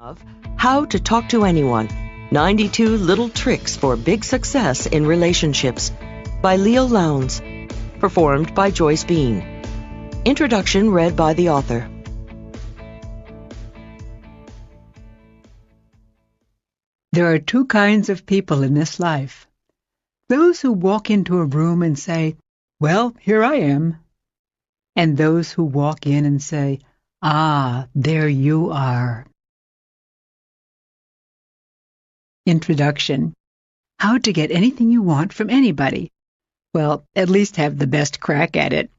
of How to Talk to Anyone, 92 Little Tricks for Big Success in Relationships by Leil Lowndes, performed by Joyce Bean. Introduction read by the author. There are two kinds of people in this life. Those who walk into a room and say, "Well, here I am," and those who walk in and say, "Ah, there you are." Introduction. How to get anything you want from anybody. Well, at least have the best crack at it.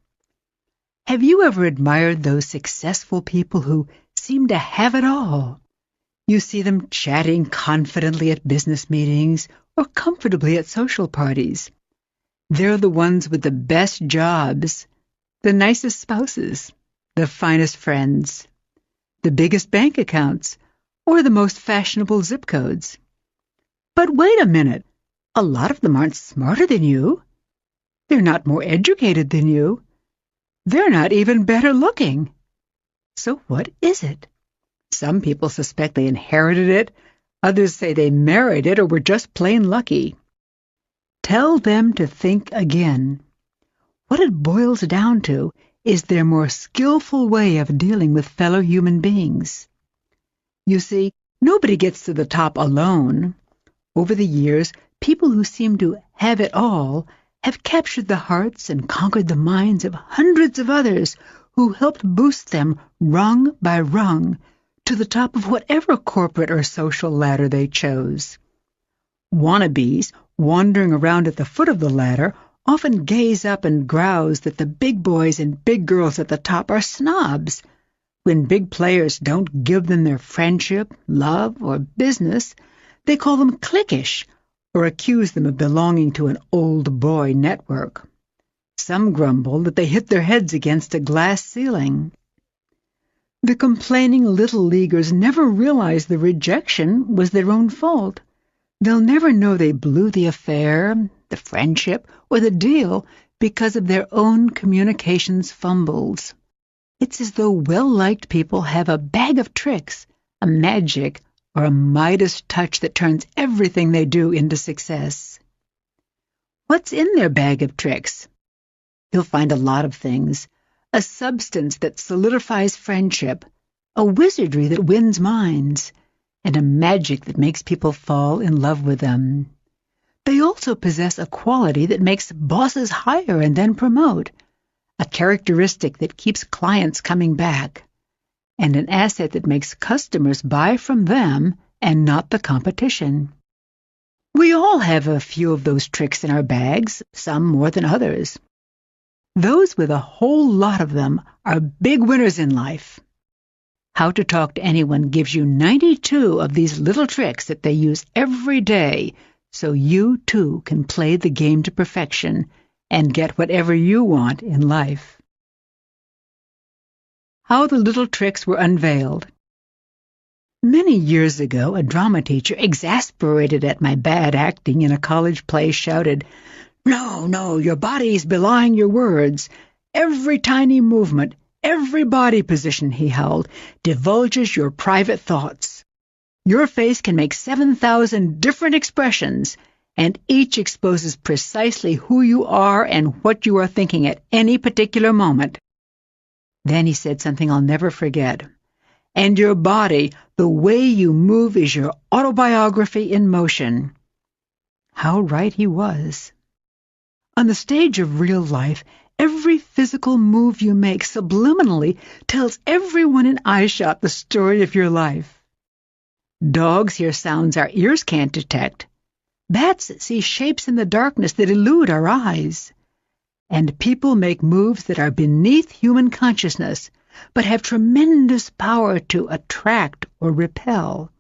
Have you ever admired those successful people who seem to have it all? You see them chatting confidently at business meetings or comfortably at social parties. They're the ones with the best jobs, the nicest spouses, the finest friends, the biggest bank accounts, or the most fashionable zip codes. But wait a minute, a lot of them aren't smarter than you. They're not more educated than you. They're not even better looking. So what is it? Some people suspect they inherited it. Others say they married it or were just plain lucky. Tell them to think again. What it boils down to is their more skillful way of dealing with fellow human beings. You see, nobody gets to the top alone. Over the years, people who seem to have it all have captured the hearts and conquered the minds of hundreds of others who helped boost them rung by rung to the top of whatever corporate or social ladder they chose. Wannabes, wandering around at the foot of the ladder, often gaze up and grouse that the big boys and big girls at the top are snobs. When big players don't give them their friendship, love, or business, they call them cliquish or accuse them of belonging to an old boy network. Some grumble that they hit their heads against a glass ceiling. The complaining little leaguers never realize the rejection was their own fault. They'll never know they blew the affair, the friendship, or the deal because of their own communications fumbles. It's as though well-liked people have a bag of tricks, a magic, or a Midas touch that turns everything they do into success. What's in their bag of tricks? You'll find a lot of things. A substance that solidifies friendship, a wizardry that wins minds, and a magic that makes people fall in love with them. They also possess a quality that makes bosses hire and then promote, a characteristic that keeps clients coming back, and an asset that makes customers buy from them and not the competition. We all have a few of those tricks in our bags, some more than others. Those with a whole lot of them are big winners in life. How to Talk to Anyone gives you 92 of these little tricks that they use every day so you too can play the game to perfection and get whatever you want in life. How the little tricks were unveiled. Many years ago, a drama teacher, exasperated at my bad acting in a college play, shouted, No, your body's belying your words. Every tiny movement, every body position," he howled, "divulges your private thoughts. Your face can make 7,000 different expressions, and each exposes precisely who you are and what you are thinking at any particular moment." Then he said something I'll never forget. "And your body, the way you move, is your autobiography in motion." How right he was. On the stage of real life, every physical move you make subliminally tells everyone in eyeshot the story of your life. Dogs hear sounds our ears can't detect. Bats see shapes in the darkness that elude our eyes. And people make moves that are beneath human consciousness, but have tremendous power to attract or repel.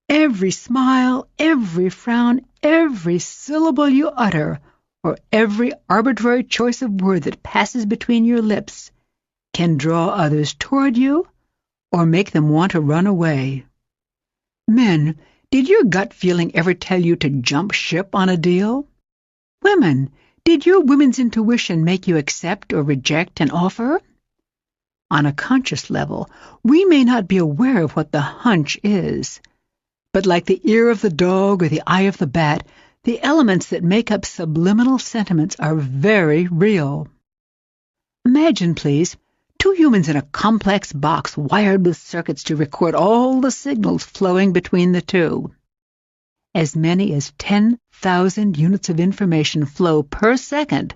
Every smile, every frown, every syllable you utter, or every arbitrary choice of word that passes between your lips, can draw others toward you or make them want to run away. Men, did your gut feeling ever tell you to jump ship on a deal? Women, did your women's intuition make you accept or reject an offer? On a conscious level, we may not be aware of what the hunch is. But like the ear of the dog or the eye of the bat, the elements that make up subliminal sentiments are very real. Imagine, please, two humans in a complex box wired with circuits to record all the signals flowing between the two. As many as 10,000 units of information flow per second.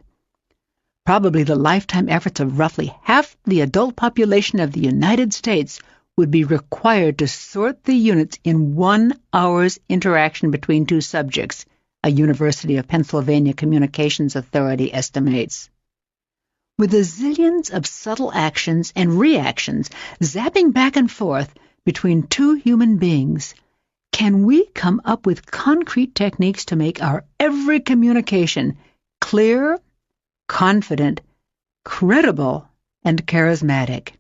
Probably the lifetime efforts of roughly half the adult population of the United States would be required to sort the units in 1 hour's interaction between two subjects, a University of Pennsylvania Communications Authority estimates. With the zillions of subtle actions and reactions zapping back and forth between two human beings, can we come up with concrete techniques to make our every communication clear, confident, credible, and charismatic?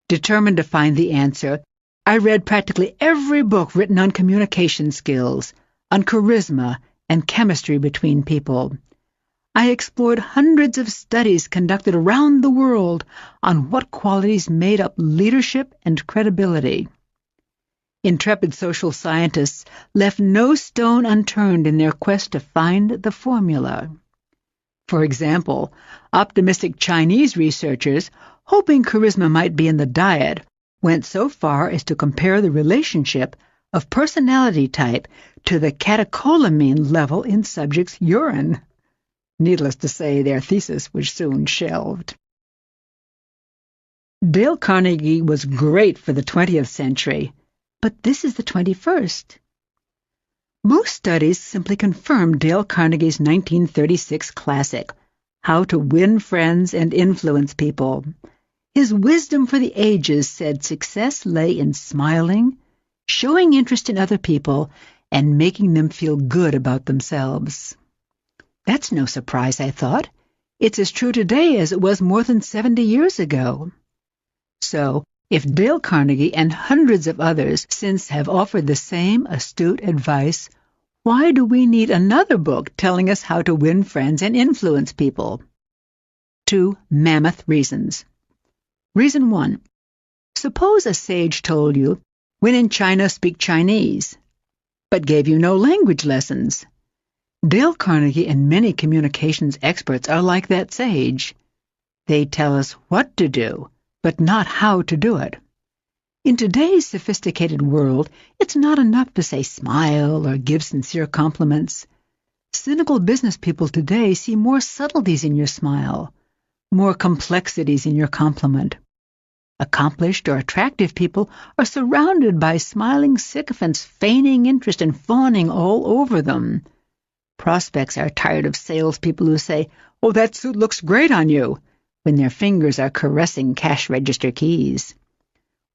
Determined to find the answer, I read practically every book written on communication skills, on charisma, and chemistry between people. I explored hundreds of studies conducted around the world on what qualities made up leadership and credibility. Intrepid social scientists left no stone unturned in their quest to find the formula. For example, optimistic Chinese researchers, hoping charisma might be in the diet, went so far as to compare the relationship of personality type to the catecholamine level in subjects' urine. Needless to say, their thesis was soon shelved. Dale Carnegie was great for the 20th century, but this is the 21st. Most studies simply confirm Dale Carnegie's 1936 classic, How to Win Friends and Influence People. His wisdom for the ages said success lay in smiling, showing interest in other people, and making them feel good about themselves. That's no surprise, I thought. It's as true today as it was more than 70 years ago. So, if Dale Carnegie and hundreds of others since have offered the same astute advice, why do we need another book telling us how to win friends and influence people? 2 mammoth reasons. Reason 1. Suppose a sage told you, when in China speak Chinese, but gave you no language lessons. Dale Carnegie and many communications experts are like that sage. They tell us what to do, but not how to do it. In today's sophisticated world, it's not enough to say smile or give sincere compliments. Cynical business people today see more subtleties in your smile, more complexities in your compliment. Accomplished or attractive people are surrounded by smiling sycophants feigning interest and fawning all over them. Prospects are tired of salespeople who say, "Oh, that suit looks great on you," when their fingers are caressing cash register keys.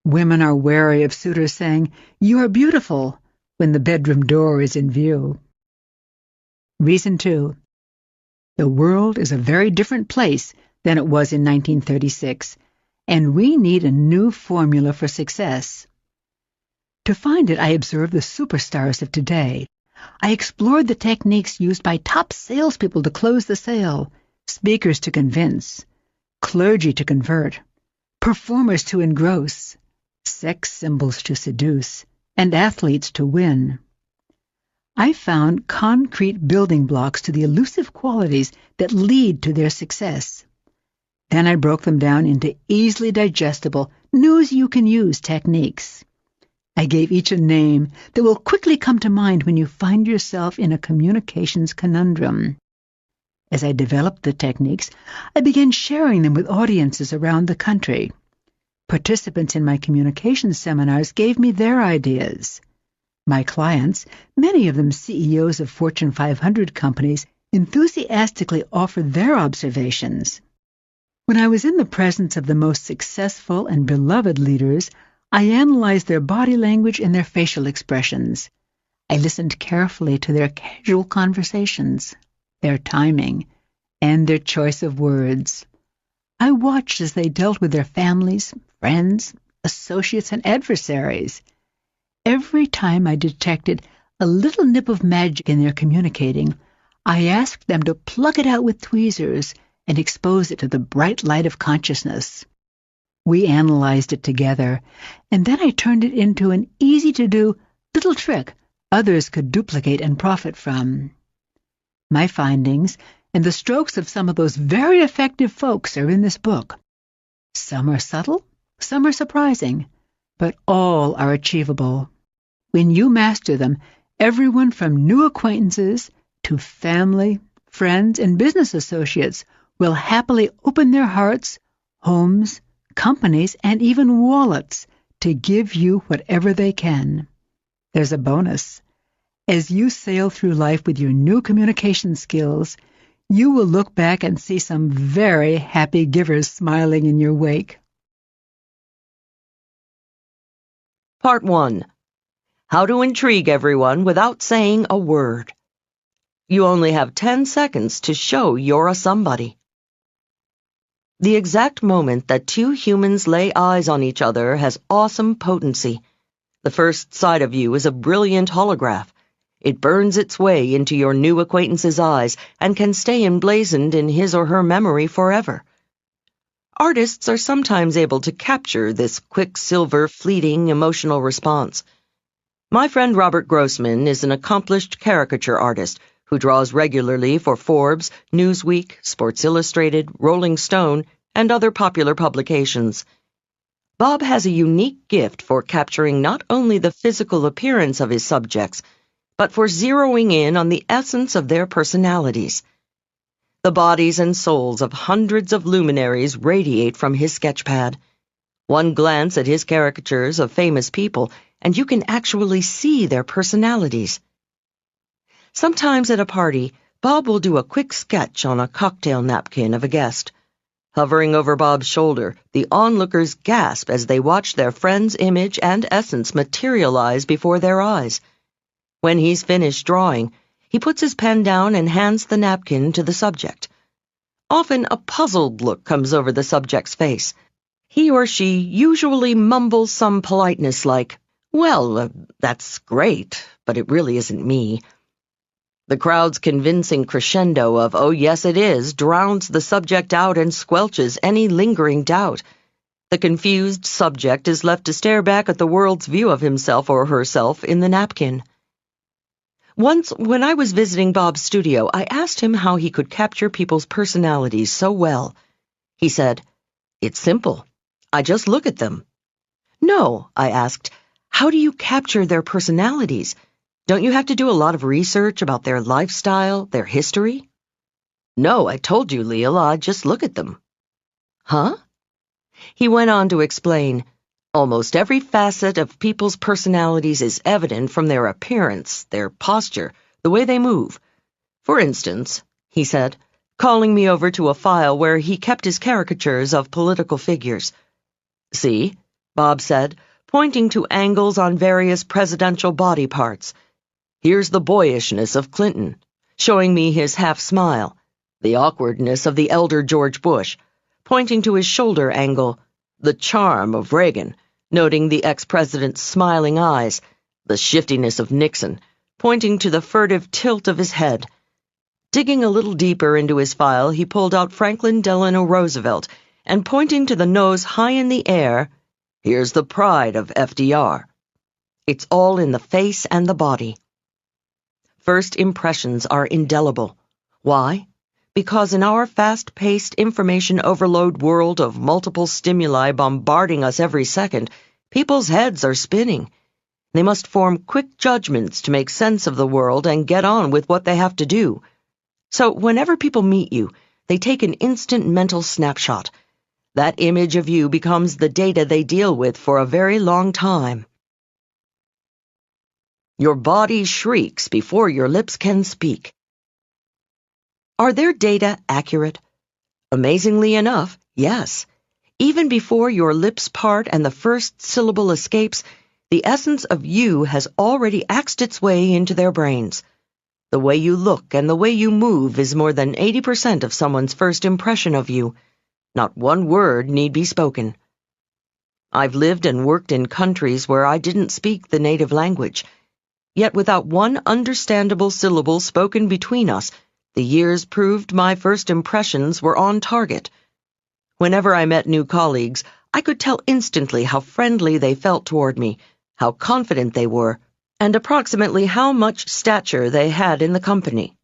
Women are wary of suitors saying, "You are beautiful," when the bedroom door is in view. Reason 2. The world is a very different place than it was in 1936, and we need a new formula for success. To find it, I observed the superstars of today. I explored the techniques used by top salespeople to close the sale, speakers to convince, clergy to convert, performers to engross, sex symbols to seduce, and athletes to win. I found concrete building blocks to the elusive qualities that lead to their success. Then I broke them down into easily digestible, news-you-can-use techniques. I gave each a name that will quickly come to mind when you find yourself in a communications conundrum. As I developed the techniques, I began sharing them with audiences around the country. Participants in my communications seminars gave me their ideas. My clients, many of them CEOs of Fortune 500 companies, enthusiastically offered their observations. When I was in the presence of the most successful and beloved leaders, I analyzed their body language and their facial expressions. I listened carefully to their casual conversations, their timing, and their choice of words. I watched as they dealt with their families, friends, associates, and adversaries. Every time I detected a little nip of magic in their communicating, I asked them to pluck it out with tweezers and expose it to the bright light of consciousness. We analyzed it together, and then I turned it into an easy-to-do little trick others could duplicate and profit from. My findings and the strokes of some of those very effective folks are in this book. Some are subtle, some are surprising, but all are achievable. When you master them, everyone from new acquaintances to family, friends, and business associates will happily open their hearts, homes, companies, and even wallets to give you whatever they can. There's a bonus. As you sail through life with your new communication skills, you will look back and see some very happy givers smiling in your wake. Part 1. How to intrigue everyone without saying a word. You only have 10 seconds to show you're a somebody. The exact moment that two humans lay eyes on each other has awesome potency. The first sight of you is a brilliant holograph. It burns its way into your new acquaintance's eyes and can stay emblazoned in his or her memory forever. Artists are sometimes able to capture this quicksilver, fleeting, emotional response. My friend Robert Grossman is an accomplished caricature artist who draws regularly for Forbes, Newsweek, Sports Illustrated, Rolling Stone, and other popular publications. Bob has a unique gift for capturing not only the physical appearance of his subjects, but for zeroing in on the essence of their personalities. The bodies and souls of hundreds of luminaries radiate from his sketchpad. One glance at his caricatures of famous people, and you can actually see their personalities. Sometimes at a party, Bob will do a quick sketch on a cocktail napkin of a guest. Hovering over Bob's shoulder, the onlookers gasp as they watch their friend's image and essence materialize before their eyes. When he's finished drawing, he puts his pen down and hands the napkin to the subject. Often a puzzled look comes over the subject's face. He or she usually mumbles some politeness like, "Well, that's great, but it really isn't me." The crowd's convincing crescendo of, "Oh, yes, it is," drowns the subject out and squelches any lingering doubt. The confused subject is left to stare back at the world's view of himself or herself in the napkin. Once, when I was visiting Bob's studio, I asked him how he could capture people's personalities so well. He said, "It's simple. I just look at them." "No," I asked, "how do you capture their personalities? Don't you have to do a lot of research about their lifestyle, their history?" "No, I told you, Leil, I just look at them." "Huh?" He went on to explain, "Almost every facet of people's personalities is evident from their appearance, their posture, the way they move. For instance," he said, calling me over to a file where he kept his caricatures of political figures. "See," Bob said, pointing to angles on various presidential body parts. "Here's the boyishness of Clinton, showing me his half-smile, the awkwardness of the elder George Bush, pointing to his shoulder angle, the charm of Reagan, noting the ex-president's smiling eyes, the shiftiness of Nixon, pointing to the furtive tilt of his head." Digging a little deeper into his file, he pulled out Franklin Delano Roosevelt, and pointing to the nose high in the air, "Here's the pride of FDR." It's all in the face and the body. First impressions are indelible. Why? Because in our fast-paced, information overload world of multiple stimuli bombarding us every second, people's heads are spinning. They must form quick judgments to make sense of the world and get on with what they have to do. So whenever people meet you, they take an instant mental snapshot. That image of you becomes the data they deal with for a very long time. Your body shrieks before your lips can speak. Are their data accurate? Amazingly enough, yes. Even before your lips part and the first syllable escapes, the essence of you has already axed its way into their brains. The way you look and the way you move is more than 80% of someone's first impression of you. Not one word need be spoken. I've lived and worked in countries where I didn't speak the native language. Yet without one understandable syllable spoken between us, the years proved my first impressions were on target. Whenever I met new colleagues, I could tell instantly how friendly they felt toward me, how confident they were, and approximately how much stature they had in the company.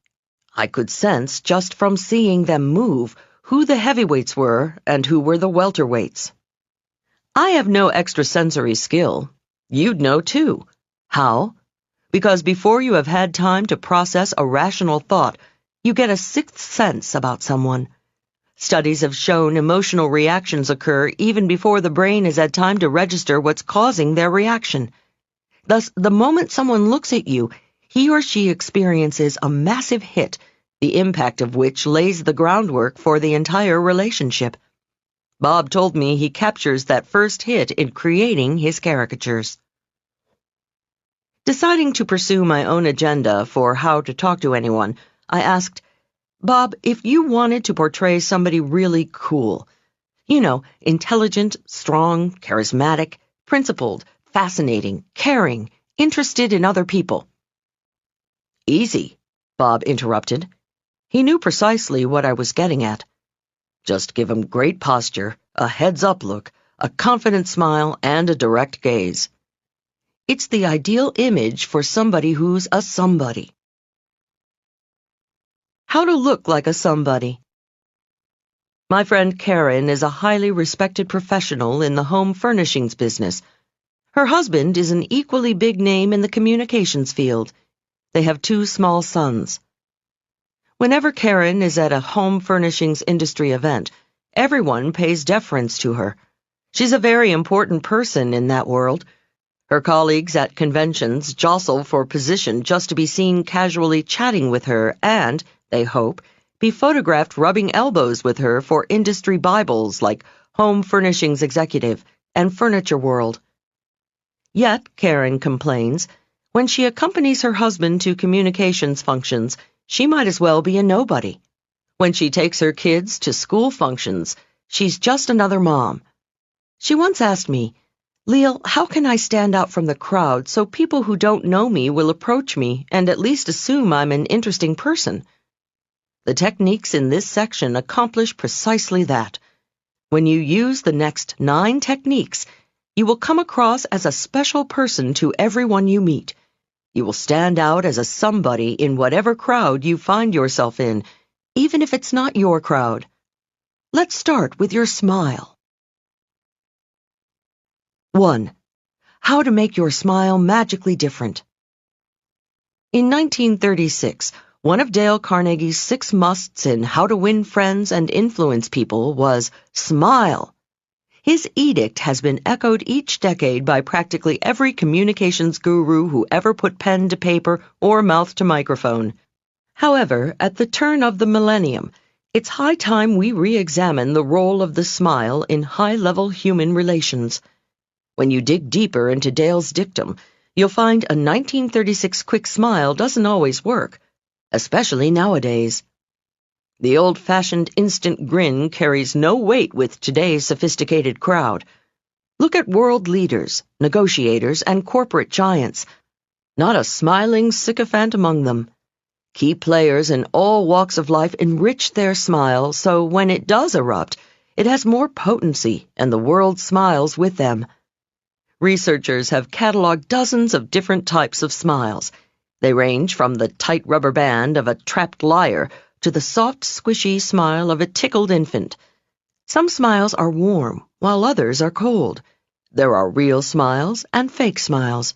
I could sense, just from seeing them move, who the heavyweights were and who were the welterweights. I have no extrasensory skill. You'd know, too. How? Because before you have had time to process a rational thought, you get a sixth sense about someone. Studies have shown emotional reactions occur even before the brain has had time to register what's causing their reaction. Thus, the moment someone looks at you, he or she experiences a massive hit, the impact of which lays the groundwork for the entire relationship. Bob told me he captures that first hit in creating his caricatures. Deciding to pursue my own agenda for how to talk to anyone, I asked, Bob, if you wanted to portray somebody really cool, intelligent, strong, charismatic, principled, fascinating, caring, interested in other people. Easy, Bob interrupted. He knew precisely what I was getting at. Just give him great posture, a heads-up look, a confident smile, and a direct gaze. It's the ideal image for somebody who's a somebody. How to look like a somebody. My friend Karen is a highly respected professional in the home furnishings business. Her husband is an equally big name in the communications field. They have 2 small sons. Whenever Karen is at a home furnishings industry event, everyone pays deference to her. She's a very important person in that world. Her colleagues at conventions jostle for position just to be seen casually chatting with her and, they hope, be photographed rubbing elbows with her for industry Bibles like Home Furnishings Executive and Furniture World. Yet, Karen complains, when she accompanies her husband to communications functions, she might as well be a nobody. When she takes her kids to school functions, she's just another mom. She once asked me, Leil, how can I stand out from the crowd so people who don't know me will approach me and at least assume I'm an interesting person? The techniques in this section accomplish precisely that. When you use the next 9 techniques, you will come across as a special person to everyone you meet. You will stand out as a somebody in whatever crowd you find yourself in, even if it's not your crowd. Let's start with your smile. 1. How to make your smile magically different. In 1936, one of Dale Carnegie's 6 musts in How to Win Friends and Influence People was smile. His edict has been echoed each decade by practically every communications guru who ever put pen to paper or mouth to microphone. However, at the turn of the millennium, it's high time we re-examine the role of the smile in high-level human relations. When you dig deeper into Dale's dictum, you'll find a 1936 quick smile doesn't always work, especially nowadays. The old-fashioned instant grin carries no weight with today's sophisticated crowd. Look at world leaders, negotiators, and corporate giants. Not a smiling sycophant among them. Key players in all walks of life enrich their smile so when it does erupt, it has more potency and the world smiles with them. Researchers have cataloged dozens of different types of smiles. They range from the tight rubber band of a trapped liar to the soft, squishy smile of a tickled infant. Some smiles are warm, while others are cold. There are real smiles and fake smiles.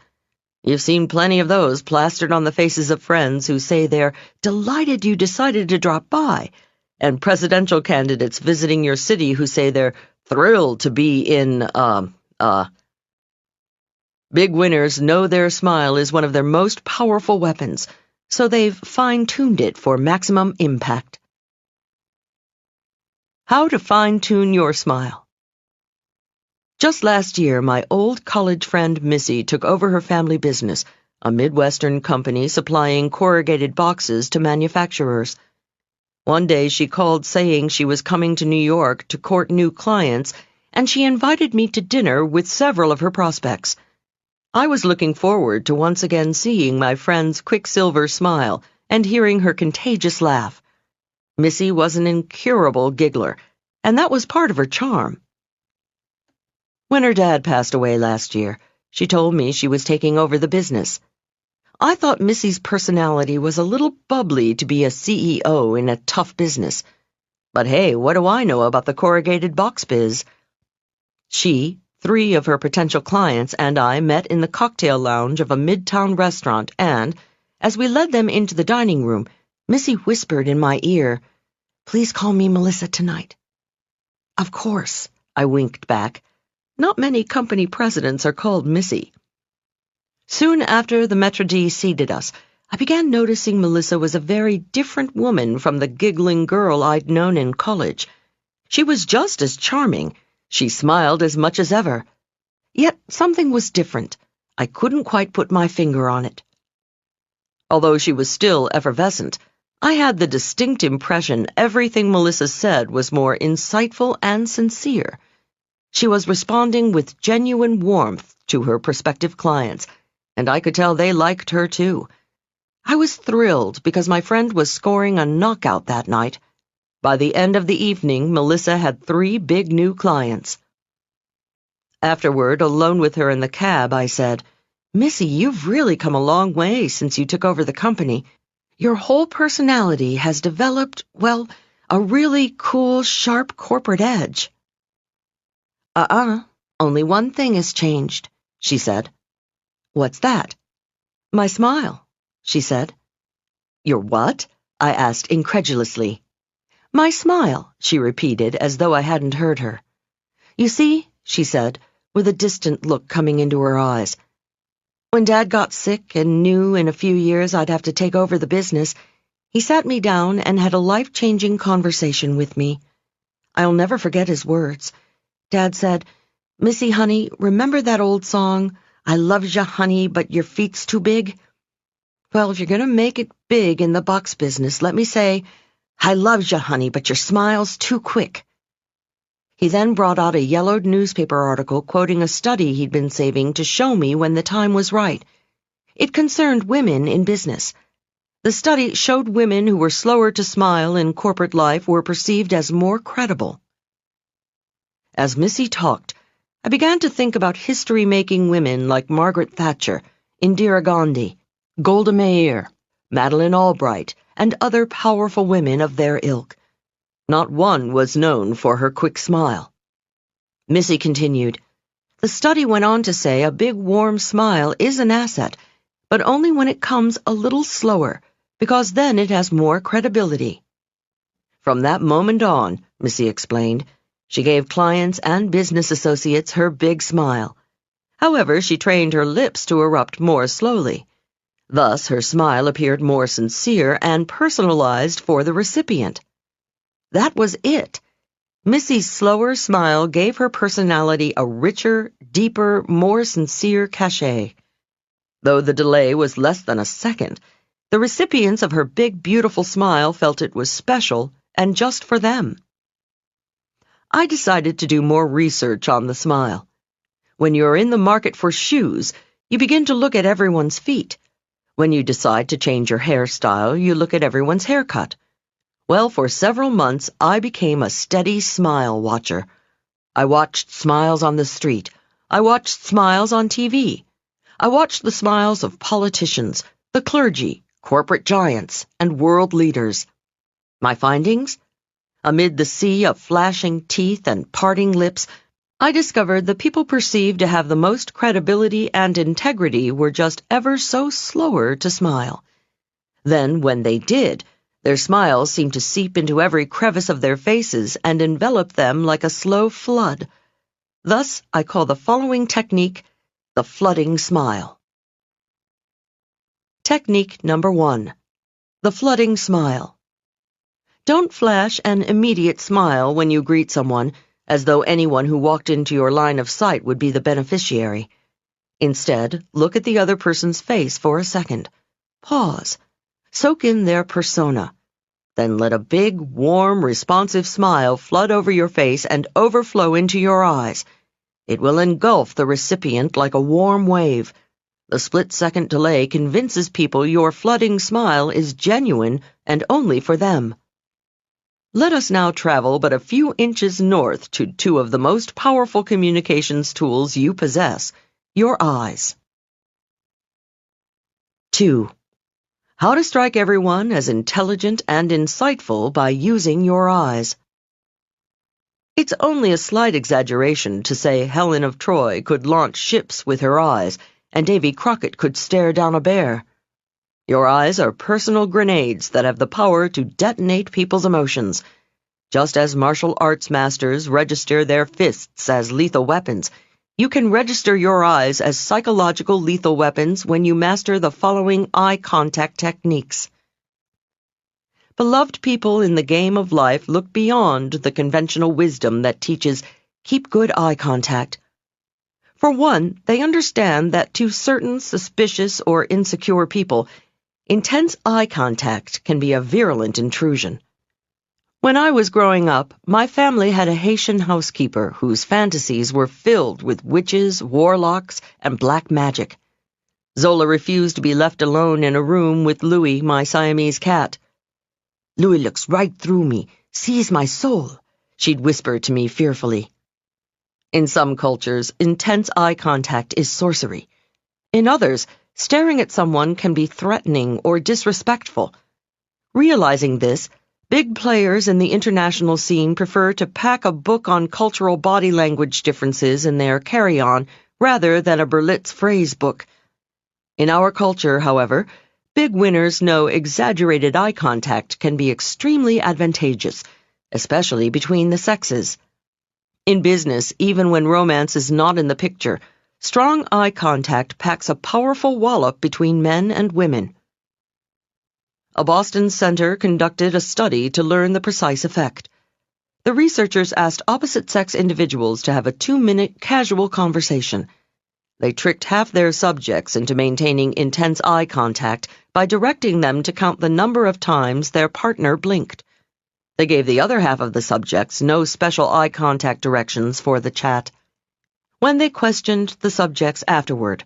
You've seen plenty of those plastered on the faces of friends who say they're delighted you decided to drop by, and presidential candidates visiting your city who say they're thrilled to be in, Big winners know their smile is one of their most powerful weapons, so they've fine-tuned it for maximum impact. How to fine-tune your smile. Just last year, my old college friend Missy took over her family business, a Midwestern company supplying corrugated boxes to manufacturers. One day she called saying she was coming to New York to court new clients, and she invited me to dinner with several of her prospects. I was looking forward to once again seeing my friend's quicksilver smile and hearing her contagious laugh. Missy was an incurable giggler, and that was part of her charm. When her dad passed away last year, she told me she was taking over the business. I thought Missy's personality was a little bubbly to be a CEO in a tough business. But hey, what do I know about the corrugated box biz? She, 3 of her potential clients, and I met in the cocktail lounge of a midtown restaurant and, as we led them into the dining room, Missy whispered in my ear, "Please call me Melissa tonight." "Of course," I winked back. Not many company presidents are called Missy. Soon after the Metro D seated us, I began noticing Melissa was a very different woman from the giggling girl I'd known in college. She was just as charming. She smiled as much as ever. Yet something was different. I couldn't quite put my finger on it. Although she was still effervescent, I had the distinct impression everything Melissa said was more insightful and sincere. She was responding with genuine warmth to her prospective clients, and I could tell they liked her too. I was thrilled because my friend was scoring a knockout that night. By the end of the evening, Melissa had 3 big new clients. Afterward, alone with her in the cab, I said, "Missy, you've really come a long way since you took over the company. Your whole personality has developed, well, a really cool, sharp corporate edge." Only one thing has changed," she said. "What's that?" "My smile," she said. "Your what?" I asked incredulously. "My smile," she repeated as though I hadn't heard her. "You see," she said, with a distant look coming into her eyes, "when Dad got sick and knew in a few years I'd have to take over the business, he sat me down and had a life-changing conversation with me. I'll never forget his words. Dad said, 'Missy, honey, remember that old song, I loves ya, honey, but your feet's too big? Well, if you're going to make it big in the box business, let me say, I loves ya, honey, but your smile's too quick.'" He then brought out a yellowed newspaper article quoting a study he'd been saving to show me when the time was right. It concerned women in business. The study showed women who were slower to smile in corporate life were perceived as more credible. As Missy talked, I began to think about history-making women like Margaret Thatcher, Indira Gandhi, Golda Meir, Madeleine Albright, and other powerful women of their ilk. Not one was known for her quick smile. Missy continued, "The study went on to say a big warm smile is an asset, but only when it comes a little slower, because then it has more credibility." From that moment on, Missy explained, she gave clients and business associates her big smile. However, she trained her lips to erupt more slowly. Thus, her smile appeared more sincere and personalized for the recipient. That was it. Missy's slower smile gave her personality a richer, deeper, more sincere cachet. Though the delay was less than a second, the recipients of her big, beautiful smile felt it was special and just for them. I decided to do more research on the smile. When you're in the market for shoes, you begin to look at everyone's feet. When you decide to change your hairstyle, you look at everyone's haircut. Well, for several months, I became a steady smile watcher. I watched smiles on the street. I watched smiles on TV. I watched the smiles of politicians, the clergy, corporate giants, and world leaders. My findings? Amid the sea of flashing teeth and parting lips, I discovered the people perceived to have the most credibility and integrity were just ever so slower to smile. Then, when they did, their smiles seemed to seep into every crevice of their faces and envelop them like a slow flood. Thus, I call the following technique the flooding smile. Technique number 1. The flooding smile. Don't flash an immediate smile when you greet someone, as though anyone who walked into your line of sight would be the beneficiary. Instead, look at the other person's face for a second. Pause. Soak in their persona. Then let a big, warm, responsive smile flood over your face and overflow into your eyes. It will engulf the recipient like a warm wave. The split-second delay convinces people your flooding smile is genuine and only for them. Let us now travel but a few inches north to two of the most powerful communications tools you possess, your eyes. 2. How to strike everyone as intelligent and insightful by using your eyes. It's only a slight exaggeration to say Helen of Troy could launch ships with her eyes, and Davy Crockett could stare down a bear. Your eyes are personal grenades that have the power to detonate people's emotions. Just as martial arts masters register their fists as lethal weapons, you can register your eyes as psychological lethal weapons when you master the following eye contact techniques. Beloved people in the game of life look beyond the conventional wisdom that teaches keep good eye contact. For one, they understand that to certain suspicious or insecure people, intense eye contact can be a virulent intrusion. When I was growing up, my family had a Haitian housekeeper whose fantasies were filled with witches, warlocks, and black magic. Zola refused to be left alone in a room with Louis, my Siamese cat. "Louis looks right through me, sees my soul," she'd whisper to me fearfully. In some cultures, intense eye contact is sorcery. In others, staring at someone can be threatening or disrespectful. Realizing this, big players in the international scene prefer to pack a book on cultural body language differences in their carry-on rather than a Berlitz phrase book. In our culture, however, big winners know exaggerated eye contact can be extremely advantageous, especially between the sexes. In business, even when romance is not in the picture, strong eye contact packs a powerful wallop between men and women. A Boston center conducted a study to learn the precise effect. The researchers asked opposite-sex individuals to have a 2-minute casual conversation. They tricked half their subjects into maintaining intense eye contact by directing them to count the number of times their partner blinked. They gave the other half of the subjects no special eye contact directions for the chat. When they questioned the subjects afterward,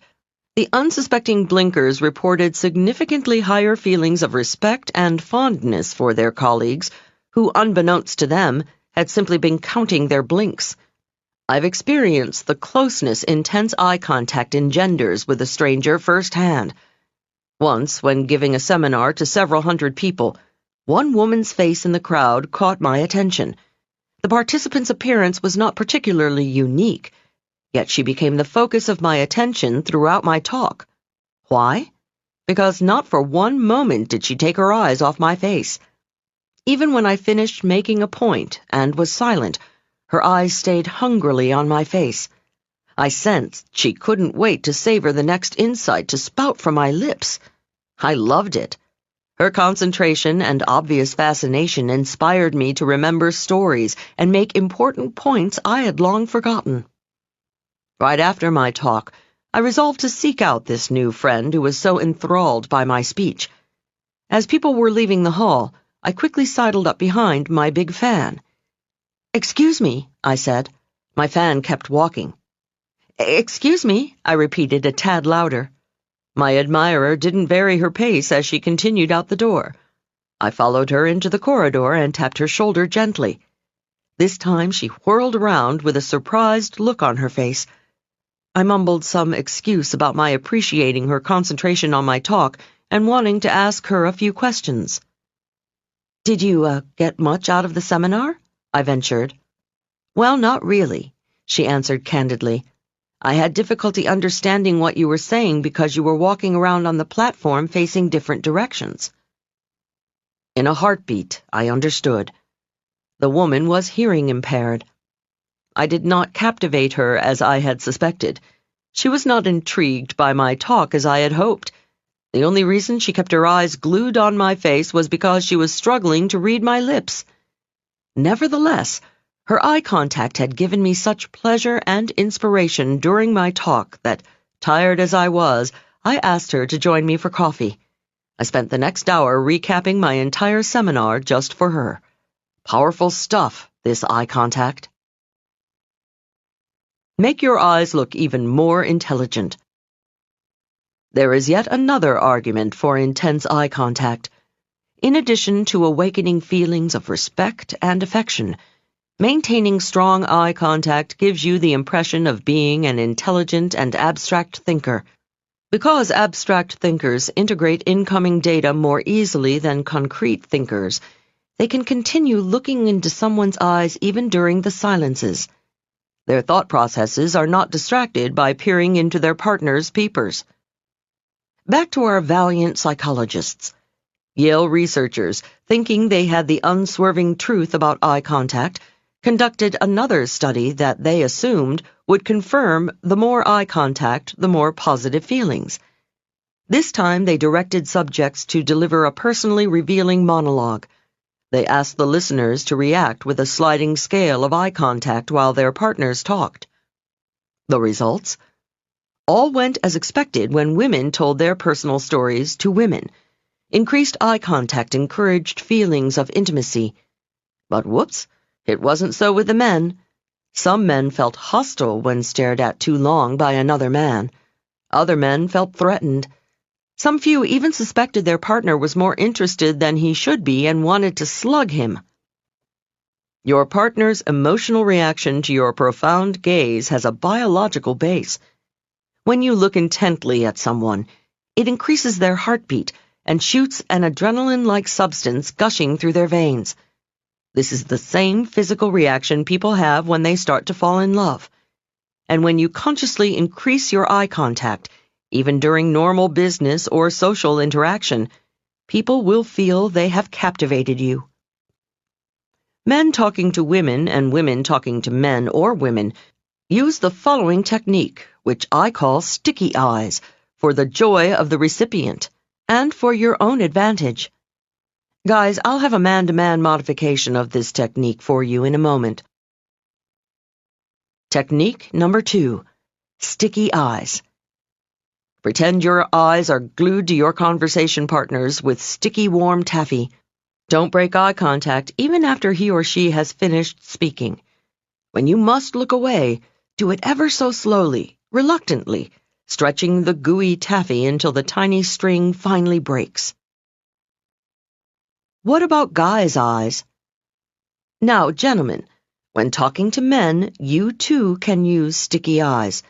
the unsuspecting blinkers reported significantly higher feelings of respect and fondness for their colleagues, who, unbeknownst to them, had simply been counting their blinks. I've experienced the closeness intense eye contact engenders with a stranger firsthand. Once, when giving a seminar to several hundred people, one woman's face in the crowd caught my attention. The participant's appearance was not particularly unique, yet she became the focus of my attention throughout my talk. Why? Because not for one moment did she take her eyes off my face. Even when I finished making a point and was silent, her eyes stayed hungrily on my face. I sensed she couldn't wait to savor the next insight to spout from my lips. I loved it. Her concentration and obvious fascination inspired me to remember stories and make important points I had long forgotten. Right after my talk, I resolved to seek out this new friend who was so enthralled by my speech. As people were leaving the hall, I quickly sidled up behind my big fan. "Excuse me," I said. My fan kept walking. "Excuse me," I repeated a tad louder. My admirer didn't vary her pace as she continued out the door. I followed her into the corridor and tapped her shoulder gently. This time she whirled around with a surprised look on her face. I mumbled some excuse about my appreciating her concentration on my talk and wanting to ask her a few questions. "Did you, get much out of the seminar?" I ventured. "Well, not really," she answered candidly. "I had difficulty understanding what you were saying because you were walking around on the platform facing different directions." In a heartbeat, I understood. The woman was hearing impaired. I did not captivate her as I had suspected. She was not intrigued by my talk as I had hoped. The only reason she kept her eyes glued on my face was because she was struggling to read my lips. Nevertheless, her eye contact had given me such pleasure and inspiration during my talk that, tired as I was, I asked her to join me for coffee. I spent the next hour recapping my entire seminar just for her. Powerful stuff, this eye contact. Make your eyes look even more intelligent. There is yet another argument for intense eye contact. In addition to awakening feelings of respect and affection, maintaining strong eye contact gives you the impression of being an intelligent and abstract thinker. Because abstract thinkers integrate incoming data more easily than concrete thinkers, they can continue looking into someone's eyes even during the silences. Their thought processes are not distracted by peering into their partner's peepers. Back to our valiant psychologists. Yale researchers, thinking they had the unswerving truth about eye contact, conducted another study that they assumed would confirm the more eye contact, the more positive feelings. This time they directed subjects to deliver a personally revealing monologue. They asked the listeners to react with a sliding scale of eye contact while their partners talked. The results? All went as expected when women told their personal stories to women. Increased eye contact encouraged feelings of intimacy. But whoops, it wasn't so with the men. Some men felt hostile when stared at too long by another man. Other men felt threatened. Some few even suspected their partner was more interested than he should be and wanted to slug him. Your partner's emotional reaction to your profound gaze has a biological base. When you look intently at someone, it increases their heartbeat and shoots an adrenaline-like substance gushing through their veins. This is the same physical reaction people have when they start to fall in love. And when you consciously increase your eye contact, even during normal business or social interaction, people will feel they have captivated you. Men talking to women and women talking to men or women use the following technique, which I call sticky eyes, for the joy of the recipient and for your own advantage. Guys, I'll have a man-to-man modification of this technique for you in a moment. Technique number 2, sticky eyes. Pretend your eyes are glued to your conversation partners with sticky warm taffy. Don't break eye contact even after he or she has finished speaking. When you must look away, do it ever so slowly, reluctantly, stretching the gooey taffy until the tiny string finally breaks. What about guys' eyes? Now, gentlemen, when talking to men, you too can use sticky eyes.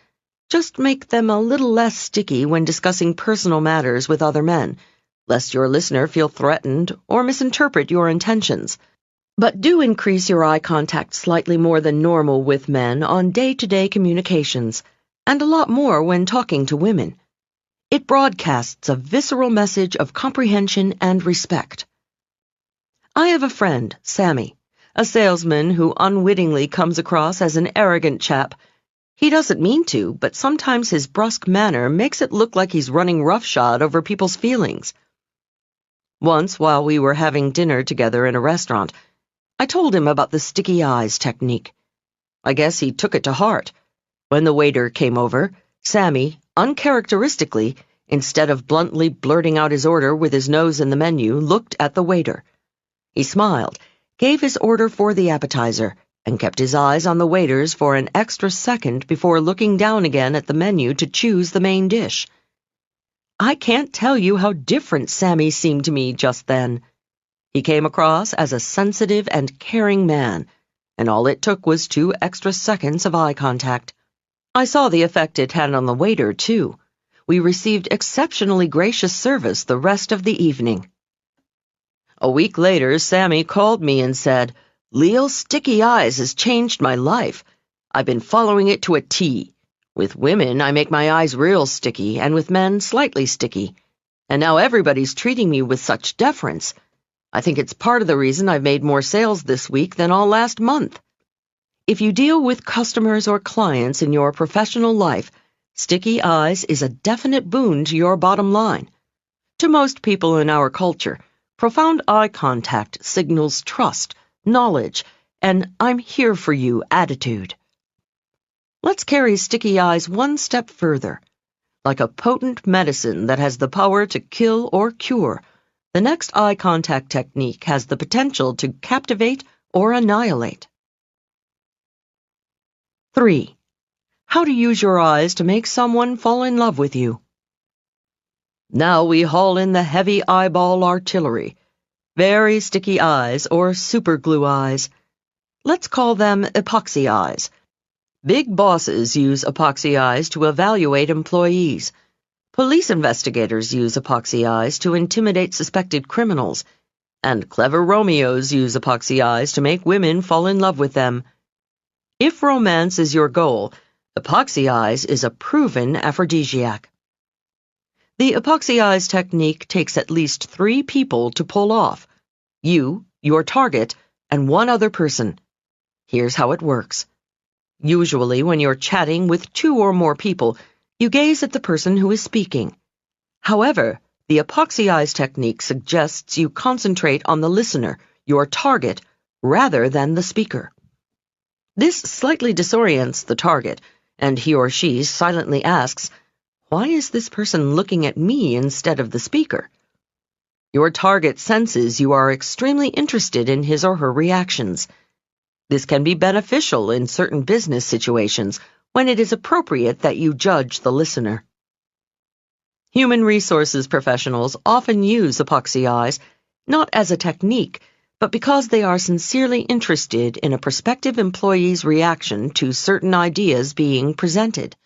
Just make them a little less sticky when discussing personal matters with other men, lest your listener feel threatened or misinterpret your intentions. But do increase your eye contact slightly more than normal with men on day-to-day communications, and a lot more when talking to women. It broadcasts a visceral message of comprehension and respect. I have a friend, Sammy, a salesman who unwittingly comes across as an arrogant chap. He doesn't mean to, but sometimes his brusque manner makes it look like he's running roughshod over people's feelings. Once, while we were having dinner together in a restaurant, I told him about the sticky eyes technique. I guess he took it to heart. When the waiter came over, Sammy, uncharacteristically, instead of bluntly blurting out his order with his nose in the menu, looked at the waiter. He smiled, gave his order for the appetizer, and kept his eyes on the waiters for an extra second before looking down again at the menu to choose the main dish. I can't tell you how different Sammy seemed to me just then. He came across as a sensitive and caring man, and all it took was 2 extra seconds of eye contact. I saw the effect it had on the waiter, too. We received exceptionally gracious service the rest of the evening. A week later, Sammy called me and said, "Leil, sticky eyes has changed my life. I've been following it to a T. With women, I make my eyes real sticky, and with men, slightly sticky. And now everybody's treating me with such deference. I think it's part of the reason I've made more sales this week than all last month." If you deal with customers or clients in your professional life, sticky eyes is a definite boon to your bottom line. To most people in our culture, profound eye contact signals trust, knowledge, and "I'm here for you" attitude. Let's carry sticky eyes one step further. Like a potent medicine that has the power to kill or cure, the next eye contact technique has the potential to captivate or annihilate. 3. How to use your eyes to make someone fall in love with you. Now we haul in the heavy eyeball artillery. Very sticky eyes or superglue eyes. Let's call them epoxy eyes. Big bosses use epoxy eyes to evaluate employees. Police investigators use epoxy eyes to intimidate suspected criminals. And clever Romeos use epoxy eyes to make women fall in love with them. If romance is your goal, epoxy eyes is a proven aphrodisiac. The epoxy eyes technique takes at least 3 people to pull off. You, your target, and one other person. Here's how it works. Usually, when you're chatting with 2 or more people, you gaze at the person who is speaking. However, the epoxy eyes technique suggests you concentrate on the listener, your target, rather than the speaker. This slightly disorients the target, and he or she silently asks, "Why is this person looking at me instead of the speaker?" Your target senses you are extremely interested in his or her reactions. This can be beneficial in certain business situations when it is appropriate that you judge the listener. Human resources professionals often use epoxy eyes, not as a technique, but because they are sincerely interested in a prospective employee's reaction to certain ideas being presented.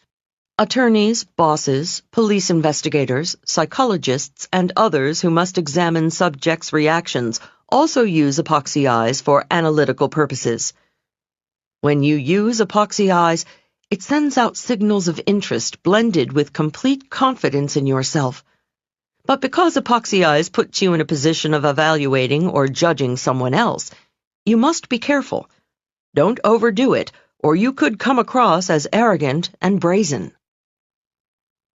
Attorneys, bosses, police investigators, psychologists, and others who must examine subjects' reactions also use epoxy eyes for analytical purposes. When you use epoxy eyes, it sends out signals of interest blended with complete confidence in yourself. But because epoxy eyes puts you in a position of evaluating or judging someone else, you must be careful. Don't overdo it, or you could come across as arrogant and brazen.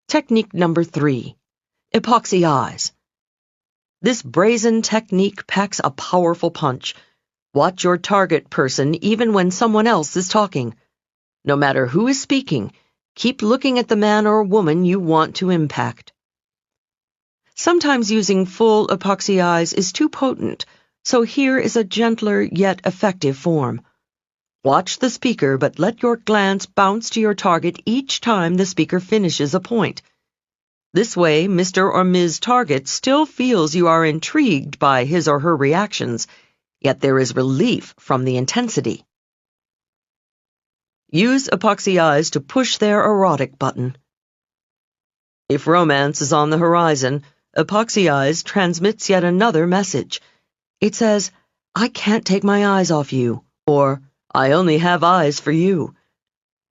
Technique number 3. Epoxy eyes. This brazen technique packs a powerful punch. Watch your target person even when someone else is talking. No matter who is speaking, keep looking at the man or woman you want to impact. Sometimes using full epoxy eyes is too potent, so here is a gentler yet effective form. Watch the speaker, but let your glance bounce to your target each time the speaker finishes a point. This way, Mr. or Ms. Target still feels you are intrigued by his or her reactions, yet there is relief from the intensity. Use epoxy eyes to push their erotic button. If romance is on the horizon, epoxy eyes transmits yet another message. It says, "I can't take my eyes off you," or "I only have eyes for you."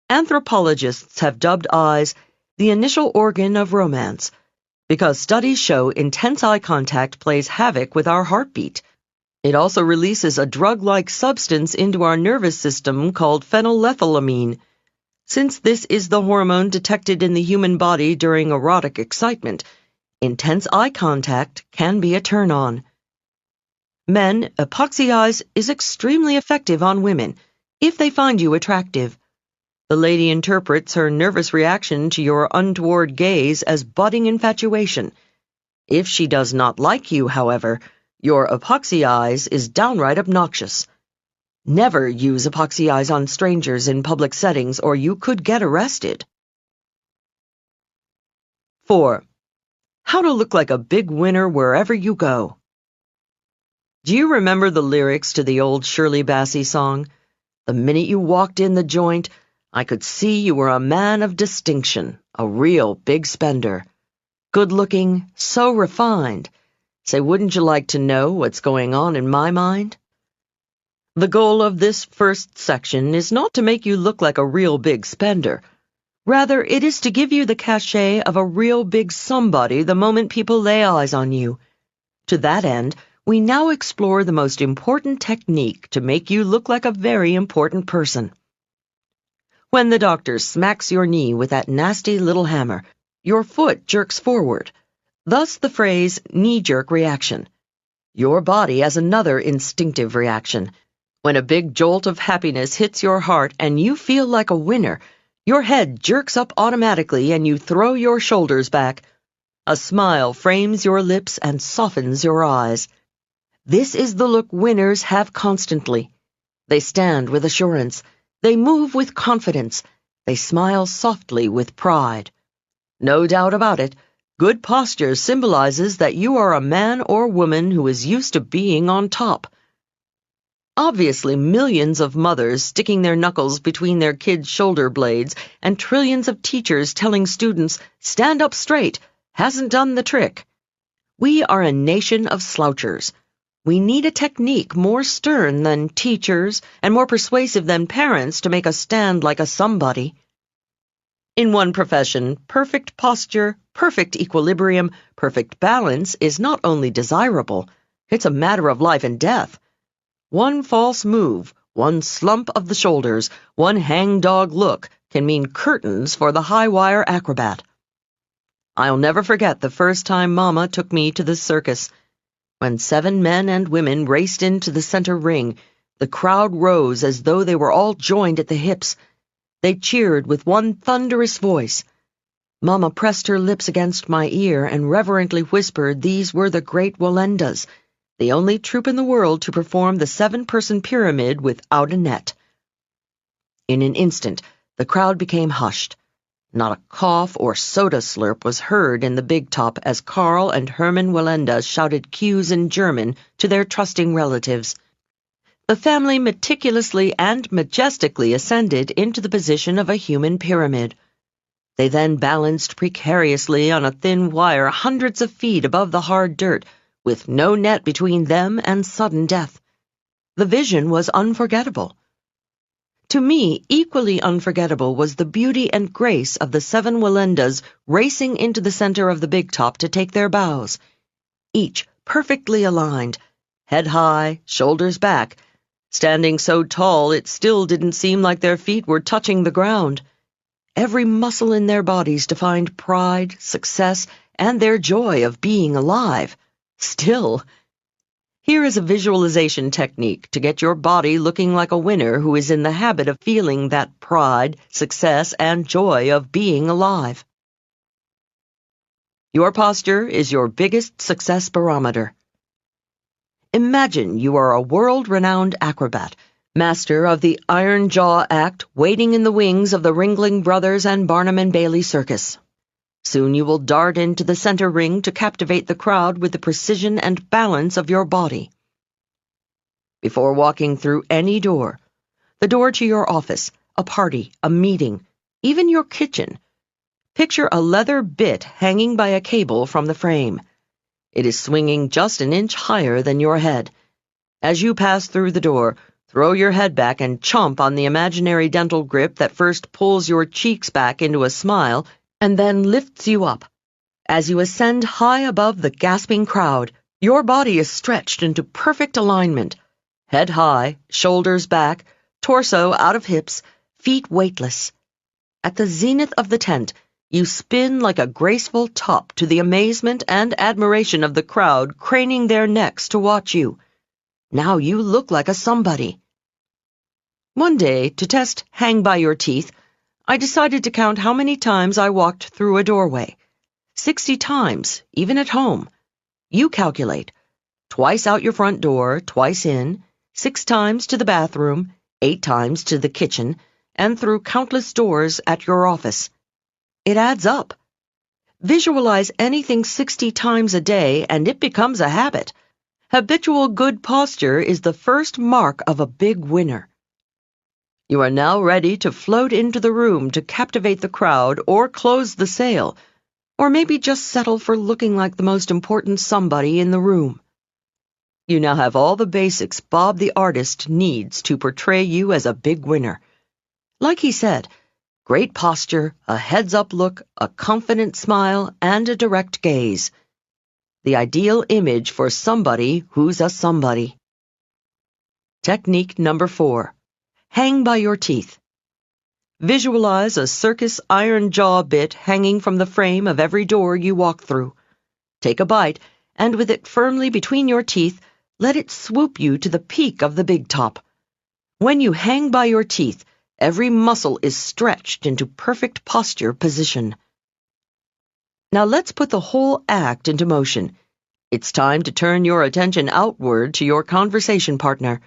Anthropologists have dubbed eyes the initial organ of romance, because studies show intense eye contact plays havoc with our heartbeat. It also releases a drug-like substance into our nervous system called phenylethylamine. Since this is the hormone detected in the human body during erotic excitement, intense eye contact can be a turn-on. Men, epoxy eyes is extremely effective on women if they find you attractive. The lady interprets her nervous reaction to your untoward gaze as budding infatuation. If she does not like you, however, your epoxy eyes is downright obnoxious. Never use epoxy eyes on strangers in public settings or you could get arrested. 4. How to look like a big winner wherever you go. Do you remember the lyrics to the old Shirley Bassey song? The minute you walked in the joint, I could see you were a man of distinction, a real big spender. Good-looking, so refined. Say, wouldn't you like to know what's going on in my mind? The goal of this first section is not to make you look like a real big spender. Rather, it is to give you the cachet of a real big somebody the moment people lay eyes on you. To that end, we now explore the most important technique to make you look like a very important person. When the doctor smacks your knee with that nasty little hammer, your foot jerks forward. Thus the phrase knee-jerk reaction. Your body has another instinctive reaction. When a big jolt of happiness hits your heart and you feel like a winner, your head jerks up automatically and you throw your shoulders back. A smile frames your lips and softens your eyes. This is the look winners have constantly. They stand with assurance. They move with confidence. They smile softly with pride. No doubt about it, Good posture symbolizes that you are a man or woman who is used to being on top. Obviously, millions of mothers sticking their knuckles between their kids' shoulder blades and trillions of teachers telling students, "Stand up straight," hasn't done the trick. We are a nation of slouchers. We need a technique more stern than teachers and more persuasive than parents to make us stand like a somebody. In one profession, perfect posture, perfect equilibrium, perfect balance is not only desirable, it's a matter of life and death. One false move, one slump of the shoulders, one hangdog look can mean curtains for the high-wire acrobat. I'll never forget the first time Mama took me to the circus. When 7 men and women raced into the center ring, the crowd rose as though they were all joined at the hips. They cheered with one thunderous voice. Mama pressed her lips against my ear and reverently whispered these were the great Wallendas, the only troupe in the world to perform the 7-person pyramid without a net. In an instant, the crowd became hushed. Not a cough or soda slurp was heard in the big top as Karl and Hermann Wallenda shouted cues in German to their trusting relatives. The family meticulously and majestically ascended into the position of a human pyramid. They then balanced precariously on a thin wire hundreds of feet above the hard dirt, with no net between them and sudden death. The vision was unforgettable. To me, equally unforgettable was the beauty and grace of the 7 Wallendas racing into the center of the big top to take their bows. Each perfectly aligned, head high, shoulders back, standing so tall it still didn't seem like their feet were touching the ground. Every muscle in their bodies defined pride, success, and their joy of being alive. Still. Here is a visualization technique to get your body looking like a winner who is in the habit of feeling that pride, success, and joy of being alive. Your posture is your biggest success barometer. Imagine you are a world-renowned acrobat, master of the Iron Jaw Act, waiting in the wings of the Ringling Brothers and Barnum and Bailey Circus. Soon you will dart into the center ring to captivate the crowd with the precision and balance of your body. Before walking through any door, the door to your office, a party, a meeting, even your kitchen, picture a leather bit hanging by a cable from the frame. It is swinging just an inch higher than your head. As you pass through the door, throw your head back and chomp on the imaginary dental grip that first pulls your cheeks back into a smile and then lifts you up. As you ascend high above the gasping crowd, your body is stretched into perfect alignment. Head high, shoulders back, torso out of hips, feet weightless. At the zenith of the tent, you spin like a graceful top to the amazement and admiration of the crowd craning their necks to watch you. Now you look like a somebody. One day, to test hang by your teeth, I decided to count how many times I walked through a doorway. 60 times, even at home. You calculate. Twice out your front door, twice in, 6 times to the bathroom, 8 times to the kitchen, and through countless doors at your office. It adds up. Visualize anything 60 times a day and it becomes a habit. Habitual good posture is the first mark of a big winner. You are now ready to float into the room to captivate the crowd or close the sale, or maybe just settle for looking like the most important somebody in the room. You now have all the basics Bob the artist needs to portray you as a big winner. Like he said, great posture, a heads-up look, a confident smile, and a direct gaze. The ideal image for somebody who's a somebody. Technique number 4. Hang by your teeth. Visualize a circus iron jaw bit hanging from the frame of every door you walk through. Take a bite, and with it firmly between your teeth, let it swoop you to the peak of the big top. When you hang by your teeth, every muscle is stretched into perfect posture position. Now let's put the whole act into motion. It's time to turn your attention outward to your conversation partner.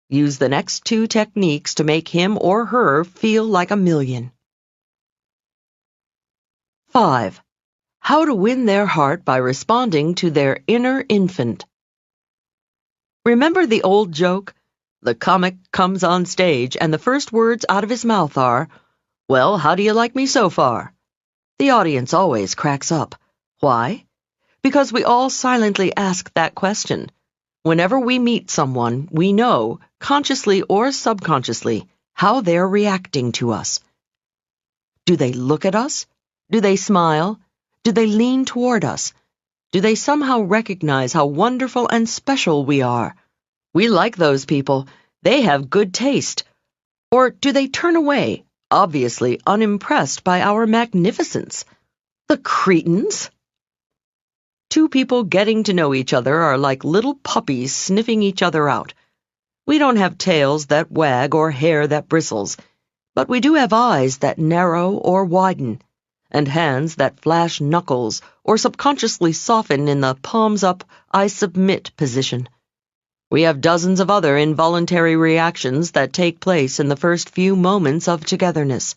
Use the next 2 techniques to make him or her feel like a million. 5. How to win their heart by responding to their inner infant. Remember the old joke? The comic comes on stage and the first words out of his mouth are, "Well, how do you like me so far?" The audience always cracks up. Why? Because we all silently ask that question. Whenever we meet someone, we know, consciously or subconsciously, how they're reacting to us. Do they look at us? Do they smile? Do they lean toward us? Do they somehow recognize how wonderful and special we are? We like those people. They have good taste. Or do they turn away, obviously unimpressed by our magnificence? The cretins! Two people getting to know each other are like little puppies sniffing each other out. We don't have tails that wag or hair that bristles, but we do have eyes that narrow or widen, and hands that flash knuckles or subconsciously soften in the palms up, I submit position. We have dozens of other involuntary reactions that take place in the first few moments of togetherness.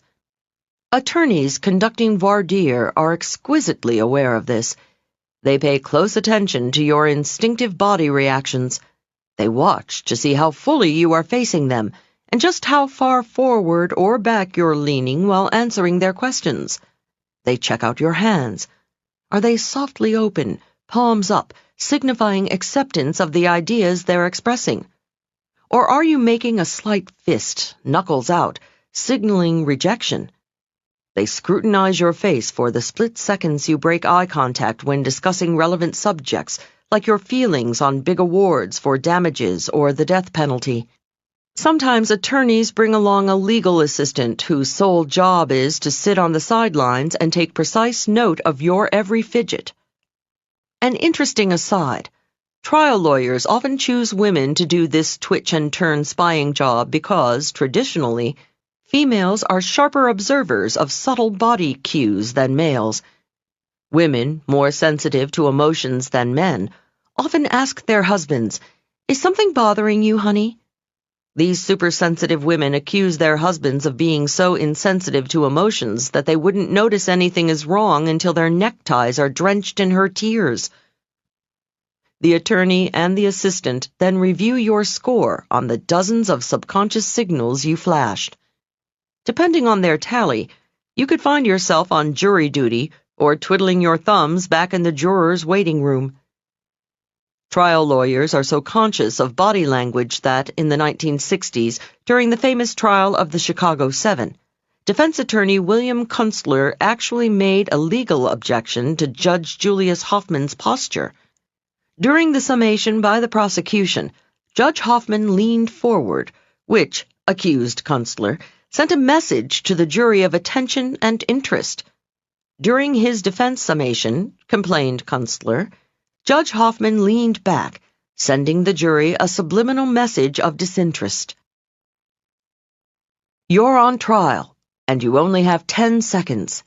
Attorneys conducting voir dire are exquisitely aware of this. They pay close attention to your instinctive body reactions. They watch to see how fully you are facing them and just how far forward or back you're leaning while answering their questions. They check out your hands. Are they softly open, palms up, signifying acceptance of the ideas they're expressing? Or are you making a slight fist, knuckles out, signaling rejection? They scrutinize your face for the split seconds you break eye contact when discussing relevant subjects, like your feelings on big awards for damages or the death penalty. Sometimes attorneys bring along a legal assistant whose sole job is to sit on the sidelines and take precise note of your every fidget. An interesting aside, trial lawyers often choose women to do this twitch and turn spying job because, traditionally, females are sharper observers of subtle body cues than males. Women, more sensitive to emotions than men, often ask their husbands, "Is something bothering you, honey?" These supersensitive women accuse their husbands of being so insensitive to emotions that they wouldn't notice anything is wrong until their neckties are drenched in her tears. The attorney and the assistant then review your score on the dozens of subconscious signals you flashed. Depending on their tally, you could find yourself on jury duty or twiddling your thumbs back in the juror's waiting room. Trial lawyers are so conscious of body language that, in the 1960s, during the famous trial of the Chicago 7, defense attorney William Kunstler actually made a legal objection to Judge Julius Hoffman's posture. During the summation by the prosecution, Judge Hoffman leaned forward, which, accused Kunstler, sent a message to the jury of attention and interest. During his defense summation, complained Kunstler, Judge Hoffman leaned back, sending the jury a subliminal message of disinterest. You're on trial, and you only have 10 seconds.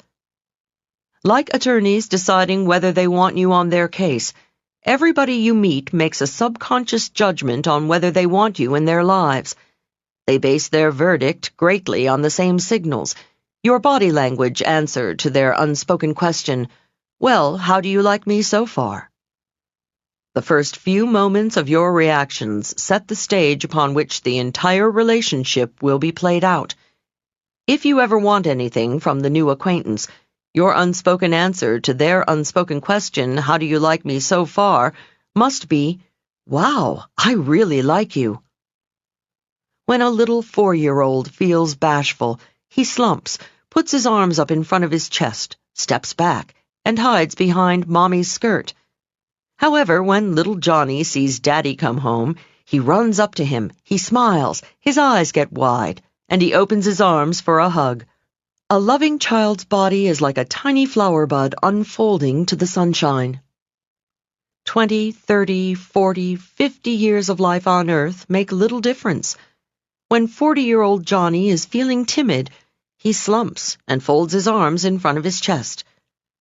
Like attorneys deciding whether they want you on their case, everybody you meet makes a subconscious judgment on whether they want you in their lives. They base their verdict greatly on the same signals. Your body language answer to their unspoken question, "Well, how do you like me so far?" The first few moments of your reactions set the stage upon which the entire relationship will be played out. If you ever want anything from the new acquaintance, your unspoken answer to their unspoken question, "How do you like me so far?" must be, "Wow, I really like you." When a little 4-year-old feels bashful, he slumps, puts his arms up in front of his chest, steps back, and hides behind Mommy's skirt. However, when little Johnny sees Daddy come home, he runs up to him, he smiles, his eyes get wide, and he opens his arms for a hug. A loving child's body is like a tiny flower bud unfolding to the sunshine. 20, 30, 40, 50 years of life on Earth make little difference. When 40-year-old Johnny is feeling timid, he slumps and folds his arms in front of his chest.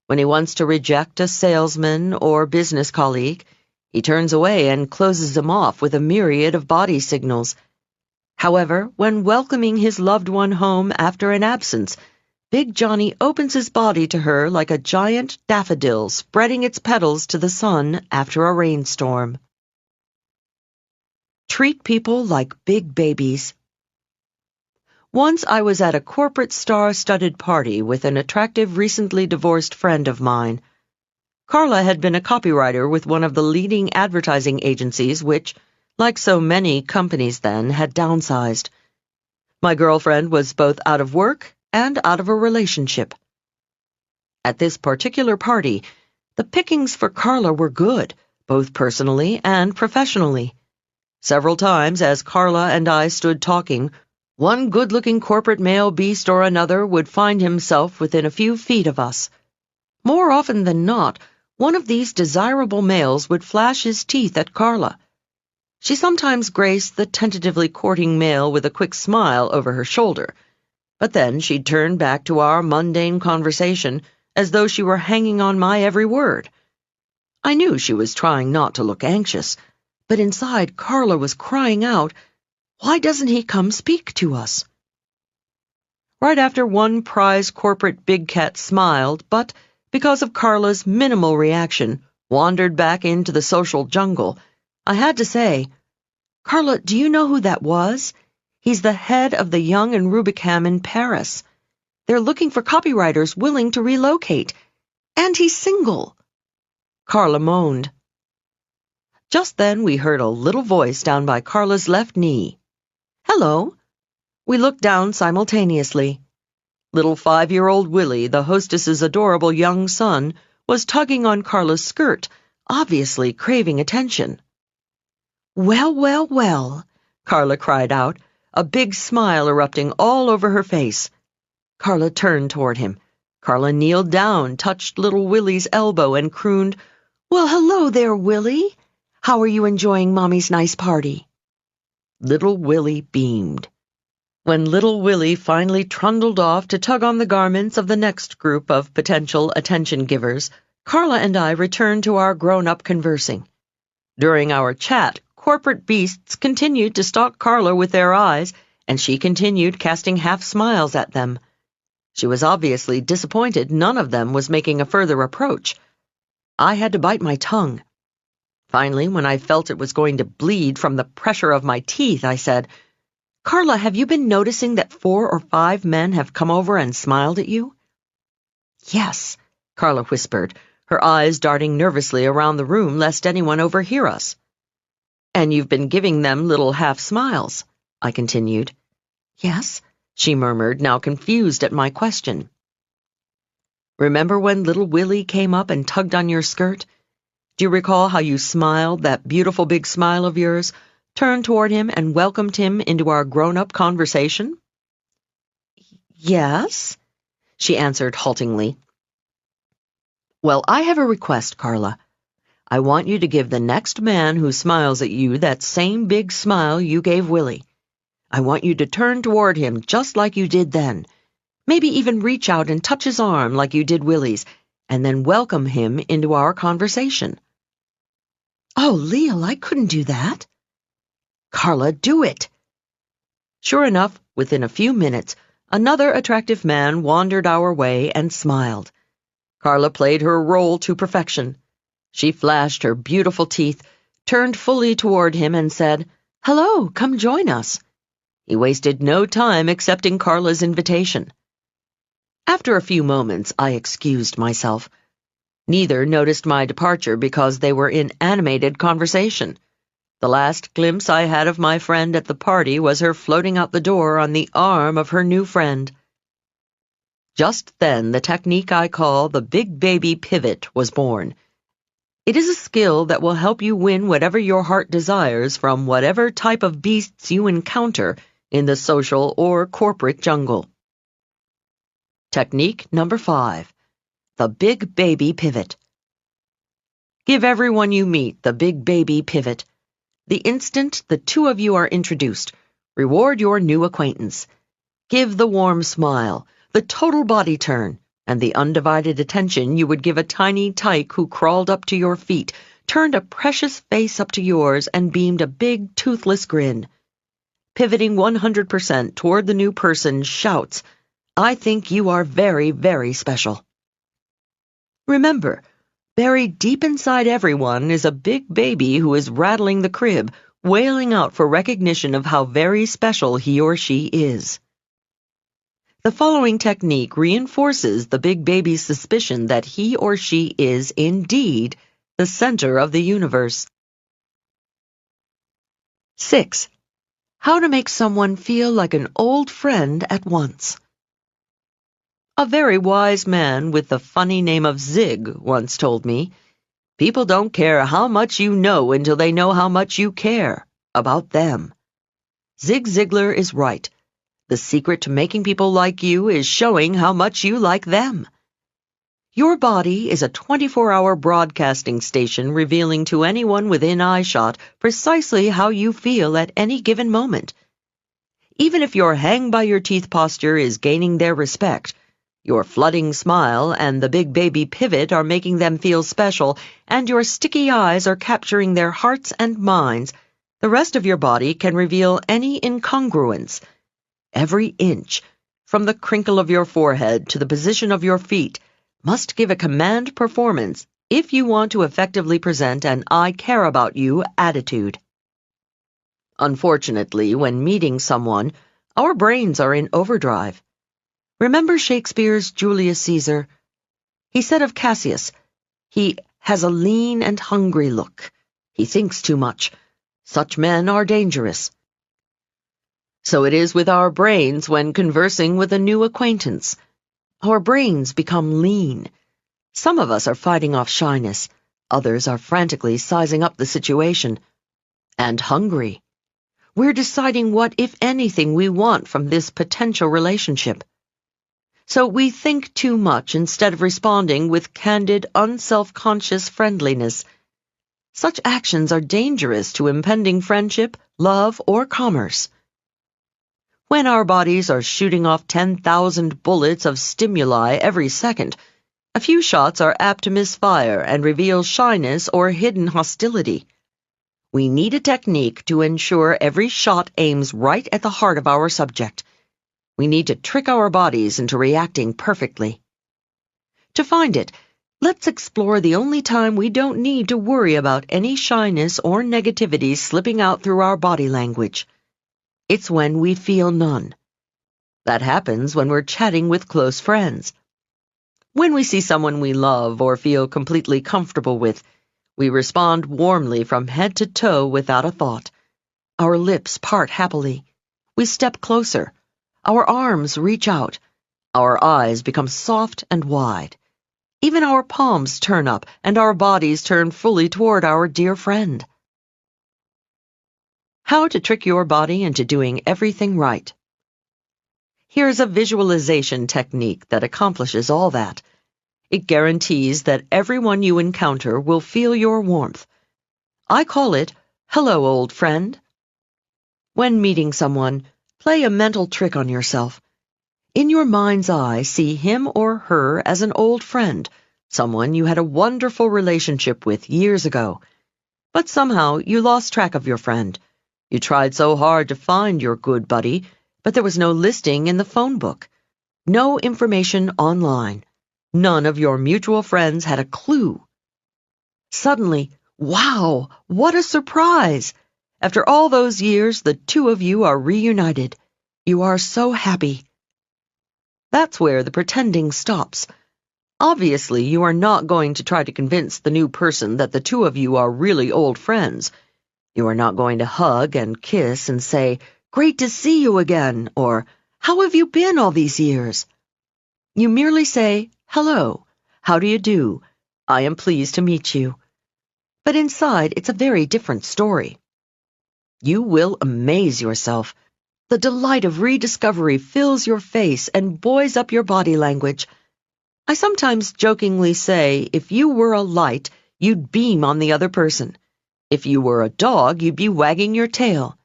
When he wants to reject a salesman or business colleague, he turns away and closes them off with a myriad of body signals. However, when welcoming his loved one home after an absence, Big Johnny opens his body to her like a giant daffodil spreading its petals to the sun after a rainstorm. Treat people like big babies. Once I was at a corporate star-studded party with an attractive recently divorced friend of mine. Carla had been a copywriter with one of the leading advertising agencies which, like so many companies then, had downsized. My girlfriend was both out of work and out of a relationship. At this particular party, the pickings for Carla were good, both personally and professionally. Several times, as Carla and I stood talking, one good-looking corporate male beast or another would find himself within a few feet of us. More often than not, one of these desirable males would flash his teeth at Carla. She sometimes graced the tentatively courting male with a quick smile over her shoulder, but then she'd turn back to our mundane conversation as though she were hanging on my every word. I knew she was trying not to look anxious, but inside Carla was crying out, "Why doesn't he come speak to us?" Right after one prize corporate big cat smiled, but because of Carla's minimal reaction, wandered back into the social jungle, I had to say, "Carla, do you know who that was? He's the head of the Young and Rubicam in Paris. They're looking for copywriters willing to relocate. And he's single." Carla moaned. Just then we heard a little voice down by Carla's left knee. "Hello." We looked down simultaneously. Little 5-year-old Willie, the hostess's adorable young son, was tugging on Carla's skirt, obviously craving attention. "Well, well, well," Carla cried out, a big smile erupting all over her face. Carla turned toward him. Carla kneeled down, touched little Willie's elbow, and crooned, "Well, hello there, Willie. How are you enjoying Mommy's nice party?" Little Willie beamed. When little Willie finally trundled off to tug on the garments of the next group of potential attention-givers, Carla and I returned to our grown-up conversing. During our chat, corporate beasts continued to stalk Carla with their eyes, and she continued casting half-smiles at them. She was obviously disappointed none of them was making a further approach. I had to bite my tongue. Finally, when I felt it was going to bleed from the pressure of my teeth, I said, "Carla, have you been noticing that 4 or 5 men have come over and smiled at you?" "Yes," Carla whispered, her eyes darting nervously around the room lest anyone overhear us. "And you've been giving them little half-smiles," I continued. "Yes," she murmured, now confused at my question. "Remember when little Willie came up and tugged on your skirt? Do you recall how you smiled, that beautiful big smile of yours, turned toward him and welcomed him into our grown-up conversation?" "Yes," she answered haltingly. "Well, I have a request, Carla. I want you to give the next man who smiles at you that same big smile you gave Willie. I want you to turn toward him just like you did then. Maybe even reach out and touch his arm like you did Willie's, and then welcome him into our conversation." "Oh, Leil, I couldn't do that." "Carla, do it." Sure enough, within a few minutes, another attractive man wandered our way and smiled. Carla played her role to perfection. She flashed her beautiful teeth, turned fully toward him, and said, "Hello, come join us." He wasted no time accepting Carla's invitation. After a few moments, I excused myself. Neither noticed my departure because they were in animated conversation. The last glimpse I had of my friend at the party was her floating out the door on the arm of her new friend. Just then, the technique I call the big baby pivot was born. It is a skill that will help you win whatever your heart desires from whatever type of beasts you encounter in the social or corporate jungle. Technique number 5. The big baby pivot. Give everyone you meet the big baby pivot. The instant the two of you are introduced, reward your new acquaintance. Give the warm smile, the total body turn, and the undivided attention you would give a tiny tyke who crawled up to your feet, turned a precious face up to yours, and beamed a big, toothless grin. Pivoting 100% toward the new person shouts, I think you are very, very special. Remember, buried deep inside everyone is a big baby who is rattling the crib, wailing out for recognition of how very special he or she is. The following technique reinforces the big baby's suspicion that he or she is indeed the center of the universe. 6. How to make someone feel like an old friend at once. A very wise man with the funny name of Zig once told me, "People don't care how much you know until they know how much you care about them." Zig Ziglar is right. The secret to making people like you is showing how much you like them. Your body is a 24-hour broadcasting station revealing to anyone within eyeshot precisely how you feel at any given moment. Even if your hang-by-your-teeth posture is gaining their respect, your flooding smile and the big baby pivot are making them feel special, and your sticky eyes are capturing their hearts and minds, the rest of your body can reveal any incongruence. Every inch, from the crinkle of your forehead to the position of your feet, must give a command performance if you want to effectively present an "I care about you" attitude. Unfortunately, when meeting someone, our brains are in overdrive. Remember Shakespeare's Julius Caesar? He said of Cassius, "He has a lean and hungry look. He thinks too much. Such men are dangerous." So it is with our brains when conversing with a new acquaintance. Our brains become lean. Some of us are fighting off shyness. Others are frantically sizing up the situation. And hungry. We're deciding what, if anything, we want from this potential relationship. So we think too much instead of responding with candid, unself-conscious friendliness. Such actions are dangerous to impending friendship, love, or commerce. When our bodies are shooting off 10,000 bullets of stimuli every second, a few shots are apt to misfire and reveal shyness or hidden hostility. We need a technique to ensure every shot aims right at the heart of our subject. We need to trick our bodies into reacting perfectly. To find it, let's explore the only time we don't need to worry about any shyness or negativity slipping out through our body language. It's when we feel none. That happens when we're chatting with close friends. When we see someone we love or feel completely comfortable with, we respond warmly from head to toe without a thought. Our lips part happily. We step closer. Our arms reach out. Our eyes become soft and wide. Even our palms turn up and our bodies turn fully toward our dear friend. How to trick your body into doing everything right. Here's a visualization technique that accomplishes all that. It guarantees that everyone you encounter will feel your warmth. I call it, "Hello, old friend." When meeting someone, play a mental trick on yourself. In your mind's eye, see him or her as an old friend, someone you had a wonderful relationship with years ago. But somehow you lost track of your friend. You tried so hard to find your good buddy, but there was no listing in the phone book. No information online. None of your mutual friends had a clue. Suddenly, wow, what a surprise! After all those years, the two of you are reunited. You are so happy. That's where the pretending stops. Obviously, you are not going to try to convince the new person that the two of you are really old friends. You are not going to hug and kiss and say, "Great to see you again," or "How have you been all these years?" You merely say, "Hello, how do you do? I am pleased to meet you." But inside, it's a very different story. You will amaze yourself. The delight of rediscovery fills your face and buoys up your body language. I sometimes jokingly say, if you were a light, you'd beam on the other person. If you were a dog, you'd be wagging your tail.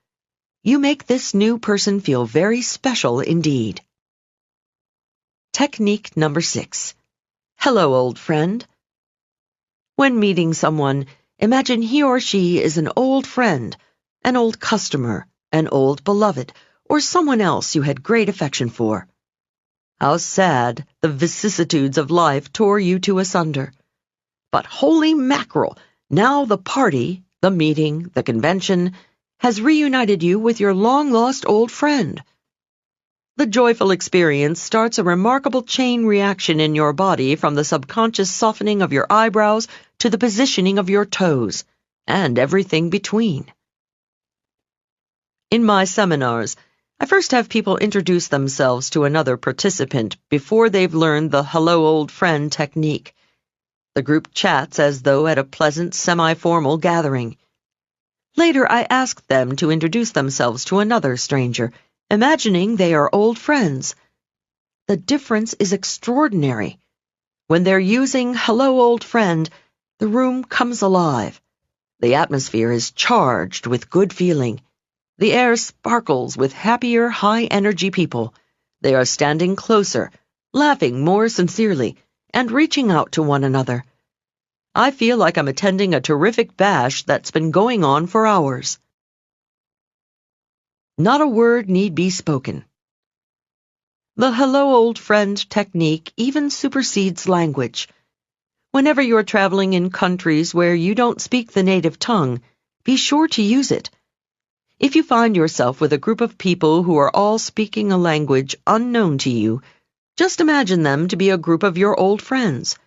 You make this new person feel very special indeed. Technique number 6. Hello, old friend. When meeting someone, imagine he or she is an old friend, an old customer, an old beloved, or someone else you had great affection for. How sad the vicissitudes of life tore you two asunder. But holy mackerel, now the party, the meeting, the convention, has reunited you with your long-lost old friend. The joyful experience starts a remarkable chain reaction in your body from the subconscious softening of your eyebrows to the positioning of your toes, and everything between. In my seminars, I first have people introduce themselves to another participant before they've learned the hello old friend technique. The group chats as though at a pleasant semi-formal gathering. Later, I ask them to introduce themselves to another stranger, imagining they are old friends. The difference is extraordinary. When they're using hello old friend, the room comes alive. The atmosphere is charged with good feeling. The air sparkles with happier, high-energy people. They are standing closer, laughing more sincerely, and reaching out to one another. I feel like I'm attending a terrific bash that's been going on for hours. Not a word need be spoken. The hello old friend technique even supersedes language. Whenever you're traveling in countries where you don't speak the native tongue, be sure to use it. If you find yourself with a group of people who are all speaking a language unknown to you, just imagine them to be a group of your old friends.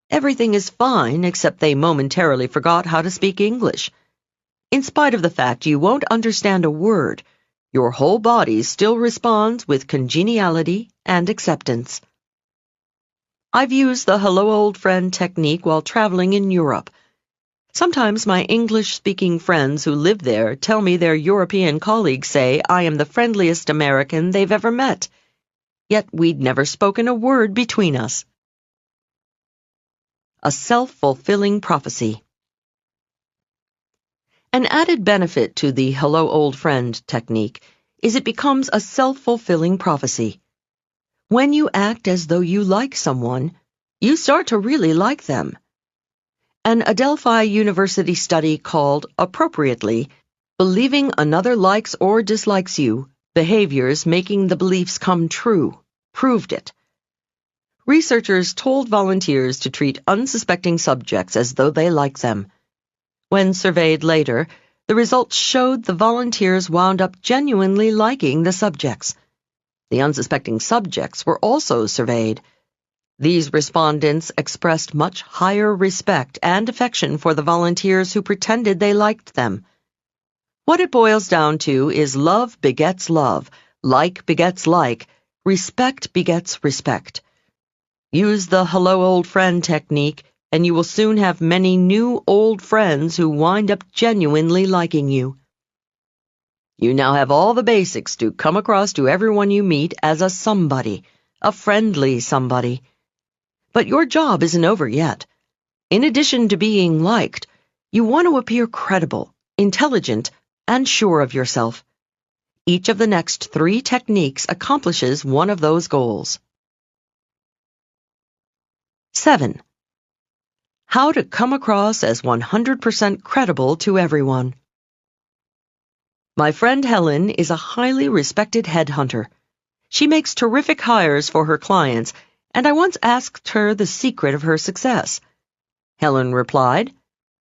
Everything is fine except they momentarily forgot how to speak English. In spite of the fact you won't understand a word, your whole body still responds with congeniality and acceptance. I've used the hello old friend technique while traveling in Europe. Sometimes my English-speaking friends who live there tell me their European colleagues say I am the friendliest American they've ever met. Yet we'd never spoken a word between us. A self-fulfilling prophecy. An added benefit to the hello old friend technique is it becomes a self-fulfilling prophecy. When you act as though you like someone, you start to really like them. An Adelphi University study called Appropriately, Believing Another Likes or Dislikes You, Behaviors Making the Beliefs Come True, proved it. Researchers told volunteers to treat unsuspecting subjects as though they liked them. When surveyed later, the results showed the volunteers wound up genuinely liking the subjects. The unsuspecting subjects were also surveyed. These respondents expressed much higher respect and affection for the volunteers who pretended they liked them. What it boils down to is love begets love, like begets like, respect begets respect. Use the hello old friend technique, and you will soon have many new old friends who wind up genuinely liking you. You now have all the basics to come across to everyone you meet as a somebody, a friendly somebody. But your job isn't over yet. In addition to being liked, you want to appear credible, intelligent, and sure of yourself. Each of the next 3 techniques accomplishes one of those goals. 7. How to come across as 100% credible to everyone. My friend Helen is a highly respected headhunter. She makes terrific hires for her clients, and I once asked her the secret of her success. Helen replied,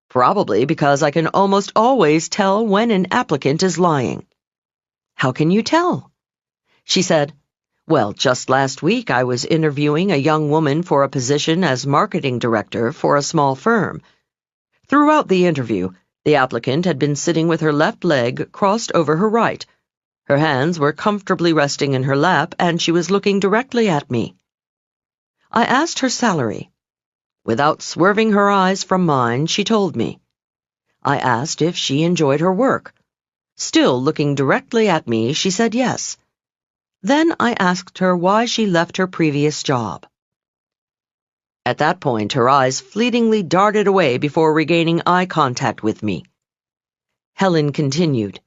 "Probably because I can almost always tell when an applicant is lying." "How can you tell?" She said, "Well, just last week I was interviewing a young woman for a position as marketing director for a small firm. Throughout the interview, the applicant had been sitting with her left leg crossed over her right. Her hands were comfortably resting in her lap, and she was looking directly at me. I asked her salary. Without swerving her eyes from mine, she told me. I asked if she enjoyed her work. Still looking directly at me, she said yes. Then I asked her why she left her previous job. At that point, her eyes fleetingly darted away before regaining eye contact with me. Helen continued.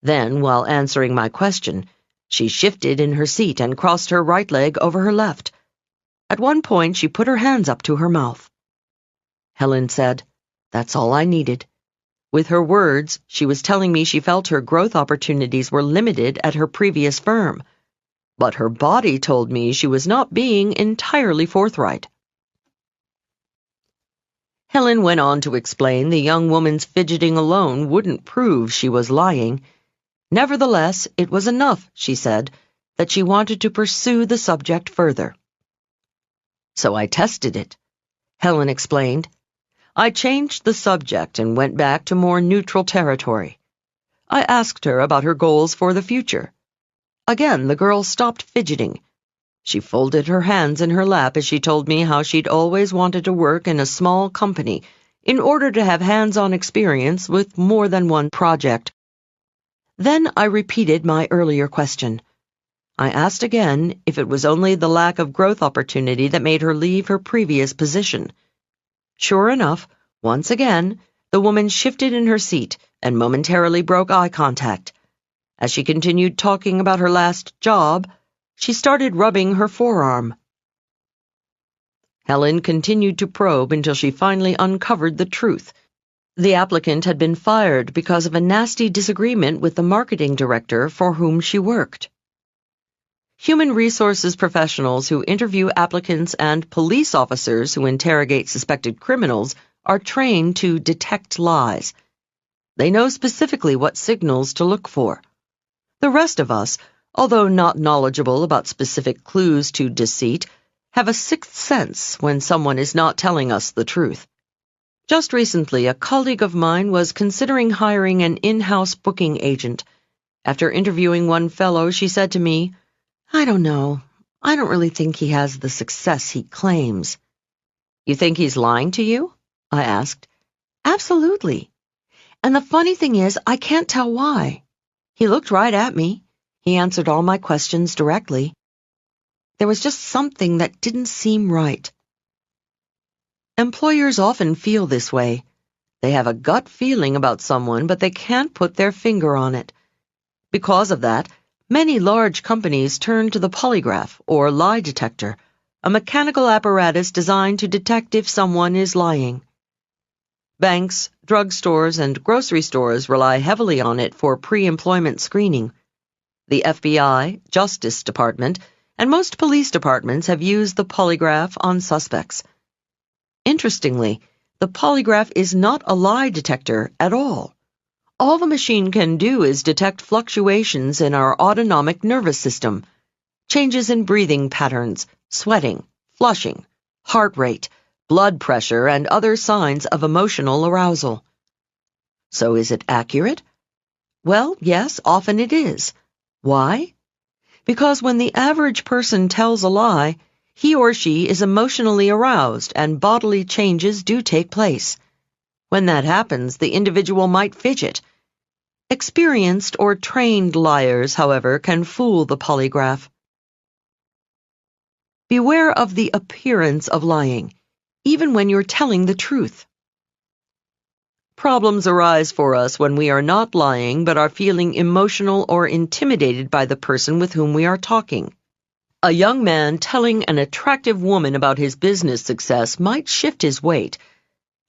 Then, while answering my question, she shifted in her seat and crossed her right leg over her left. At one point, she put her hands up to her mouth. Helen said, "That's all I needed." With her words, she was telling me she felt her growth opportunities were limited at her previous firm. but her body told me she was not being entirely forthright. Helen went on to explain the young woman's fidgeting alone wouldn't prove she was lying. Nevertheless, it was enough, she said, that she wanted to pursue the subject further. So I tested it, Helen explained. I changed the subject and went back to more neutral territory. I asked her about her goals for the future. Again, the girl stopped fidgeting. She folded her hands in her lap as she told me how she'd always wanted to work in a small company in order to have hands-on experience with more than one project. Then I repeated my earlier question. I asked again if it was only the lack of growth opportunity that made her leave her previous position. Sure enough, once again, the woman shifted in her seat and momentarily broke eye contact. As she continued talking about her last job, she started rubbing her forearm. Helen continued to probe until she finally uncovered the truth. The applicant had been fired because of a nasty disagreement with the marketing director for whom she worked. Human resources professionals who interview applicants and police officers who interrogate suspected criminals are trained to detect lies. They know specifically what signals to look for. The rest of us, although not knowledgeable about specific clues to deceit, have a sixth sense when someone is not telling us the truth. Just recently, a colleague of mine was considering hiring an in-house booking agent. After interviewing one fellow, she said to me, "I don't know. I don't really think he has the success he claims." "You think he's lying to you?" I asked. "Absolutely. And the funny thing is, I can't tell why. He looked right at me. He answered all my questions directly. There was just something that didn't seem right." Employers often feel this way. They have a gut feeling about someone, but they can't put their finger on it. Because of that, many large companies turn to the polygraph, or lie detector, a mechanical apparatus designed to detect if someone is lying. Banks, drugstores, and grocery stores rely heavily on it for pre-employment screening. The FBI, Justice Department, and most police departments have used the polygraph on suspects. Interestingly, the polygraph is not a lie detector at all. All the machine can do is detect fluctuations in our autonomic nervous system, changes in breathing patterns, sweating, flushing, heart rate, blood pressure, and other signs of emotional arousal. So is it accurate? Well, yes, often it is. Why? Because when the average person tells a lie, he or she is emotionally aroused and bodily changes do take place. When that happens, the individual might fidget. Experienced or trained liars, however, can fool the polygraph. Beware of the appearance of lying, even when you're telling the truth. Problems arise for us when we are not lying but are feeling emotional or intimidated by the person with whom we are talking. A young man telling an attractive woman about his business success might shift his weight.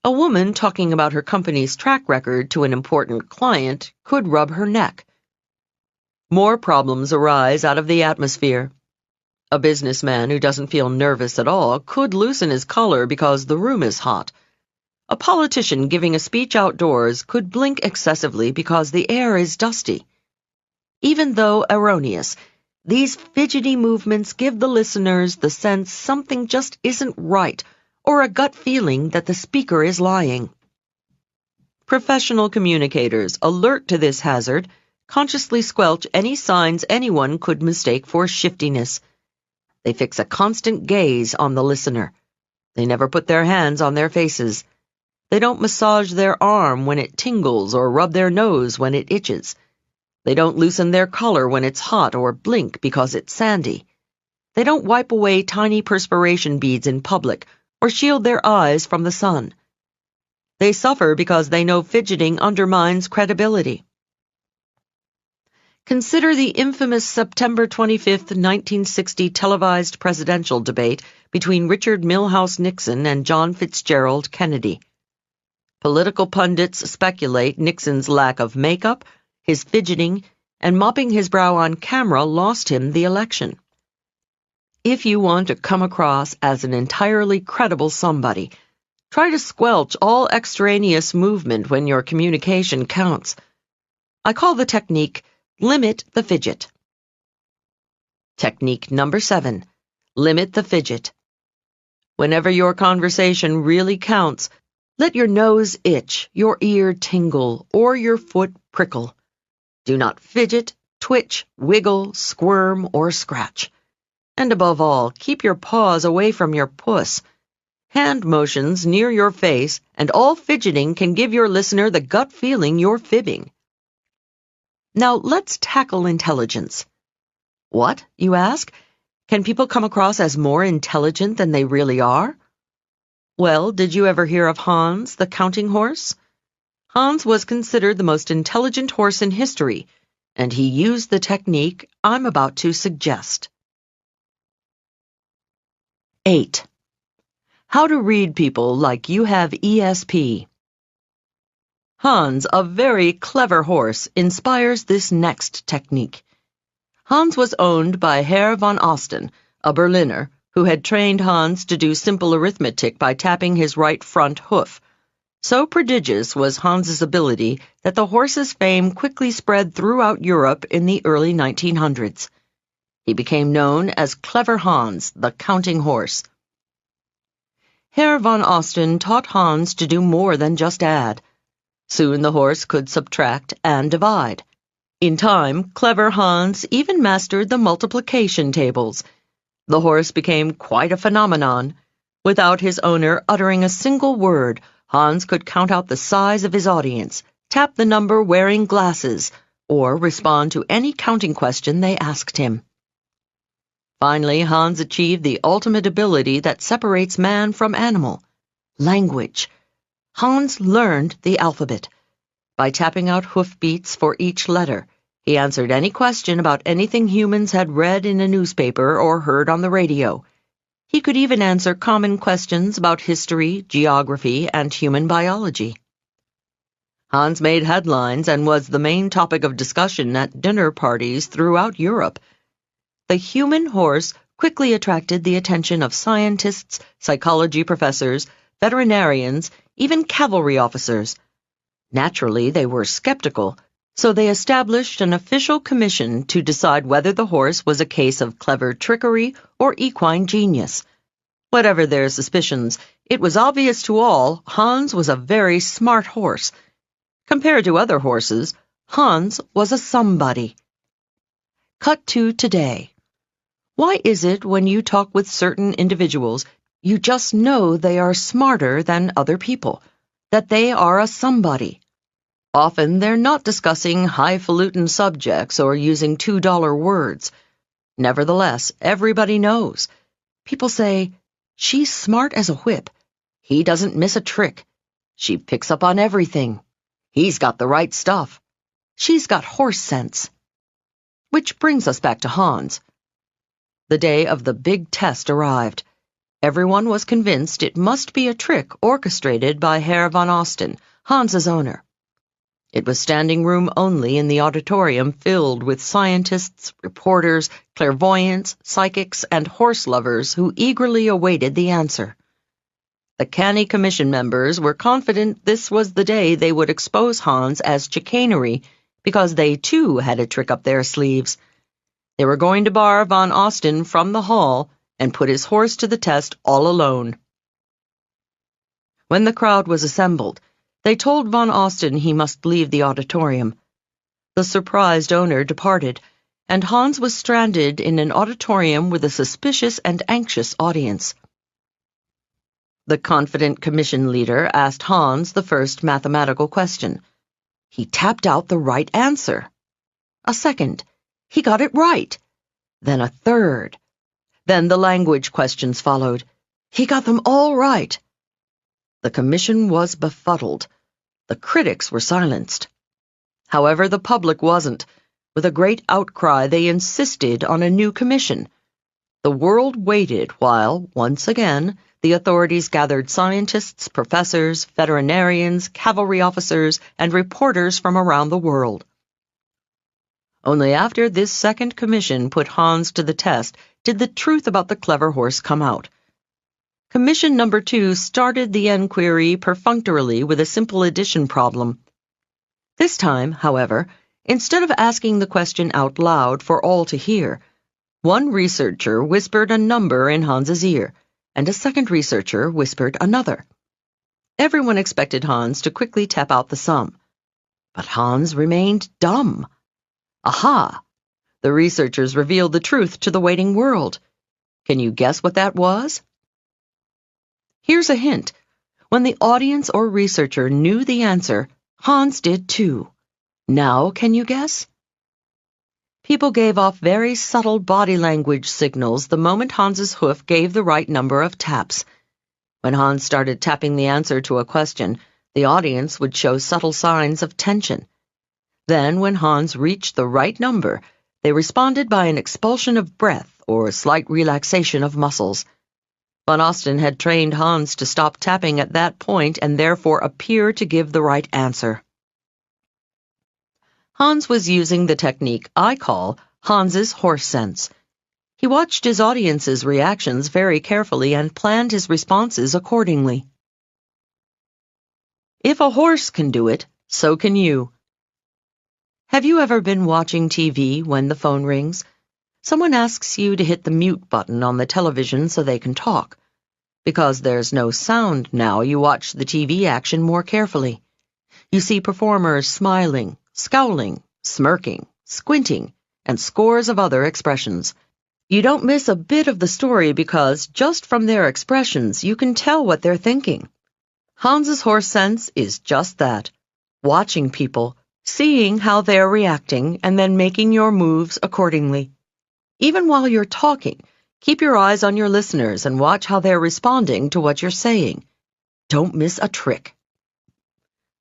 A woman talking about her company's track record to an important client could rub her neck. More problems arise out of the atmosphere. A businessman who doesn't feel nervous at all could loosen his collar because the room is hot. A politician giving a speech outdoors could blink excessively because the air is dusty. Even though erroneous, these fidgety movements give the listeners the sense something just isn't right, or a gut feeling that the speaker is lying. Professional communicators, alert to this hazard, consciously squelch any signs anyone could mistake for shiftiness. They fix a constant gaze on the listener. They never put their hands on their faces. They don't massage their arm when it tingles or rub their nose when it itches. They don't loosen their collar when it's hot or blink because it's sandy. They don't wipe away tiny perspiration beads in public or shield their eyes from the sun. They suffer because they know fidgeting undermines credibility. Consider the infamous September 25, 1960 televised presidential debate between Richard Milhous Nixon and John Fitzgerald Kennedy. Political pundits speculate Nixon's lack of makeup, his fidgeting, and mopping his brow on camera lost him the election. If you want to come across as an entirely credible somebody, try to squelch all extraneous movement when your communication counts. I call the technique limit the fidget. Technique number 7, limit the fidget. Whenever your conversation really counts, let your nose itch, your ear tingle, or your foot prickle. Do not fidget, twitch, wiggle, squirm, or scratch. And above all, keep your paws away from your puss. Hand motions near your face and all fidgeting can give your listener the gut feeling you're fibbing. Now let's tackle intelligence. What, you ask? Can people come across as more intelligent than they really are? Well, did you ever hear of Hans, the counting horse? Hans was considered the most intelligent horse in history, and he used the technique I'm about to suggest. 8. How to read people like you have ESP. Hans, a very clever horse, inspires this next technique. Hans was owned by Herr von Osten, a Berliner, who had trained Hans to do simple arithmetic by tapping his right front hoof. So prodigious was Hans's ability that the horse's fame quickly spread throughout Europe in the early 1900s. He became known as Clever Hans, the counting horse. Herr von Osten taught Hans to do more than just add. Soon the horse could subtract and divide. In time, Clever Hans even mastered the multiplication tables. The horse became quite a phenomenon. Without his owner uttering a single word, Hans could count out the size of his audience, tap the number wearing glasses, or respond to any counting question they asked him. Finally, Hans achieved the ultimate ability that separates man from animal: language. Hans learned the alphabet. By tapping out hoofbeats for each letter, he answered any question about anything humans had read in a newspaper or heard on the radio. He could even answer common questions about history, geography, and human biology. Hans made headlines and was the main topic of discussion at dinner parties throughout Europe. The human horse quickly attracted the attention of scientists, psychology professors, veterinarians, even cavalry officers. Naturally, they were skeptical, so they established an official commission to decide whether the horse was a case of clever trickery or equine genius. Whatever their suspicions, it was obvious to all Hans was a very smart horse. Compared to other horses, Hans was a somebody. Cut to today. Why is it when you talk with certain individuals, you just know they are smarter than other people, that they are a somebody? Often they're not discussing highfalutin subjects or using $2 words. Nevertheless, everybody knows. People say, "She's smart as a whip. He doesn't miss a trick. She picks up on everything. He's got the right stuff. She's got horse sense." Which brings us back to Hans. The day of the big test arrived. Everyone was convinced it must be a trick orchestrated by Herr von Osten, Hans's owner. It was standing room only in the auditorium filled with scientists, reporters, clairvoyants, psychics, and horse lovers who eagerly awaited the answer. The canny commission members were confident this was the day they would expose Hans as chicanery because they too had a trick up their sleeves. They were going to bar von Osten from the hall and put his horse to the test all alone. When the crowd was assembled, they told von Osten he must leave the auditorium. The surprised owner departed, and Hans was stranded in an auditorium with a suspicious and anxious audience. The confident commission leader asked Hans the first mathematical question. He tapped out the right answer. A second. He got it right. Then a third. Then the language questions followed. He got them all right. The commission was befuddled. The critics were silenced. However, the public wasn't. With a great outcry, they insisted on a new commission. The world waited while, once again, the authorities gathered scientists, professors, veterinarians, cavalry officers, and reporters from around the world. Only after this second commission put Hans to the test did the truth about the clever horse come out. Commission number 2 started the enquiry perfunctorily with a simple addition problem. This time, however, instead of asking the question out loud for all to hear, one researcher whispered a number in Hans's ear, and a second researcher whispered another. Everyone expected Hans to quickly tap out the sum. But Hans remained dumb. Aha! The researchers revealed the truth to the waiting world. Can you guess what that was? Here's a hint. When the audience or researcher knew the answer, Hans did too. Now can you guess? People gave off very subtle body language signals the moment Hans's hoof gave the right number of taps. When Hans started tapping the answer to a question, the audience would show subtle signs of tension. Then, when Hans reached the right number, they responded by an expulsion of breath or a slight relaxation of muscles. Van Osten had trained Hans to stop tapping at that point and therefore appear to give the right answer. Hans was using the technique I call Hans's horse sense. He watched his audience's reactions very carefully and planned his responses accordingly. If a horse can do it, so can you. Have you ever been watching TV when the phone rings? Someone asks you to hit the mute button on the television so they can talk. Because there's no sound now, you watch the TV action more carefully. You see performers smiling, scowling, smirking, squinting, and scores of other expressions. You don't miss a bit of the story because just from their expressions you can tell what they're thinking. Hans's horse sense is just that, watching people, seeing how they're reacting, and then making your moves accordingly. Even while you're talking, keep your eyes on your listeners and watch how they're responding to what you're saying. Don't miss a trick.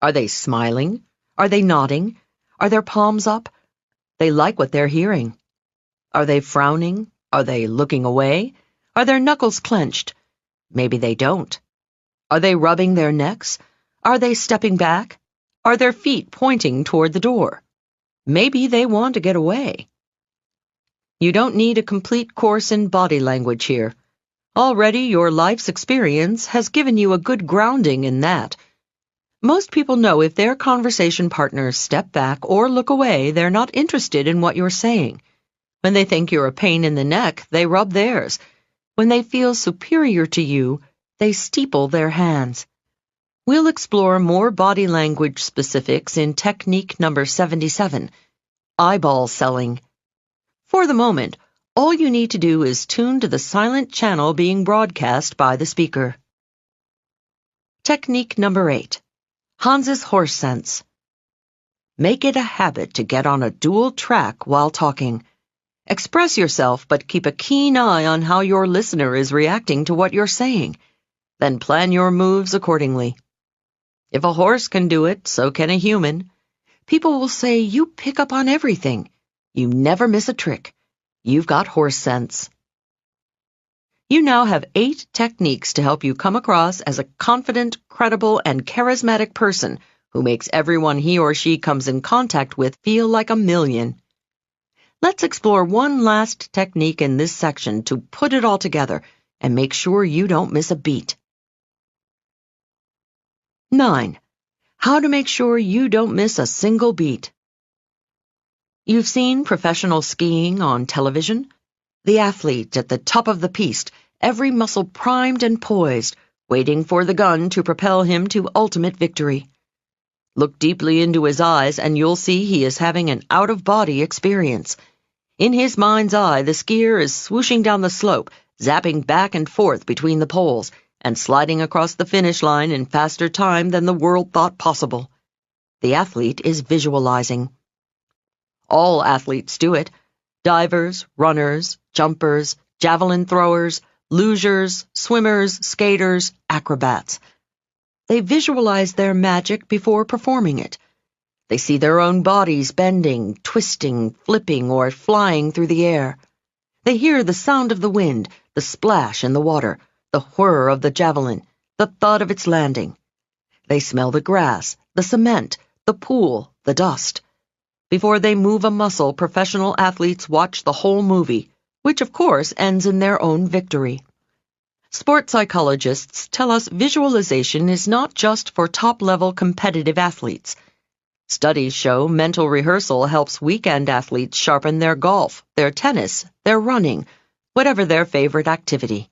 Are they smiling? Are they nodding? Are their palms up? They like what they're hearing. Are they frowning? Are they looking away? Are their knuckles clenched? Maybe they don't. Are they rubbing their necks? Are they stepping back? Are their feet pointing toward the door? Maybe they want to get away. You don't need a complete course in body language here. Already your life's experience has given you a good grounding in that. Most people know if their conversation partners step back or look away, they're not interested in what you're saying. When they think you're a pain in the neck, they rub theirs. When they feel superior to you, they steeple their hands. We'll explore more body language specifics in technique number 77, eyeball selling. For the moment, all you need to do is tune to the silent channel being broadcast by the speaker. Technique number 8, Hans's horse sense. Make it a habit to get on a dual track while talking. Express yourself, but keep a keen eye on how your listener is reacting to what you're saying. Then plan your moves accordingly. If a horse can do it, so can a human. People will say you pick up on everything. You never miss a trick. You've got horse sense. You now have 8 techniques to help you come across as a confident, credible, and charismatic person who makes everyone he or she comes in contact with feel like a million. Let's explore one last technique in this section to put it all together and make sure you don't miss a beat. 9. How to make sure you don't miss a single beat. You've seen professional skiing on television? The athlete at the top of the piste, every muscle primed and poised, waiting for the gun to propel him to ultimate victory. Look deeply into his eyes and you'll see he is having an out-of-body experience. In his mind's eye, the skier is swooshing down the slope, zapping back and forth between the poles, and sliding across the finish line in faster time than the world thought possible. The athlete is visualizing. All athletes do it. Divers, runners, jumpers, javelin throwers, lugers, swimmers, skaters, acrobats. They visualize their magic before performing it. They see their own bodies bending, twisting, flipping, or flying through the air. They hear the sound of the wind, the splash in the water, the whir of the javelin, the thud of its landing. They smell the grass, the cement, the pool, the dust. Before they move a muscle, professional athletes watch the whole movie, which of course ends in their own victory. Sports psychologists tell us visualization is not just for top-level competitive athletes. Studies show mental rehearsal helps weekend athletes sharpen their golf, their tennis, their running, whatever their favorite activity.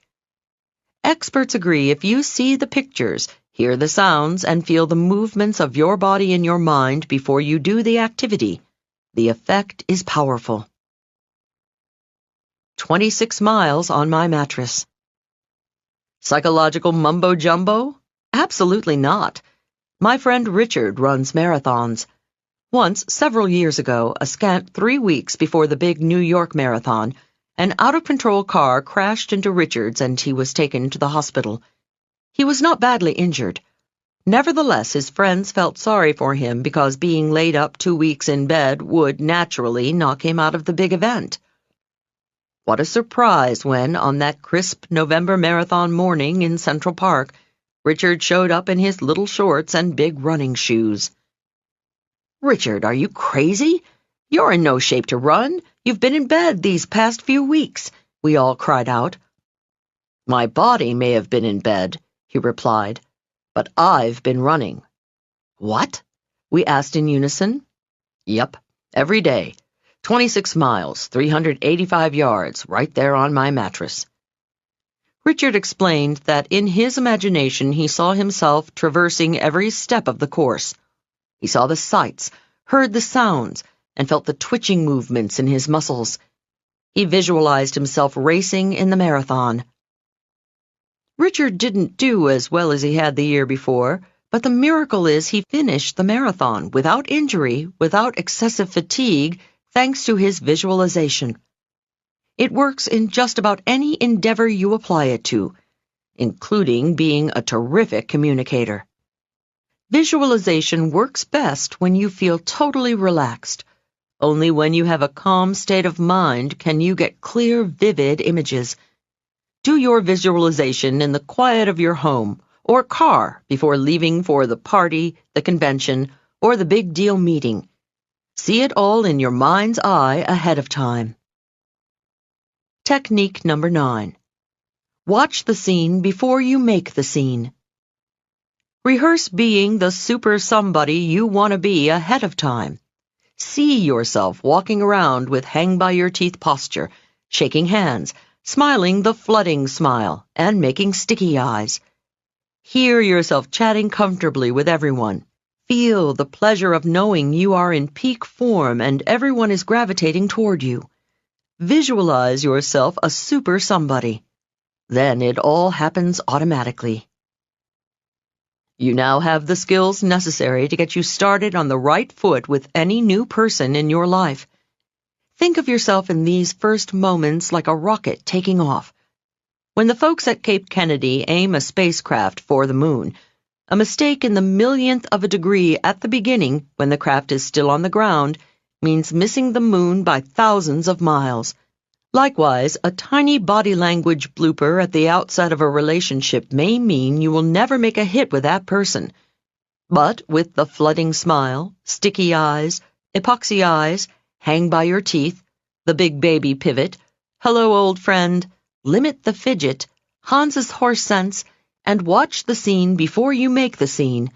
Experts agree if you see the pictures, hear the sounds, and feel the movements of your body and your mind before you do the activity, the effect is powerful. 26 miles on my mattress. Psychological mumbo-jumbo? Absolutely not. My friend Richard runs marathons. Once, several years ago, a scant 3 weeks before the big New York marathon, an out-of-control car crashed into Richard's and he was taken to the hospital. He was not badly injured. Nevertheless, his friends felt sorry for him because being laid up 2 weeks in bed would naturally knock him out of the big event. What a surprise when, on that crisp November marathon morning in Central Park, Richard showed up in his little shorts and big running shoes. "Richard, are you crazy? You're in no shape to run. You've been in bed these past few weeks," we all cried out. "My body may have been in bed," he replied, "but I've been running." "What?" we asked in unison. "Yep, every day. 26 miles, 385 yards, right there on my mattress." Richard explained that in his imagination he saw himself traversing every step of the course. He saw the sights, heard the sounds, and felt the twitching movements in his muscles. He visualized himself racing in the marathon. Richard didn't do as well as he had the year before, but the miracle is he finished the marathon without injury, without excessive fatigue, thanks to his visualization. It works in just about any endeavor you apply it to, including being a terrific communicator. Visualization works best when you feel totally relaxed. Only when you have a calm state of mind can you get clear, vivid images. Do your visualization in the quiet of your home or car before leaving for the party, the convention, or the big deal meeting. See it all in your mind's eye ahead of time. Technique number 9. Watch the scene before you make the scene. Rehearse being the super somebody you want to be ahead of time. See yourself walking around with hang-by-your-teeth posture, shaking hands, smiling the flooding smile, and making sticky eyes. Hear yourself chatting comfortably with everyone. Feel the pleasure of knowing you are in peak form and everyone is gravitating toward you. Visualize yourself a super somebody. Then it all happens automatically. You now have the skills necessary to get you started on the right foot with any new person in your life. Think of yourself in these first moments like a rocket taking off. When the folks at Cape Kennedy aim a spacecraft for the moon, a mistake in the millionth of a degree at the beginning, when the craft is still on the ground, means missing the moon by thousands of miles. Likewise, a tiny body language blooper at the outset of a relationship may mean you will never make a hit with that person. But with the flooding smile, sticky eyes, epoxy eyes, hang by your teeth, the big baby pivot, hello old friend, limit the fidget, Hans's horse sense, and watch the scene before you make the scene,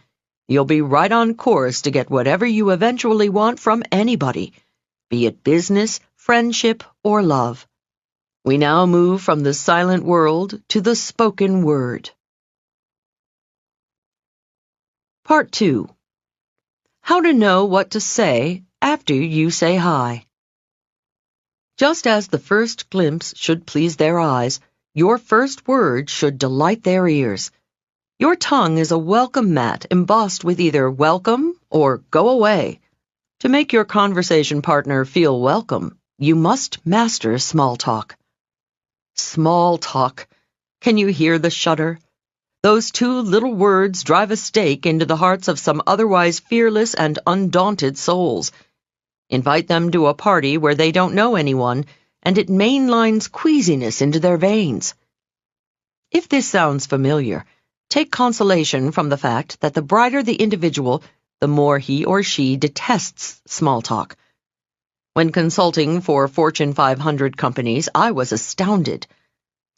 you'll be right on course to get whatever you eventually want from anybody, be it business, friendship, or love. We now move from the silent world to the spoken word. Part 2. How to know what to say after you say hi. Just as the first glimpse should please their eyes, your first word should delight their ears. Your tongue is a welcome mat embossed with either welcome or go away. To make your conversation partner feel welcome, you must master small talk. Small talk. Can you hear the shudder? Those two little words drive a stake into the hearts of some otherwise fearless and undaunted souls. Invite them to a party where they don't know anyone, and it mainlines queasiness into their veins. If this sounds familiar, take consolation from the fact that the brighter the individual, the more he or she detests small talk. When consulting for Fortune 500 companies, I was astounded.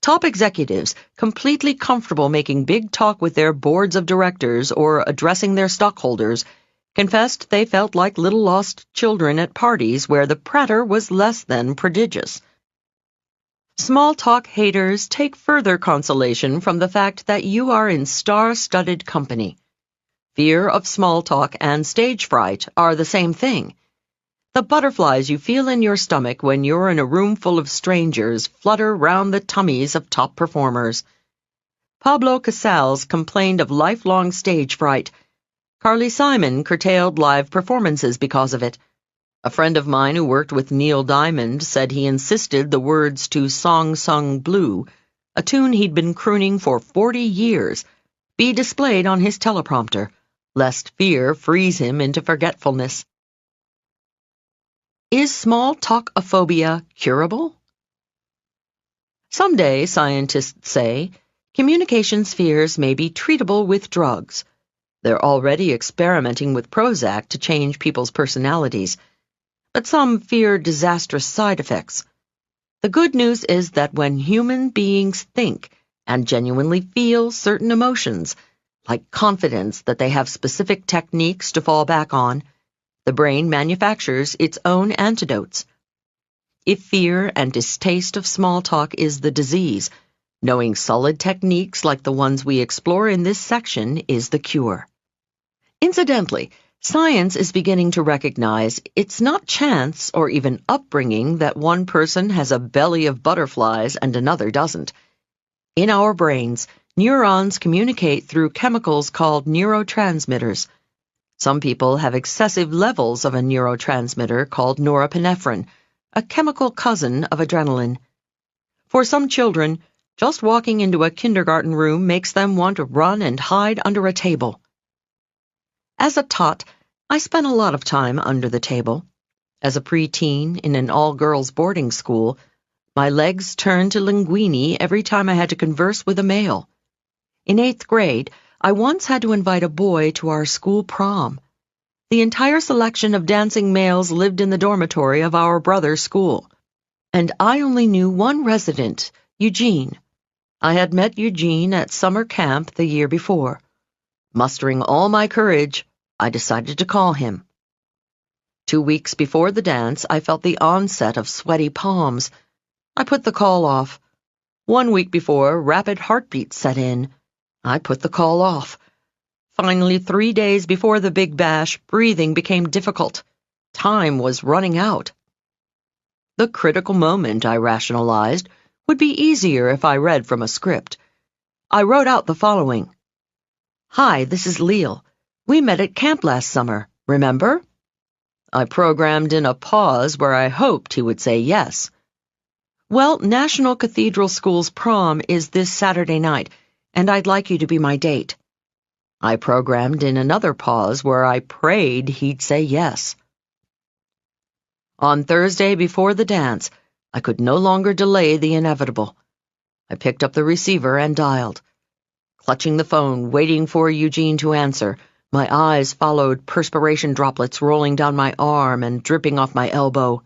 Top executives, completely comfortable making big talk with their boards of directors or addressing their stockholders, confessed they felt like little lost children at parties where the pratter was less than prodigious. Small talk haters take further consolation from the fact that you are in star-studded company. Fear of small talk and stage fright are the same thing. The butterflies you feel in your stomach when you're in a room full of strangers flutter round the tummies of top performers. Pablo Casals complained of lifelong stage fright. Carly Simon curtailed live performances because of it. A friend of mine who worked with Neil Diamond said he insisted the words to Song Sung Blue, a tune he'd been crooning for 40 years, be displayed on his teleprompter, lest fear freeze him into forgetfulness. Is small talk-ophobia curable? Someday, scientists say, communication spheres may be treatable with drugs. They're already experimenting with Prozac to change people's personalities, but some fear disastrous side effects. The good news is that when human beings think and genuinely feel certain emotions, like confidence that they have specific techniques to fall back on, the brain manufactures its own antidotes. If fear and distaste of small talk is the disease, knowing solid techniques like the ones we explore in this section is the cure. Incidentally, science is beginning to recognize it's not chance or even upbringing that one person has a belly of butterflies and another doesn't. In our brains, neurons communicate through chemicals called neurotransmitters. Some people have excessive levels of a neurotransmitter called norepinephrine, a chemical cousin of adrenaline. For some children, just walking into a kindergarten room makes them want to run and hide under a table. As a tot, I spent a lot of time under the table. As a preteen in an all-girls boarding school, my legs turned to linguini every time I had to converse with a male. In 8th grade, I once had to invite a boy to our school prom. The entire selection of dancing males lived in the dormitory of our brother's school, and I only knew one resident, Eugene. I had met Eugene at summer camp the year before. Mustering all my courage, I decided to call him. 2 weeks before the dance, I felt the onset of sweaty palms. I put the call off. 1 week before, rapid heartbeats set in. I put the call off. Finally, 3 days before the big bash, breathing became difficult. Time was running out. The critical moment, I rationalized, would be easier if I read from a script. I wrote out the following. Hi, this is Leil. We met at camp last summer, remember? I programmed in a pause where I hoped he would say yes. Well, National Cathedral School's prom is this Saturday night, and I'd like you to be my date. I programmed in another pause where I prayed he'd say yes. On Thursday before the dance, I could no longer delay the inevitable. I picked up the receiver and dialed. Clutching the phone, waiting for Eugene to answer, my eyes followed perspiration droplets rolling down my arm and dripping off my elbow.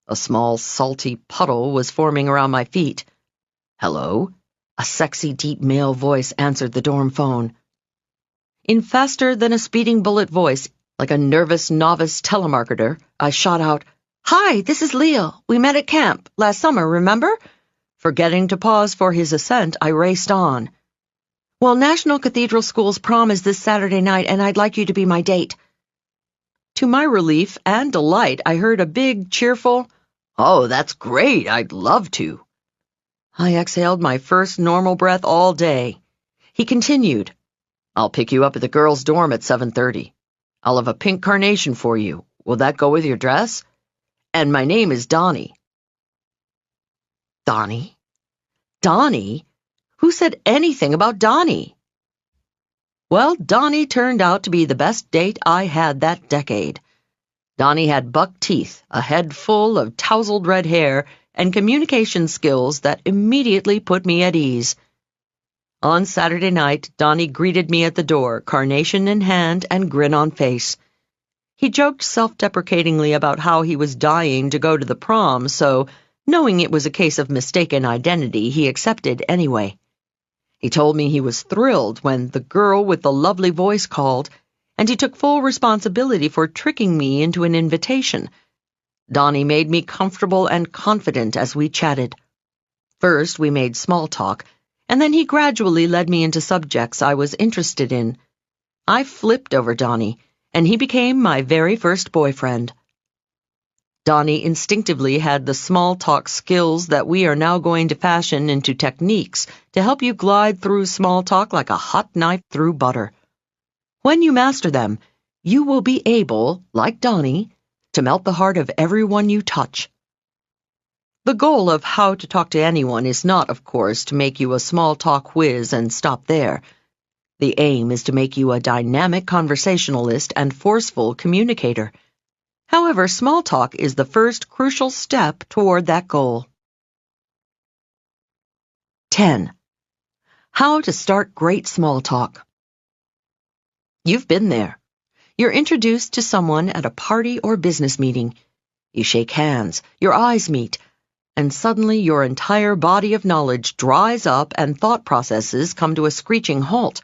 A small, salty puddle was forming around my feet. Hello? A sexy, deep male voice answered the dorm phone. In faster-than-a-speeding-bullet voice, like a nervous novice telemarketer, I shot out, Hi, this is Leil. We met at camp last summer, remember? Forgetting to pause for his assent, I raced on. Well, National Cathedral School's prom is this Saturday night, and I'd like you to be my date. To my relief and delight, I heard a big, cheerful, Oh, that's great, I'd love to. I exhaled my first normal breath all day. He continued, I'll pick you up at the girls' dorm at 7:30. I'll have a pink carnation for you. Will that go with your dress? And my name is Donnie. Donnie? Donnie? Who said anything about Donnie? Well, Donnie turned out to be the best date I had that decade. Donnie had buck teeth, a head full of tousled red hair, and communication skills that immediately put me at ease. On Saturday night, Donnie greeted me at the door, carnation in hand and grin on face. He joked self-deprecatingly about how he was dying to go to the prom, so, knowing it was a case of mistaken identity, he accepted anyway. He told me he was thrilled when the girl with the lovely voice called, and he took full responsibility for tricking me into an invitation. Donnie made me comfortable and confident as we chatted. First, we made small talk, and then he gradually led me into subjects I was interested in. I flipped over Donnie, and he became my very first boyfriend. Donnie instinctively had the small talk skills that we are now going to fashion into techniques to help you glide through small talk like a hot knife through butter. When you master them, you will be able, like Donnie, to melt the heart of everyone you touch. The goal of How to Talk to Anyone is not, of course, to make you a small talk whiz and stop there. The aim is to make you a dynamic conversationalist and forceful communicator. However, small talk is the first crucial step toward that goal. 10. How to start great small talk. You've been there. You're introduced to someone at a party or business meeting. You shake hands, your eyes meet, and suddenly your entire body of knowledge dries up and thought processes come to a screeching halt.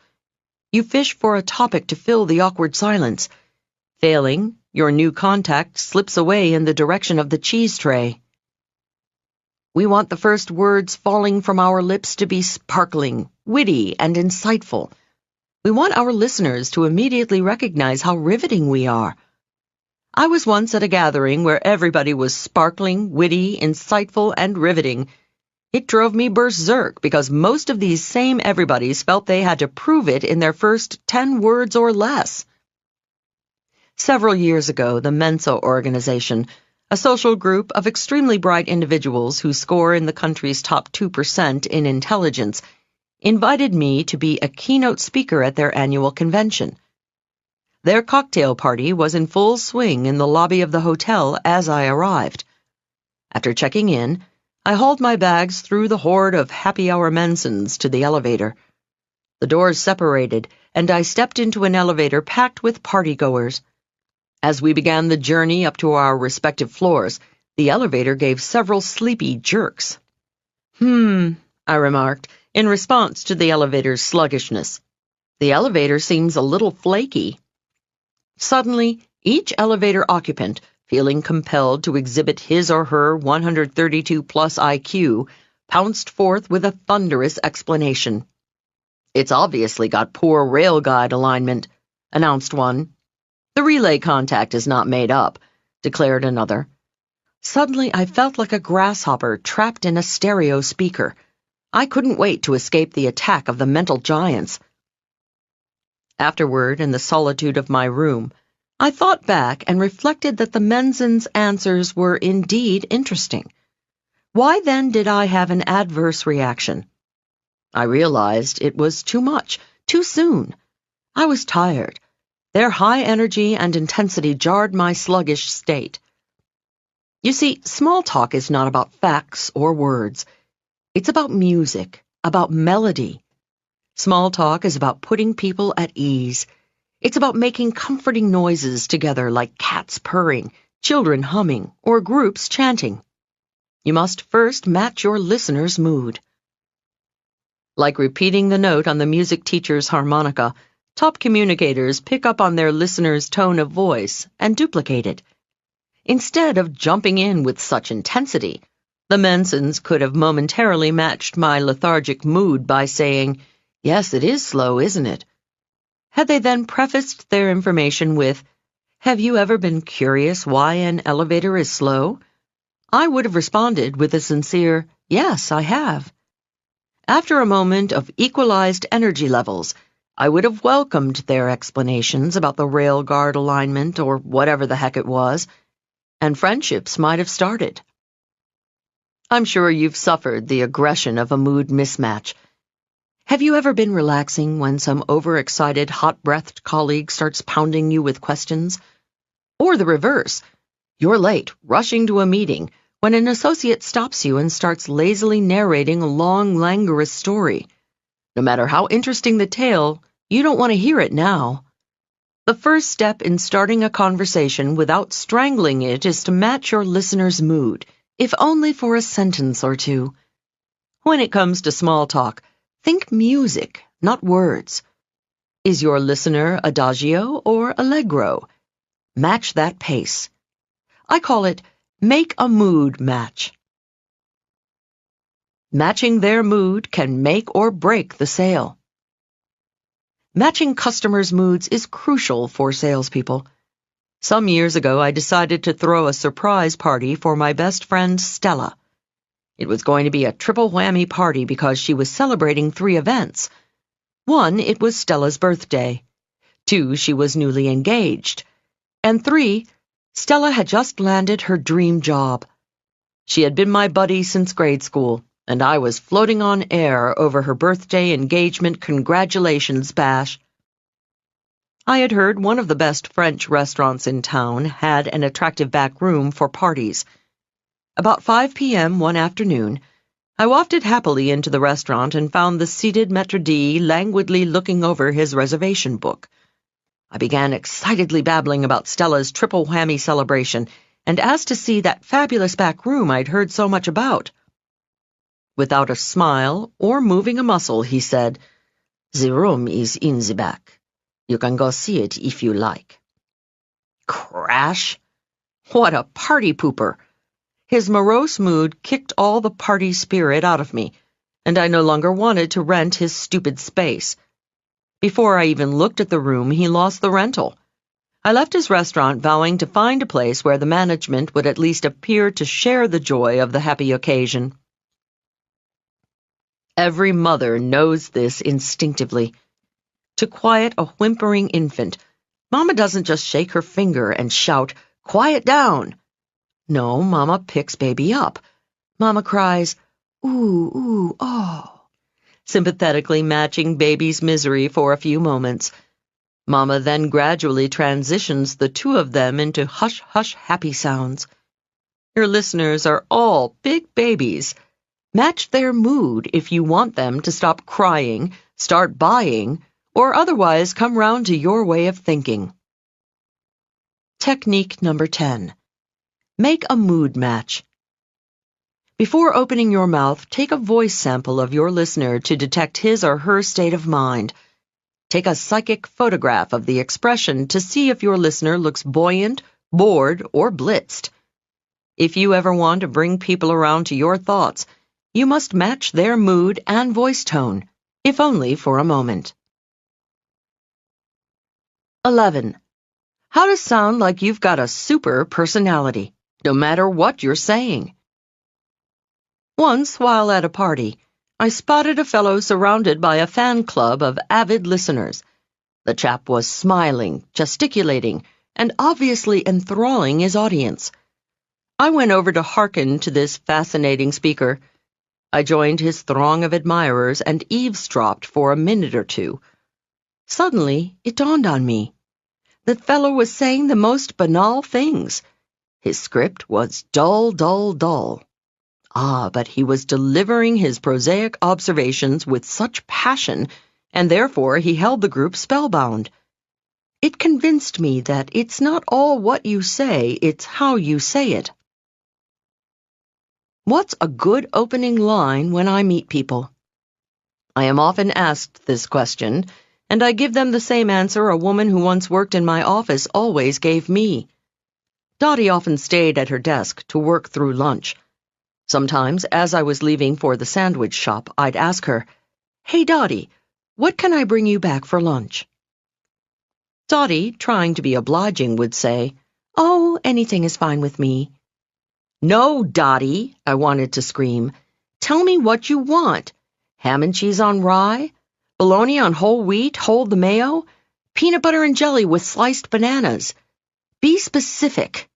You fish for a topic to fill the awkward silence. Failing, your new contact slips away in the direction of the cheese tray. We want the first words falling from our lips to be sparkling, witty, and insightful. We want our listeners to immediately recognize how riveting we are. I was once at a gathering where everybody was sparkling, witty, insightful, and riveting. It drove me berserk because most of these same everybodies felt they had to prove it in their first 10 words or less. Several years ago, the Mensa organization, a social group of extremely bright individuals who score in the country's top 2% in intelligence, invited me to be a keynote speaker at their annual convention. Their cocktail party was in full swing in the lobby of the hotel as I arrived. After checking in, I hauled my bags through the horde of happy-hour Mensans to the elevator. The doors separated, and I stepped into an elevator packed with partygoers. As we began the journey up to our respective floors, the elevator gave several sleepy jerks. I remarked, in response to the elevator's sluggishness. The elevator seems a little flaky. Suddenly, each elevator occupant, feeling compelled to exhibit his or her 132-plus IQ, pounced forth with a thunderous explanation. "It's obviously got poor rail guide alignment," announced one. "The relay contact is not made up," declared another. Suddenly, I felt like a grasshopper trapped in a stereo speaker. I couldn't wait to escape the attack of the mental giants. Afterward, in the solitude of my room, I thought back and reflected that the Mensans' answers were indeed interesting. Why then did I have an adverse reaction? I realized it was too much, too soon. I was tired. Their high energy and intensity jarred my sluggish state. You see, small talk is not about facts or words. It's about music, about melody. Small talk is about putting people at ease. It's about making comforting noises together like cats purring, children humming, or groups chanting. You must first match your listener's mood. Like repeating the note on the music teacher's harmonica, top communicators pick up on their listener's tone of voice and duplicate it. Instead of jumping in with such intensity, the Mensans could have momentarily matched my lethargic mood by saying, "Yes, it is slow, isn't it?" Had they then prefaced their information with, "Have you ever been curious why an elevator is slow?" I would have responded with a sincere, "Yes, I have." After a moment of equalized energy levels, I would have welcomed their explanations about the rail guard alignment or whatever the heck it was, and friendships might have started. I'm sure you've suffered the aggression of a mood mismatch. Have you ever been relaxing when some overexcited, hot-breathed colleague starts pounding you with questions? Or the reverse. You're late, rushing to a meeting, when an associate stops you and starts lazily narrating a long, languorous story. No matter how interesting the tale, you don't want to hear it now. The first step in starting a conversation without strangling it is to match your listener's mood, if only for a sentence or two. When it comes to small talk, think music, not words. Is your listener adagio or allegro? Match that pace. I call it make a mood match. Matching their mood can make or break the sale. Matching customers' moods is crucial for salespeople. Some years ago, I decided to throw a surprise party for my best friend, Stella. It was going to be a triple whammy party because she was celebrating 3 events. 1, it was Stella's birthday. 2, she was newly engaged. And 3, Stella had just landed her dream job. She had been my buddy since grade school, and I was floating on air over her birthday engagement congratulations bash. I had heard one of the best French restaurants in town had an attractive back room for parties. About 5 p.m. one afternoon, I wafted happily into the restaurant and found the seated maître d' languidly looking over his reservation book. I began excitedly babbling about Stella's triple whammy celebration and asked to see that fabulous back room I'd heard so much about. Without a smile or moving a muscle, he said, "The room is in the back. You can go see it if you like." Crash! What a party pooper! His morose mood kicked all the party spirit out of me, and I no longer wanted to rent his stupid space. Before I even looked at the room, he lost the rental. I left his restaurant vowing to find a place where the management would at least appear to share the joy of the happy occasion. Every mother knows this instinctively. To quiet a whimpering infant, Mama doesn't just shake her finger and shout, "Quiet down!" No, Mama picks baby up. Mama cries, "Ooh, ooh, oh," sympathetically matching baby's misery for a few moments. Mama then gradually transitions the 2 of them into hush-hush happy sounds. Your listeners are all big babies. Match their mood if you want them to stop crying, start buying, or otherwise come round to your way of thinking. Technique number 10. Make a mood match. Before opening your mouth, take a voice sample of your listener to detect his or her state of mind. Take a psychic photograph of the expression to see if your listener looks buoyant, bored, or blitzed. If you ever want to bring people around to your thoughts, you must match their mood and voice tone, if only for a moment. 11. How to sound like you've got a super personality, no matter what you're saying. Once, while at a party, I spotted a fellow surrounded by a fan club of avid listeners. The chap was smiling, gesticulating, and obviously enthralling his audience. I went over to hearken to this fascinating speaker. I joined his throng of admirers and eavesdropped for a minute or 2. Suddenly, it dawned on me. That fellow was saying the most banal things. His script was dull, dull, dull. But he was delivering his prosaic observations with such passion, and therefore he held the group spellbound. It convinced me that it's not all what you say, it's how you say it. What's a good opening line when I meet people? I am often asked this question, and I give them the same answer a woman who once worked in my office always gave me. Dottie often stayed at her desk to work through lunch. Sometimes, as I was leaving for the sandwich shop, I'd ask her, "Hey, Dottie, what can I bring you back for lunch?" Dottie, trying to be obliging, would say, "Oh, anything is fine with me." "No, Dottie," I wanted to scream. "Tell me what you want. Ham and cheese on rye? Bologna on whole wheat, hold the mayo? Peanut butter and jelly with sliced bananas? Be specific.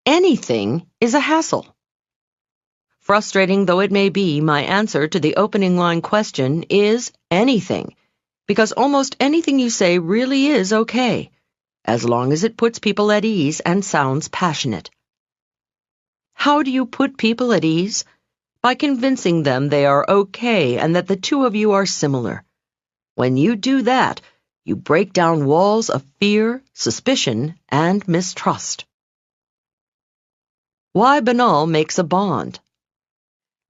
Anything is a hassle." Frustrating though it may be, my answer to the opening line question is anything, because almost anything you say really is okay, as long as it puts people at ease and sounds passionate. How do you put people at ease? By convincing them they are okay and that the 2 of you are similar. When you do that, you break down walls of fear, suspicion, and mistrust. Why banal makes a bond.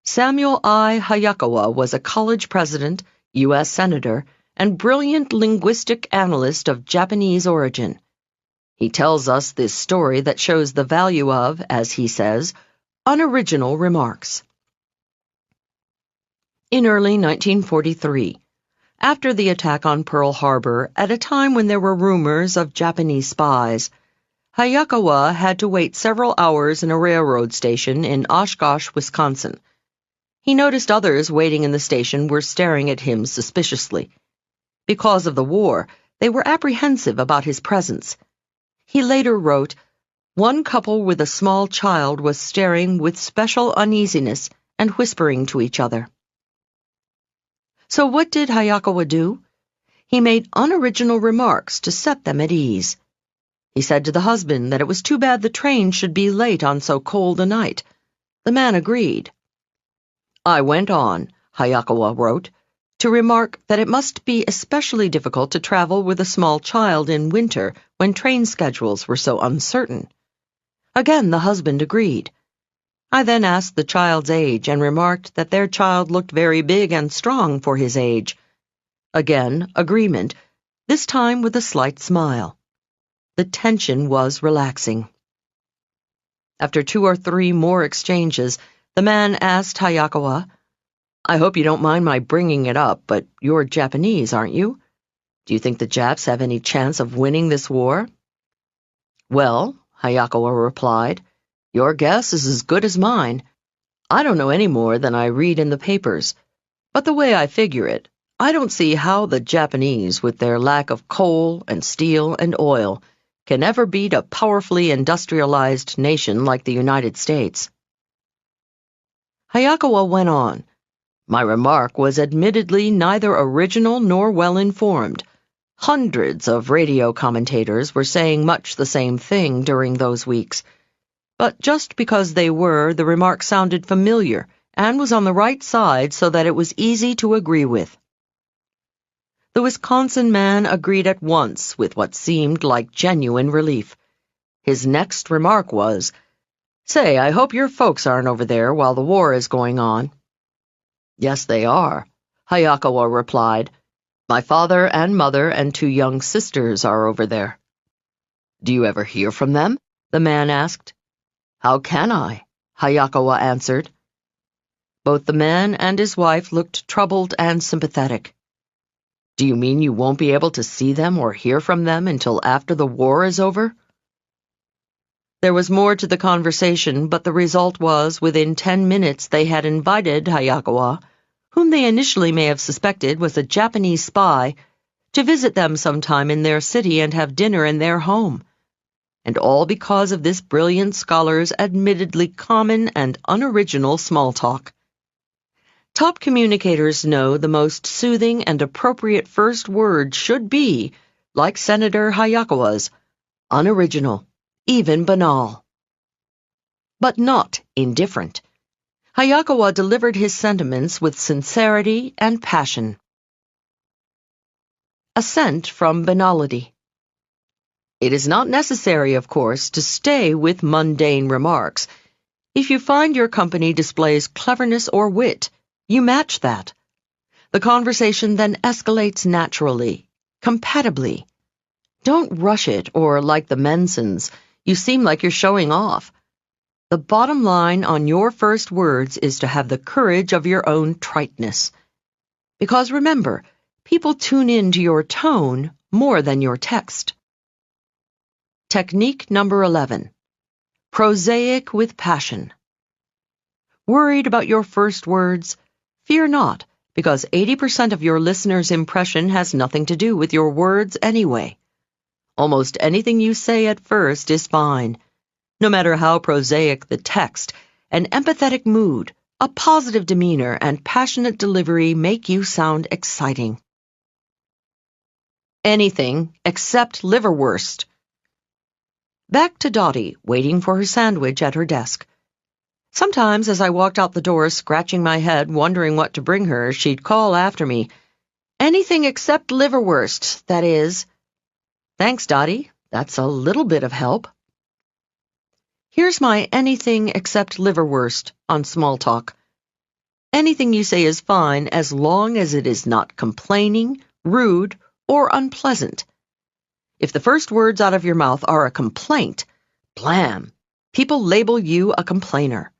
Samuel I. Hayakawa was a college president, U.S. Senator, and brilliant linguistic analyst of Japanese origin. He tells us this story that shows the value of, as he says, unoriginal remarks. In early 1943, after the attack on Pearl Harbor, at a time when there were rumors of Japanese spies, Hayakawa had to wait several hours in a railroad station in Oshkosh, Wisconsin. He noticed others waiting in the station were staring at him suspiciously. Because of the war, they were apprehensive about his presence. He later wrote, "One couple with a small child was staring with special uneasiness and whispering to each other." So what did Hayakawa do? He made unoriginal remarks to set them at ease. He said to the husband that it was too bad the train should be late on so cold a night. The man agreed. "I went on," Hayakawa wrote, "to remark that it must be especially difficult to travel with a small child in winter when train schedules were so uncertain. Again, the husband agreed. I then asked the child's age and remarked that their child looked very big and strong for his age. Again, agreement, this time with a slight smile. The tension was relaxing. After 2 or 3 more exchanges, the man asked Hayakawa, "I hope you don't mind my bringing it up, but you're Japanese, aren't you? Do you think the Japs have any chance of winning this war?" "Well," Hayakawa replied, "your guess is as good as mine. I don't know any more than I read in the papers. But the way I figure it, I don't see how the Japanese, with their lack of coal and steel and oil, can ever beat a powerfully industrialized nation like the United States." Hayakawa went on, "My remark was admittedly neither original nor well-informed. Hundreds of radio commentators were saying much the same thing during those weeks. But just because they were, the remark sounded familiar and was on the right side so that it was easy to agree with." The Wisconsin man agreed at once with what seemed like genuine relief. His next remark was, "Say, I hope your folks aren't over there while the war is going on." "Yes, they are," Hayakawa replied. "My father and mother and 2 young sisters are over there." "Do you ever hear from them?" the man asked. "How can I?" Hayakawa answered. Both the man and his wife looked troubled and sympathetic. "Do you mean you won't be able to see them or hear from them until after the war is over?" There was more to the conversation, but the result was within 10 minutes they had invited Hayakawa, whom they initially may have suspected was a Japanese spy, to visit them sometime in their city and have dinner in their home. And all because of this brilliant scholar's admittedly common and unoriginal small talk. Top communicators know the most soothing and appropriate first word should be, like Senator Hayakawa's, unoriginal, even banal. But not indifferent. Hayakawa delivered his sentiments with sincerity and passion. Ascent from banality. It is not necessary, of course, to stay with mundane remarks. If you find your company displays cleverness or wit, you match that. The conversation then escalates naturally, compatibly. Don't rush it, or like the Mensons, you seem like you're showing off. The bottom line on your first words is to have the courage of your own triteness. Because remember, people tune in to your tone more than your text. Technique number 11. Prosaic with passion. Worried about your first words? Fear not, because 80% of your listener's impression has nothing to do with your words anyway. Almost anything you say at first is fine. No matter how prosaic the text, an empathetic mood, a positive demeanor, and passionate delivery make you sound exciting. Anything except liverwurst. Back to Dottie, waiting for her sandwich at her desk. Sometimes as I walked out the door scratching my head, wondering what to bring her, she'd call after me, Anything except liverwurst, that is. Thanks, Dottie. That's a little bit of help. Here's my anything except liverwurst on small talk. Anything you say is fine as long as it is not complaining, rude, or unpleasant. If the first words out of your mouth are a complaint, blam, people label you a complainer.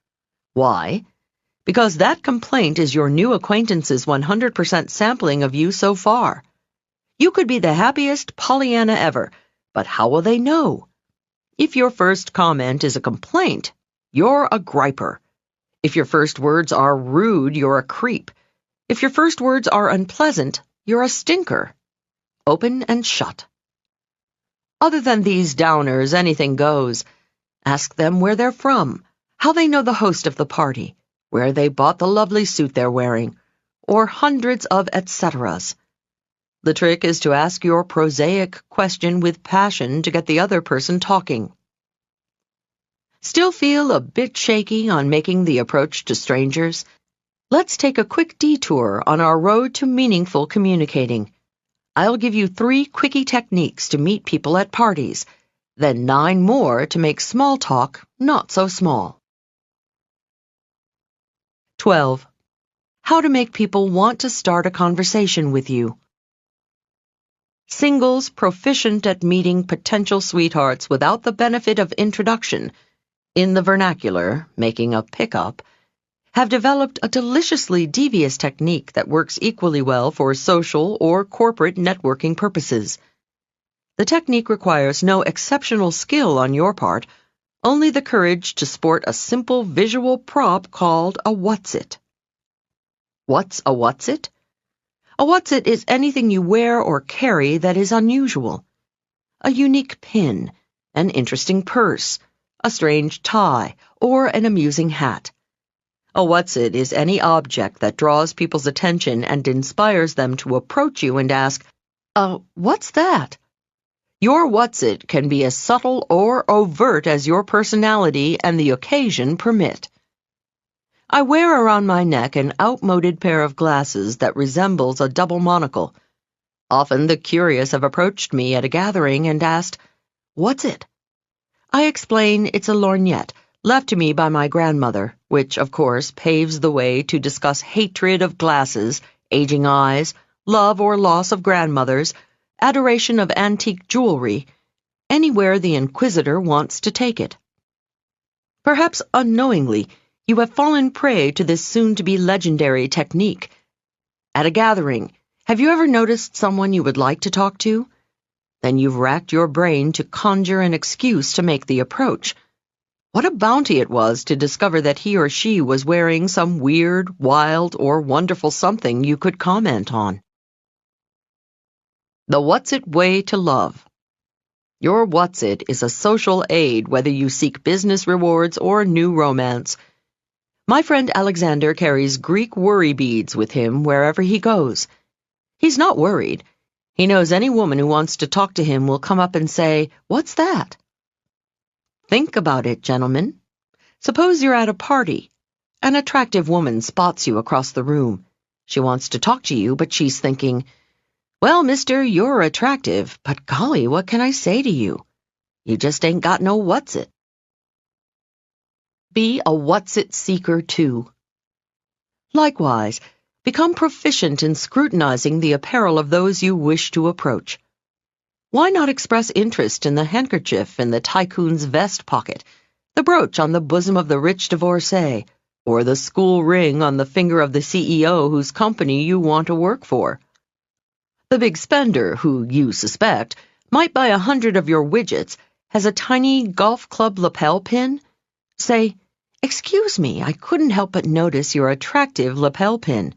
Why? Because that complaint is your new acquaintance's 100% sampling of you so far. You could be the happiest Pollyanna ever, but how will they know? If your first comment is a complaint, you're a griper. If your first words are rude, you're a creep. If your first words are unpleasant, you're a stinker. Open and shut. Other than these downers, anything goes. Ask them where they're from, how they know the host of the party, where they bought the lovely suit they're wearing, or hundreds of et ceteras. The trick is to ask your prosaic question with passion to get the other person talking. Still feel a bit shaky on making the approach to strangers? Let's take a quick detour on our road to meaningful communicating. I'll give you 3 quickie techniques to meet people at parties, then 9 more to make small talk not so small. 12. How to make people want to start a conversation with you. Singles proficient at meeting potential sweethearts without the benefit of introduction, in the vernacular, making a pickup, have developed a deliciously devious technique that works equally well for social or corporate networking purposes. The technique requires no exceptional skill on your part, only the courage to sport a simple visual prop called a what's-it. What's a what's-it? A what's-it is anything you wear or carry that is unusual. A unique pin, an interesting purse, a strange tie, or an amusing hat. A what's-it is any object that draws people's attention and inspires them to approach you and ask, what's that? Your what's-it can be as subtle or overt as your personality and the occasion permit. I wear around my neck an outmoded pair of glasses that resembles a double monocle. Often the curious have approached me at a gathering and asked, "What's it?" I explain it's a lorgnette, left to me by my grandmother, which, of course, paves the way to discuss hatred of glasses, aging eyes, love or loss of grandmothers, adoration of antique jewelry, anywhere the inquisitor wants to take it. Perhaps unknowingly, you have fallen prey to this soon-to-be legendary technique. At a gathering, have you ever noticed someone you would like to talk to? Then you've racked your brain to conjure an excuse to make the approach. What a bounty it was to discover that he or she was wearing some weird, wild, or wonderful something you could comment on. The What's-It Way to Love. Your What's-It is a social aid whether you seek business rewards or new romance. My friend Alexander carries Greek worry beads with him wherever he goes. He's not worried. He knows any woman who wants to talk to him will come up and say, "What's that?" Think about it, gentlemen. Suppose you're at a party. An attractive woman spots you across the room. She wants to talk to you, but she's thinking, "Well, mister, you're attractive, but golly, what can I say to you? You just ain't got no what's-it." Be a what's-it seeker, too. Likewise, become proficient in scrutinizing the apparel of those you wish to approach. Why not express interest in the handkerchief in the tycoon's vest pocket, the brooch on the bosom of the rich divorcee, or the school ring on the finger of the CEO whose company you want to work for? The big spender, who you suspect might buy 100 of your widgets, has a tiny golf club lapel pin. Say, "Excuse me, I couldn't help but notice your attractive lapel pin.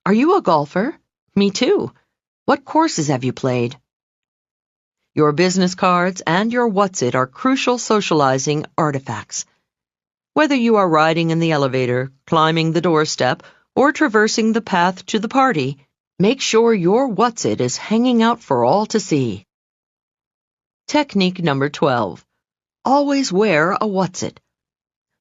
Are you a golfer?" "Me too. What courses have you played?" Your business cards and your what's-it are crucial socializing artifacts. Whether you are riding in the elevator, climbing the doorstep, or traversing the path to the party, make sure your what's-it is hanging out for all to see. Technique number 12. Always wear a what's-it.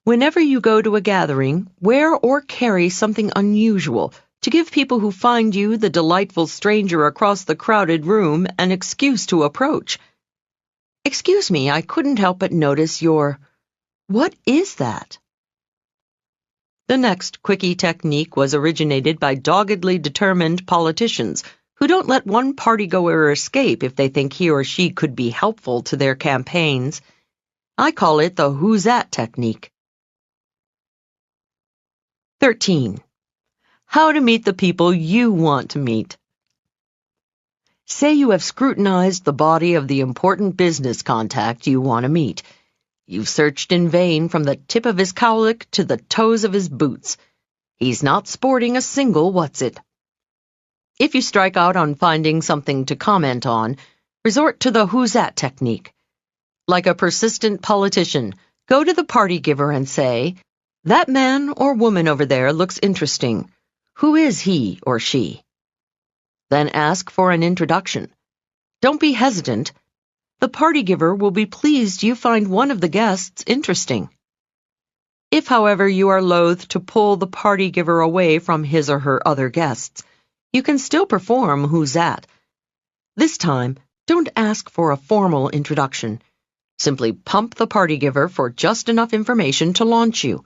Whenever you go to a gathering, wear or carry something unusual, To give people who find you the delightful stranger across the crowded room an excuse to approach. Excuse me, I couldn't help but notice your... What is that? The next quickie technique was originated by doggedly determined politicians who don't let one partygoer escape if they think he or she could be helpful to their campaigns. I call it the who's that technique. 13. How to meet the people you want to meet. Say you have scrutinized the body of the important business contact you want to meet. You've searched in vain from the tip of his cowlick to the toes of his boots. He's not sporting a single what's-it. If you strike out on finding something to comment on, resort to the who's that technique. Like a persistent politician, go to the party giver and say, "That man or woman over there looks interesting. Who is he or she?" Then ask for an introduction. Don't be hesitant. The party giver will be pleased you find one of the guests interesting. If, however, you are loath to pull the party giver away from his or her other guests, you can still perform who's that. This time, don't ask for a formal introduction. Simply pump the party giver for just enough information to launch you.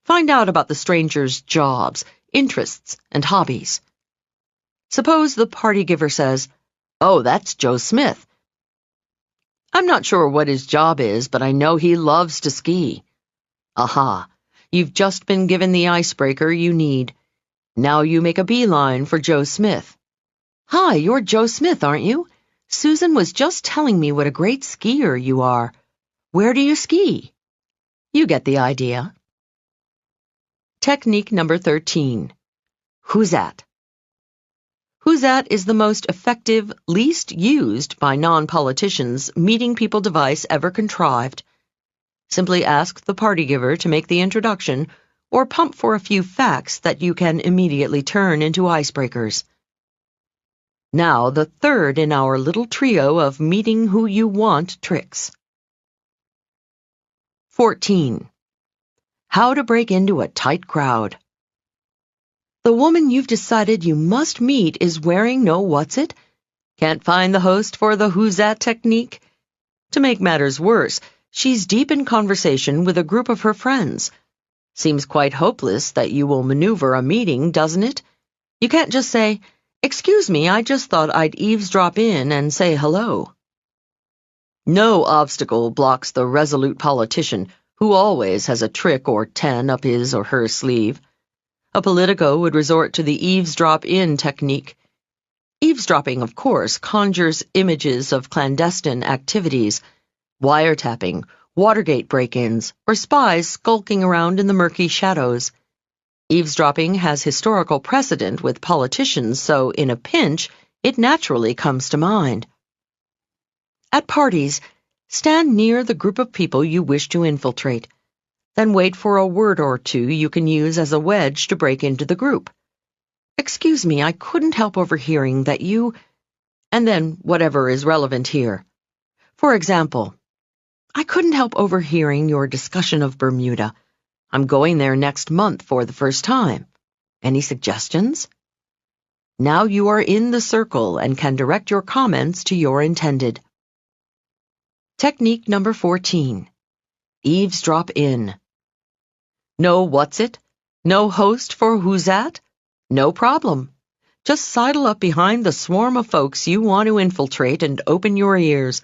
Find out about the stranger's jobs, interests, and hobbies. Suppose the party giver says, "Oh, that's Joe Smith. I'm not sure what his job is, but I know he loves to ski." Aha! You've just been given the icebreaker you need. Now you make a beeline for Joe Smith. "Hi, you're Joe Smith, aren't you? Susan was just telling me what a great skier you are. Where do you ski?" You get the idea. Technique number 13. Who's that? Who's that is the most effective, least used by non-politicians meeting people device ever contrived. Simply ask the party giver to make the introduction or pump for a few facts that you can immediately turn into icebreakers. Now, the third in our little trio of meeting who you want tricks. 14. How to break into a tight crowd. The woman you've decided you must meet is wearing no what's-it? Can't find the host for the who's that technique? To make matters worse, she's deep in conversation with a group of her friends. Seems quite hopeless that you will maneuver a meeting, doesn't it? You can't just say, "Excuse me, I just thought I'd eavesdrop in and say hello." No obstacle blocks the resolute politician who always has a trick or 10 up his or her sleeve. A politico would resort to the eavesdrop-in technique. Eavesdropping, of course, conjures images of clandestine activities, wiretapping, Watergate break-ins, or spies skulking around in the murky shadows. Eavesdropping has historical precedent with politicians, so in a pinch, it naturally comes to mind. At parties, stand near the group of people you wish to infiltrate. Then wait for a word or two you can use as a wedge to break into the group. "Excuse me, I couldn't help overhearing that you..." and then whatever is relevant here. For example, "I couldn't help overhearing your discussion of Bermuda. I'm going there next month for the first time. Any suggestions?" Now you are in the circle and can direct your comments to your intended. Technique number 14. Eavesdrop in. No what's-it? No host for who's that? No problem. Just sidle up behind the swarm of folks you want to infiltrate and open your ears.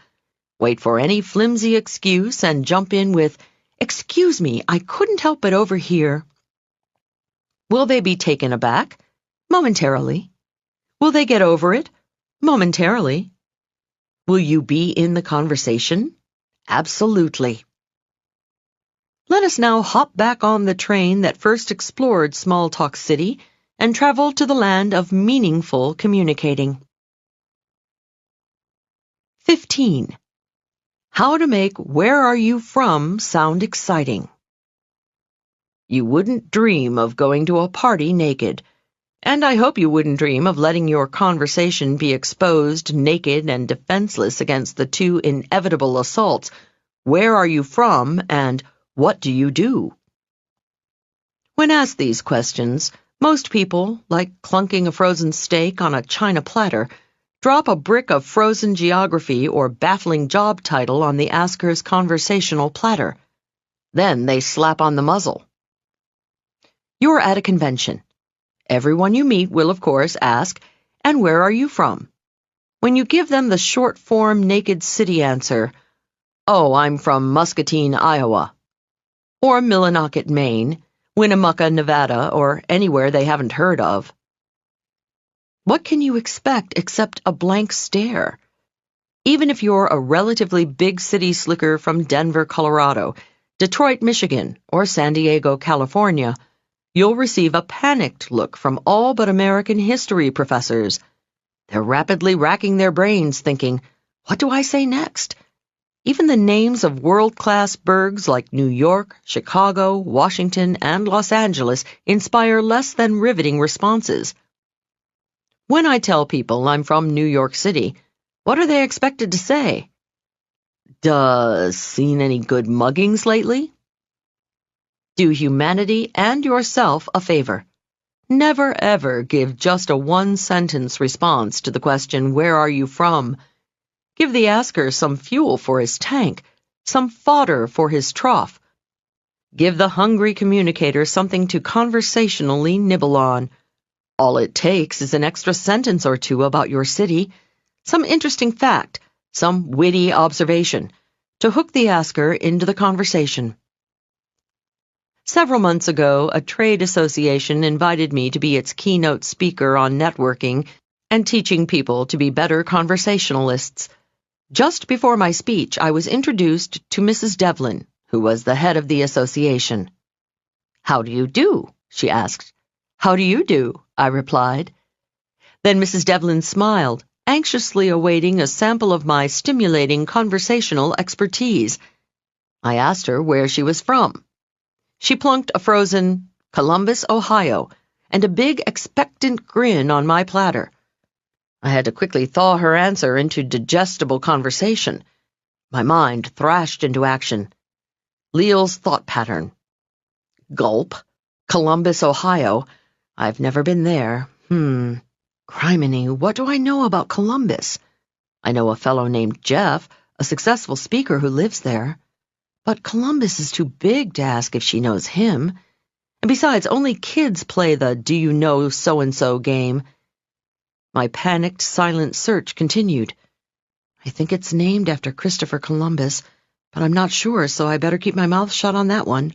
Wait for any flimsy excuse and jump in with, "Excuse me, I couldn't help but overhear." Will they be taken aback? Momentarily. Will they get over it? Momentarily. Will you be in the conversation? Absolutely. Let us now hop back on the train that first explored Small Talk City and travel to the land of meaningful communicating. 15. How to make "Where are you from?" sound exciting. You wouldn't dream of going to a party naked, and I hope you wouldn't dream of letting your conversation be exposed naked and defenseless against the two inevitable assaults, "Where are you from?" and "What do you do?" When asked these questions, Most people, like clunking a frozen steak on a china platter, drop a brick of frozen geography or baffling job title on the asker's conversational platter. Then they slap on the muzzle. You're at a convention. Everyone you meet will, of course, ask, "And where are you from?" When you give them the short-form naked city answer, "Oh, I'm from Muscatine, Iowa," or Millinocket, Maine, Winnemucca, Nevada, or anywhere they haven't heard of, what can you expect except a blank stare? Even if you're a relatively big city slicker from Denver, Colorado, Detroit, Michigan, or San Diego, California, you'll receive a panicked look from all but American history professors. They're rapidly racking their brains thinking, what do I say next? Even the names of world-class burgs like New York, Chicago, Washington, and Los Angeles inspire less than riveting responses. When I tell people I'm from New York City, what are they expected to say? Seen any good muggings lately? Do humanity and yourself a favor. Never ever give just a one-sentence response to the question, "Where are you from?" Give the asker some fuel for his tank, some fodder for his trough. Give the hungry communicator something to conversationally nibble on. All it takes is an extra sentence or two about your city, some interesting fact, some witty observation, to hook the asker into the conversation. Several months ago, a trade association invited me to be its keynote speaker on networking and teaching people to be better conversationalists. Just before my speech, I was introduced to Mrs. Devlin, who was the head of the association. "How do you do?" she asked. "How do you do?" I replied. Then Mrs. Devlin smiled, anxiously awaiting a sample of my stimulating conversational expertise. I asked her where she was from. She plunked a frozen Columbus, Ohio, and a big expectant grin on my platter. I had to quickly thaw her answer into digestible conversation. My mind thrashed into action. Leil's thought pattern. Gulp. Columbus, Ohio. I've never been there. Criminy, what do I know about Columbus? I know a fellow named Jeff, a successful speaker who lives there. But Columbus is too big to ask if she knows him. And besides, only kids play the "do you know so-and-so" game. My panicked, silent search continued. I think it's named after Christopher Columbus, but I'm not sure, so I better keep my mouth shut on that one.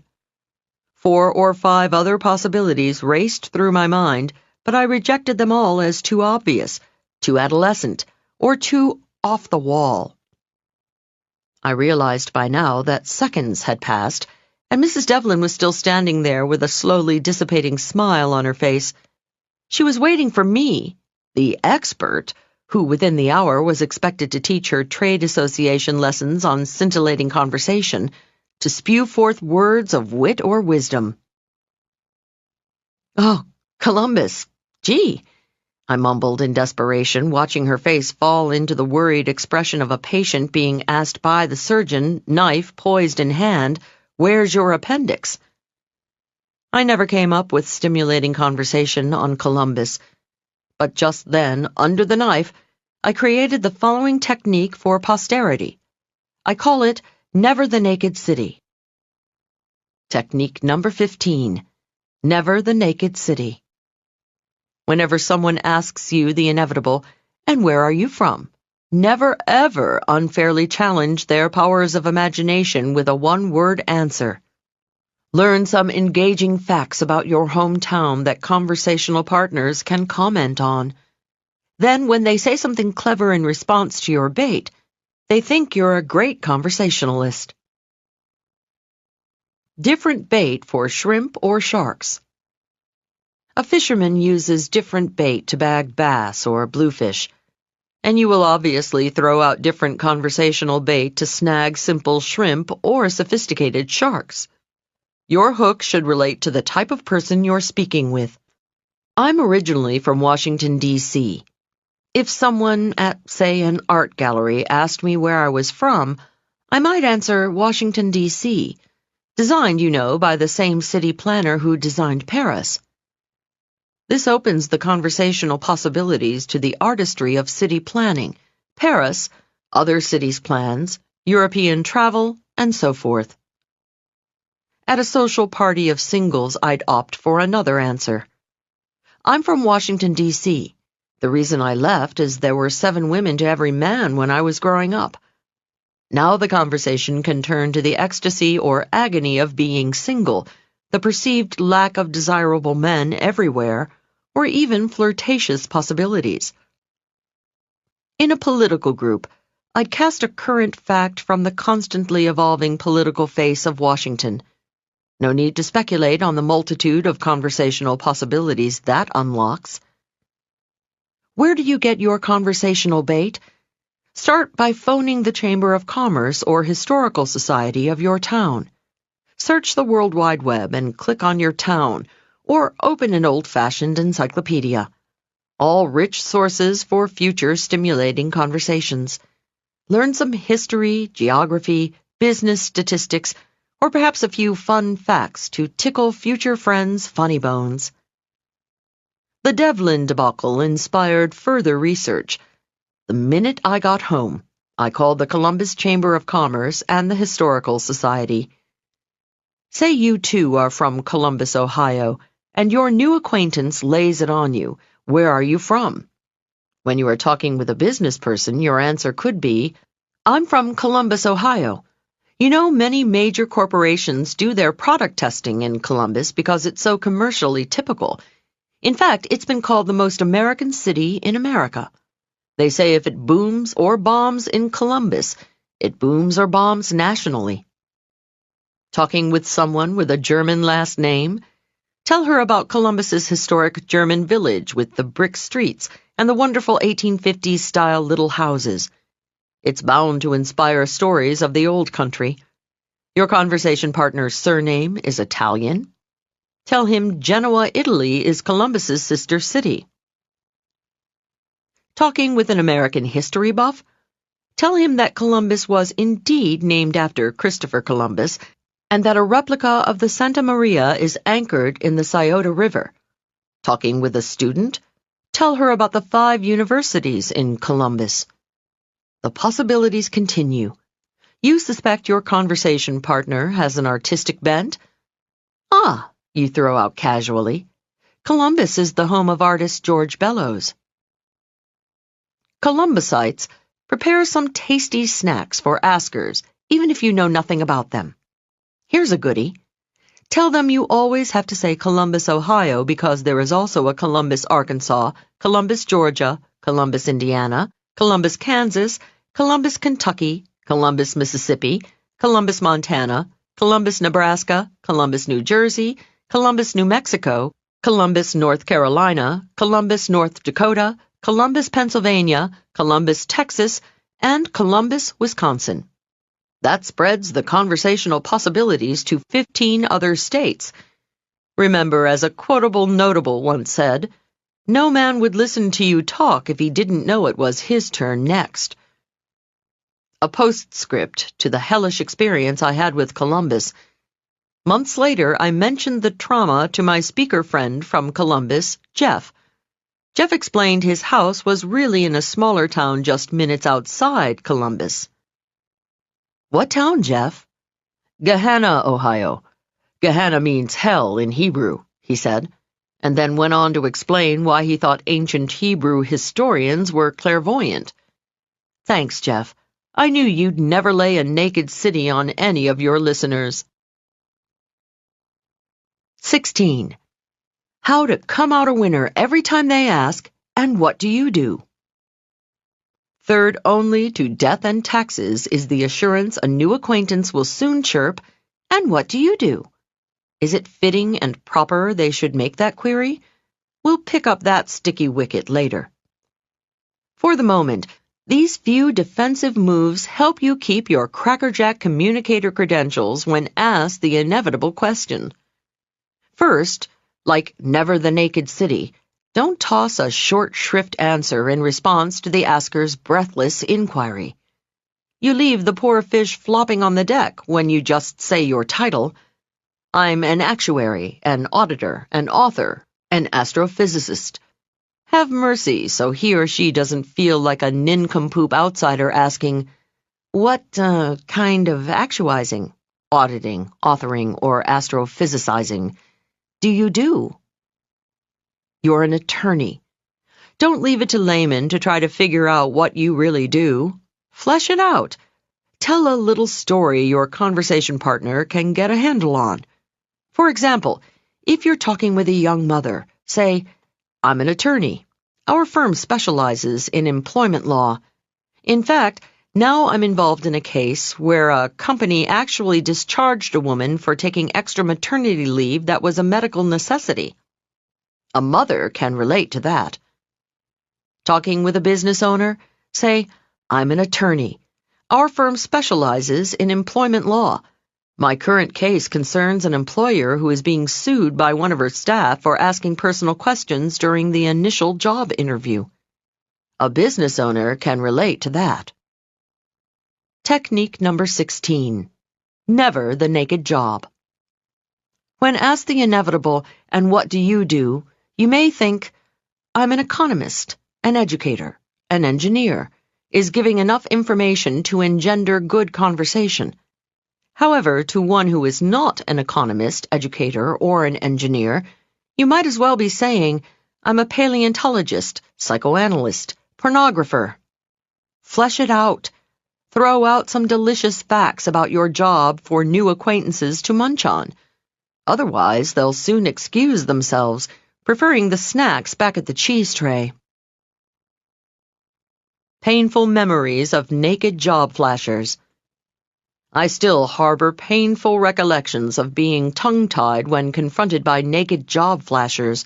4 or 5 other possibilities raced through my mind, but I rejected them all as too obvious, too adolescent, or too off the wall. I realized by now that seconds had passed, and Mrs. Devlin was still standing there with a slowly dissipating smile on her face. She was waiting for me, the expert, who within the hour was expected to teach her trade association lessons on scintillating conversation, to spew forth words of wit or wisdom. "Oh, Columbus, gee," I mumbled in desperation, watching her face fall into the worried expression of a patient being asked by the surgeon, knife poised in hand, "Where's your appendix?" I never came up with stimulating conversation on Columbus, but just then, under the knife, I created the following technique for posterity. I call it Never the Naked City. Technique number 15. Never the Naked City. Whenever someone asks you the inevitable, "And where are you from?" never ever unfairly challenge their powers of imagination with a one-word answer. Learn some engaging facts about your hometown that conversational partners can comment on. Then, when they say something clever in response to your bait, they think you're a great conversationalist. Different bait for shrimp or sharks. A fisherman uses different bait to bag bass or bluefish, and you will obviously throw out different conversational bait to snag simple shrimp or sophisticated sharks. Your hook should relate to the type of person you're speaking with. I'm originally from Washington, D.C. If someone at, say, an art gallery asked me where I was from, I might answer Washington, D.C., designed, by the same city planner who designed Paris. This opens the conversational possibilities to the artistry of city planning, Paris, other cities' plans, European travel, and so forth. At a social party of singles, I'd opt for another answer. I'm from Washington, D.C. The reason I left is there were 7 women to every man when I was growing up. Now the conversation can turn to the ecstasy or agony of being single, the perceived lack of desirable men everywhere, or even flirtatious possibilities. In a political group, I'd cast a current fact from the constantly evolving political face of Washington. No need to speculate on the multitude of conversational possibilities that unlocks. Where do you get your conversational bait? Start by phoning the Chamber of Commerce or Historical Society of your town. Search the World Wide Web and click on your town, or open an old-fashioned encyclopedia. All rich sources for future stimulating conversations. Learn some history, geography, business statistics, or perhaps a few fun facts to tickle future friends' funny bones. The Devlin debacle inspired further research. The minute I got home, I called the Columbus Chamber of Commerce and the Historical Society. Say you too are from Columbus, Ohio, and your new acquaintance lays it on you. Where are you from? When you are talking with a business person, your answer could be, I'm from Columbus, Ohio. You know, many major corporations do their product testing in Columbus because it's so commercially typical. In fact, it's been called the most American city in America. They say if it booms or bombs in Columbus, it booms or bombs nationally. Talking with someone with a German last name? Tell her about Columbus's historic German village with the brick streets and the wonderful 1850s-style little houses. It's bound to inspire stories of the old country. Your conversation partner's surname is Italian. Tell him Genoa, Italy is Columbus's sister city. Talking with an American history buff? Tell him that Columbus was indeed named after Christopher Columbus and that a replica of the Santa Maria is anchored in the Scioto River. Talking with a student? Tell her about the 5 universities in Columbus. The possibilities continue. You suspect your conversation partner has an artistic bent? Ah, you throw out casually. Columbus is the home of artist George Bellows. Columbusites, prepare some tasty snacks for askers, even if you know nothing about them. Here's a goodie. Tell them you always have to say Columbus, Ohio, because there is also a Columbus, Arkansas, Columbus, Georgia, Columbus, Indiana, Columbus, Kansas, Columbus, Kentucky, Columbus, Mississippi, Columbus, Montana, Columbus, Nebraska, Columbus, New Jersey, Columbus, New Mexico, Columbus, North Carolina, Columbus, North Dakota, Columbus, Pennsylvania, Columbus, Texas, and Columbus, Wisconsin. That spreads the conversational possibilities to 15 other states. Remember, as a quotable notable once said, no man would listen to you talk if he didn't know it was his turn next. A postscript to the hellish experience I had with Columbus. Months later, I mentioned the trauma to my speaker friend from Columbus, Jeff. Jeff explained his house was really in a smaller town just minutes outside Columbus. What town, Jeff? Gehenna, Ohio. Gehenna means hell in Hebrew, he said, and then went on to explain why he thought ancient Hebrew historians were clairvoyant. Thanks, Jeff. I knew you'd never lay a naked city on any of your listeners. 16. How to come out a winner every time they ask, and what do you do? Third only to death and taxes is the assurance a new acquaintance will soon chirp, and what do you do? Is it fitting and proper they should make that query? We'll pick up that sticky wicket later. For the moment, these few defensive moves help you keep your crackerjack communicator credentials when asked the inevitable question. First, like never the naked city, don't toss a short shrift answer in response to the asker's breathless inquiry. You leave the poor fish flopping on the deck when you just say your title. I'm an actuary, an auditor, an author, An astrophysicist. Have mercy so he or she doesn't feel like a nincompoop outsider asking, what kind of actualizing, auditing, authoring, or astrophysicizing do you do? You're an attorney. Don't leave it to laymen to try to figure out what you really do. Flesh it out. Tell a little story your conversation partner can get a handle on. For example, if you're talking with a young mother, say, I'm an attorney. Our firm specializes in employment law. In fact, now I'm involved in a case where a company actually discharged a woman for taking extra maternity leave that was a medical necessity. A mother can relate to that. Talking with a business owner, say, I'm an attorney. Our firm specializes in employment law. My current case concerns an employer who is being sued by one of her staff for asking personal questions during the initial job interview. A business owner can relate to that. Technique number 16. Never the naked job. When asked the inevitable, and what do, you may think, I'm an economist, an educator, an engineer, is giving enough information to engender good conversation. However, to one who is not an economist, educator, or an engineer, you might as well be saying, I'm a paleontologist, psychoanalyst, pornographer. Flesh it out. Throw out some delicious facts about your job for new acquaintances to munch on. Otherwise, they'll soon excuse themselves, preferring the snacks back at the cheese tray. Painful memories of naked job flashers. I still harbor painful recollections of being tongue-tied when confronted by naked job flashers.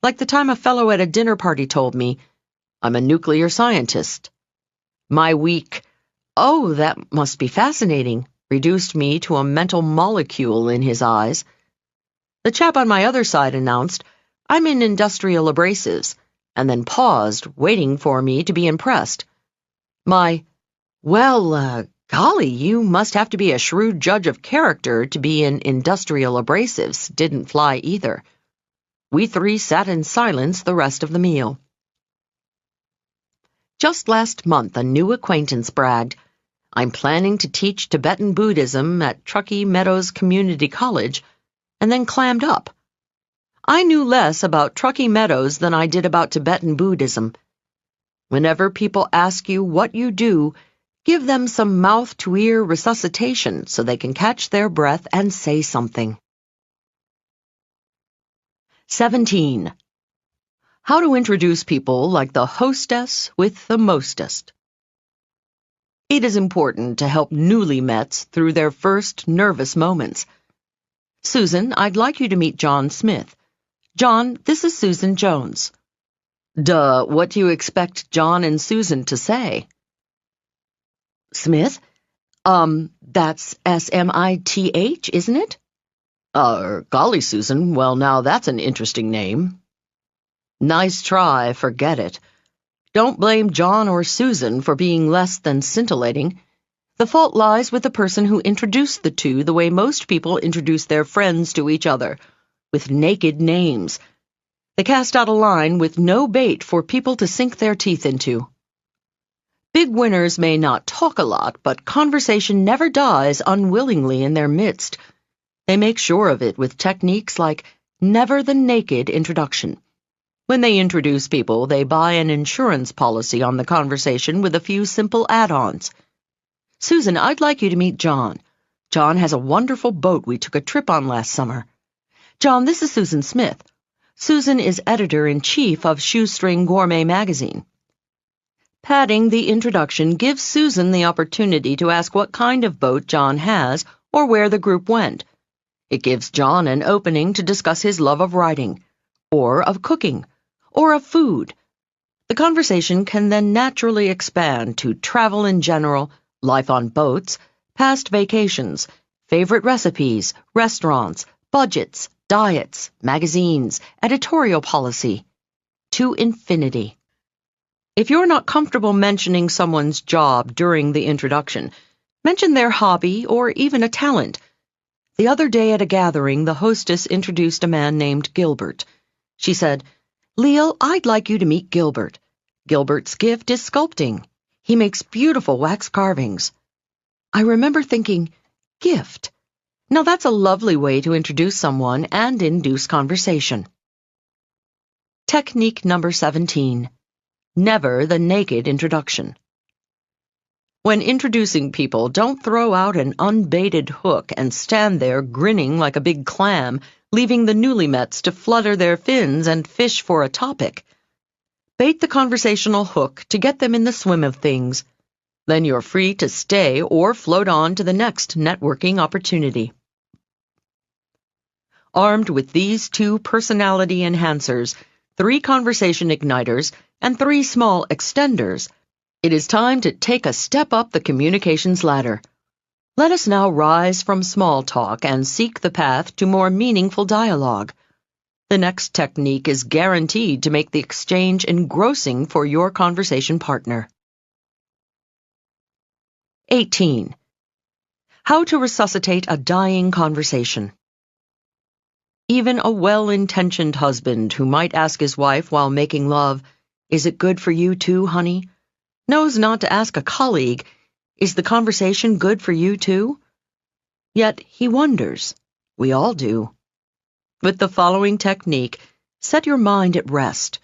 Like the time a fellow at a dinner party told me, I'm a nuclear scientist. My weak, oh, that must be fascinating, reduced me to a mental molecule in his eyes. The chap on my other side announced, I'm in industrial abrasives, and then paused, waiting for me to be impressed. My, golly, you must have to be a shrewd judge of character to be in industrial abrasives didn't fly either. We three sat in silence the rest of the meal. Just last month, a new acquaintance bragged, I'm planning to teach Tibetan Buddhism at Truckee Meadows Community College, and then clammed up. I knew less about Truckee Meadows than I did about Tibetan Buddhism. Whenever people ask you what you do, give them some mouth-to-ear resuscitation so they can catch their breath and say something. 17. How to introduce people like the hostess with the mostest. It is important to help newly-mets through their first nervous moments. Susan, I'd like you to meet John Smith. John, this is Susan Jones. Duh, what do you expect John and Susan to say? Smith? That's S-M-I-T-H, isn't it? Golly, Susan, well now that's an interesting name. Nice try, forget it. Don't blame John or Susan for being less than scintillating. The fault lies with the person who introduced the two the way most people introduce their friends to each other, with naked names. They cast out a line with no bait for people to sink their teeth into. Big winners may not talk a lot, but conversation never dies unwillingly in their midst. They make sure of it with techniques like never the naked introduction. When they introduce people, they buy an insurance policy on the conversation with a few simple add-ons. Susan, I'd like you to meet John. John has a wonderful boat we took a trip on last summer. John, this is Susan Smith. Susan is editor-in-chief of Shoestring Gourmet magazine. Padding the introduction gives Susan the opportunity to ask what kind of boat John has or where the group went. It gives John an opening to discuss his love of writing, or of cooking, or of food. The conversation can then naturally expand to travel in general, life on boats, past vacations, favorite recipes, restaurants, budgets, diets, magazines, editorial policy, to infinity. If you're not comfortable mentioning someone's job during the introduction, mention their hobby or even a talent. The other day at a gathering, the hostess introduced a man named Gilbert. She said, "Leil, I'd like you to meet Gilbert. Gilbert's gift is sculpting. He makes beautiful wax carvings." I remember thinking, gift. Now that's a lovely way to introduce someone and induce conversation. Technique number 17. Never the naked introduction. When introducing people, don't throw out an unbaited hook and stand there grinning like a big clam, leaving the newlymets to flutter their fins and fish for a topic. Bait the conversational hook to get them in the swim of things. Then you're free to stay or float on to the next networking opportunity. Armed with these 2 personality enhancers, 3 conversation igniters, and 3 small extenders, it is time to take a step up the communications ladder. Let us now rise from small talk and seek the path to more meaningful dialogue. The next technique is guaranteed to make the exchange engrossing for your conversation partner. 18. How to resuscitate a dying conversation. Even a well-intentioned husband who might ask his wife while making love, "Is it good for you too, honey?" knows not to ask a colleague, "Is the conversation good for you too?" Yet he wonders. We all do. With the following technique, set your mind at rest.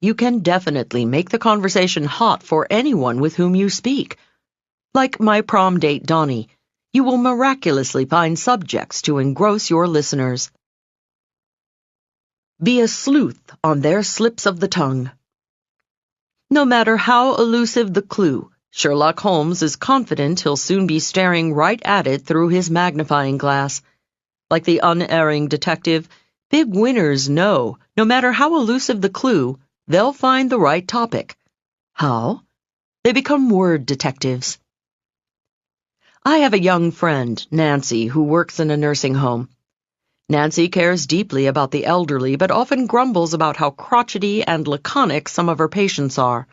You can definitely make the conversation hot for anyone with whom you speak. Like my prom date Donnie, you will miraculously find subjects to engross your listeners. Be a sleuth on their slips of the tongue. No matter how elusive the clue, Sherlock Holmes is confident he'll soon be staring right at it through his magnifying glass. Like the unerring detective, big winners know, no matter how elusive the clue, they'll find the right topic. How? They become word detectives. I have a young friend, Nancy, who works in a nursing home. Nancy cares deeply about the elderly, but often grumbles about how crotchety and laconic some of her patients are.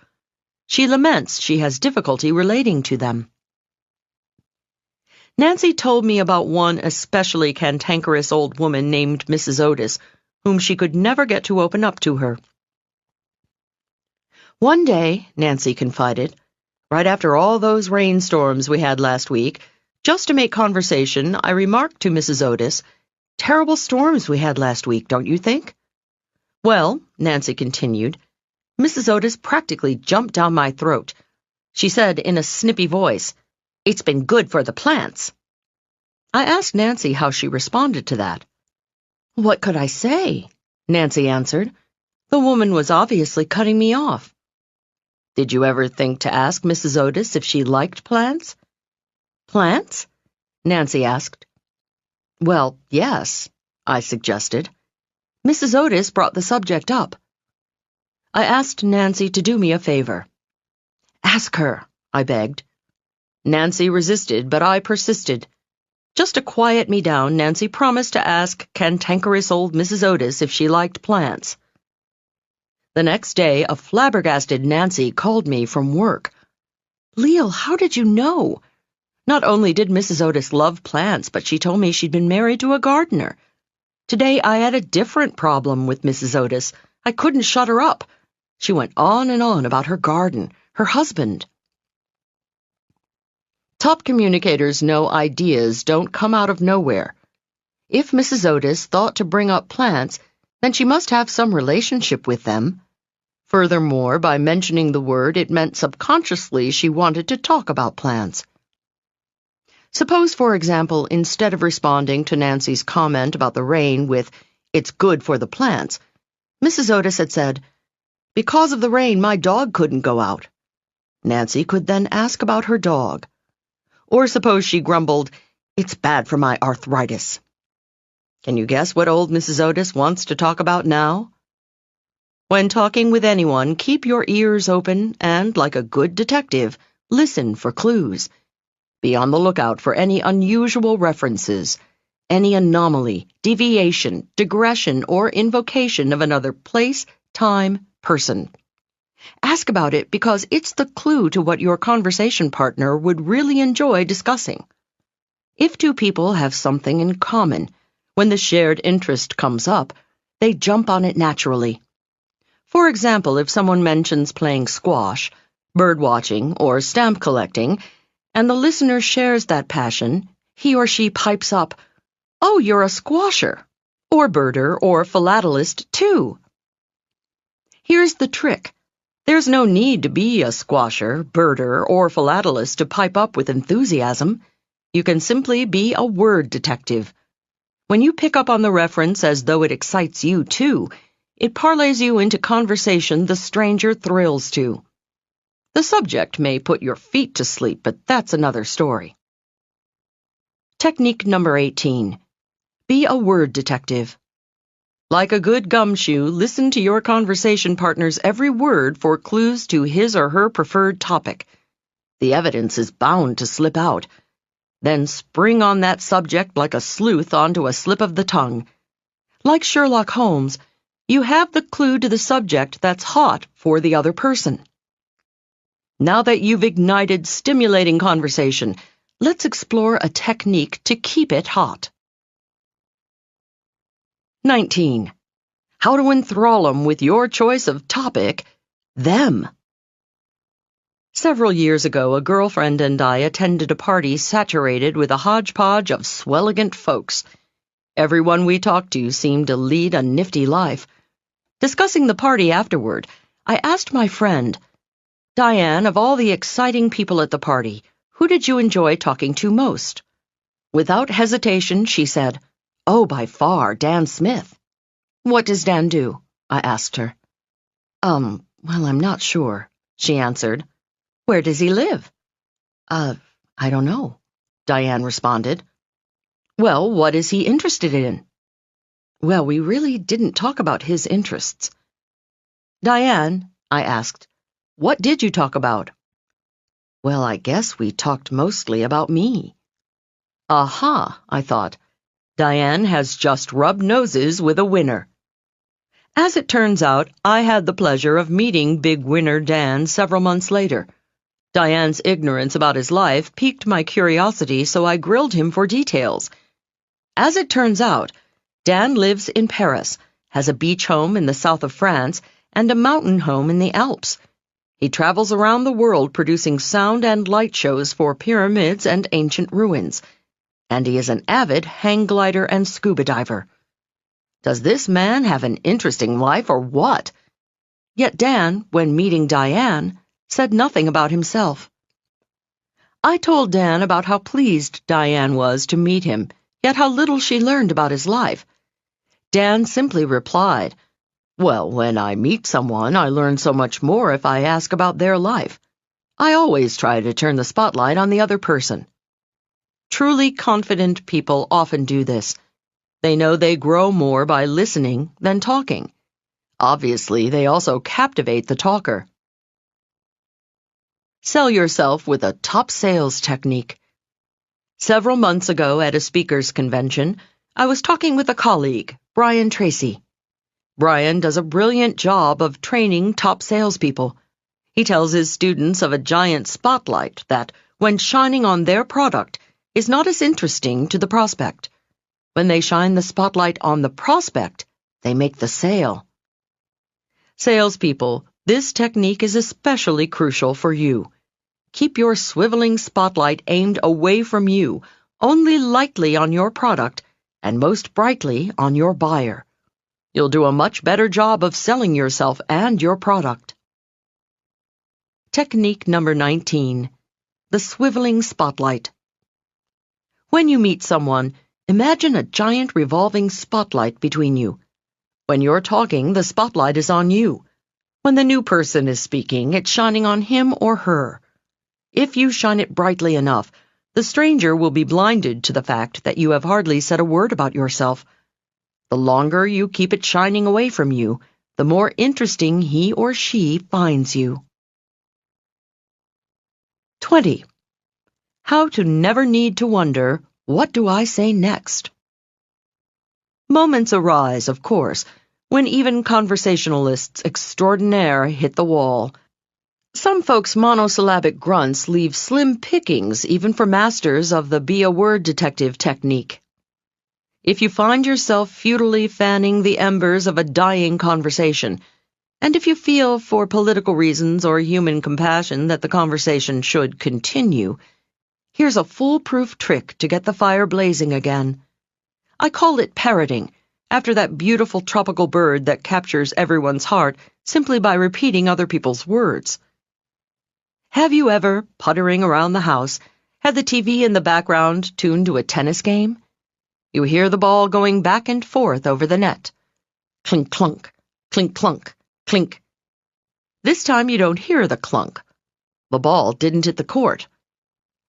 She laments she has difficulty relating to them. Nancy told me about one especially cantankerous old woman named Mrs. Otis, whom she could never get to open up to her. One day, Nancy confided, right after all those rainstorms we had last week, just to make conversation, I remarked to Mrs. Otis, "Terrible storms we had last week, don't you think?" "Well," Nancy continued, Mrs. Otis practically jumped down my throat. She said in a snippy voice, "It's been good for the plants." I asked Nancy how she responded to that. "What could I say?" Nancy answered. The woman was obviously cutting me off. "Did you ever think to ask Mrs. Otis if she liked plants?" "Plants?" Nancy asked. "Well, yes," I suggested. Mrs. Otis brought the subject up. I asked Nancy to do me a favor. "Ask her," I begged. Nancy resisted, but I persisted. Just to quiet me down, Nancy promised to ask cantankerous old Mrs. Otis if she liked plants. The next day, a flabbergasted Nancy called me from work. "Leil, how did you know? Not only did Mrs. Otis love plants, but she told me she'd been married to a gardener. Today I had a different problem with Mrs. Otis. I couldn't shut her up. She went on and on about her garden, her husband." Top communicators know ideas don't come out of nowhere. If Mrs. Otis thought to bring up plants, then she must have some relationship with them. Furthermore, by mentioning the word, it meant subconsciously she wanted to talk about plants. Suppose, for example, instead of responding to Nancy's comment about the rain with, "It's good for the plants," Mrs. Otis had said, "Because of the rain, my dog couldn't go out." Nancy could then ask about her dog. Or suppose she grumbled, "It's bad for my arthritis." Can you guess what old Mrs. Otis wants to talk about now? When talking with anyone, keep your ears open and, like a good detective, listen for clues. Be on the lookout for any unusual references, any anomaly, deviation, digression, or invocation of another place, time, person. Ask about it because it's the clue to what your conversation partner would really enjoy discussing. If two people have something in common, when the shared interest comes up, they jump on it naturally. For example, if someone mentions playing squash, birdwatching, or stamp collecting, and the listener shares that passion, he or she pipes up, "Oh, you're a squasher, or birder, or philatelist, too." Here's the trick. There's no need to be a squasher, birder, or philatelist to pipe up with enthusiasm. You can simply be a word detective. When you pick up on the reference as though it excites you, too, it parlays you into conversation the stranger thrills to. The subject may put your feet to sleep, but that's another story. Technique number 18. Be a word detective. Like a good gumshoe, listen to your conversation partner's every word for clues to his or her preferred topic. The evidence is bound to slip out. Then spring on that subject like a sleuth onto a slip of the tongue. Like Sherlock Holmes, you have the clue to the subject that's hot for the other person. Now that you've ignited stimulating conversation, let's explore a technique to keep it hot. 19. How to enthrall 'em with your choice of topic, them. Several years ago, a girlfriend and I attended a party saturated with a hodgepodge of swelligant folks. Everyone we talked to seemed to lead a nifty life. Discussing the party afterward, I asked my friend, "Diane, of all the exciting people at the party, who did you enjoy talking to most?" Without hesitation, she said, "Oh, by far, Dan Smith." "What does Dan do?" I asked her. Well, I'm not sure," she answered. "Where does he live?" I don't know," Diane responded. "Well, what is he interested in?" "Well, we really didn't talk about his interests." "Diane," I asked, "what did you talk about?" "Well, I guess we talked mostly about me." Aha, I thought. Diane has just rubbed noses with a winner. As it turns out, I had the pleasure of meeting Big Winner Dan several months later. Diane's ignorance about his life piqued my curiosity, so I grilled him for details. As it turns out, Dan lives in Paris, has a beach home in the south of France, and a mountain home in the Alps. He travels around the world producing sound and light shows for pyramids and ancient ruins. And he is an avid hang glider and scuba diver. Does this man have an interesting life or what? Yet Dan, when meeting Diane, said nothing about himself. I told Dan about how pleased Diane was to meet him, yet how little she learned about his life. Dan simply replied, "Well, when I meet someone, I learn so much more if I ask about their life. I always try to turn the spotlight on the other person." Truly confident people often do this. They know they grow more by listening than talking. Obviously, they also captivate the talker. Sell yourself with a top sales technique. Several months ago at a speakers convention, I was talking with a colleague, Brian Tracy. Brian does a brilliant job of training top salespeople. He tells his students of a giant spotlight that, when shining on their product, is not as interesting to the prospect. When they shine the spotlight on the prospect, they make the sale. Salespeople, this technique is especially crucial for you. Keep your swiveling spotlight aimed away from you, only lightly on your product, and most brightly on your buyer. You'll do a much better job of selling yourself and your product. Technique number 19. The swiveling spotlight. When you meet someone, imagine a giant revolving spotlight between you. When you're talking, the spotlight is on you. When the new person is speaking, it's shining on him or her. If you shine it brightly enough, the stranger will be blinded to the fact that you have hardly said a word about yourself. The longer you keep it shining away from you, the more interesting he or she finds you. 20. How to never need to wonder, what do I say next? Moments arise, of course, when even conversationalists extraordinaire hit the wall. Some folks' monosyllabic grunts leave slim pickings even for masters of the be-a-word detective technique. If you find yourself futilely fanning the embers of a dying conversation, and if you feel, for political reasons or human compassion, that the conversation should continue, here's a foolproof trick to get the fire blazing again. I call it parroting, after that beautiful tropical bird that captures everyone's heart simply by repeating other people's words. Have you ever, puttering around the house, had the TV in the background tuned to a tennis game? You hear the ball going back and forth over the net. Clink, clunk, clink, clunk, clink. This time you don't hear the clunk. The ball didn't hit the court.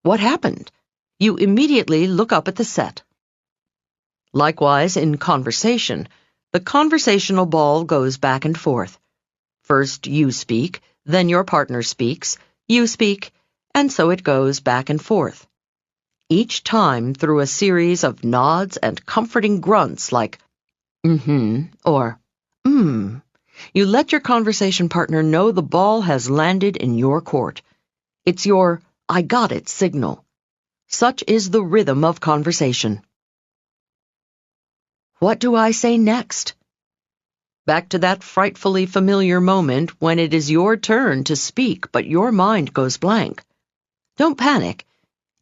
What happened? You immediately look up at the set. Likewise, in conversation, the conversational ball goes back and forth. First you speak, then your partner speaks, you speak, and so it goes back and forth. Each time through a series of nods and comforting grunts like, mm-hmm, or, you let your conversation partner know the ball has landed in your court. It's your I got it signal. Such is the rhythm of conversation. What do I say next? Back to that frightfully familiar moment when it is your turn to speak but your mind goes blank. Don't panic.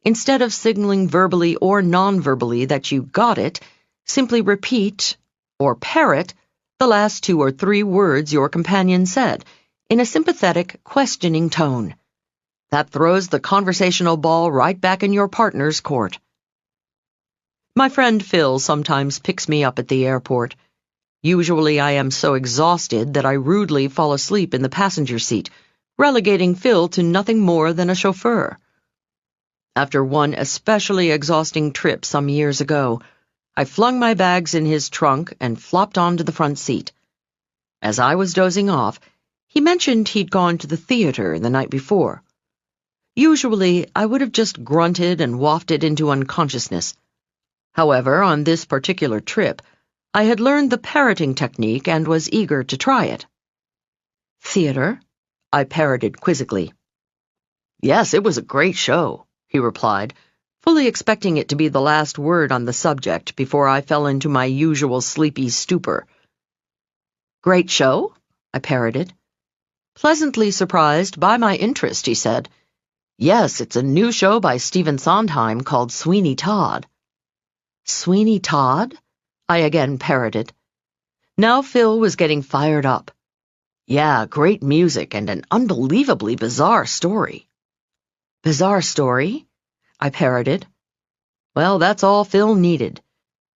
Instead of signaling verbally or non-verbally that you got it, simply repeat, or parrot, the last 2 or 3 words your companion said, in a sympathetic, questioning tone. That throws the conversational ball right back in your partner's court. My friend Phil sometimes picks me up at the airport. Usually I am so exhausted that I rudely fall asleep in the passenger seat, relegating Phil to nothing more than a chauffeur. After one especially exhausting trip some years ago, I flung my bags in his trunk and flopped onto the front seat. As I was dozing off, he mentioned he'd gone to the theater the night before. Usually, I would have just grunted and wafted into unconsciousness. However, on this particular trip, I had learned the parroting technique and was eager to try it. "Theater?" I parroted quizzically. "Yes, it was a great show," he replied, fully expecting it to be the last word on the subject before I fell into my usual sleepy stupor. "Great show?" I parroted. Pleasantly surprised by my interest, he said, "Yes, it's a new show by Stephen Sondheim called Sweeney Todd." "Sweeney Todd?" I again parroted. Now Phil was getting fired up. "Yeah, great music and an unbelievably bizarre story." "Bizarre story?" I parroted. Well, that's all Phil needed.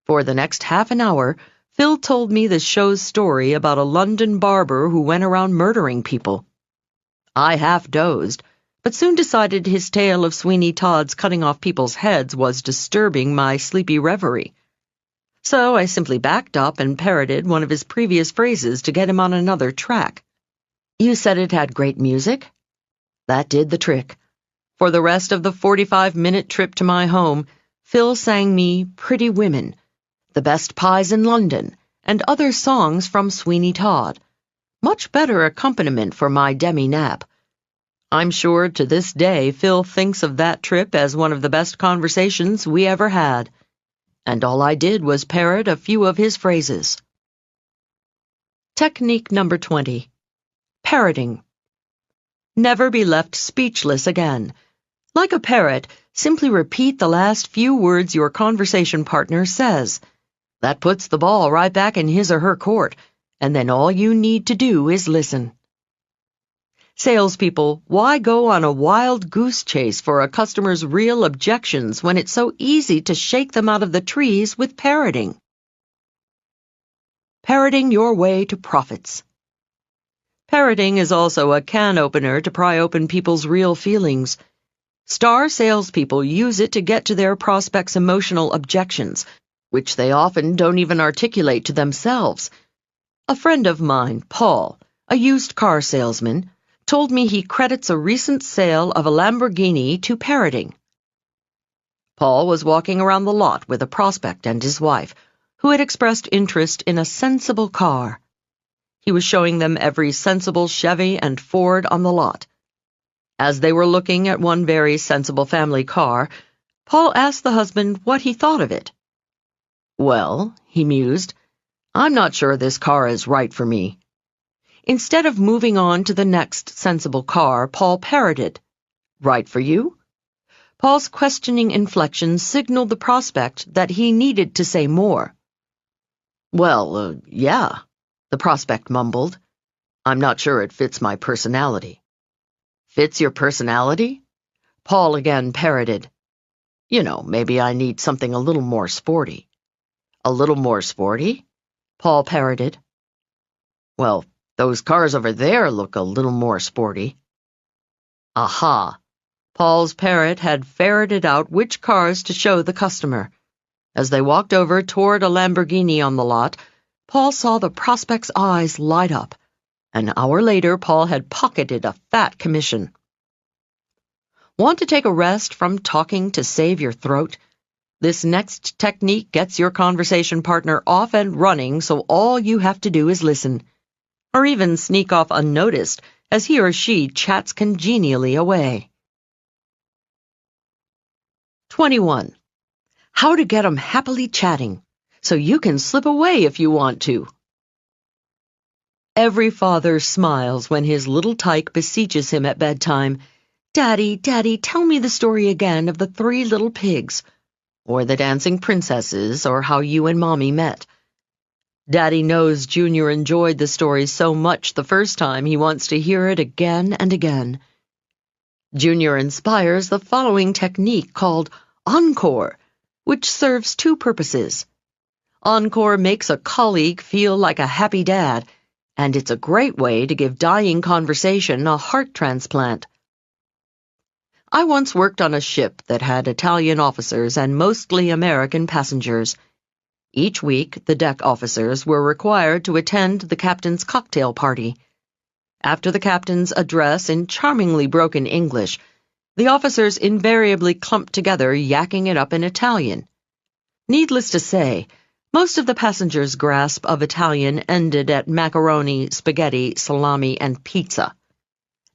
For the next half an hour, Phil told me the show's story about a London barber who went around murdering people. I half dozed, but soon decided his tale of Sweeney Todd's cutting off people's heads was disturbing my sleepy reverie. So I simply backed up and parroted one of his previous phrases to get him on another track. "You said it had great music?" That did the trick. For the rest of the 45-minute trip to my home, Phil sang me Pretty Women, The Best Pies in London, and other songs from Sweeney Todd. Much better accompaniment for my demi-nap. I'm sure to this day Phil thinks of that trip as one of the best conversations we ever had. And all I did was parrot a few of his phrases. Technique number 20. Parroting. Never be left speechless again. Like a parrot, simply repeat the last few words your conversation partner says. That puts the ball right back in his or her court, and then all you need to do is listen. Salespeople, why go on a wild goose chase for a customer's real objections when it's so easy to shake them out of the trees with parroting? Parroting your way to profits. Parroting is also a can opener to pry open people's real feelings. Star salespeople use it to get to their prospects' emotional objections, which they often don't even articulate to themselves. A friend of mine, Paul, a used car salesman, told me he credits a recent sale of a Lamborghini to parroting. Paul was walking around the lot with a prospect and his wife, who had expressed interest in a sensible car. He was showing them every sensible Chevy and Ford on the lot. As they were looking at one very sensible family car, Paul asked the husband what he thought of it. "Well," he mused, "I'm not sure this car is right for me." Instead of moving on to the next sensible car, Paul parroted, "Right for you?" Paul's questioning inflection signaled the prospect that he needed to say more. "Well, yeah," the prospect mumbled. "I'm not sure it fits my personality." "Fits your personality?" Paul again parroted. "You know, maybe I need something a little more sporty." "A little more sporty?" Paul parroted. "Well, those cars over there look a little more sporty." Aha! Paul's parrot had ferreted out which cars to show the customer. As they walked over toward a Lamborghini on the lot, Paul saw the prospect's eyes light up. An hour later, Paul had pocketed a fat commission. Want to take a rest from talking to save your throat? This next technique gets your conversation partner off and running, so all you have to do is listen, or even sneak off unnoticed as he or she chats congenially away. 21. How to get 'em happily chatting, so you can slip away if you want to. Every father smiles when his little tyke beseeches him at bedtime, "Daddy, Daddy, tell me the story again of the 3 little pigs," or the dancing princesses, or how you and Mommy met. Daddy knows Junior enjoyed the story so much the first time he wants to hear it again and again. Junior inspires the following technique called Encore, which serves 2 purposes. Encore makes a colleague feel like a happy dad, and it's a great way to give dying conversation a heart transplant. I once worked on a ship that had Italian officers and mostly American passengers. Each week, the deck officers were required to attend the captain's cocktail party. After the captain's address in charmingly broken English, the officers invariably clumped together, yakking it up in Italian. Needless to say, most of the passengers' grasp of Italian ended at macaroni, spaghetti, salami, and pizza.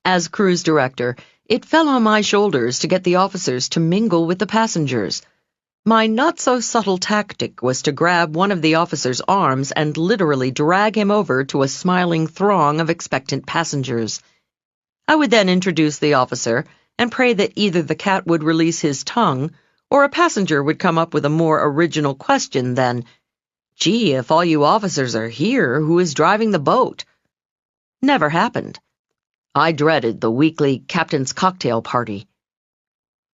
As cruise director, it fell on my shoulders to get the officers to mingle with the passengers. My not-so-subtle tactic was to grab one of the officers' arms and literally drag him over to a smiling throng of expectant passengers. I would then introduce the officer and pray that either the cat would release his tongue or a passenger would come up with a more original question than, "Gee, if all you officers are here, who is driving the boat?" Never happened. I dreaded the weekly captain's cocktail party.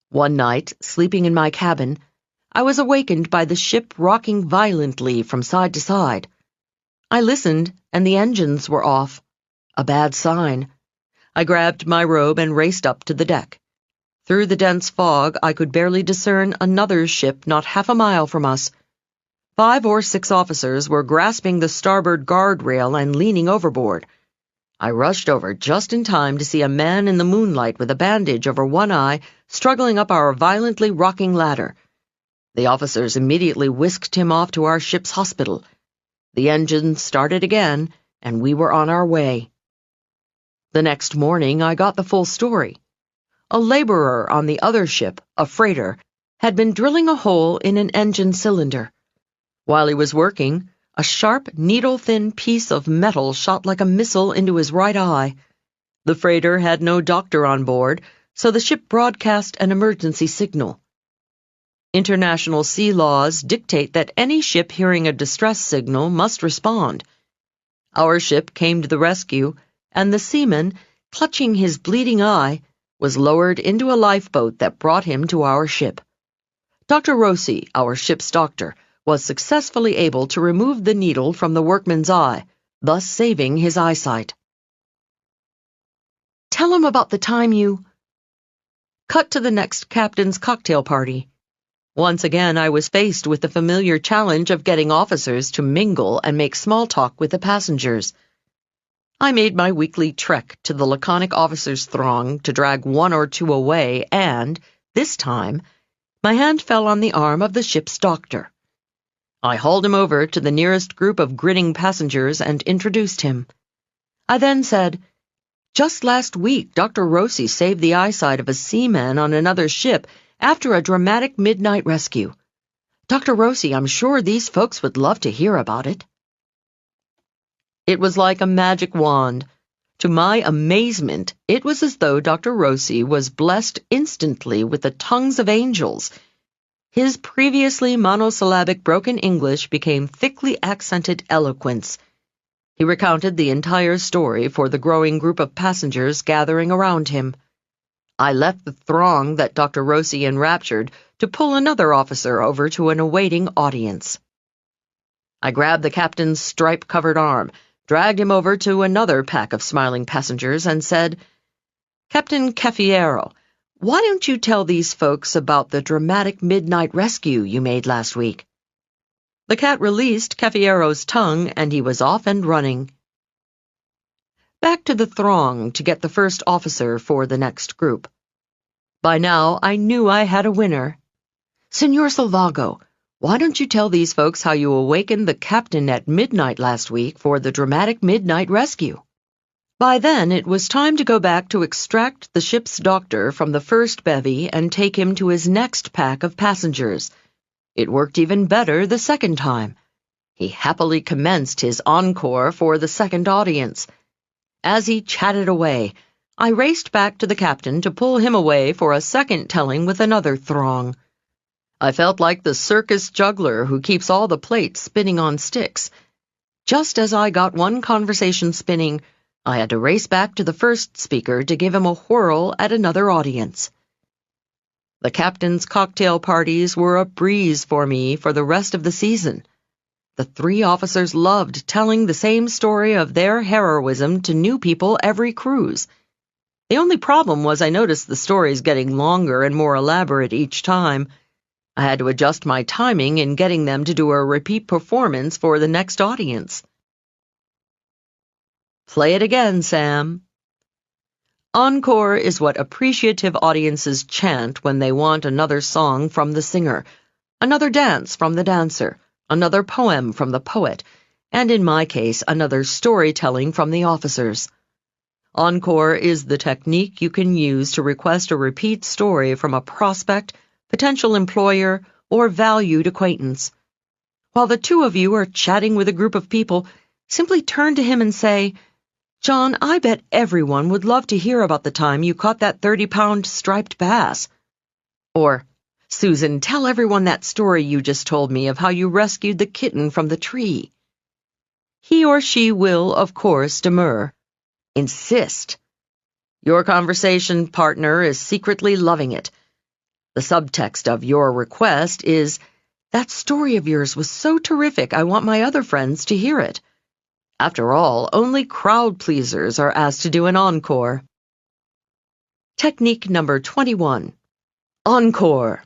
One night, sleeping in my cabin, I was awakened by the ship rocking violently from side to side. I listened, and the engines were off. A bad sign. I grabbed my robe and raced up to the deck. Through the dense fog, I could barely discern another ship not half a mile from us. 5 or 6 officers were grasping the starboard guardrail and leaning overboard. I rushed over just in time to see a man in the moonlight with a bandage over one eye struggling up our violently rocking ladder. The officers immediately whisked him off to our ship's hospital. The engines started again, and we were on our way. The next morning, I got the full story. A laborer on the other ship, a freighter, had been drilling a hole in an engine cylinder. While he was working, a sharp, needle-thin piece of metal shot like a missile into his right eye. The freighter had no doctor on board, so the ship broadcast an emergency signal. International sea laws dictate that any ship hearing a distress signal must respond. Our ship came to the rescue, and the seaman, clutching his bleeding eye, was lowered into a lifeboat that brought him to our ship. Dr. Rossi, our ship's doctor, was successfully able to remove the needle from the workman's eye, thus saving his eyesight. Tell him about the time you... Cut to the next captain's cocktail party. Once again, I was faced with the familiar challenge of getting officers to mingle and make small talk with the passengers. I made my weekly trek to the laconic officers' throng to drag 1 or 2 away, and, this time, my hand fell on the arm of the ship's doctor. I hauled him over to the nearest group of grinning passengers and introduced him. I then said, "Just last week, Dr. Rossi saved the eyesight of a seaman on another ship after a dramatic midnight rescue. Dr. Rossi, I'm sure these folks would love to hear about it." It was like a magic wand. To my amazement, it was as though Dr. Rossi was blessed instantly with the tongues of angels. His previously monosyllabic broken English became thickly accented eloquence. He recounted the entire story for the growing group of passengers gathering around him. I left the throng that Dr. Rossi enraptured to pull another officer over to an awaiting audience. I grabbed the captain's stripe-covered arm, dragged him over to another pack of smiling passengers, and said, "Captain Cafiero, why don't you tell these folks about the dramatic midnight rescue you made last week?" The cat released Cafiero's tongue, and he was off and running. Back to the throng to get the first officer for the next group. By now, I knew I had a winner. "Senor Salvago, why don't you tell these folks how you awakened the captain at midnight last week for the dramatic midnight rescue?" By then, it was time to go back to extract the ship's doctor from the first bevy and take him to his next pack of passengers. It worked even better the second time. He happily commenced his encore for the second audience. As he chatted away, I raced back to the captain to pull him away for a second telling with another throng. I felt like the circus juggler who keeps all the plates spinning on sticks. Just as I got one conversation spinning, I had to race back to the first speaker to give him a whirl at another audience. The captain's cocktail parties were a breeze for me for the rest of the season. The three officers loved telling the same story of their heroism to new people every cruise. The only problem was I noticed the stories getting longer and more elaborate each time. I had to adjust my timing in getting them to do a repeat performance for the next audience. Play it again, Sam. Encore is what appreciative audiences chant when they want another song from the singer, another dance from the dancer, another poem from the poet, and in my case, another storytelling from the officers. Encore is the technique you can use to request a repeat story from a prospect, potential employer, or valued acquaintance. While the two of you are chatting with a group of people, simply turn to him and say, "John, I bet everyone would love to hear about the time you caught that 30-pound striped bass." Or, "Susan, tell everyone that story you just told me of how you rescued the kitten from the tree." He or she will, of course, demur. Insist. Your conversation partner is secretly loving it. The subtext of your request is, "That story of yours was so terrific, I want my other friends to hear it." After all, only crowd pleasers are asked to do an encore. Technique number 21. Encore.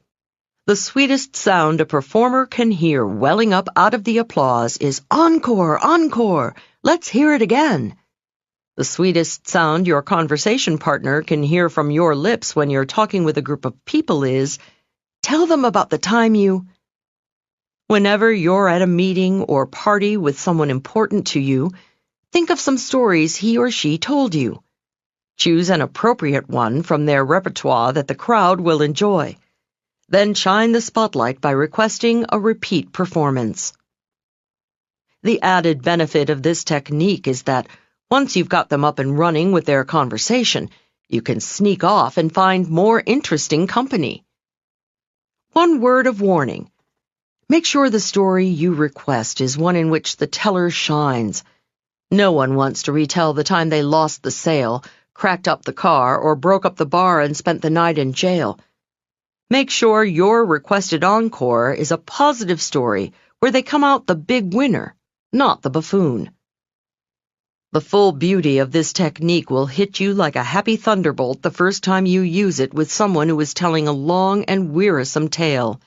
The sweetest sound a performer can hear welling up out of the applause is "Encore! Encore! Let's hear it again!" The sweetest sound your conversation partner can hear from your lips when you're talking with a group of people is, "Tell them about the time you..." Whenever you're at a meeting or party with someone important to you, think of some stories he or she told you. Choose an appropriate one from their repertoire that the crowd will enjoy. Then shine the spotlight by requesting a repeat performance. The added benefit of this technique is that once you've got them up and running with their conversation, you can sneak off and find more interesting company. One word of warning. Make sure the story you request is one in which the teller shines. No one wants to retell the time they lost the sale, cracked up the car, or broke up the bar and spent the night in jail. Make sure your requested encore is a positive story where they come out the big winner, not the buffoon. The full beauty of this technique will hit you like a happy thunderbolt the first time you use it with someone who is telling a long and wearisome tale.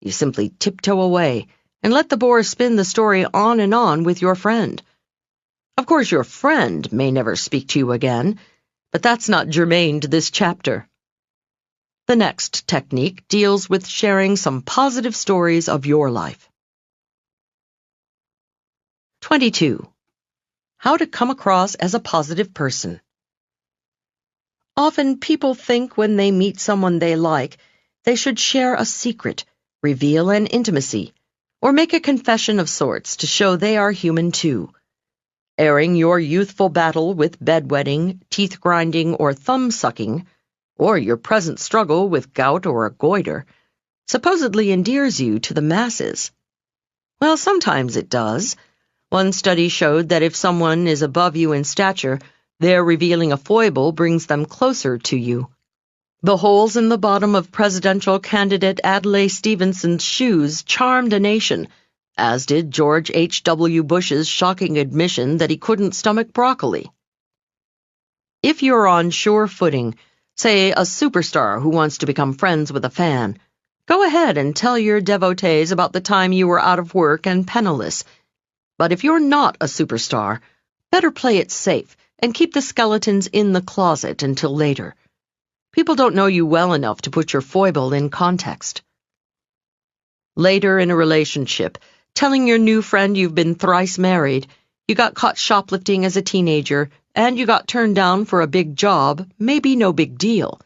You simply tiptoe away and let the bore spin the story on and on with your friend. Of course, your friend may never speak to you again, but that's not germane to this chapter. The next technique deals with sharing some positive stories of your life. 22. How to come across as a positive person. Often people think when they meet someone they like, they should share a secret, reveal an intimacy, or make a confession of sorts to show they are human too. Airing your youthful battle with bedwetting, teeth-grinding, or thumb-sucking, or your present struggle with gout or a goiter, supposedly endears you to the masses. Well, sometimes it does. One study showed that if someone is above you in stature, their revealing a foible brings them closer to you. The holes in the bottom of presidential candidate Adlai Stevenson's shoes charmed a nation, as did George H.W. Bush's shocking admission that he couldn't stomach broccoli. If you're on sure footing, say a superstar who wants to become friends with a fan, go ahead and tell your devotees about the time you were out of work and penniless. But if you're not a superstar, better play it safe and keep the skeletons in the closet until later. People don't know you well enough to put your foible in context. Later in a relationship, telling your new friend you've been thrice married, you got caught shoplifting as a teenager, and you got turned down for a big job may be no big deal.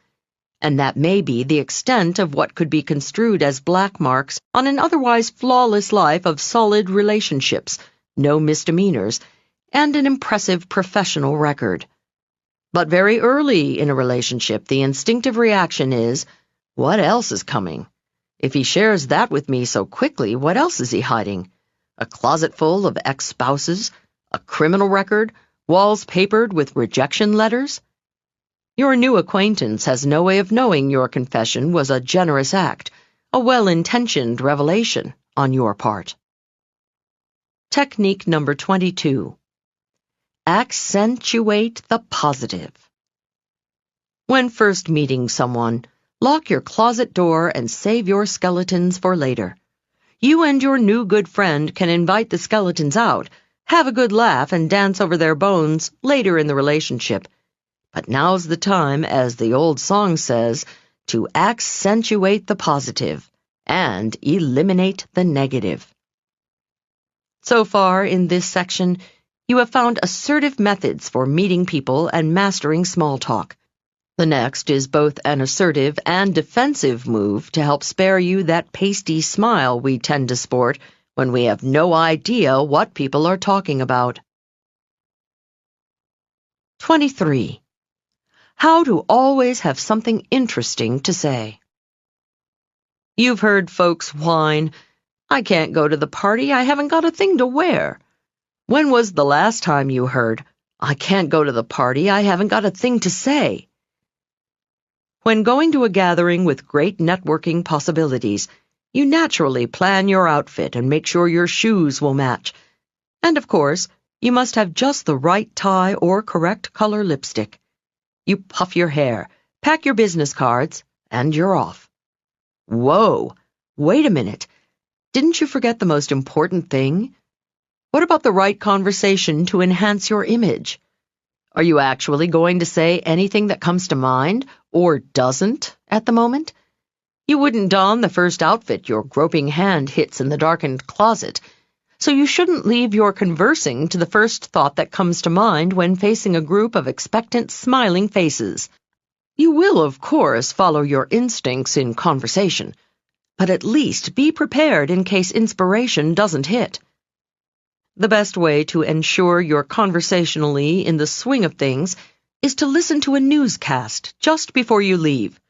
And that may be the extent of what could be construed as black marks on an otherwise flawless life of solid relationships, no misdemeanors, and an impressive professional record. But very early in a relationship, the instinctive reaction is, what else is coming? If he shares that with me so quickly, what else is he hiding? A closet full of ex-spouses? A criminal record? Walls papered with rejection letters? Your new acquaintance has no way of knowing your confession was a generous act, a well-intentioned revelation on your part. Technique number 22. Accentuate the positive. When first meeting someone, lock your closet door and save your skeletons for later. You and your new good friend can invite the skeletons out, have a good laugh, and dance over their bones later in the relationship. But now's the time, as the old song says, to accentuate the positive and eliminate the negative. So far in this section, you have found assertive methods for meeting people and mastering small talk. The next is both an assertive and defensive move to help spare you that pasty smile we tend to sport when we have no idea what people are talking about. 23. How to always have something interesting to say. You've heard folks whine, "I can't go to the party, I haven't got a thing to wear." When was the last time you heard, "I can't go to the party, I haven't got a thing to say"? When going to a gathering with great networking possibilities, you naturally plan your outfit and make sure your shoes will match. And of course, you must have just the right tie or correct color lipstick. You puff your hair, pack your business cards, and you're off. Whoa, wait a minute. Didn't you forget the most important thing? What about the right conversation to enhance your image? Are you actually going to say anything that comes to mind, or doesn't, at the moment? You wouldn't don the first outfit your groping hand hits in the darkened closet, so you shouldn't leave your conversing to the first thought that comes to mind when facing a group of expectant, smiling faces. You will, of course, follow your instincts in conversation, but at least be prepared in case inspiration doesn't hit. The best way to ensure you're conversationally in the swing of things is to listen to a newscast just before you leave.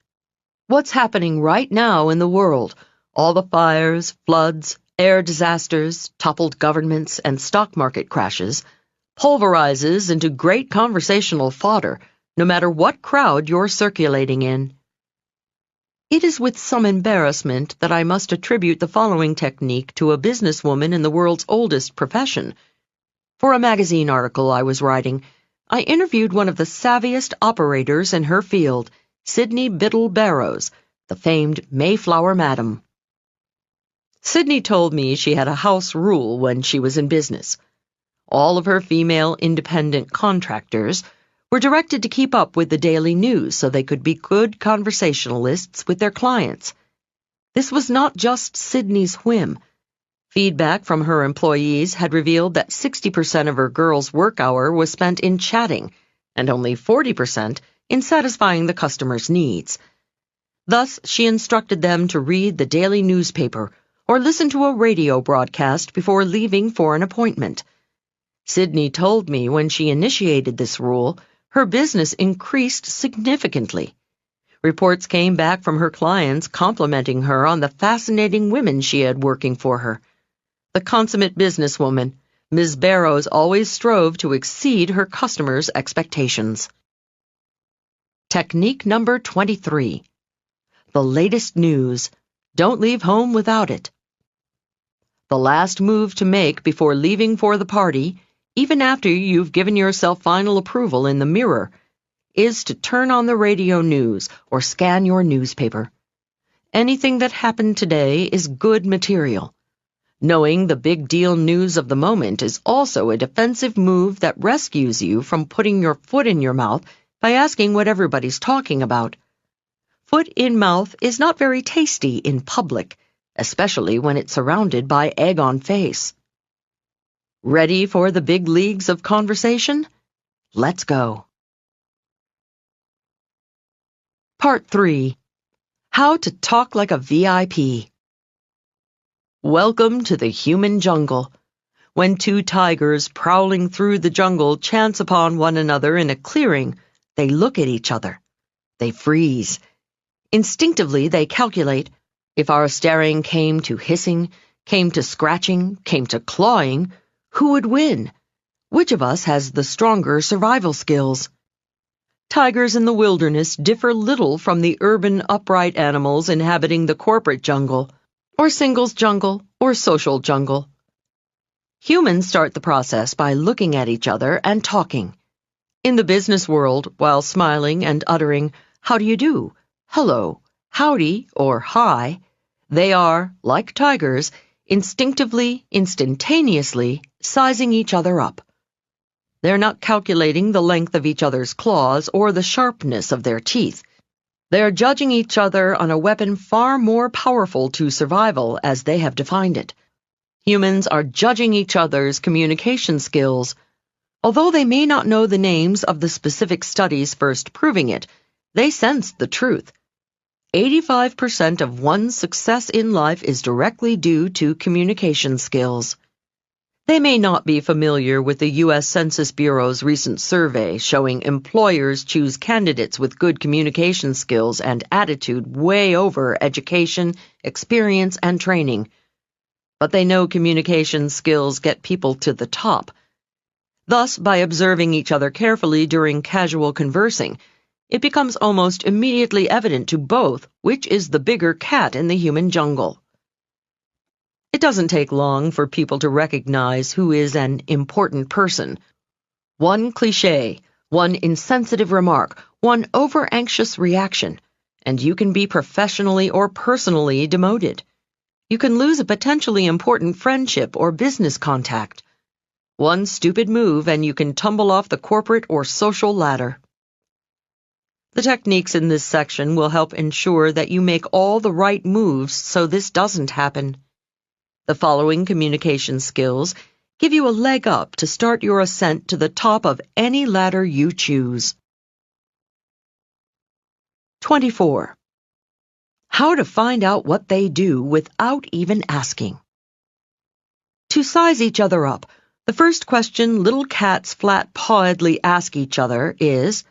What's happening right now in the world, all the fires, floods, air disasters, toppled governments, and stock market crashes, pulverizes into great conversational fodder, no matter what crowd you're circulating in. It is with some embarrassment that I must attribute the following technique to a businesswoman in the world's oldest profession. For a magazine article I was writing, I interviewed one of the savviest operators in her field, Sydney Biddle Barrows, the famed Mayflower Madam. Sydney told me she had a house rule when she was in business. All of her female independent contractors were directed to keep up with the daily news so they could be good conversationalists with their clients. This was not just Sydney's whim. Feedback from her employees had revealed that 60% of her girls' work hour was spent in chatting, and only 40% in satisfying the customer's needs. Thus, she instructed them to read the daily newspaper or listen to a radio broadcast before leaving for an appointment. Sydney told me when she initiated this rule, her business increased significantly. Reports came back from her clients complimenting her on the fascinating women she had working for her. The consummate businesswoman, Ms. Barrows always strove to exceed her customers' expectations. Technique number 23. The latest news. Don't leave home without it. The last move to make before leaving for the party, even after you've given yourself final approval in the mirror, is to turn on the radio news or scan your newspaper. Anything that happened today is good material. Knowing the big deal news of the moment is also a defensive move that rescues you from putting your foot in your mouth by asking what everybody's talking about. Foot in mouth is not very tasty in public, especially when it's surrounded by egg on face. Ready for the big leagues of conversation? Let's go. Part 3. How to talk like a VIP. Welcome to the human jungle. When two tigers prowling through the jungle chance upon one another in a clearing, they look at each other. They freeze. Instinctively, they calculate, if our staring came to hissing, came to scratching, came to clawing, who would win? Which of us has the stronger survival skills? Tigers in the wilderness differ little from the urban upright animals inhabiting the corporate jungle, or singles jungle, or social jungle. Humans start the process by looking at each other and talking. In the business world, while smiling and uttering, "How do you do?" "Hello," "Howdy," or "Hi," they are, like tigers, instinctively, instantaneously sizing each other up. They're not calculating the length of each other's claws or the sharpness of their teeth. They're judging each other on a weapon far more powerful to survival as they have defined it. Humans are judging each other's communication skills. Although they may not know the names of the specific studies first proving it, they sense the truth. 85% of one's success in life is directly due to communication skills. They may not be familiar with the U.S. Census Bureau's recent survey showing employers choose candidates with good communication skills and attitude way over education, experience, and training. But they know communication skills get people to the top. Thus, by observing each other carefully during casual conversing, it becomes almost immediately evident to both which is the bigger cat in the human jungle. It doesn't take long for people to recognize who is an important person. One cliché, one insensitive remark, one over-anxious reaction, and you can be professionally or personally demoted. You can lose a potentially important friendship or business contact. One stupid move and you can tumble off the corporate or social ladder. The techniques in this section will help ensure that you make all the right moves so this doesn't happen. The following communication skills give you a leg up to start your ascent to the top of any ladder you choose. 24. How to find out what they do without even asking. To size each other up, the first question little cats flat-pawedly ask each other is,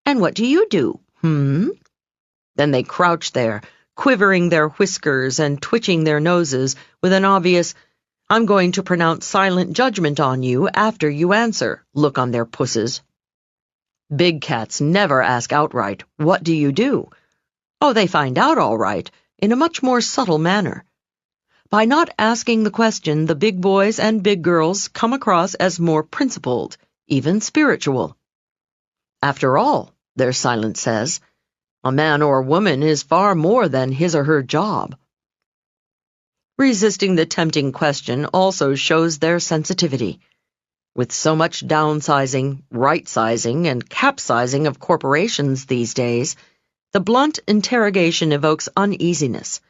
"And what do you do, Then they crouch there, quivering their whiskers and twitching their noses with an obvious, "I'm going to pronounce silent judgment on you after you answer" look on their pusses. Big cats never ask outright, "What do you do?" Oh, they find out all right, in a much more subtle manner. By not asking the question, the big boys and big girls come across as more principled, even spiritual. After all, their silence says, a man or woman is far more than his or her job. Resisting the tempting question also shows their sensitivity. With so much downsizing, right-sizing, and capsizing of corporations these days, the blunt interrogation evokes uneasiness.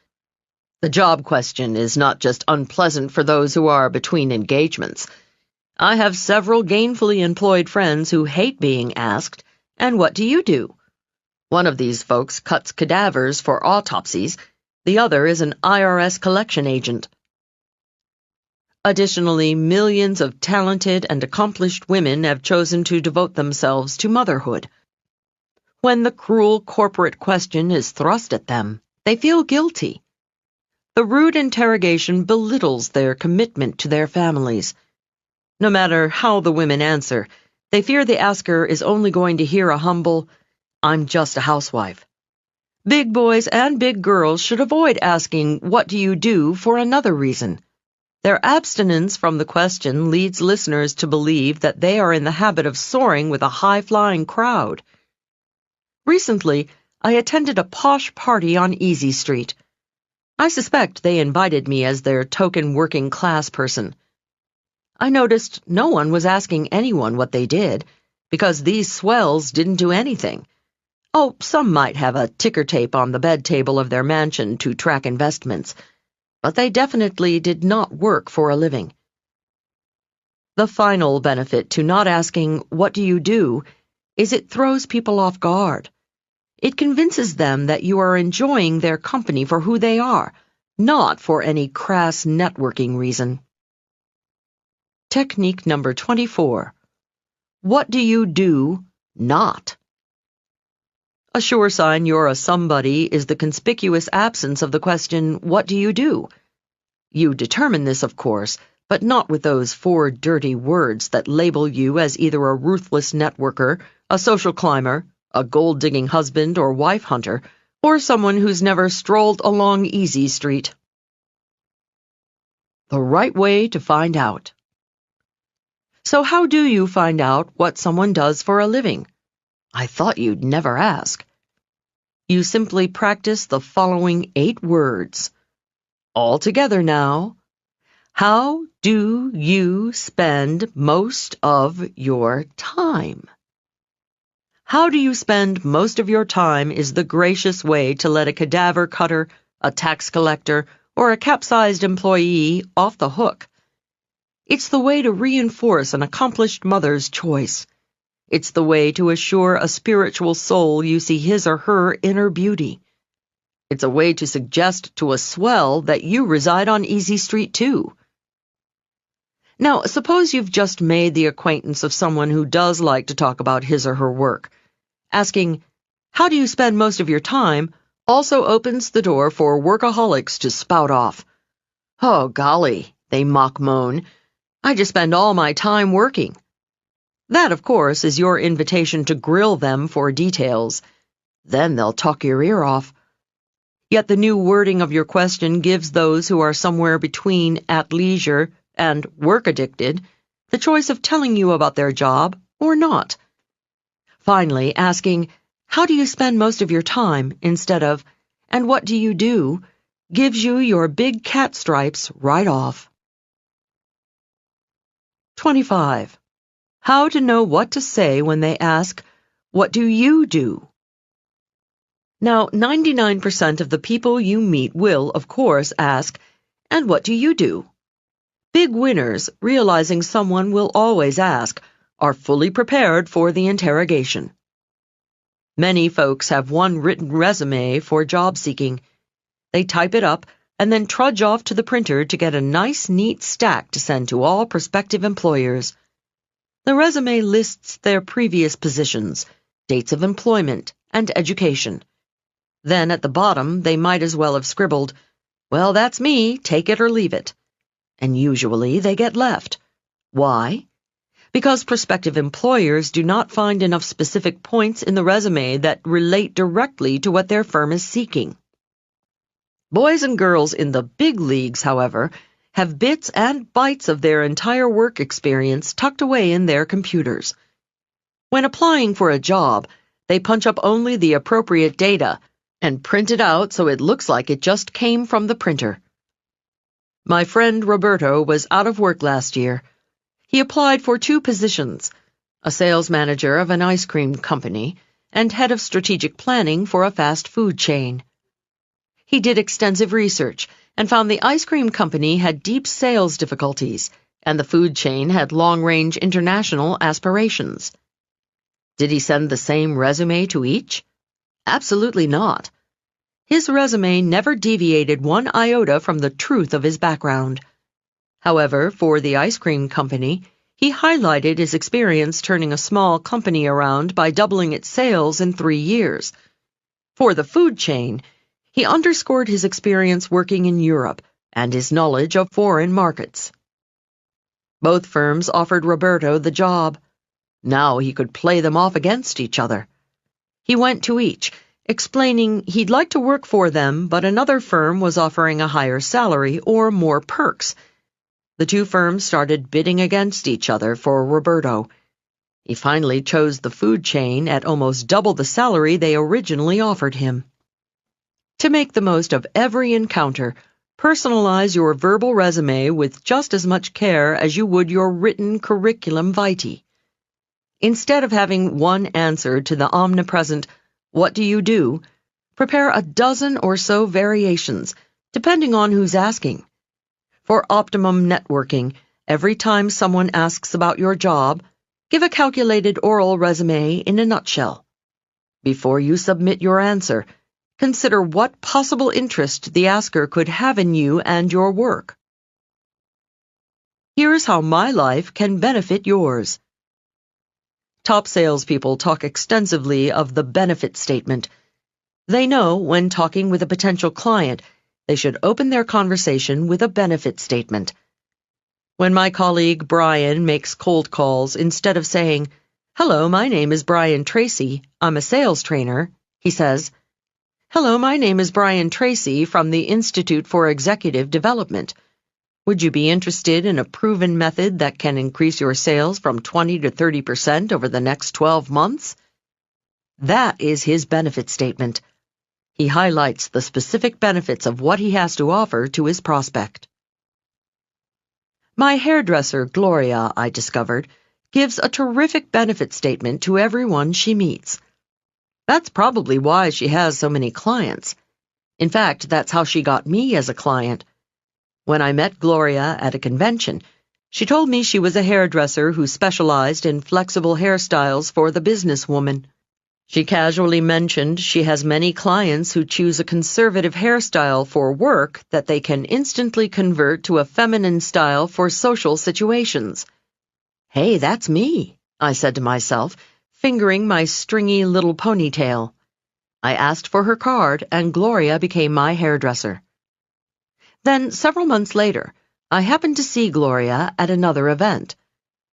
The job question is not just unpleasant for those who are between engagements. I have several gainfully employed friends who hate being asked, "And what do you do?" One of these folks cuts cadavers for autopsies. The other is an IRS collection agent. Additionally, millions of talented and accomplished women have chosen to devote themselves to motherhood. When the cruel corporate question is thrust at them, they feel guilty. The rude interrogation belittles their commitment to their families. No matter how the women answer, they fear the asker is only going to hear a humble, "I'm just a housewife." Big boys and big girls should avoid asking, "What do you do?" for another reason. Their abstinence from the question leads listeners to believe that they are in the habit of soaring with a high-flying crowd. Recently, I attended a posh party on Easy Street. I suspect they invited me as their token working-class person. I noticed no one was asking anyone what they did, because these swells didn't do anything. Oh, some might have a ticker tape on the bed table of their mansion to track investments, but they definitely did not work for a living. The final benefit to not asking, "What do you do?" is it throws people off guard. It convinces them that you are enjoying their company for who they are, not for any crass networking reason. Technique number 24. What do you do not? A sure sign you're a somebody is the conspicuous absence of the question, "What do you do?" You determine this, of course, but not with those 4 dirty words that label you as either a ruthless networker, a social climber, a gold-digging husband or wife hunter, or someone who's never strolled along Easy Street. The right way to find out. So how do you find out what someone does for a living? I thought you'd never ask. You simply practice the following 8 words. All together now. How do you spend most of your time? How do you spend most of your time is the gracious way to let a cadaver cutter, a tax collector, or a capsized employee off the hook. It's the way to reinforce an accomplished mother's choice. It's the way to assure a spiritual soul you see his or her inner beauty. It's a way to suggest to a swell that you reside on Easy Street too. Now, suppose you've just made the acquaintance of someone who does like to talk about his or her work. Asking, "How do you spend most of your time?" also opens the door for workaholics to spout off. "Oh, golly," they mock moan, "I just spend all my time working." That, of course, is your invitation to grill them for details. Then they'll talk your ear off. Yet the new wording of your question gives those who are somewhere between at leisure and work-addicted the choice of telling you about their job or not. Finally, asking, "How do you spend most of your time?" instead of, "And what do you do?" gives you your big cat stripes right off. 25. How to know what to say when they ask, "What do you do?" Now, 99% of the people you meet will, of course, ask, "And what do you do?" Big winners, realizing someone will always ask, are fully prepared for the interrogation. Many folks have one written resume for job seeking. They type it up and then trudge off to the printer to get a nice, neat stack to send to all prospective employers. The resume lists their previous positions, dates of employment, and education. Then at the bottom, they might as well have scribbled, "Well, that's me, take it or leave it." And usually they get left. Why? Because prospective employers do not find enough specific points in the resume that relate directly to what their firm is seeking. Boys and girls in the big leagues, however, have bits and bytes of their entire work experience tucked away in their computers. When applying for a job, they punch up only the appropriate data and print it out so it looks like it just came from the printer. My friend Roberto was out of work last year. He applied for 2 positions, a sales manager of an ice cream company and head of strategic planning for a fast food chain. He did extensive research and found the ice cream company had deep sales difficulties, and the food chain had long-range international aspirations. Did he send the same resume to each? Absolutely not. His resume never deviated one iota from the truth of his background. However, for the ice cream company, he highlighted his experience turning a small company around by doubling its sales in 3 years. For the food chain, he underscored his experience working in Europe and his knowledge of foreign markets. Both firms offered Roberto the job. Now he could play them off against each other. He went to each, explaining he'd like to work for them, but another firm was offering a higher salary or more perks. The two firms started bidding against each other for Roberto. He finally chose the food chain at almost double the salary they originally offered him. To make the most of every encounter, personalize your verbal resume with just as much care as you would your written curriculum vitae. Instead of having one answer to the omnipresent, "What do you do?" prepare a dozen or so variations, depending on who's asking. For optimum networking, every time someone asks about your job, give a calculated oral resume in a nutshell. Before you submit your answer, consider what possible interest the asker could have in you and your work. Here's how my life can benefit yours. Top salespeople talk extensively of the benefit statement. They know when talking with a potential client, they should open their conversation with a benefit statement. When my colleague Brian makes cold calls, instead of saying, "Hello, my name is Brian Tracy. I'm a sales trainer," he says, "Hello, my name is Brian Tracy from the Institute for Executive Development. Would you be interested in a proven method that can increase your sales from 20 to 30% over the next 12 months? That is his benefit statement. He highlights the specific benefits of what he has to offer to his prospect. My hairdresser, Gloria, I discovered, gives a terrific benefit statement to everyone she meets. That's probably why she has so many clients. In fact, that's how she got me as a client. When I met Gloria at a convention, she told me she was a hairdresser who specialized in flexible hairstyles for the businesswoman. She casually mentioned she has many clients who choose a conservative hairstyle for work that they can instantly convert to a feminine style for social situations. "Hey, that's me," I said to myself, fingering my stringy little ponytail. I asked for her card, and Gloria became my hairdresser. Then, several months later, I happened to see Gloria at another event.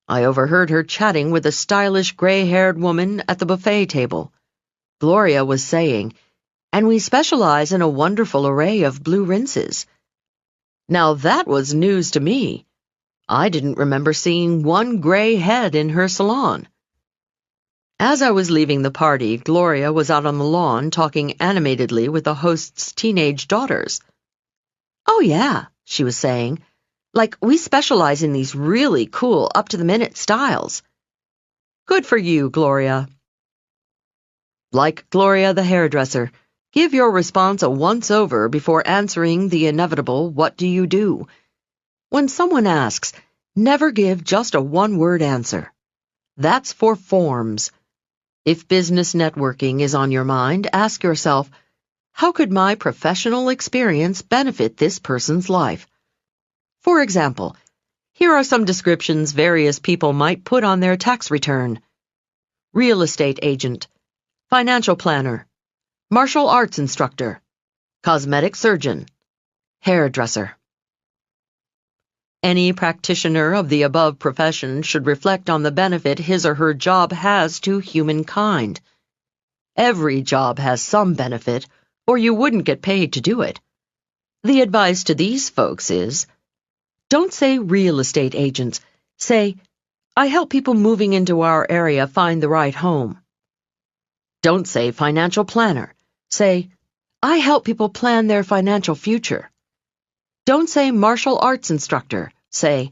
I overheard her chatting with a stylish gray-haired woman at the buffet table. Gloria was saying, "And we specialize in a wonderful array of blue rinses." Now that was news to me. I didn't remember seeing one gray head in her salon. As I was leaving the party, Gloria was out on the lawn talking animatedly with the host's teenage daughters. "Oh yeah," she was saying, "like we specialize in these really cool, up-to-the-minute styles." Good for you, Gloria. Like Gloria the hairdresser, give your response a once-over before answering the inevitable "What do you do?" When someone asks, never give just a one-word answer. That's for forms. If business networking is on your mind, ask yourself, how could my professional experience benefit this person's life? For example, here are some descriptions various people might put on their tax return. Real estate agent, financial planner, martial arts instructor, cosmetic surgeon, hairdresser. Any practitioner of the above profession should reflect on the benefit his or her job has to humankind. Every job has some benefit, or you wouldn't get paid to do it. The advice to these folks is, don't say real estate agents. Say, I help people moving into our area find the right home. Don't say financial planner. Say, I help people plan their financial future. Don't say martial arts instructor. Say,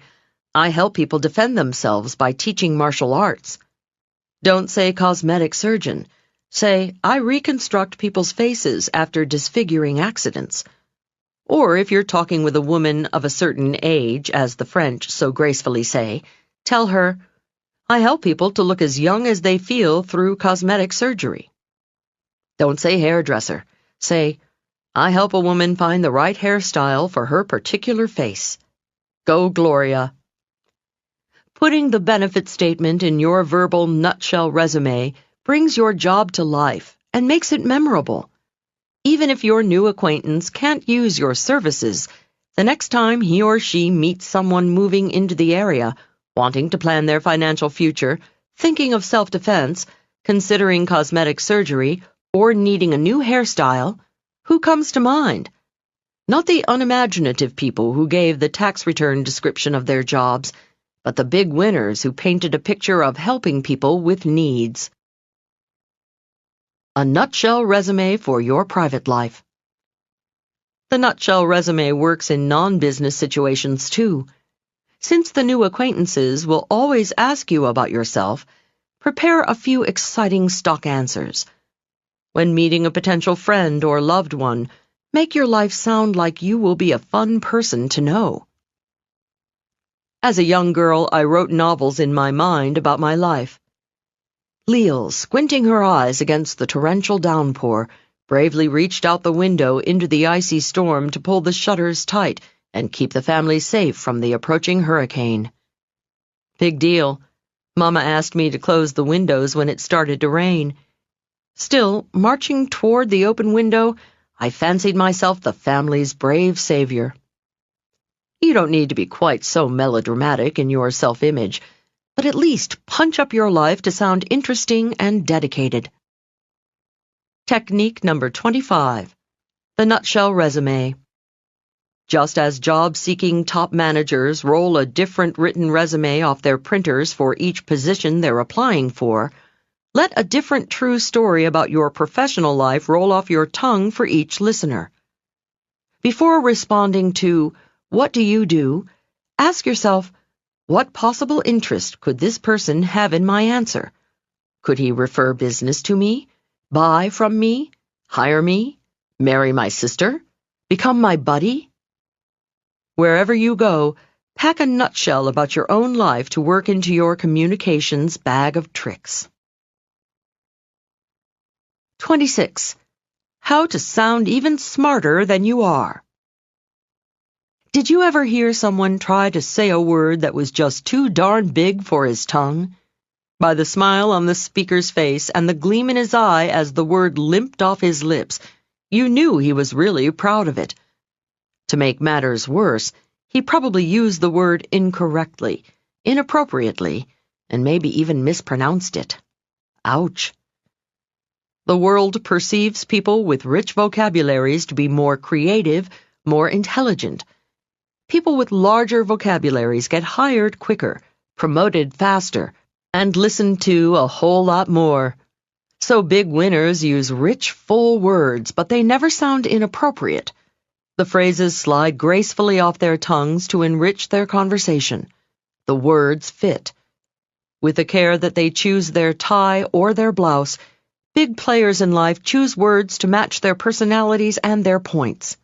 I help people defend themselves by teaching martial arts. Don't say cosmetic surgeon. Say, I reconstruct people's faces after disfiguring accidents. Or if you're talking with a woman of a certain age, as the French so gracefully say, tell her, I help people to look as young as they feel through cosmetic surgery. Don't say hairdresser. Say, I help a woman find the right hairstyle for her particular face. Go, Gloria. Putting the benefit statement in your verbal nutshell resume brings your job to life and makes it memorable. Even if your new acquaintance can't use your services, the next time he or she meets someone moving into the area, wanting to plan their financial future, thinking of self-defense, considering cosmetic surgery, or needing a new hairstyle, who comes to mind? Not the unimaginative people who gave the tax return description of their jobs, but the big winners who painted a picture of helping people with needs. A nutshell resume for your private life. The nutshell resume works in non-business situations too. Since the new acquaintances will always ask you about yourself, prepare a few exciting stock answers. When meeting a potential friend or loved one, make your life sound like you will be a fun person to know. As a young girl, I wrote novels in my mind about my life. Leil, squinting her eyes against the torrential downpour, bravely reached out the window into the icy storm to pull the shutters tight and keep the family safe from the approaching hurricane. Big deal. Mama asked me to close the windows when it started to rain. Still, marching toward the open window, I fancied myself the family's brave savior. You don't need to be quite so melodramatic in your self-image, but at least punch up your life to sound interesting and dedicated. Technique number 25. The nutshell resume. Just as job-seeking top managers roll a different written resume off their printers for each position they're applying for, let a different true story about your professional life roll off your tongue for each listener. Before responding to, "What do you do?" ask yourself, what possible interest could this person have in my answer? Could he refer business to me, buy from me, hire me, marry my sister, become my buddy? Wherever you go, pack a nutshell about your own life to work into your communications bag of tricks. 26. How to sound even smarter than you are. Did you ever hear someone try to say a word that was just too darn big for his tongue? By the smile on the speaker's face and the gleam in his eye as the word limped off his lips, you knew he was really proud of it. To make matters worse, he probably used the word incorrectly, inappropriately, and maybe even mispronounced it. Ouch. The world perceives people with rich vocabularies to be more creative, more intelligent. People with larger vocabularies get hired quicker, promoted faster, and listened to a whole lot more. So big winners use rich, full words, but they never sound inappropriate. The phrases slide gracefully off their tongues to enrich their conversation. The words fit. With the care that they choose their tie or their blouse, big players in life choose words to match their personalities and their points.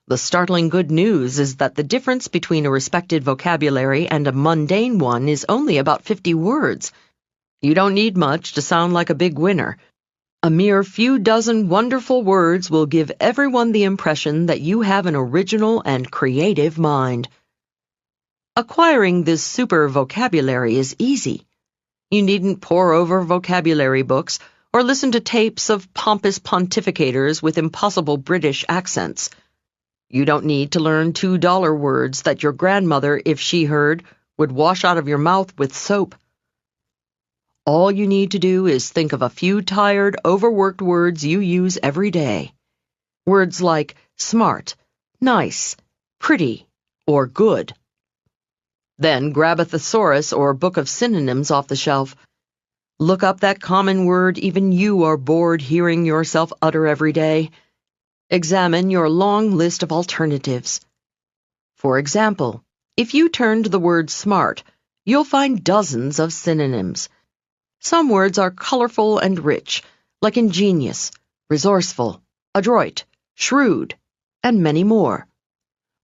The startling good news is that the difference between a respected vocabulary and a mundane one is only about 50 words. You don't need much to sound like a big winner. A mere few dozen wonderful words will give everyone the impression that you have an original and creative mind. Acquiring this super vocabulary is easy. You needn't pore over vocabulary books or listen to tapes of pompous pontificators with impossible British accents. You don't need to learn $2 words that your grandmother, if she heard, would wash out of your mouth with soap. All you need to do is think of a few tired, overworked words you use every day. Words like smart, nice, pretty, or good. Then grab a thesaurus or book of synonyms off the shelf. Look up that common word even you are bored hearing yourself utter every day. Examine your long list of alternatives. For example, if you turn to the word smart, you'll find dozens of synonyms. Some words are colorful and rich, like ingenious, resourceful, adroit, shrewd, and many more.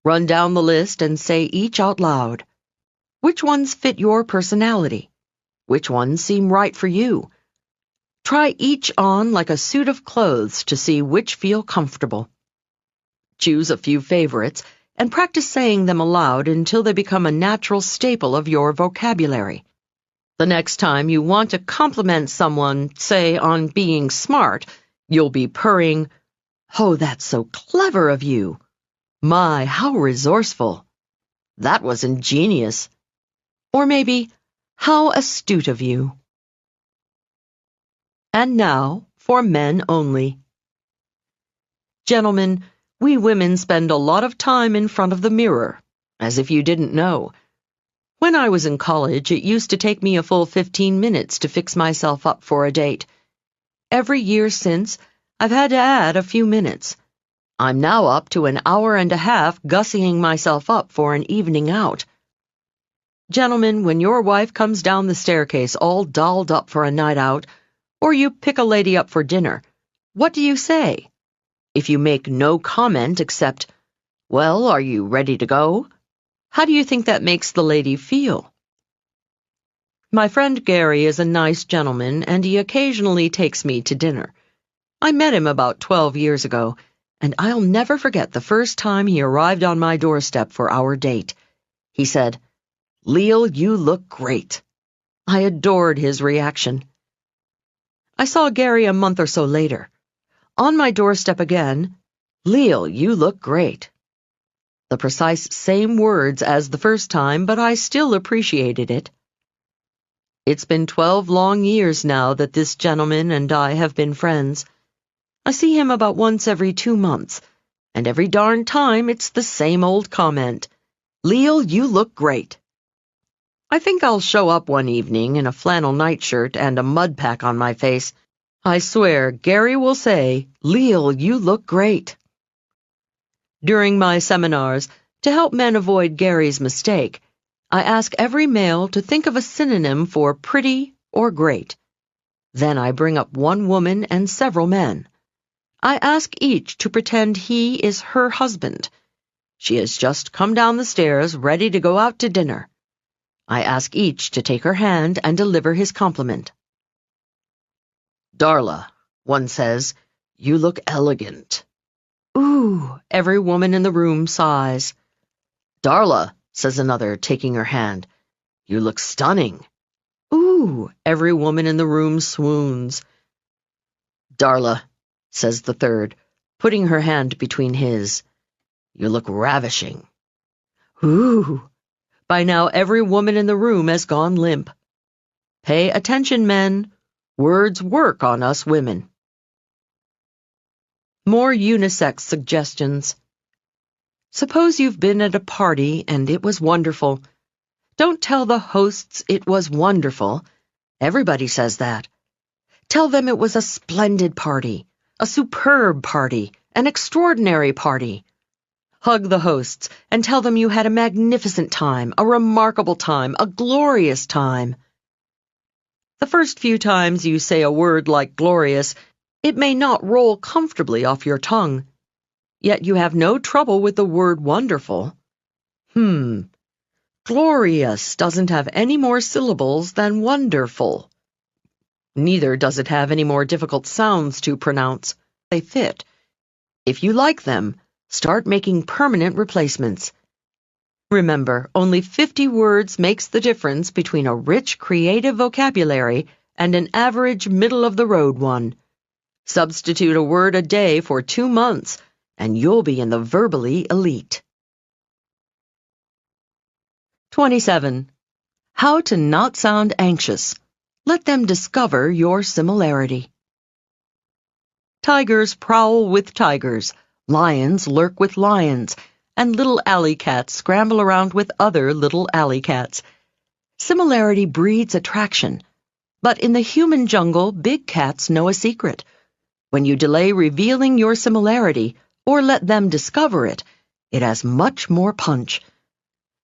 Run down the list and say each out loud. Which ones fit your personality? Which ones seem right for you? Try each on like a suit of clothes to see which feel comfortable. Choose a few favorites and practice saying them aloud until they become a natural staple of your vocabulary. The next time you want to compliment someone, say on being smart, you'll be purring, "Oh, that's so clever of you. My, how resourceful. That was ingenious." Or maybe, "How astute of you." And now, for men only. Gentlemen, we women spend a lot of time in front of the mirror, as if you didn't know. When I was in college, it used to take me a full 15 minutes to fix myself up for a date. Every year since, I've had to add a few minutes. I'm now up to an hour and a half gussying myself up for an evening out. Gentlemen, when your wife comes down the staircase all dolled up for a night out, or you pick a lady up for dinner, what do you say? If you make no comment except, "Well, are you ready to go?" how do you think that makes the lady feel? My friend Gary is a nice gentleman, and he occasionally takes me to dinner. I met him about 12 years ago, and I'll never forget the first time he arrived on my doorstep for our date. He said, "Leil, you look great." I adored his reaction. I saw Gary a month or so later. On my doorstep again, "Leil, you look great." The precise same words as the first time, but I still appreciated it. It's been 12 long years now that this gentleman and I have been friends. I see him about once every 2 months, and every darn time it's the same old comment, "Leil, you look great." I think I'll show up one evening in a flannel nightshirt and a mud pack on my face. I swear Gary will say, "Leil, you look great." During my seminars, to help men avoid Gary's mistake, I ask every male to think of a synonym for pretty or great. Then I bring up one woman and several men. I ask each to pretend he is her husband. She has just come down the stairs, ready to go out to dinner. I ask each to take her hand and deliver his compliment. "Darla," one says, "you look elegant." "Ooh," every woman in the room sighs. "Darla," says another, taking her hand, "you look stunning." "Ooh," every woman in the room swoons. "Darla," says the third, putting her hand between his, "you look ravishing." "Ooh." By now every woman in the room has gone limp. Pay attention, men. Words work on us women. More unisex suggestions. Suppose you've been at a party and it was wonderful. Don't tell the hosts it was wonderful. Everybody says that. Tell them it was a splendid party, a superb party, an extraordinary party. Hug the hosts and tell them you had a magnificent time, a remarkable time, a glorious time. The first few times you say a word like glorious, it may not roll comfortably off your tongue. Yet you have no trouble with the word wonderful. Glorious doesn't have any more syllables than wonderful. Neither does it have any more difficult sounds to pronounce. They fit. If you like them, start making permanent replacements. Remember, only 50 words makes the difference between a rich, creative vocabulary and an average, middle-of-the-road one. Substitute a word a day for 2 months, and you'll be in the verbally elite. 27. How to not sound anxious. Let them discover your similarity. Tigers prowl with tigers, lions lurk with lions, and little alley cats scramble around with other little alley cats. Similarity breeds attraction, but in the human jungle, big cats know a secret. When you delay revealing your similarity, or let them discover it, it has much more punch.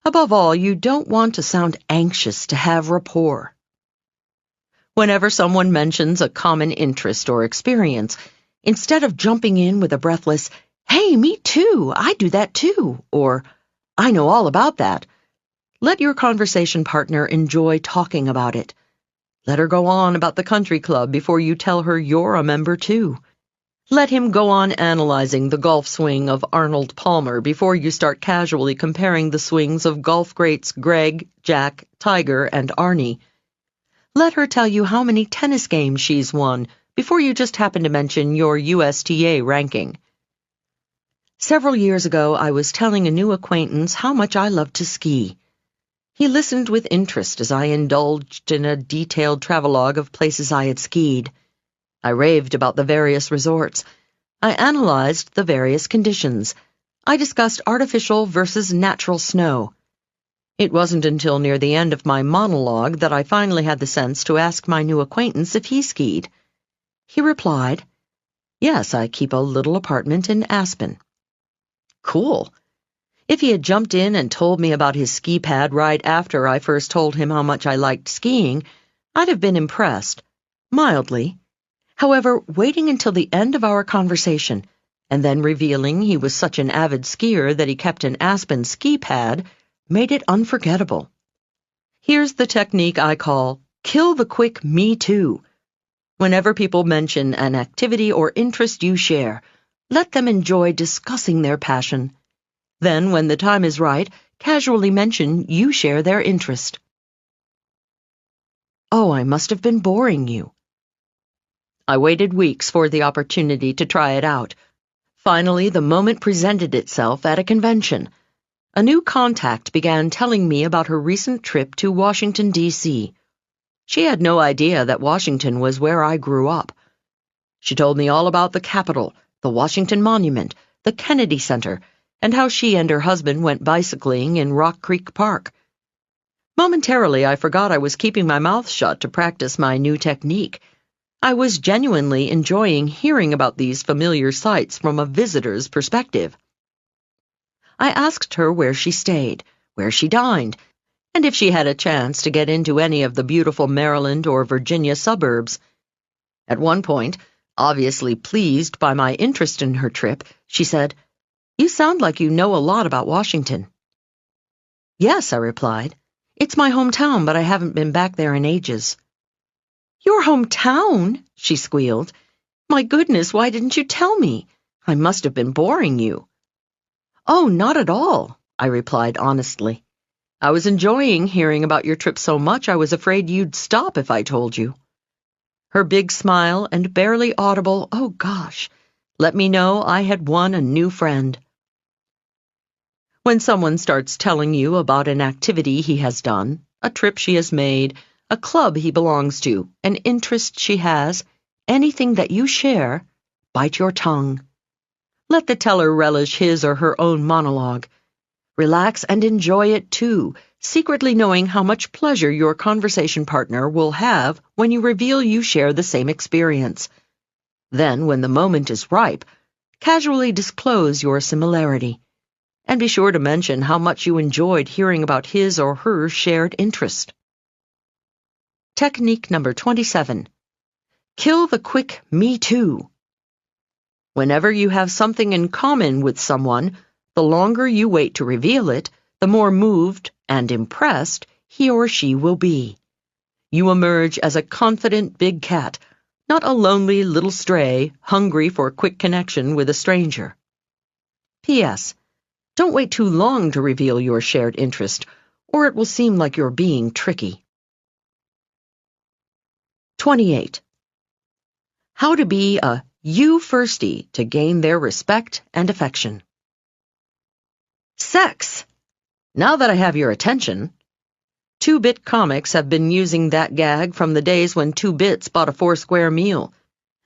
Above all, you don't want to sound anxious to have rapport. Whenever someone mentions a common interest or experience, instead of jumping in with a breathless, "Hey, me too, I do that too," or "I know all about that," let your conversation partner enjoy talking about it. Let her go on about the country club before you tell her you're a member too. Let him go on analyzing the golf swing of Arnold Palmer before you start casually comparing the swings of golf greats Greg, Jack, Tiger, and Arnie. Let her tell you how many tennis games she's won before you just happen to mention your USTA ranking. Several years ago, I was telling a new acquaintance how much I loved to ski. He listened with interest as I indulged in a detailed travelogue of places I had skied. I raved about the various resorts. I analyzed the various conditions. I discussed artificial versus natural snow. It wasn't until near the end of my monologue that I finally had the sense to ask my new acquaintance if he skied. He replied, "Yes, I keep a little apartment in Aspen." Cool. If he had jumped in and told me about his ski pad right after I first told him how much I liked skiing, I'd have been impressed, mildly. However, waiting until the end of our conversation, and then revealing he was such an avid skier that he kept an Aspen ski pad, made it unforgettable. Here's the technique I call kill the quick me too. Whenever people mention an activity or interest you share, let them enjoy discussing their passion. Then, when the time is right, casually mention you share their interest. Oh, I must have been boring you. I waited weeks for the opportunity to try it out. Finally, the moment presented itself at a convention. A new contact began telling me about her recent trip to Washington, D.C. She had no idea that Washington was where I grew up. She told me all about the Capitol, the Washington Monument, the Kennedy Center, and how she and her husband went bicycling in Rock Creek Park. Momentarily, I forgot I was keeping my mouth shut to practice my new technique. I was genuinely enjoying hearing about these familiar sights from a visitor's perspective. I asked her where she stayed, where she dined, and if she had a chance to get into any of the beautiful Maryland or Virginia suburbs. At one point, obviously pleased by my interest in her trip, she said, "You sound like you know a lot about Washington." "Yes," I replied. "It's my hometown, but I haven't been back there in ages." "Your hometown?" she squealed. "My goodness, why didn't you tell me? I must have been boring you." "Oh, not at all," I replied honestly. "I was enjoying hearing about your trip so much I was afraid you'd stop if I told you." Her big smile and barely audible, "Oh gosh," let me know I had won a new friend. When someone starts telling you about an activity he has done, a trip she has made, a club he belongs to, an interest she has, anything that you share, bite your tongue. Let the teller relish his or her own monologue. Relax and enjoy it too, secretly knowing how much pleasure your conversation partner will have when you reveal you share the same experience. Then, when the moment is ripe, casually disclose your similarity. And be sure to mention how much you enjoyed hearing about his or her shared interest. Technique number 27. Kill the quick me too. Whenever you have something in common with someone, the longer you wait to reveal it, the more moved and impressed he or she will be. You emerge as a confident big cat, not a lonely little stray hungry for a quick connection with a stranger. P.S. Don't wait too long to reveal your shared interest, or it will seem like you're being tricky. 28. How to be a you firstie to gain their respect and affection. Sex! Now that I have your attention. 2-bit comics have been using that gag from the days when 2 bits bought a 4-square meal.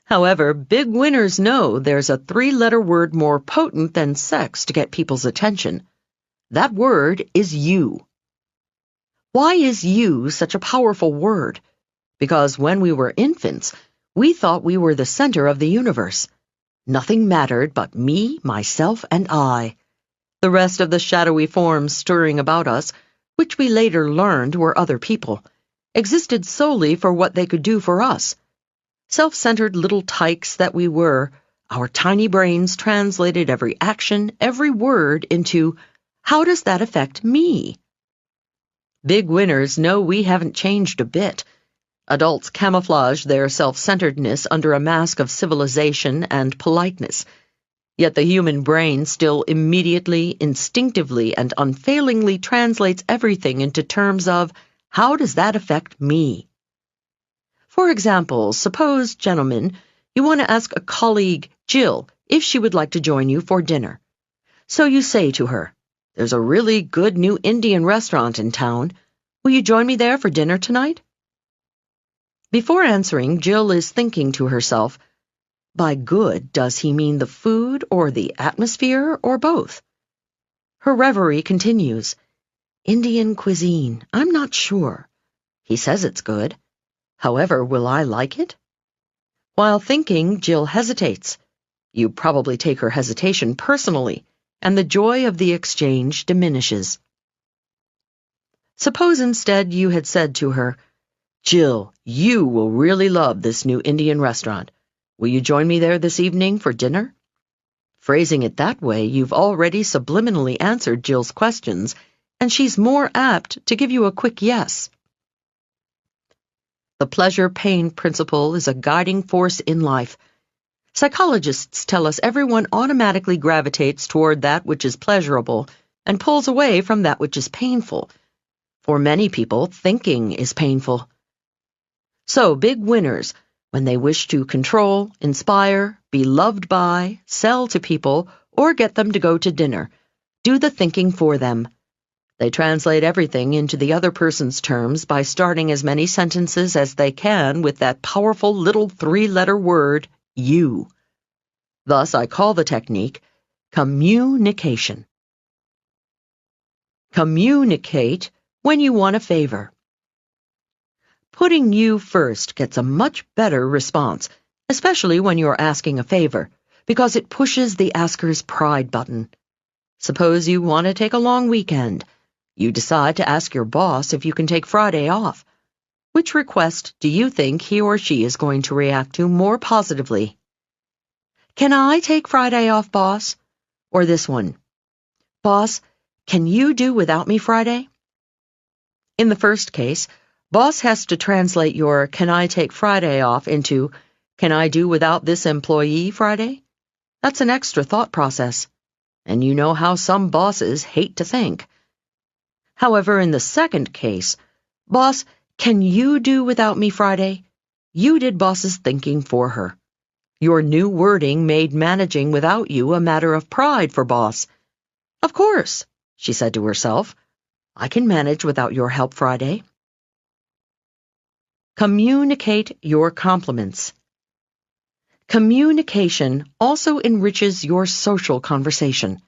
However, big winners know there's a 3-letter word more potent than sex to get people's attention. That word is you. Why is you such a powerful word? Because when we were infants, we thought we were the center of the universe. Nothing mattered but me, myself, and I. The rest of the shadowy forms stirring about us, which we later learned were other people, existed solely for what they could do for us. Self-centered little tykes that we were, our tiny brains translated every action, every word into, how does that affect me? Big winners know we haven't changed a bit. Adults camouflage their self-centeredness under a mask of civilization and politeness. Yet the human brain still immediately, instinctively, and unfailingly translates everything into terms of, how does that affect me? For example, suppose, gentlemen, you want to ask a colleague, Jill, if she would like to join you for dinner. So you say to her, "There's a really good new Indian restaurant in town. Will you join me there for dinner tonight?" Before answering, Jill is thinking to herself, by good, does he mean the food or the atmosphere or both? Her reverie continues. Indian cuisine, I'm not sure. He says it's good. However, will I like it? While thinking, Jill hesitates. You probably take her hesitation personally, and the joy of the exchange diminishes. Suppose instead you had said to her, "Jill, you will really love this new Indian restaurant. Will you join me there this evening for dinner?" Phrasing it that way, you've already subliminally answered Jill's questions, and she's more apt to give you a quick yes. The pleasure-pain principle is a guiding force in life. Psychologists tell us everyone automatically gravitates toward that which is pleasurable and pulls away from that which is painful. For many people, thinking is painful. So, big winners, when they wish to control, inspire, be loved by, sell to people, or get them to go to dinner, do the thinking for them. They translate everything into the other person's terms by starting as many sentences as they can with that powerful little 3-letter word, you. Thus, I call the technique communication. Communicate when you want a favor. Putting you first gets a much better response, especially when you're asking a favor, because it pushes the asker's pride button. Suppose you want to take a long weekend. You decide to ask your boss if you can take Friday off. Which request do you think he or she is going to react to more positively? "Can I take Friday off, boss?" Or this one, "Boss, can you do without me Friday?" In the first case, boss has to translate your "can I take Friday off" into "can I do without this employee Friday?" That's an extra thought process. And you know how some bosses hate to think. However, in the second case, "Boss, can you do without me Friday?" You did boss's thinking for her. Your new wording made managing without you a matter of pride for boss. "Of course," she said to herself, "I can manage without your help Friday." Communicate your compliments. Communication also enriches your social conversation.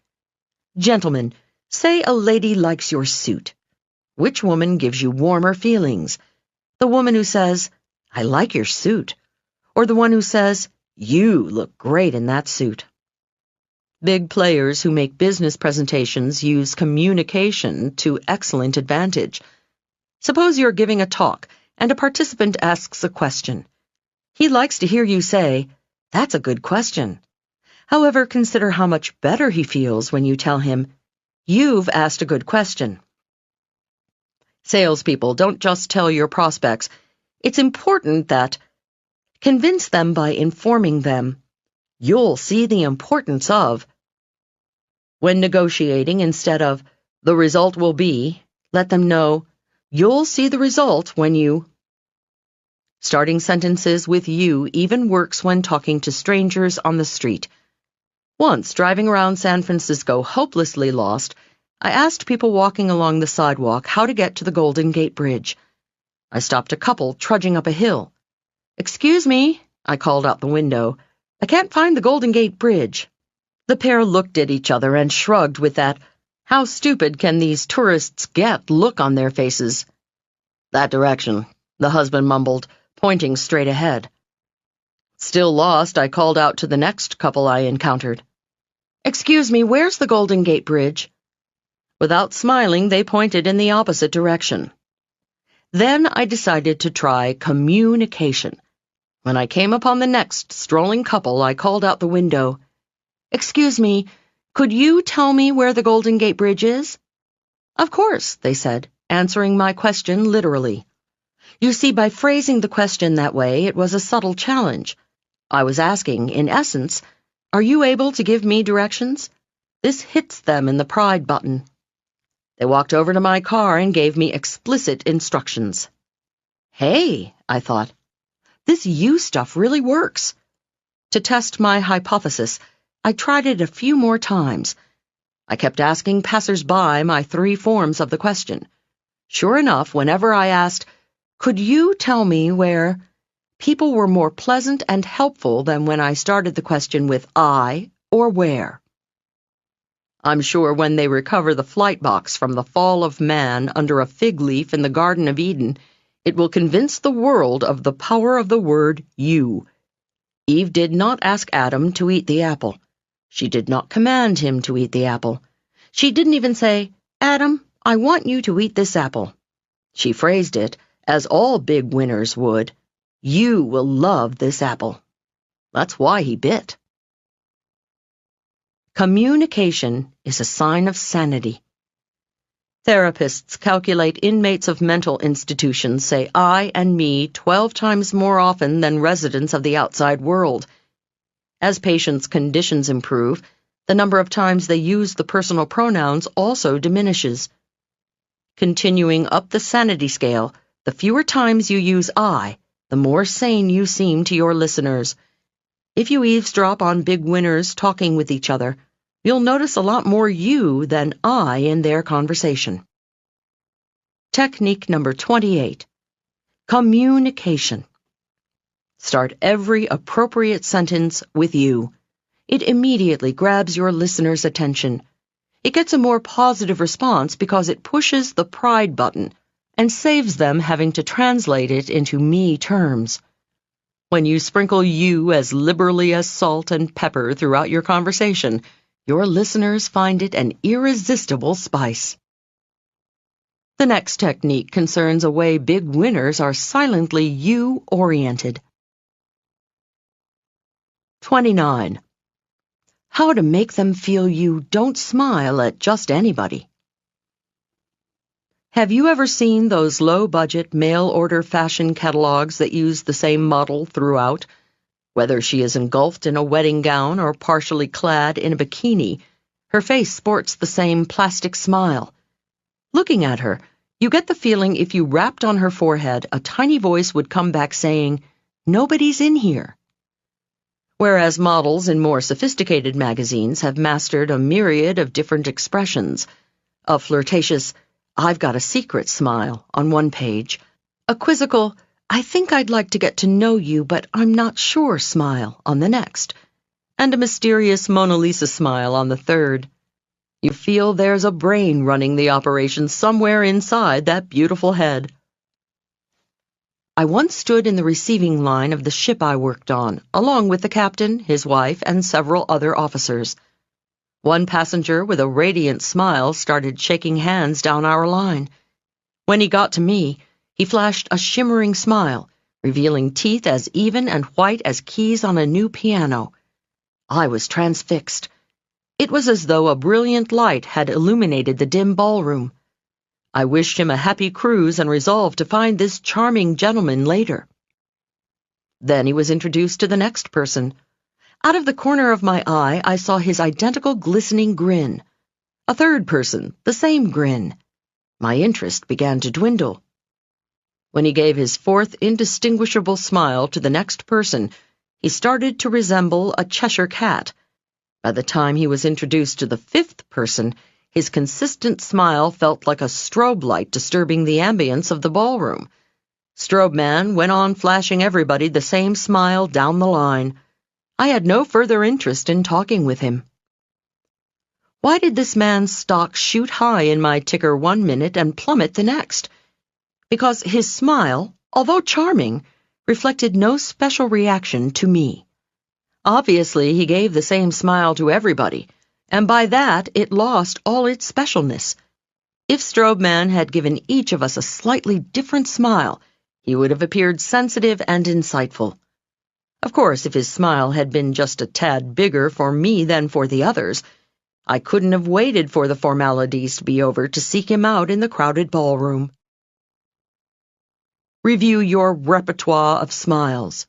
Gentlemen, say a lady likes your suit. Which woman gives you warmer feelings? The woman who says, "I like your suit," or the one who says, "You look great in that suit"? Big players who make business presentations use communication to excellent advantage. Suppose you're giving a talk and a participant asks a question. He likes to hear you say, "That's a good question." However, consider how much better he feels when you tell him, "You've asked a good question." Salespeople don't just tell your prospects. It's important that convince them by informing them. You'll see the importance of. When negotiating, instead of "the result will be," let them know, "You'll see the result when you." Starting sentences with "you" even works when talking to strangers on the street. Once, driving around San Francisco hopelessly lost, I asked people walking along the sidewalk how to get to the Golden Gate Bridge. I stopped a couple trudging up a hill. "Excuse me," I called out the window. "I can't find the Golden Gate Bridge." The pair looked at each other and shrugged with that "how stupid can these tourists get" look on their faces. "That direction," the husband mumbled, pointing straight ahead. Still lost, I called out to the next couple I encountered. "Excuse me, where's the Golden Gate Bridge?" Without smiling, they pointed in the opposite direction. Then I decided to try communication. When I came upon the next strolling couple, I called out the window, "Excuse me, could you tell me where the Golden Gate Bridge is?" "Of course," they said, answering my question literally. You see, by phrasing the question that way, it was a subtle challenge. I was asking, in essence, are you able to give me directions? This hits them in the pride button. They walked over to my car and gave me explicit instructions. Hey, I thought, this you stuff really works. To test my hypothesis, I tried it a few more times. I kept asking passers-by my 3 forms of the question. Sure enough, whenever I asked, could you tell me where, people were more pleasant and helpful than when I started the question with I or where. I'm sure when they recover the flight box from the fall of man under a fig leaf in the Garden of Eden, it will convince the world of the power of the word you. Eve did not ask Adam to eat the apple. She did not command him to eat the apple. She didn't even say, Adam, I want you to eat this apple. She phrased it, as all big winners would, you will love this apple. That's why he bit. Communication is a sign of sanity. Therapists calculate inmates of mental institutions say I and me 12 times more often than residents of the outside world. As patients' conditions improve, the number of times they use the personal pronouns also diminishes. Continuing up the sanity scale, the fewer times you use I, the more sane you seem to your listeners. If you eavesdrop on big winners talking with each other, you'll notice a lot more you than I in their conversation. Technique number 28. Communication. Start every appropriate sentence with you. It immediately grabs your listener's attention. It gets a more positive response because it pushes the pride button and saves them having to translate it into me terms. When you sprinkle you as liberally as salt and pepper throughout your conversation, your listeners find it an irresistible spice. The next technique concerns a way big winners are silently you-oriented. 29. How to make them feel you don't smile at just anybody. Have you ever seen those low-budget mail-order fashion catalogs that use the same model throughout? Whether she is engulfed in a wedding gown or partially clad in a bikini, her face sports the same plastic smile. Looking at her, you get the feeling if you rapped on her forehead, a tiny voice would come back saying, "Nobody's in here." Whereas models in more sophisticated magazines have mastered a myriad of different expressions. A flirtatious, "I've got a secret" smile on one page, a quizzical, "I think I'd like to get to know you, but I'm not sure" smile on the next, and a mysterious Mona Lisa smile on the third. You feel there's a brain running the operation somewhere inside that beautiful head. I once stood in the receiving line of the ship I worked on, along with the captain, his wife, and several other officers. One passenger with a radiant smile started shaking hands down our line. When he got to me, he flashed a shimmering smile, revealing teeth as even and white as keys on a new piano. I was transfixed. It was as though a brilliant light had illuminated the dim ballroom. I wished him a happy cruise and resolved to find this charming gentleman later. Then he was introduced to the next person. Out of the corner of my eye, I saw his identical glistening grin. A third person, the same grin. My interest began to dwindle. When he gave his fourth indistinguishable smile to the next person, he started to resemble a Cheshire cat. By the time he was introduced to the fifth person, his consistent smile felt like a strobe light disturbing the ambience of the ballroom. Strobe man went on flashing everybody the same smile down the line. I had no further interest in talking with him. Why did this man's stock shoot high in my ticker 1 minute and plummet the next? Because his smile, although charming, reflected no special reaction to me. Obviously, he gave the same smile to everybody, and by that it lost all its specialness. If Strobe Man had given each of us a slightly different smile, he would have appeared sensitive and insightful. Of course, if his smile had been just a tad bigger for me than for the others, I couldn't have waited for the formalities to be over to seek him out in the crowded ballroom. Review your repertoire of smiles.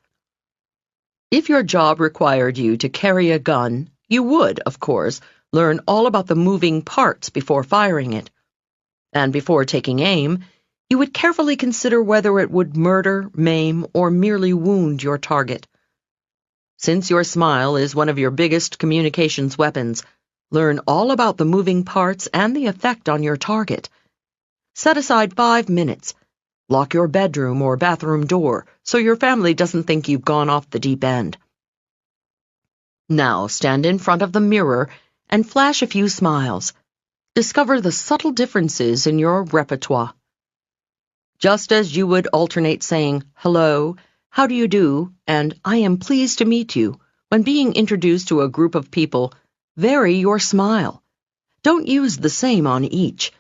If your job required you to carry a gun, you would, of course, learn all about the moving parts before firing it. And before taking aim, you would carefully consider whether it would murder, maim, or merely wound your target. Since your smile is one of your biggest communications weapons, learn all about the moving parts and the effect on your target. Set aside 5 minutes. Lock your bedroom or bathroom door so your family doesn't think you've gone off the deep end. Now stand in front of the mirror and flash a few smiles. Discover the subtle differences in your repertoire. Just as you would alternate saying, "Hello, how do you do?" and "I am pleased to meet you" when being introduced to a group of people, vary your smile. Don't use the same on each.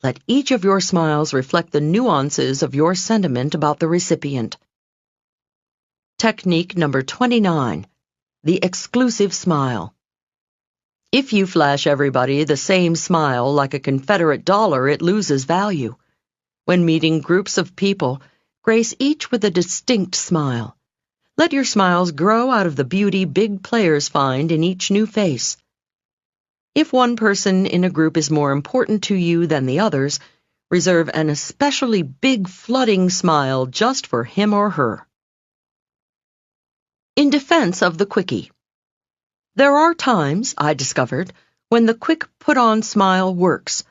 Let each of your smiles reflect the nuances of your sentiment about the recipient. Technique number 29, the exclusive smile. If you flash everybody the same smile like a Confederate dollar, it loses value. When meeting groups of people, grace each with a distinct smile. Let your smiles grow out of the beauty big players find in each new face. If one person in a group is more important to you than the others, reserve an especially big flooding smile just for him or her. In defense of the quickie. There are times, I discovered, when the quick put-on smile works.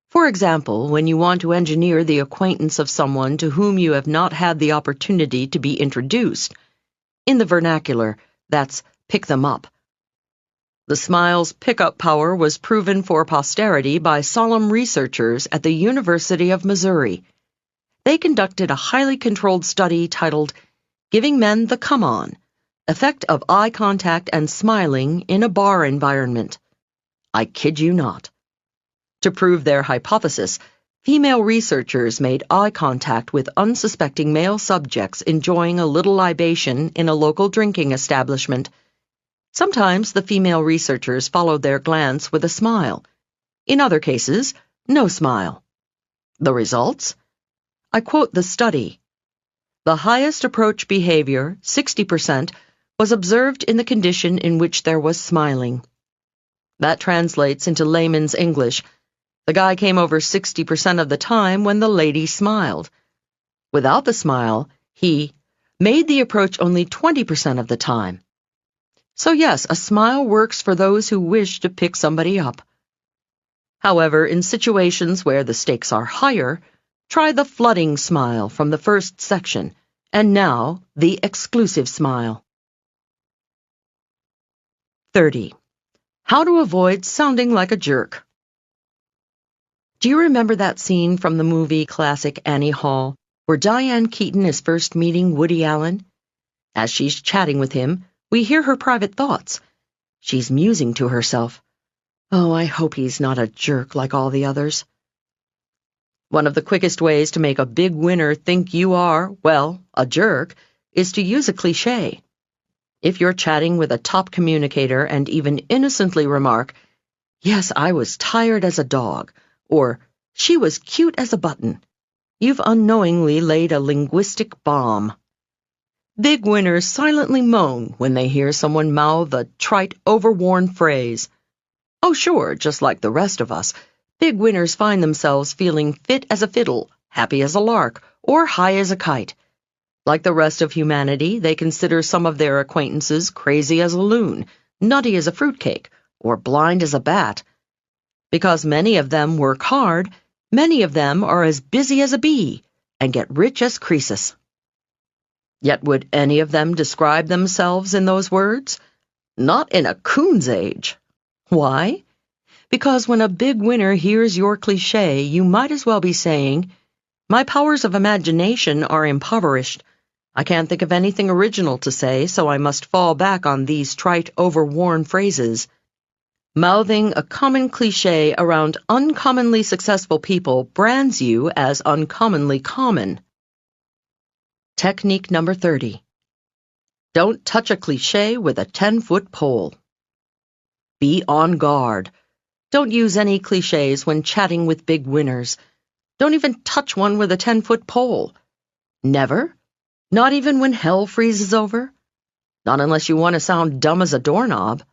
For example, when you want to engineer the acquaintance of someone to whom you have not had the opportunity to be introduced. In the vernacular, that's pick them up. The smile's pick-up power was proven for posterity by solemn researchers at the University of Missouri. They conducted a highly controlled study titled Giving Men the Come On, Effect of Eye Contact and Smiling in a Bar Environment. I kid you not. To prove their hypothesis, female researchers made eye contact with unsuspecting male subjects enjoying a little libation in a local drinking establishment. Sometimes the female researchers followed their glance with a smile. In other cases, no smile. The results? I quote the study. The highest approach behavior, 60%, was observed in the condition in which there was smiling. That translates into layman's English. The guy came over 60% of the time when the lady smiled. Without the smile, he made the approach only 20% of the time. So yes, a smile works for those who wish to pick somebody up. However, in situations where the stakes are higher, try the flooding smile from the first section, and now the exclusive smile. 30. How to avoid sounding like a jerk. Do you remember that scene from the movie classic Annie Hall, where Diane Keaton is first meeting Woody Allen? As she's chatting with him, we hear her private thoughts. She's musing to herself, "Oh, I hope he's not a jerk like all the others." One of the quickest ways to make a big winner think you are, well, a jerk, is to use a cliché. If you're chatting with a top communicator and even innocently remark, "Yes, I was tired as a dog," or "She was cute as a button," you've unknowingly laid a linguistic bomb. Big winners silently moan when they hear someone mouth a trite, overworn phrase. Oh, sure, just like the rest of us, big winners find themselves feeling fit as a fiddle, happy as a lark, or high as a kite. Like the rest of humanity, they consider some of their acquaintances crazy as a loon, nutty as a fruitcake, or blind as a bat. Because many of them work hard, many of them are as busy as a bee, and get rich as Croesus. Yet would any of them describe themselves in those words? Not in a coon's age. Why? Because when a big winner hears your cliché, you might as well be saying, "My powers of imagination are impoverished. I can't think of anything original to say, so I must fall back on these trite, overworn phrases." Mouthing a common cliché around uncommonly successful people brands you as uncommonly common. Technique number 30. Don't touch a cliché with a 10-foot pole. Be on guard. Don't use any clichés when chatting with big winners. Don't even touch one with a 10-foot pole. Never? Not even when hell freezes over? Not unless you want to sound dumb as a doorknob.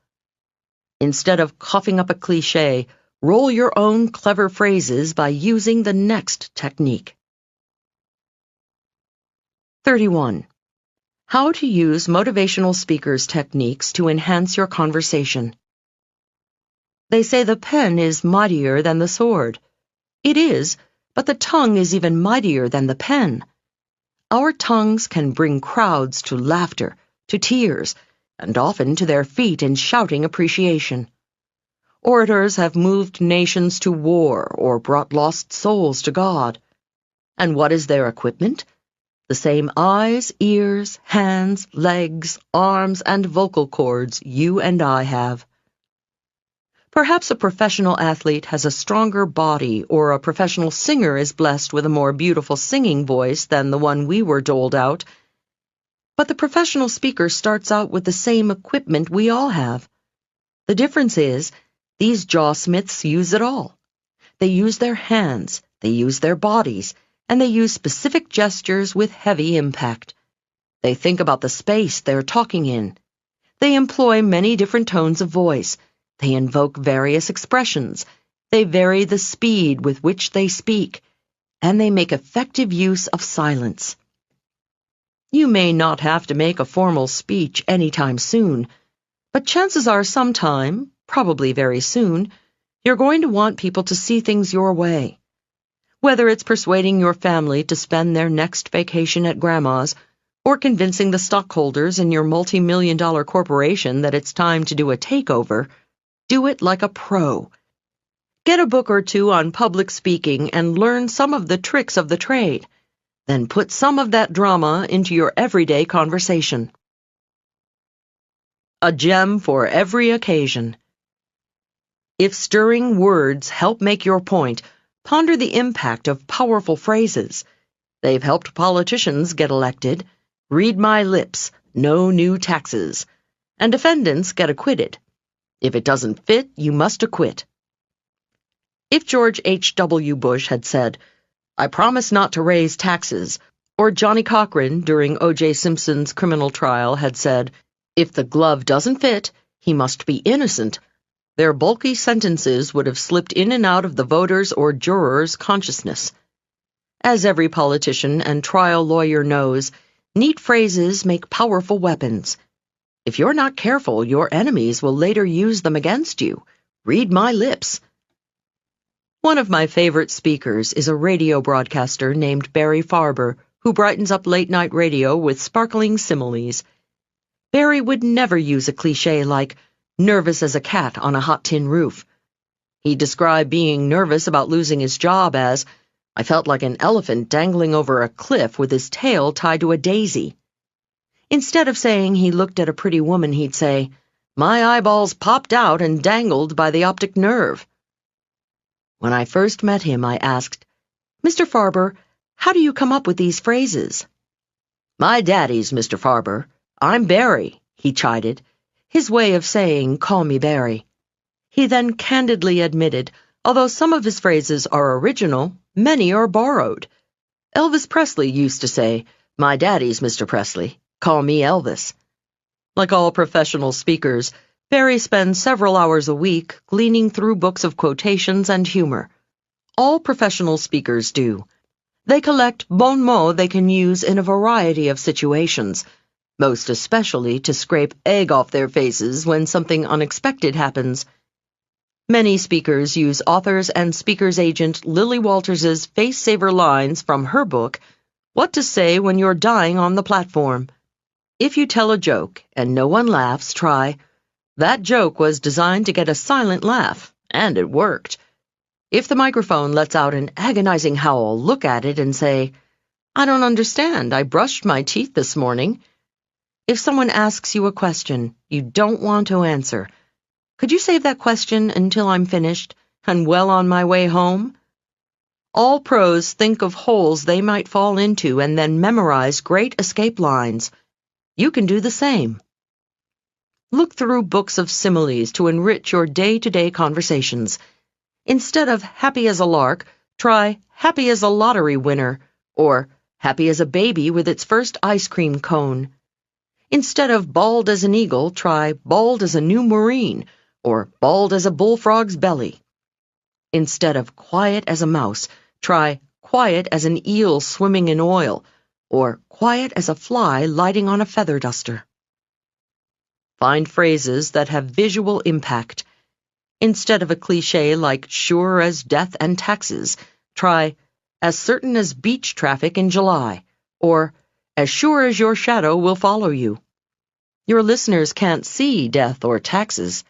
Instead of coughing up a cliché, roll your own clever phrases by using the next technique. 31. How to use motivational speakers' techniques to enhance your conversation. They say the pen is mightier than the sword. It is, but the tongue is even mightier than the pen. Our tongues can bring crowds to laughter, to tears, and often to their feet in shouting appreciation. Orators have moved nations to war or brought lost souls to God. And what is their equipment? The same eyes, ears, hands, legs, arms, and vocal cords you and I have. Perhaps a professional athlete has a stronger body, or a professional singer is blessed with a more beautiful singing voice than the one we were doled out. But the professional speaker starts out with the same equipment we all have. The difference is, these jawsmiths use it all. They use their hands, they use their bodies, and they use specific gestures with heavy impact. They think about the space they're talking in. They employ many different tones of voice. They invoke various expressions. They vary the speed with which they speak. And they make effective use of silence. You may not have to make a formal speech anytime soon, but chances are sometime, probably very soon, you're going to want people to see things your way. Whether it's persuading your family to spend their next vacation at Grandma's, or convincing the stockholders in your multi-million-dollar corporation that it's time to do a takeover, do it like a pro. Get a book or two on public speaking and learn some of the tricks of the trade. Then put some of that drama into your everyday conversation. A gem for every occasion. If stirring words help make your point, ponder the impact of powerful phrases. They've helped politicians get elected. Read my lips, no new taxes. And defendants get acquitted. If it doesn't fit, you must acquit. If George H.W. Bush had said, I promise not to raise taxes, or Johnny Cochran during O.J. Simpson's criminal trial had said, if the glove doesn't fit, he must be innocent, their bulky sentences would have slipped in and out of the voters' or jurors' consciousness. As every politician and trial lawyer knows, neat phrases make powerful weapons. If you're not careful, your enemies will later use them against you. Read my lips. One of my favorite speakers is a radio broadcaster named Barry Farber, who brightens up late-night radio with sparkling similes. Barry would never use a cliché like, nervous as a cat on a hot tin roof. He described being nervous about losing his job as, I felt like an elephant dangling over a cliff with his tail tied to a daisy. Instead of saying he looked at a pretty woman, he'd say, my eyeballs popped out and dangled by the optic nerve. When I first met him, I asked, Mr. Farber, how do you come up with these phrases? My daddy's, Mr. Farber. I'm Barry, he chided, his way of saying, call me Barry. He then candidly admitted, although some of his phrases are original, many are borrowed. Elvis Presley used to say, my daddy's, Mr. Presley. Call me Elvis. Like all professional speakers, Barry spends several hours a week gleaning through books of quotations and humor. All professional speakers do. They collect bon mots they can use in a variety of situations, most especially to scrape egg off their faces when something unexpected happens. Many speakers use authors and speaker's agent Lily Walters's face-saver lines from her book, What to Say When You're Dying on the Platform. If you tell a joke and no one laughs, try, that joke was designed to get a silent laugh, and it worked. If the microphone lets out an agonizing howl, look at it and say, I don't understand, I brushed my teeth this morning. If someone asks you a question you don't want to answer, could you save that question until I'm finished and well on my way home? All pros think of holes they might fall into and then memorize great escape lines. You can do the same. Look through books of similes to enrich your day-to-day conversations. Instead of happy as a lark, try happy as a lottery winner, or happy as a baby with its first ice cream cone. Instead of bald as an eagle, try bald as a new Marine, or bald as a bullfrog's belly. Instead of quiet as a mouse, try quiet as an eel swimming in oil, or quiet as a fly lighting on a feather duster. Find phrases that have visual impact. Instead of a cliché like sure as death and taxes, try as certain as beach traffic in July, or as sure as your shadow will follow you. Your listeners can't see death or taxes,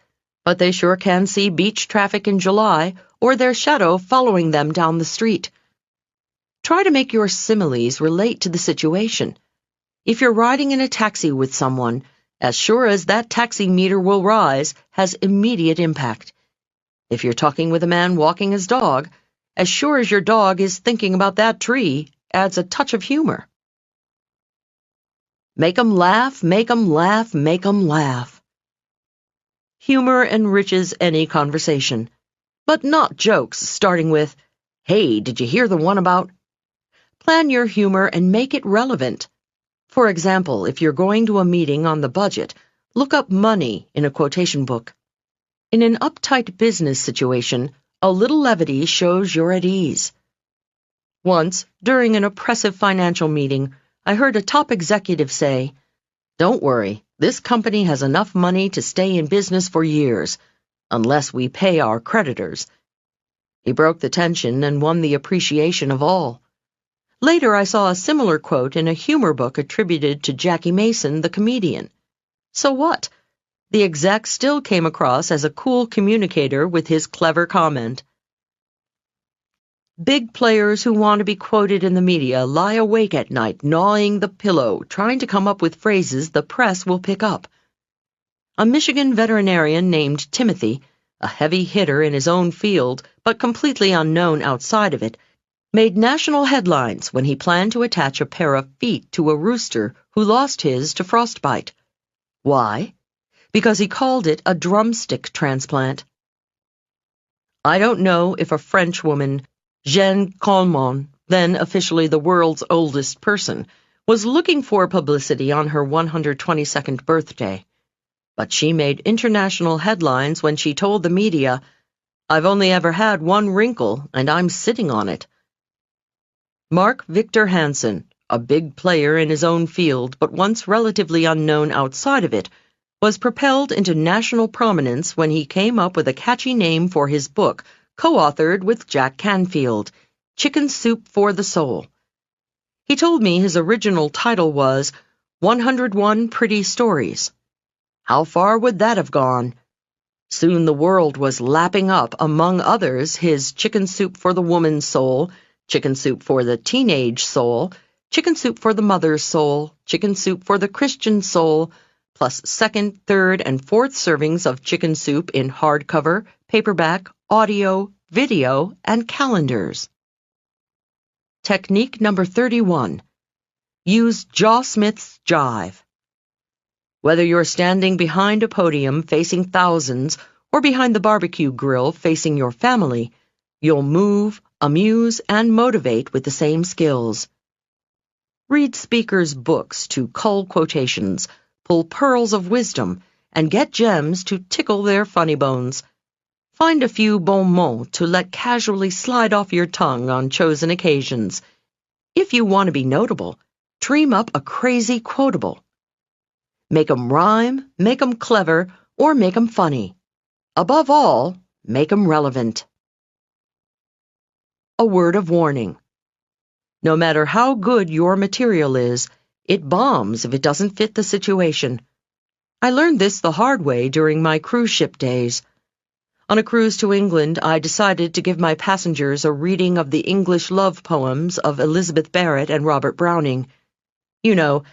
but they sure can see beach traffic in July or their shadow following them down the street. Try to make your similes relate to the situation. If you're riding in a taxi with someone, as sure as that taxi meter will rise has immediate impact. If you're talking with a man walking his dog, as sure as your dog is thinking about that tree adds a touch of humor. Make 'em laugh, make 'em laugh, make 'em laugh. Humor enriches any conversation, but not jokes starting with, "Hey, did you hear the one about?" Plan your humor and make it relevant. For example, if you're going to a meeting on the budget, look up money in a quotation book. In an uptight business situation, a little levity shows you're at ease. Once, during an oppressive financial meeting, I heard a top executive say, "Don't worry, this company has enough money to stay in business for years, unless we pay our creditors." He broke the tension and won the appreciation of all. Later, I saw a similar quote in a humor book attributed to Jackie Mason, the comedian. So what? The exec still came across as a cool communicator with his clever comment. Big players who want to be quoted in the media lie awake at night gnawing the pillow, trying to come up with phrases the press will pick up. A Michigan veterinarian named Timothy, a heavy hitter in his own field but completely unknown outside of it, made national headlines when he planned to attach a pair of feet to a rooster who lost his to frostbite. Why? Because he called it a drumstick transplant. I don't know if a French woman, Jeanne Calment, then officially the world's oldest person, was looking for publicity on her 122nd birthday, but she made international headlines when she told the media, "I've only ever had one wrinkle, and I'm sitting on it." Mark Victor Hansen, a big player in his own field but once relatively unknown outside of it, was propelled into national prominence when he came up with a catchy name for his book, co-authored with Jack Canfield, Chicken Soup for the Soul. He told me his original title was 101 Pretty Stories. How far would that have gone? Soon the world was lapping up, among others, his Chicken Soup for the Woman's Soul, Chicken Soup for the Teenage Soul, Chicken Soup for the Mother's Soul, Chicken Soup for the Christian Soul, plus second, third, and fourth servings of chicken soup in hardcover, paperback, audio, video, and calendars. Technique number 31. Use Jaw Smith's jive. Whether you're standing behind a podium facing thousands or behind the barbecue grill facing your family, you'll move, amuse, and motivate with the same skills. Read speakers' books to cull quotations, pull pearls of wisdom, and get gems to tickle their funny bones. Find a few bon mots to let casually slide off your tongue on chosen occasions. If you want to be notable, dream up a crazy quotable. Make 'em rhyme, make 'em clever, or make 'em funny. Above all, make 'em relevant. A word of warning. No matter how good your material is, it bombs if it doesn't fit the situation. I learned this the hard way during my cruise ship days. On a cruise to England, I decided to give my passengers a reading of the English love poems of Elizabeth Barrett and Robert Browning. You know,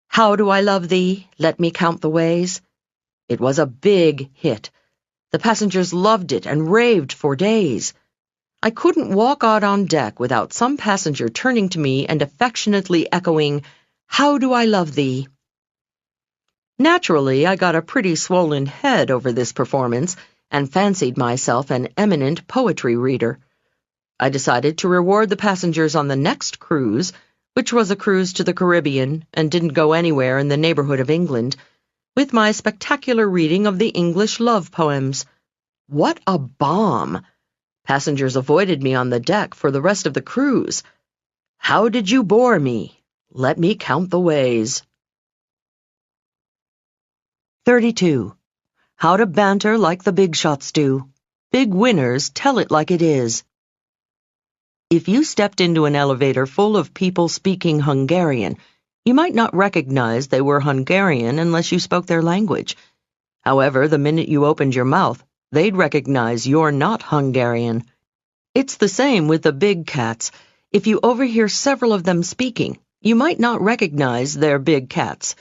"How do I love thee? Let me count the ways." It was a big hit. The passengers loved it and raved for days. I couldn't walk out on deck without some passenger turning to me and affectionately echoing, "How do I love thee?" Naturally, I got a pretty swollen head over this performance and fancied myself an eminent poetry reader. I decided to reward the passengers on the next cruise which was a cruise to the Caribbean and didn't go anywhere in the neighborhood of England, with my spectacular reading of the English love poems. What a bomb! Passengers avoided me on the deck for the rest of the cruise. How did you bore me? Let me count the ways. 32. How to banter like the big shots do. Big winners tell it like it is. If you stepped into an elevator full of people speaking Hungarian, you might not recognize they were Hungarian unless you spoke their language. However, the minute you opened your mouth, they'd recognize you're not Hungarian. It's the same with the big cats. If you overhear several of them speaking, you might not recognize they're big cats.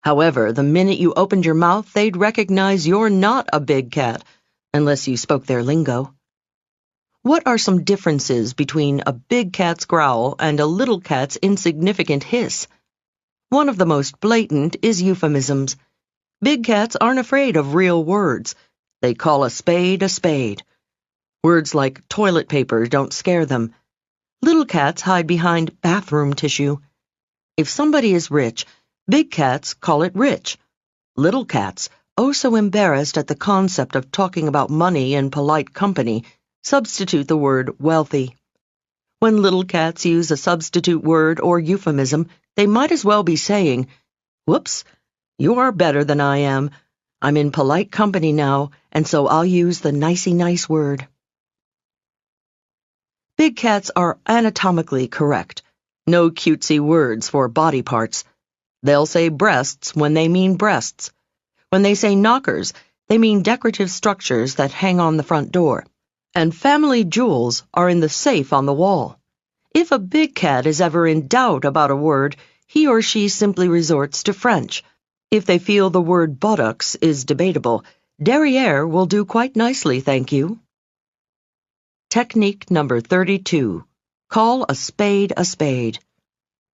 However, the minute you opened your mouth, they'd recognize you're not a big cat, unless you spoke their lingo. What are some differences between a big cat's growl and a little cat's insignificant hiss? One of the most blatant is euphemisms. Big cats aren't afraid of real words. They call a spade a spade. Words like toilet paper don't scare them. Little cats hide behind bathroom tissue. If somebody is rich, big cats call it rich. Little cats, oh so embarrassed at the concept of talking about money in polite company, substitute the word wealthy. When little cats use a substitute word or euphemism, they might as well be saying, "Whoops, you are better than I am. I'm in polite company now, and so I'll use the nicey-nice word." Big cats are anatomically correct. No cutesy words for body parts. They'll say breasts when they mean breasts. When they say knockers, they mean decorative structures that hang on the front door. And family jewels are in the safe on the wall. If a big cat is ever in doubt about a word, he or she simply resorts to French. If they feel the word buttocks is debatable, derriere will do quite nicely, thank you. Technique number 32. Call a spade a spade.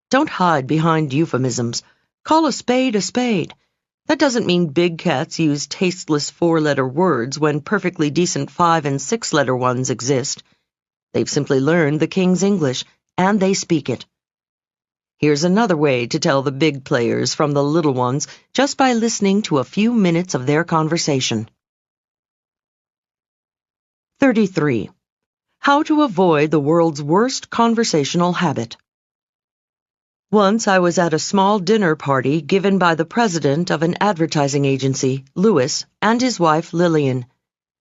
Don't hide behind euphemisms. Call a spade a spade. That doesn't mean big cats use tasteless 4-letter words when perfectly decent 5- and 6-letter ones exist. They've simply learned the King's English, and they speak it. Here's another way to tell the big players from the little ones just by listening to a few minutes of their conversation. 33. How to avoid the world's worst conversational habit. Once I was at a small dinner party given by the president of an advertising agency, Louis, and his wife, Lillian.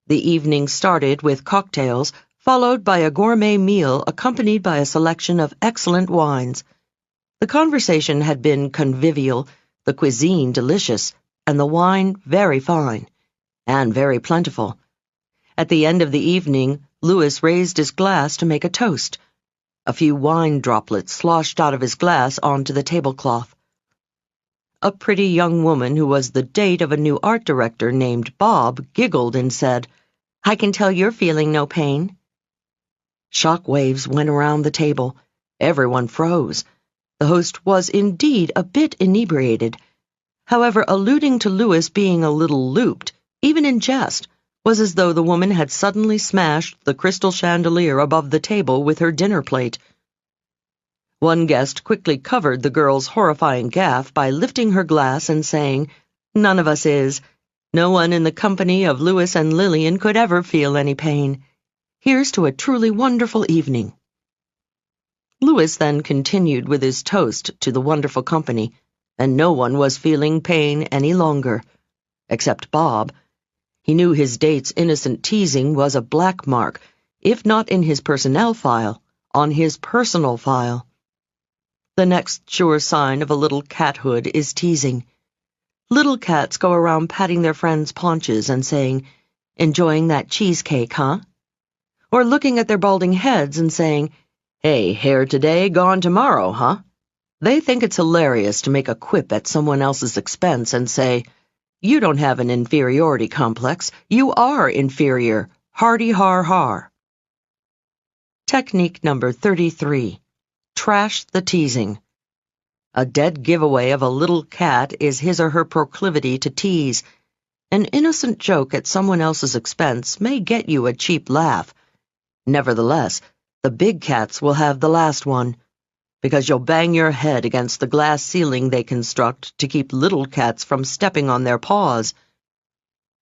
The evening started with cocktails, followed by a gourmet meal accompanied by a selection of excellent wines. The conversation had been convivial, the cuisine delicious, and the wine very fine, and very plentiful. At the end of the evening, Louis raised his glass to make a toast. A few wine droplets sloshed out of his glass onto the tablecloth. A pretty young woman who was the date of a new art director named Bob giggled and said, "I can tell you're feeling no pain." Shock waves went around the table. Everyone froze. The host was indeed a bit inebriated. However, alluding to Louis being a little looped, even in jest, was as though the woman had suddenly smashed the crystal chandelier above the table with her dinner plate. One guest quickly covered the girl's horrifying gaffe by lifting her glass and saying, "None of us is. No one in the company of Louis and Lillian could ever feel any pain. Here's to a truly wonderful evening." Louis then continued with his toast to the wonderful company, and no one was feeling pain any longer, except Bob. He knew his date's innocent teasing was a black mark, if not in his personnel file, on his personal file. The next sure sign of a little cathood is teasing. Little cats go around patting their friends' paunches and saying, "Enjoying that cheesecake, huh?" Or looking at their balding heads and saying, "Hey, hair today, gone tomorrow, huh?" They think it's hilarious to make a quip at someone else's expense and say, "You don't have an inferiority complex. You are inferior. Hardy har har." Technique number 33. Trash the teasing. A dead giveaway of a little cat is his or her proclivity to tease. An innocent joke at someone else's expense may get you a cheap laugh. Nevertheless, the big cats will have the last one. because you'll bang your head against the glass ceiling they construct to keep little cats from stepping on their paws.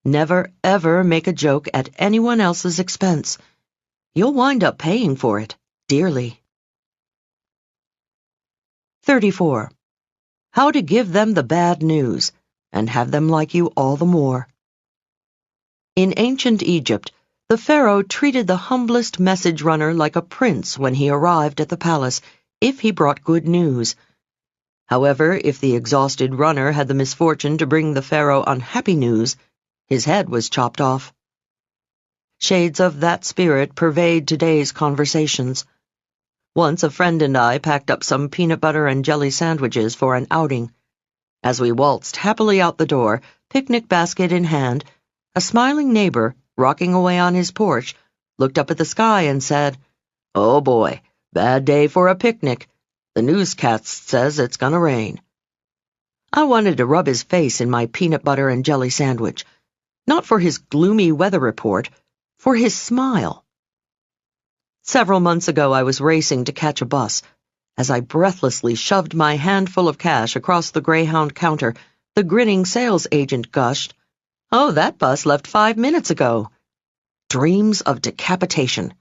Never, ever make a joke at anyone else's expense. You'll wind up paying for it, dearly. 34. How to give them the bad news, and have them like you all the more. In ancient Egypt, the pharaoh treated the humblest message runner like a prince when he arrived at the palace, if he brought good news. However, if the exhausted runner had the misfortune to bring the pharaoh unhappy news, his head was chopped off. Shades of that spirit pervade today's conversations. Once a friend and I packed up some peanut butter and jelly sandwiches for an outing. As we waltzed happily out the door, picnic basket in hand, a smiling neighbor, rocking away on his porch, looked up at the sky and said, "Oh boy, bad day for a picnic. The newscast says it's gonna rain." I wanted to rub his face in my peanut butter and jelly sandwich, not for his gloomy weather report, for his smile. Several months ago I was racing to catch a bus. As I breathlessly shoved my handful of cash across the Greyhound counter, the grinning sales agent gushed, "Oh, that bus left 5 minutes ago." Dreams of decapitation.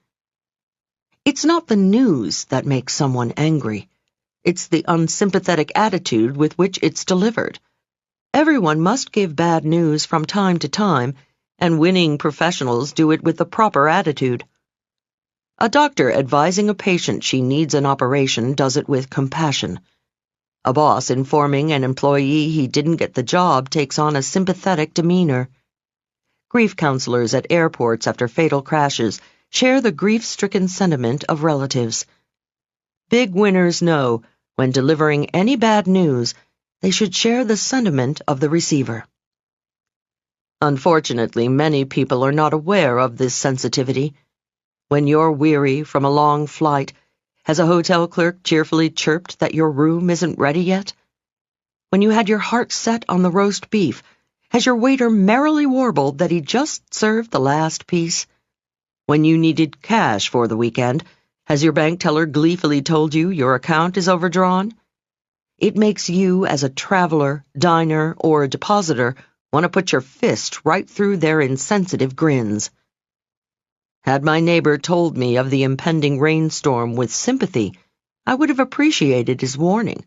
It's not the news that makes someone angry. It's the unsympathetic attitude with which it's delivered. Everyone must give bad news from time to time, and winning professionals do it with the proper attitude. A doctor advising a patient she needs an operation does it with compassion. A boss informing an employee he didn't get the job takes on a sympathetic demeanor. Grief counselors at airports after fatal crashes share the grief-stricken sentiment of relatives. Big winners know, when delivering any bad news, they should share the sentiment of the receiver. Unfortunately, many people are not aware of this sensitivity. When you're weary from a long flight, has a hotel clerk cheerfully chirped that your room isn't ready yet? When you had your heart set on the roast beef, has your waiter merrily warbled that he just served the last piece? When you needed cash for the weekend, has your bank teller gleefully told you your account is overdrawn? It makes you, as a traveler, diner, or a depositor, want to put your fist right through their insensitive grins. Had my neighbor told me of the impending rainstorm with sympathy, I would have appreciated his warning.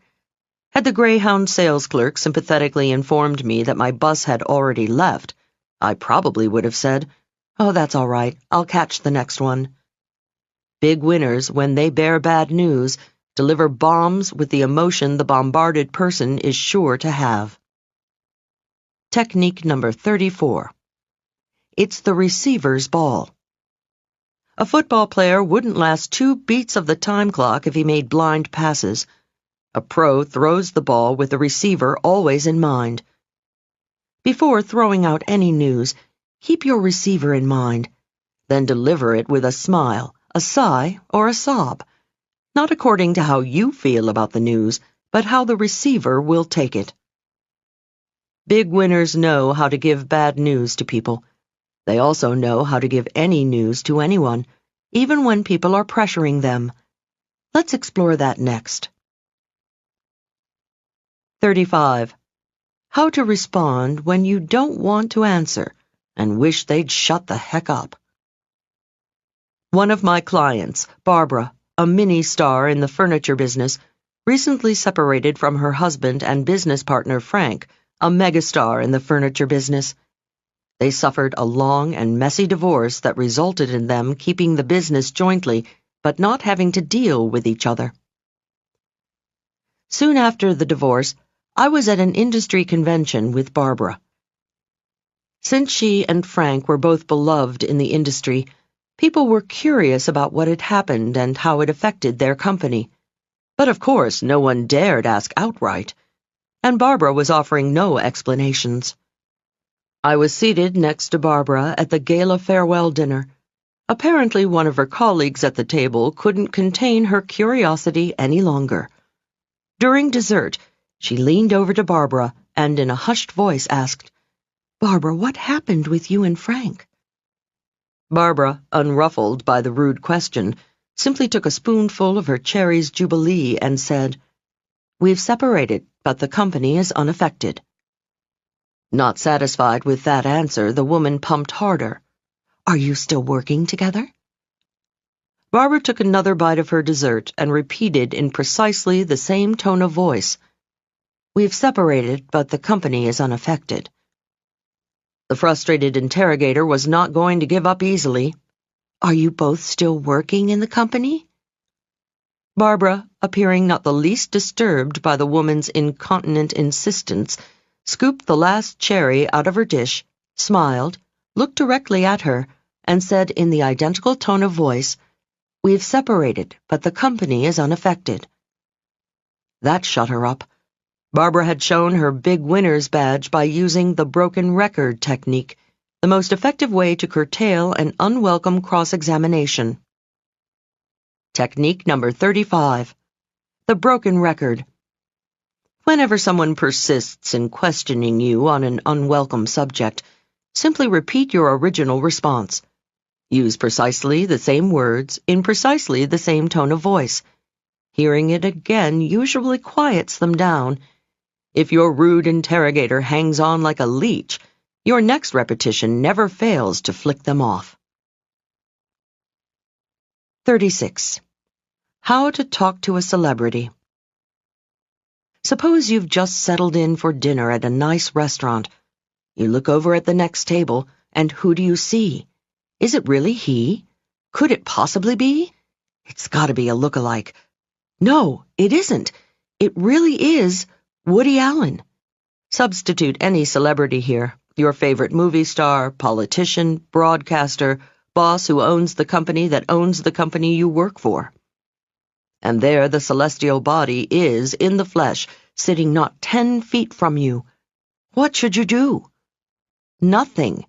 Had the Greyhound sales clerk sympathetically informed me that my bus had already left, I probably would have said, "Oh, that's all right, I'll catch the next one." Big winners, when they bear bad news, deliver bombs with the emotion the bombarded person is sure to have. Technique number 34. It's the receiver's ball. A football player wouldn't last 2 beats of the time clock if he made blind passes. A pro throws the ball with the receiver always in mind. Before throwing out any news, keep your receiver in mind. Then deliver it with a smile, a sigh, or a sob. Not according to how you feel about the news, but how the receiver will take it. Big winners know how to give bad news to people. They also know how to give any news to anyone, even when people are pressuring them. Let's explore that next. 35. How to respond when you don't want to answer and wish they'd shut the heck up. One of my clients, Barbara, a mini-star in the furniture business, recently separated from her husband and business partner Frank, a megastar in the furniture business. They suffered a long and messy divorce that resulted in them keeping the business jointly, but not having to deal with each other. Soon after the divorce, I was at an industry convention with Barbara. Since she and Frank were both beloved in the industry, people were curious about what had happened and how it affected their company. But of course, no one dared ask outright, and Barbara was offering no explanations. I was seated next to Barbara at the gala farewell dinner. Apparently, one of her colleagues at the table couldn't contain her curiosity any longer. During dessert, she leaned over to Barbara and in a hushed voice asked, "Barbara, what happened with you and Frank?" Barbara, unruffled by the rude question, simply took a spoonful of her cherries jubilee and said, "We've separated, but the company is unaffected." Not satisfied with that answer, the woman pumped harder. "Are you still working together?" Barbara took another bite of her dessert and repeated in precisely the same tone of voice, "We've separated, but the company is unaffected." The frustrated interrogator was not going to give up easily. "Are you both still working in the company?" Barbara, appearing not the least disturbed by the woman's incontinent insistence, scooped the last cherry out of her dish, smiled, looked directly at her, and said in the identical tone of voice, "We've separated, but the company is unaffected." That shut her up. Barbara had shown her big winner's badge by using the broken record technique, the most effective way to curtail an unwelcome cross-examination. Technique number 35. The broken record. Whenever someone persists in questioning you on an unwelcome subject, simply repeat your original response. Use precisely the same words in precisely the same tone of voice. Hearing it again usually quiets them down. If your rude interrogator hangs on like a leech, your next repetition never fails to flick them off. 36. How to talk to a celebrity. Suppose you've just settled in for dinner at a nice restaurant. You look over at the next table, and who do you see? Is it really he? Could it possibly be? It's got to be a look-alike. No, it isn't. It really is Woody Allen. Substitute any celebrity here, your favorite movie star, politician, broadcaster, boss who owns the company that owns the company you work for. And there the celestial body is, in the flesh, sitting not 10 feet from you. What should you do? Nothing.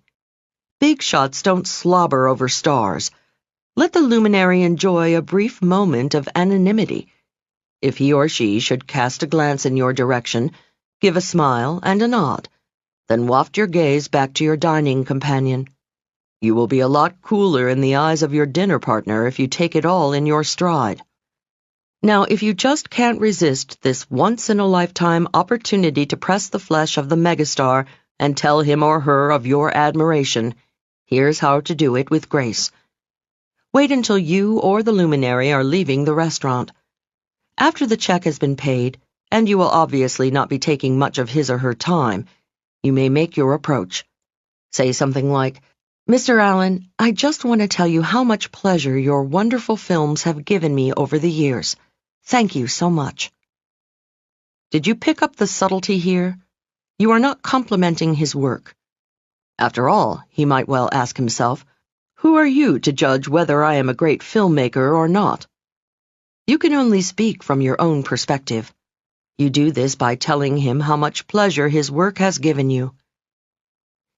Big shots don't slobber over stars. Let the luminary enjoy a brief moment of anonymity. If he or she should cast a glance in your direction, give a smile and a nod, then waft your gaze back to your dining companion. You will be a lot cooler in the eyes of your dinner partner if you take it all in your stride. Now, if you just can't resist this once-in-a-lifetime opportunity to press the flesh of the megastar and tell him or her of your admiration, here's how to do it with grace. Wait until you or the luminary are leaving the restaurant. After the check has been paid, and you will obviously not be taking much of his or her time, you may make your approach. Say something like, "Mr. Allen, I just want to tell you how much pleasure your wonderful films have given me over the years. Thank you so much." Did you pick up the subtlety here? You are not complimenting his work. After all, he might well ask himself, who are you to judge whether I am a great filmmaker or not? You can only speak from your own perspective. You do this by telling him how much pleasure his work has given you.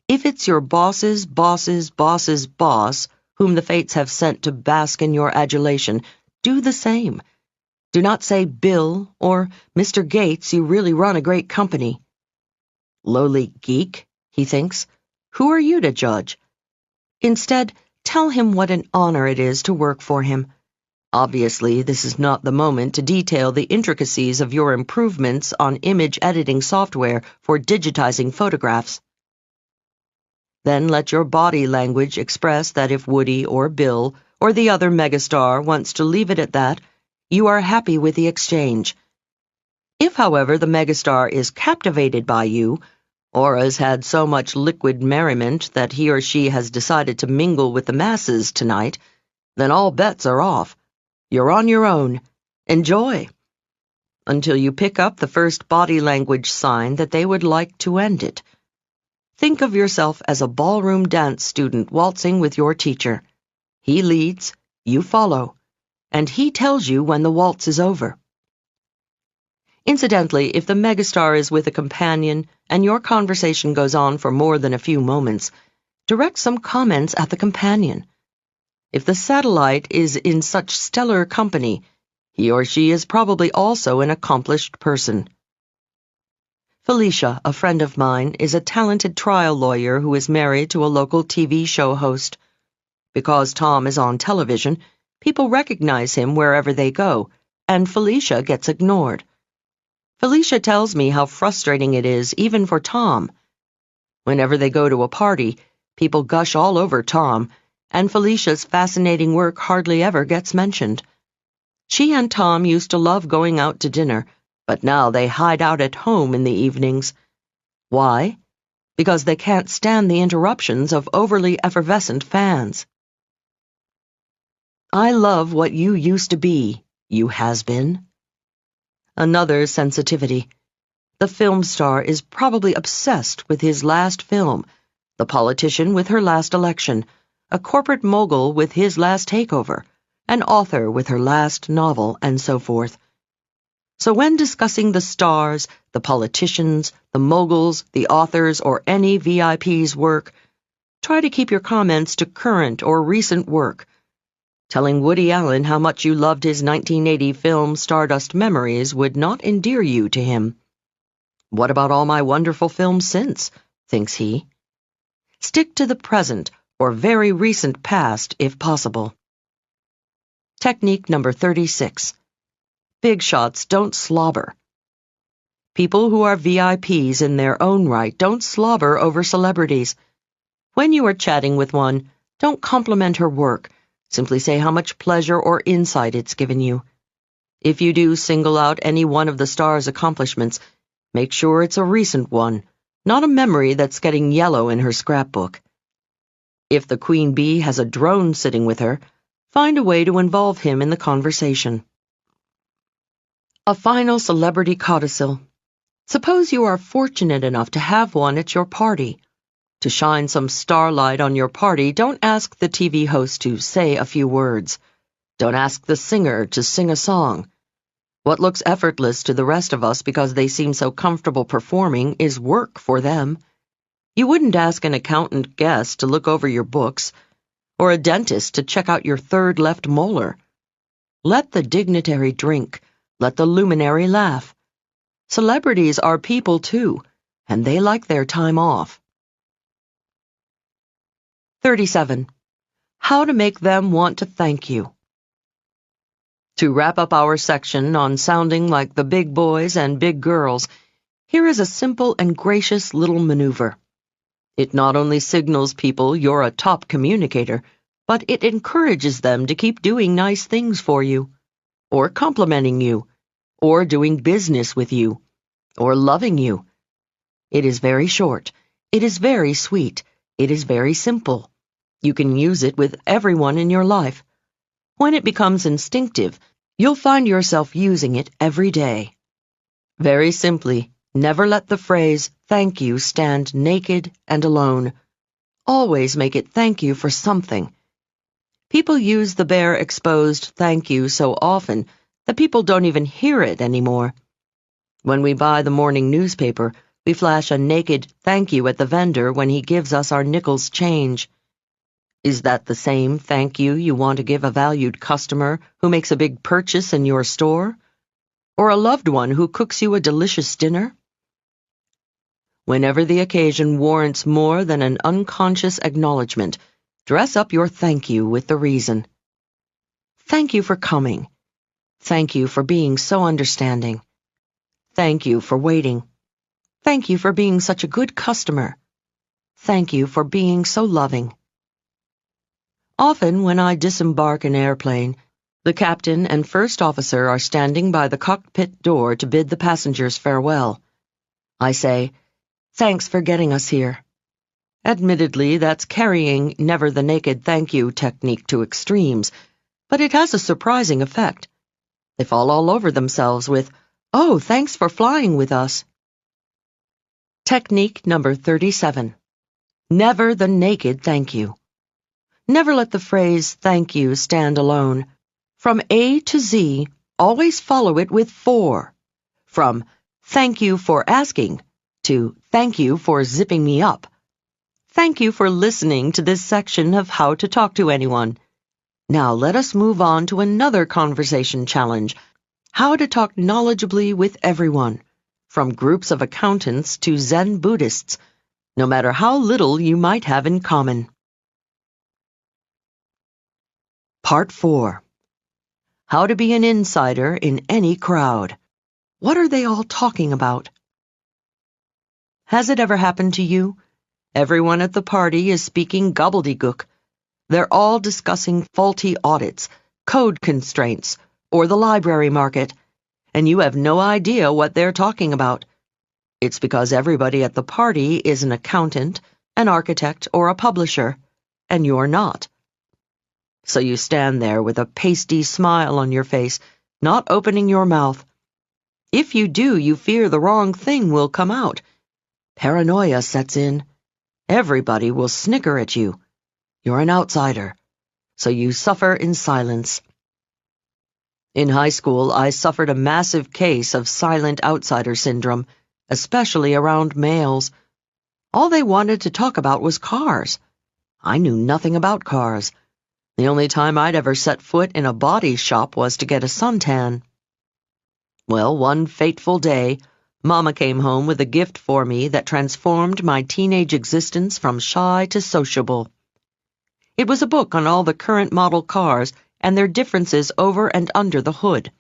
If it's your boss's boss's boss's boss, whom the fates have sent to bask in your adulation, do the same. Do not say, "Bill," or "Mr. Gates, you really run a great company." Lowly geek, he thinks. Who are you to judge? Instead, tell him what an honor it is to work for him. Obviously, this is not the moment to detail the intricacies of your improvements on image editing software for digitizing photographs. Then let your body language express that if Woody or Bill or the other megastar wants to leave it at that, you are happy with the exchange. If, however, the megastar is captivated by you, or has had so much liquid merriment that he or she has decided to mingle with the masses tonight, then all bets are off. You're on your own. Enjoy. Until you pick up the first body language sign that they would like to end it. Think of yourself as a ballroom dance student waltzing with your teacher. He leads, you follow, and he tells you when the waltz is over. Incidentally, if the megastar is with a companion and your conversation goes on for more than a few moments, direct some comments at the companion. If the satellite is in such stellar company, he or she is probably also an accomplished person. Felicia, a friend of mine, is a talented trial lawyer who is married to a local TV show host. Because Tom is on television, People recognize him wherever they go, and Felicia gets ignored. Felicia tells me how frustrating it is even for Tom. Whenever they go to a party, people gush all over Tom, and Felicia's fascinating work hardly ever gets mentioned. She and Tom used to love going out to dinner, but now they hide out at home in the evenings. Why? Because they can't stand the interruptions of overly effervescent fans. I love what you used to be, you has-been. Another sensitivity. The film star is probably obsessed with his last film, the politician with her last election, a corporate mogul with his last takeover, an author with her last novel, and so forth. So when discussing the stars, the politicians, the moguls, the authors, or any VIP's work, try to keep your comments to current or recent work. Telling Woody Allen how much you loved his 1980 film Stardust Memories would not endear you to him. What about all my wonderful films since, thinks he. Stick to the present or very recent past if possible. Technique number 36. Big shots don't slobber. People who are VIPs in their own right don't slobber over celebrities. When you are chatting with one, don't compliment her work. Simply say how much pleasure or insight it's given you. If you do single out any one of the star's accomplishments, make sure it's a recent one, not a memory that's getting yellow in her scrapbook. If the queen bee has a drone sitting with her, find a way to involve him in the conversation. A final celebrity codicil. Suppose you are fortunate enough to have one at your party. To shine some starlight on your party, don't ask the TV host to say a few words. Don't ask the singer to sing a song. What looks effortless to the rest of us because they seem so comfortable performing is work for them. You wouldn't ask an accountant guest to look over your books, or a dentist to check out your third left molar. Let the dignitary drink. Let the luminary laugh. Celebrities are people too, and they like their time off. 37. How to make them want to thank you. To wrap up our section on sounding like the big boys and big girls, here is a simple and gracious little maneuver. It not only signals people you're a top communicator, but it encourages them to keep doing nice things for you, or complimenting you, or doing business with you, or loving you. It is very short. It is very sweet. It is very simple. You can use it with everyone in your life. When it becomes instinctive, you'll find yourself using it every day. Very simply, never let the phrase "thank you" stand naked and alone. Always make it thank you for something. People use the bare exposed thank you so often that people don't even hear it anymore. When we buy the morning newspaper, we flash a naked thank you at the vendor when he gives us our nickels change. Is that the same thank you you want to give a valued customer who makes a big purchase in your store? Or a loved one who cooks you a delicious dinner? Whenever the occasion warrants more than an unconscious acknowledgement, dress up your thank you with the reason. Thank you for coming. Thank you for being so understanding. Thank you for waiting. Thank you for being such a good customer. Thank you for being so loving. Often when I disembark an airplane, the captain and first officer are standing by the cockpit door to bid the passengers farewell. I say, "Thanks for getting us here." Admittedly, that's carrying never the naked thank you technique to extremes, but it has a surprising effect. They fall all over themselves with, "Oh, thanks for flying with us." Technique number 37. Never the naked thank you. Never let the phrase "thank you" stand alone. From A to Z, always follow it with "for." From "thank you for asking" to "thank you for zipping me up." Thank you for listening to this section of How to Talk to Anyone. Now let us move on to another conversation challenge: how to talk knowledgeably with everyone, from groups of accountants to Zen Buddhists, no matter how little you might have in common. Part 4. How to be an insider in any crowd. What are they all talking about? Has it ever happened to you? Everyone at the party is speaking gobbledygook. They're all discussing faulty audits, code constraints, or the library market, and you have no idea what they're talking about. It's because everybody at the party is an accountant, an architect, or a publisher, and you're not. So you stand there with a pasty smile on your face, not opening your mouth. If you do, you fear the wrong thing will come out. Paranoia sets in. Everybody will snicker at you. You're an outsider, so you suffer in silence. In high school, I suffered a massive case of silent outsider syndrome, especially around males. All they wanted to talk about was cars. I knew nothing about cars. The only time I'd ever set foot in a body shop was to get a suntan. Well, one fateful day, Mama came home with a gift for me that transformed my teenage existence from shy to sociable. It was a book on all the current model cars and their differences over and under the hood.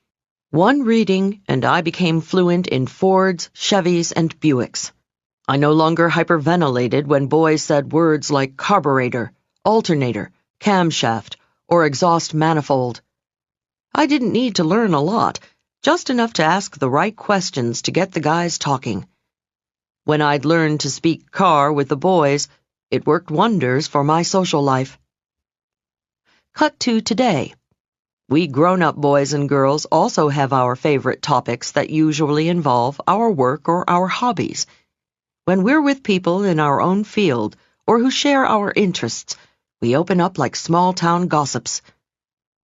One reading, and I became fluent in Fords, Chevys, and Buicks. I no longer hyperventilated when boys said words like carburetor, alternator, camshaft, or exhaust manifold. I didn't need to learn a lot, just enough to ask the right questions to get the guys talking. When I'd learned to speak car with the boys, it worked wonders for my social life. Cut to today. We grown-up boys and girls also have our favorite topics that usually involve our work or our hobbies. When we're with people in our own field or who share our interests, we open up like small-town gossips.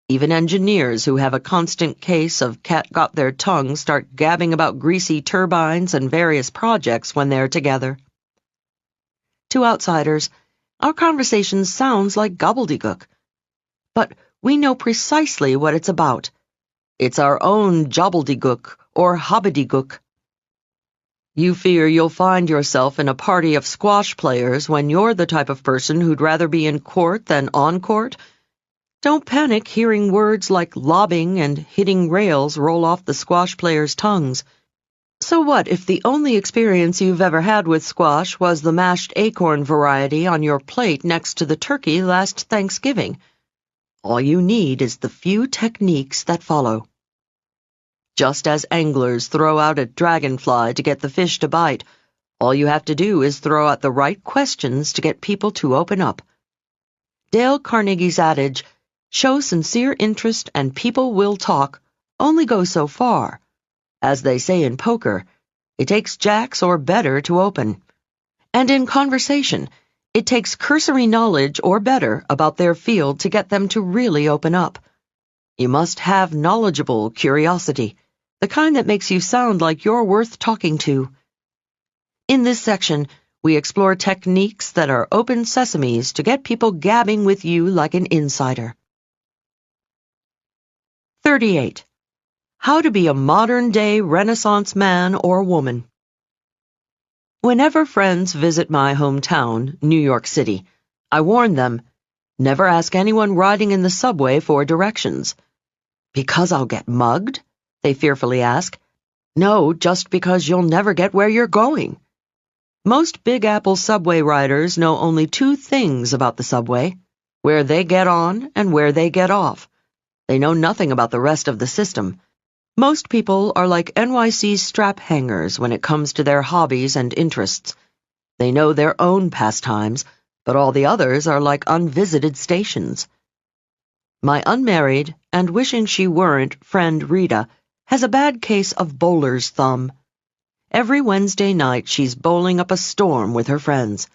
Even engineers who have a constant case of cat-got-their-tongue start gabbing about greasy turbines and various projects when they're together. To outsiders, our conversation sounds like gobbledygook. But we know precisely what it's about. It's our own jobbledygook or hobbidygook. You fear you'll find yourself in a party of squash players when you're the type of person who'd rather be in court than on court? Don't panic hearing words like lobbing and hitting rails roll off the squash players' tongues. So what if the only experience you've ever had with squash was the mashed acorn variety on your plate next to the turkey last Thanksgiving? All you need is the few techniques that follow. Just as anglers throw out a dragonfly to get the fish to bite, all you have to do is throw out the right questions to get people to open up. Dale Carnegie's adage, "Show sincere interest and people will talk," only goes so far. As they say in poker, it takes jacks or better to open. And in conversation, it takes cursory knowledge or better about their field to get them to really open up. You must have knowledgeable curiosity, the kind that makes you sound like you're worth talking to. In this section, we explore techniques that are open sesames to get people gabbing with you like an insider. 38. How to be a modern-day Renaissance man or woman. Whenever friends visit my hometown, New York City, I warn them, never ask anyone riding in the subway for directions. Because I'll get mugged? They fearfully ask. No, just because you'll never get where you're going. Most Big Apple subway riders know only two things about the subway: where they get on and where they get off. They know nothing about the rest of the system. Most people are like NYC strap hangers when it comes to their hobbies and interests. They know their own pastimes, but all the others are like unvisited stations. My unmarried, and wishing she weren't, friend Rita has a bad case of bowler's thumb. Every Wednesday night she's bowling up a storm with her friends.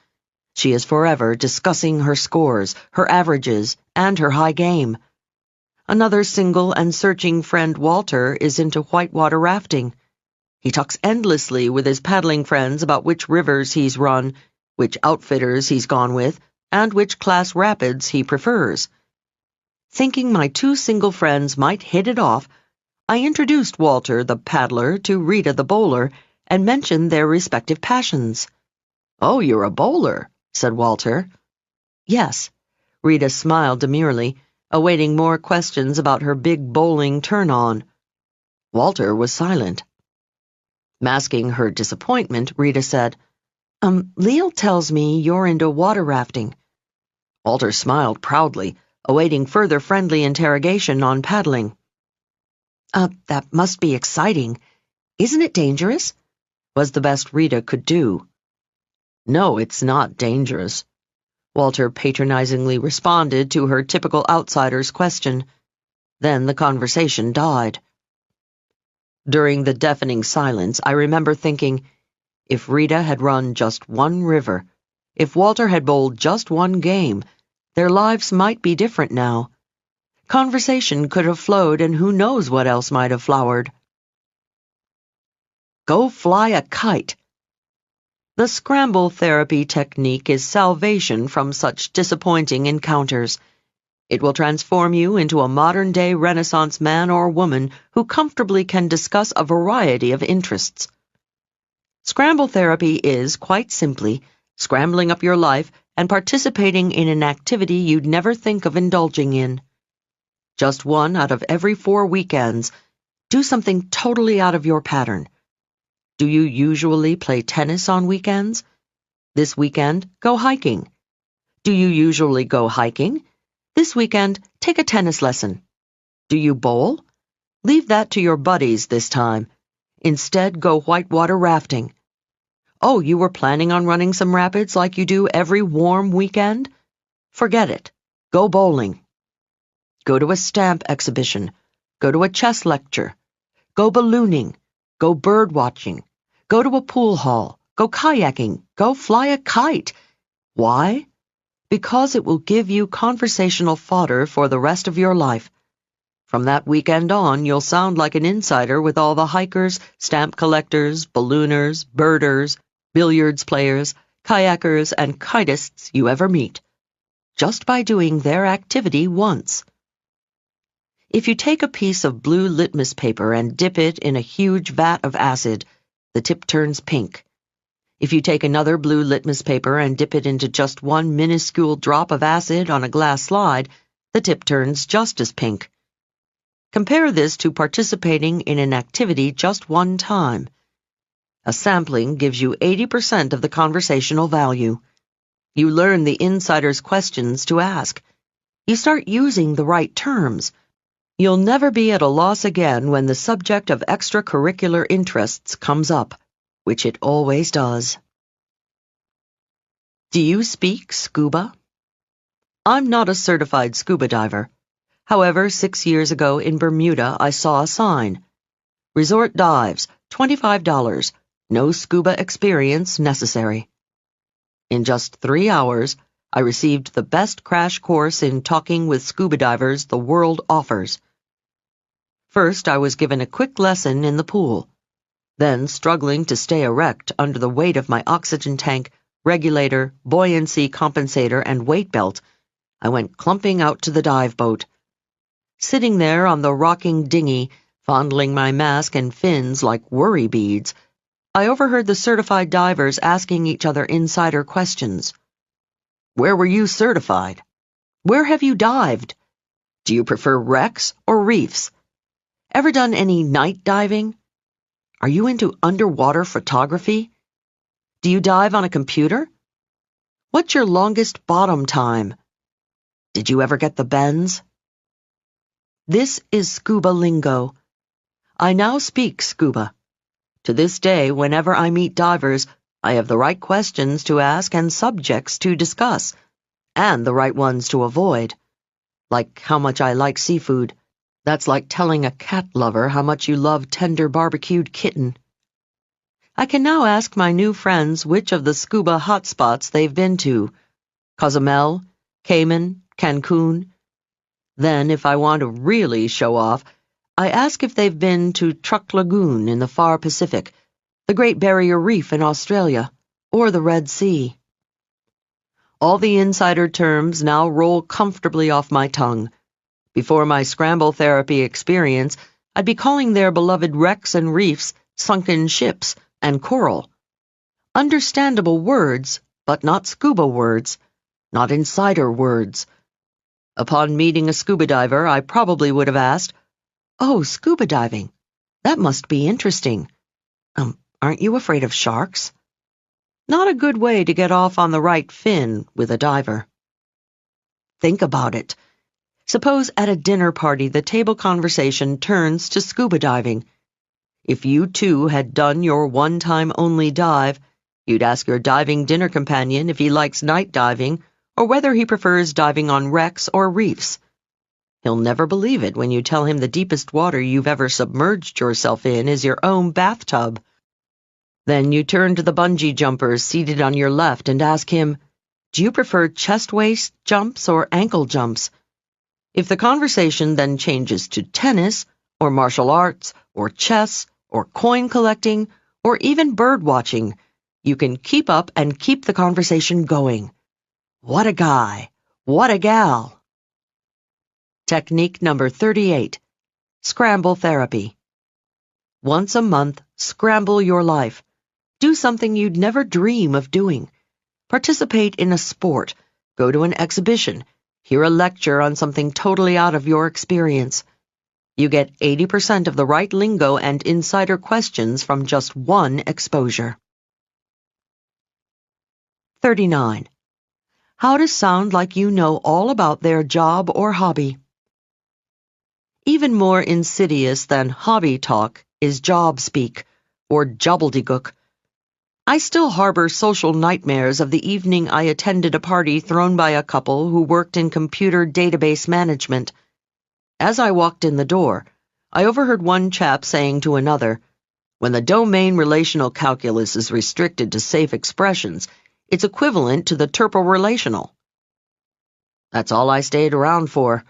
She is forever discussing her scores, her averages, and her high game. Another single and searching friend, Walter, is into whitewater rafting. He talks endlessly with his paddling friends about which rivers he's run, which outfitters he's gone with, and which class rapids he prefers. Thinking my two single friends might hit it off, I introduced Walter the paddler to Rita the bowler and mentioned their respective passions. "Oh, you're a bowler," said Walter. "Yes." Rita smiled demurely, awaiting more questions about her big bowling turn-on. Walter was silent. Masking her disappointment, Rita said, Leil tells me you're into water rafting. Walter smiled proudly, awaiting further friendly interrogation on paddling. That must be exciting. Isn't it dangerous? Was the best Rita could do. No, it's not dangerous, Walter patronizingly responded to her typical outsider's question. Then the conversation died. During the deafening silence, I remember thinking, if Rita had run just one river, if Walter had bowled just one game, their lives might be different now. Conversation could have flowed, and who knows what else might have flowered. Go fly a kite. The scramble therapy technique is salvation from such disappointing encounters. It will transform you into a modern-day Renaissance man or woman who comfortably can discuss a variety of interests. Scramble therapy is, quite simply, scrambling up your life and participating in an activity you'd never think of indulging in. Just 1 out of every 4 weekends, do something totally out of your pattern. Do you usually play tennis on weekends? This weekend, go hiking. Do you usually go hiking? This weekend, take a tennis lesson. Do you bowl? Leave that to your buddies this time. Instead, go whitewater rafting. Oh, you were planning on running some rapids like you do every warm weekend? Forget it. Go bowling. Go to a stamp exhibition. Go to a chess lecture. Go ballooning. Go bird watching. Go to a pool hall. Go kayaking. Go fly a kite. Why? Because it will give you conversational fodder for the rest of your life. From that weekend on, you'll sound like an insider with all the hikers, stamp collectors, ballooners, birders, billiards players, kayakers, and kitists you ever meet, just by doing their activity once. If you take a piece of blue litmus paper and dip it in a huge vat of acid, the tip turns pink. If you take another blue litmus paper and dip it into just one minuscule drop of acid on a glass slide, the tip turns just as pink. Compare this to participating in an activity just one time. A sampling gives you 80% of the conversational value. You learn the insider's questions to ask. You start using the right terms. You'll never be at a loss again when the subject of extracurricular interests comes up, which it always does. Do you speak scuba? I'm not a certified scuba diver. However, 6 years ago in Bermuda, I saw a sign. Resort dives, $25, no scuba experience necessary. In just 3 hours, I received the best crash course in talking with scuba divers the world offers. First, I was given a quick lesson in the pool. Then, struggling to stay erect under the weight of my oxygen tank, regulator, buoyancy compensator, and weight belt, I went clumping out to the dive boat. Sitting there on the rocking dinghy, fondling my mask and fins like worry beads, I overheard the certified divers asking each other insider questions. Where were you certified? Where have you dived? Do you prefer wrecks or reefs? Ever done any night diving? Are you into underwater photography? Do you dive on a computer? What's your longest bottom time? Did you ever get the bends? This is scuba lingo. I now speak scuba. To this day, whenever I meet divers, I have the right questions to ask and subjects to discuss, and the right ones to avoid. Like how much I like seafood. That's like telling a cat lover how much you love tender barbecued kitten. I can now ask my new friends which of the scuba hotspots they've been to. Cozumel, Cayman, Cancun. Then, if I want to really show off, I ask if they've been to Truk Lagoon in the far Pacific, the Great Barrier Reef in Australia, or the Red Sea. All the insider terms now roll comfortably off my tongue. Before my scramble therapy experience, I'd be calling their beloved wrecks and reefs sunken ships and coral. Understandable words, but not scuba words, not insider words. Upon meeting a scuba diver, I probably would have asked, "Oh, scuba diving. That must be interesting. Aren't you afraid of sharks?" Not a good way to get off on the right fin with a diver. Think about it. Suppose at a dinner party the table conversation turns to scuba diving. If you two had done your one-time only dive, you'd ask your diving dinner companion if he likes night diving or whether he prefers diving on wrecks or reefs. He'll never believe it when you tell him the deepest water you've ever submerged yourself in is your own bathtub. Then you turn to the bungee jumper seated on your left and ask him, "Do you prefer chest-waist jumps or ankle jumps?" If the conversation then changes to tennis, or martial arts, or chess, or coin collecting, or even bird watching, you can keep up and keep the conversation going. What a guy! What a gal! Technique number 38. Scramble therapy. Once a month, scramble your life. Do something you'd never dream of doing. Participate in a sport. Go to an exhibition. Hear a lecture on something totally out of your experience. You get 80% of the right lingo and insider questions from just one exposure. 39. How to sound like you know all about their job or hobby. Even more insidious than hobby talk is job speak, or jobbledygook. I still harbor social nightmares of the evening I attended a party thrown by a couple who worked in computer database management. As I walked in the door, I overheard one chap saying to another, "When the domain relational calculus is restricted to safe expressions, it's equivalent to the interpolational." That's all I stayed around for.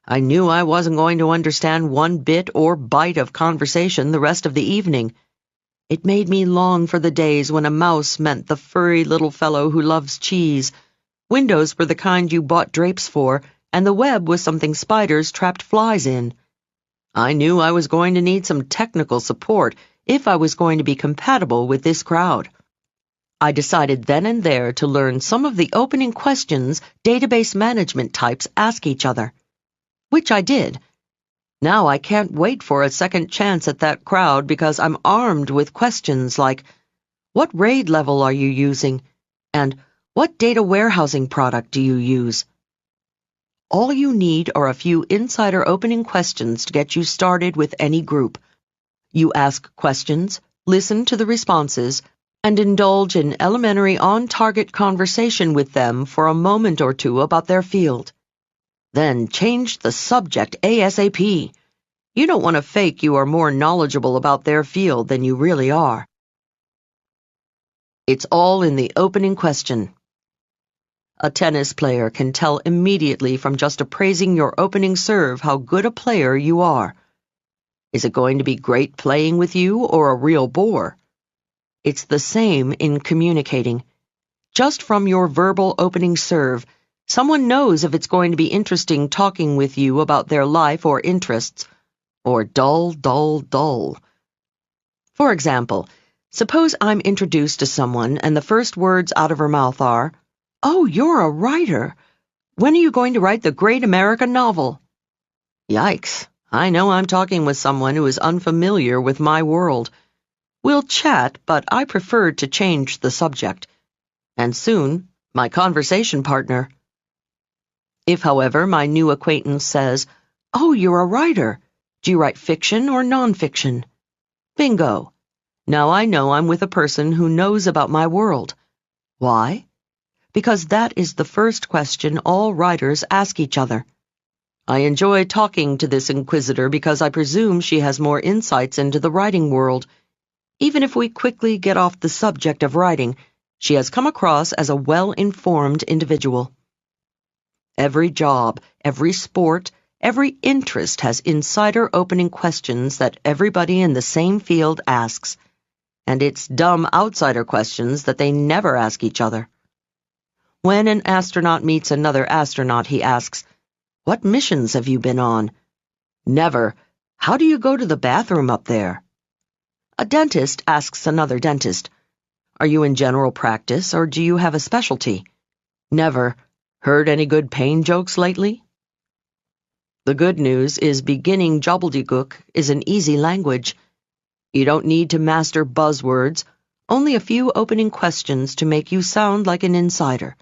I knew I wasn't going to understand one bit or byte of conversation the rest of the evening. It made me long for the days when a mouse meant the furry little fellow who loves cheese, windows were the kind you bought drapes for, and the web was something spiders trapped flies in. I knew I was going to need some technical support if I was going to be compatible with this crowd. I decided then and there to learn some of the opening questions database management types ask each other, which I did. Now I can't wait for a second chance at that crowd because I'm armed with questions like, "What RAID level are you using?" and "What data warehousing product do you use?" All you need are a few insider opening questions to get you started with any group. You ask questions, listen to the responses, and indulge in elementary on-target conversation with them for a moment or two about their field. Then change the subject ASAP. You don't want to fake you are more knowledgeable about their field than you really are. It's all in the opening question. A tennis player can tell immediately from just appraising your opening serve how good a player you are. Is it going to be great playing with you or a real bore? It's the same in communicating. Just from your verbal opening serve, someone knows if it's going to be interesting talking with you about their life or interests, or dull, dull, dull. For example, suppose I'm introduced to someone and the first words out of her mouth are, "Oh, you're a writer. When are you going to write the great American novel?" Yikes, I know I'm talking with someone who is unfamiliar with my world. We'll chat, but I prefer to change the subject. And soon, my conversation partner. If, however, my new acquaintance says, "Oh, you're a writer. Do you write fiction or nonfiction?" Bingo. Now I know I'm with a person who knows about my world. Why? Because that is the first question all writers ask each other. I enjoy talking to this inquisitor because I presume she has more insights into the writing world. Even if we quickly get off the subject of writing, she has come across as a well-informed individual. Every job, every sport, every interest has insider opening questions that everybody in the same field asks, and it's dumb outsider questions that they never ask each other. When an astronaut meets another astronaut, he asks, "What missions have you been on?" Never, "How do you go to the bathroom up there?" A dentist asks another dentist, "Are you in general practice or do you have a specialty?" Never, "Heard any good pain jokes lately?" The good news is beginning gobbledygook is an easy language. You don't need to master buzzwords, only a few opening questions to make you sound like an insider.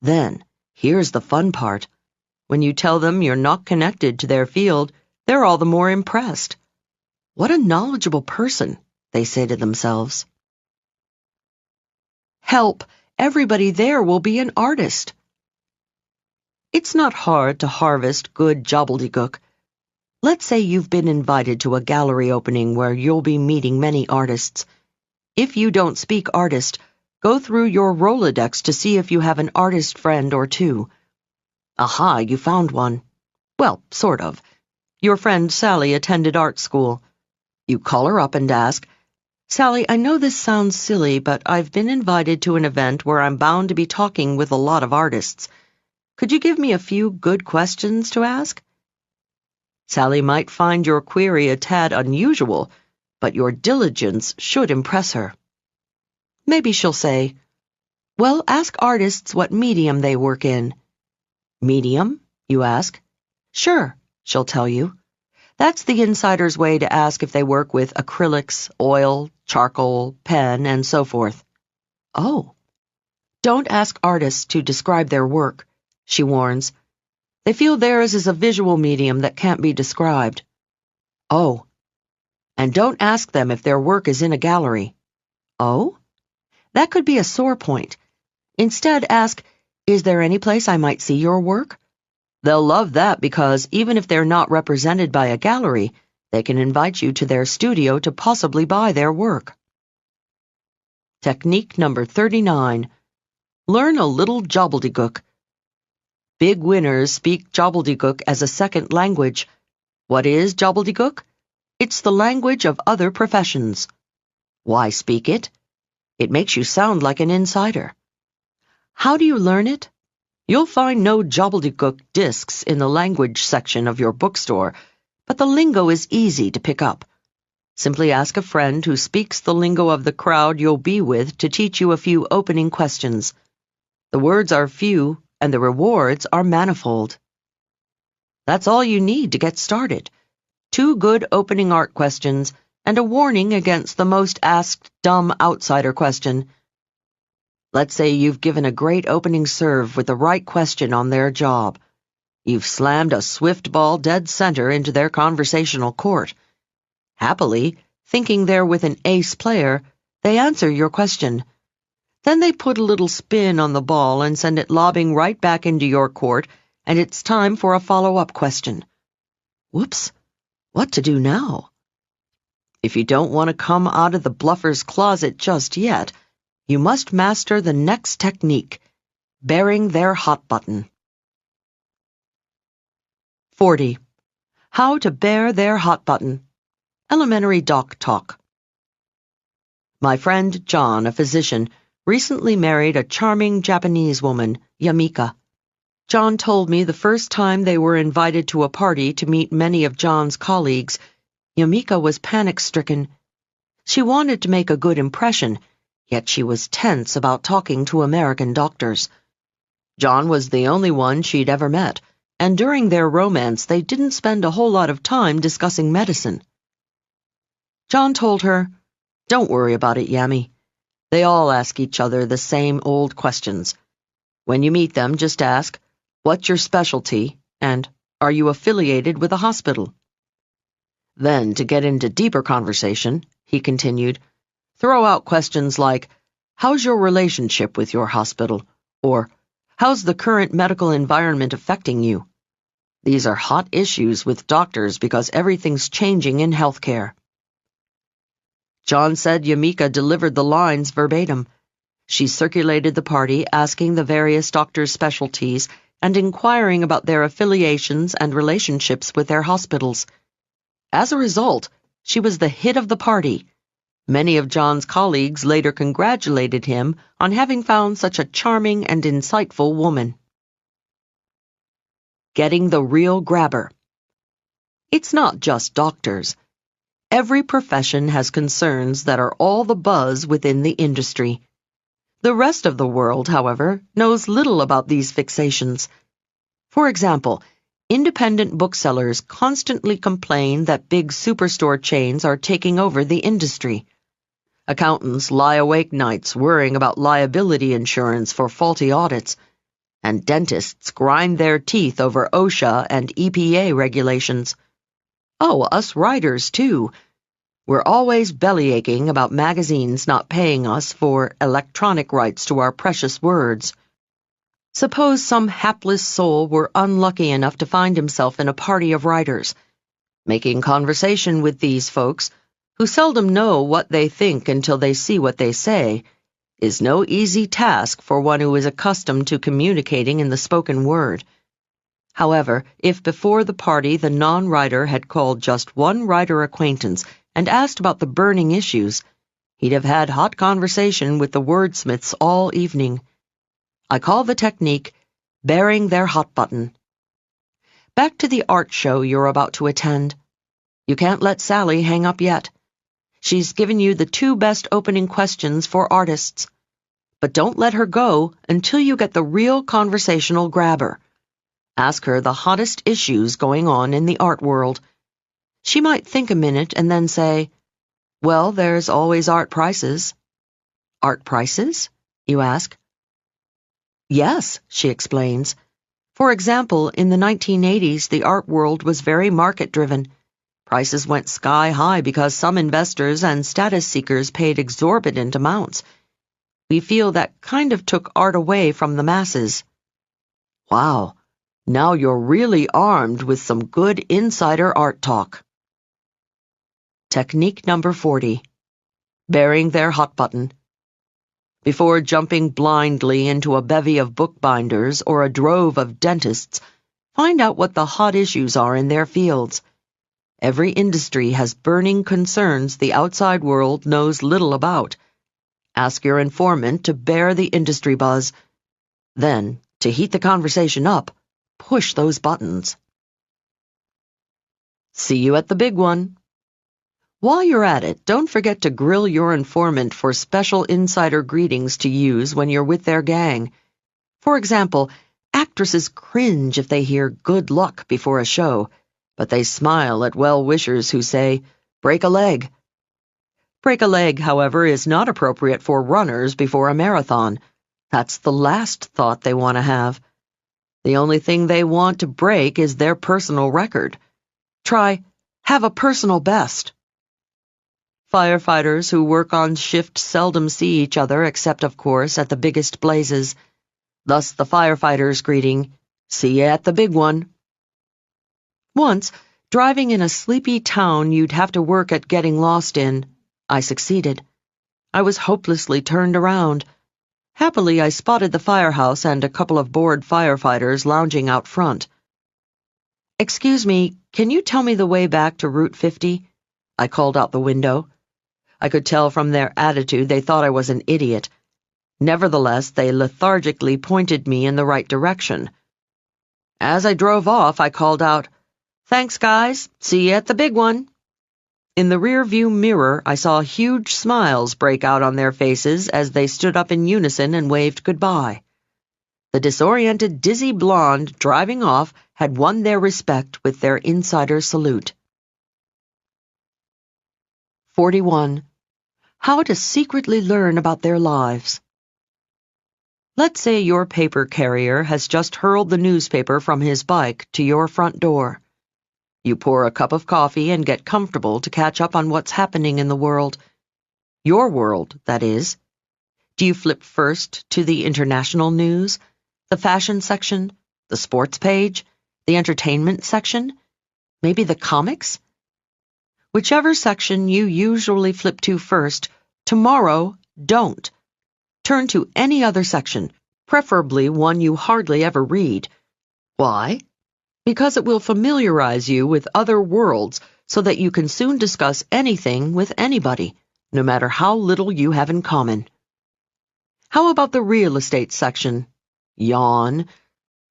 Then, here's the fun part. When you tell them you're not connected to their field, they're all the more impressed. What a knowledgeable person, they say to themselves. Help! Everybody there will be an artist. It's not hard to harvest good gobbledygook. Let's say you've been invited to a gallery opening where you'll be meeting many artists. If you don't speak artist, go through your Rolodex to see if you have an artist friend or two. Aha, you found one. Well, sort of. Your friend Sally attended art school. You call her up and ask, Sally, I know this sounds silly, but I've been invited to an event where I'm bound to be talking with a lot of artists. Could you give me a few good questions to ask? Sally might find your query a tad unusual, but your diligence should impress her. Maybe she'll say, well, ask artists what medium they work in. Medium, you ask? Sure, she'll tell you. That's the insider's way to ask if they work with acrylics, oil, charcoal, pen, and so forth. Oh. Don't ask artists to describe their work, she warns. They feel theirs is a visual medium that can't be described. Oh. And don't ask them if their work is in a gallery. Oh? That could be a sore point. Instead, ask, is there any place I might see your work? They'll love that because even if they're not represented by a gallery, they can invite you to their studio to possibly buy their work. Technique number 39. Learn a little gobbledygook. Big winners speak gobbledygook as a second language. What is gobbledygook? It's the language of other professions. Why speak it? It makes you sound like an insider. How do you learn it? You'll find no gobbledygook discs in the language section of your bookstore, but the lingo is easy to pick up. Simply ask a friend who speaks the lingo of the crowd you'll be with to teach you a few opening questions. The words are few, and the rewards are manifold. That's all you need to get started. 2 good opening art questions, and a warning against the most asked dumb outsider question. Let's say you've given a great opening serve with the right question on their job. You've slammed a swift ball dead center into their conversational court. Happily, thinking they're with an ace player, they answer your question. Then they put a little spin on the ball and send it lobbing right back into your court, and it's time for a follow-up question. Whoops, what to do now? If you don't want to come out of the bluffer's closet just yet, you must master the next technique, bearing their hot button. 40. How to bear their hot button. Elementary doc talk. My friend John, a physician, recently married a charming Japanese woman, Yamika. John told me the first time they were invited to a party to meet many of John's colleagues, Yamika was panic-stricken. She wanted to make a good impression, yet she was tense about talking to American doctors. John was the only one she'd ever met, and during their romance they didn't spend a whole lot of time discussing medicine. John told her, "Don't worry about it, Yami. They all ask each other the same old questions. When you meet them, just ask, 'What's your specialty?' and 'Are you affiliated with a hospital?' Then, to get into deeper conversation," he continued, "throw out questions like, 'How's your relationship with your hospital?' or 'How's the current medical environment affecting you?' These are hot issues with doctors because everything's changing in healthcare." John said Yamika delivered the lines verbatim. She circulated the party, asking the various doctors' specialties and inquiring about their affiliations and relationships with their hospitals. As a result, she was the hit of the party. Many of John's colleagues later congratulated him on having found such a charming and insightful woman. Getting the real grabber. It's not just doctors. Every profession has concerns that are all the buzz within the industry. The rest of the world, however, knows little about these fixations. For example, Independent booksellers constantly complain that big superstore chains are taking over the industry. Accountants lie awake nights worrying about liability insurance for faulty audits, and dentists grind their teeth over OSHA and EPA regulations. Oh, us writers, too. We're always bellyaching about magazines not paying us for electronic rights to our precious words. Suppose some hapless soul were unlucky enough to find himself in a party of writers. Making conversation with these folks, who seldom know what they think until they see what they say, is no easy task for one who is accustomed to communicating in the spoken word. However, if before the party the non-writer had called just one writer acquaintance and asked about the burning issues, he'd have had hot conversation with the wordsmiths all evening. I call the technique bearing their hot button. Back to the art show you're about to attend. You can't let Sally hang up yet. She's given you the 2 best opening questions for artists. But don't let her go until you get the real conversational grabber. Ask her the hottest issues going on in the art world. She might think a minute and then say, "Well, there's always art prices." "Art prices?" you ask. "Yes," she explains. "For example, in the 1980s, the art world was very market-driven. Prices went sky high because some investors and status seekers paid exorbitant amounts. We feel that kind of took art away from the masses." Wow, now you're really armed with some good insider art talk. Technique number 40. Bearing their hot button. Before jumping blindly into a bevy of bookbinders or a drove of dentists, find out what the hot issues are in their fields. Every industry has burning concerns the outside world knows little about. Ask your informant to bear the industry buzz. Then, to heat the conversation up, push those buttons. See you at the big one. While you're at it, don't forget to grill your informant for special insider greetings to use when you're with their gang. For example, actresses cringe if they hear "good luck" before a show, but they smile at well-wishers who say, "break a leg." Break a leg, however, is not appropriate for runners before a marathon. That's the last thought they want to have. The only thing they want to break is their personal record. Try, have a personal best. Firefighters who work on shift seldom see each other except, of course, at the biggest blazes. Thus the firefighter's greeting, "See you at the big one." Once, driving in a sleepy town you'd have to work at getting lost in, I succeeded. I was hopelessly turned around. Happily, I spotted the firehouse and a couple of bored firefighters lounging out front. "Excuse me, can you tell me the way back to Route 50? I called out the window. I could tell from their attitude they thought I was an idiot. Nevertheless, they lethargically pointed me in the right direction. As I drove off, I called out, "Thanks, guys. See you at the big one." In the rear-view mirror, I saw huge smiles break out on their faces as they stood up in unison and waved goodbye. The disoriented, dizzy blonde driving off had won their respect with their insider salute. 41. How to secretly learn about their lives. Let's say your paper carrier has just hurled the newspaper from his bike to your front door. You pour a cup of coffee and get comfortable to catch up on what's happening in the world. Your world, that is. Do you flip first to the international news, the fashion section, the sports page, the entertainment section, maybe the comics? Whichever section you usually flip to first, tomorrow, don't. Turn to any other section, preferably one you hardly ever read. Why? Because it will familiarize you with other worlds so that you can soon discuss anything with anybody, no matter how little you have in common. How about the real estate section? Yawn.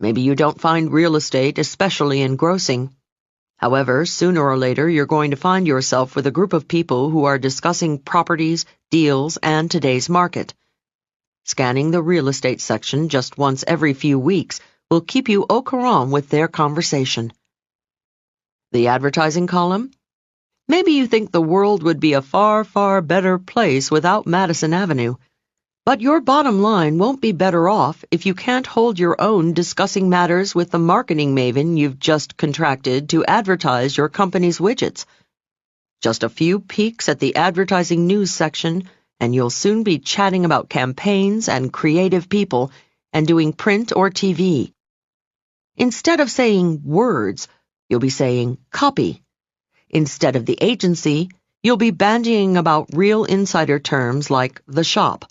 Maybe you don't find real estate especially engrossing. However, sooner or later you're going to find yourself with a group of people who are discussing properties, deals, and today's market. Scanning the real estate section just once every few weeks will keep you au courant with their conversation. The advertising column? Maybe you think the world would be a far, far better place without Madison Avenue. But your bottom line won't be better off if you can't hold your own discussing matters with the marketing maven you've just contracted to advertise your company's widgets. Just a few peeks at the advertising news section, and you'll soon be chatting about campaigns and creative people and doing print or TV. Instead of saying words, you'll be saying copy. Instead of the agency, you'll be bandying about real insider terms like the shop.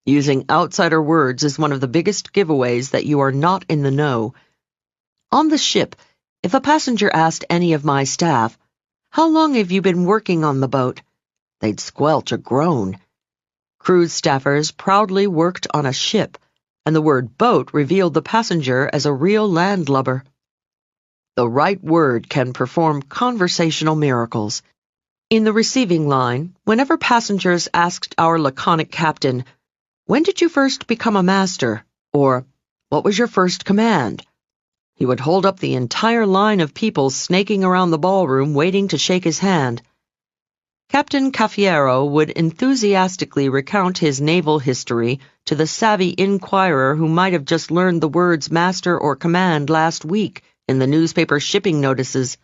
Using outsider words is one of the biggest giveaways that you are not in the know. On the ship, if a passenger asked any of my staff, "How long have you been working on the boat?" they'd squelch a groan. Cruise staffers proudly worked on a ship, and the word boat revealed the passenger as a real landlubber. The right word can perform conversational miracles. In the receiving line, whenever passengers asked our laconic captain, "When did you first become a master?" or "What was your first command?" he would hold up the entire line of people snaking around the ballroom waiting to shake his hand. Captain Caffiero would enthusiastically recount his naval history to the savvy inquirer who might have just learned the words master or command last week in the newspaper shipping notices.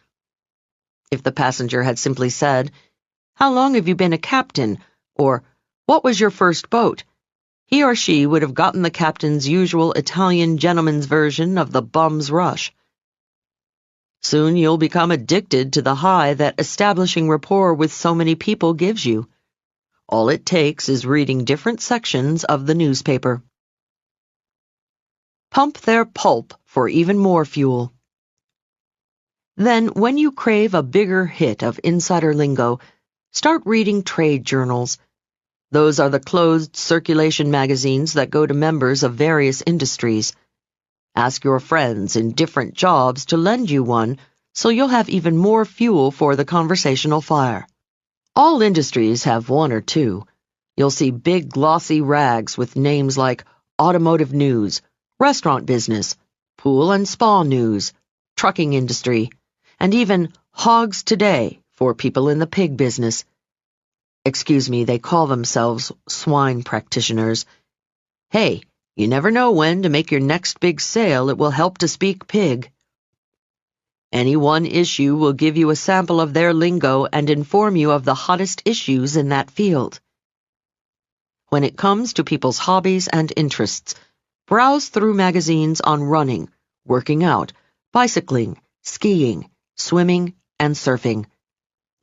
If the passenger had simply said, "How long have you been a captain?" or "What was your first boat?" he or she would have gotten the captain's usual Italian gentleman's version of the bum's rush. Soon you'll become addicted to the high that establishing rapport with so many people gives you. All it takes is reading different sections of the newspaper. Pump their pulp for even more fuel. Then, when you crave a bigger hit of insider lingo, start reading trade journals. Those are the closed circulation magazines that go to members of various industries. Ask your friends in different jobs to lend you one, so you'll have even more fuel for the conversational fire. All industries have one or two. You'll see big glossy rags with names like automotive news, restaurant business, pool and spa news, trucking industry, and even hogs today for people in the pig business. Excuse me, they call themselves swine practitioners. Hey, you never know when to make your next big sale it will help to speak pig. Any one issue will give you a sample of their lingo and inform you of the hottest issues in that field. When it comes to people's hobbies and interests, browse through magazines on running, working out, bicycling, skiing, swimming, and surfing.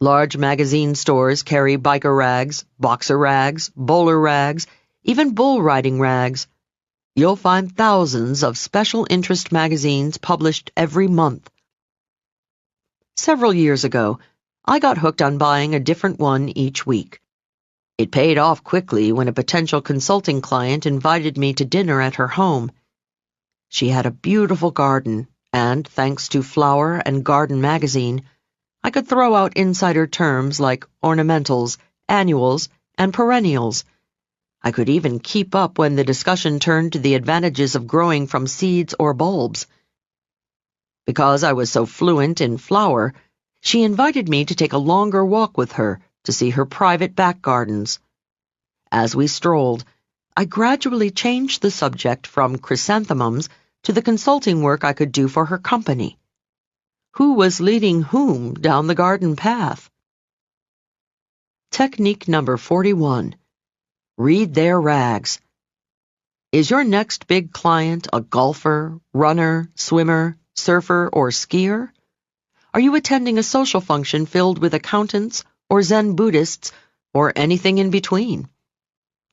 Large magazine stores carry biker rags, boxer rags, bowler rags, even bull riding rags. You'll find thousands of special interest magazines published every month. Several years ago, I got hooked on buying a different one each week. It paid off quickly when a potential consulting client invited me to dinner at her home. She had a beautiful garden, and thanks to Flower and Garden magazine, I could throw out insider terms like ornamentals, annuals, and perennials. I could even keep up when the discussion turned to the advantages of growing from seeds or bulbs. Because I was so fluent in flower, she invited me to take a longer walk with her to see her private back gardens. As we strolled, I gradually changed the subject from chrysanthemums to the consulting work I could do for her company. Who was leading whom down the garden path? Technique number 41. Read their rags. Is your next big client a golfer, runner, swimmer, surfer, or skier? Are you attending a social function filled with accountants or Zen Buddhists or anything in between?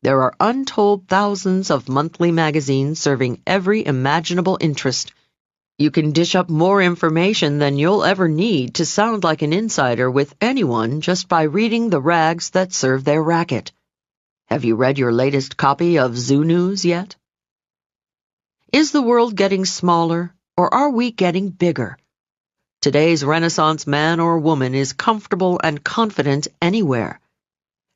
There are untold thousands of monthly magazines serving every imaginable interest. You can dish up more information than you'll ever need to sound like an insider with anyone just by reading the rags that serve their racket. Have you read your latest copy of Zoo News yet? Is the world getting smaller, or are we getting bigger? Today's Renaissance man or woman is comfortable and confident anywhere.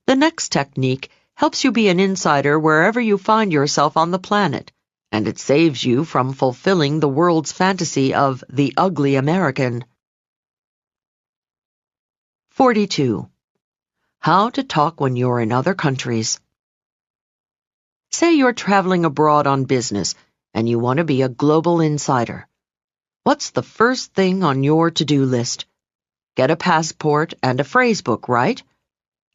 The next technique helps you be an insider wherever you find yourself on the planet, and it saves you from fulfilling the world's fantasy of the ugly American. 42. How to talk when you're in other countries. Say you're traveling abroad on business and you want to be a global insider. What's the first thing on your to-do list? Get a passport and a phrase book, right?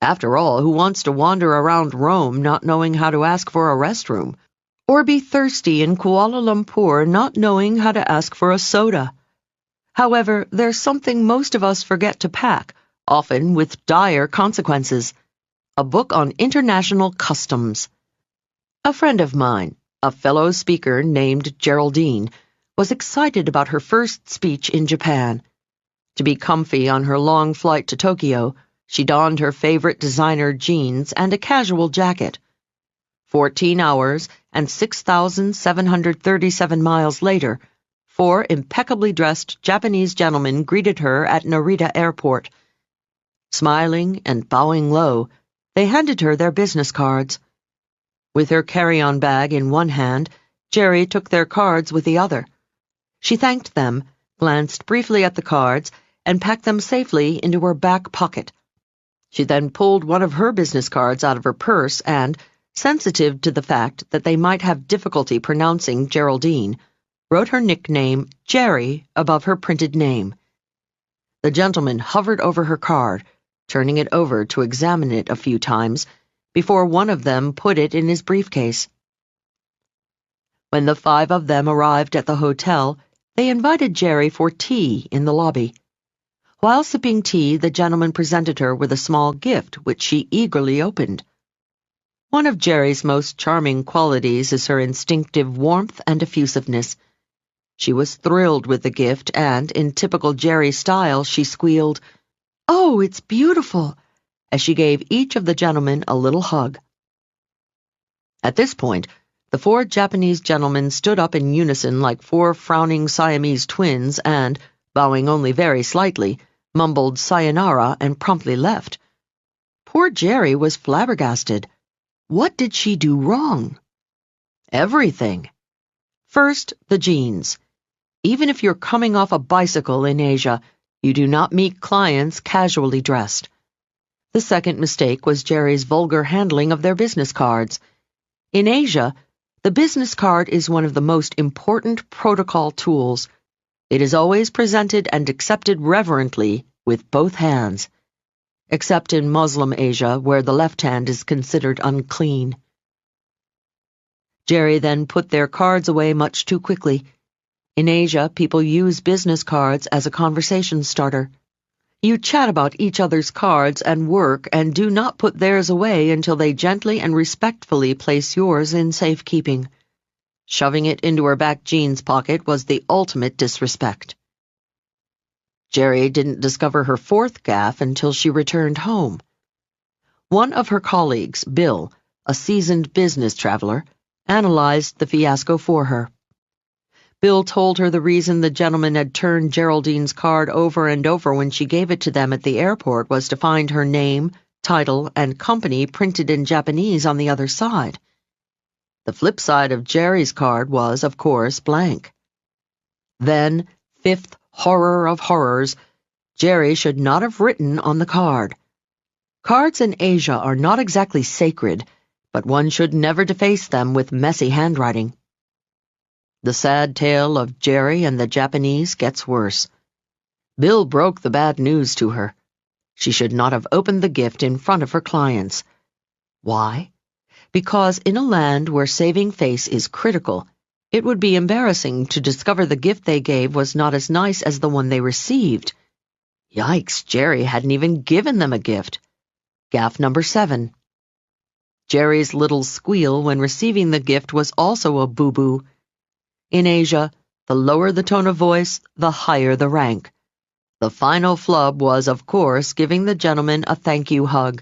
After all, who wants to wander around Rome not knowing how to ask for a restroom? Or be thirsty in Kuala Lumpur not knowing how to ask for a soda? However, there's something most of us forget to pack, often with dire consequences: a book on international customs. A friend of mine, a fellow speaker named Geraldine, was excited about her first speech in Japan. To be comfy on her long flight to Tokyo, she donned her favorite designer jeans and a casual jacket. 14 hours and 6,737 miles later, 4 impeccably dressed Japanese gentlemen greeted her at Narita Airport. Smiling and bowing low, they handed her their business cards. With her carry-on bag in one hand, Jerry took their cards with the other. She thanked them, glanced briefly at the cards, and packed them safely into her back pocket. She then pulled one of her business cards out of her purse and, sensitive to the fact that they might have difficulty pronouncing Geraldine, wrote her nickname, Jerry, above her printed name. The gentleman hovered over her card, turning it over to examine it a few times, before one of them put it in his briefcase. When the 5 of them arrived at the hotel, they invited Jerry for tea in the lobby. While sipping tea, the gentleman presented her with a small gift, which she eagerly opened. One of Jerry's most charming qualities is her instinctive warmth and effusiveness. She was thrilled with the gift and, in typical Jerry style, she squealed, "Oh, it's beautiful," as she gave each of the gentlemen a little hug. At this point, the 4 Japanese gentlemen stood up in unison like 4 frowning Siamese twins and, bowing only very slightly, mumbled sayonara and promptly left. Poor Jerry was flabbergasted. What did she do wrong? Everything. First, the jeans. Even if you're coming off a bicycle in Asia, you do not meet clients casually dressed. The second mistake was Jerry's vulgar handling of their business cards. In Asia, the business card is one of the most important protocol tools. It is always presented and accepted reverently with both hands, except in Muslim Asia, where the left hand is considered unclean. Jerry then put their cards away much too quickly. In Asia, people use business cards as a conversation starter. You chat about each other's cards and work and do not put theirs away until they gently and respectfully place yours in safekeeping. Shoving it into her back jeans pocket was the ultimate disrespect. Jerry didn't discover her 4th gaffe until she returned home. One of her colleagues, Bill, a seasoned business traveler, analyzed the fiasco for her. Bill told her the reason the gentleman had turned Geraldine's card over and over when she gave it to them at the airport was to find her name, title, and company printed in Japanese on the other side. The flip side of Jerry's card was, of course, blank. Then, 5th horror of horrors, Jerry should not have written on the card. Cards in Asia are not exactly sacred, but one should never deface them with messy handwriting. The sad tale of Jerry and the Japanese gets worse. Bill broke the bad news to her. She should not have opened the gift in front of her clients. Why? Because in a land where saving face is critical, it would be embarrassing to discover the gift they gave was not as nice as the one they received. Yikes, Jerry hadn't even given them a gift. Gaffe number 7. Jerry's little squeal when receiving the gift was also a boo-boo. In Asia, the lower the tone of voice, the higher the rank. The final flub was, of course, giving the gentleman a thank you hug.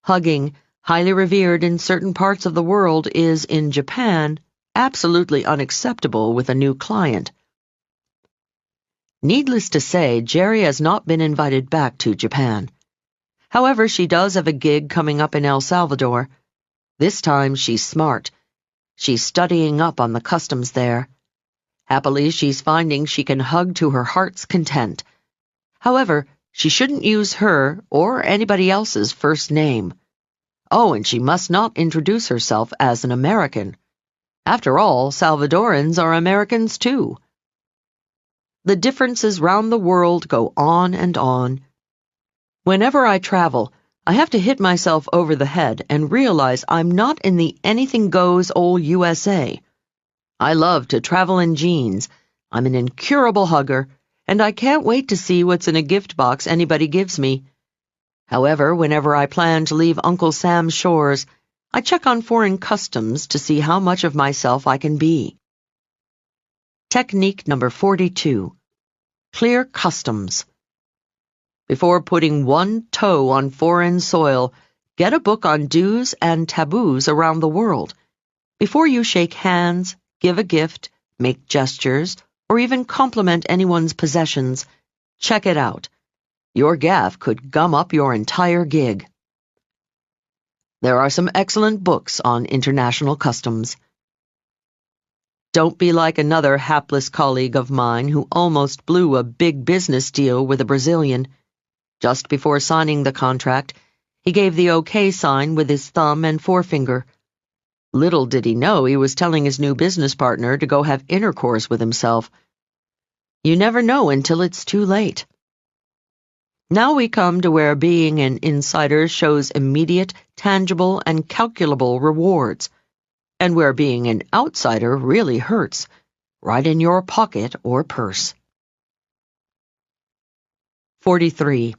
Hugging, highly revered in certain parts of the world, is, in Japan, absolutely unacceptable with a new client. Needless to say, Jerry has not been invited back to Japan. However, she does have a gig coming up in El Salvador. This time she's smart. She's studying up on the customs there. Happily, she's finding she can hug to her heart's content. However, she shouldn't use her or anybody else's first name. Oh, and she must not introduce herself as an American. After all, Salvadorans are Americans too. The differences round the world go on and on. Whenever I travel, I have to hit myself over the head and realize I'm not in the anything-goes old USA. I love to travel in jeans. I'm an incurable hugger, and I can't wait to see what's in a gift box anybody gives me. However, whenever I plan to leave Uncle Sam's shores, I check on foreign customs to see how much of myself I can be. Technique number 42. Clear customs. Before putting one toe on foreign soil, get a book on do's and taboos around the world. Before you shake hands, give a gift, make gestures, or even compliment anyone's possessions, check it out. Your gaffe could gum up your entire gig. There are some excellent books on international customs. Don't be like another hapless colleague of mine who almost blew a big business deal with a Brazilian. Just before signing the contract, he gave the OK sign with his thumb and forefinger. Little did he know he was telling his new business partner to go have intercourse with himself. You never know until it's too late. Now we come to where being an insider shows immediate, tangible, and calculable rewards, and where being an outsider really hurts, right in your pocket or purse. 43.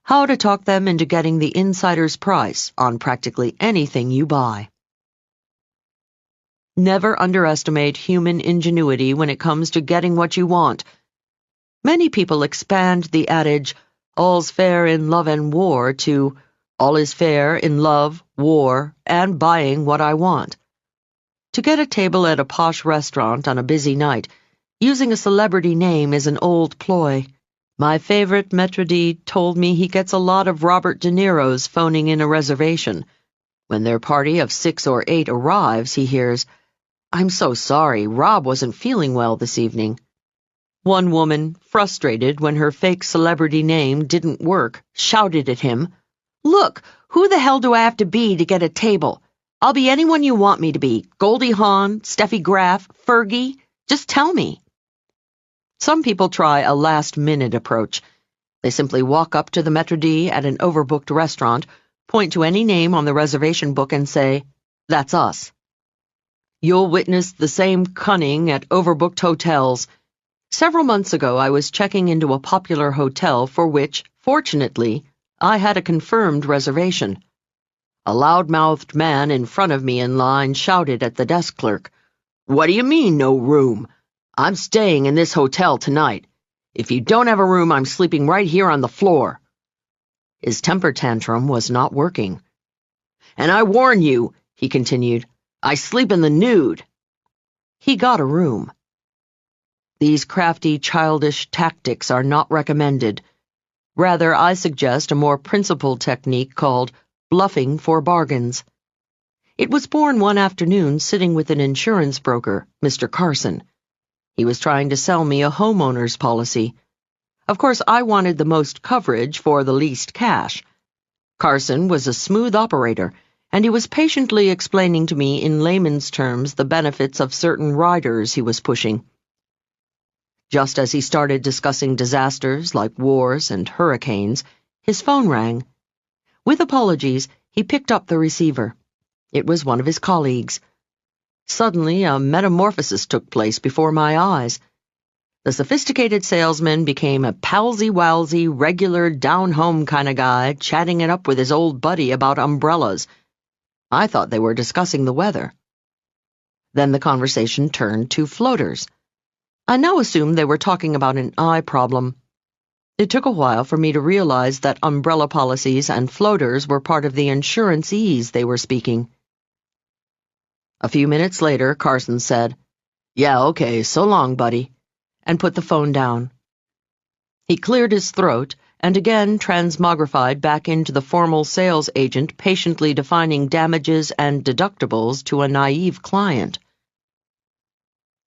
How to talk them into getting the insider's price on practically anything you buy. Never underestimate human ingenuity when it comes to getting what you want. Many people expand the adage, all's fair in love and war, to all is fair in love, war, and buying what I want. To get a table at a posh restaurant on a busy night, using a celebrity name is an old ploy. My favorite maître d' told me he gets a lot of Robert De Niro's phoning in a reservation. When their party of 6 or 8 arrives, he hears, "I'm so sorry, Rob wasn't feeling well this evening." One woman, frustrated when her fake celebrity name didn't work, shouted at him, "Look, who the hell do I have to be to get a table? I'll be anyone you want me to be, Goldie Hawn, Steffi Graf, Fergie. Just tell me." Some people try a last-minute approach. They simply walk up to the maître d' at an overbooked restaurant, point to any name on the reservation book and say, "That's us." You'll witness the same cunning at overbooked hotels. Several months ago, I was checking into a popular hotel for which, fortunately, I had a confirmed reservation. A loud-mouthed man in front of me in line shouted at the desk clerk, "What do you mean, no room? I'm staying in this hotel tonight. If you don't have a room, I'm sleeping right here on the floor." His temper tantrum was not working. "And I warn you," he continued, "I sleep in the nude." He got a room. These crafty, childish tactics are not recommended. Rather, I suggest a more principled technique called bluffing for bargains. It was born one afternoon sitting with an insurance broker, Mr. Carson. He was trying to sell me a homeowner's policy. Of course, I wanted the most coverage for the least cash. Carson was a smooth operator, and he was patiently explaining to me in layman's terms the benefits of certain riders he was pushing. Just as he started discussing disasters like wars and hurricanes, his phone rang. With apologies, he picked up the receiver. It was one of his colleagues. Suddenly, a metamorphosis took place before my eyes. The sophisticated salesman became a palsy-walsy, regular, down-home kind of guy, chatting it up with his old buddy about umbrellas. I thought they were discussing the weather. Then the conversation turned to floaters. I now assumed they were talking about an eye problem. It took a while for me to realize that umbrella policies and floaters were part of the insurance-ease they were speaking. A few minutes later, Carson said, "Yeah, okay, so long, buddy," and put the phone down. He cleared his throat and again transmogrified back into the formal sales agent patiently defining damages and deductibles to a naive client.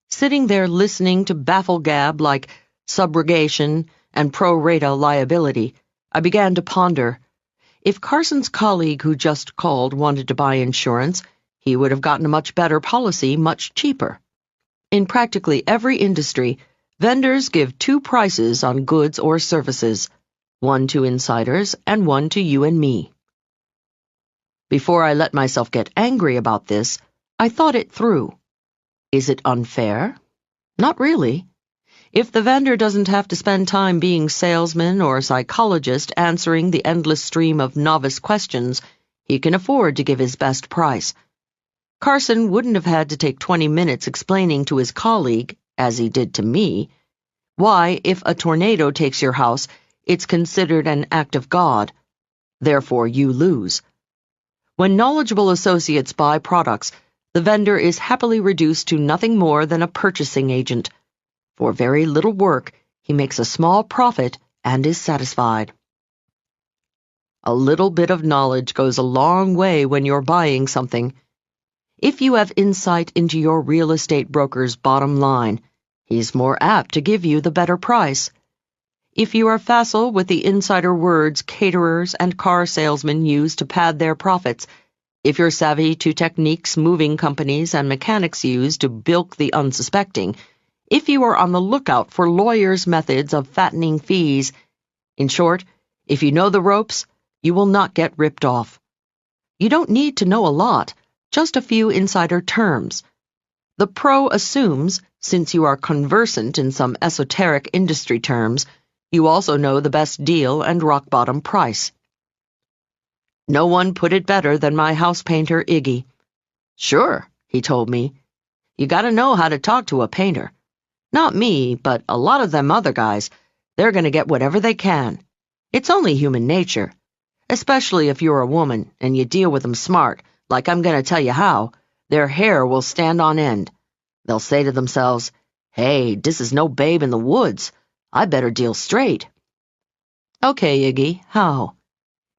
Sitting there listening to baffle gab like subrogation and pro rata liability, I began to ponder. If Carson's colleague who just called wanted to buy insurance, he would have gotten a much better policy much cheaper. In practically every industry, vendors give two prices on goods or services, one to insiders and one to you and me. Before I let myself get angry about this, I thought it through. Is it unfair? Not really. If the vendor doesn't have to spend time being salesman or psychologist answering the endless stream of novice questions, he can afford to give his best price. Carson wouldn't have had to take 20 minutes explaining to his colleague, as he did to me, why, if a tornado takes your house, it's considered an act of God. Therefore, you lose. When knowledgeable associates buy products, the vendor is happily reduced to nothing more than a purchasing agent. For very little work, he makes a small profit and is satisfied. A little bit of knowledge goes a long way when you're buying something. If you have insight into your real estate broker's bottom line, he's more apt to give you the better price. If you are facile with the insider words caterers and car salesmen use to pad their profits, if you're savvy to techniques moving companies and mechanics use to bilk the unsuspecting, if you are on the lookout for lawyers' methods of fattening fees, in short, if you know the ropes, you will not get ripped off. You don't need to know a lot, just a few insider terms. The pro assumes, since you are conversant in some esoteric industry terms, you also know the best deal and rock-bottom price. No one put it better than my house painter, Iggy. Sure, he told me. You gotta know how to talk to a painter. Not me, but a lot of them other guys. They're gonna get whatever they can. It's only human nature. Especially if you're a woman and you deal with them smart, like I'm gonna tell you how, their hair will stand on end. They'll say to themselves, "Hey, this is no babe in the woods. I better deal straight." "Okay, Iggy, how?"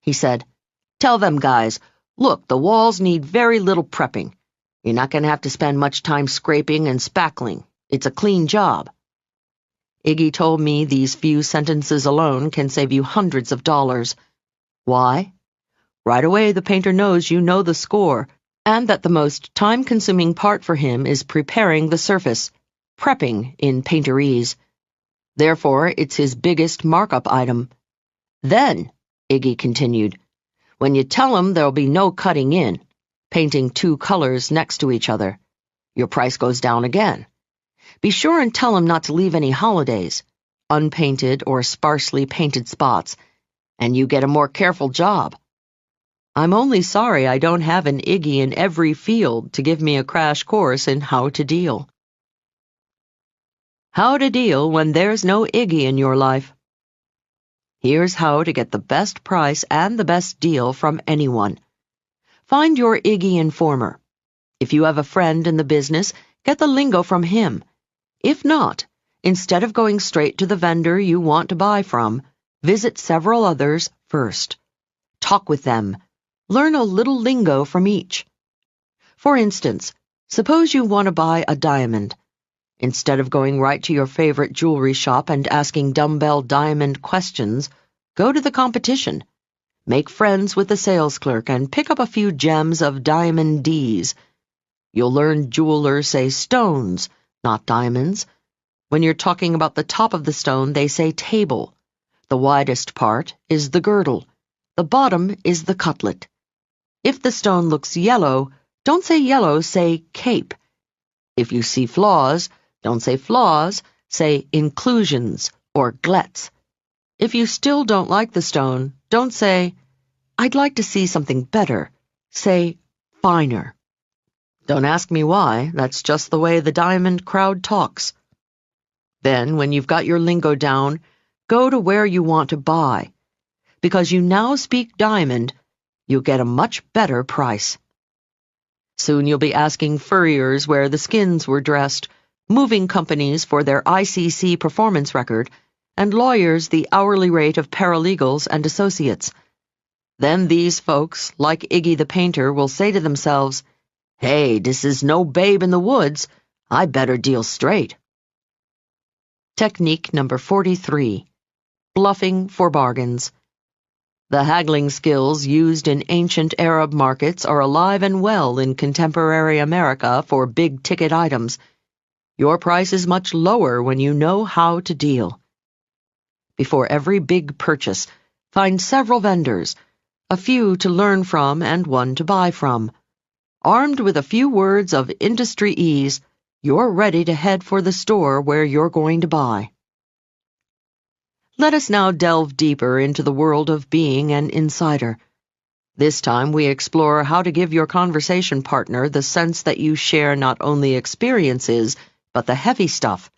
He said, "Tell them guys, look, the walls need very little prepping. You're not going to have to spend much time scraping and spackling. It's a clean job." Iggy told me these few sentences alone can save you hundreds of dollars. Why? Right away the painter knows you know the score, and that the most time-consuming part for him is preparing the surface, prepping in painterese. Therefore, it's his biggest markup item. Then, Iggy continued, when you tell him there'll be no cutting in, painting two colors next to each other, your price goes down again. Be sure and tell him not to leave any holidays, unpainted or sparsely painted spots, and you get a more careful job. I'm only sorry I don't have an Iggy in every field to give me a crash course in how to deal. How to deal when there's no Iggy in your life. Here's how to get the best price and the best deal from anyone. Find your Iggy informer. If you have a friend in the business, get the lingo from him. If not, instead of going straight to the vendor you want to buy from, visit several others first. Talk with them. Learn a little lingo from each. For instance, suppose you want to buy a diamond. Instead of going right to your favorite jewelry shop and asking dumbbell diamond questions, go to the competition. Make friends with the sales clerk and pick up a few gems of diamond D's. You'll learn jewelers say stones, not diamonds. When you're talking about the top of the stone, they say table. The widest part is the girdle. The bottom is the cutlet. If the stone looks yellow, don't say yellow, say cape. If you see flaws, don't say flaws, say inclusions or glets. If you still don't like the stone, don't say, "I'd like to see something better." Say, "finer." Don't ask me why, that's just the way the diamond crowd talks. Then, when you've got your lingo down, go to where you want to buy. Because you now speak diamond, you'll get a much better price. Soon you'll be asking furriers where the skins were dressed, moving companies for their ICC performance record, and lawyers the hourly rate of paralegals and associates. Then these folks, like Iggy the painter, will say to themselves, "Hey, this is no babe in the woods. I better deal straight." Technique number 43. Bluffing for bargains. The haggling skills used in ancient Arab markets are alive and well in contemporary America for big-ticket items. Your price is much lower when you know how to deal. Before every big purchase, find several vendors, a few to learn from and one to buy from. Armed with a few words of industry ease, you're ready to head for the store where you're going to buy. Let us now delve deeper into the world of being an insider. This time we explore how to give your conversation partner the sense that you share not only experiences, but the heavy stuff.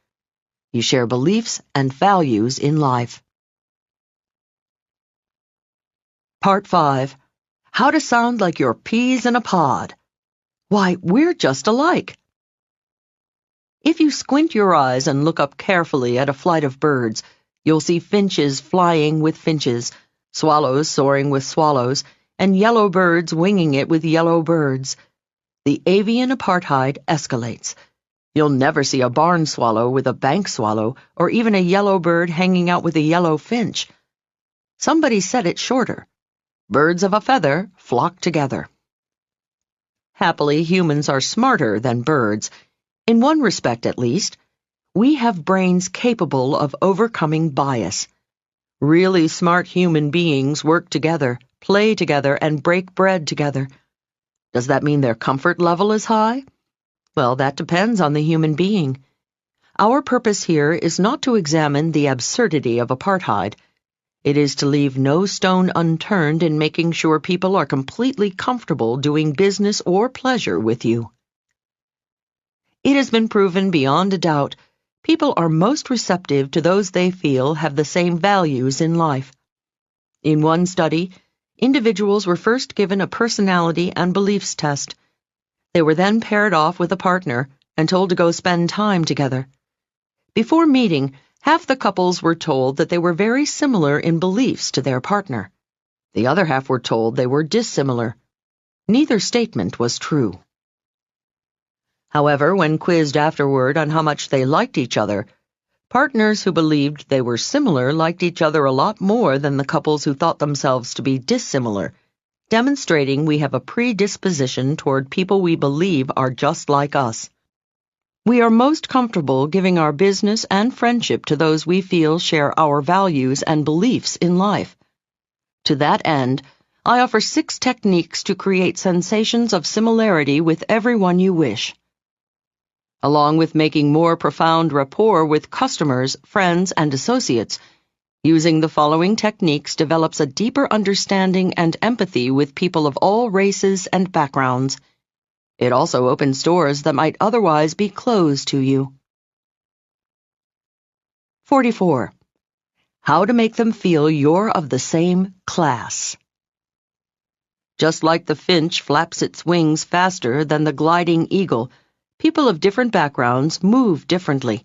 You share beliefs and values in life. Part 5. How to sound like your peas in a pod. Why, we're just alike. If you squint your eyes and look up carefully at a flight of birds, you'll see finches flying with finches, swallows soaring with swallows, and yellow birds winging it with yellow birds. The avian apartheid escalates. You'll never see a barn swallow with a bank swallow, or even a yellow bird hanging out with a yellow finch. Somebody said it shorter. Birds of a feather flock together. Happily, humans are smarter than birds. In one respect, at least. We have brains capable of overcoming bias. Really smart human beings work together, play together, and break bread together. Does that mean their comfort level is high? Well, that depends on the human being. Our purpose here is not to examine the absurdity of apartheid. It is to leave no stone unturned in making sure people are completely comfortable doing business or pleasure with you. It has been proven beyond a doubt people are most receptive to those they feel have the same values in life. In one study, individuals were first given a personality and beliefs test. They were then paired off with a partner and told to go spend time together. Before meeting, half the couples were told that they were very similar in beliefs to their partner. The other half were told they were dissimilar. Neither statement was true. However, when quizzed afterward on how much they liked each other, partners who believed they were similar liked each other a lot more than the couples who thought themselves to be dissimilar, demonstrating we have a predisposition toward people we believe are just like us. We are most comfortable giving our business and friendship to those we feel share our values and beliefs in life. To that end, I offer 6 techniques to create sensations of similarity with everyone you wish. Along with making more profound rapport with customers, friends, and associates, using the following techniques develops a deeper understanding and empathy with people of all races and backgrounds. It also opens doors that might otherwise be closed to you. 44. How to make them feel you're of the same class. Just like the finch flaps its wings faster than the gliding eagle, people of different backgrounds move differently.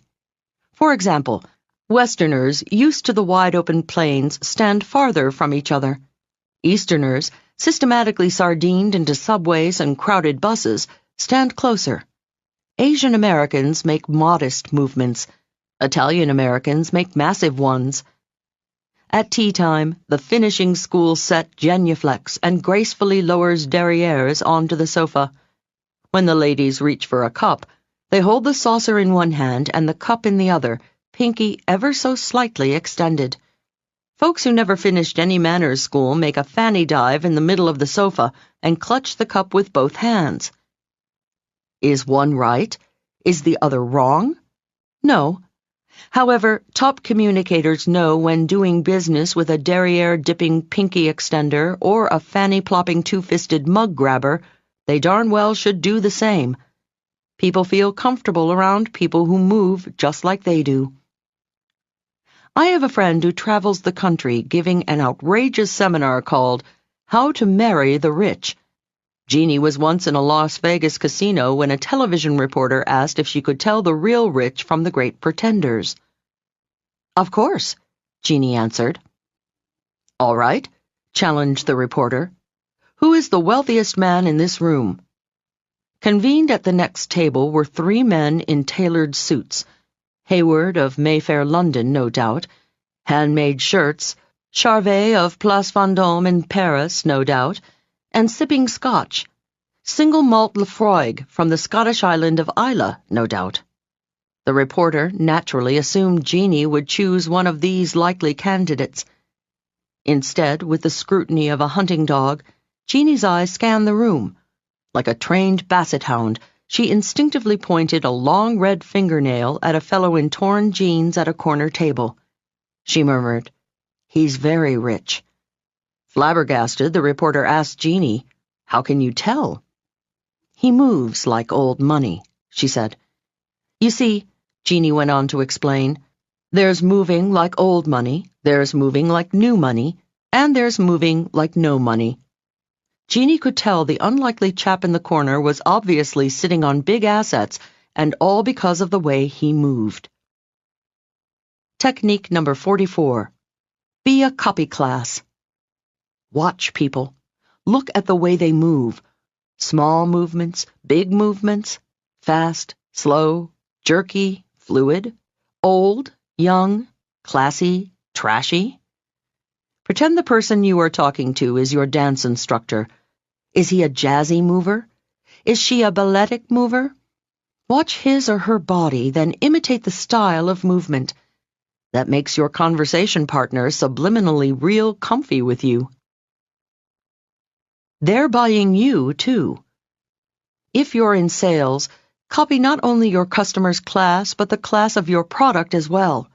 For example, Westerners used to the wide-open plains stand farther from each other. Easterners, systematically sardined into subways and crowded buses, stand closer. Asian Americans make modest movements. Italian Americans make massive ones. At tea time, the finishing school set genuflects and gracefully lowers derrieres onto the sofa. When the ladies reach for a cup, they hold the saucer in one hand and the cup in the other, pinky ever so slightly extended. Folks who never finished any manners school make a fanny dive in the middle of the sofa and clutch the cup with both hands. Is one right? Is the other wrong? No. However, top communicators know when doing business with a derriere-dipping pinky extender or a fanny-plopping two-fisted mug grabber, they darn well should do the same. People feel comfortable around people who move just like they do. I have a friend who travels the country giving an outrageous seminar called How to Marry the Rich. Jeannie was once in a Las Vegas casino when a television reporter asked if she could tell the real rich from the great pretenders. Of course, Jeannie answered. All right, challenged the reporter. Who is the wealthiest man in this room? Convened at the next table were 3 men in tailored suits. Hayward of Mayfair, London, no doubt. Handmade shirts. Charvet of Place Vendôme in Paris, no doubt. And sipping scotch. Single malt Lefroy from the Scottish island of Islay, no doubt. The reporter naturally assumed Jeannie would choose one of these likely candidates. Instead, with the scrutiny of a hunting dog, Jeannie's eyes scanned the room. Like a trained basset hound, she instinctively pointed a long red fingernail at a fellow in torn jeans at a corner table. She murmured, "He's very rich." Flabbergasted, the reporter asked Jeannie, "How can you tell?" "He moves like old money," she said. "You see," Jeannie went on to explain, "there's moving like old money, there's moving like new money, and there's moving like no money." Jeannie could tell the unlikely chap in the corner was obviously sitting on big assets, and all because of the way he moved. Technique number 44. Be a copy class. Watch people. Look at the way they move. Small movements, big movements, fast, slow, jerky, fluid, old, young, classy, trashy. Pretend the person you are talking to is your dance instructor. Is he a jazzy mover? Is she a balletic mover? Watch his or her body, then imitate the style of movement. That makes your conversation partner subliminally real comfy with you. They're buying you, too. If you're in sales, copy not only your customer's class, but the class of your product as well.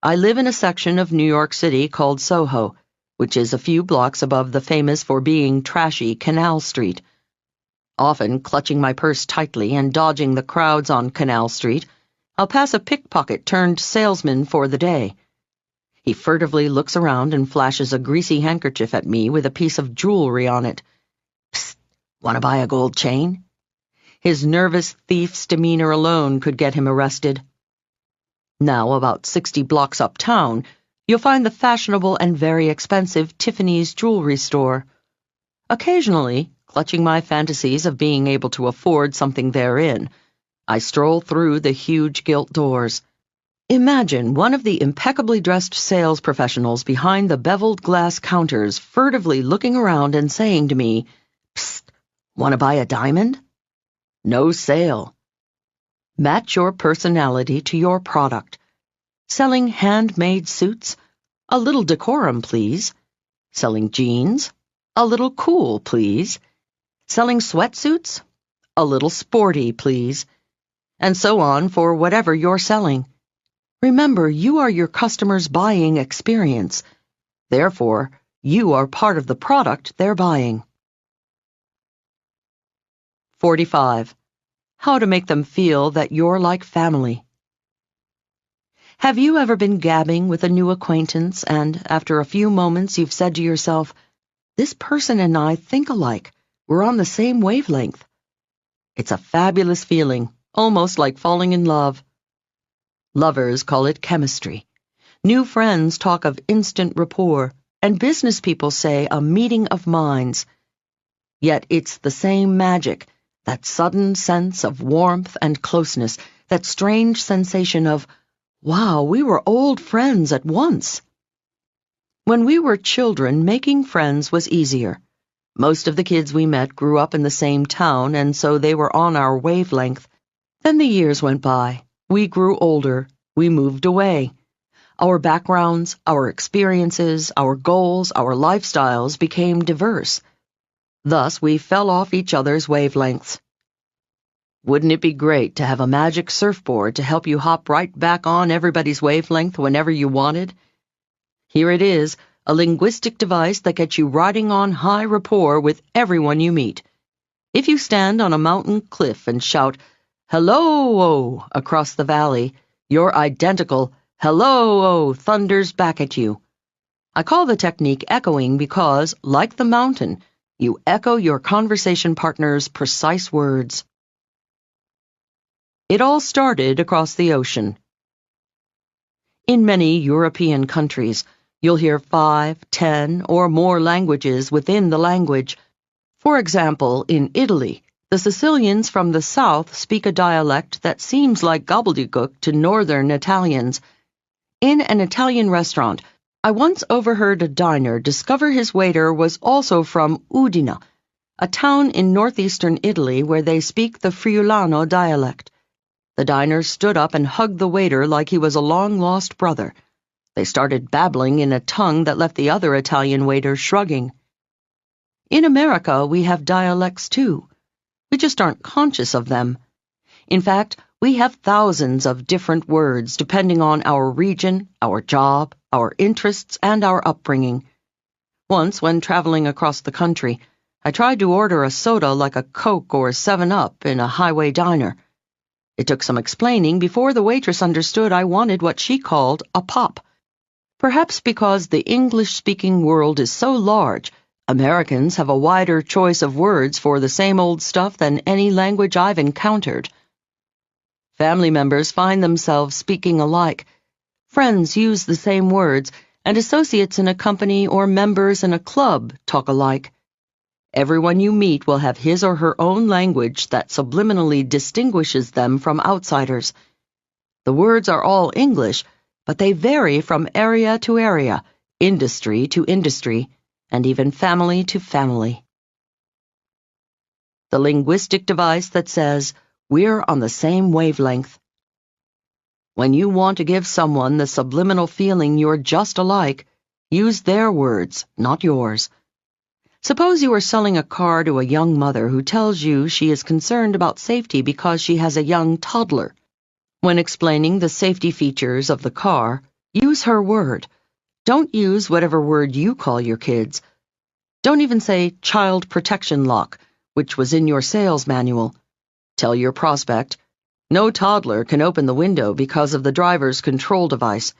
I live in a section of New York City called Soho, which is a few blocks above the famous for being trashy Canal Street. Often, clutching my purse tightly and dodging the crowds on Canal Street, I'll pass a pickpocket turned salesman for the day. He furtively looks around and flashes a greasy handkerchief at me with a piece of jewelry on it. "Psst, want to buy a gold chain?" His nervous thief's demeanor alone could get him arrested. Now, about 60 blocks uptown, you'll find the fashionable and very expensive Tiffany's jewelry store. Occasionally, clutching my fantasies of being able to afford something therein, I stroll through the huge gilt doors. Imagine one of the impeccably dressed sales professionals behind the beveled glass counters furtively looking around and saying to me, "Psst, want to buy a diamond?" No sale. Match your personality to your product. Selling handmade suits? A little decorum, please. Selling jeans? A little cool, please. Selling sweatsuits? A little sporty, please. And so on for whatever you're selling. Remember, you are your customer's buying experience. Therefore, you are part of the product they're buying. 45. How to make them feel that you're like family. Have you ever been gabbing with a new acquaintance and, after a few moments, you've said to yourself, "This person and I think alike. We're on the same wavelength." It's a fabulous feeling, almost like falling in love. Lovers call it chemistry. New friends talk of instant rapport, and business people say a meeting of minds. Yet it's the same magic, that sudden sense of warmth and closeness, that strange sensation of, wow, we were old friends at once. When we were children, making friends was easier. Most of the kids we met grew up in the same town, and so they were on our wavelength. Then the years went by. We grew older. We moved away. Our backgrounds, our experiences, our goals, our lifestyles became diverse. Thus, we fell off each other's wavelengths. Wouldn't it be great to have a magic surfboard to help you hop right back on everybody's wavelength whenever you wanted? Here it is, a linguistic device that gets you riding on high rapport with everyone you meet. If you stand on a mountain cliff and shout, "Hello-o" across the valley, your identical "Hello-o" thunders back at you. I call the technique echoing because, like the mountain, you echo your conversation partner's precise words. It all started across the ocean. In many European countries, you'll hear 5, 10, or more languages within the language. For example, in Italy, the Sicilians from the south speak a dialect that seems like gobbledygook to northern Italians. In an Italian restaurant, I once overheard a diner discover his waiter was also from Udine, a town in northeastern Italy where they speak the Friulano dialect. The diner stood up and hugged the waiter like he was a long-lost brother. They started babbling in a tongue that left the other Italian waiter shrugging. In America, we have dialects too. We just aren't conscious of them. In fact, we have thousands of different words depending on our region, our job, our interests, and our upbringing. Once, when traveling across the country, I tried to order a soda like a Coke or 7-Up in a highway diner. It took some explaining before the waitress understood I wanted what she called a pop. Perhaps because the English-speaking world is so large, Americans have a wider choice of words for the same old stuff than any language I've encountered. Family members find themselves speaking alike. Friends use the same words, and associates in a company or members in a club talk alike. Everyone you meet will have his or her own language that subliminally distinguishes them from outsiders. The words are all English, but they vary from area to area, industry to industry, and even family to family. The linguistic device that says, "We're on the same wavelength." When you want to give someone the subliminal feeling you're just alike, use their words, not yours. Suppose you are selling a car to a young mother who tells you she is concerned about safety because she has a young toddler. When explaining the safety features of the car, use her word. Don't use whatever word you call your kids. Don't even say child protection lock, which was in your sales manual. Tell your prospect, no toddler can open the window because of the driver's control device.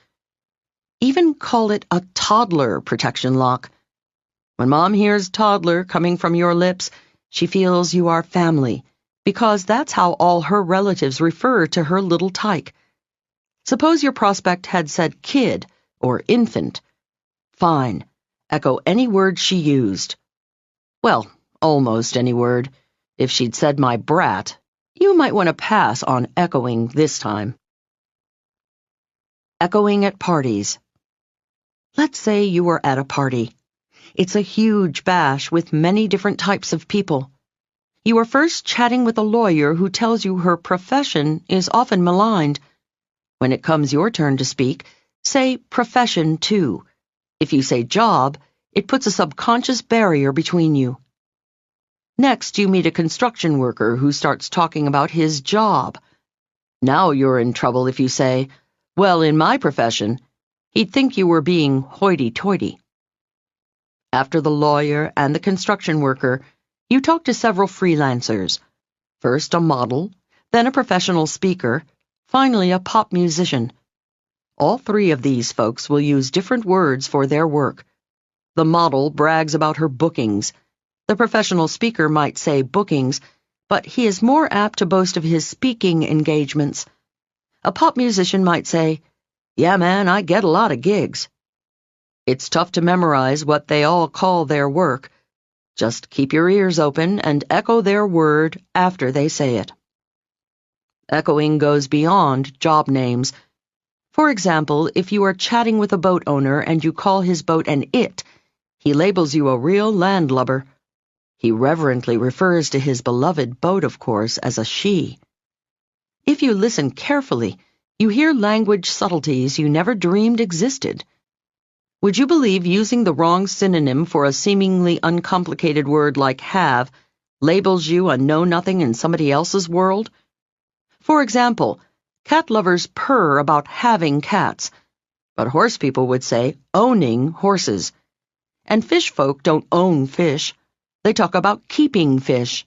Even call it a toddler protection lock. When Mom hears toddler coming from your lips, she feels you are family, because that's how all her relatives refer to her little tyke. Suppose your prospect had said kid or infant. Fine. Echo any word she used. Well, almost any word. If she'd said my brat, you might want to pass on echoing this time. Echoing at parties. Let's say you are at a party. It's a huge bash with many different types of people. You are first chatting with a lawyer who tells you her profession is often maligned. When it comes your turn to speak, say profession too. If you say job, it puts a subconscious barrier between you. Next, you meet a construction worker who starts talking about his job. Now you're in trouble if you say, "Well, in my profession," he'd think you were being hoity-toity. After the lawyer and the construction worker, you talk to several freelancers. First a model, then a professional speaker, finally a pop musician. All three of these folks will use different words for their work. The model brags about her bookings. The professional speaker might say bookings, but he is more apt to boast of his speaking engagements. A pop musician might say, "Yeah, man, I get a lot of gigs." It's tough to memorize what they all call their work. Just keep your ears open and echo their word after they say it. Echoing goes beyond job names. For example, if you are chatting with a boat owner and you call his boat an it, he labels you a real landlubber. He reverently refers to his beloved boat, of course, as a she. If you listen carefully, you hear language subtleties you never dreamed existed. Would you believe using the wrong synonym for a seemingly uncomplicated word like have labels you a know-nothing in somebody else's world? For example, cat lovers purr about having cats, but horse people would say owning horses. And fish folk don't own fish. They talk about keeping fish.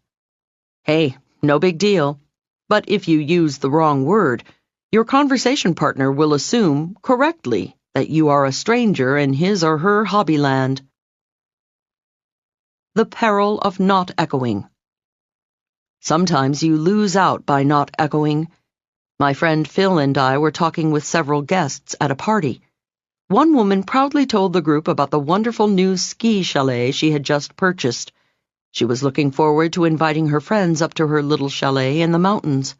Hey, no big deal. But if you use the wrong word, your conversation partner will assume, correctly, that you are a stranger in his or her hobbyland. The peril of not echoing. Sometimes you lose out by not echoing. My friend Phil and I were talking with several guests at a party. One woman proudly told the group about the wonderful new ski chalet she had just purchased. She was looking forward to inviting her friends up to her little chalet in the mountains.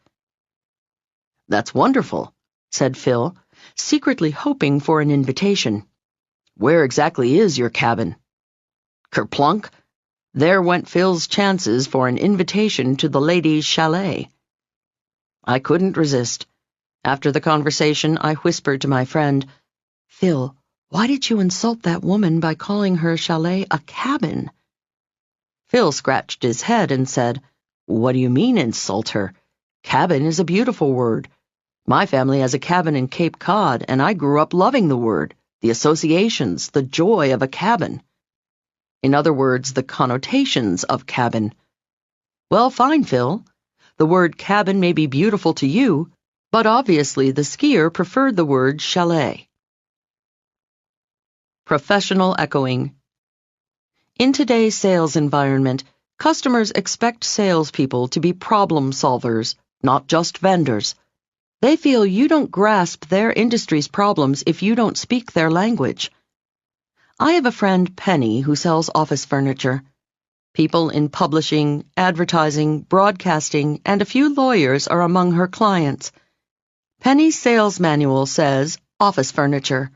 "That's wonderful," said Phil, secretly hoping for an invitation. "Where exactly is your cabin?" Kerplunk! There went Phil's chances for an invitation to the ladies' chalet. I couldn't resist. After the conversation, I whispered to my friend, "Phil, why did you insult that woman by calling her chalet a cabin?" Phil scratched his head and said, "What do you mean, insult her? Cabin is a beautiful word. My family has a cabin in Cape Cod, and I grew up loving the word, the associations, the joy of a cabin. In other words, the connotations of cabin. Well, fine, Phil. The word cabin may be beautiful to you, but obviously the skier preferred the word chalet." Professional echoing. In today's sales environment, customers expect salespeople to be problem solvers, not just vendors. They feel you don't grasp their industry's problems if you don't speak their language. I have a friend, Penny, who sells office furniture. People in publishing, advertising, broadcasting, and a few lawyers are among her clients. Penny's sales manual says office furniture.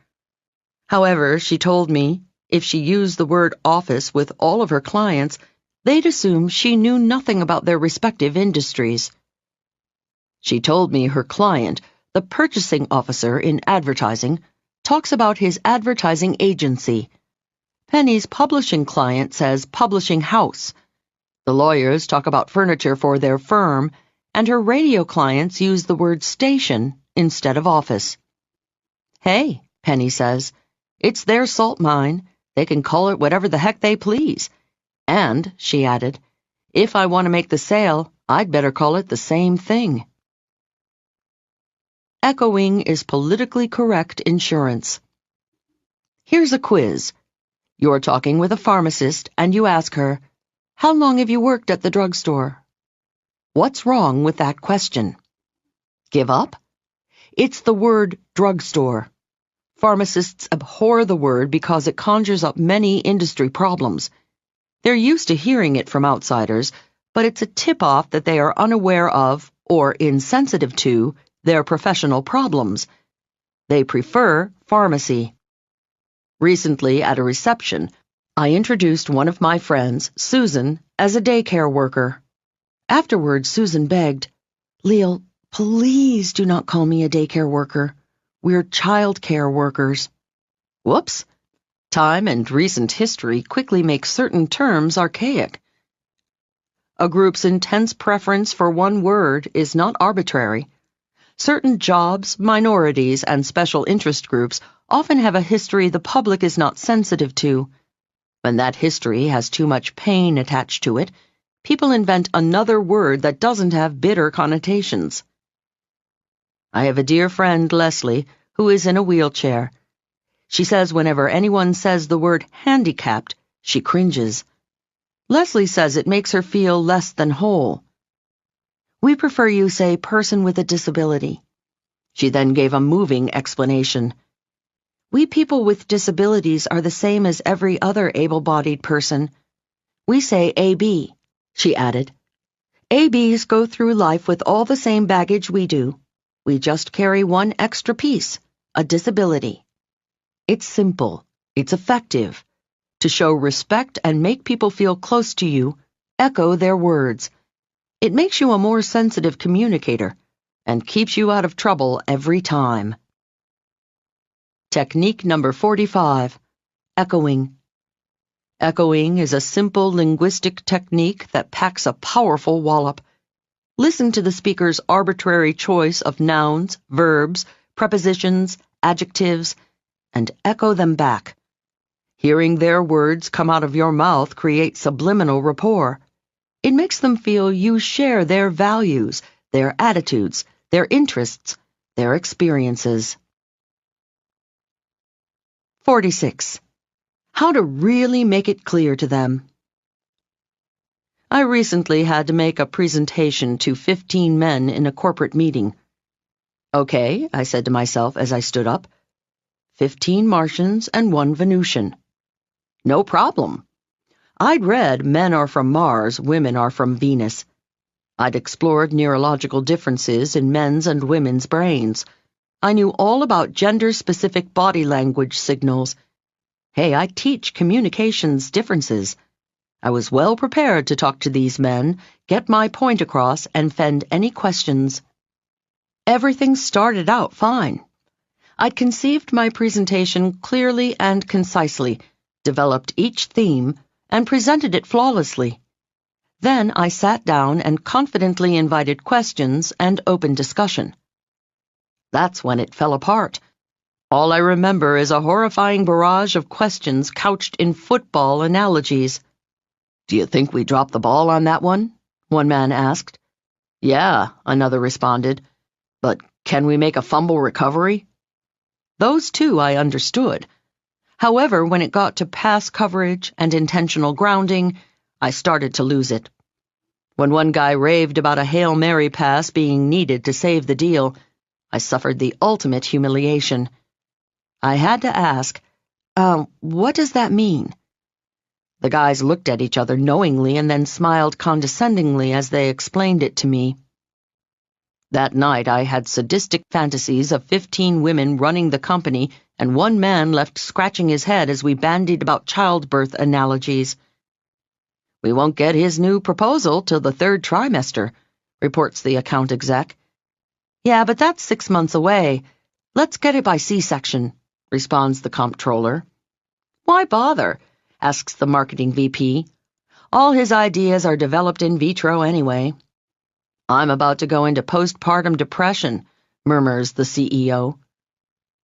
However, she told me, if she used the word office with all of her clients, they'd assume she knew nothing about their respective industries. She told me her client, the purchasing officer in advertising, talks about his advertising agency. Penny's publishing client says publishing house. The lawyers talk about furniture for their firm, and her radio clients use the word station instead of office. "Hey," Penny says, "it's their salt mine. They can call it whatever the heck they please. And," she added, "if I want to make the sale, I'd better call it the same thing." Echoing is politically correct insurance. Here's a quiz. You're talking with a pharmacist and you ask her, "How long have you worked at the drugstore?" What's wrong with that question? Give up? It's the word drugstore. Pharmacists abhor the word because it conjures up many industry problems. They're used to hearing it from outsiders, but it's a tip-off that they are unaware of, or insensitive to, their professional problems. They prefer pharmacy. Recently, at a reception, I introduced one of my friends, Susan, as a daycare worker. Afterwards, Susan begged, "Leil, please do not call me a daycare worker. We're child care workers." Whoops! Time and recent history quickly make certain terms archaic. A group's intense preference for one word is not arbitrary. Certain jobs, minorities, and special interest groups often have a history the public is not sensitive to. When that history has too much pain attached to it, people invent another word that doesn't have bitter connotations. I have a dear friend, Leslie, who is in a wheelchair. She says whenever anyone says the word handicapped, she cringes. Leslie says it makes her feel less than whole. "We prefer you say person with a disability." She then gave a moving explanation. "We people with disabilities are the same as every other able-bodied person. We say AB," she added. "ABs go through life with all the same baggage we do. We just carry one extra piece, a disability." It's simple. It's effective. To show respect and make people feel close to you, echo their words. It makes you a more sensitive communicator and keeps you out of trouble every time. Technique number 45. Echoing. Echoing is a simple linguistic technique that packs a powerful wallop. Listen to the speaker's arbitrary choice of nouns, verbs, prepositions, adjectives, and echo them back. Hearing their words come out of your mouth creates subliminal rapport. It makes them feel you share their values, their attitudes, their interests, their experiences. 46. How to really make it clear to them. I recently had to make a presentation to 15 men in a corporate meeting. Okay, I said to myself as I stood up. 15 Martians and 1 Venusian. No problem. I'd read men are from Mars, women are from Venus. I'd explored neurological differences in men's and women's brains. I knew all about gender-specific body language signals. Hey, I teach communications differences. I was well prepared to talk to these men, get my point across, and fend any questions. Everything started out fine. I'd conceived my presentation clearly and concisely, developed each theme, and presented it flawlessly. Then I sat down and confidently invited questions and open discussion. That's when it fell apart. All I remember is a horrifying barrage of questions couched in football analogies. Do you think we dropped the ball on that one? One man asked. Yeah, another responded. But can we make a fumble recovery? Those two I understood. However, when it got to pass coverage and intentional grounding, I started to lose it. When one guy raved about a Hail Mary pass being needed to save the deal, I suffered the ultimate humiliation. I had to ask, what does that mean? The guys looked at each other knowingly and then smiled condescendingly as they explained it to me. That night I had sadistic fantasies of 15 women running the company and one man left scratching his head as we bandied about childbirth analogies. We won't get his new proposal till the 3rd trimester, reports the account exec. Yeah, but that's 6 months away. Let's get it by C-section, responds the comptroller. Why bother? Asks the marketing VP. All his ideas are developed in vitro anyway. I'm about to go into postpartum depression, murmurs the CEO.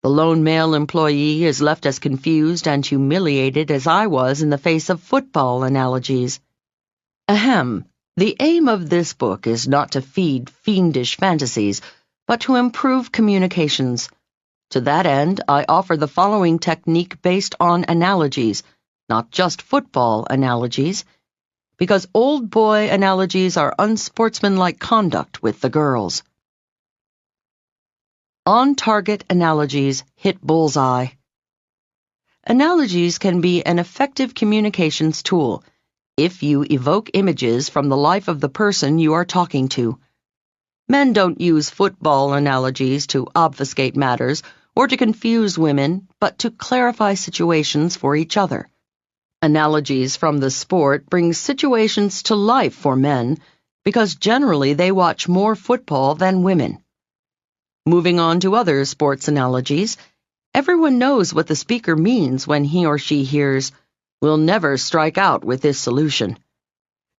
The lone male employee is left as confused and humiliated as I was in the face of football analogies. Ahem, the aim of this book is not to feed fiendish fantasies, but to improve communications. To that end, I offer the following technique based on analogies, not just football analogies, because old boy analogies are unsportsmanlike conduct with the girls. On-target analogies hit bullseye. Analogies can be an effective communications tool if you evoke images from the life of the person you are talking to. Men don't use football analogies to obfuscate matters or to confuse women, but to clarify situations for each other. Analogies from the sport bring situations to life for men because generally they watch more football than women. Moving on to other sports analogies, everyone knows what the speaker means when he or she hears, "We'll never strike out with this solution."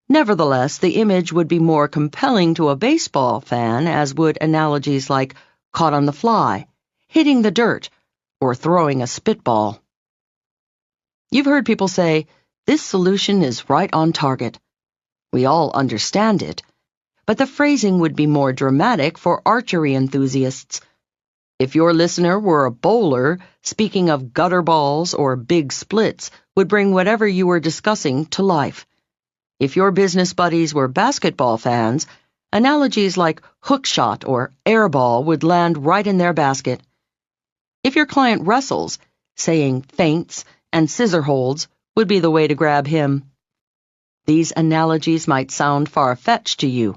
Nevertheless, the image would be more compelling to a baseball fan as would analogies like caught on the fly, hitting the dirt, or throwing a spitball. You've heard people say, "This solution is right on target." We all understand it, but the phrasing would be more dramatic for archery enthusiasts. If your listener were a bowler, speaking of gutter balls or big splits would bring whatever you were discussing to life. If your business buddies were basketball fans, analogies like hook shot or air ball would land right in their basket. If your client wrestles, saying feints and scissor holds would be the way to grab him. These analogies might sound far-fetched to you,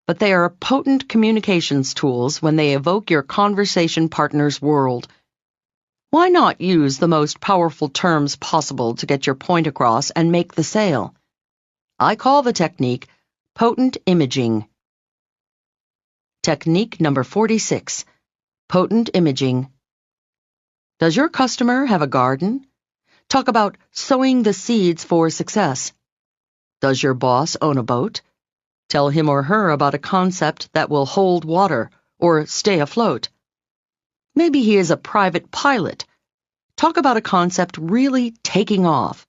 but they are potent communications tools when they evoke your conversation partner's world. Why not use the most powerful terms possible to get your point across and make the sale? I call the technique potent imaging. Technique number 46, potent imaging. Does your customer have a garden? Talk about sowing the seeds for success. Does your boss own a boat? Tell him or her about a concept that will hold water or stay afloat. Maybe he is a private pilot. Talk about a concept really taking off.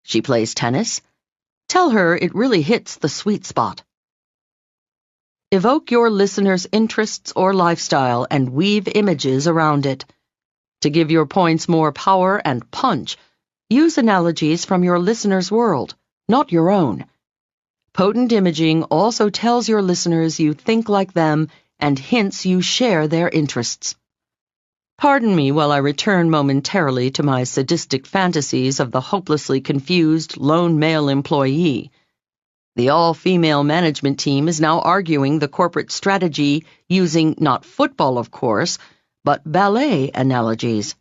She plays tennis. Tell her it really hits the sweet spot. Evoke your listener's interests or lifestyle and weave images around it. To give your points more power and punch, use analogies from your listener's world, not your own. Potent imaging also tells your listeners you think like them and hints you share their interests. Pardon me while I return momentarily to my sadistic fantasies of the hopelessly confused lone male employee. The all-female management team is now arguing the corporate strategy using not football, of course, but ballet analogies.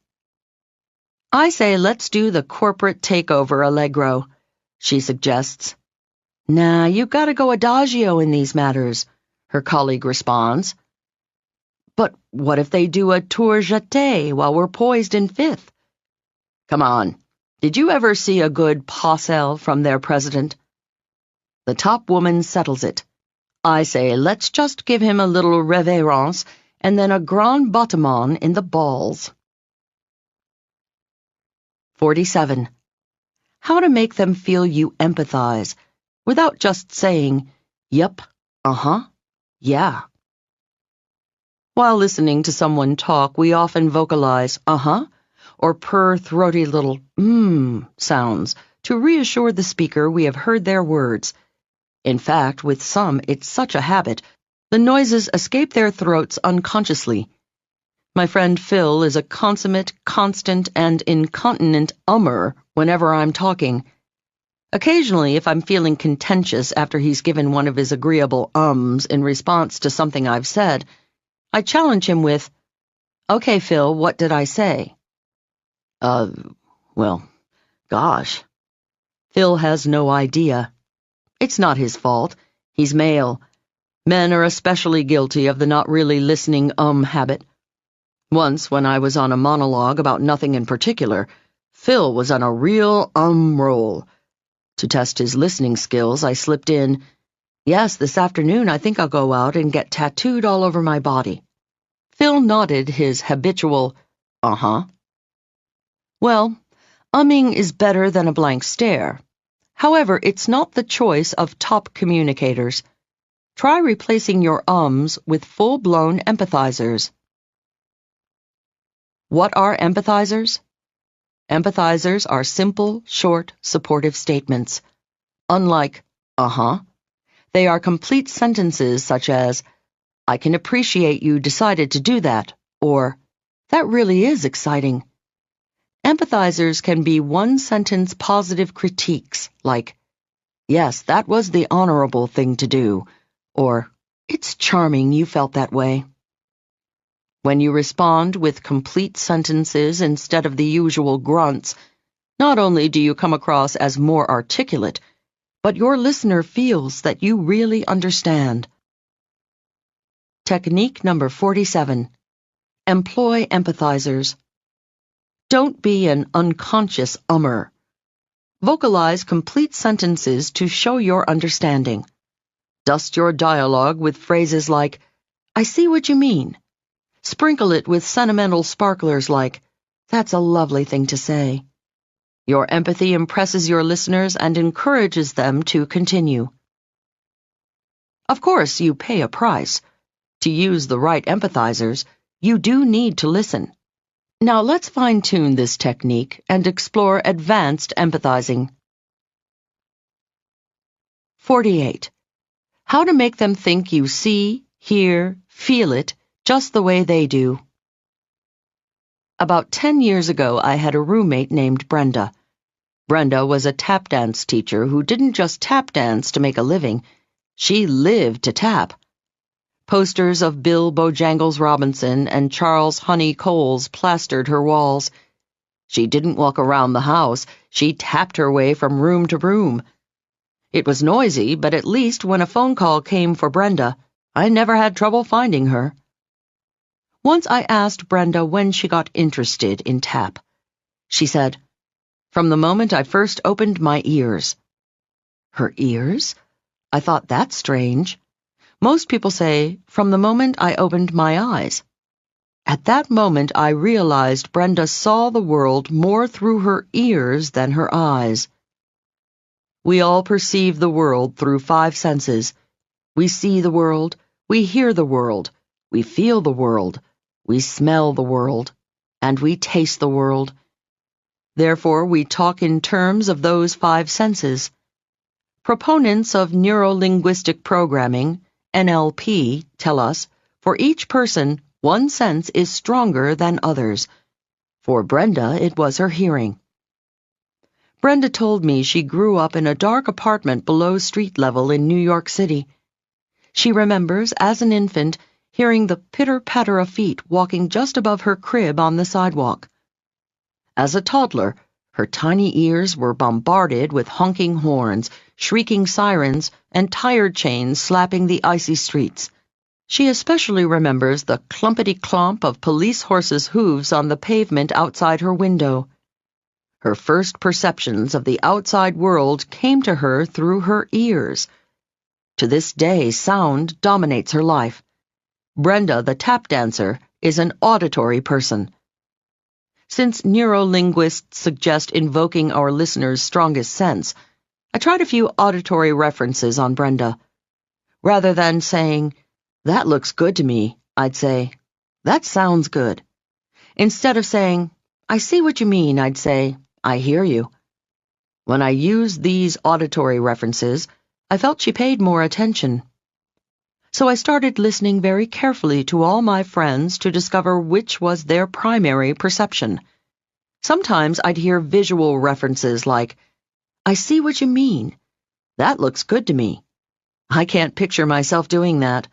I say let's do the corporate takeover allegro, she suggests. Nah, you gotta go adagio in these matters, her colleague responds. But what if they do a tour jeté while we're poised in fifth? Come on, did you ever see a good pas-seul from their president? The top woman settles it. I say let's just give him a little reverence and then a grand battement in the balls. 47. How to make them feel you empathize without just saying, yep, uh-huh, yeah. While listening to someone talk, we often vocalize uh-huh or purr throaty little sounds to reassure the speaker we have heard their words. In fact, with some, it's such a habit, the noises escape their throats unconsciously. My friend Phil is a consummate, constant, and incontinent ummer whenever I'm talking. Occasionally, if I'm feeling contentious after he's given one of his agreeable ums in response to something I've said, I challenge him with, "Okay, Phil, what did I say?" Well, gosh. Phil has no idea. It's not his fault. He's male. Men are especially guilty of the not really listening habit. Once, when I was on a monologue about nothing in particular, Phil was on a real roll. To test his listening skills, I slipped in, "Yes, this afternoon I think I'll go out and get tattooed all over my body." Phil nodded his habitual, uh-huh. Well, umming is better than a blank stare. However, it's not the choice of top communicators. Try replacing your ums with full-blown empathizers. What are empathizers? Empathizers are simple, short, supportive statements. Unlike, uh-huh, they are complete sentences such as, "I can appreciate you decided to do that," or, "That really is exciting." Empathizers can be one-sentence positive critiques like, "Yes, that was the honorable thing to do," or, "It's charming you felt that way." When you respond with complete sentences instead of the usual grunts, not only do you come across as more articulate, but your listener feels that you really understand. Technique number 47. Employ empathizers. Don't be an unconscious ummer. Vocalize complete sentences to show your understanding. Dust your dialogue with phrases like, "I see what you mean." Sprinkle it with sentimental sparklers like, "That's a lovely thing to say." Your empathy impresses your listeners and encourages them to continue. Of course, you pay a price. To use the right empathizers, you do need to listen. Now let's fine-tune this technique and explore advanced empathizing. 48. How to make them think you see, hear, feel it just the way they do. About 10 years ago, I had a roommate named Brenda. Brenda was a tap dance teacher who didn't just tap dance to make a living. She lived to tap. Posters of Bill Bojangles Robinson and Charles Honey Coles plastered her walls. She didn't walk around the house. She tapped her way from room to room. It was noisy, but at least when a phone call came for Brenda, I never had trouble finding her. Once I asked Brenda when she got interested in tap. She said, "From the moment I first opened my ears." Her ears? I thought that's strange. Most people say, "From the moment I opened my eyes." At that moment, I realized Brenda saw the world more through her ears than her eyes. We all perceive the world through 5 senses. We see the world, we hear the world, we feel the world, we smell the world, and we taste the world. Therefore, we talk in terms of those 5 senses. Proponents of neuro-linguistic programming, NLP, tell us, For each person, one sense is stronger than others. For Brenda, it was her hearing. Brenda told me she grew up in a dark apartment below street level in New York City. She remembers, as an infant, hearing the pitter-patter of feet walking just above her crib on the sidewalk. As a toddler, her tiny ears were bombarded with honking horns, shrieking sirens, and tire chains slapping the icy streets. She especially remembers the clumpety-clomp of police horses' hooves on the pavement outside her window. Her first perceptions of the outside world came to her through her ears. To this day, sound dominates her life. Brenda, the tap dancer, is an auditory person. Since neurolinguists suggest invoking our listeners' strongest sense, I tried a few auditory references on Brenda. Rather than saying, "That looks good to me," I'd say, "That sounds good." Instead of saying, "I see what you mean," I'd say, "I hear you." When I used these auditory references, I felt she paid more attention. So I started listening very carefully to all my friends to discover which was their primary perception. Sometimes I'd hear visual references like, "I see what you mean. That looks good to me." I can't picture myself doing that.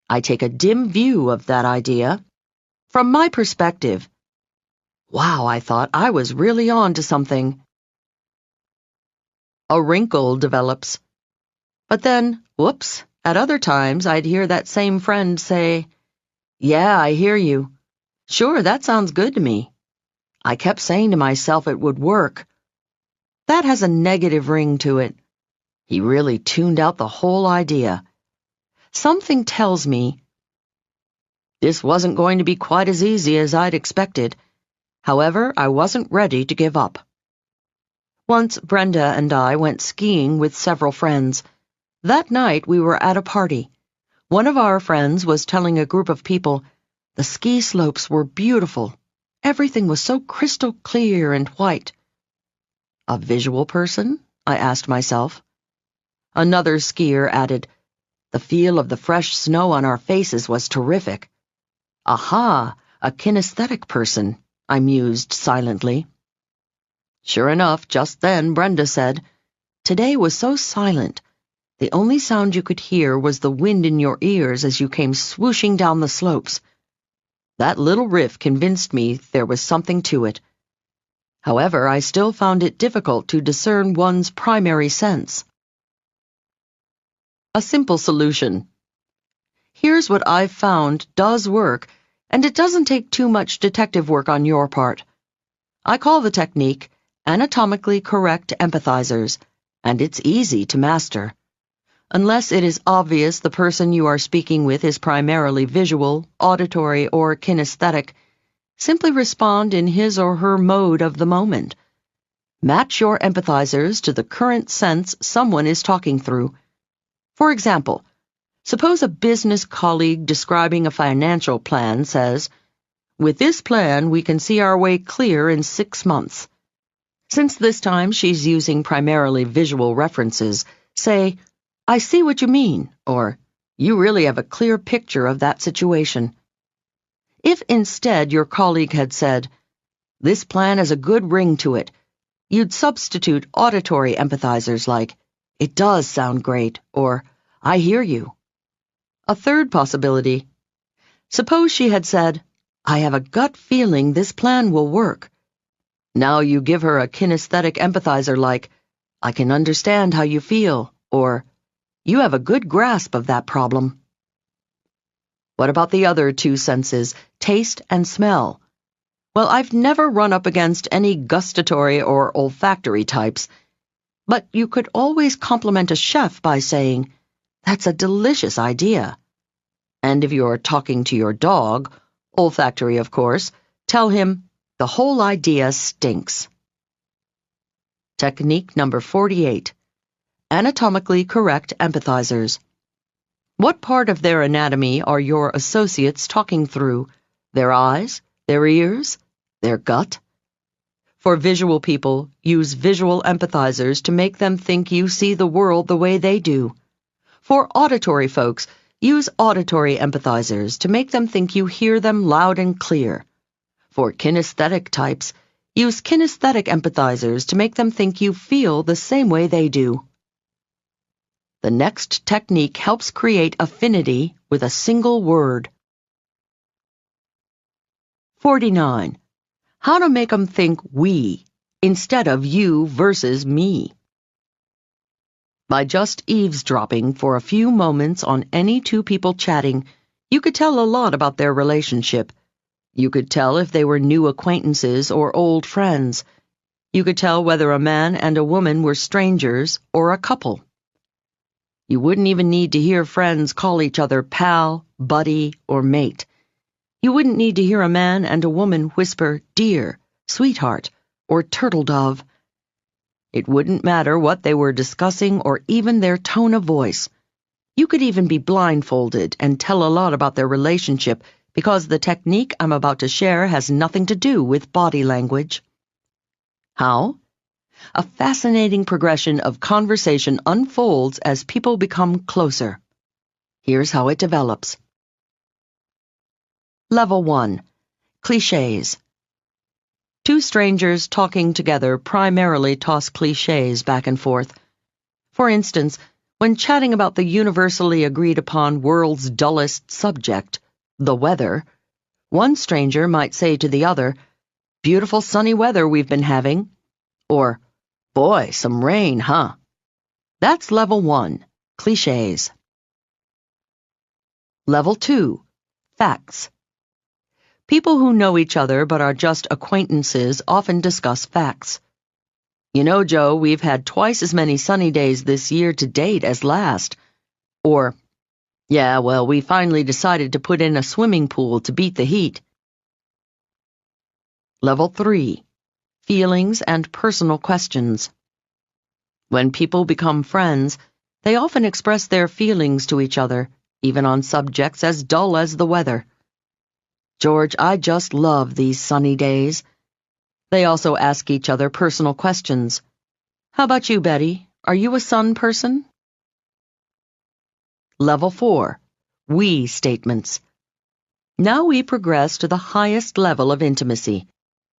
I take a dim view of that idea. From my perspective, wow, I thought I was really on to something. A wrinkle develops. But then, whoops, at other times I'd hear that same friend say, "Yeah, I hear you. Sure, that sounds good to me." I kept saying to myself it would work. That has a negative ring to it. He really tuned out the whole idea. Something tells me this wasn't going to be quite as easy as I'd expected. However, I wasn't ready to give up. Once Brenda and I went skiing with several friends. That night we were at a party. One of our friends was telling a group of people the ski slopes were beautiful. Everything was so crystal clear and white. A visual person? I asked myself. Another skier added, "The feel of the fresh snow on our faces was terrific." Aha, a kinesthetic person, I mused silently. Sure enough, just then Brenda said, "Today was so silent. The only sound you could hear was the wind in your ears as you came swooshing down the slopes." That little riff convinced me there was something to it. However, I still found it difficult to discern one's primary sense. A simple solution. Here's what I've found does work, and it doesn't take too much detective work on your part. I call the technique anatomically correct empathizers, and it's easy to master. Unless it is obvious the person you are speaking with is primarily visual, auditory, or kinesthetic, simply respond in his or her mode of the moment. Match your empathizers to the current sense someone is talking through. For example, suppose a business colleague describing a financial plan says, "With this plan, we can see our way clear in 6 months." Since this time she's using primarily visual references, say, "I see what you mean," or "You really have a clear picture of that situation." If instead your colleague had said, "This plan has a good ring to it," you'd substitute auditory empathizers like, "It does sound great," or "I hear you." A third possibility. Suppose she had said, "I have a gut feeling this plan will work." Now you give her a kinesthetic empathizer like, "I can understand how you feel," or "You have a good grasp of that problem." What about the other two senses, taste and smell? Well, I've never run up against any gustatory or olfactory types, but you could always compliment a chef by saying, "That's a delicious idea." And if you're talking to your dog, olfactory of course, tell him, "The whole idea stinks." Technique number 48. Anatomically correct empathizers. What part of their anatomy are your associates talking through? Their eyes? Their ears? Their gut? For visual people, use visual empathizers to make them think you see the world the way they do. For auditory folks, Use auditory empathizers to make them think you hear them loud and clear. For kinesthetic types, use kinesthetic empathizers to make them think you feel the same way they do. The next technique helps create affinity with a single word. 49. How to make them think we instead of you versus me. By just eavesdropping for a few moments on any two people chatting, you could tell a lot about their relationship. You could tell if they were new acquaintances or old friends. You could tell whether a man and a woman were strangers or a couple. You wouldn't even need to hear friends call each other pal, buddy, or mate. You wouldn't need to hear a man and a woman whisper dear, sweetheart, or turtle dove. It wouldn't matter what they were discussing or even their tone of voice. You could even be blindfolded and tell a lot about their relationship because the technique I'm about to share has nothing to do with body language. How? A fascinating progression of conversation unfolds as people become closer. Here's how it develops. Level 1. Clichés. Two strangers talking together primarily toss clichés back and forth. For instance, when chatting about the universally agreed upon world's dullest subject, the weather, one stranger might say to the other, "Beautiful sunny weather we've been having," or, "Boy, some rain, huh?" That's level 1, clichés. Level 2, facts. People who know each other but are just acquaintances often discuss facts. "You know, Joe, we've had twice as many sunny days this year to date as last." Or, "Yeah, well, we finally decided to put in a swimming pool to beat the heat." Level 3. Feelings and personal questions. When people become friends, they often express their feelings to each other, even on subjects as dull as the weather. "George, I just love these sunny days." They also ask each other personal questions. "How about you, Betty? Are you a sun person?" Level 4. We statements. Now we progress to the highest level of intimacy.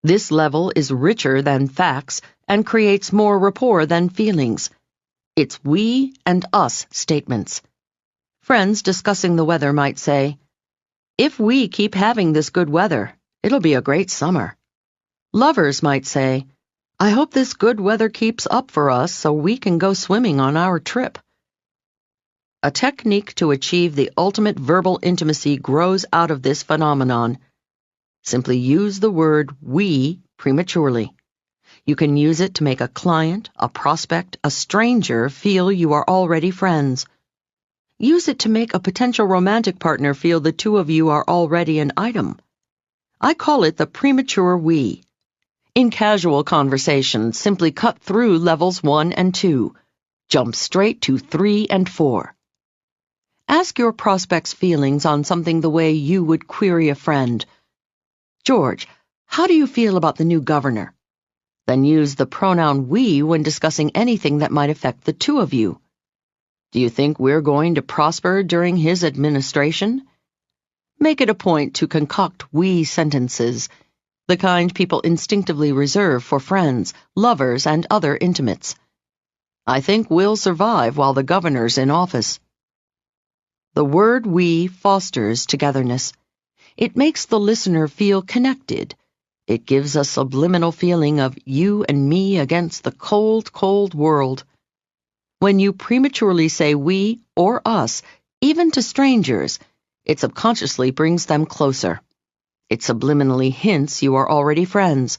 This level is richer than facts and creates more rapport than feelings. It's we and us statements. Friends discussing the weather might say, "If we keep having this good weather, it'll be a great summer." Lovers might say, "I hope this good weather keeps up for us so we can go swimming on our trip." A technique to achieve the ultimate verbal intimacy grows out of this phenomenon. Simply use the word we prematurely. You can use it to make a client, a prospect, a stranger feel you are already friends. Use it to make a potential romantic partner feel the two of you are already an item. I call it the premature we. In casual conversation, simply cut through levels 1 and 2. Jump straight to 3 and 4. Ask your prospect's feelings on something the way you would query a friend. "George, how do you feel about the new governor?" Then use the pronoun we when discussing anything that might affect the two of you. "Do you think we're going to prosper during his administration?" Make it a point to concoct we sentences, the kind people instinctively reserve for friends, lovers, and other intimates. "I think we'll survive while the governor's in office." The word we fosters togetherness. It makes the listener feel connected. It gives a subliminal feeling of you and me against the cold, cold world. When you prematurely say we or us, even to strangers, it subconsciously brings them closer. It subliminally hints you are already friends.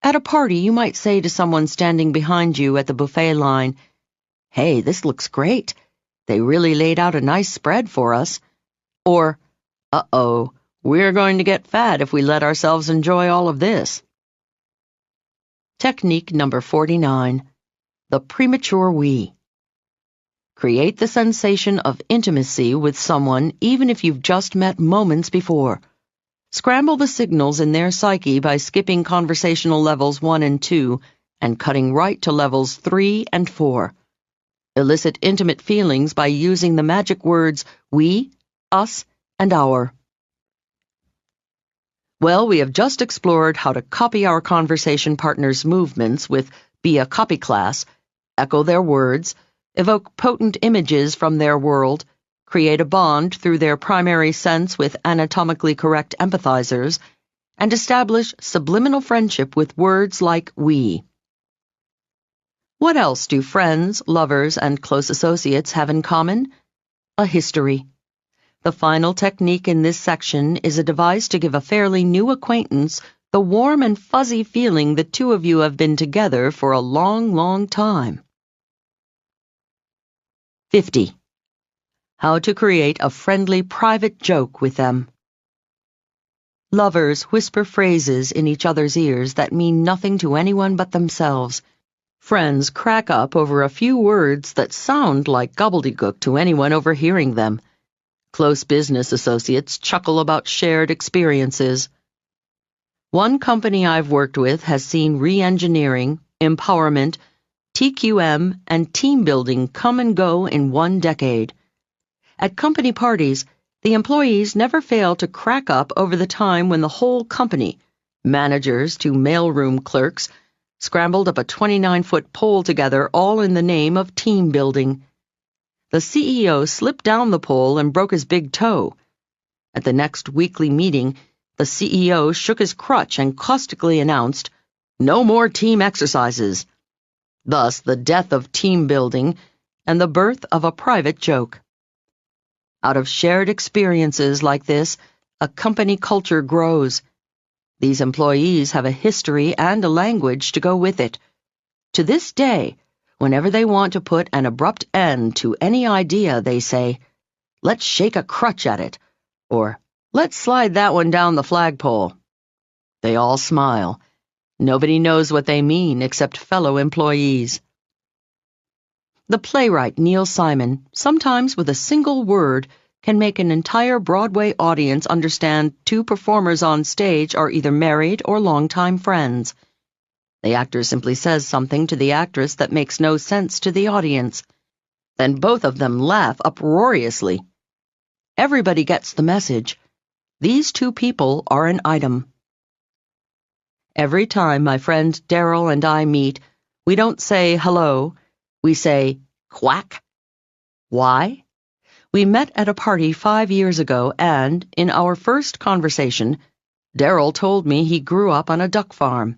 At a party, you might say to someone standing behind you at the buffet line, "Hey, this looks great. They really laid out a nice spread for us." Or, "Uh-oh, we're going to get fat if we let ourselves enjoy all of this." Technique number 49. The premature we. Create the sensation of intimacy with someone even if you've just met moments before. Scramble the signals in their psyche by skipping conversational levels 1 and 2 and cutting right to levels 3 and 4. Elicit intimate feelings by using the magic words we, us, and our. Well, we have just explored how to copy our conversation partner's movements with Be a Copy Class, echo their words, evoke potent images from their world, create a bond through their primary sense with anatomically correct empathizers, and establish subliminal friendship with words like we. What else do friends, lovers, and close associates have in common? A history. The final technique in this section is a device to give a fairly new acquaintance the warm and fuzzy feeling the two of you have been together for a long, long time. 50. How to create a friendly private joke with them. Lovers whisper phrases in each other's ears that mean nothing to anyone but themselves. Friends crack up over a few words that sound like gobbledygook to anyone overhearing them. Close business associates chuckle about shared experiences. One company I've worked with has seen re-engineering, empowerment, TQM, and team building come and go in one decade. At company parties, the employees never fail to crack up over the time when the whole company, managers to mailroom clerks, scrambled up a 29-foot pole together all in the name of team building. The CEO slipped down the pole and broke his big toe. At the next weekly meeting, the CEO shook his crutch and caustically announced, "No more team exercises." Thus, the death of team building and the birth of a private joke. Out of shared experiences like this, a company culture grows. These employees have a history and a language to go with it. To this day, whenever they want to put an abrupt end to any idea, they say, "Let's shake a crutch at it," or "Let's slide that one down the flagpole." They all smile. Nobody knows what they mean except fellow employees. The playwright Neil Simon, sometimes with a single word, can make an entire Broadway audience understand two performers on stage are either married or longtime friends. The actor simply says something to the actress that makes no sense to the audience. Then both of them laugh uproariously. Everybody gets the message. These two people are an item. Every time my friend Daryl and I meet, we don't say hello, we say quack. Why? We met at a party 5 years ago and, in our first conversation, Daryl told me he grew up on a duck farm.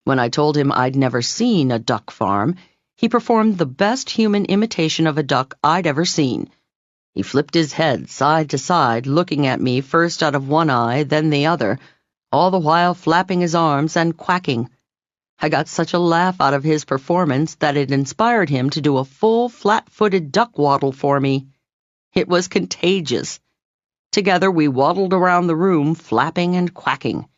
When I told him I'd never seen a duck farm, he performed the best human imitation of a duck I'd ever seen. He flipped his head side to side, looking at me first out of one eye, then the other, all the while flapping his arms and quacking. I got such a laugh out of his performance that it inspired him to do a full, flat-footed duck waddle for me. It was contagious. Together we waddled around the room, flapping and quacking.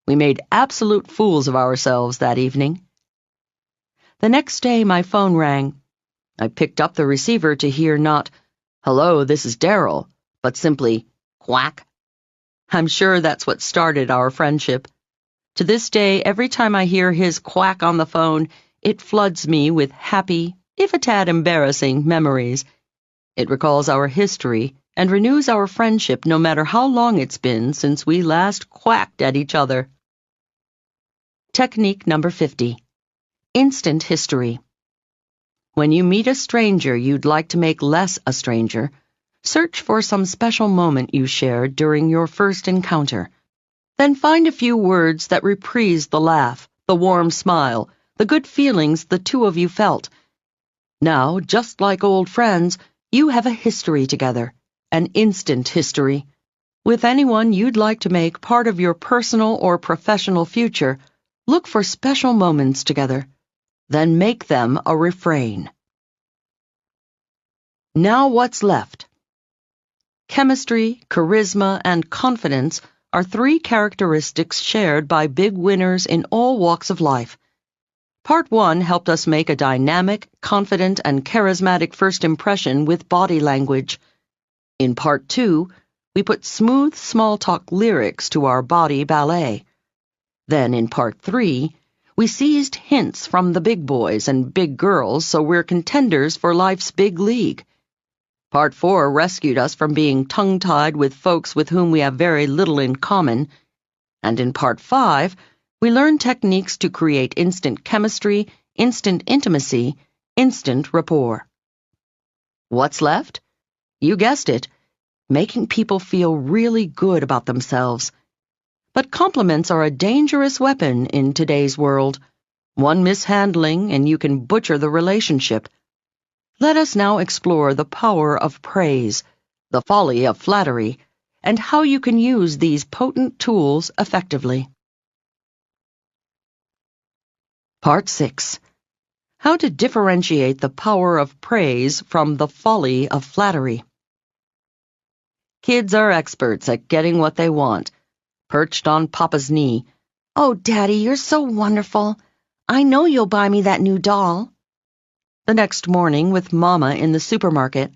We made absolute fools of ourselves that evening. The next day my phone rang. I picked up the receiver to hear not, "Hello, this is Daryl," but simply, "Quack." I'm sure that's what started our friendship. To this day, every time I hear his quack on the phone, it floods me with happy, if a tad embarrassing, memories. It recalls our history and renews our friendship no matter how long it's been since we last quacked at each other. Technique number 50. Instant history. When you meet a stranger you'd like to make less a stranger, search for some special moment you shared during your first encounter. Then find a few words that reprise the laugh, the warm smile, the good feelings the two of you felt. Now, just like old friends, you have a history together, an instant history. With anyone you'd like to make part of your personal or professional future, look for special moments together. Then make them a refrain. Now what's left? Chemistry, charisma, and confidence are 3 characteristics shared by big winners in all walks of life. Part 1 helped us make a dynamic, confident, and charismatic first impression with body language. In Part 2, we put smooth small talk lyrics to our body ballet. Then in Part 3, we seized hints from the big boys and big girls, so we're contenders for life's big league. Part 4 rescued us from being tongue-tied with folks with whom we have very little in common, and in Part 5, we learned techniques to create instant chemistry, instant intimacy, instant rapport. What's left? You guessed it, making people feel really good about themselves. But compliments are a dangerous weapon in today's world. One mishandling and you can butcher the relationship. Let us now explore the power of praise, the folly of flattery, and how you can use these potent tools effectively. Part 6. How to differentiate the power of praise from the folly of flattery. Kids are experts at getting what they want. Perched on Papa's knee. "Oh, Daddy, you're so wonderful. I know you'll buy me that new doll." The next morning with Mama in the supermarket.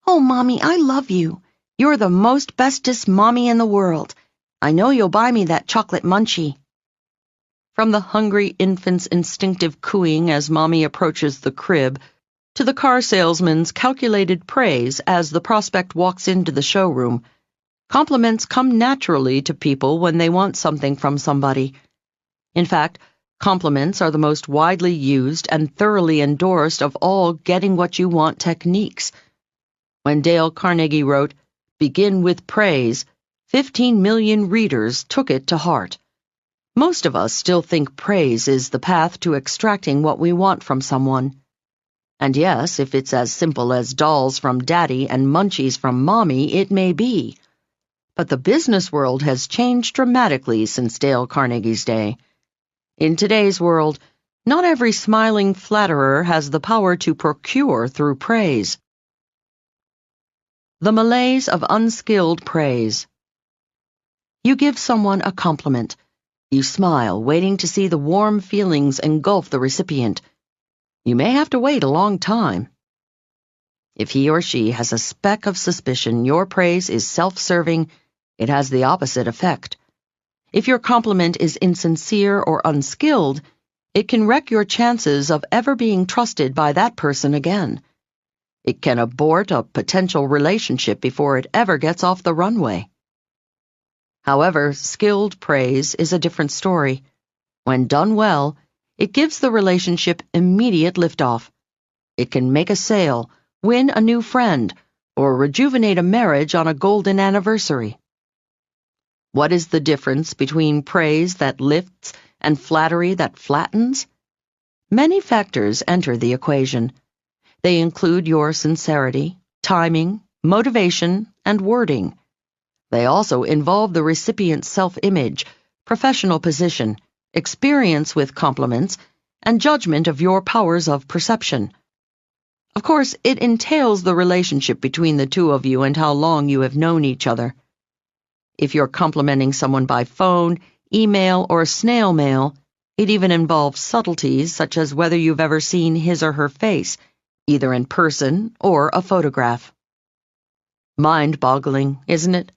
"Oh, Mommy, I love you. You're the most bestest mommy in the world. I know you'll buy me that chocolate munchie." From the hungry infant's instinctive cooing as Mommy approaches the crib, to the car salesman's calculated praise as the prospect walks into the showroom, compliments come naturally to people when they want something from somebody. In fact, compliments are the most widely used and thoroughly endorsed of all getting-what-you-want techniques. When Dale Carnegie wrote, "Begin with praise," 15 million readers took it to heart. Most of us still think praise is the path to extracting what we want from someone. And yes, if it's as simple as dolls from Daddy and munchies from Mommy, it may be. But the business world has changed dramatically since Dale Carnegie's day. In today's world, not every smiling flatterer has the power to procure through praise. The malaise of unskilled praise. You give someone a compliment. You smile, waiting to see the warm feelings engulf the recipient. You may have to wait a long time. If he or she has a speck of suspicion your praise is self-serving, it has the opposite effect. If your compliment is insincere or unskilled, it can wreck your chances of ever being trusted by that person again. It can abort a potential relationship before it ever gets off the runway. However, skilled praise is a different story. When done well, it gives the relationship immediate liftoff. It can make a sale, win a new friend, or rejuvenate a marriage on a golden anniversary. What is the difference between praise that lifts and flattery that flattens? Many factors enter the equation. They include your sincerity, timing, motivation, and wording. They also involve the recipient's self-image, professional position, experience with compliments, and judgment of your powers of perception. Of course, it entails the relationship between the two of you and how long you have known each other. If you're complimenting someone by phone, email, or snail mail, it even involves subtleties such as whether you've ever seen his or her face, either in person or a photograph. Mind-boggling, isn't it?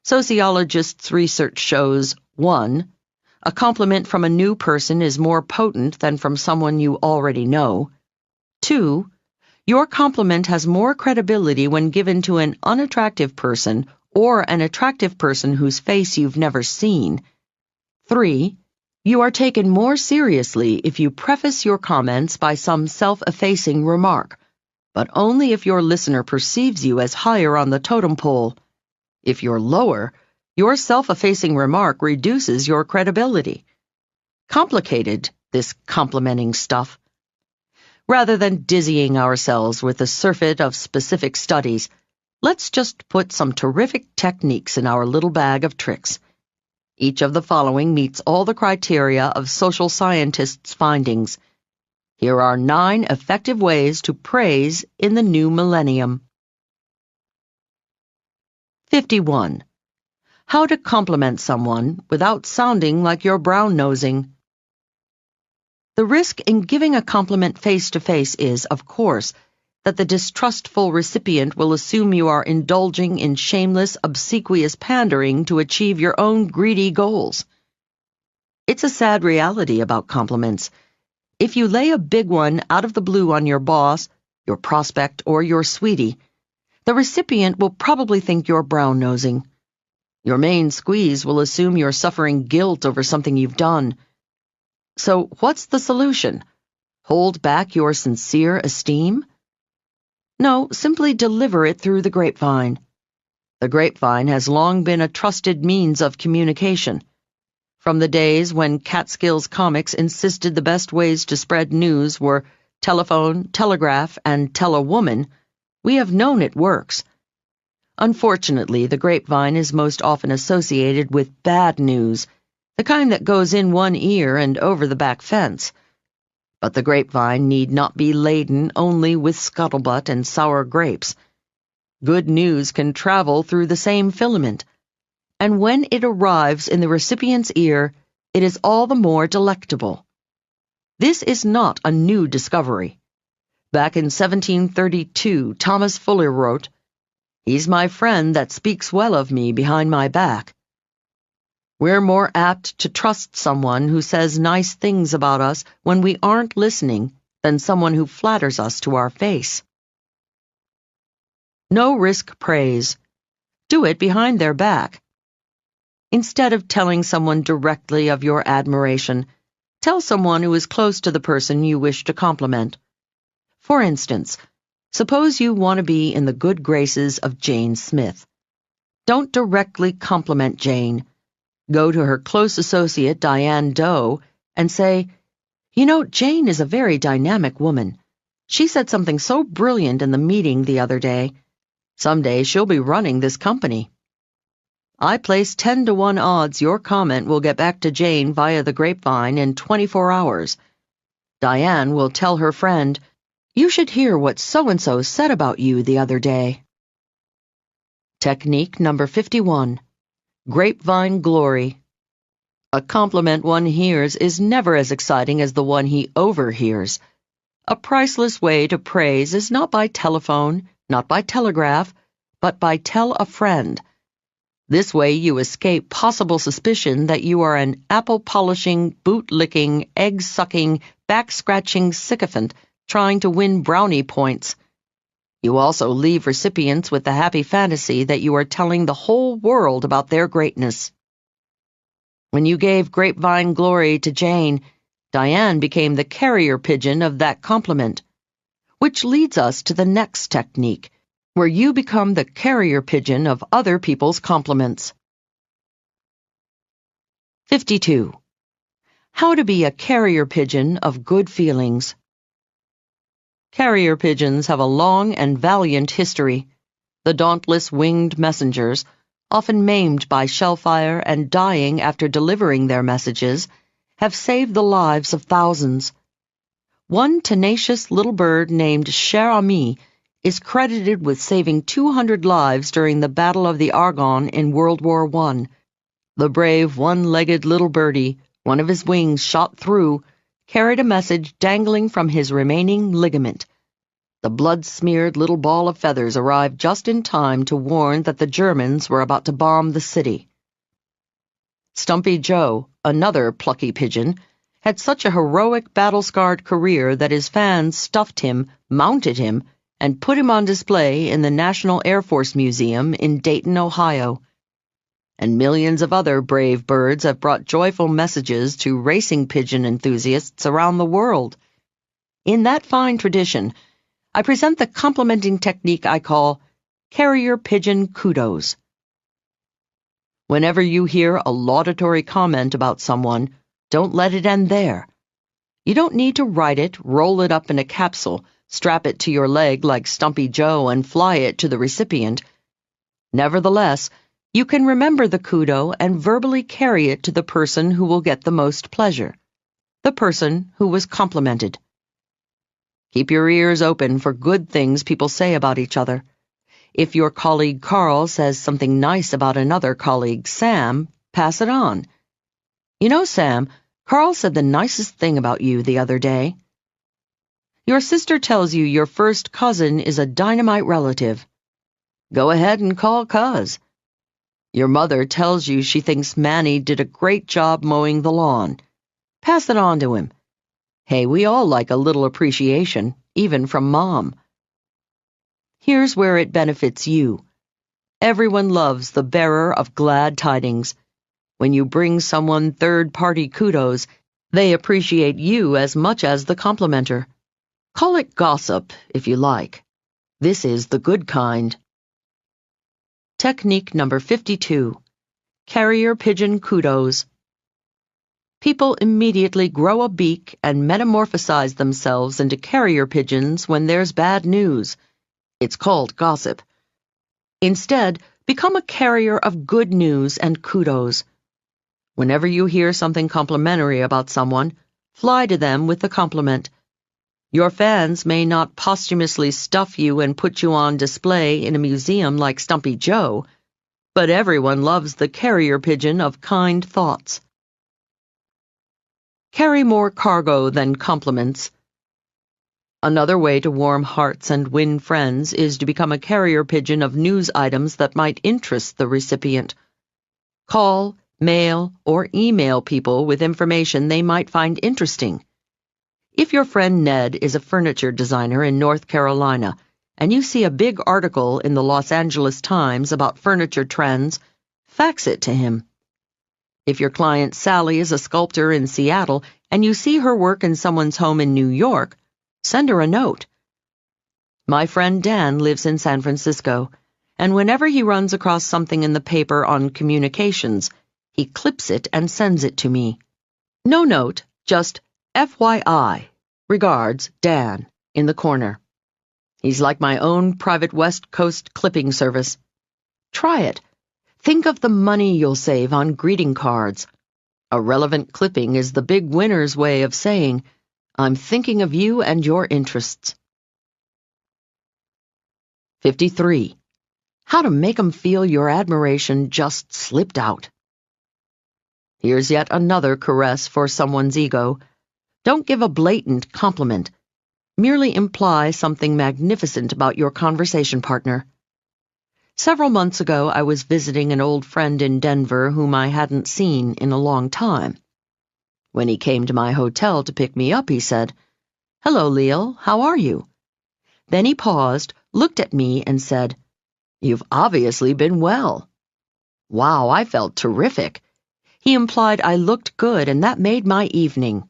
Sociologists' research shows, 1. A compliment from a new person is more potent than from someone you already know. 2. Your compliment has more credibility when given to an unattractive person or an attractive person whose face you've never seen. 3. You are taken more seriously if you preface your comments by some self-effacing remark, but only if your listener perceives you as higher on the totem pole. If you're lower, your self-effacing remark reduces your credibility. Complicated, this complimenting stuff. Rather than dizzying ourselves with the surfeit of specific studies, let's just put some terrific techniques in our little bag of tricks. Each of the following meets all the criteria of social scientists' findings. Here are 9 effective ways to praise in the new millennium. 51. How to compliment someone without sounding like you're brown-nosing. The risk in giving a compliment face-to-face is, of course, that the distrustful recipient will assume you are indulging in shameless, obsequious pandering to achieve your own greedy goals. It's a sad reality about compliments. If you lay a big one out of the blue on your boss, your prospect, or your sweetie, the recipient will probably think you're brown-nosing. Your main squeeze will assume you're suffering guilt over something you've done. So what's the solution? Hold back your sincere esteem? No, simply deliver it through the grapevine. The grapevine has long been a trusted means of communication. From the days when Catskills comics insisted the best ways to spread news were telephone, telegraph, and tell a woman, we have known it works. Unfortunately, the grapevine is most often associated with bad news, the kind that goes in one ear and over the back fence. But the grapevine need not be laden only with scuttlebutt and sour grapes. Good news can travel through the same filament, and when it arrives in the recipient's ear, it is all the more delectable. This is not a new discovery. Back in 1732, Thomas Fuller wrote, "He's my friend that speaks well of me behind my back." We're more apt to trust someone who says nice things about us when we aren't listening than someone who flatters us to our face. No risk praise. Do it behind their back. Instead of telling someone directly of your admiration, tell someone who is close to the person you wish to compliment. For instance, suppose you want to be in the good graces of Jane Smith. Don't directly compliment Jane. Go to her close associate, Diane Doe, and say, "You know, Jane is a very dynamic woman. She said something so brilliant in the meeting the other day. Someday she'll be running this company. I place 10-to-1 odds your comment will get back to Jane via the grapevine in 24 hours. Diane will tell her friend, 'You should hear what so-and-so said about you the other day.'" Technique number 51. Grapevine glory. A compliment one hears is never as exciting as the one he overhears. A priceless way to praise is not by telephone, not by telegraph, but by tell a friend. This way you escape possible suspicion that you are an apple-polishing, boot-licking, egg-sucking, back-scratching sycophant trying to win brownie points. You also leave recipients with the happy fantasy that you are telling the whole world about their greatness. When you gave grapevine glory to Jane, Diane became the carrier pigeon of that compliment. Which leads us to the next technique, where you become the carrier pigeon of other people's compliments. 52. How to be a carrier pigeon of good feelings. Carrier pigeons have a long and valiant history. The dauntless winged messengers, often maimed by shellfire and dying after delivering their messages, have saved the lives of thousands. One tenacious little bird named Cher Ami is credited with saving 200 lives during the Battle of the Argonne in World War I. The brave one-legged little birdie, one of his wings shot through, carried a message dangling from his remaining ligament. The blood-smeared little ball of feathers arrived just in time to warn that the Germans were about to bomb the city. Stumpy Joe, another plucky pigeon, had such a heroic battle-scarred career that his fans stuffed him, mounted him, and put him on display in the National Air Force Museum in Dayton, Ohio. And millions of other brave birds have brought joyful messages to racing pigeon enthusiasts around the world. In that fine tradition, I present the complimenting technique I call carrier pigeon kudos. Whenever you hear a laudatory comment about someone, don't let it end there. You don't need to write it, roll it up in a capsule, strap it to your leg like Stumpy Joe, and fly it to the recipient. Nevertheless, you can remember the kudo and verbally carry it to the person who will get the most pleasure, the person who was complimented. Keep your ears open for good things people say about each other. If your colleague Carl says something nice about another colleague, Sam, pass it on. "You know, Sam, Carl said the nicest thing about you the other day." Your sister tells you your first cousin is a dynamite relative. Go ahead and call Cuz. Your mother tells you she thinks Manny did a great job mowing the lawn. Pass it on to him. Hey, we all like a little appreciation, even from Mom. Here's where it benefits you. Everyone loves the bearer of glad tidings. When you bring someone third-party kudos, they appreciate you as much as the complimenter. Call it gossip, if you like. This is the good kind. Technique number 52. Carrier pigeon kudos. People immediately grow a beak and metamorphosize themselves into carrier pigeons when there's bad news. It's called gossip. Instead, become a carrier of good news and kudos. Whenever you hear something complimentary about someone, fly to them with the compliment. Your fans may not posthumously stuff you and put you on display in a museum like Stumpy Joe, but everyone loves the carrier pigeon of kind thoughts. Carry more cargo than compliments. Another way to warm hearts and win friends is to become a carrier pigeon of news items that might interest the recipient. Call, mail, or email people with information they might find interesting. If your friend Ned is a furniture designer in North Carolina, and you see a big article in the Los Angeles Times about furniture trends, fax it to him. If your client Sally is a sculptor in Seattle, and you see her work in someone's home in New York, send her a note. My friend Dan lives in San Francisco, and whenever he runs across something in the paper on communications, he clips it and sends it to me. No note, just FYI, regards, Dan, in the corner. He's like my own private West Coast clipping service. Try it. Think of the money you'll save on greeting cards. A relevant clipping is the big winner's way of saying, I'm thinking of you and your interests. 53. How to make 'em feel your admiration just slipped out. Here's yet another caress for someone's ego. Don't give a blatant compliment. Merely imply something magnificent about your conversation partner. Several months ago, I was visiting an old friend in Denver whom I hadn't seen in a long time. When he came to my hotel to pick me up, he said, "Hello, Leil, how are you?" Then he paused, looked at me, and said, "You've obviously been well." Wow, I felt terrific. He implied I looked good, and that made my evening.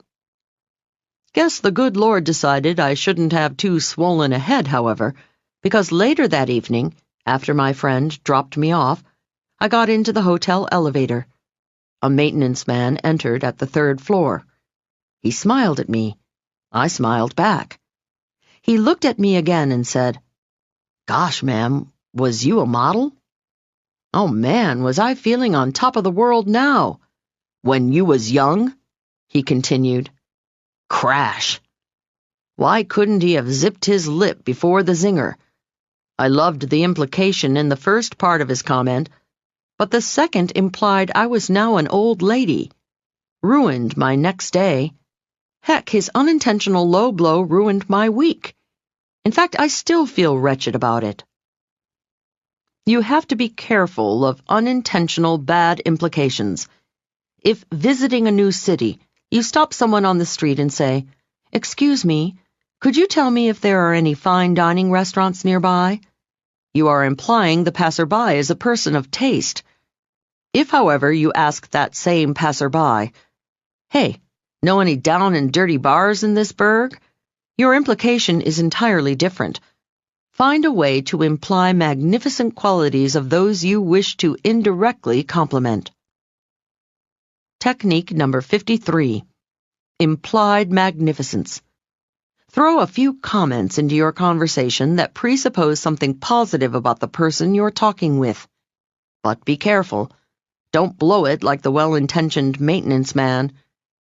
Guess the good Lord decided I shouldn't have too swollen a head, however, because later that evening, after my friend dropped me off, I got into the hotel elevator. A maintenance man entered at the 3rd floor. He smiled at me. I smiled back. He looked at me again and said, "Gosh, ma'am, was you a model?" Oh man, was I feeling on top of the world now. "When you was young?" he continued. Crash. Why couldn't he have zipped his lip before the zinger? I loved the implication in the first part of his comment, but the second implied I was now an old lady. Ruined my next day. Heck, his unintentional low blow ruined my week. In fact, I still feel wretched about it. You have to be careful of unintentional bad implications. If visiting a new city, you stop someone on the street and say, "Excuse me, could you tell me if there are any fine dining restaurants nearby?" You are implying the passerby is a person of taste. If, however, you ask that same passerby, "Hey, know any down and dirty bars in this burg?" Your implication is entirely different. Find a way to imply magnificent qualities of those you wish to indirectly compliment. Technique number 53. Implied magnificence. Throw a few comments into your conversation that presuppose something positive about the person you're talking with. But be careful. Don't blow it like the well-intentioned maintenance man,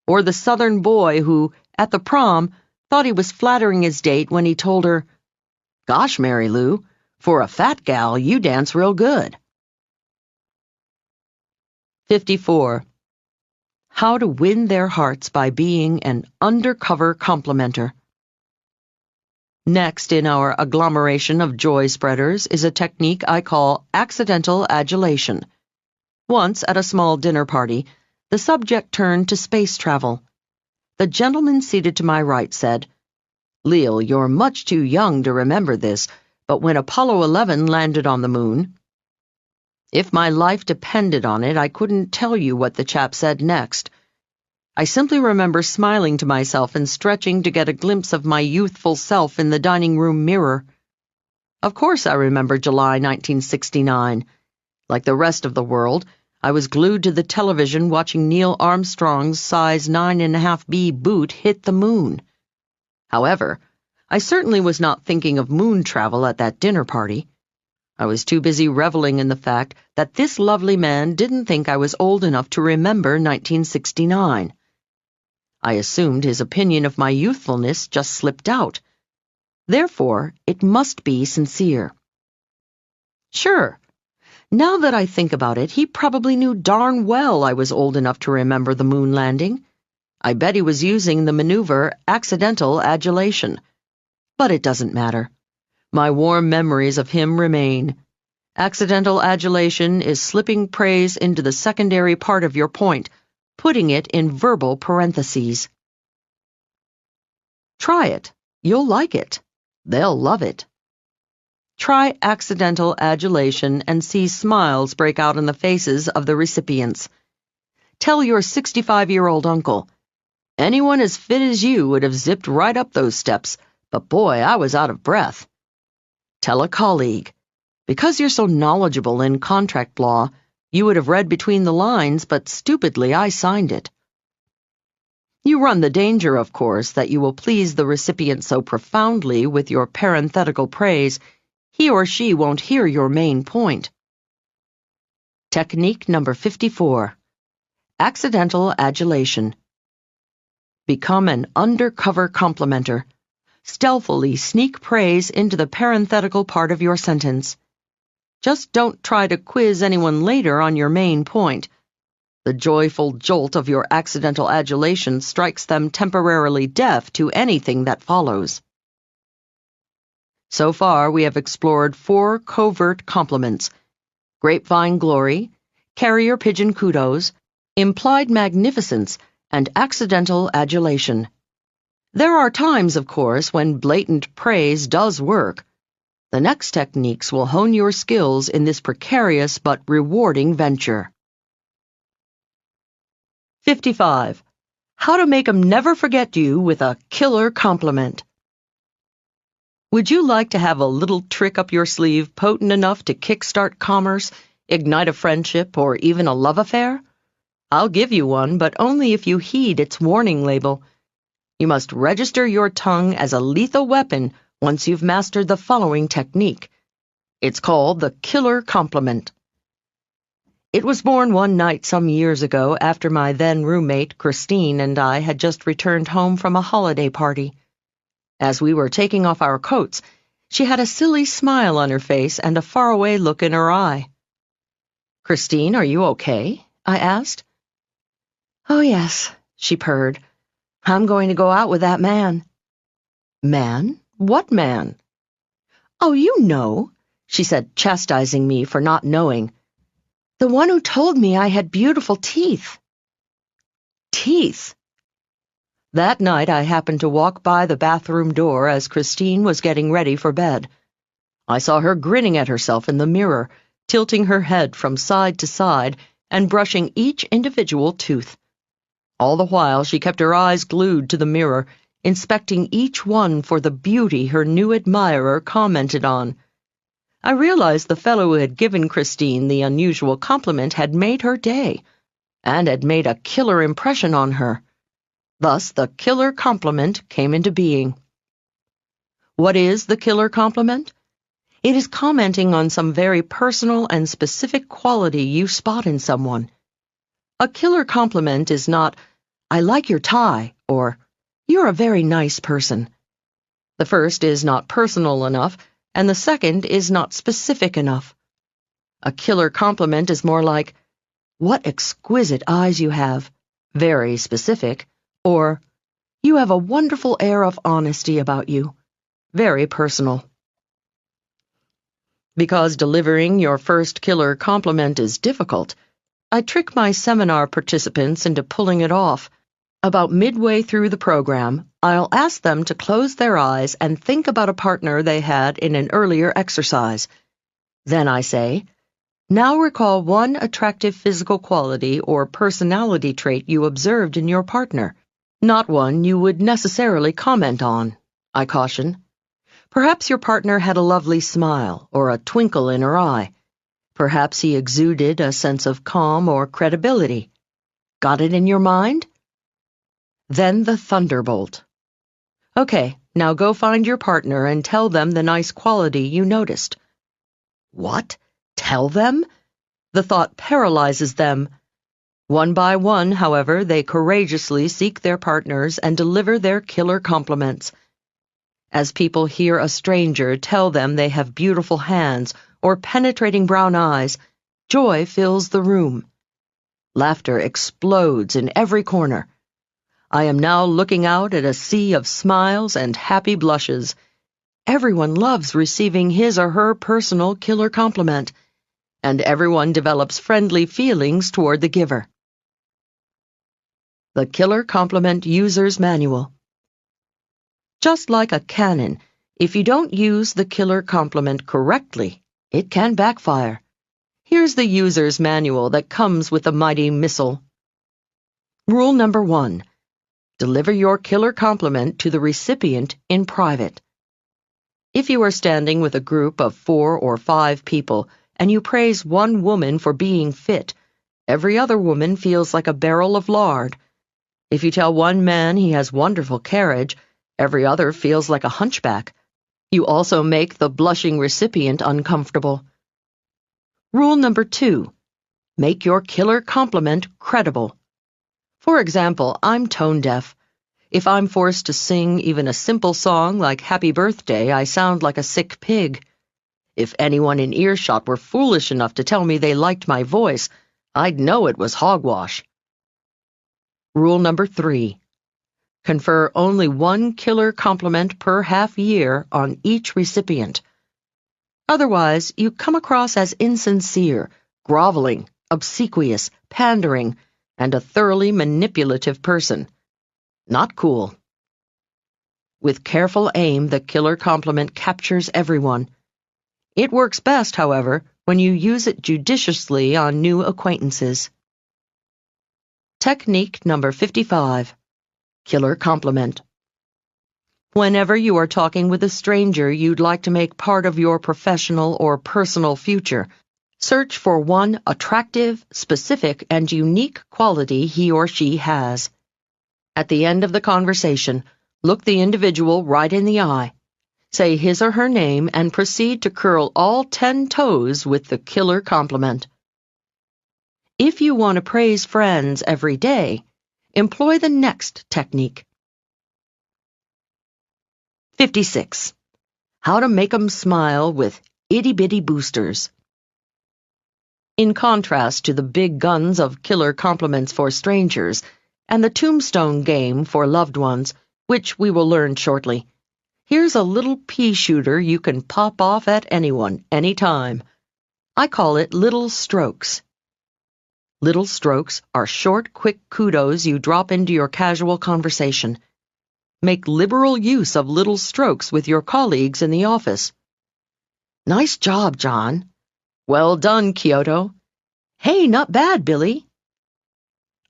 or the southern boy who, at the prom, thought he was flattering his date when he told her, "Gosh, Mary Lou, for a fat gal, you dance real good." 54. How to win their hearts by being an undercover complimenter. Next in our agglomeration of joy spreaders is a technique I call accidental adulation. Once, at a small dinner party, the subject turned to space travel. The gentleman seated to my right said, "Leil, you're much too young to remember this, but when Apollo 11 landed on the moon..." If my life depended on it, I couldn't tell you what the chap said next. I simply remember smiling to myself and stretching to get a glimpse of my youthful self in the dining room mirror. Of course I remember July 1969. Like the rest of the world, I was glued to the television watching Neil Armstrong's size 9.5B boot hit the moon. However, I certainly was not thinking of moon travel at that dinner party. I was too busy reveling in the fact that this lovely man didn't think I was old enough to remember 1969. I assumed his opinion of my youthfulness just slipped out. Therefore, it must be sincere. Sure. Now that I think about it, he probably knew darn well I was old enough to remember the moon landing. I bet he was using the maneuver accidental adulation. But it doesn't matter. My warm memories of him remain. Accidental adulation is slipping praise into the secondary part of your point, putting it in verbal parentheses. Try it. You'll like it. They'll love it. Try accidental adulation and see smiles break out on the faces of the recipients. Tell your 65-year-old uncle, "Anyone as fit as you would have zipped right up those steps, but boy, I was out of breath." Tell a colleague, "Because you're so knowledgeable in contract law, you would have read between the lines, but stupidly I signed it." You run the danger, of course, that you will please the recipient so profoundly with your parenthetical praise, he or she won't hear your main point. Technique number 54. Accidental adulation. Become an undercover complimenter. Stealthily sneak praise into the parenthetical part of your sentence. Just don't try to quiz anyone later on your main point. The joyful jolt of your accidental adulation strikes them temporarily deaf to anything that follows. So far, we have explored 4 covert compliments: grapevine glory, carrier pigeon kudos, implied magnificence, and accidental adulation. There are times, of course, when blatant praise does work. The next techniques will hone your skills in this precarious but rewarding venture. 55. How to make 'em never forget you with a killer compliment. Would you like to have a little trick up your sleeve potent enough to kickstart commerce, ignite a friendship, or even a love affair? I'll give you one, but only if you heed its warning label. You must register your tongue as a lethal weapon once you've mastered the following technique. It's called the killer compliment. It was born one night some years ago after my then roommate, Christine, and I had just returned home from a holiday party. As we were taking off our coats, she had a silly smile on her face and a faraway look in her eye. "Christine, are you okay?" I asked. "Oh, yes," she purred. "I'm going to go out with that man." "Man? What man?" "Oh, you know," she said, chastising me for not knowing. "The one who told me I had beautiful teeth." Teeth? That night I happened to walk by the bathroom door as Christine was getting ready for bed. I saw her grinning at herself in the mirror, tilting her head from side to side and brushing each individual tooth. All the while she kept her eyes glued to the mirror, inspecting each one for the beauty her new admirer commented on. I realized the fellow who had given Christine the unusual compliment had made her day, and had made a killer impression on her. Thus, the killer compliment came into being. What is the killer compliment? It is commenting on some very personal and specific quality you spot in someone. A killer compliment is not, "I like your tie," or "You're a very nice person." The first is not personal enough, and the second is not specific enough. A killer compliment is more like, "What exquisite eyes you have," very specific, or "You have a wonderful air of honesty about you," very personal. Because delivering your first killer compliment is difficult, I trick my seminar participants into pulling it off. About midway through the program, I'll ask them to close their eyes and think about a partner they had in an earlier exercise. Then I say, now recall one attractive physical quality or personality trait you observed in your partner, not one you would necessarily comment on, I caution. Perhaps your partner had a lovely smile or a twinkle in her eye. Perhaps he exuded a sense of calm or credibility. Got it in your mind? Then the thunderbolt. Okay, now go find your partner and tell them the nice quality you noticed. What? Tell them? The thought paralyzes them. One by one, however, they courageously seek their partners and deliver their killer compliments. As people hear a stranger tell them they have beautiful hands or penetrating brown eyes, joy fills the room. Laughter explodes in every corner. I am now looking out at a sea of smiles and happy blushes. Everyone loves receiving his or her personal killer compliment, and everyone develops friendly feelings toward the giver. The Killer Compliment User's Manual. Just like a cannon, if you don't use the killer compliment correctly, it can backfire. Here's the user's manual that comes with the mighty missile. Rule number 1. Deliver your killer compliment to the recipient in private. If you are standing with a group of 4 or 5 people and you praise one woman for being fit, every other woman feels like a barrel of lard. If you tell one man he has wonderful carriage, every other feels like a hunchback. You also make the blushing recipient uncomfortable. Rule number 2. Make your killer compliment credible. For example, I'm tone deaf. If I'm forced to sing even a simple song like Happy Birthday, I sound like a sick pig. If anyone in earshot were foolish enough to tell me they liked my voice, I'd know it was hogwash. Rule number 3. Confer only one killer compliment per half year on each recipient. Otherwise, you come across as insincere, groveling, obsequious, pandering, and a thoroughly manipulative person. Not cool. With careful aim, the killer compliment captures everyone. It works best, however, when you use it judiciously on new acquaintances. Technique number 55. Killer compliment. Whenever you are talking with a stranger you'd like to make part of your professional or personal future, search for one attractive, specific, and unique quality he or she has. At the end of the conversation, look the individual right in the eye, say his or her name, and proceed to curl all 10 toes with the killer compliment. If you want to praise friends every day, employ the next technique. 56. How to make 'em smile with itty-bitty boosters. In contrast to the big guns of killer compliments for strangers and the tombstone game for loved ones, which we will learn shortly, here's a little pea shooter you can pop off at anyone, anytime. I call it little strokes. Little strokes are short, quick kudos you drop into your casual conversation. Make liberal use of little strokes with your colleagues in the office. Nice job, John. Well done, Kyoto. Hey, not bad, Billy.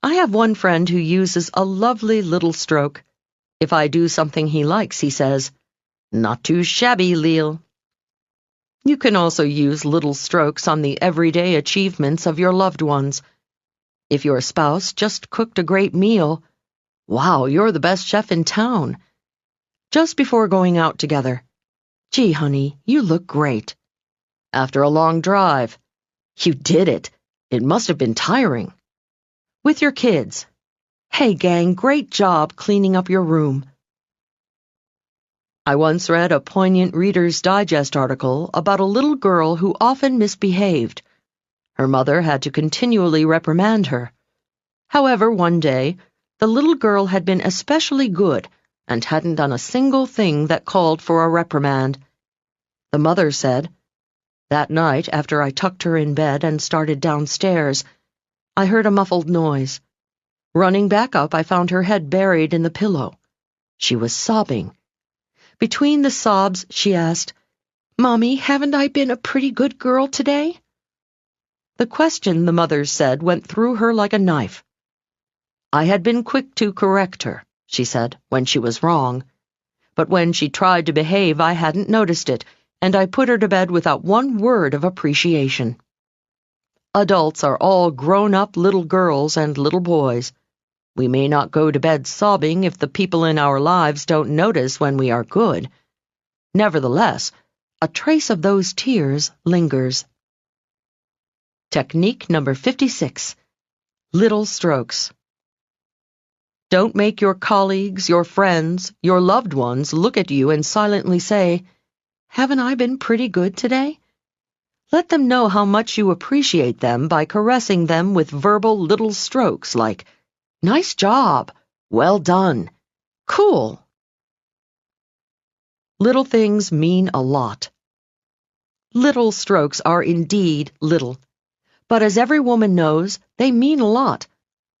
I have one friend who uses a lovely little stroke. If I do something he likes, he says, "Not too shabby, Leil." You can also use little strokes on the everyday achievements of your loved ones. If your spouse just cooked a great meal, "Wow, you're the best chef in town." Just before going out together, "Gee, honey, you look great." After a long drive, "You did it. It must have been tiring." With your kids, "Hey, gang, great job cleaning up your room." I once read a poignant Reader's Digest article about a little girl who often misbehaved. Her mother had to continually reprimand her. However, one day, the little girl had been especially good and hadn't done a single thing that called for a reprimand. The mother said, "That night, after I tucked her in bed and started downstairs, I heard a muffled noise. Running back up, I found her head buried in the pillow. She was sobbing. Between the sobs, she asked, "Mommy, haven't I been a pretty good girl today?" The question, the mother said, went through her like a knife. I had been quick to correct her, she said, when she was wrong. But when she tried to behave, I hadn't noticed it, and I put her to bed without one word of appreciation. Adults are all grown-up little girls and little boys. We may not go to bed sobbing if the people in our lives don't notice when we are good. Nevertheless, a trace of those tears lingers. Technique number 56. Little strokes. Don't make your colleagues, your friends, your loved ones look at you and silently say, "Haven't I been pretty good today?" Let them know how much you appreciate them by caressing them with verbal little strokes like, "Nice job," "Well done," "Cool." Little things mean a lot. Little strokes are indeed little, but as every woman knows, they mean a lot.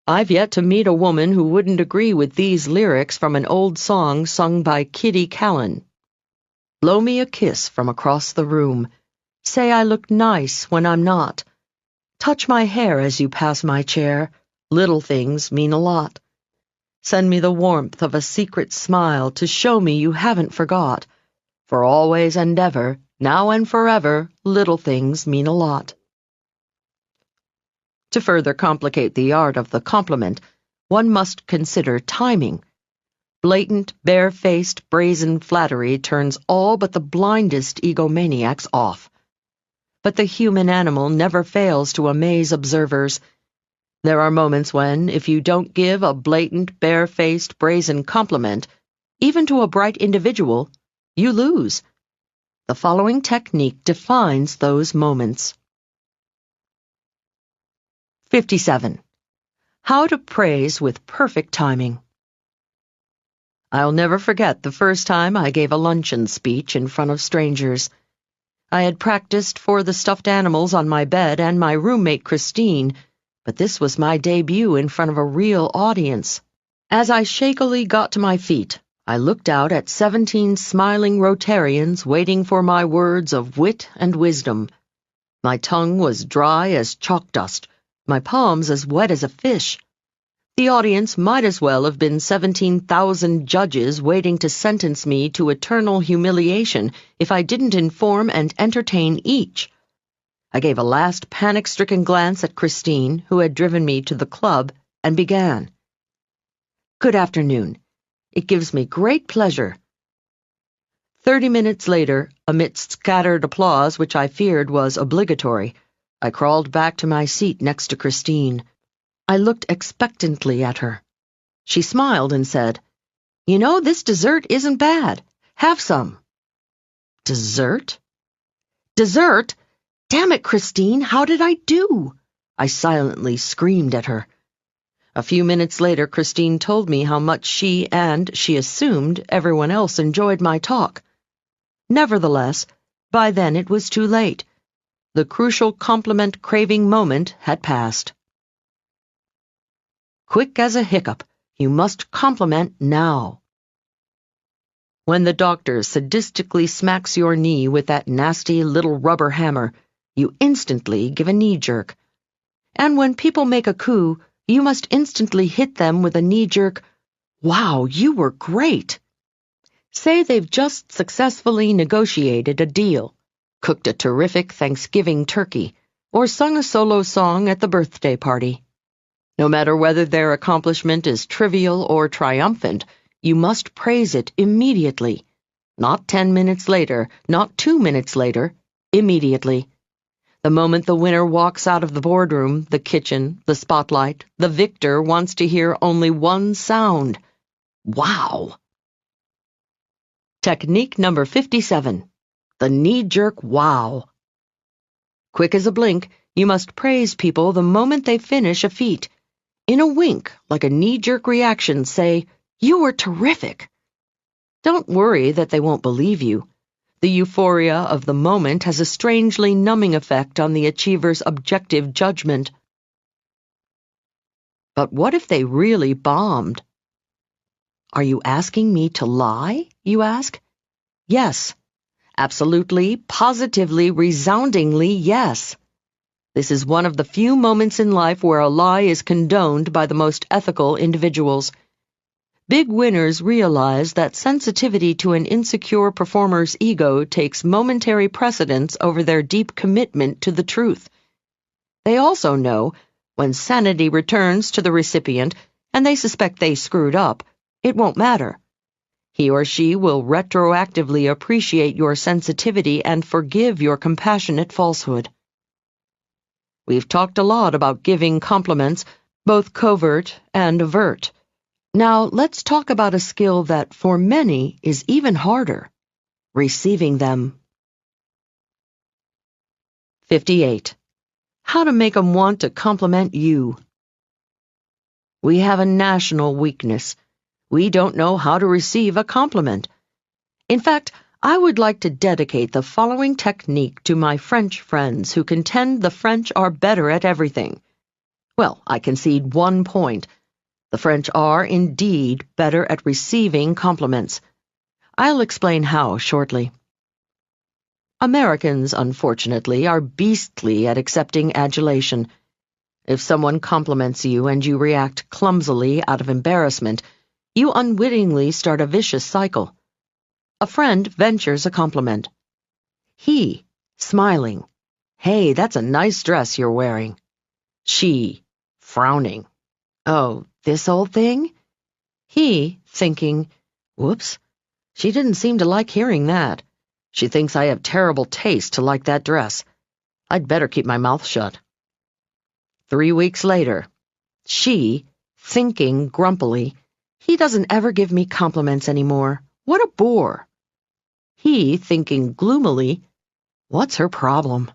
I've yet to meet a woman who wouldn't agree with these lyrics from an old song sung by Kitty Callan. Blow me a kiss from across the room. Say I look nice when I'm not. Touch my hair as you pass my chair. Little things mean a lot. Send me the warmth of a secret smile to show me you haven't forgot. For always and ever, now and forever, little things mean a lot. To further complicate the art of the compliment, one must consider timing. Blatant, bare-faced, brazen flattery turns all but the blindest egomaniacs off. But the human animal never fails to amaze observers. There are moments when, if you don't give a blatant, bare-faced, brazen compliment, even to a bright individual, you lose. The following technique defines those moments. 57. How to praise with perfect timing. I'll never forget the first time I gave a luncheon speech in front of strangers. I had practiced for the stuffed animals on my bed and my roommate Christine, but this was my debut in front of a real audience. As I shakily got to my feet, I looked out at 17 smiling Rotarians waiting for my words of wit and wisdom. My tongue was dry as chalk dust, my palms as wet as a fish. The audience might as well have been 17,000 judges waiting to sentence me to eternal humiliation if I didn't inform and entertain each. I gave a last panic-stricken glance at Christine, who had driven me to the club, and began. "Good afternoon. It gives me great pleasure." 30 minutes later, amidst scattered applause which I feared was obligatory, I crawled back to my seat next to Christine. I looked expectantly at her. She smiled and said, "You know, this dessert isn't bad. Have some." Dessert? Dessert? Damn it, Christine, how did I do? I silently screamed at her. A few minutes later, Christine told me how much she assumed, everyone else enjoyed my talk. Nevertheless, by then it was too late. The crucial compliment-craving moment had passed. Quick as a hiccup, you must compliment now. When the doctor sadistically smacks your knee with that nasty little rubber hammer, you instantly give a knee jerk. And when people make a coup, you must instantly hit them with a knee-jerk, "Wow, you were great." Say they've just successfully negotiated a deal, cooked a terrific Thanksgiving turkey, or sung a solo song at the birthday party. No matter whether their accomplishment is trivial or triumphant, you must praise it immediately. Not 10 minutes later, not 2 minutes later, immediately. The moment the winner walks out of the boardroom, the kitchen, the spotlight, the victor wants to hear only one sound. Wow! Technique number 57. The knee-jerk wow. Quick as a blink, you must praise people the moment they finish a feat. In a wink, like a knee-jerk reaction, say, "You were terrific." Don't worry that they won't believe you. The euphoria of the moment has a strangely numbing effect on the achiever's objective judgment. But what if they really bombed? Are you asking me to lie, you ask? Yes. Absolutely, positively, resoundingly yes. This is one of the few moments in life where a lie is condoned by the most ethical individuals. Big winners realize that sensitivity to an insecure performer's ego takes momentary precedence over their deep commitment to the truth. They also know, when sanity returns to the recipient and they suspect they screwed up, it won't matter. He or she will retroactively appreciate your sensitivity and forgive your compassionate falsehood. We've talked a lot about giving compliments, both covert and overt. Now let's talk about a skill that, for many, is even harder: receiving them. 58. How to make 'em want to compliment you. We have a national weakness. We don't know how to receive a compliment. In fact, I would like to dedicate the following technique to my French friends who contend the French are better at everything. Well, I concede one point. The French are indeed better at receiving compliments. I'll explain how shortly. Americans, unfortunately, are beastly at accepting adulation. If someone compliments you and you react clumsily out of embarrassment, you unwittingly start a vicious cycle. A friend ventures a compliment. He, smiling, "Hey, that's a nice dress you're wearing." She, frowning, "Oh, this old thing?" He, thinking, "Whoops, she didn't seem to like hearing that. She thinks I have terrible taste to like that dress. I'd better keep my mouth shut." 3 weeks later, she, thinking grumpily, "He doesn't ever give me compliments anymore. What a bore." He, thinking gloomily, "What's her problem?"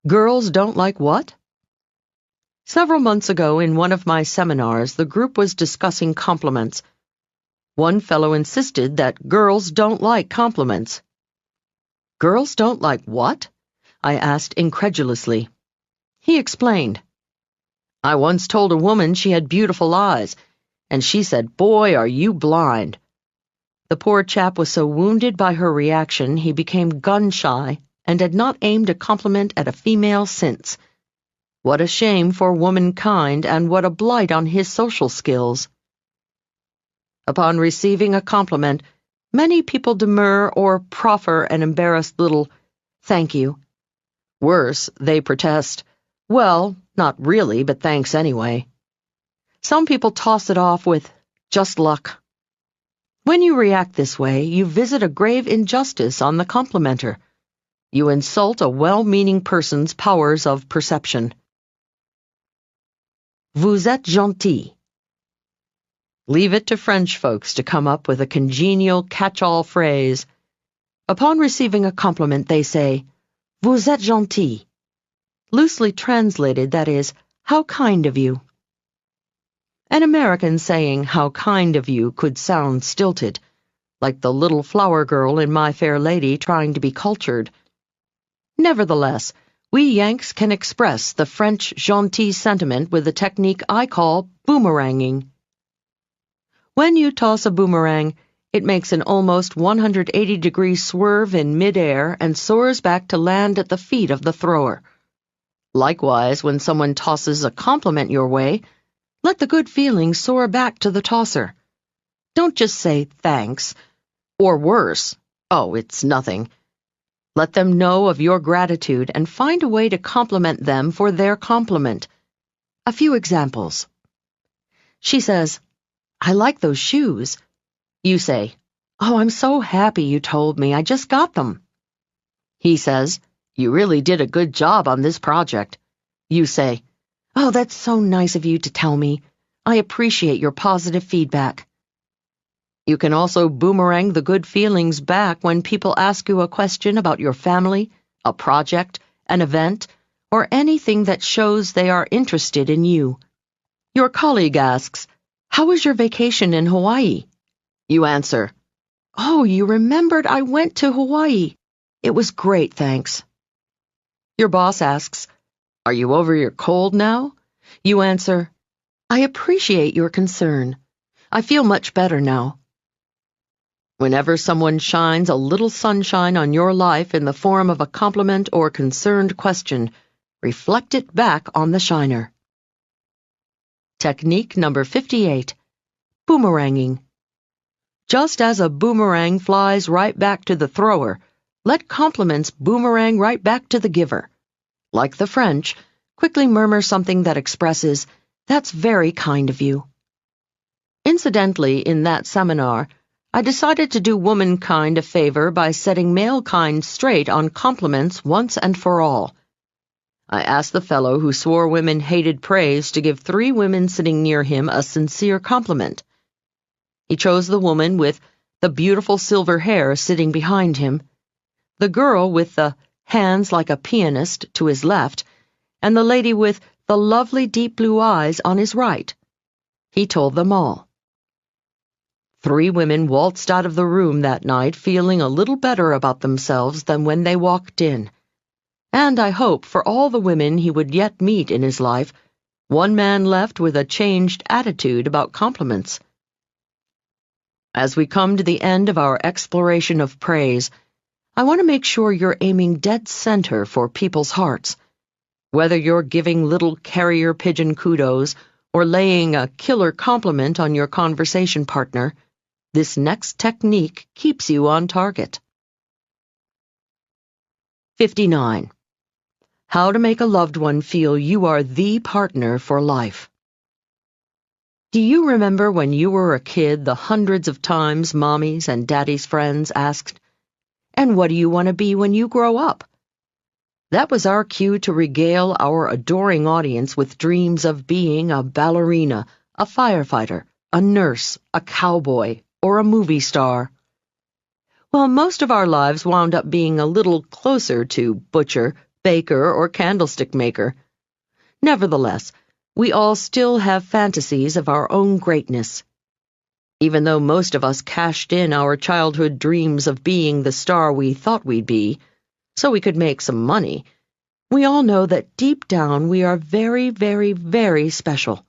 Girls don't like what? Several months ago in one of my seminars, the group was discussing compliments. One fellow insisted that girls don't like compliments. "Girls don't like what?" I asked incredulously. He explained. "I once told a woman she had beautiful eyes, and she said, 'Boy, are you blind.' The poor chap was so wounded by her reaction he became gun-shy and had not aimed a compliment at a female since. What a shame for womankind, and what a blight on his social skills." Upon receiving a compliment, many people demur or proffer an embarrassed little "thank you." Worse, they protest, "Well, not really, but thanks anyway." Some people toss it off with "just luck." When you react this way, you visit a grave injustice on the complimenter. You insult a well-meaning person's powers of perception. Vous êtes gentil. Leave it to French folks to come up with a congenial catch-all phrase. Upon receiving a compliment, they say, "Vous êtes gentil." Loosely translated, that is, "How kind of you." An American saying "how kind of you" could sound stilted, like the little flower girl in My Fair Lady trying to be cultured. Nevertheless, we Yanks can express the French gentil sentiment with a technique I call boomeranging. When you toss a boomerang, it makes an almost 180-degree swerve in midair and soars back to land at the feet of the thrower. Likewise, when someone tosses a compliment your way, let the good feeling soar back to the tosser. Don't just say thanks, or worse, "Oh, it's nothing." Let them know of your gratitude and find a way to compliment them for their compliment. A few examples. She says, "I like those shoes." You say, "Oh, I'm so happy you told me. I just got them." He says, "You really did a good job on this project." You say, "Oh, that's so nice of you to tell me. I appreciate your positive feedback." You can also boomerang the good feelings back when people ask you a question about your family, a project, an event, or anything that shows they are interested in you. Your colleague asks, "How was your vacation in Hawaii?" You answer, "Oh, you remembered I went to Hawaii. It was great, thanks." Your boss asks, "Are you over your cold now?" You answer, "I appreciate your concern. I feel much better now." Whenever someone shines a little sunshine on your life in the form of a compliment or concerned question, reflect it back on the shiner. Technique number 58. Boomeranging. Just as a boomerang flies right back to the thrower, let compliments boomerang right back to the giver. Like the French, quickly murmur something that expresses, "That's very kind of you." Incidentally, in that seminar, I decided to do womankind a favor by setting malekind straight on compliments once and for all. I asked the fellow who swore women hated praise to give 3 women sitting near him a sincere compliment. He chose the woman with the beautiful silver hair sitting behind him, the girl with the hands like a pianist to his left, and the lady with the lovely deep blue eyes on his right. He told them all. 3 women waltzed out of the room that night feeling a little better about themselves than when they walked in. And I hope for all the women he would yet meet in his life, 1 man left with a changed attitude about compliments. As we come to the end of our exploration of praise, I want to make sure you're aiming dead center for people's hearts. Whether you're giving little carrier pigeon kudos or laying a killer compliment on your conversation partner, this next technique keeps you on target. 59. How to make a loved one feel you are the partner for life. Do you remember when you were a kid the hundreds of times mommies and daddy's friends asked, "And what do you want to be when you grow up?" That was our cue to regale our adoring audience with dreams of being a ballerina, a firefighter, a nurse, a cowboy, or a movie star. Well, most of our lives wound up being a little closer to butcher, baker, or candlestick maker. Nevertheless, we all still have fantasies of our own greatness. Even though most of us cashed in our childhood dreams of being the star we thought we'd be, so we could make some money, we all know that deep down we are very, very, very special.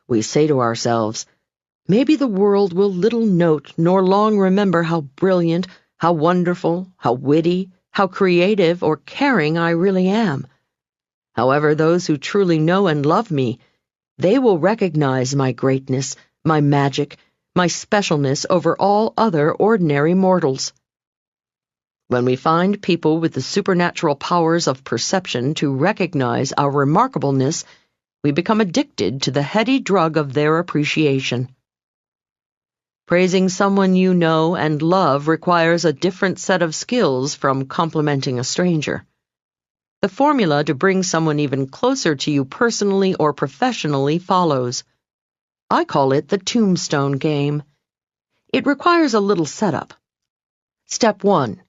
We say to ourselves, "Maybe the world will little note nor long remember how brilliant, how wonderful, how witty, how creative or caring I really am. However, those who truly know and love me, they will recognize my greatness, my magic, my specialness over all other ordinary mortals." When we find people with the supernatural powers of perception to recognize our remarkableness, we become addicted to the heady drug of their appreciation. Praising someone you know and love requires a different set of skills from complimenting a stranger. The formula to bring someone even closer to you personally or professionally follows. I call it the tombstone game. It requires a little setup. Step 1.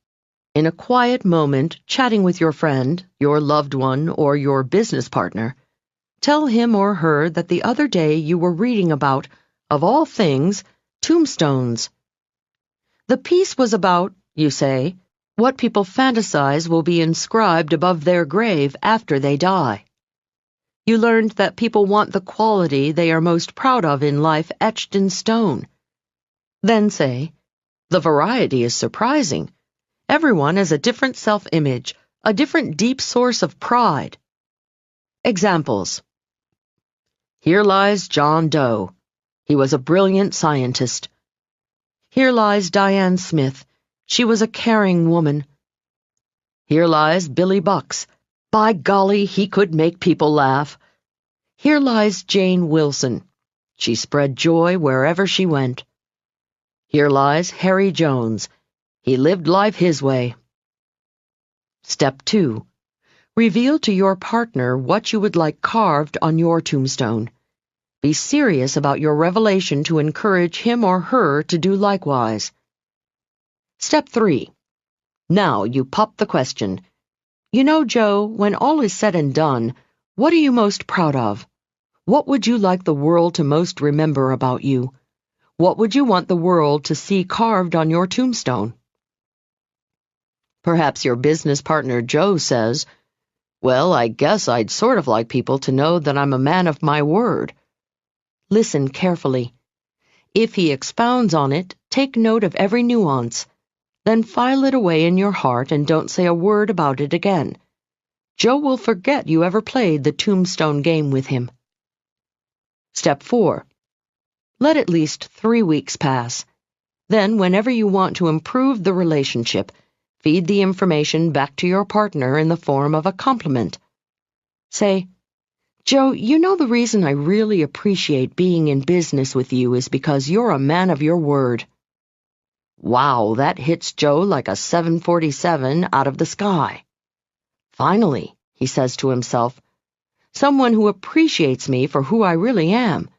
In a quiet moment, chatting with your friend, your loved one, or your business partner, tell him or her that the other day you were reading about, of all things, tombstones. The piece was about, you say, what people fantasize will be inscribed above their grave after they die. You learned that people want the quality they are most proud of in life etched in stone. Then say, "The variety is surprising. Everyone has a different self-image, a different deep source of pride." Examples. Here lies John Doe. He was a brilliant scientist. Here lies Diane Smith. She was a caring woman. Here lies Billy Bucks. By golly, he could make people laugh. Here lies Jane Wilson. She spread joy wherever she went. Here lies Harry Jones. He lived life his way. Step 2. Reveal to your partner what you would like carved on your tombstone. Be serious about your revelation to encourage him or her to do likewise. Step 3. Now you pop the question. "You know, Joe, when all is said and done, what are you most proud of? What would you like the world to most remember about you? What would you want the world to see carved on your tombstone?" Perhaps your business partner Joe says, Well, I guess I'd sort of like people to know that I'm a man of my word. Listen carefully. If he expounds on it, take note of every nuance. Then file it away in your heart and don't say a word about it again. Joe will forget you ever played the tombstone game with him. Step 4. Let at least 3 weeks pass. Then, whenever you want to improve the relationship, feed the information back to your partner in the form of a compliment. Say, Joe, you know the reason I really appreciate being in business with you is because you're a man of your word. Wow, that hits Joe like a 747 out of the sky. Finally, he says to himself, someone who appreciates me for who I really am.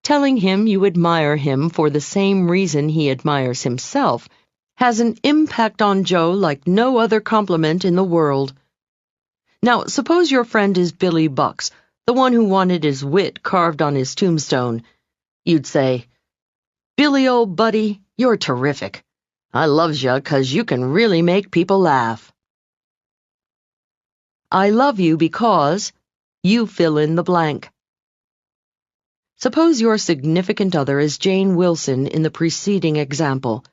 Telling him you admire him for the same reason he admires himself has an impact on Joe like no other compliment in the world. Now, suppose your friend is Billy Bucks, the one who wanted his wit carved on his tombstone. You'd say, Billy, old buddy, you're terrific. I loves ya 'cause you can really make people laugh. I love you because you fill in the blank. Suppose your significant other is Jane Wilson in the preceding example.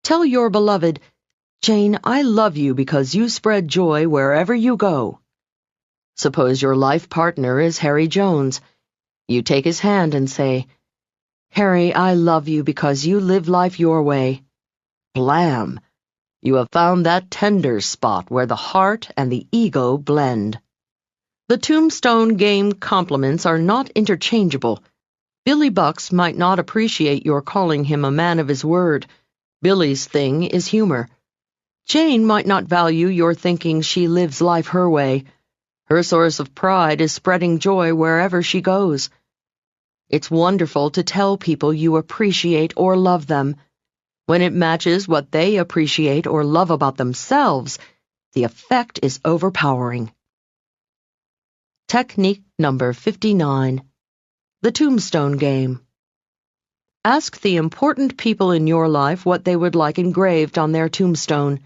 Tell your beloved, Jane, I love you because you spread joy wherever you go. Suppose your life partner is Harry Jones. You take his hand and say, Harry, I love you because you live life your way. Blam! You have found that tender spot where the heart and the ego blend. The tombstone game compliments are not interchangeable. Billy Bucks might not appreciate your calling him a man of his word. Billy's thing is humor. Jane might not value your thinking she lives life her way. Her source of pride is spreading joy wherever she goes. It's wonderful to tell people you appreciate or love them. When it matches what they appreciate or love about themselves, the effect is overpowering. Technique number 59. The tombstone game. Ask the important people in your life what they would like engraved on their tombstone.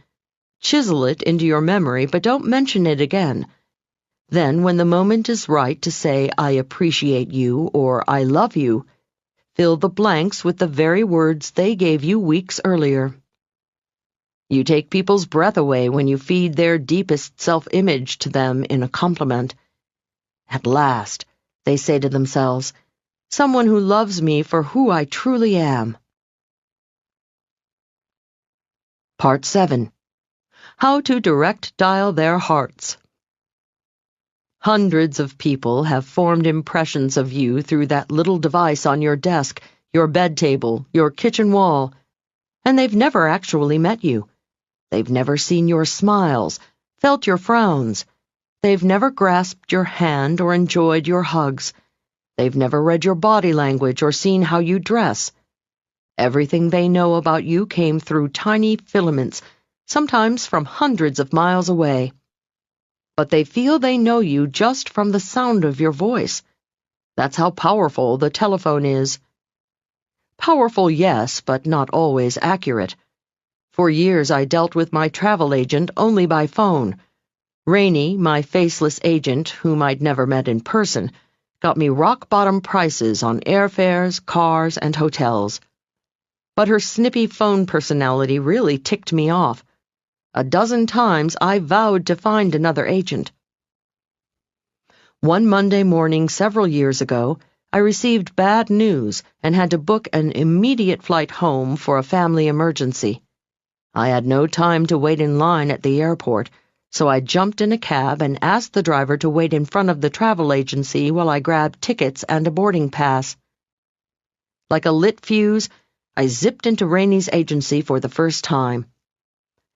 Chisel it into your memory, but don't mention it again. Then, when the moment is right to say, I appreciate you or I love you, fill the blanks with the very words they gave you weeks earlier. You take people's breath away when you feed their deepest self-image to them in a compliment. At last, they say to themselves, someone who loves me for who I truly am. Part 7. How to direct dial their hearts. Hundreds of people have formed impressions of you through that little device on your desk, your bed table, your kitchen wall, and they've never actually met you. They've never seen your smiles, felt your frowns. They've never grasped your hand or enjoyed your hugs. They've never read your body language or seen how you dress. Everything they know about you came through tiny filaments, sometimes from hundreds of miles away. But they feel they know you just from the sound of your voice. That's how powerful the telephone is. Powerful, yes, but not always accurate. For years I dealt with my travel agent only by phone. Rainey, my faceless agent, whom I'd never met in person, got me rock-bottom prices on airfares, cars, and hotels. But her snippy phone personality really ticked me off. A dozen times I vowed to find another agent. One Monday morning several years ago, I received bad news and had to book an immediate flight home for a family emergency. I had no time to wait in line at the airport, so I jumped in a cab and asked the driver to wait in front of the travel agency while I grabbed tickets and a boarding pass. Like a lit fuse, I zipped into Rainey's agency for the first time.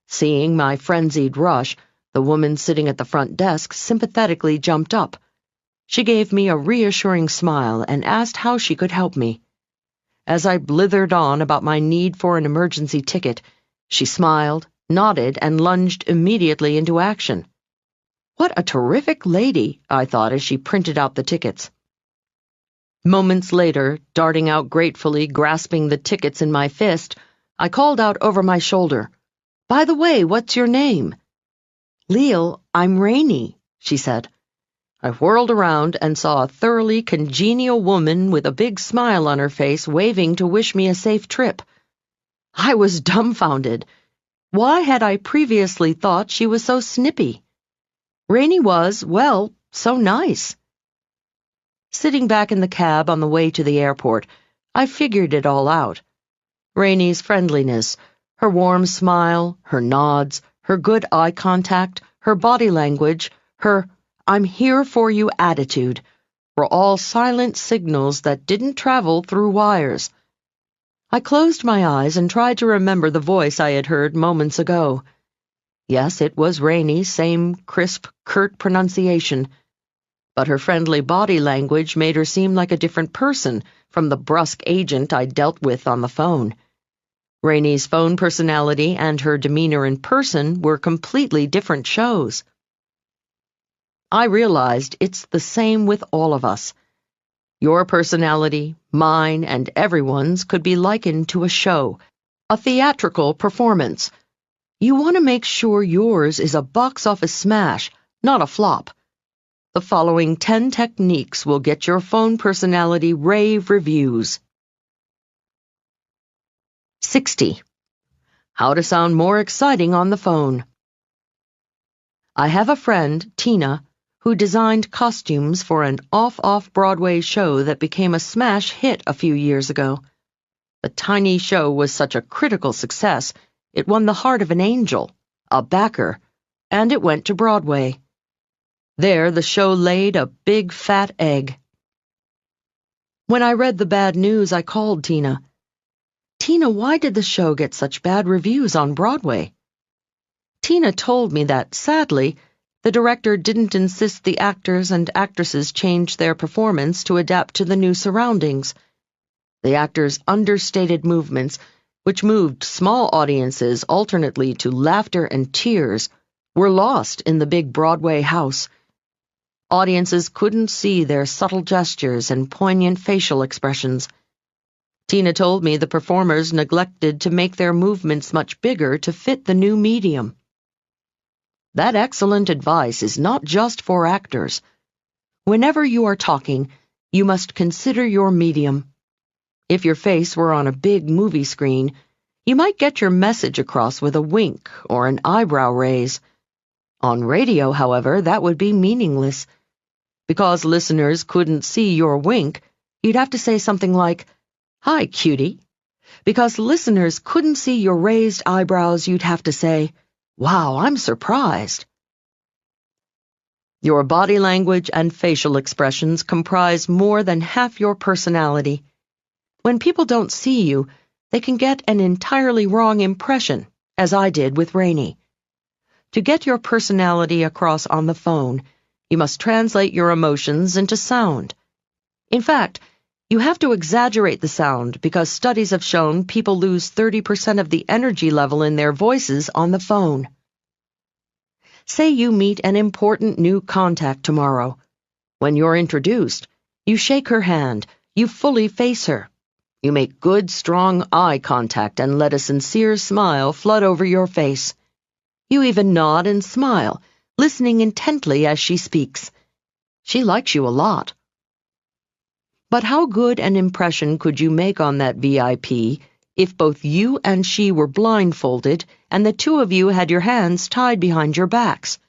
Seeing my frenzied rush, the woman sitting at the front desk sympathetically jumped up. She gave me a reassuring smile and asked how she could help me. As I blithered on about my need for an emergency ticket, she smiled, nodded, and lunged immediately into action. What a terrific lady, I thought as she printed out the tickets. Moments later, darting out gratefully, grasping the tickets in my fist, I called out over my shoulder, By the way, what's your name? Leil, I'm Rainey, she said. I whirled around and saw a thoroughly congenial woman with a big smile on her face waving to wish me a safe trip. I was dumbfounded. Why had I previously thought she was so snippy? Rainey was, well, so nice. Sitting back in the cab on the way to the airport, I figured it all out. Rainey's friendliness, her warm smile, her nods, her good eye contact, her body language, her "I'm here for you" attitude were all silent signals that didn't travel through wires. I closed my eyes and tried to remember the voice I had heard moments ago. Yes, it was Rainey's same crisp, curt pronunciation, but her friendly body language made her seem like a different person from the brusque agent I dealt with on the phone. Rainey's phone personality and her demeanor in person were completely different shows. I realized it's the same with all of us. Your personality, mine, and everyone's could be likened to a show, a theatrical performance. You want to make sure yours is a box office smash, not a flop. The following 10 techniques will get your phone personality rave reviews. 60. How to sound more exciting on the phone. I have a friend, Tina, who designed costumes for an off-Broadway show that became a smash hit a few years ago. The tiny show was such a critical success, it won the heart of an angel, a backer, and it went to Broadway. There, the show laid a big fat egg. When I read the bad news, I called Tina. Tina, why did the show get such bad reviews on Broadway? Tina told me that, sadly, the director didn't insist the actors and actresses change their performance to adapt to the new surroundings. The actors' understated movements, which moved small audiences alternately to laughter and tears, were lost in the big Broadway house. Audiences couldn't see their subtle gestures and poignant facial expressions. Tina told me the performers neglected to make their movements much bigger to fit the new medium. That excellent advice is not just for actors. Whenever you are talking, you must consider your medium. If your face were on a big movie screen, you might get your message across with a wink or an eyebrow raise. On radio, however, that would be meaningless. Because listeners couldn't see your wink, you'd have to say something like, "Hi, cutie." Because listeners couldn't see your raised eyebrows, you'd have to say, "Wow, I'm surprised." Your body language and facial expressions comprise more than half your personality. When people don't see you, they can get an entirely wrong impression, as I did with Rainey. To get your personality across on the phone, you must translate your emotions into sound. In fact, you have to exaggerate the sound because studies have shown people lose 30% of the energy level in their voices on the phone. Say you meet an important new contact tomorrow. When you're introduced, you shake her hand, you fully face her. You make good, strong eye contact and let a sincere smile flood over your face. You even nod and smile, listening intently as she speaks. She likes you a lot. But how good an impression could you make on that VIP if both you and she were blindfolded and the two of you had your hands tied behind your backs?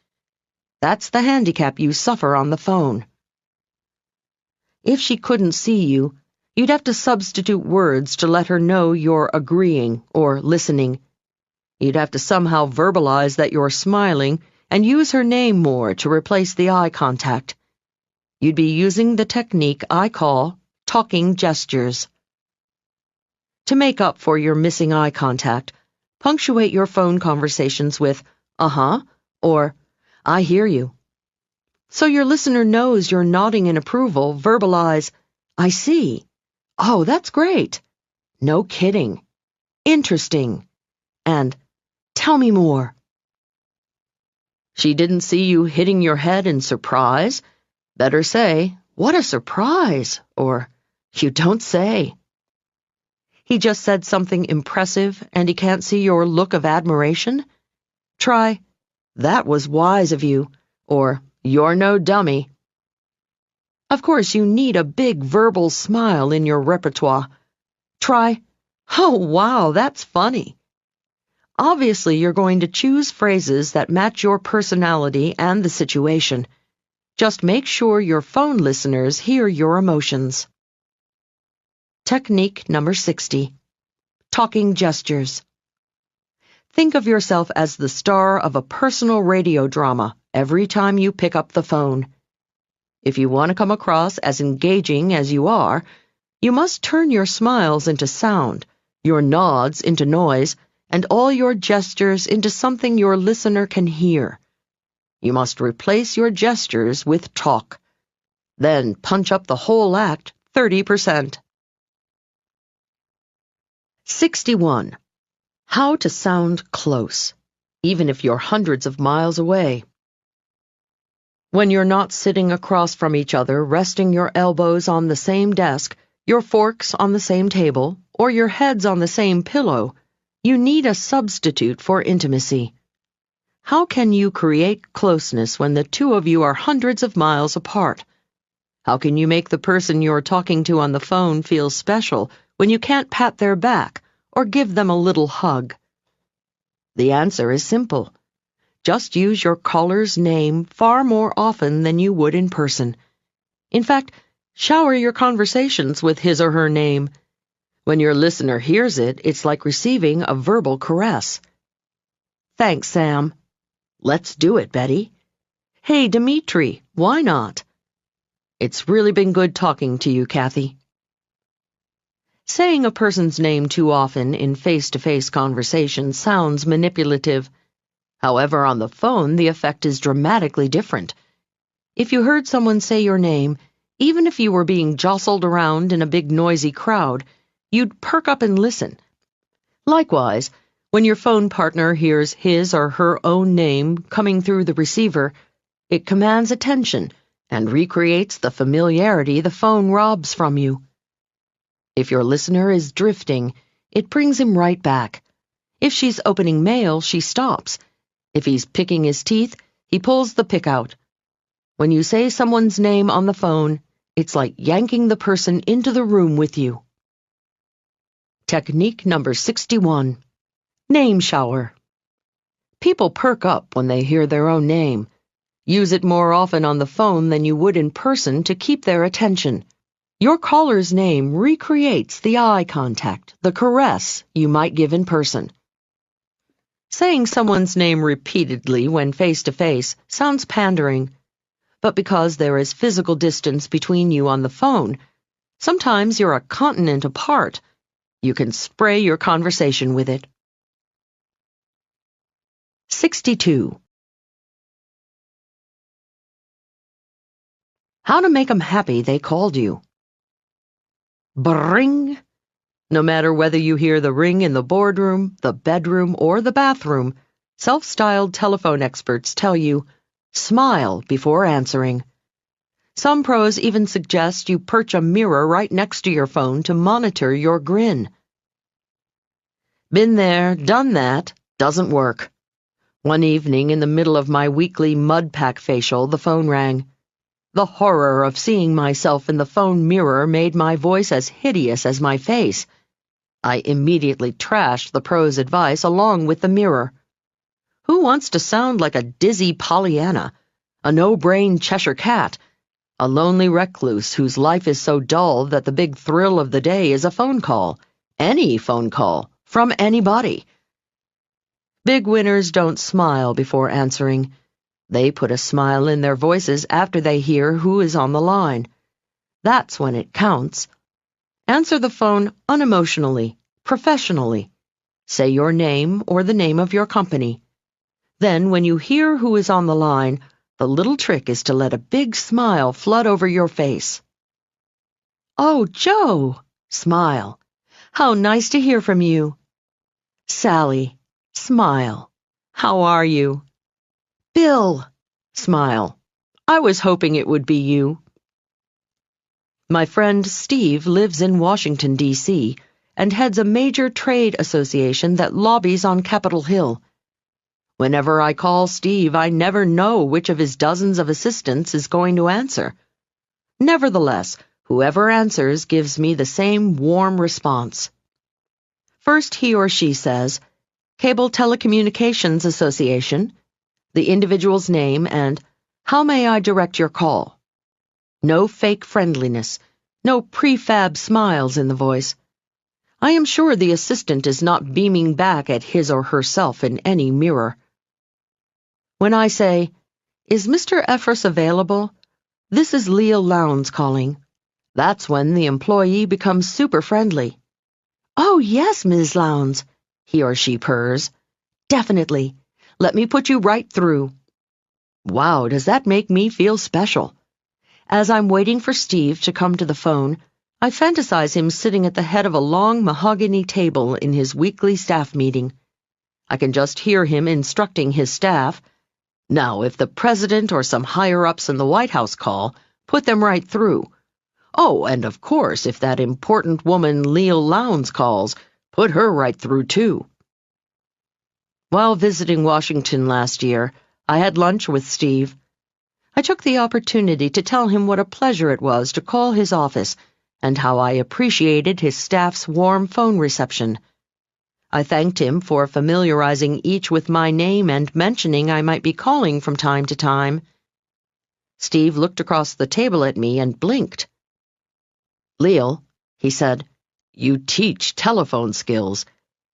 That's the handicap you suffer on the phone. If she couldn't see you, you'd have to substitute words to let her know you're agreeing or listening. You'd have to somehow verbalize that you're smiling and use her name more to replace the eye contact. You'd be using the technique I call talking gestures. To make up for your missing eye contact, punctuate your phone conversations with "uh-huh" or "I hear you." So your listener knows you're nodding in approval, verbalize "I see," "Oh, that's great," "No kidding," "Interesting," and "Tell me more." She didn't see you hitting your head in surprise? Better say, "What a surprise," or "You don't say." He just said something impressive and he can't see your look of admiration? Try, "That was wise of you," or You're no dummy. Of course, you need a big verbal smile in your repertoire. Try, "Oh, wow, that's funny." Obviously, you're going to choose phrases that match your personality and the situation. Just make sure your phone listeners hear your emotions. Technique number 60. Talking gestures. Think of yourself as the star of a personal radio drama every time you pick up the phone. If you want to come across as engaging as you are, you must turn your smiles into sound, your nods into noise, and all your gestures into something your listener can hear. You must replace your gestures with talk. Then punch up the whole act 30%. 61. How to sound close, even if you're hundreds of miles away. When you're not sitting across from each other, resting your elbows on the same desk, your forks on the same table, or your heads on the same pillow, you need a substitute for intimacy. How can you create closeness when the two of you are hundreds of miles apart? How can you make the person you're talking to on the phone feel special when you can't pat their back or give them a little hug? The answer is simple. Just use your caller's name far more often than you would in person. In fact, shower your conversations with his or her name. When your listener hears it, it's like receiving a verbal caress. "Thanks, Sam." "Let's do it, Betty." "Hey, Dimitri, why not?" "It's really been good talking to you, Kathy." Saying a person's name too often in face-to-face conversation sounds manipulative. However, on the phone, the effect is dramatically different. If you heard someone say your name, even if you were being jostled around in a big noisy crowd, you'd perk up and listen. Likewise, when your phone partner hears his or her own name coming through the receiver, it commands attention and recreates the familiarity the phone robs from you. If your listener is drifting, it brings him right back. If she's opening mail, she stops. If he's picking his teeth, he pulls the pick out. When you say someone's name on the phone, it's like yanking the person into the room with you. Technique number 61. Name shower. People perk up when they hear their own name. Use it more often on the phone than you would in person to keep their attention. Your caller's name recreates the eye contact, the caress you might give in person. Saying someone's name repeatedly when face-to-face sounds pandering, but because there is physical distance between you on the phone, sometimes you're a continent apart, you can spray your conversation with it. 62. How to make 'em happy they called you. Bring! No matter whether you hear the ring in the boardroom, the bedroom, or the bathroom, self-styled telephone experts tell you, smile before answering. Some pros even suggest you perch a mirror right next to your phone to monitor your grin. Been there, done that, doesn't work. One evening in the middle of my weekly mud pack facial, the phone rang. The horror of seeing myself in the phone mirror made my voice as hideous as my face. I immediately trashed the pro's advice along with the mirror. Who wants to sound like a dizzy Pollyanna, a no-brain Cheshire cat, a lonely recluse whose life is so dull that the big thrill of the day is a phone call, any phone call, from anybody? Big winners don't smile before answering. They put a smile in their voices after they hear who is on the line. That's when it counts. Answer the phone unemotionally, professionally. Say your name or the name of your company. Then, when you hear who is on the line, the little trick is to let a big smile flood over your face. "Oh, Joe!" Smile. "How nice to hear from you." "Sally." Smile. "How are you?" "Bill." Smile. "I was hoping it would be you." My friend Steve lives in Washington, D.C., and heads a major trade association that lobbies on Capitol Hill. Whenever I call Steve, I never know which of his dozens of assistants is going to answer. Nevertheless, whoever answers gives me the same warm response. First, he or she says, Cable Telecommunications Association, the individual's name, and how may I direct your call? No fake friendliness, no prefab smiles in the voice. I am sure the assistant is not beaming back at his or herself in any mirror. When I say, Is Mr. Effross available? This is Leil Lowndes calling. That's when the employee becomes super friendly. Oh, yes, Ms. Lowndes, he or she purrs. Definitely. Let me put you right through. Wow, does that make me feel special? As I'm waiting for Steve to come to the phone, I fantasize him sitting at the head of a long mahogany table in his weekly staff meeting. I can just hear him instructing his staff. Now, if the president or some higher-ups in the White House call, put them right through. Oh, and of course, if that important woman Leil Lowndes calls, put her right through too. While visiting Washington last year, I had lunch with Steve. I took the opportunity to tell him what a pleasure it was to call his office and how I appreciated his staff's warm phone reception. I thanked him for familiarizing each with my name and mentioning I might be calling from time to time. Steve looked across the table at me and blinked. Leil, he said, you teach telephone skills.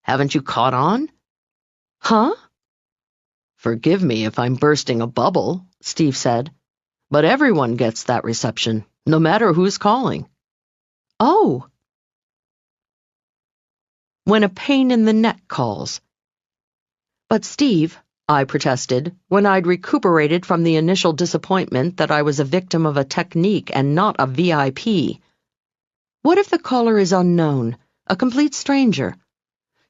Haven't you caught on? Huh? Forgive me if I'm bursting a bubble, Steve said, but everyone gets that reception, no matter who's calling. Oh. When a pain in the neck calls. But Steve, I protested, when I'd recuperated from the initial disappointment that I was a victim of a technique and not a VIP. What if the caller is unknown, a complete stranger?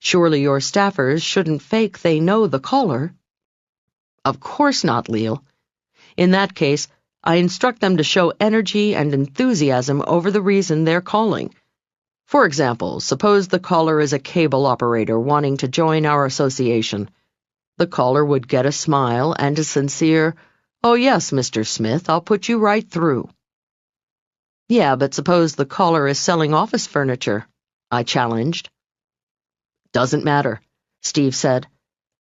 Surely your staffers shouldn't fake they know the caller. Of course not, Leil. In that case, I instruct them to show energy and enthusiasm over the reason they're calling. For example, suppose the caller is a cable operator wanting to join our association. The caller would get a smile and a sincere, "Oh yes, Mr. Smith, I'll put you right through." Yeah, but suppose the caller is selling office furniture, I challenged. Doesn't matter, Steve said.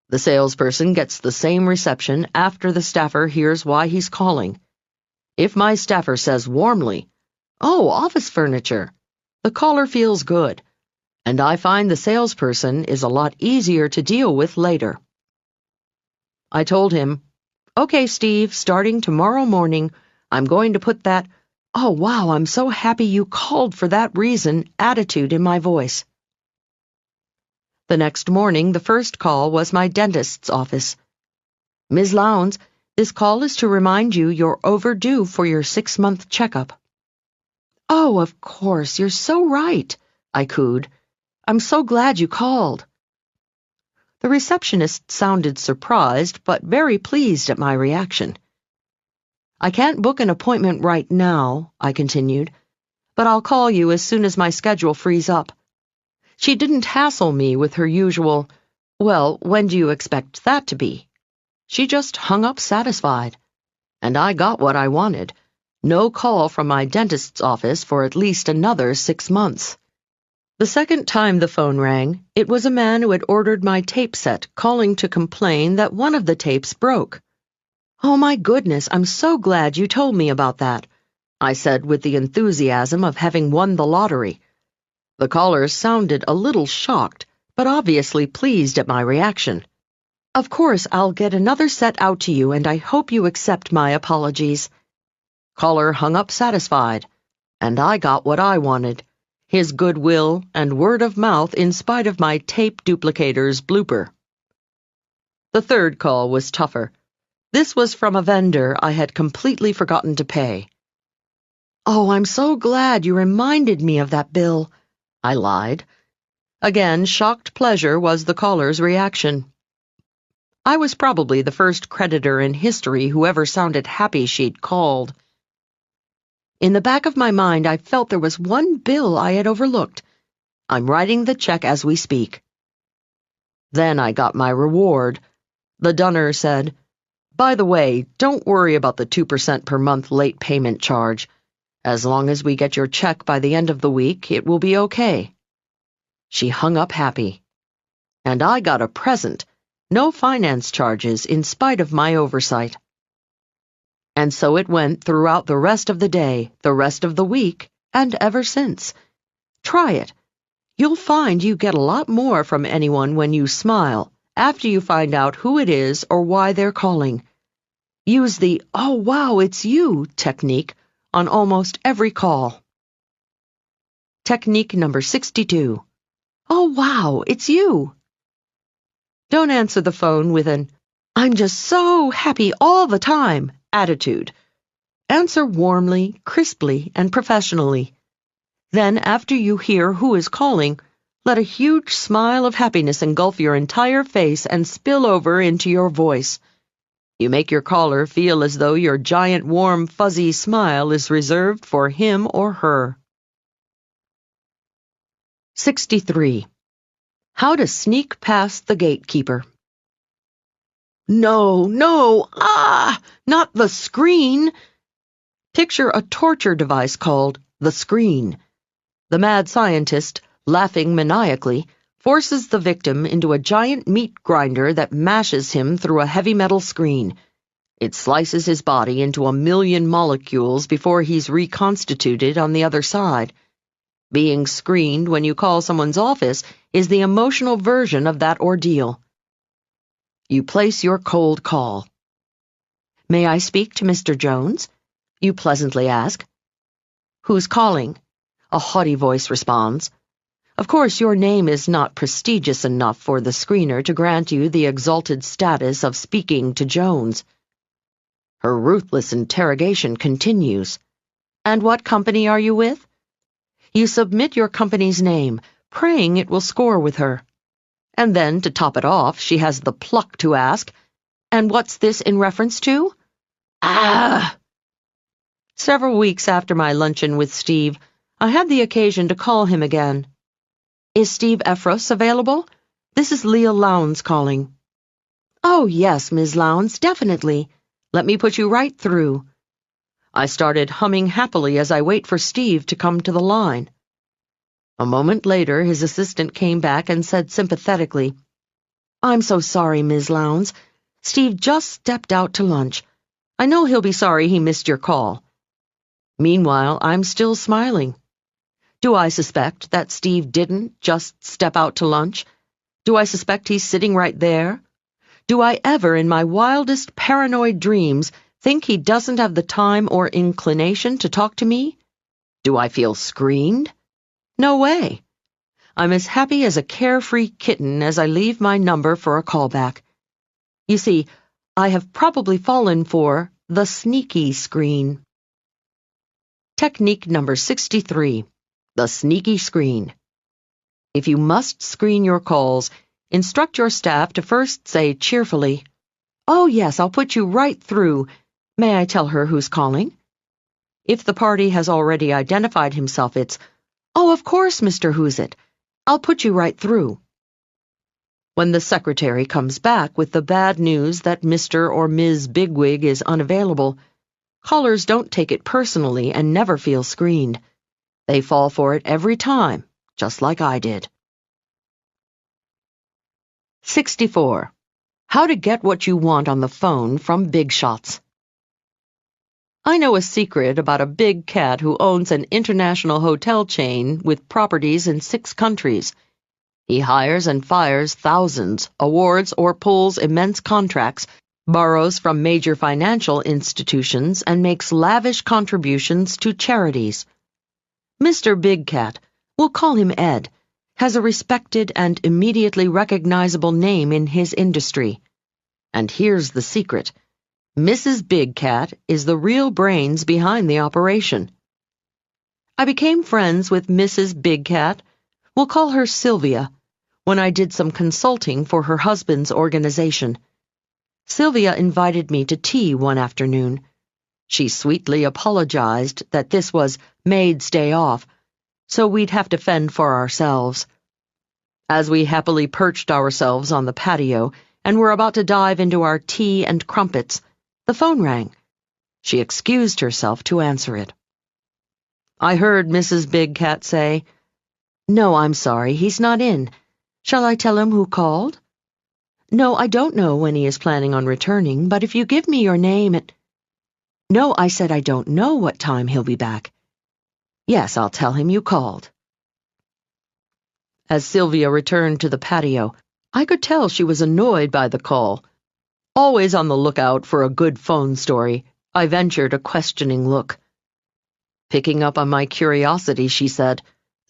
The salesperson gets the same reception after the staffer hears why he's calling. If my staffer says warmly, "Oh, office furniture," the caller feels good, and I find the salesperson is a lot easier to deal with later. I told him, "Okay, Steve, starting tomorrow morning, I'm going to put that, 'Oh, wow, I'm so happy you called for that reason,' attitude in my voice." The next morning, the first call was my dentist's office. "Ms. Lowndes, this call is to remind you you're overdue for your 6-month checkup." "Oh, of course, you're so right," I cooed. "I'm so glad you called." The receptionist sounded surprised, but very pleased at my reaction. "I can't book an appointment right now," I continued, "but I'll call you as soon as my schedule frees up." She didn't hassle me with her usual, "Well, when do you expect that to be?" She just hung up satisfied. And I got what I wanted. No call from my dentist's office for at least another 6 months. The second time the phone rang, it was a man who had ordered my tape set calling to complain that one of the tapes broke. "Oh my goodness, I'm so glad you told me about that," I said with the enthusiasm of having won the lottery. The caller sounded a little shocked, but obviously pleased at my reaction. "Of course, I'll get another set out to you, and I hope you accept my apologies." Caller hung up satisfied, and I got what I wanted, his goodwill and word of mouth in spite of my tape duplicator's blooper. The third call was tougher. This was from a vendor I had completely forgotten to pay. "Oh, I'm so glad you reminded me of that bill," I lied. Again, shocked pleasure was the caller's reaction. I was probably the first creditor in history who ever sounded happy she'd called. In the back of my mind, I felt there was one bill I had overlooked. I'm writing the check as we speak. Then I got my reward. The dunner said, "By the way, don't worry about the 2% per month late payment charge. As long as we get your check by the end of the week, it will be okay." She hung up happy. And I got a present. No finance charges in spite of my oversight. And so it went throughout the rest of the day, the rest of the week, and ever since. Try it. You'll find you get a lot more from anyone when you smile, after you find out who it is or why they're calling. Use the "Oh wow, it's you" technique on almost every call. Technique number 62. Oh wow, it's you. Don't answer the phone with an "I'm just so happy all the time" attitude. Answer warmly, crisply, and professionally. Then, after you hear who is calling, let a huge smile of happiness engulf your entire face and spill over into your voice. You make your caller feel as though your giant, warm, fuzzy smile is reserved for him or her. 63. How to sneak past the gatekeeper. No, not the screen. Picture a torture device called the screen. The mad scientist, laughing maniacally, forces the victim into a giant meat grinder that mashes him through a heavy metal screen. It slices his body into 1,000,000 molecules before he's reconstituted on the other side. Being screened when you call someone's office is the emotional version of that ordeal. You place your cold call. "May I speak to Mr. Jones?" you pleasantly ask. "Who's calling?" a haughty voice responds. Of course, your name is not prestigious enough for the screener to grant you the exalted status of speaking to Jones. Her ruthless interrogation continues. "And what company are you with?" You submit your company's name, praying it will score with her. And then, to top it off, she has the pluck to ask, "And what's this in reference to?" Ah! Several weeks after my luncheon with Steve, I had the occasion to call him again. "Is Steve Effross available? This is Leil Lowndes calling." "Oh, yes, Ms. Lowndes, definitely. Let me put you right through." I started humming happily as I wait for Steve to come to the line. A moment later, his assistant came back and said sympathetically, "I'm so sorry, Ms. Lowndes. Steve just stepped out to lunch. I know he'll be sorry he missed your call." Meanwhile, I'm still smiling. Do I suspect that Steve didn't just step out to lunch? Do I suspect he's sitting right there? Do I ever, in my wildest paranoid dreams, think he doesn't have the time or inclination to talk to me? Do I feel screened? No way. I'm as happy as a carefree kitten as I leave my number for a callback. You see, I have probably fallen for the sneaky screen. Technique number 63. The sneaky screen. If you must screen your calls, instruct your staff to first say cheerfully, "Oh yes, I'll put you right through. May I tell her who's calling?" If the party has already identified himself, it's, "Oh, of course, Mr. Who's-it. I'll put you right through." When the secretary comes back with the bad news that Mr. or Ms. Bigwig is unavailable, callers don't take it personally and never feel screened. They fall for it every time, just like I did. 64. How to get what you want on the phone from big shots. I know a secret about a big cat who owns an international hotel chain with properties in 6 countries. He hires and fires thousands, awards or pulls immense contracts, borrows from major financial institutions, and makes lavish contributions to charities. Mr. Big Cat, we'll call him Ed, has a respected and immediately recognizable name in his industry. And here's the secret. Mrs. Big Cat is the real brains behind the operation. I became friends with Mrs. Big Cat, we'll call her Sylvia, when I did some consulting for her husband's organization. Sylvia invited me to tea one afternoon. She sweetly apologized that this was maid's day off, so we'd have to fend for ourselves. As we happily perched ourselves on the patio and were about to dive into our tea and crumpets, the phone rang. She excused herself to answer it. I heard Mrs. Big Cat say, "No, I'm sorry, he's not in. Shall I tell him who called?" "No, I don't know when he is planning on returning, but if you give me your name and—" "No, I said I don't know what time he'll be back." "Yes, I'll tell him you called." As Sylvia returned to the patio, I could tell she was annoyed by the call. Always on the lookout for a good phone story, I ventured a questioning look. Picking up on my curiosity, she said,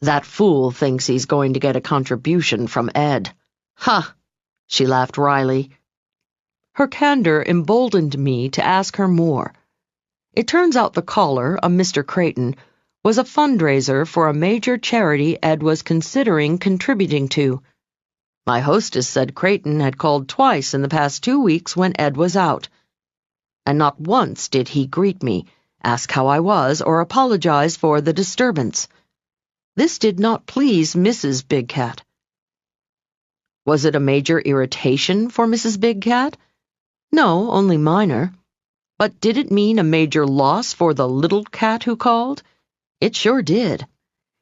"That fool thinks he's going to get a contribution from Ed." "Ha!" She laughed wryly. Her candor emboldened me to ask her more. It turns out the caller, a Mr. Creighton, was a fundraiser for a major charity Ed was considering contributing to. My hostess said Creighton had called twice in the past 2 weeks when Ed was out. And not once did he greet me, ask how I was, or apologize for the disturbance. This did not please Mrs. Big Cat. Was it a major irritation for Mrs. Big Cat? No, only minor. But did it mean a major loss for the little cat who called? It sure did.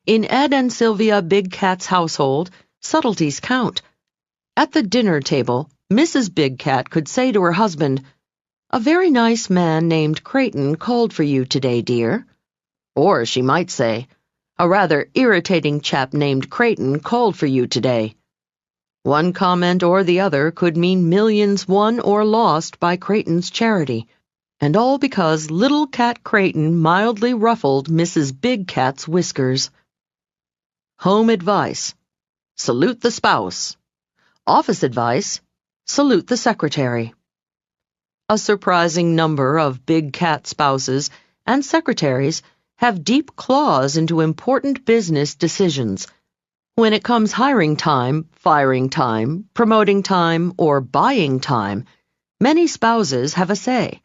In Ed and Sylvia Big Cat's household, subtleties count. At the dinner table, Mrs. Big Cat could say to her husband, "A very nice man named Creighton called for you today, dear." Or she might say, "A rather irritating chap named Creighton called for you today." One comment or the other could mean millions won or lost by Creighton's charity, and all because little Cat Creighton mildly ruffled Mrs. Big Cat's whiskers. Home advice: salute the spouse. Office advice: salute the secretary. A surprising number of Big Cat spouses and secretaries have deep claws into important business decisions. When it comes hiring time, firing time, promoting time, or buying time, many spouses have a say.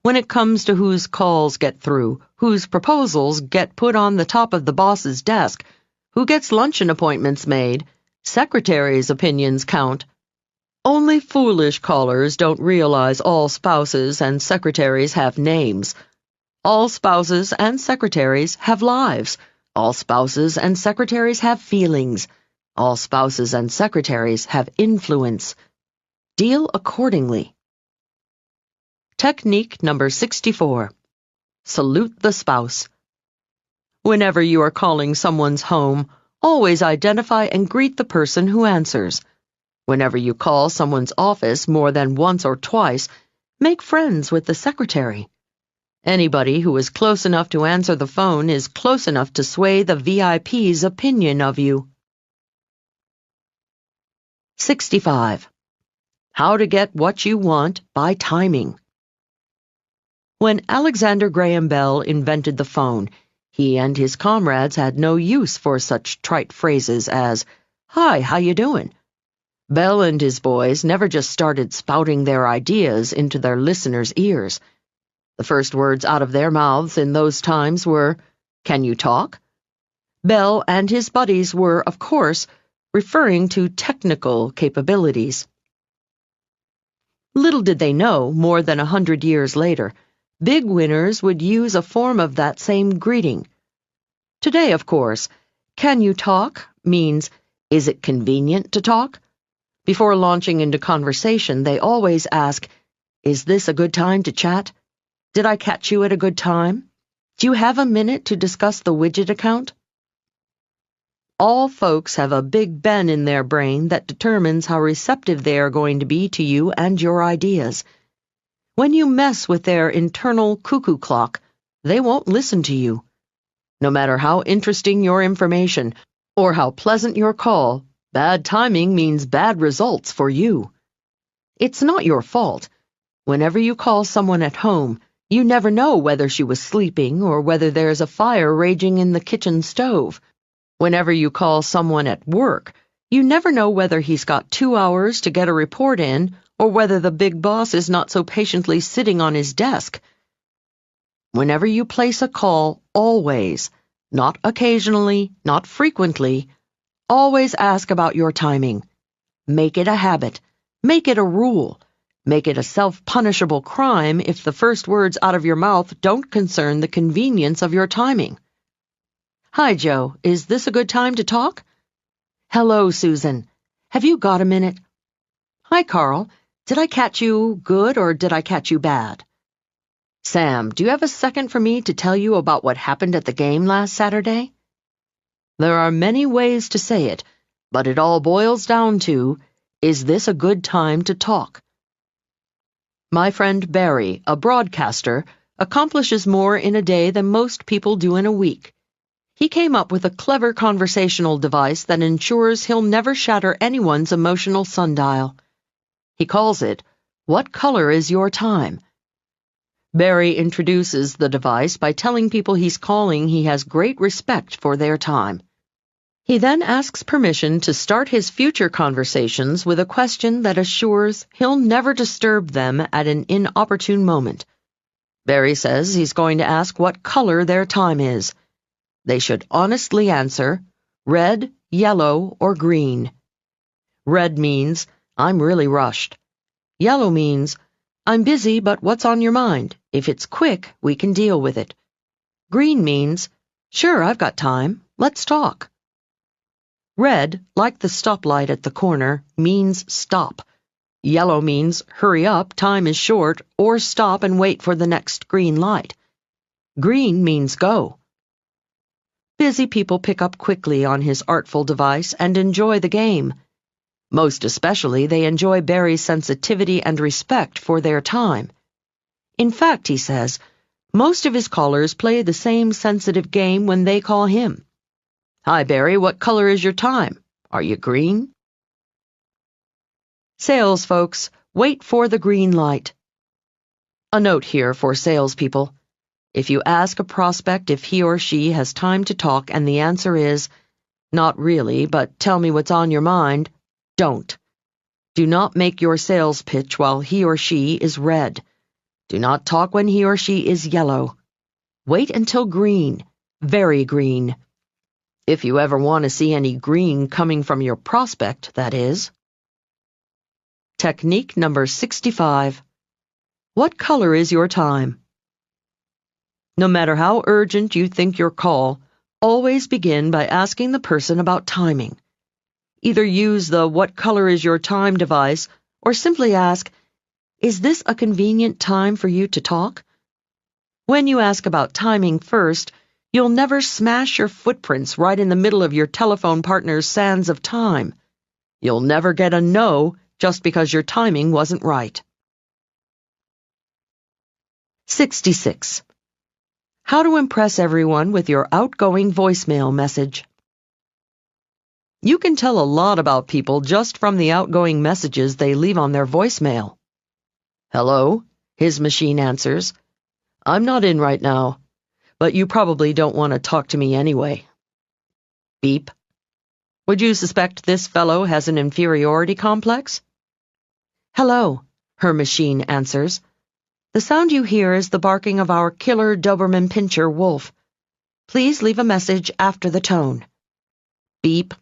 When it comes to whose calls get through, whose proposals get put on the top of the boss's desk, who gets luncheon appointments made, secretaries' opinions count. Only foolish callers don't realize all spouses and secretaries have names. All spouses and secretaries have lives. All spouses and secretaries have feelings. All spouses and secretaries have influence. Deal accordingly. Technique number 64. Salute the spouse. Whenever you are calling someone's home, always identify and greet the person who answers. Whenever you call someone's office more than once or twice, make friends with the secretary. Anybody who is close enough to answer the phone is close enough to sway the VIP's opinion of you. 65. How to get what you want by timing. When Alexander Graham Bell invented the phone, he and his comrades had no use for such trite phrases as, "Hi, how you doing?" Bell and his boys never just started spouting their ideas into their listeners' ears. The first words out of their mouths in those times were, "Can you talk?" Bell and his buddies were, of course, referring to technical capabilities. Little did they know, more than 100 years later, big winners would use a form of that same greeting. Today, of course, "Can you talk?" means, "Is it convenient to talk?" Before launching into conversation, they always ask, "Is this a good time to chat? Did I catch you at a good time? Do you have a minute to discuss the widget account?" All folks have a Big Ben in their brain that determines how receptive they are going to be to you and your ideas. When you mess with their internal cuckoo clock, they won't listen to you. No matter how interesting your information or how pleasant your call, bad timing means bad results for you. It's not your fault. Whenever you call someone at home, you never know whether she was sleeping or whether there's a fire raging in the kitchen stove. Whenever you call someone at work, you never know whether he's got 2 hours to get a report in or whether the big boss is not so patiently sitting on his desk. Whenever you place a call, always, not occasionally, not frequently, always ask about your timing. Make it a habit. Make it a rule. Make it a self-punishable crime if the first words out of your mouth don't concern the convenience of your timing. Hi, Joe. Is this a good time to talk? Hello, Susan. Have you got a minute? Hi, Carl. Did I catch you good or did I catch you bad? Sam, do you have a second for me to tell you about what happened at the game last Saturday? There are many ways to say it, but it all boils down to, is this a good time to talk? My friend Barry, a broadcaster, accomplishes more in a day than most people do in a week. He came up with a clever conversational device that ensures he'll never shatter anyone's emotional sundial. He calls it, "What color is your time?" Barry introduces the device by telling people he's calling he has great respect for their time. He then asks permission to start his future conversations with a question that assures he'll never disturb them at an inopportune moment. Barry says he's going to ask what color their time is. They should honestly answer, red, yellow, or green. Red means, I'm really rushed. Yellow means, I'm busy, but what's on your mind? If it's quick, we can deal with it. Green means, sure, I've got time. Let's talk. Red, like the stoplight at the corner, means stop. Yellow means hurry up, time is short, or stop and wait for the next green light. Green means go. Busy people pick up quickly on his artful device and enjoy the game. Most especially, they enjoy Barry's sensitivity and respect for their time. In fact, he says, most of his callers play the same sensitive game when they call him. Hi, Barry, what color is your time? Are you green? Sales folks, wait for the green light. A note here for salespeople. If you ask a prospect if he or she has time to talk and the answer is, not really, but tell me what's on your mind, don't. Do not make your sales pitch while he or she is red. Do not talk when he or she is yellow. Wait until green, very green. If you ever want to see any green coming from your prospect, that is. Technique number 65. What color is your time? No matter how urgent you think your call, always begin by asking the person about timing. Either use the "What color is your time" device, or simply ask, is this a convenient time for you to talk? When you ask about timing first, you'll never smash your footprints right in the middle of your telephone partner's sands of time. You'll never get a no just because your timing wasn't right. 66. How to impress everyone with your outgoing voicemail message. You can tell a lot about people just from the outgoing messages they leave on their voicemail. Hello, his machine answers. I'm not in right now, but you probably don't want to talk to me anyway. Beep. Would you suspect this fellow has an inferiority complex? Hello, her machine answers. The sound you hear is the barking of our killer Doberman Pinscher wolf. Please leave a message after the tone. Beep.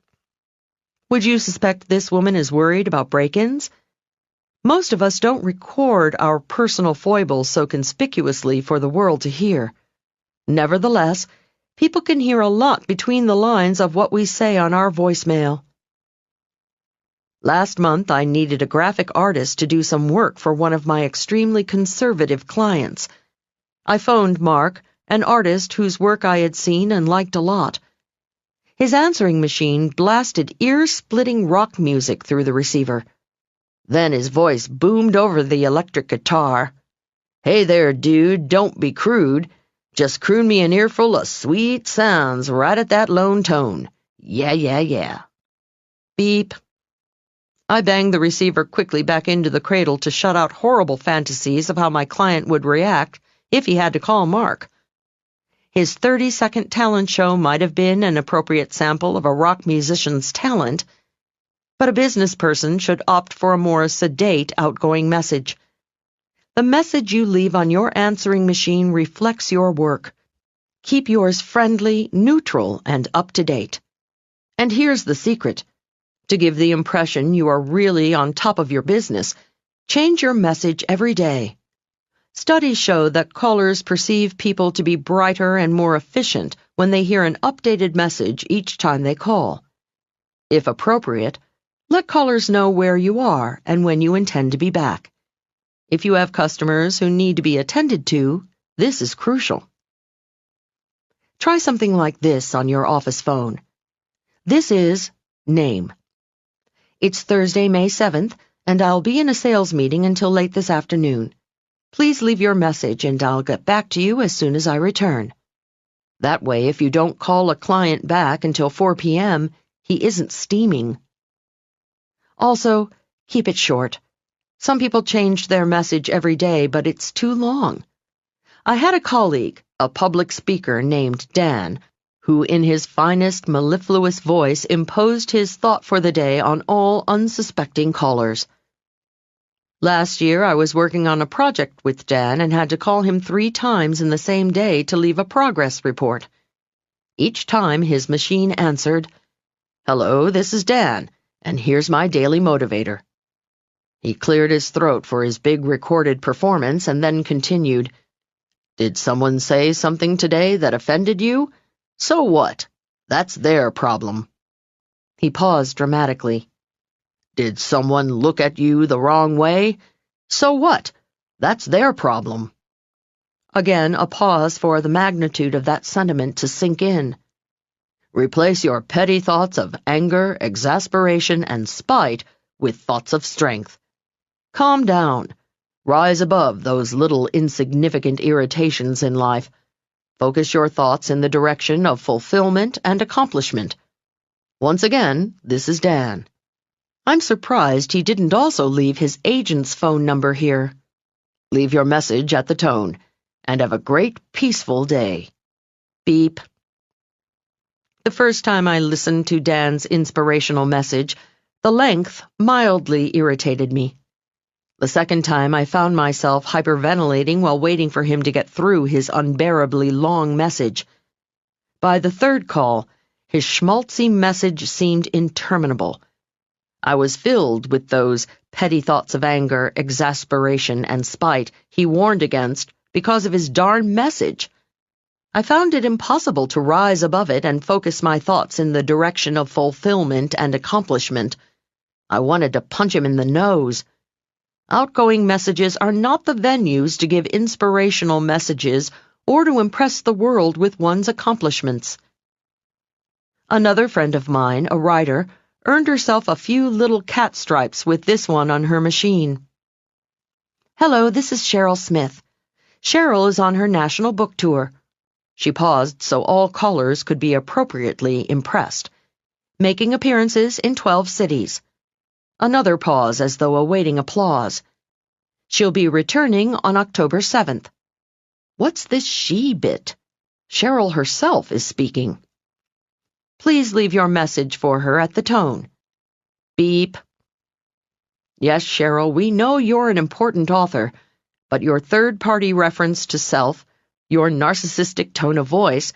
Would you suspect this woman is worried about break-ins? Most of us don't record our personal foibles so conspicuously for the world to hear. Nevertheless, people can hear a lot between the lines of what we say on our voicemail. Last month, I needed a graphic artist to do some work for one of my extremely conservative clients. I phoned Mark, an artist whose work I had seen and liked a lot. His answering machine blasted ear-splitting rock music through the receiver. Then his voice boomed over the electric guitar. Hey there, dude, don't be crude. Just croon me an earful of sweet sounds right at that lone tone. Yeah, yeah, yeah. Beep. I banged the receiver quickly back into the cradle to shut out horrible fantasies of how my client would react if he had to call Mark. His 30-second talent show might have been an appropriate sample of a rock musician's talent, but a business person should opt for a more sedate outgoing message. The message you leave on your answering machine reflects your work. Keep yours friendly, neutral, and up-to-date. And here's the secret. To give the impression you are really on top of your business, change your message every day. Studies show that callers perceive people to be brighter and more efficient when they hear an updated message each time they call. If appropriate, let callers know where you are and when you intend to be back. If you have customers who need to be attended to, this is crucial. Try something like this on your office phone. This is name. It's Thursday, May 7th, and I'll be in a sales meeting until late this afternoon. Please leave your message and I'll get back to you as soon as I return. That way, if you don't call a client back until 4 p.m., he isn't steaming. Also, keep it short. Some people change their message every day, but it's too long. I had a colleague, a public speaker named Dan, who in his finest mellifluous voice imposed his thought for the day on all unsuspecting callers. Last year, I was working on a project with Dan and had to call him 3 times in the same day to leave a progress report. Each time, his machine answered, "Hello, this is Dan, and here's my daily motivator." He cleared his throat for his big recorded performance and then continued, "Did someone say something today that offended you? So what? That's their problem." He paused dramatically. "Did someone look at you the wrong way? So what? That's their problem." Again, a pause for the magnitude of that sentiment to sink in. Replace your petty thoughts of anger, exasperation, and spite with thoughts of strength. Calm down. Rise above those little insignificant irritations in life. Focus your thoughts in the direction of fulfillment and accomplishment. Once again, this is Dan. I'm surprised he didn't also leave his agent's phone number here. Leave your message at the tone, and have a great, peaceful day. Beep. The first time I listened to Dan's inspirational message, the length mildly irritated me. The second time, I found myself hyperventilating while waiting for him to get through his unbearably long message. By the third call, his schmaltzy message seemed interminable. I was filled with those petty thoughts of anger, exasperation, and spite he warned against because of his darn message. I found it impossible to rise above it and focus my thoughts in the direction of fulfillment and accomplishment. I wanted to punch him in the nose. Outgoing messages are not the venues to give inspirational messages or to impress the world with one's accomplishments. Another friend of mine, a writer, earned herself a few little cat stripes with this one on her machine. "Hello, this is Cheryl Smith. Cheryl is on her national book tour." She paused so all callers could be appropriately impressed. "Making appearances in 12 cities." Another pause as though awaiting applause. "She'll be returning on October 7th. What's this she bit? Cheryl herself is speaking. Please leave your message for her at the tone. Beep. Yes, Cheryl, we know you're an important author, but your third-party reference to self, your narcissistic tone of voice,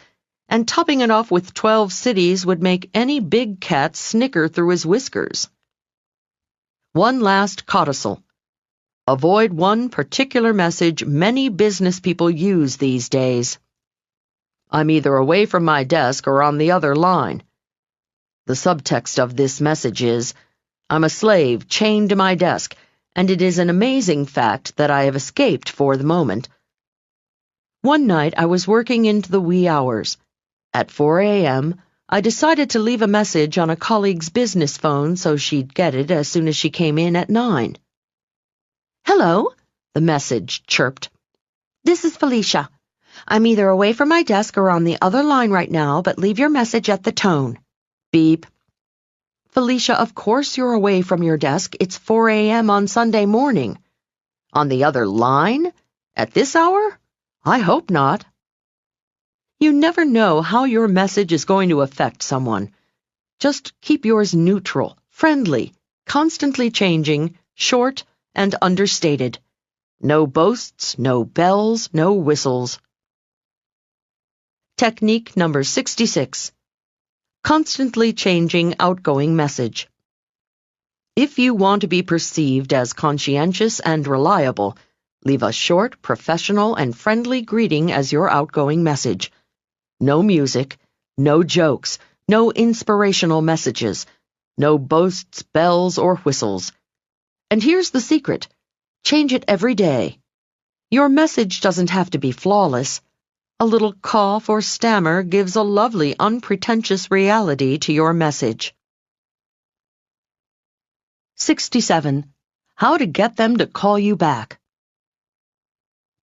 and topping it off with 12 cities would make any big cat snicker through his whiskers. One last codicil. Avoid one particular message many business people use these days. I'm either away from my desk or on the other line. The subtext of this message is, I'm a slave chained to my desk, and it is an amazing fact that I have escaped for the moment. One night I was working into the wee hours. At 4 a.m., I decided to leave a message on a colleague's business phone so she'd get it as soon as she came in at 9. Hello, the message chirped. This is Felicia. I'm either away from my desk or on the other line right now, but leave your message at the tone. Beep. Felicia, of course you're away from your desk. It's 4 a.m. on Sunday morning. On the other line? At this hour? I hope not. You never know how your message is going to affect someone. Just keep yours neutral, friendly, constantly changing, short, and understated. No boasts, no bells, no whistles. Technique number 66. Constantly changing outgoing message. If you want to be perceived as conscientious and reliable, leave a short, professional, and friendly greeting as your outgoing message. No music, no jokes, no inspirational messages, no boasts, bells, or whistles. And here's the secret. Change it every day. Your message doesn't have to be flawless. A little cough or stammer gives a lovely, unpretentious reality to your message. 67. How to get them to call you back.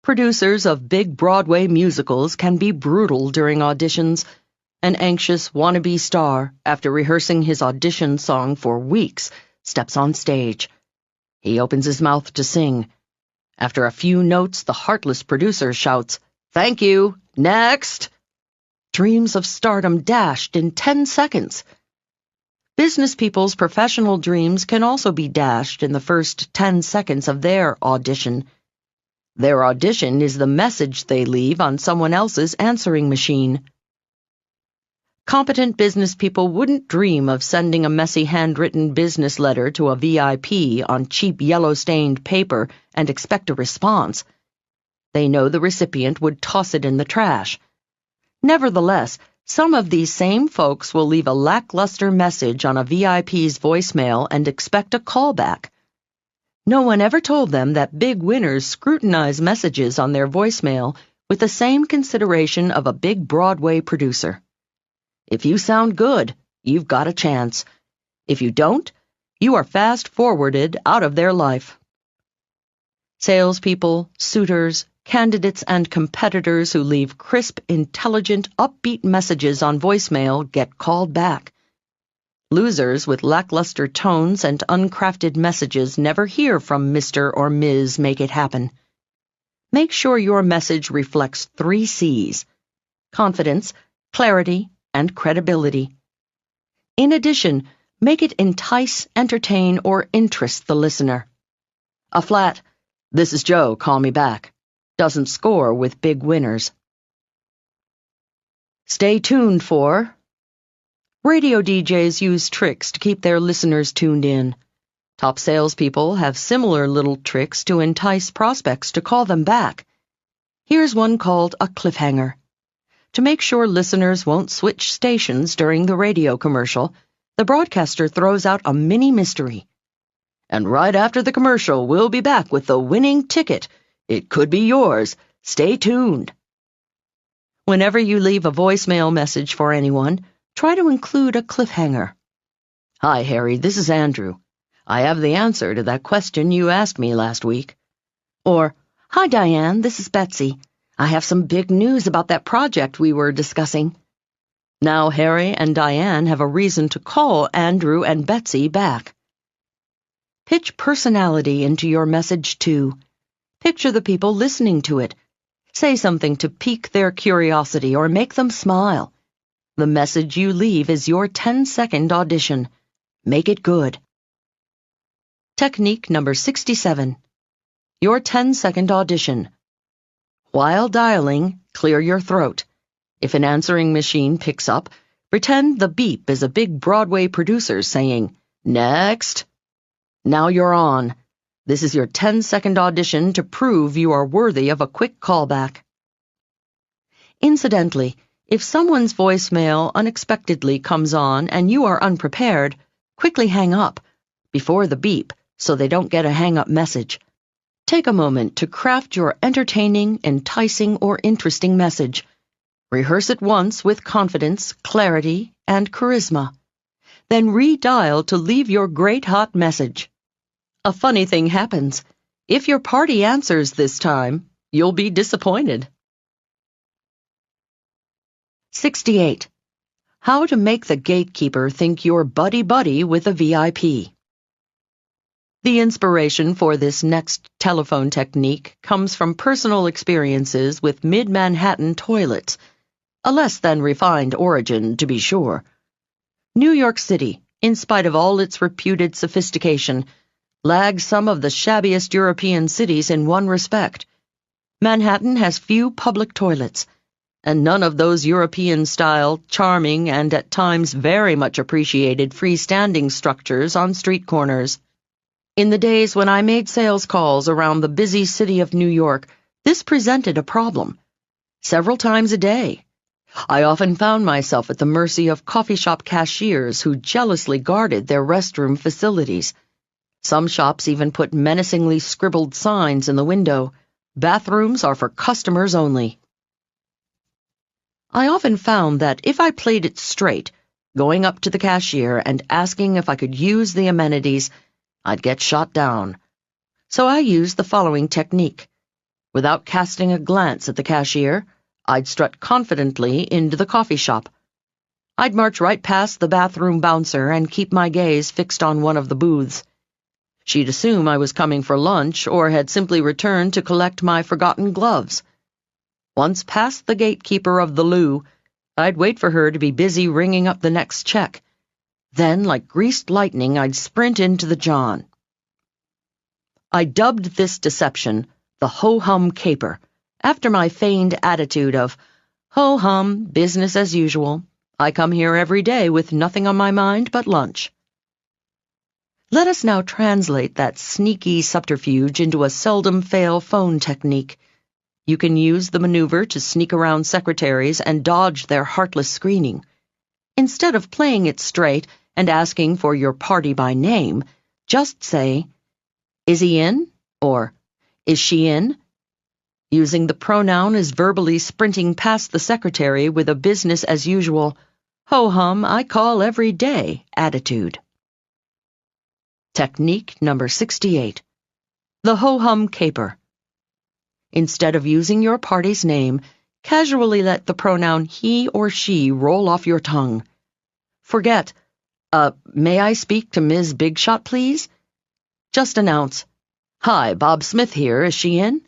Producers of big Broadway musicals can be brutal during auditions. An anxious wannabe star, after rehearsing his audition song for weeks, steps on stage. He opens his mouth to sing. After a few notes, the heartless producer shouts, "Thank you! Next!" Dreams of stardom dashed in 10 seconds. Business people's professional dreams can also be dashed in the first 10 seconds of their audition. Their audition is the message they leave on someone else's answering machine. Competent business people wouldn't dream of sending a messy handwritten business letter to a VIP on cheap yellow-stained paper and expect a response. They know the recipient would toss it in the trash. Nevertheless, some of these same folks will leave a lackluster message on a VIP's voicemail and expect a callback. No one ever told them that big winners scrutinize messages on their voicemail with the same consideration of a big Broadway producer. If you sound good, you've got a chance. If you don't, you are fast-forwarded out of their life. Salespeople, suitors, candidates, and competitors who leave crisp, intelligent, upbeat messages on voicemail get called back. Losers with lackluster tones and uncrafted messages never hear from Mr. or Ms. Make It Happen. Make sure your message reflects 3 C's: confidence, clarity, and credibility. In addition, make it entice, entertain, or interest the listener. A flat, "This is Joe, call me back," doesn't score with big winners. Stay tuned for... Radio DJs use tricks to keep their listeners tuned in. Top salespeople have similar little tricks to entice prospects to call them back. Here's one called a cliffhanger. To make sure listeners won't switch stations during the radio commercial, the broadcaster throws out a mini mystery. "And right after the commercial, we'll be back with the winning ticket. It could be yours. Stay tuned." Whenever you leave a voicemail message for anyone, try to include a cliffhanger. "Hi, Harry, this is Andrew. I have the answer to that question you asked me last week." Or, "Hi, Diane, this is Betsy. I have some big news about that project we were discussing." Now Harry and Diane have a reason to call Andrew and Betsy back. Pitch personality into your message, too. Picture the people listening to it. Say something to pique their curiosity or make them smile. The message you leave is your 10-second audition. Make it good. Technique number 67. Your 10-second audition. While dialing, clear your throat. If an answering machine picks up, pretend the beep is a big Broadway producer saying, "Next." Now you're on. This is your 10-second audition to prove you are worthy of a quick callback. Incidentally, if someone's voicemail unexpectedly comes on and you are unprepared, quickly hang up before the beep so they don't get a hang-up message. Take a moment to craft your entertaining, enticing, or interesting message. Rehearse it once with confidence, clarity, and charisma. Then redial to leave your great hot message. A funny thing happens. If your party answers this time, you'll be disappointed. 68. How to make the gatekeeper think you're buddy-buddy with a VIP. The inspiration for this next telephone technique comes from personal experiences with mid-Manhattan toilets, a less than refined origin, to be sure. New York City, in spite of all its reputed sophistication, lags some of the shabbiest European cities in one respect. Manhattan has few public toilets, and none of those European-style, charming, and at times very much appreciated freestanding structures on street corners. In the days when I made sales calls around the busy city of New York, this presented a problem. Several times a day, I often found myself at the mercy of coffee shop cashiers who jealously guarded their restroom facilities. Some shops even put menacingly scribbled signs in the window, "Bathrooms are for customers only." I often found that if I played it straight, going up to the cashier and asking if I could use the amenities, I'd get shot down. So I used the following technique. Without casting a glance at the cashier, I'd strut confidently into the coffee shop. I'd march right past the bathroom bouncer and keep my gaze fixed on one of the booths. She'd assume I was coming for lunch or had simply returned to collect my forgotten gloves. Once past the gatekeeper of the loo, I'd wait for her to be busy ringing up the next check. Then, like greased lightning, I'd sprint into the John. I dubbed this deception the ho-hum caper, after my feigned attitude of, "Ho-hum, business as usual. I come here every day with nothing on my mind but lunch." Let us now translate that sneaky subterfuge into a seldom-fail phone technique. You can use the maneuver to sneak around secretaries and dodge their heartless screening. Instead of playing it straight and asking for your party by name, just say, "Is he in?" or "Is she in?" Using the pronoun as verbally sprinting past the secretary with a business-as-usual, "Ho-hum, I call every day" attitude. Technique number 68. The ho-hum caper. Instead of using your party's name, casually let the pronoun he or she roll off your tongue. Forget, "May I speak to Ms. Bigshot, please?" Just announce, "Hi, Bob Smith here, is she in?"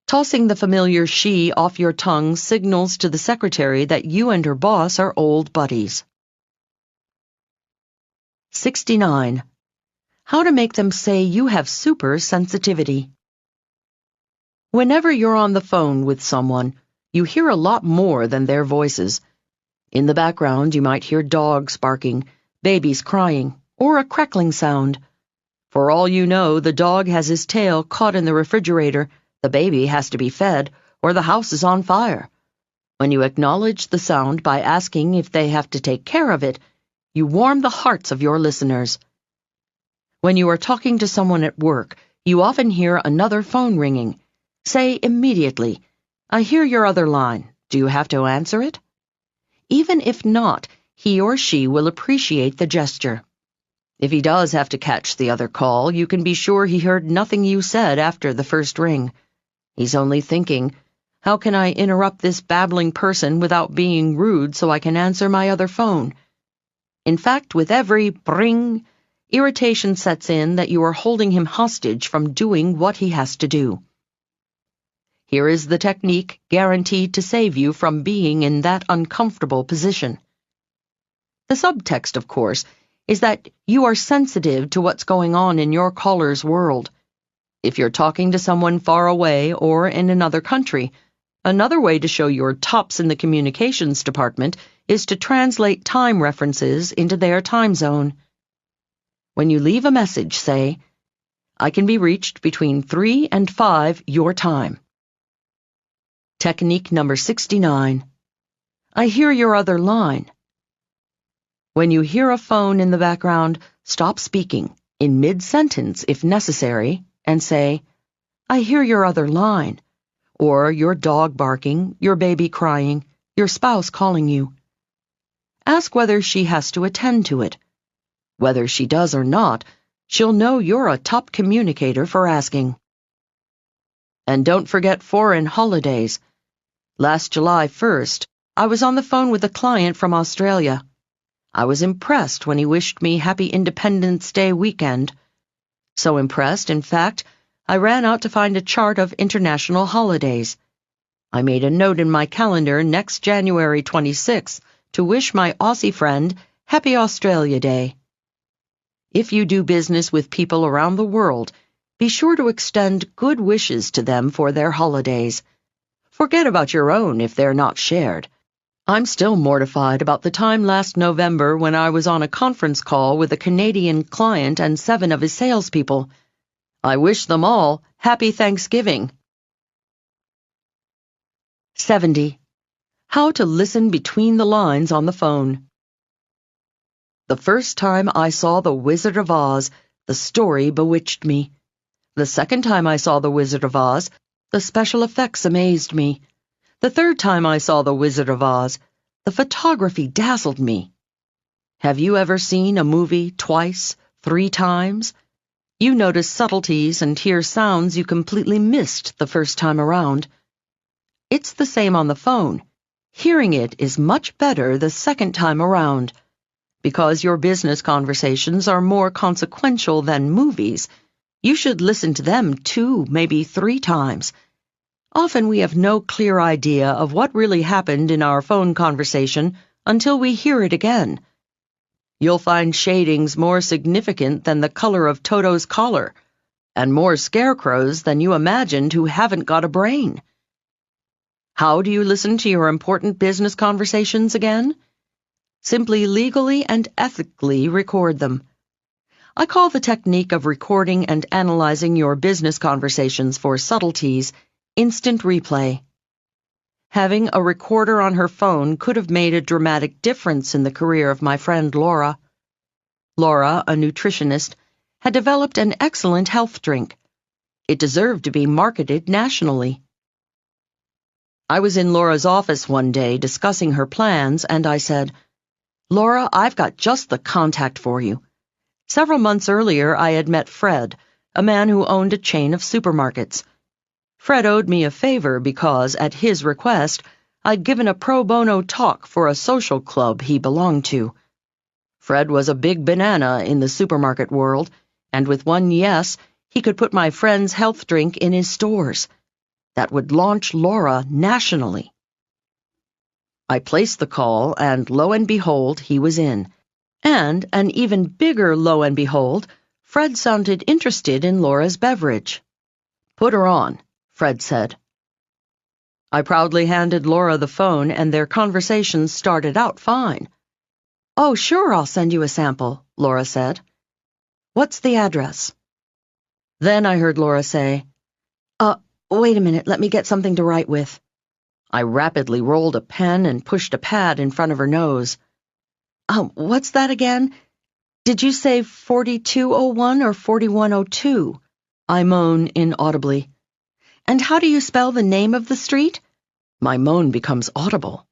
Tossing the familiar she off your tongue signals to the secretary that you and her boss are old buddies. 69. How to make them say you have super sensitivity. Whenever you're on the phone with someone, you hear a lot more than their voices. In the background, you might hear dogs barking, babies crying, or a crackling sound. For all you know, the dog has his tail caught in the refrigerator, the baby has to be fed, or the house is on fire. When you acknowledge the sound by asking if they have to take care of it, you warm the hearts of your listeners. When you are talking to someone at work, you often hear another phone ringing. Say immediately, "I hear your other line. Do you have to answer it?" Even if not, he or she will appreciate the gesture. If he does have to catch the other call, you can be sure he heard nothing you said after the first ring. He's only thinking, "How can I interrupt this babbling person without being rude so I can answer my other phone?" In fact, with every bring, irritation sets in that you are holding him hostage from doing what he has to do. Here is the technique guaranteed to save you from being in that uncomfortable position. The subtext, of course, is that you are sensitive to what's going on in your caller's world. If you're talking to someone far away or in another country, another way to show you're tops in the communications department is to translate time references into their time zone. When you leave a message, say, "I can be reached between 3 and 5 your time." Technique number 69. I hear your other line. When you hear a phone in the background, stop speaking, in mid-sentence if necessary, and say, "I hear your other line," or your dog barking, your baby crying, your spouse calling you. Ask whether she has to attend to it. Whether she does or not, she'll know you're a top communicator for asking. And don't forget foreign holidays. Last July 1st, I was on the phone with a client from Australia. I was impressed when he wished me Happy Independence Day weekend. So impressed, in fact, I ran out to find a chart of international holidays. I made a note in my calendar next January 26th to wish my Aussie friend Happy Australia Day. If you do business with people around the world, be sure to extend good wishes to them for their holidays. Forget about your own if they're not shared. I'm still mortified about the time last November when I was on a conference call with a Canadian client and 7 of his salespeople. I wish them all Happy Thanksgiving. 70. How to listen between the lines on the phone. The first time I saw The Wizard of Oz, the story bewitched me. The second time I saw The Wizard of Oz, the special effects amazed me. The third time I saw The Wizard of Oz, the photography dazzled me. Have you ever seen a movie twice, 3 times? You notice subtleties and hear sounds you completely missed the first time around. It's the same on the phone. Hearing it is much better the second time around. Because your business conversations are more consequential than movies, you should listen to them 2, maybe 3 times. Often we have no clear idea of what really happened in our phone conversation until we hear it again. You'll find shadings more significant than the color of Toto's collar, and more scarecrows than you imagined who haven't got a brain. How do you listen to your important business conversations again? Simply legally and ethically record them. I call the technique of recording and analyzing your business conversations for subtleties instant replay. Having a recorder on her phone could have made a dramatic difference in the career of my friend Laura. Laura, a nutritionist, had developed an excellent health drink. It deserved to be marketed nationally. I was in Laura's office one day discussing her plans, and I said, "Laura, I've got just the contact for you." Several months earlier, I had met Fred, a man who owned a chain of supermarkets. Fred owed me a favor because, at his request, I'd given a pro bono talk for a social club he belonged to. Fred was a big banana in the supermarket world, and with one yes, he could put my friend's health drink in his stores. That would launch Laura nationally. I placed the call, and lo and behold, he was in. And, an even bigger lo and behold, Fred sounded interested in Laura's beverage. "Put her on," Fred said. I proudly handed Laura the phone, and their conversation started out fine. "Oh, sure, I'll send you a sample," Laura said. "What's the address?" Then I heard Laura say, Wait a minute, let me get something to write with." I rapidly rolled a pen and pushed a pad in front of her nose. What's that again? Did you say 4201 or 4102? I moan inaudibly. And how do you spell the name of the street? My moan becomes audible.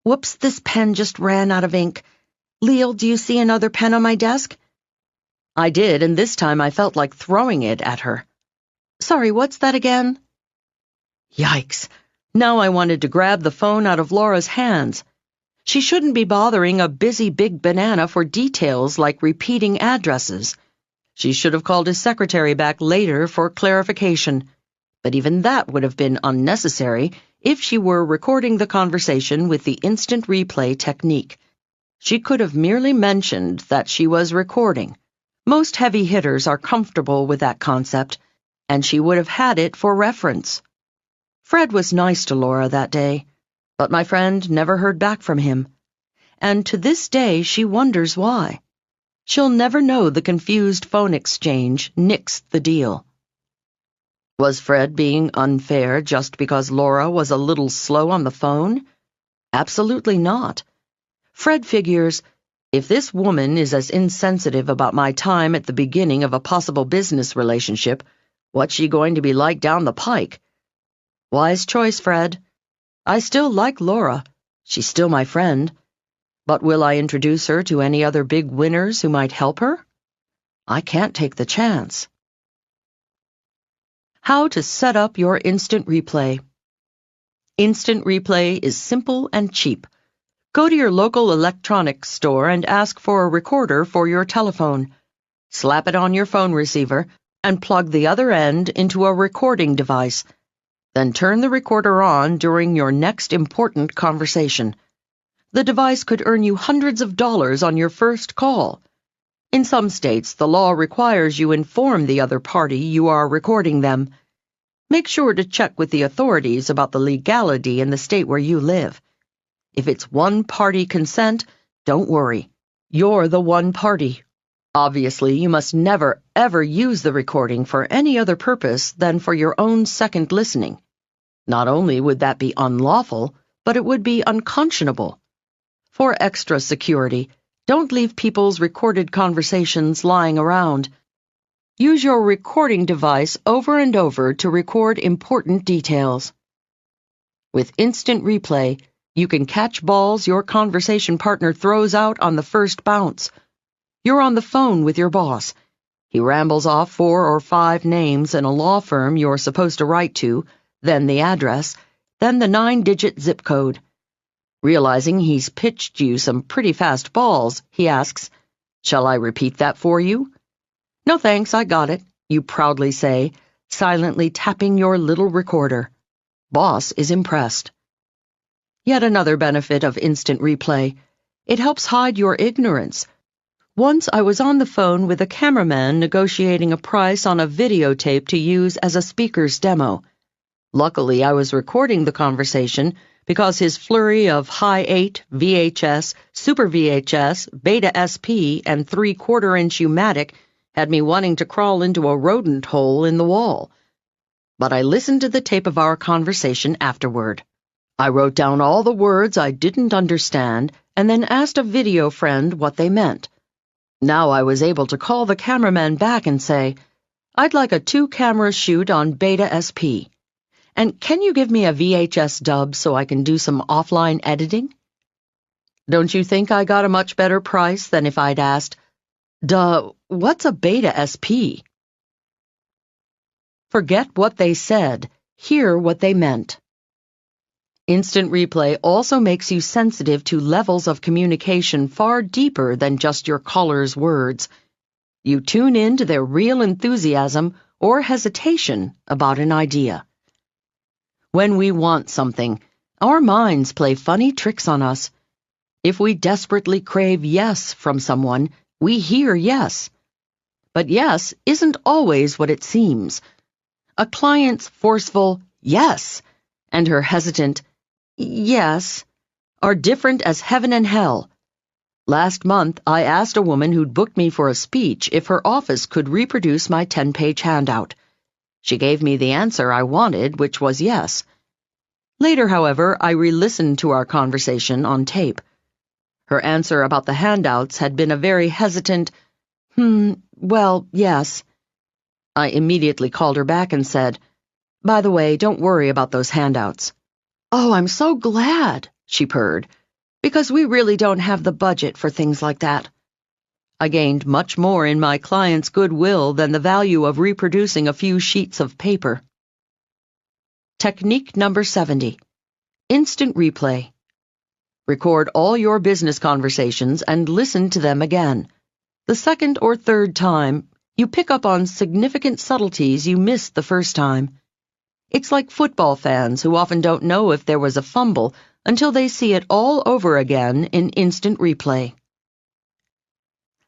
Whoops, this pen just ran out of ink. Leil, do you see another pen on my desk? I did, and this time I felt like throwing it at her. Sorry, what's that again? Yikes. Now I wanted to grab the phone out of Laura's hands. She shouldn't be bothering a busy big banana for details like repeating addresses. She should have called his secretary back later for clarification. But even that would have been unnecessary if she were recording the conversation with the instant replay technique. She could have merely mentioned that she was recording. Most heavy hitters are comfortable with that concept, and she would have had it for reference. Fred was nice to Laura that day, but my friend never heard back from him. And to this day she wonders why. She'll never know the confused phone exchange nixed the deal. Was Fred being unfair just because Laura was a little slow on the phone? Absolutely not. Fred figures, if this woman is as insensitive about my time at the beginning of a possible business relationship, what's she going to be like down the pike? Wise choice, Fred. I still like Laura. She's still my friend. But will I introduce her to any other big winners who might help her? I can't take the chance. How to set up your instant replay. Instant replay is simple and cheap. Go to your local electronics store and ask for a recorder for your telephone. Slap it on your phone receiver and plug the other end into a recording device. Then turn the recorder on during your next important conversation. The device could earn you hundreds of dollars on your first call. In some states, the law requires you inform the other party you are recording them. Make sure to check with the authorities about the legality in the state where you live. If it's one-party consent, don't worry. You're the one party. Obviously, you must never, ever use the recording for any other purpose than for your own second listening. Not only would that be unlawful, but it would be unconscionable. For extra security, don't leave people's recorded conversations lying around. Use your recording device over and over to record important details. With instant replay, you can catch balls your conversation partner throws out on the first bounce. You're on the phone with your boss. He rambles off 4 or 5 names in a law firm you're supposed to write to, then the address, then the 9-digit zip code. Realizing he's pitched you some pretty fast balls, he asks, "Shall I repeat that for you?" "No thanks, I got it," you proudly say, silently tapping your little recorder. Boss is impressed. Yet another benefit of instant replay. It helps hide your ignorance. Once I was on the phone with a cameraman negotiating a price on a videotape to use as a speaker's demo. Luckily, I was recording the conversation because his flurry of high 8, VHS, Super VHS, Beta SP, and 3/4-inch U-matic had me wanting to crawl into a rodent hole in the wall. But I listened to the tape of our conversation afterward. I wrote down all the words I didn't understand and then asked a video friend what they meant. Now I was able to call the cameraman back and say, "I'd like a 2-camera shoot on Beta SP. And can you give me a VHS dub so I can do some offline editing?" Don't you think I got a much better price than if I'd asked, what's a Beta SP? Forget what they said. Hear what they meant. Instant replay also makes you sensitive to levels of communication far deeper than just your caller's words. You tune in to their real enthusiasm or hesitation about an idea. When we want something, our minds play funny tricks on us. If we desperately crave yes from someone, we hear yes. But yes isn't always what it seems. A client's forceful yes and her hesitant yes are different as heaven and hell. Last month, I asked a woman who'd booked me for a speech if her office could reproduce my 10-page handout. She gave me the answer I wanted, which was yes. Later, however, I re-listened to our conversation on tape. Her answer about the handouts had been a very hesitant, well, yes. I immediately called her back and said, "By the way, don't worry about those handouts." "Oh, I'm so glad," she purred, "because we really don't have the budget for things like that." I gained much more in my client's goodwill than the value of reproducing a few sheets of paper. Technique number 70. Instant replay. Record all your business conversations and listen to them again. The second or third time, you pick up on significant subtleties you missed the first time. It's like football fans who often don't know if there was a fumble until they see it all over again in instant replay.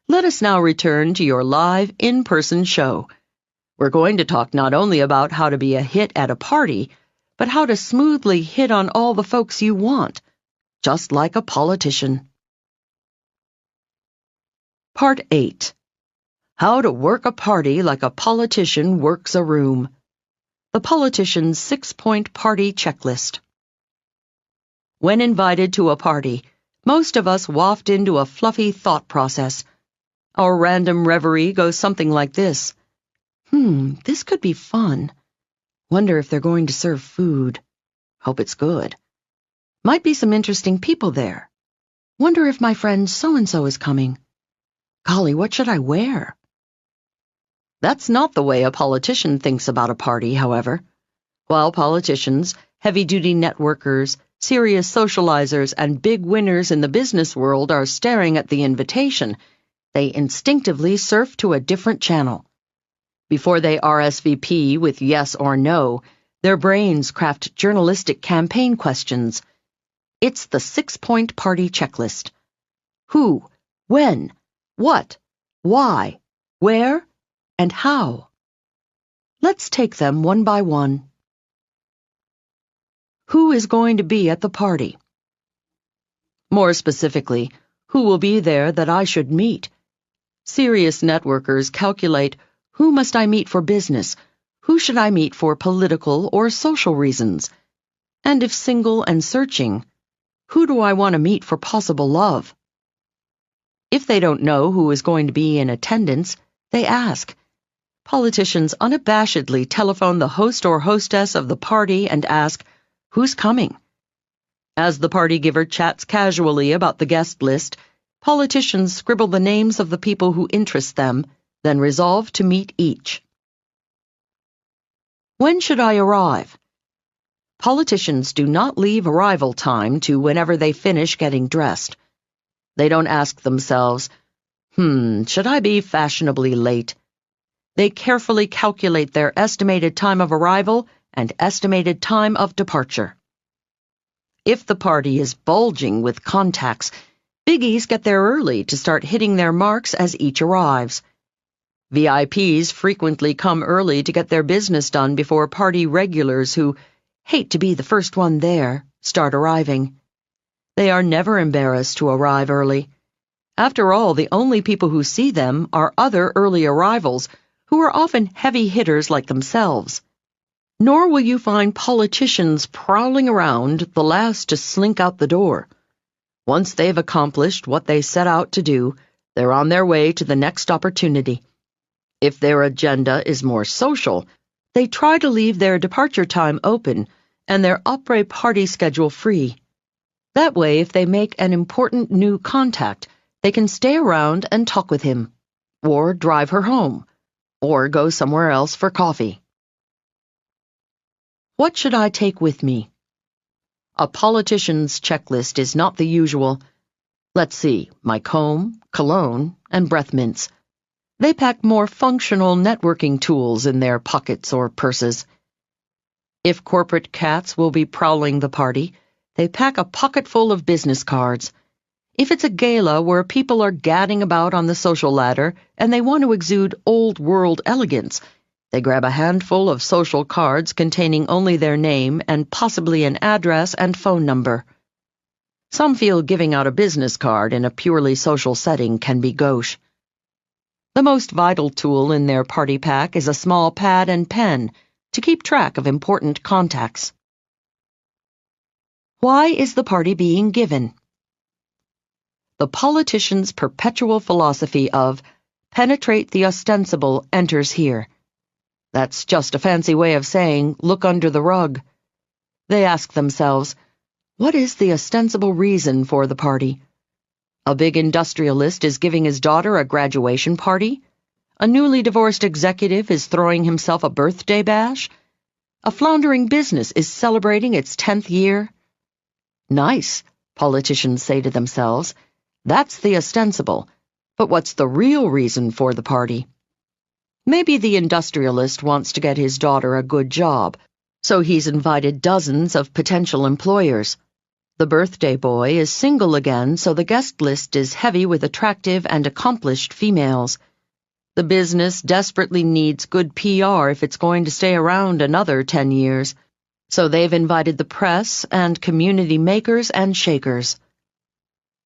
Let us now return to your live, in-person show. We're going to talk not only about how to be a hit at a party, but how to smoothly hit on all the folks you want, just like a politician. Part 8. How to work a party like a politician works a room. The politician's 6-point party checklist. When invited to a party, most of us waft into a fluffy thought process. Our random reverie goes something like this. This could be fun. Wonder if they're going to serve food. Hope it's good. Might be some interesting people there. Wonder if my friend so-and-so is coming. Golly, what should I wear? That's not the way a politician thinks about a party, however. While politicians, heavy-duty networkers, serious socializers, and big winners in the business world are staring at the invitation, they instinctively surf to a different channel. Before they RSVP with yes or no, their brains craft journalistic campaign questions. It's the 6-point party checklist. Who, when, what, why, where, and how. Let's take them one by one. who is going to be at the party. More specifically, who will be there that I should meet. Serious networkers calculate, who must I meet for business? Who should I meet for political or social reasons? And if single and searching, who do I want to meet for possible love? If they don't know who is going to be in attendance, they ask. Politicians unabashedly telephone the host or hostess of the party and ask, who's coming? As the party giver chats casually about the guest list, politicians scribble the names of the people who interest them, then resolve to meet each. When should I arrive? Politicians do not leave arrival time to whenever they finish getting dressed. They don't ask themselves, should I be fashionably late? They carefully calculate their estimated time of arrival and estimated time of departure. If the party is bulging with contacts, biggies get there early to start hitting their marks as each arrives. VIPs frequently come early to get their business done before party regulars who hate to be the first one there start arriving. They are never embarrassed to arrive early. After all, the only people who see them are other early arrivals who are often heavy hitters like themselves. Nor will you find politicians prowling around, the last to slink out the door. Once they've accomplished what they set out to do, they're on their way to the next opportunity. If their agenda is more social, they try to leave their departure time open and their après party schedule free. That way, if they make an important new contact, they can stay around and talk with him, or drive her home, or go somewhere else for coffee. What should I take with me? A politician's checklist is not the usual. Let's see, my comb, cologne, and breath mints. They pack more functional networking tools in their pockets or purses. If corporate cats will be prowling the party, they pack a pocketful of business cards. If it's a gala where people are gadding about on the social ladder and they want to exude old-world elegance, they grab a handful of social cards containing only their name and possibly an address and phone number. Some feel giving out a business card in a purely social setting can be gauche. The most vital tool in their party pack is a small pad and pen to keep track of important contacts. Why is the party being given? The politician's perpetual philosophy of penetrate the ostensible enters here. That's just a fancy way of saying, look under the rug. They ask themselves, what is the ostensible reason for the party? A big industrialist is giving his daughter a graduation party? A newly divorced executive is throwing himself a birthday bash? A floundering business is celebrating its 10th year? Nice, politicians say to themselves. That's the ostensible. But what's the real reason for the party? Maybe the industrialist wants to get his daughter a good job, so he's invited dozens of potential employers. The birthday boy is single again, so the guest list is heavy with attractive and accomplished females. The business desperately needs good PR if it's going to stay around another 10 years, so they've invited the press and community makers and shakers.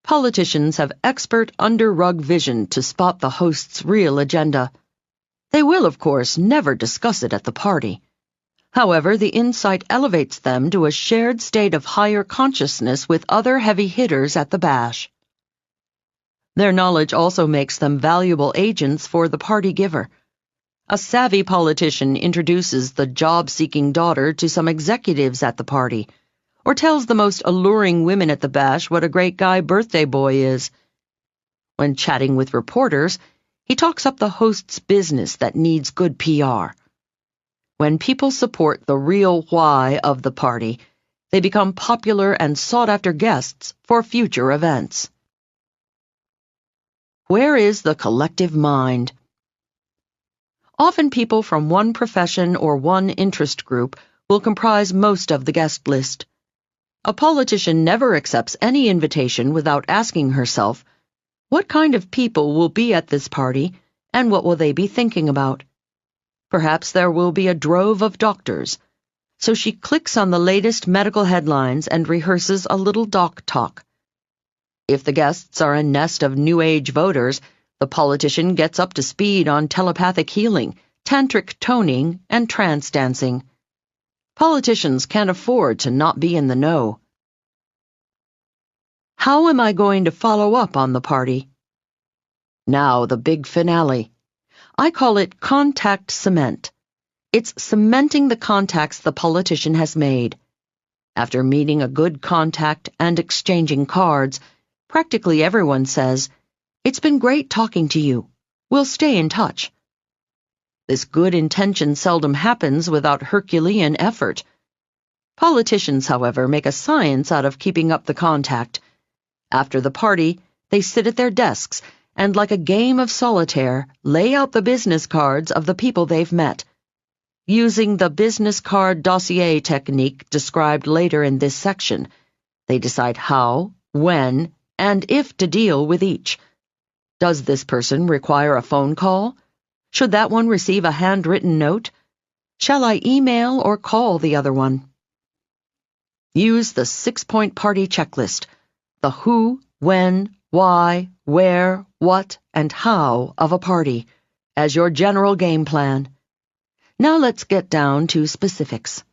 Politicians have expert under-rug vision to spot the host's real agenda. They will, of course, never discuss it at the party. However, the insight elevates them to a shared state of higher consciousness with other heavy hitters at the bash. Their knowledge also makes them valuable agents for the party giver. A savvy politician introduces the job-seeking daughter to some executives at the party, or tells the most alluring women at the bash what a great guy birthday boy is. When chatting with reporters, he talks up the host's business that needs good PR. When people support the real why of the party, they become popular and sought-after guests for future events. Where is the collective mind? Often people from one profession or one interest group will comprise most of the guest list. A politician never accepts any invitation without asking herself, what kind of people will be at this party, and what will they be thinking about? Perhaps there will be a drove of doctors. So she clicks on the latest medical headlines and rehearses a little doc talk. If the guests are a nest of New Age voters, the politician gets up to speed on telepathic healing, tantric toning, and trance dancing. Politicians can't afford to not be in the know. How am I going to follow up on the party? Now the big finale. I call it contact cement. It's cementing the contacts the politician has made. After meeting a good contact and exchanging cards, practically everyone says, "It's been great talking to you. We'll stay in touch." This good intention seldom happens without Herculean effort. Politicians, however, make a science out of keeping up the contact. After the party, they sit at their desks and, like a game of solitaire, lay out the business cards of the people they've met. Using the business card dossier technique described later in this section, they decide how, when, and if to deal with each. Does this person require a phone call? Should that one receive a handwritten note? Shall I email or call the other one? Use the 6-point party checklist, the who, when, why, where, what, and how of a party, as your general game plan. Now let's get down to specifics.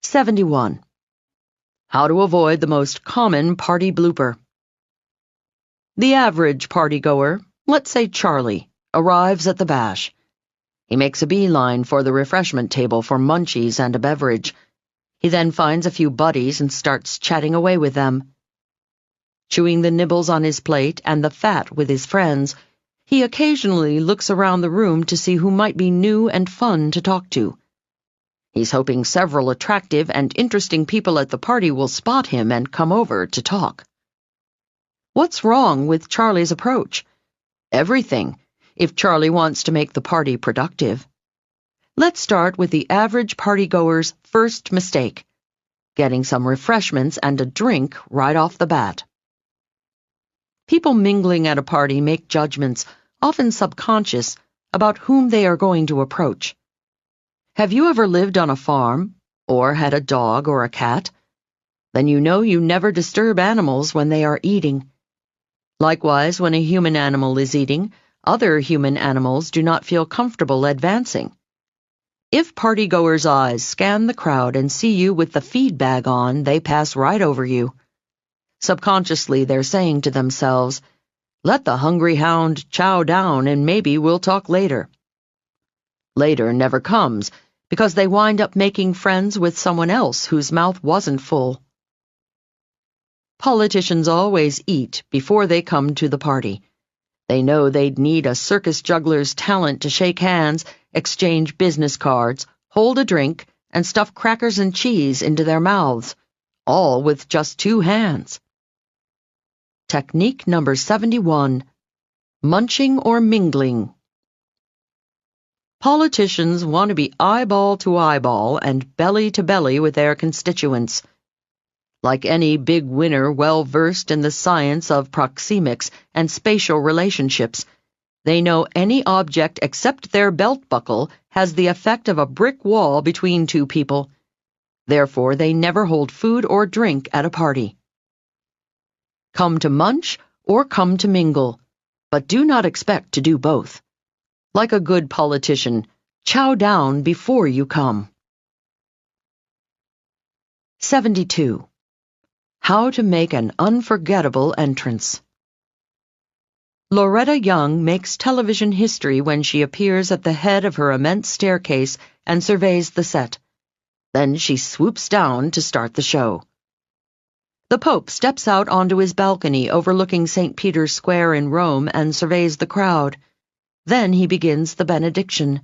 71. How to avoid the most common party blooper. The average partygoer, let's say Charlie, arrives at the bash. He makes a beeline for the refreshment table for munchies and a beverage. He then finds a few buddies and starts chatting away with them. Chewing the nibbles on his plate and the fat with his friends, he occasionally looks around the room to see who might be new and fun to talk to. He's hoping several attractive and interesting people at the party will spot him and come over to talk. What's wrong with Charlie's approach? Everything, if Charlie wants to make the party productive. Let's start with the average partygoer's first mistake, getting some refreshments and a drink right off the bat. People mingling at a party make judgments, often subconscious, about whom they are going to approach. Have you ever lived on a farm, or had a dog or a cat? Then you know you never disturb animals when they are eating. Likewise, when a human animal is eating, other human animals do not feel comfortable advancing. If partygoers' eyes scan the crowd and see you with the feed bag on, they pass right over you. Subconsciously, they're saying to themselves, "Let the hungry hound chow down and maybe we'll talk later." Later never comes, because they wind up making friends with someone else whose mouth wasn't full. Politicians always eat before they come to the party. They know they'd need a circus juggler's talent to shake hands, exchange business cards, hold a drink, and stuff crackers and cheese into their mouths, all with just 2 hands. Technique number 71. Munching or mingling. Politicians want to be eyeball to eyeball and belly to belly with their constituents. Like any big winner well-versed in the science of proxemics and spatial relationships, they know any object except their belt buckle has the effect of a brick wall between 2 people. Therefore, they never hold food or drink at a party. Come to munch or come to mingle, but do not expect to do both. Like a good politician, chow down before you come. 72. How to make an unforgettable entrance. Loretta Young makes television history when she appears at the head of her immense staircase and surveys the set. Then she swoops down to start the show. The Pope steps out onto his balcony overlooking St. Peter's Square in Rome and surveys the crowd. Then he begins the benediction.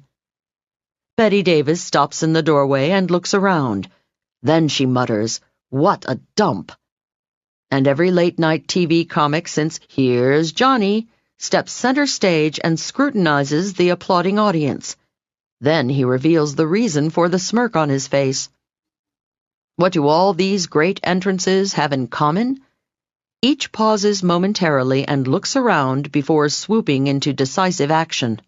Betty Davis stops in the doorway and looks around. Then she mutters, "What a dump!" And every late-night TV comic since Here's Johnny steps center stage and scrutinizes the applauding audience. Then he reveals the reason for the smirk on his face. What do all these great entrances have in common? Each pauses momentarily and looks around before swooping into decisive action.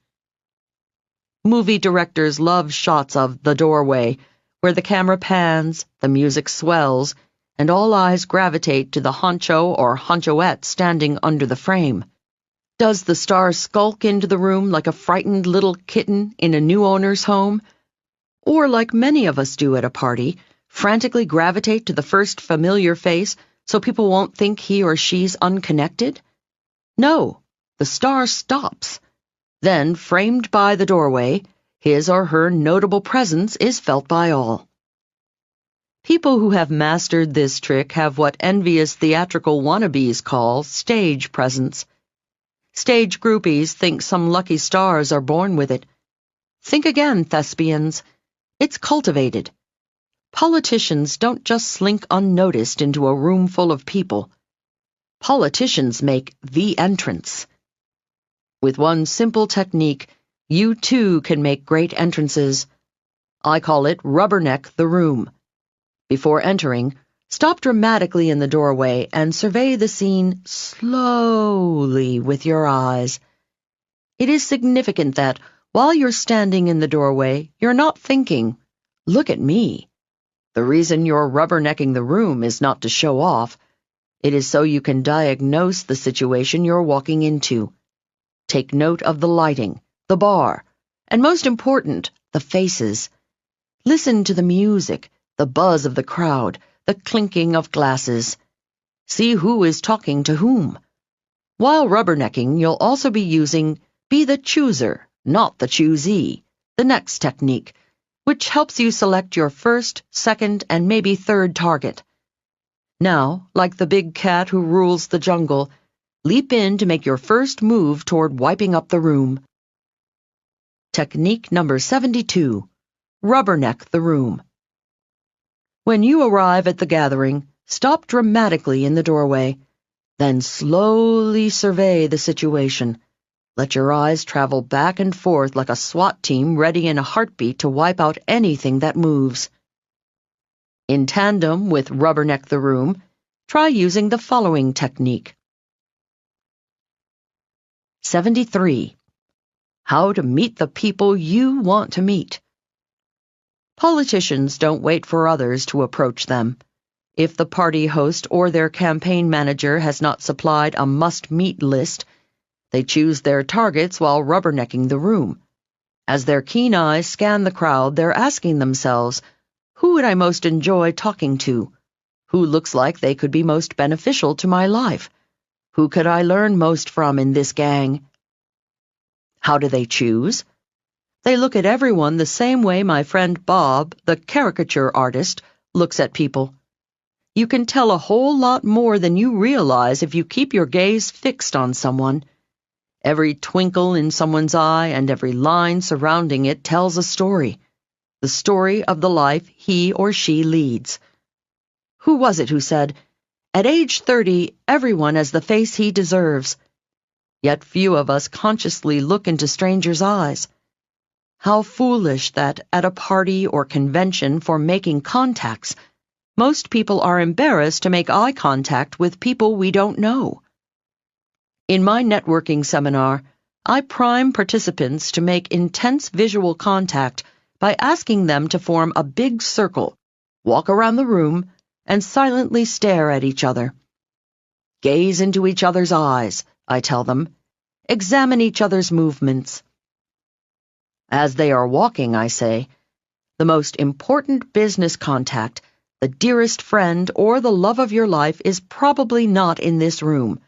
Movie directors love shots of the doorway, where the camera pans, the music swells, and all eyes gravitate to the honcho or honchoette standing under the frame. Does the star skulk into the room like a frightened little kitten in a new owner's home? Or, like many of us do at a party, frantically gravitate to the first familiar face so people won't think he or she's unconnected? No, the star stops. Then, framed by the doorway, his or her notable presence is felt by all. People who have mastered this trick have what envious theatrical wannabes call stage presence. Stage groupies think some lucky stars are born with it. Think again, thespians. It's cultivated. Politicians don't just slink unnoticed into a room full of people. Politicians make the entrance. With one simple technique, you too can make great entrances. I call it rubberneck the room. Before entering, stop dramatically in the doorway and survey the scene slowly with your eyes. It is significant that, while you're standing in the doorway, you're not thinking, "Look at me." The reason you're rubbernecking the room is not to show off. It is so you can diagnose the situation you're walking into. Take note of the lighting, the bar, and most important, the faces. Listen to the music, the buzz of the crowd, the clinking of glasses. See who is talking to whom. While rubbernecking, you'll also be using be the chooser, not the choosee, the next technique, which helps you select your first, second, and maybe third target. Now, like the big cat who rules the jungle, leap in to make your first move toward wiping up the room. Technique number 72. Rubberneck the room. When you arrive at the gathering, stop dramatically in the doorway, then slowly survey the situation. Let your eyes travel back and forth like a SWAT team ready in a heartbeat to wipe out anything that moves. In tandem with rubberneck the room, try using the following technique. 73. How to meet the people you want to meet. Politicians don't wait for others to approach them. If the party host or their campaign manager has not supplied a must-meet list, they choose their targets while rubbernecking the room. As their keen eyes scan the crowd, they're asking themselves, who would I most enjoy talking to? Who looks like they could be most beneficial to my life? Who could I learn most from in this gang? How do they choose? They look at everyone the same way my friend Bob, the caricature artist, looks at people. You can tell a whole lot more than you realize if you keep your gaze fixed on someone. Every twinkle in someone's eye and every line surrounding it tells a story. The story of the life he or she leads. Who was it who said, "At age 30, everyone has the face he deserves"? Yet few of us consciously look into strangers' eyes. How foolish that at a party or convention for making contacts, most people are embarrassed to make eye contact with people we don't know. In my networking seminar, I prime participants to make intense visual contact by asking them to form a big circle, walk around the room, and silently stare at each other. Gaze into each other's eyes, I tell them. Examine each other's movements. As they are walking, I say, the most important business contact, the dearest friend or the love of your life is probably not in this room.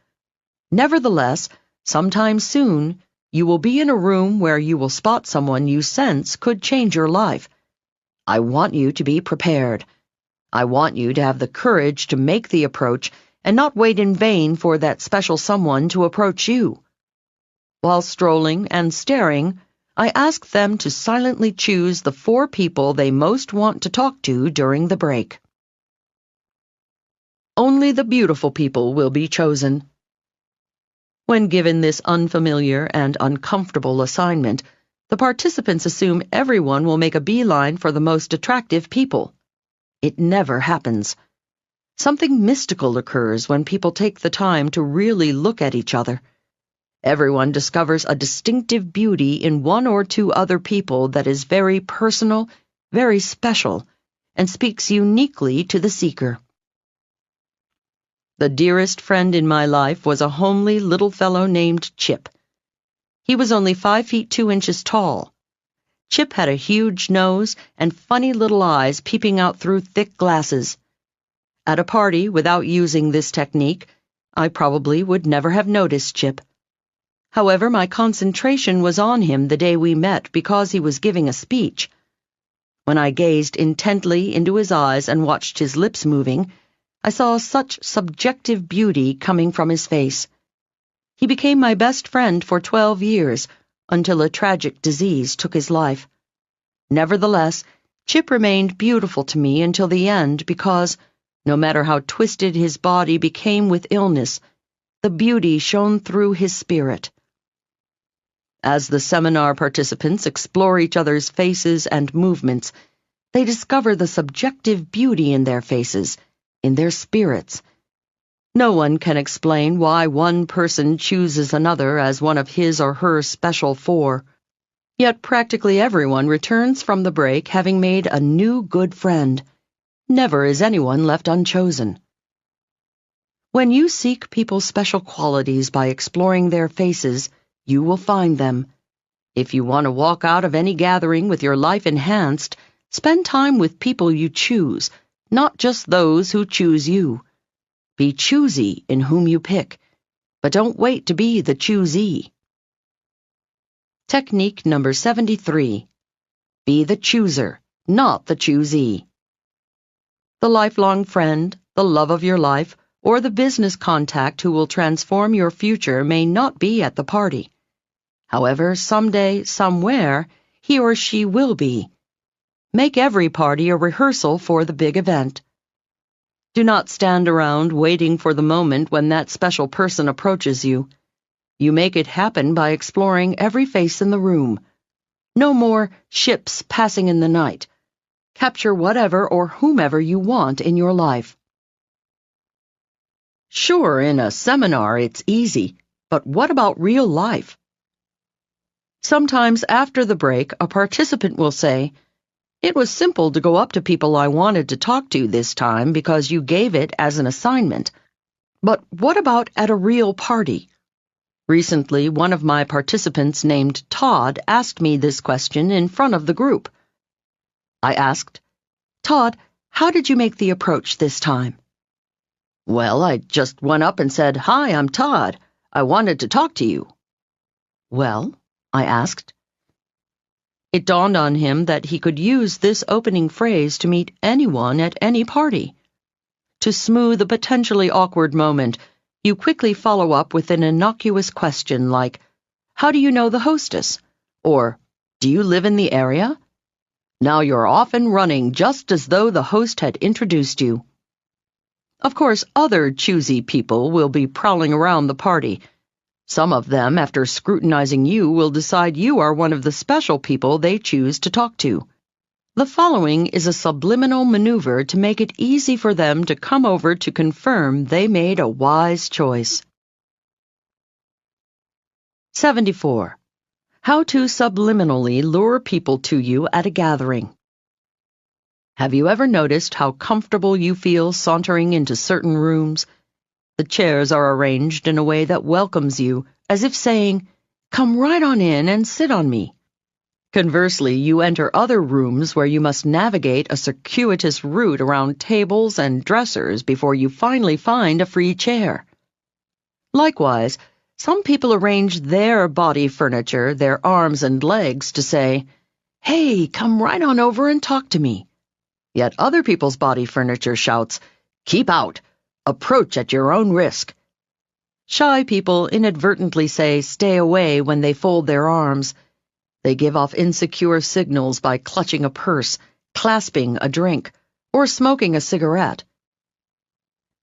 Nevertheless, sometime soon, you will be in a room where you will spot someone you sense could change your life. I want you to be prepared. I want you to have the courage to make the approach and not wait in vain for that special someone to approach you. While strolling and staring, I ask them to silently choose the 4 people they most want to talk to during the break. Only the beautiful people will be chosen. When given this unfamiliar and uncomfortable assignment, the participants assume everyone will make a beeline for the most attractive people. It never happens. Something mystical occurs when people take the time to really look at each other. Everyone discovers a distinctive beauty in one or two other people that is very personal, very special, and speaks uniquely to the seeker. The dearest friend in my life was a homely little fellow named Chip. He was only 5 feet 2 inches tall. Chip had a huge nose and funny little eyes peeping out through thick glasses. At a party, without using this technique, I probably would never have noticed Chip. However, my concentration was on him the day we met because he was giving a speech. When I gazed intently into his eyes and watched his lips moving, I saw such subjective beauty coming from his face. He became my best friend for 12 years, until a tragic disease took his life. Nevertheless, Chip remained beautiful to me until the end because, no matter how twisted his body became with illness, the beauty shone through his spirit. As the seminar participants explore each other's faces and movements, they discover the subjective beauty in their faces, in their spirits. No one can explain why one person chooses another as one of his or her special four. Yet practically everyone returns from the break having made a new good friend. Never is anyone left unchosen. When you seek people's special qualities by exploring their faces, you will find them. If you want to walk out of any gathering with your life enhanced, spend time with people you choose, not just those who choose you. Be choosy in whom you pick, but don't wait to be the choosee. Technique number 73. Be the chooser, not the choosee. The lifelong friend, the love of your life, or the business contact who will transform your future may not be at the party. However, someday, somewhere, he or she will be. Make every party a rehearsal for the big event. Do not stand around waiting for the moment when that special person approaches you. You make it happen by exploring every face in the room. No more ships passing in the night. Capture whatever or whomever you want in your life. Sure, in a seminar it's easy, but what about real life? Sometimes after the break, a participant will say, "It was simple to go up to people I wanted to talk to this time because you gave it as an assignment. But what about at a real party?" Recently, one of my participants named Todd asked me this question in front of the group. I asked, "Todd, how did you make the approach this time?" "Well, I just went up and said, 'Hi, I'm Todd. I wanted to talk to you.'" "Well?" I asked. It dawned on him that he could use this opening phrase to meet anyone at any party. To smooth a potentially awkward moment, you quickly follow up with an innocuous question like, "How do you know the hostess?" Or, "Do you live in the area?" Now you're off and running just as though the host had introduced you. Of course, other choosy people will be prowling around the party. Some of them, after scrutinizing you, will decide you are one of the special people they choose to talk to. The following is a subliminal maneuver to make it easy for them to come over to confirm they made a wise choice. 74. How to subliminally lure people to you at a gathering. Have you ever noticed how comfortable you feel sauntering into certain rooms? The chairs are arranged in a way that welcomes you, as if saying, "Come right on in and sit on me." Conversely, you enter other rooms where you must navigate a circuitous route around tables and dressers before you finally find a free chair. Likewise, some people arrange their body furniture, their arms and legs, to say, "Hey, come right on over and talk to me." Yet other people's body furniture shouts, "Keep out. Approach at your own risk." Shy people inadvertently say "stay away" when they fold their arms. They give off insecure signals by clutching a purse, clasping a drink, or smoking a cigarette.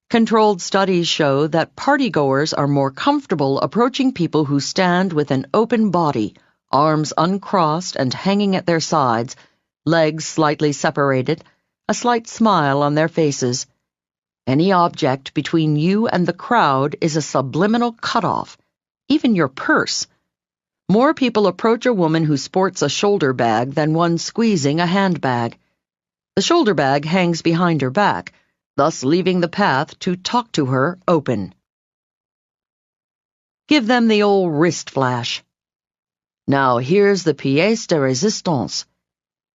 Controlled studies show that partygoers are more comfortable approaching people who stand with an open body, arms uncrossed and hanging at their sides, legs slightly separated, a slight smile on their faces. Any object between you and the crowd is a subliminal cutoff. even your purse. More people approach a woman who sports a shoulder bag than one squeezing a handbag. The shoulder bag hangs behind her back, thus leaving the path to talk to her open. Give them the old wrist flash. Now here's the pièce de résistance.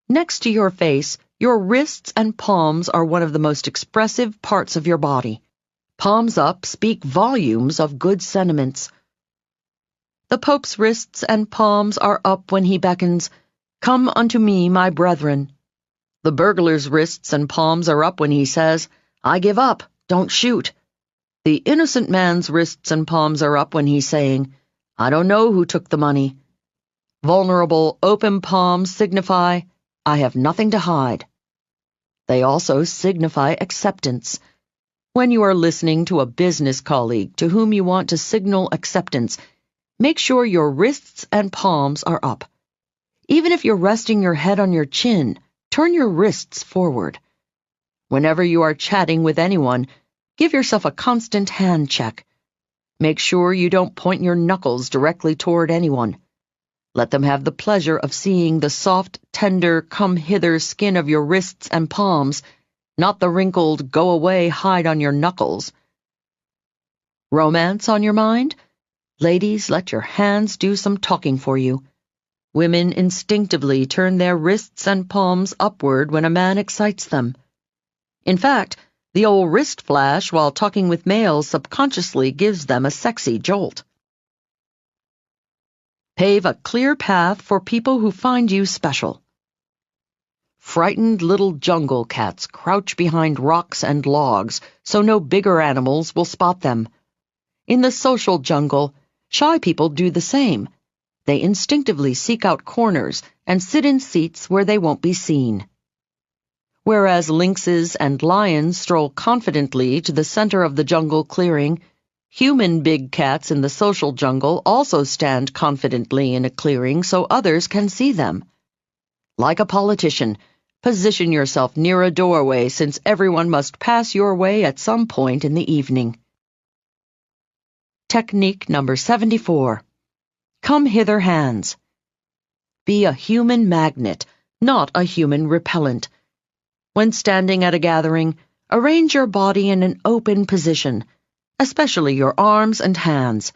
Next to your face, your wrists and palms are one of the most expressive parts of your body. Palms up speak volumes of good sentiments. The Pope's wrists and palms are up when he beckons, "Come unto me, my brethren." The burglar's wrists and palms are up when he says, "I give up, don't shoot." The innocent man's wrists and palms are up when he's saying, "I don't know who took the money." Vulnerable, open palms signify, "I have nothing to hide." They also signify acceptance. When you are listening to a business colleague to whom you want to signal acceptance, make sure your wrists and palms are up. Even if you're resting your head on your chin, turn your wrists forward. Whenever you are chatting with anyone, give yourself a constant hand check. Make sure you don't point your knuckles directly toward anyone. Let them have the pleasure of seeing the soft, tender, come-hither skin of your wrists and palms, not the wrinkled, go-away hide on your knuckles. Romance on your mind? Ladies, let your hands do some talking for you. Women instinctively turn their wrists and palms upward when a man excites them. In fact, the old wrist flash while talking with males subconsciously gives them a sexy jolt. Pave a clear path for people who find you special. Frightened little jungle cats crouch behind rocks and logs so no bigger animals will spot them. In the social jungle, shy people do the same. They instinctively seek out corners and sit in seats where they won't be seen. Whereas lynxes and lions stroll confidently to the center of the jungle clearing, human big cats in the social jungle also stand confidently in a clearing so others can see them. Like a politician, position yourself near a doorway since everyone must pass your way at some point in the evening. Technique number 74. Come hither hands. Be a human magnet, not a human repellent. When standing at a gathering, arrange your body in an open position, especially your arms and hands.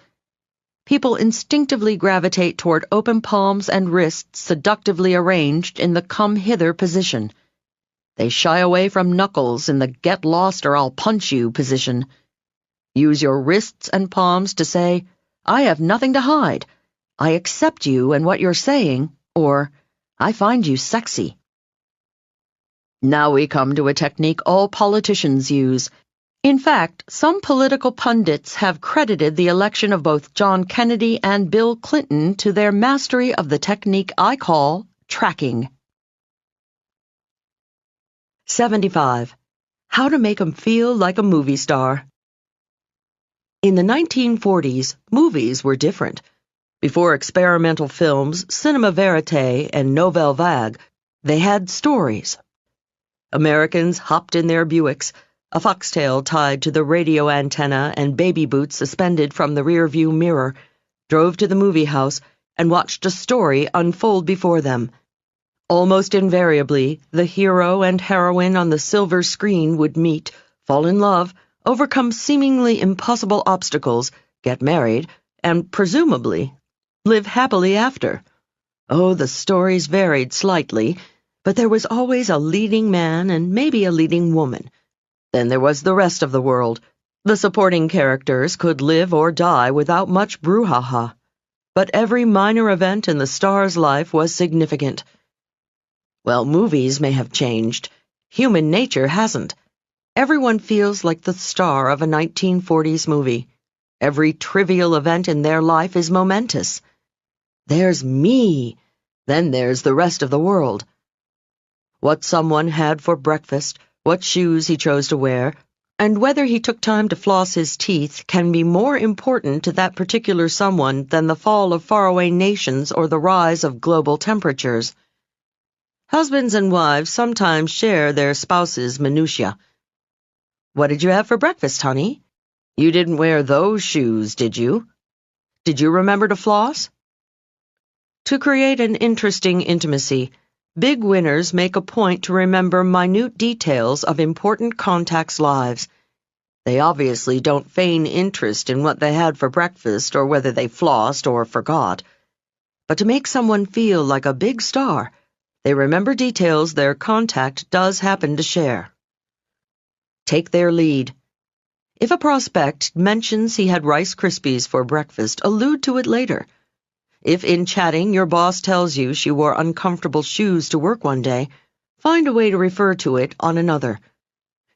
People instinctively gravitate toward open palms and wrists seductively arranged in the come-hither position. They shy away from knuckles in the get-lost-or-I'll-punch-you position. Use your wrists and palms to say, "I have nothing to hide. I accept you and what you're saying," or, "I find you sexy." Now we come to a technique all politicians use. In fact, some political pundits have credited the election of both John Kennedy and Bill Clinton to their mastery of the technique I call tracking. 75. How to make 'em feel like a movie star. In the 1940s, movies were different. Before experimental films, cinema verite, and nouvelle vague, they had stories. Americans hopped in their Buicks, a foxtail tied to the radio antenna and baby boots suspended from the rear-view mirror, drove to the movie house, and watched a story unfold before them. Almost invariably, the hero and heroine on the silver screen would meet, fall in love, overcome seemingly impossible obstacles, get married, and, presumably, live happily after. Oh, the stories varied slightly, but there was always a leading man and maybe a leading woman. Then there was the rest of the world. The supporting characters could live or die without much brouhaha. But every minor event in the star's life was significant. Well, movies may have changed. Human nature hasn't. Everyone feels like the star of a 1940s movie. Every trivial event in their life is momentous. There's me. Then there's the rest of the world. What someone had for breakfast, what shoes he chose to wear, and whether he took time to floss his teeth can be more important to that particular someone than the fall of faraway nations or the rise of global temperatures. Husbands and wives sometimes share their spouses' minutiae. What did you have for breakfast, honey? You didn't wear those shoes, did you? Did you remember to floss? To create an interesting intimacy, big winners make a point to remember minute details of important contacts' lives. They obviously don't feign interest in what they had for breakfast or whether they flossed or forgot. But to make someone feel like a big star, they remember details their contact does happen to share. Take their lead. If a prospect mentions he had Rice Krispies for breakfast, allude to it later. If in chatting your boss tells you she wore uncomfortable shoes to work one day, find a way to refer to it on another.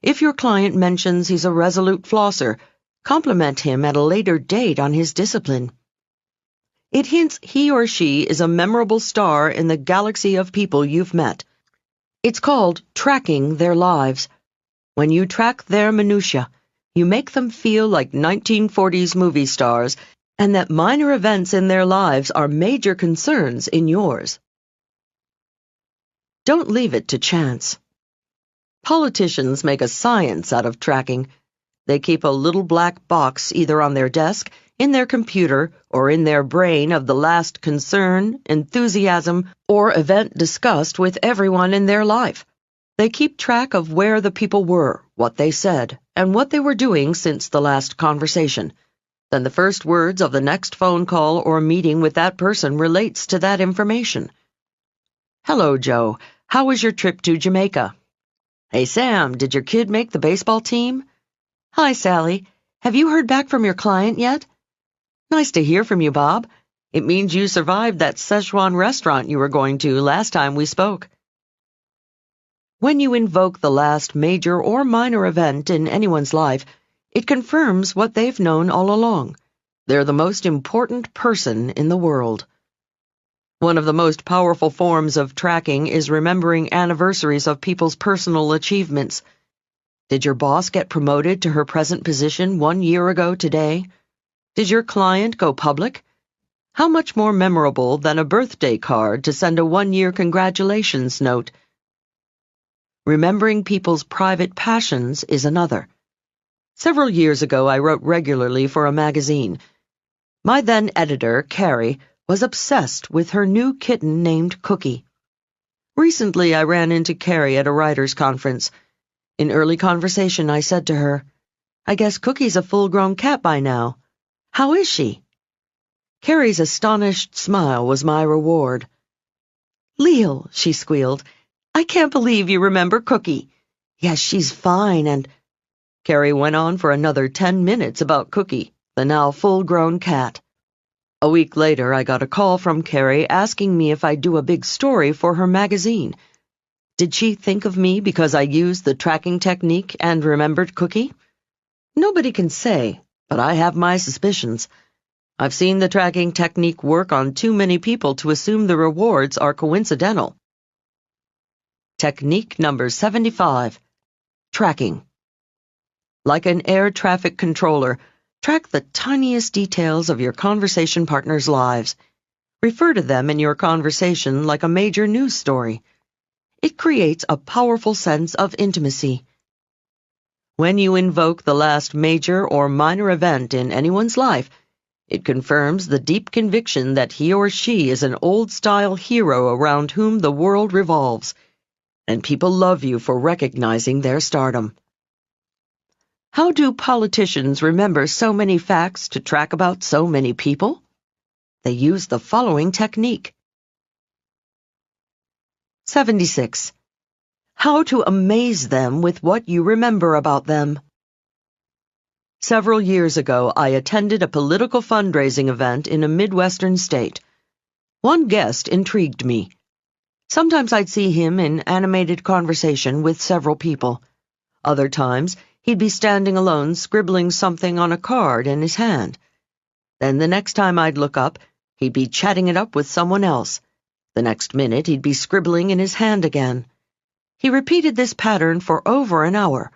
If your client mentions he's a resolute flosser, compliment him at a later date on his discipline. It hints he or she is a memorable star in the galaxy of people you've met. It's called tracking their lives. When you track their minutiae, you make them feel like 1940s movie stars, and that minor events in their lives are major concerns in yours. Don't leave it to chance. Politicians make a science out of tracking. They keep a little black box either on their desk, in their computer, or in their brain of the last concern, enthusiasm, or event discussed with everyone in their life. They keep track of where the people were, what they said, and what they were doing since the last conversation. Then the first words of the next phone call or meeting with that person relates to that information. Hello, Joe. How was your trip to Jamaica? Hey, Sam, did your kid make the baseball team? Hi, Sally. Have you heard back from your client yet? Nice to hear from you, Bob. It means you survived that Szechuan restaurant you were going to last time we spoke. When you invoke the last major or minor event in anyone's life, it confirms what they've known all along. They're the most important person in the world. One of the most powerful forms of tracking is remembering anniversaries of people's personal achievements. Did your boss get promoted to her present position 1 year ago today? Did your client go public? How much more memorable than a birthday card to send a 1-year congratulations note? Remembering people's private passions is another. Several years ago, I wrote regularly for a magazine. My then editor, Carrie, was obsessed with her new kitten named Cookie. Recently, I ran into Carrie at a writers' conference. In early conversation, I said to her, I guess Cookie's a full-grown cat by now. How is she? Carrie's astonished smile was my reward. Leil, she squealed, I can't believe you remember Cookie. Yes, she's fine, and... Carrie went on for another 10 minutes about Cookie, the now full-grown cat. A week later, I got a call from Carrie asking me if I'd do a big story for her magazine. Did she think of me because I used the tracking technique and remembered Cookie? Nobody can say, but I have my suspicions. I've seen the tracking technique work on too many people to assume the rewards are coincidental. Technique number 75. Tracking. Like an air traffic controller, track the tiniest details of your conversation partners' lives. Refer to them in your conversation like a major news story. It creates a powerful sense of intimacy. When you invoke the last major or minor event in anyone's life, it confirms the deep conviction that he or she is an old-style hero around whom the world revolves, and people love you for recognizing their stardom. How do politicians remember so many facts to track about so many people? They use the following technique. 76. How to amaze them with what you remember about them. Several years ago, I attended a political fundraising event in a Midwestern state. One guest intrigued me. Sometimes I'd see him in animated conversation with several people. Other times, he'd be standing alone scribbling something on a card in his hand. Then the next time I'd look up, he'd be chatting it up with someone else. The next minute, he'd be scribbling in his hand again. He repeated this pattern for over an hour.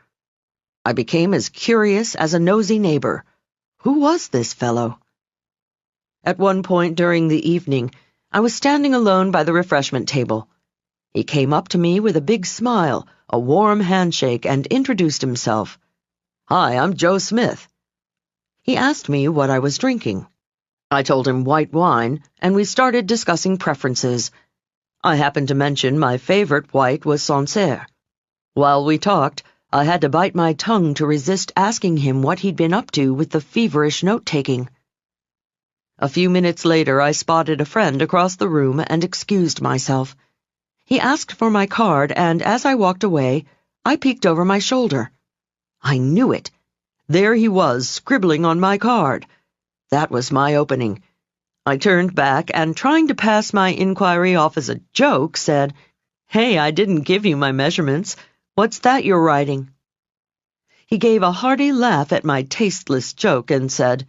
I became as curious as a nosy neighbor. Who was this fellow? At one point during the evening, I was standing alone by the refreshment table. He came up to me with a big smile, a warm handshake, and introduced himself. Hi, I'm Joe Smith. He asked me what I was drinking. I told him white wine, and we started discussing preferences. I happened to mention my favorite white was Sancerre. While we talked, I had to bite my tongue to resist asking him what he'd been up to with the feverish note-taking. A few minutes later, I spotted a friend across the room and excused myself. He asked for my card, and as I walked away, I peeked over my shoulder. I knew it. There he was, scribbling on my card. That was my opening. I turned back and, trying to pass my inquiry off as a joke, said, "Hey, I didn't give you my measurements. What's that you're writing?" He gave a hearty laugh at my tasteless joke and said,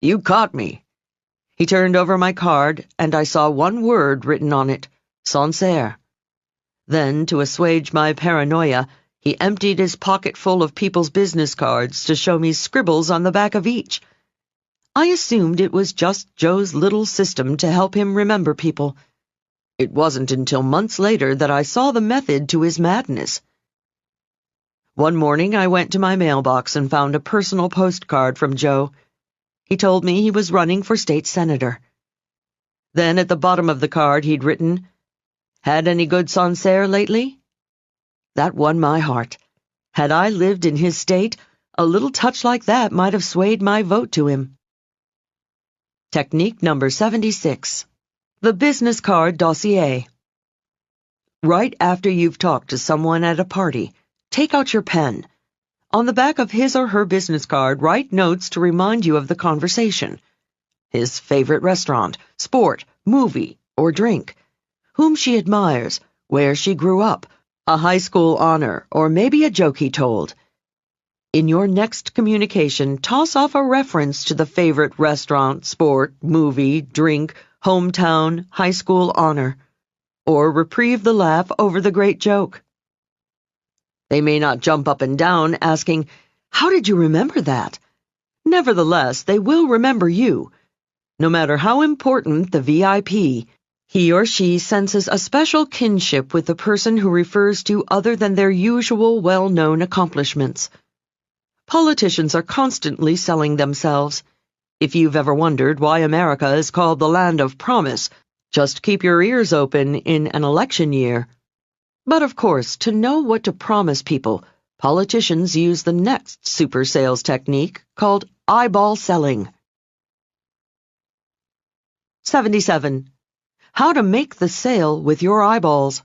"You caught me." He turned over my card, and I saw one word written on it, Sancerre. Then, to assuage my paranoia, he emptied his pocket full of people's business cards to show me scribbles on the back of each. I assumed it was just Joe's little system to help him remember people. It wasn't until months later that I saw the method to his madness. One morning I went to my mailbox and found a personal postcard from Joe. He told me he was running for state senator. Then at the bottom of the card he'd written, "Had any good Sancerre lately?" That won my heart. Had I lived in his state, a little touch like that might have swayed my vote to him. Technique number 76. The business card dossier. Right after you've talked to someone at a party, take out your pen. On the back of his or her business card, write notes to remind you of the conversation. His favorite restaurant, sport, movie, or drink. Whom she admires, where she grew up, a high school honor, or maybe a joke he told. In your next communication, toss off a reference to the favorite restaurant, sport, movie, drink, hometown, high school honor, or reprieve the laugh over the great joke. They may not jump up and down asking, "How did you remember that?" Nevertheless, they will remember you. No matter how important the VIP, he or she senses a special kinship with the person who refers to other than their usual well-known accomplishments. Politicians are constantly selling themselves. If you've ever wondered why America is called the land of promise, just keep your ears open in an election year. But of course, to know what to promise people, politicians use the next super sales technique called eyeball selling. 77. How to make the sale with your eyeballs.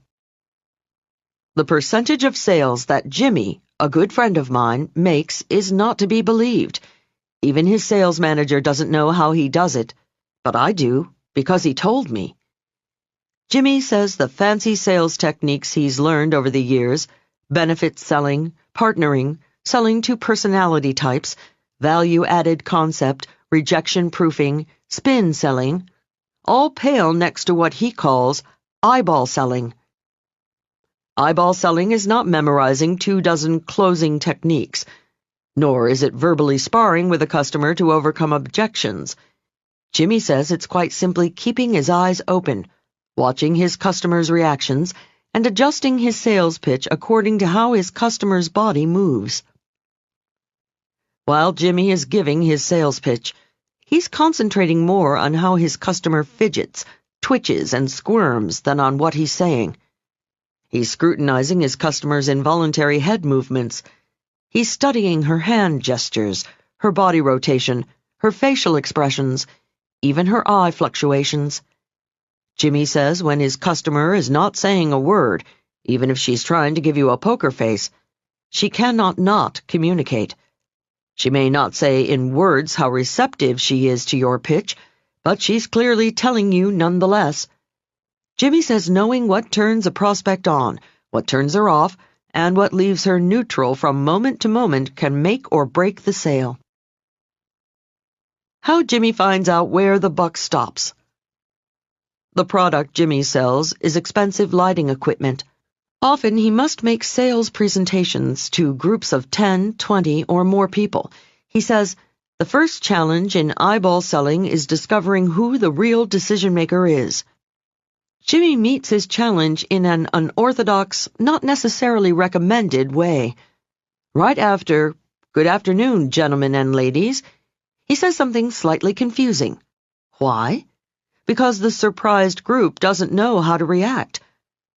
The percentage of sales that Jimmy, a good friend of mine, makes is not to be believed. Even his sales manager doesn't know how he does it, but I do, because he told me. Jimmy says the fancy sales techniques he's learned over the years, benefit selling, partnering, selling to personality types, value-added concept, rejection proofing, spin selling, all pale next to what he calls eyeball selling. Eyeball selling is not memorizing 24 closing techniques, nor is it verbally sparring with a customer to overcome objections. Jimmy says it's quite simply keeping his eyes open, watching his customers' reactions, and adjusting his sales pitch according to how his customer's body moves. While Jimmy is giving his sales pitch, he's concentrating more on how his customer fidgets, twitches, and squirms than on what he's saying. He's scrutinizing his customer's involuntary head movements. He's studying her hand gestures, her body rotation, her facial expressions, even her eye fluctuations. Jimmy says when his customer is not saying a word, even if she's trying to give you a poker face, she cannot not communicate. She may not say in words how receptive she is to your pitch, but she's clearly telling you nonetheless. Jimmy says knowing what turns a prospect on, what turns her off, and what leaves her neutral from moment to moment can make or break the sale. How Jimmy finds out where the buck stops. The product Jimmy sells is expensive lighting equipment. Often he must make sales presentations to groups of 10, 20, or more people. He says, the first challenge in eyeball selling is discovering who the real decision-maker is. Jimmy meets his challenge in an unorthodox, not necessarily recommended way. Right after, "Good afternoon, gentlemen and ladies," he says something slightly confusing. Why? Because the surprised group doesn't know how to react.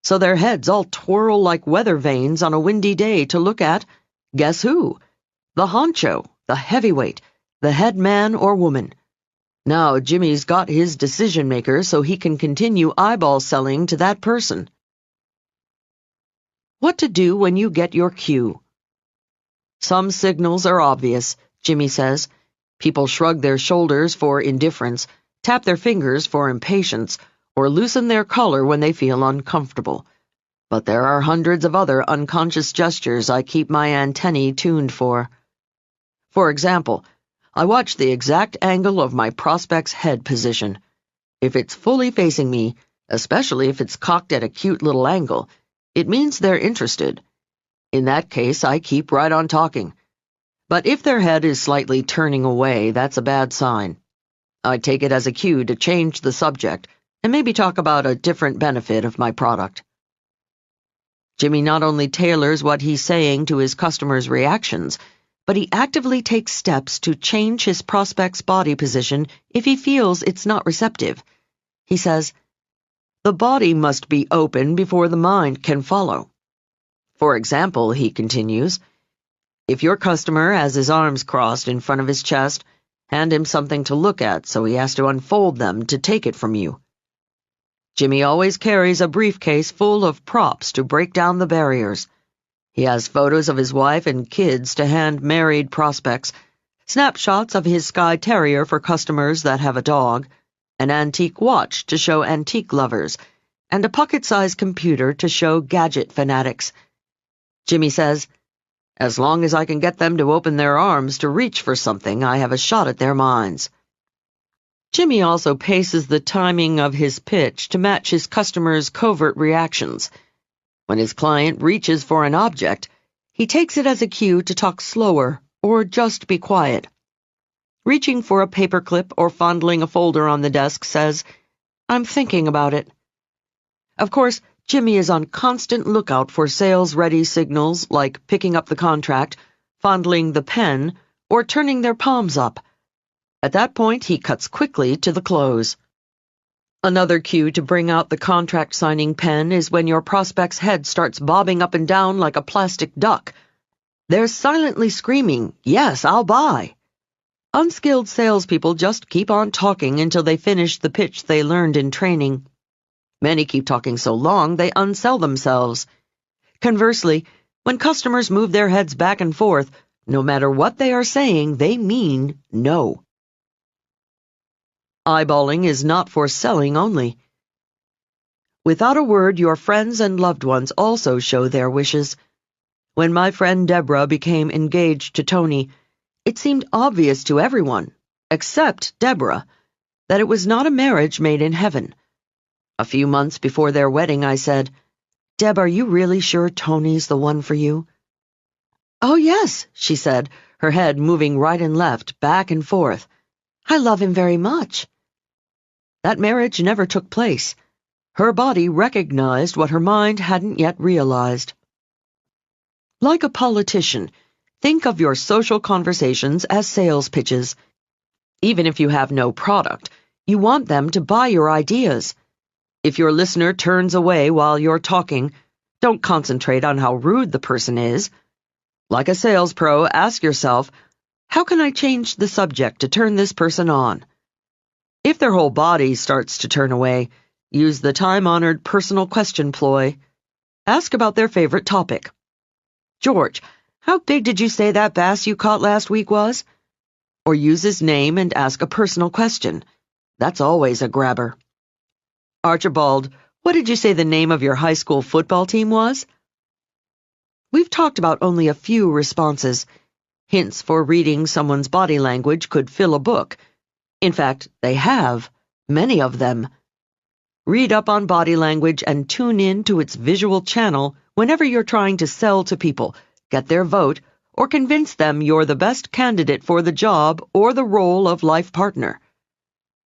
So their heads all twirl like weather vanes on a windy day to look at, guess who? The honcho, the heavyweight, the head man or woman. Now Jimmy's got his decision maker so he can continue eyeball selling to that person. What to do when you get your cue. Some signals are obvious, Jimmy says. People shrug their shoulders for indifference, tap their fingers for impatience, or loosen their collar when they feel uncomfortable. But there are hundreds of other unconscious gestures I keep my antennae tuned for. For example, I watch the exact angle of my prospect's head position. If it's fully facing me, especially if it's cocked at a cute little angle, it means they're interested. In that case, I keep right on talking. But if their head is slightly turning away, that's a bad sign. I take it as a cue to change the subject and maybe talk about a different benefit of my product. Jimmy not only tailors what he's saying to his customers' reactions, but he actively takes steps to change his prospect's body position if he feels it's not receptive. He says, "The body must be open before the mind can follow." For example, he continues, if your customer has his arms crossed in front of his chest, hand him something to look at so he has to unfold them to take it from you. Jimmy always carries a briefcase full of props to break down the barriers. He has photos of his wife and kids to hand married prospects, snapshots of his Skye Terrier for customers that have a dog, an antique watch to show antique lovers, and a pocket-sized computer to show gadget fanatics. Jimmy says, as long as I can get them to open their arms to reach for something, I have a shot at their minds. Jimmy also paces the timing of his pitch to match his customers' covert reactions. When his client reaches for an object, he takes it as a cue to talk slower or just be quiet. Reaching for a paperclip or fondling a folder on the desk says, "I'm thinking about it." Of course, Jimmy is on constant lookout for sales-ready signals like picking up the contract, fondling the pen, or turning their palms up. At that point, he cuts quickly to the close. Another cue to bring out the contract-signing pen is when your prospect's head starts bobbing up and down like a plastic duck. They're silently screaming, "Yes, I'll buy." Unskilled salespeople just keep on talking until they finish the pitch they learned in training. Many keep talking so long they unsell themselves. Conversely, when customers move their heads back and forth, no matter what they are saying, they mean no. Eyeballing is not for selling only. Without a word, your friends and loved ones also show their wishes. When my friend Deborah became engaged to Tony, it seemed obvious to everyone, except Deborah, that it was not a marriage made in heaven. A few months before their wedding, I said, "Deb, are you really sure Tony's the one for you?" "Oh, yes," she said, her head moving right and left, back and forth. "I love him very much." That marriage never took place. Her body recognized what her mind hadn't yet realized. Like a politician, think of your social conversations as sales pitches. Even if you have no product, you want them to buy your ideas. If your listener turns away while you're talking, don't concentrate on how rude the person is. Like a sales pro, ask yourself, how can I change the subject to turn this person on? If their whole body starts to turn away, use the time-honored personal question ploy. Ask about their favorite topic. "George, how big did you say that bass you caught last week was?" Or use his name and ask a personal question. That's always a grabber. "Archibald, what did you say the name of your high school football team was?" We've talked about only a few responses. Hints for reading someone's body language could fill a book. In fact, they have, many of them. Read up on body language and tune in to its visual channel whenever you're trying to sell to people, get their vote, or convince them you're the best candidate for the job or the role of life partner.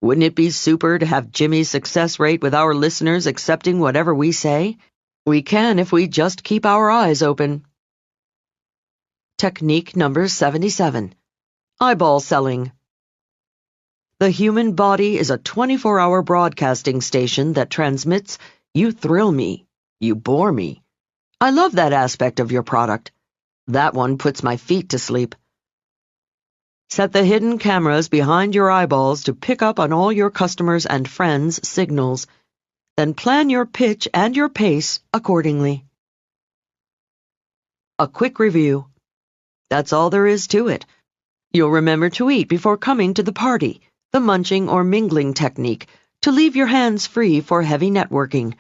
Wouldn't it be super to have Jimmy's success rate with our listeners accepting whatever we say? We can if we just keep our eyes open. Technique number 77. Eyeball selling. The human body is a 24-hour broadcasting station that transmits, "You thrill me. You bore me." I love that aspect of your product. That one puts my feet to sleep. Set the hidden cameras behind your eyeballs to pick up on all your customers' and friends' signals. Then plan your pitch and your pace accordingly. A quick review. That's all there is to it. You'll remember to eat before coming to the party, the munching or mingling technique, to leave your hands free for heavy networking.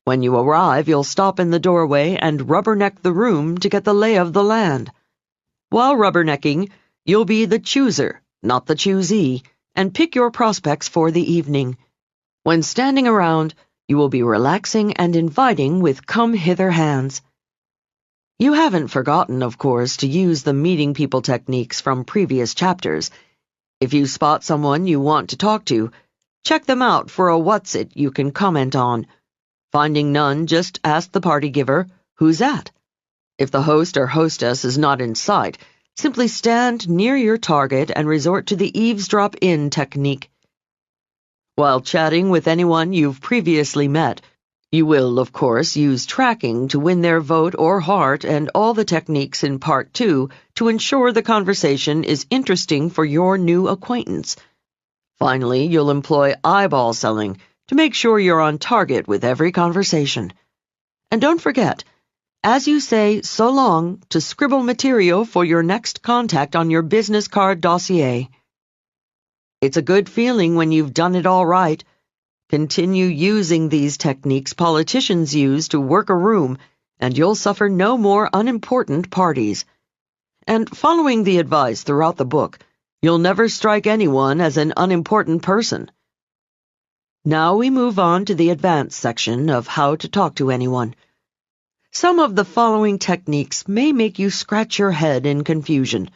When you arrive, you'll stop in the doorway and rubberneck the room to get the lay of the land. While rubbernecking, you'll be the chooser, not the choosee, and pick your prospects for the evening. When standing around, you will be relaxing and inviting with come-hither hands. You haven't forgotten, of course, to use the meeting people techniques from previous chapters. If you spot someone you want to talk to, check them out for a what's-it you can comment on. Finding none, just ask the party giver, "Who's that?" If the host or hostess is not in sight, simply stand near your target and resort to the eavesdrop-in technique. While chatting with anyone you've previously met, you will, of course, use tracking to win their vote or heart and all the techniques in Part 2 to ensure the conversation is interesting for your new acquaintance. Finally, you'll employ eyeball selling to make sure you're on target with every conversation. And don't forget, as you say so long, to scribble material for your next contact on your business card dossier. It's a good feeling when you've done it all right. Continue using these techniques politicians use to work a room, and you'll suffer no more unimportant parties. And following the advice throughout the book, you'll never strike anyone as an unimportant person. Now we move on to the advanced section of how to talk to anyone. Some of the following techniques may make you scratch your head in confusion.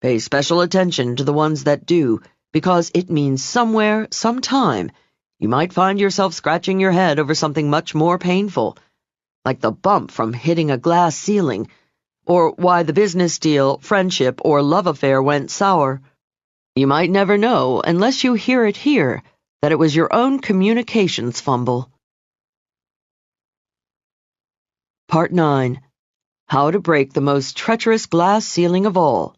Pay special attention to the ones that do, because it means somewhere, sometime, you might find yourself scratching your head over something much more painful, like the bump from hitting a glass ceiling, or why the business deal, friendship, or love affair went sour. You might never know, unless you hear it here, that it was your own communications fumble. Part 9. How to break the most treacherous glass ceiling of all.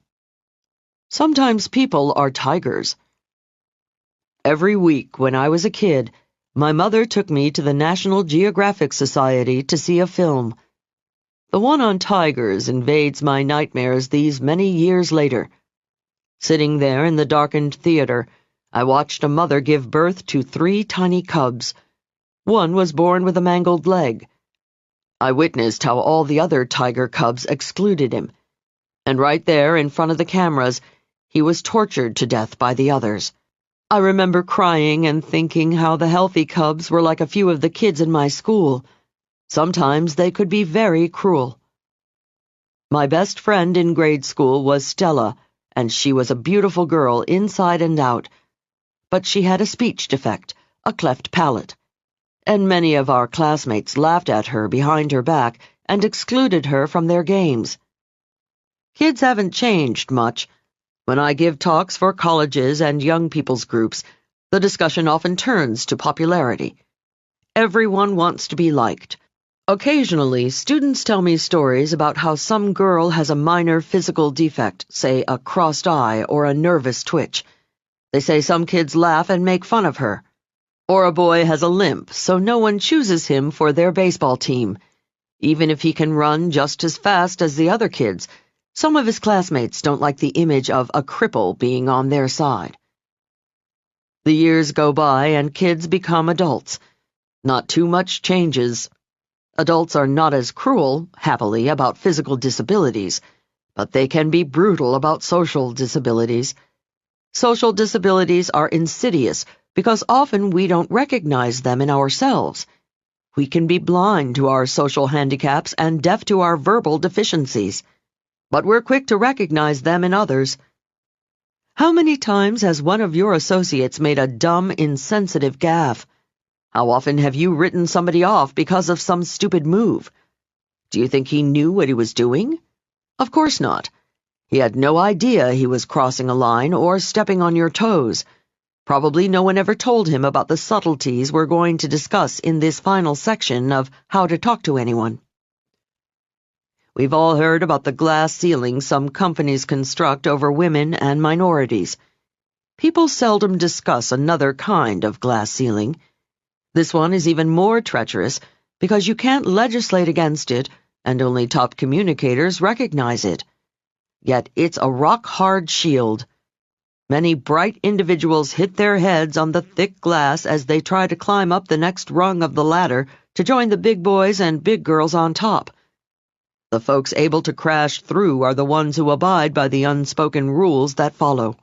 Sometimes people are tigers. Every week when I was a kid, my mother took me to the National Geographic Society to see a film. The one on tigers invades my nightmares these many years later. Sitting there in the darkened theater, I watched a mother give birth to 3 tiny cubs. One was born with a mangled leg. I witnessed how all the other tiger cubs excluded him. And right there in front of the cameras, he was tortured to death by the others. I remember crying and thinking how the healthy cubs were like a few of the kids in my school. Sometimes they could be very cruel. My best friend in grade school was Stella, and she was a beautiful girl inside and out. But she had a speech defect, a cleft palate. And many of our classmates laughed at her behind her back and excluded her from their games. Kids haven't changed much. When I give talks for colleges and young people's groups, the discussion often turns to popularity. Everyone wants to be liked. Occasionally, students tell me stories about how some girl has a minor physical defect, say a crossed eye or a nervous twitch. They say some kids laugh and make fun of her. Or a boy has a limp, so no one chooses him for their baseball team. Even if he can run just as fast as the other kids, some of his classmates don't like the image of a cripple being on their side. The years go by and kids become adults. Not too much changes. Adults are not as cruel, happily, about physical disabilities, but they can be brutal about social disabilities. Social disabilities are insidious because often we don't recognize them in ourselves. We can be blind to our social handicaps and deaf to our verbal deficiencies, but we're quick to recognize them in others. How many times has one of your associates made a dumb, insensitive gaffe? How often have you written somebody off because of some stupid move? Do you think he knew what he was doing? Of course not. He had no idea he was crossing a line or stepping on your toes. Probably no one ever told him about the subtleties we're going to discuss in this final section of How to Talk to Anyone. We've all heard about the glass ceiling some companies construct over women and minorities. People seldom discuss another kind of glass ceiling. This one is even more treacherous because you can't legislate against it, and only top communicators recognize it. Yet it's a rock-hard shield. Many bright individuals hit their heads on the thick glass as they try to climb up the next rung of the ladder to join the big boys and big girls on top. The folks able to crash through are the ones who abide by the unspoken rules that follow.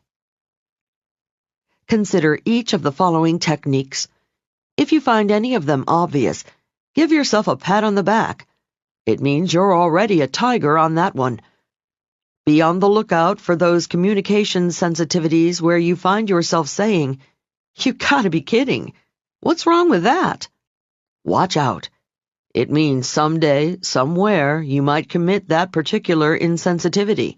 Consider each of the following techniques. If you find any of them obvious, give yourself a pat on the back. It means you're already a tiger on that one. Be on the lookout for those communication sensitivities where you find yourself saying, "You gotta be kidding. What's wrong with that?" Watch out. It means someday, somewhere, you might commit that particular insensitivity.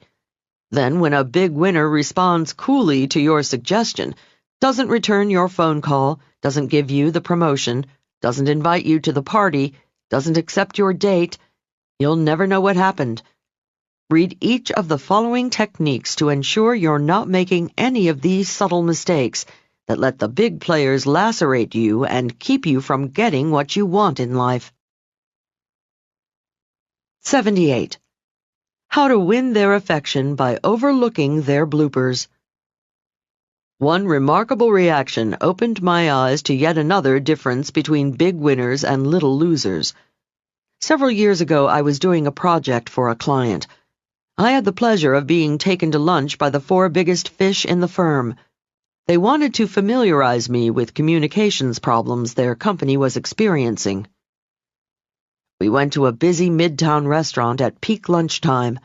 Then when a big winner responds coolly to your suggestion, doesn't return your phone call, doesn't give you the promotion, doesn't invite you to the party, doesn't accept your date, you'll never know what happened. Read each of the following techniques to ensure you're not making any of these subtle mistakes that let the big players lacerate you and keep you from getting what you want in life. 78. How to win their affection by overlooking their bloopers. One remarkable reaction opened my eyes to yet another difference between big winners and little losers. Several years ago, I was doing a project for a client. I had the pleasure of being taken to lunch by the 4 biggest fish in the firm. They wanted to familiarize me with communications problems their company was experiencing. We went to a busy midtown restaurant at peak lunchtime.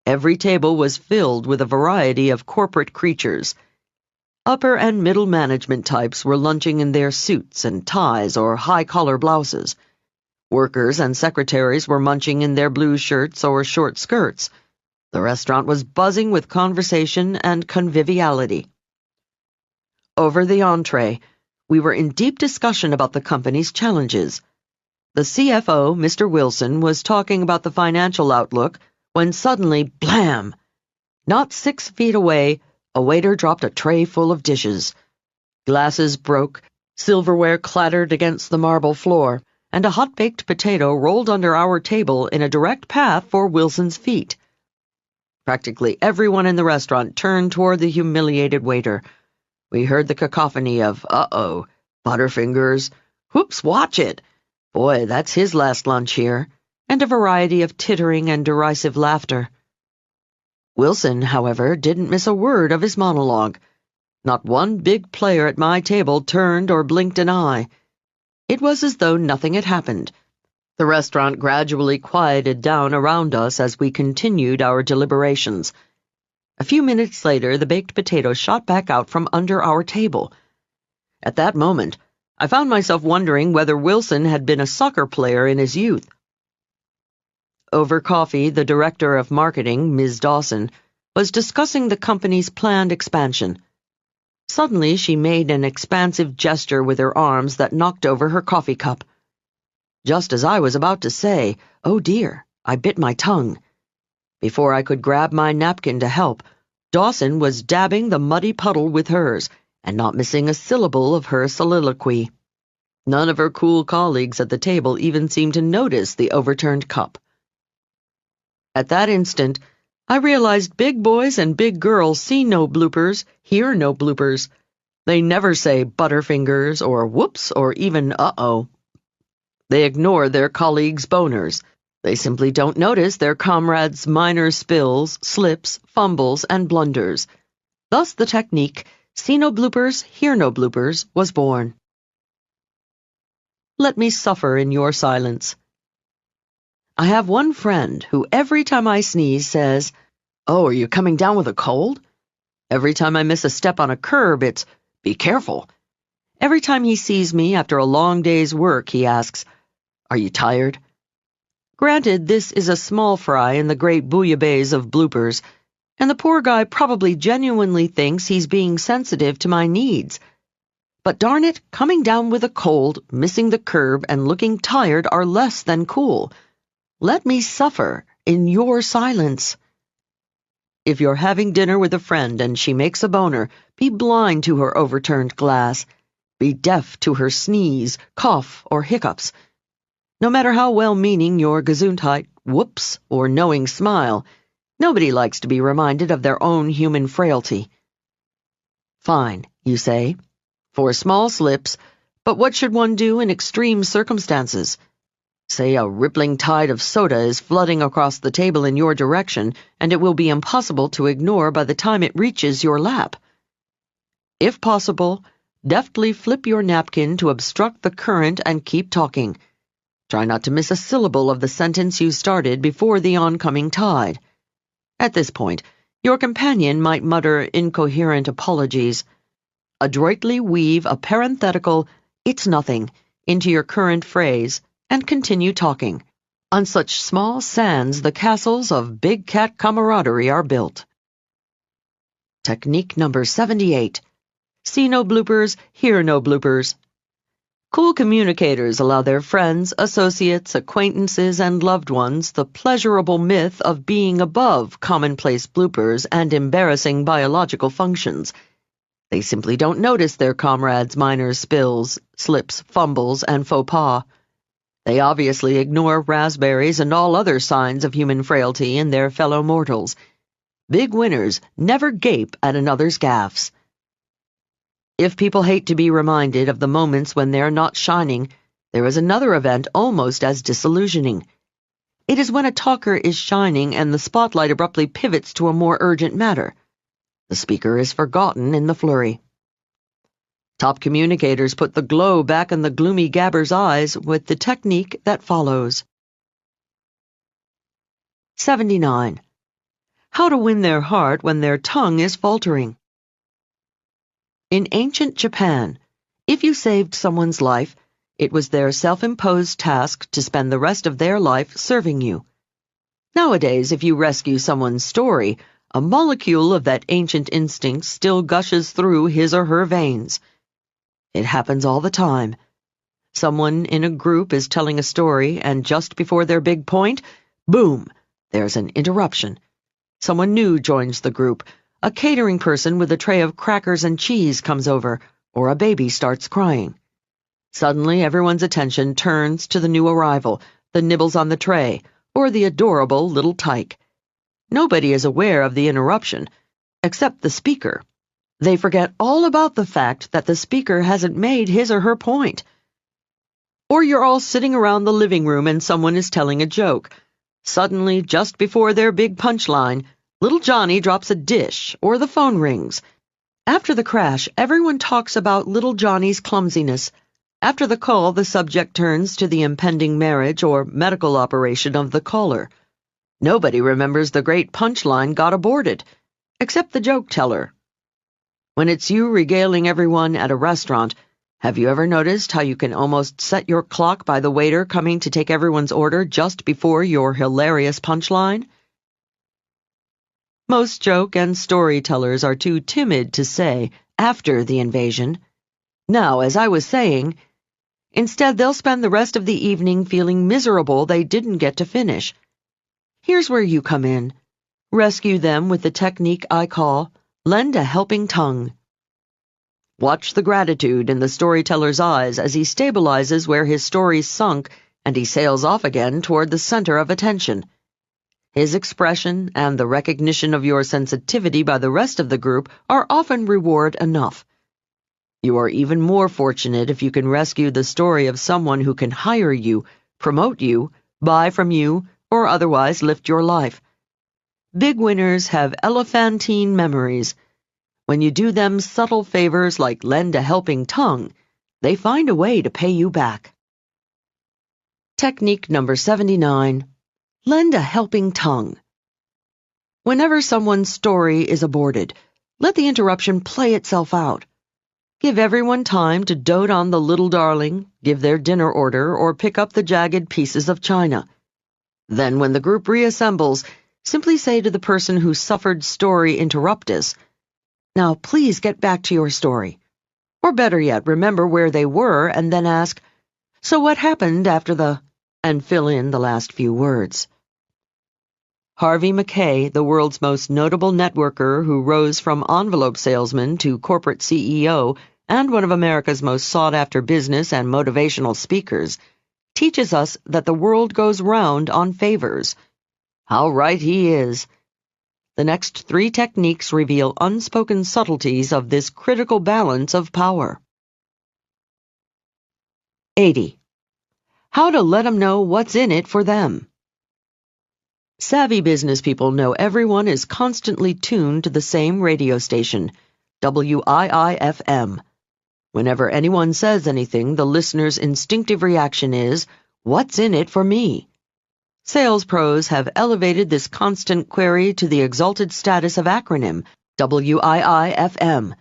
Every table was filled with a variety of corporate creatures. Upper and middle management types were lunching in their suits and ties or high-collar blouses. Workers and secretaries were munching in their blue shirts or short skirts. The restaurant was buzzing with conversation and conviviality. Over the entree, we were in deep discussion about the company's challenges. The CFO, Mr. Wilson, was talking about the financial outlook when suddenly, blam! Not 6 feet away, a waiter dropped a tray full of dishes. Glasses broke, silverware clattered against the marble floor, and a hot-baked potato rolled under our table in a direct path for Wilson's feet. Practically everyone in the restaurant turned toward the humiliated waiter. We heard the cacophony of, "Uh-oh," "Butterfingers," "Whoops, watch it," "Boy, that's his last lunch here," and a variety of tittering and derisive laughter. Wilson, however, didn't miss a word of his monologue. Not one big player at my table turned or blinked an eye. It was as though nothing had happened. The restaurant gradually quieted down around us as we continued our deliberations. A few minutes later, the baked potato shot back out from under our table. At that moment, I found myself wondering whether Wilson had been a soccer player in his youth. Over coffee, the director of marketing, Ms. Dawson, was discussing the company's planned expansion. Suddenly, she made an expansive gesture with her arms that knocked over her coffee cup. Just as I was about to say, "Oh dear," I bit my tongue. Before I could grab my napkin to help, Dawson was dabbing the muddy puddle with hers, and not missing a syllable of her soliloquy. None of her cool colleagues at the table even seemed to notice the overturned cup. At that instant, I realized big boys and big girls see no bloopers, hear no bloopers. They never say "Butterfingers" or "Whoops" or even "Uh-oh." They ignore their colleagues' boners. They simply don't notice their comrades' minor spills, slips, fumbles, and blunders. Thus the technique, "See no bloopers, hear no bloopers," was born. Let me suffer in your silence. I have one friend who every time I sneeze says, "Oh, are you coming down with a cold?" Every time I miss a step on a curb, it's, "Be careful." Every time he sees me after a long day's work, he asks, "Are you tired?" Granted, this is a small fry in the great bouillabaisse of bloopers, And the poor guy probably genuinely thinks he's being sensitive to my needs. But darn it, coming down with a cold, missing the curb, and looking tired are less than cool. Let me suffer in your silence. If you're having dinner with a friend and she makes a boner, be blind to her overturned glass. Be deaf to her sneeze, cough, or hiccups. No matter how well-meaning your Gesundheit, whoops, or knowing smile, nobody likes to be reminded of their own human frailty. Fine, you say, for small slips, but what should one do in extreme circumstances? Say a rippling tide of soda is flooding across the table in your direction, and it will be impossible to ignore by the time it reaches your lap. If possible, deftly flip your napkin to obstruct the current and keep talking. Try not to miss a syllable of the sentence you started before the oncoming tide. At this point, your companion might mutter incoherent apologies. Adroitly weave a parenthetical, "it's nothing," into your current phrase, and continue talking. On such small sands, the castles of big cat camaraderie are built. Technique number 78. See no bloopers, hear no bloopers. Cool communicators allow their friends, associates, acquaintances, and loved ones the pleasurable myth of being above commonplace bloopers and embarrassing biological functions. They simply don't notice their comrades' minor spills, slips, fumbles, and faux pas. They obviously ignore raspberries and all other signs of human frailty in their fellow mortals. Big winners never gape at another's gaffes. If people hate to be reminded of the moments when they're not shining, there is another event almost as disillusioning. It is when a talker is shining and the spotlight abruptly pivots to a more urgent matter. The speaker is forgotten in the flurry. Top communicators put the glow back in the gloomy gabber's eyes with the technique that follows. 79. How to win their heart when their tongue is faltering. In ancient Japan, if you saved someone's life, it was their self-imposed task to spend the rest of their life serving you. Nowadays, if you rescue someone's story, a molecule of that ancient instinct still gushes through his or her veins. It happens all the time. Someone in a group is telling a story, and just before their big point, boom, there's an interruption. Someone new joins the group. A catering person with a tray of crackers and cheese comes over, or a baby starts crying. Suddenly, everyone's attention turns to the new arrival, the nibbles on the tray, or the adorable little tyke. Nobody is aware of the interruption, except the speaker. They forget all about the fact that the speaker hasn't made his or her point. Or you're all sitting around the living room and someone is telling a joke. Suddenly, just before their big punchline, little Johnny drops a dish or the phone rings. After the crash, everyone talks about little Johnny's clumsiness. After the call, the subject turns to the impending marriage or medical operation of the caller. Nobody remembers the great punchline got aborted, except the joke teller. When it's you regaling everyone at a restaurant, have you ever noticed how you can almost set your clock by the waiter coming to take everyone's order just before your hilarious punchline? Most joke and storytellers are too timid to say after the invasion. Now, as I was saying, instead they'll spend the rest of the evening feeling miserable they didn't get to finish. Here's where you come in. Rescue them with the technique I call lend a helping tongue. Watch the gratitude in the storyteller's eyes as he stabilizes where his story's sunk and he sails off again toward the center of attention. His expression and the recognition of your sensitivity by the rest of the group are often reward enough. You are even more fortunate if you can rescue the story of someone who can hire you, promote you, buy from you, or otherwise lift your life. Big winners have elephantine memories. When you do them subtle favors like lend a helping tongue, they find a way to pay you back. Technique number 79. Lend a helping tongue. Whenever someone's story is aborted, let the interruption play itself out. Give everyone time to dote on the little darling, give their dinner order, or pick up the jagged pieces of china. Then when the group reassembles, Simply say to the person who suffered story interruptus, "Now please get back to your story." Or better yet, remember where they were and then ask, "So what happened after the—" and fill in the last few words. Harvey Mackay, the world's most notable networker who rose from envelope salesman to corporate CEO and one of America's most sought-after business and motivational speakers, teaches us that the world goes round on favors. How right he is. The next 3 techniques reveal unspoken subtleties of this critical balance of power. 80. How to let them know what's in it for them. Savvy business people know everyone is constantly tuned to the same radio station, WIIFM. Whenever anyone says anything, the listener's instinctive reaction is, "What's in it for me?" Sales pros have elevated this constant query to the exalted status of acronym, WIIFM.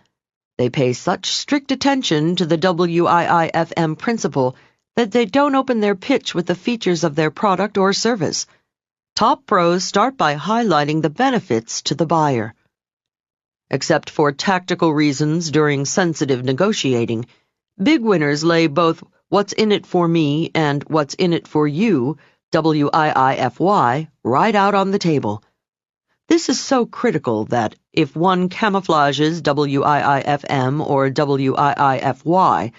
They pay such strict attention to the WIIFM principle that they don't open their pitch with the features of their product or service. Top pros start by highlighting the benefits to the buyer. Except for tactical reasons during sensitive negotiating, big winners lay both "what's in it for me" and "what's in it for you," WIIFY, right out on the table. This is so critical that if one camouflages WIIFM or WIIFY,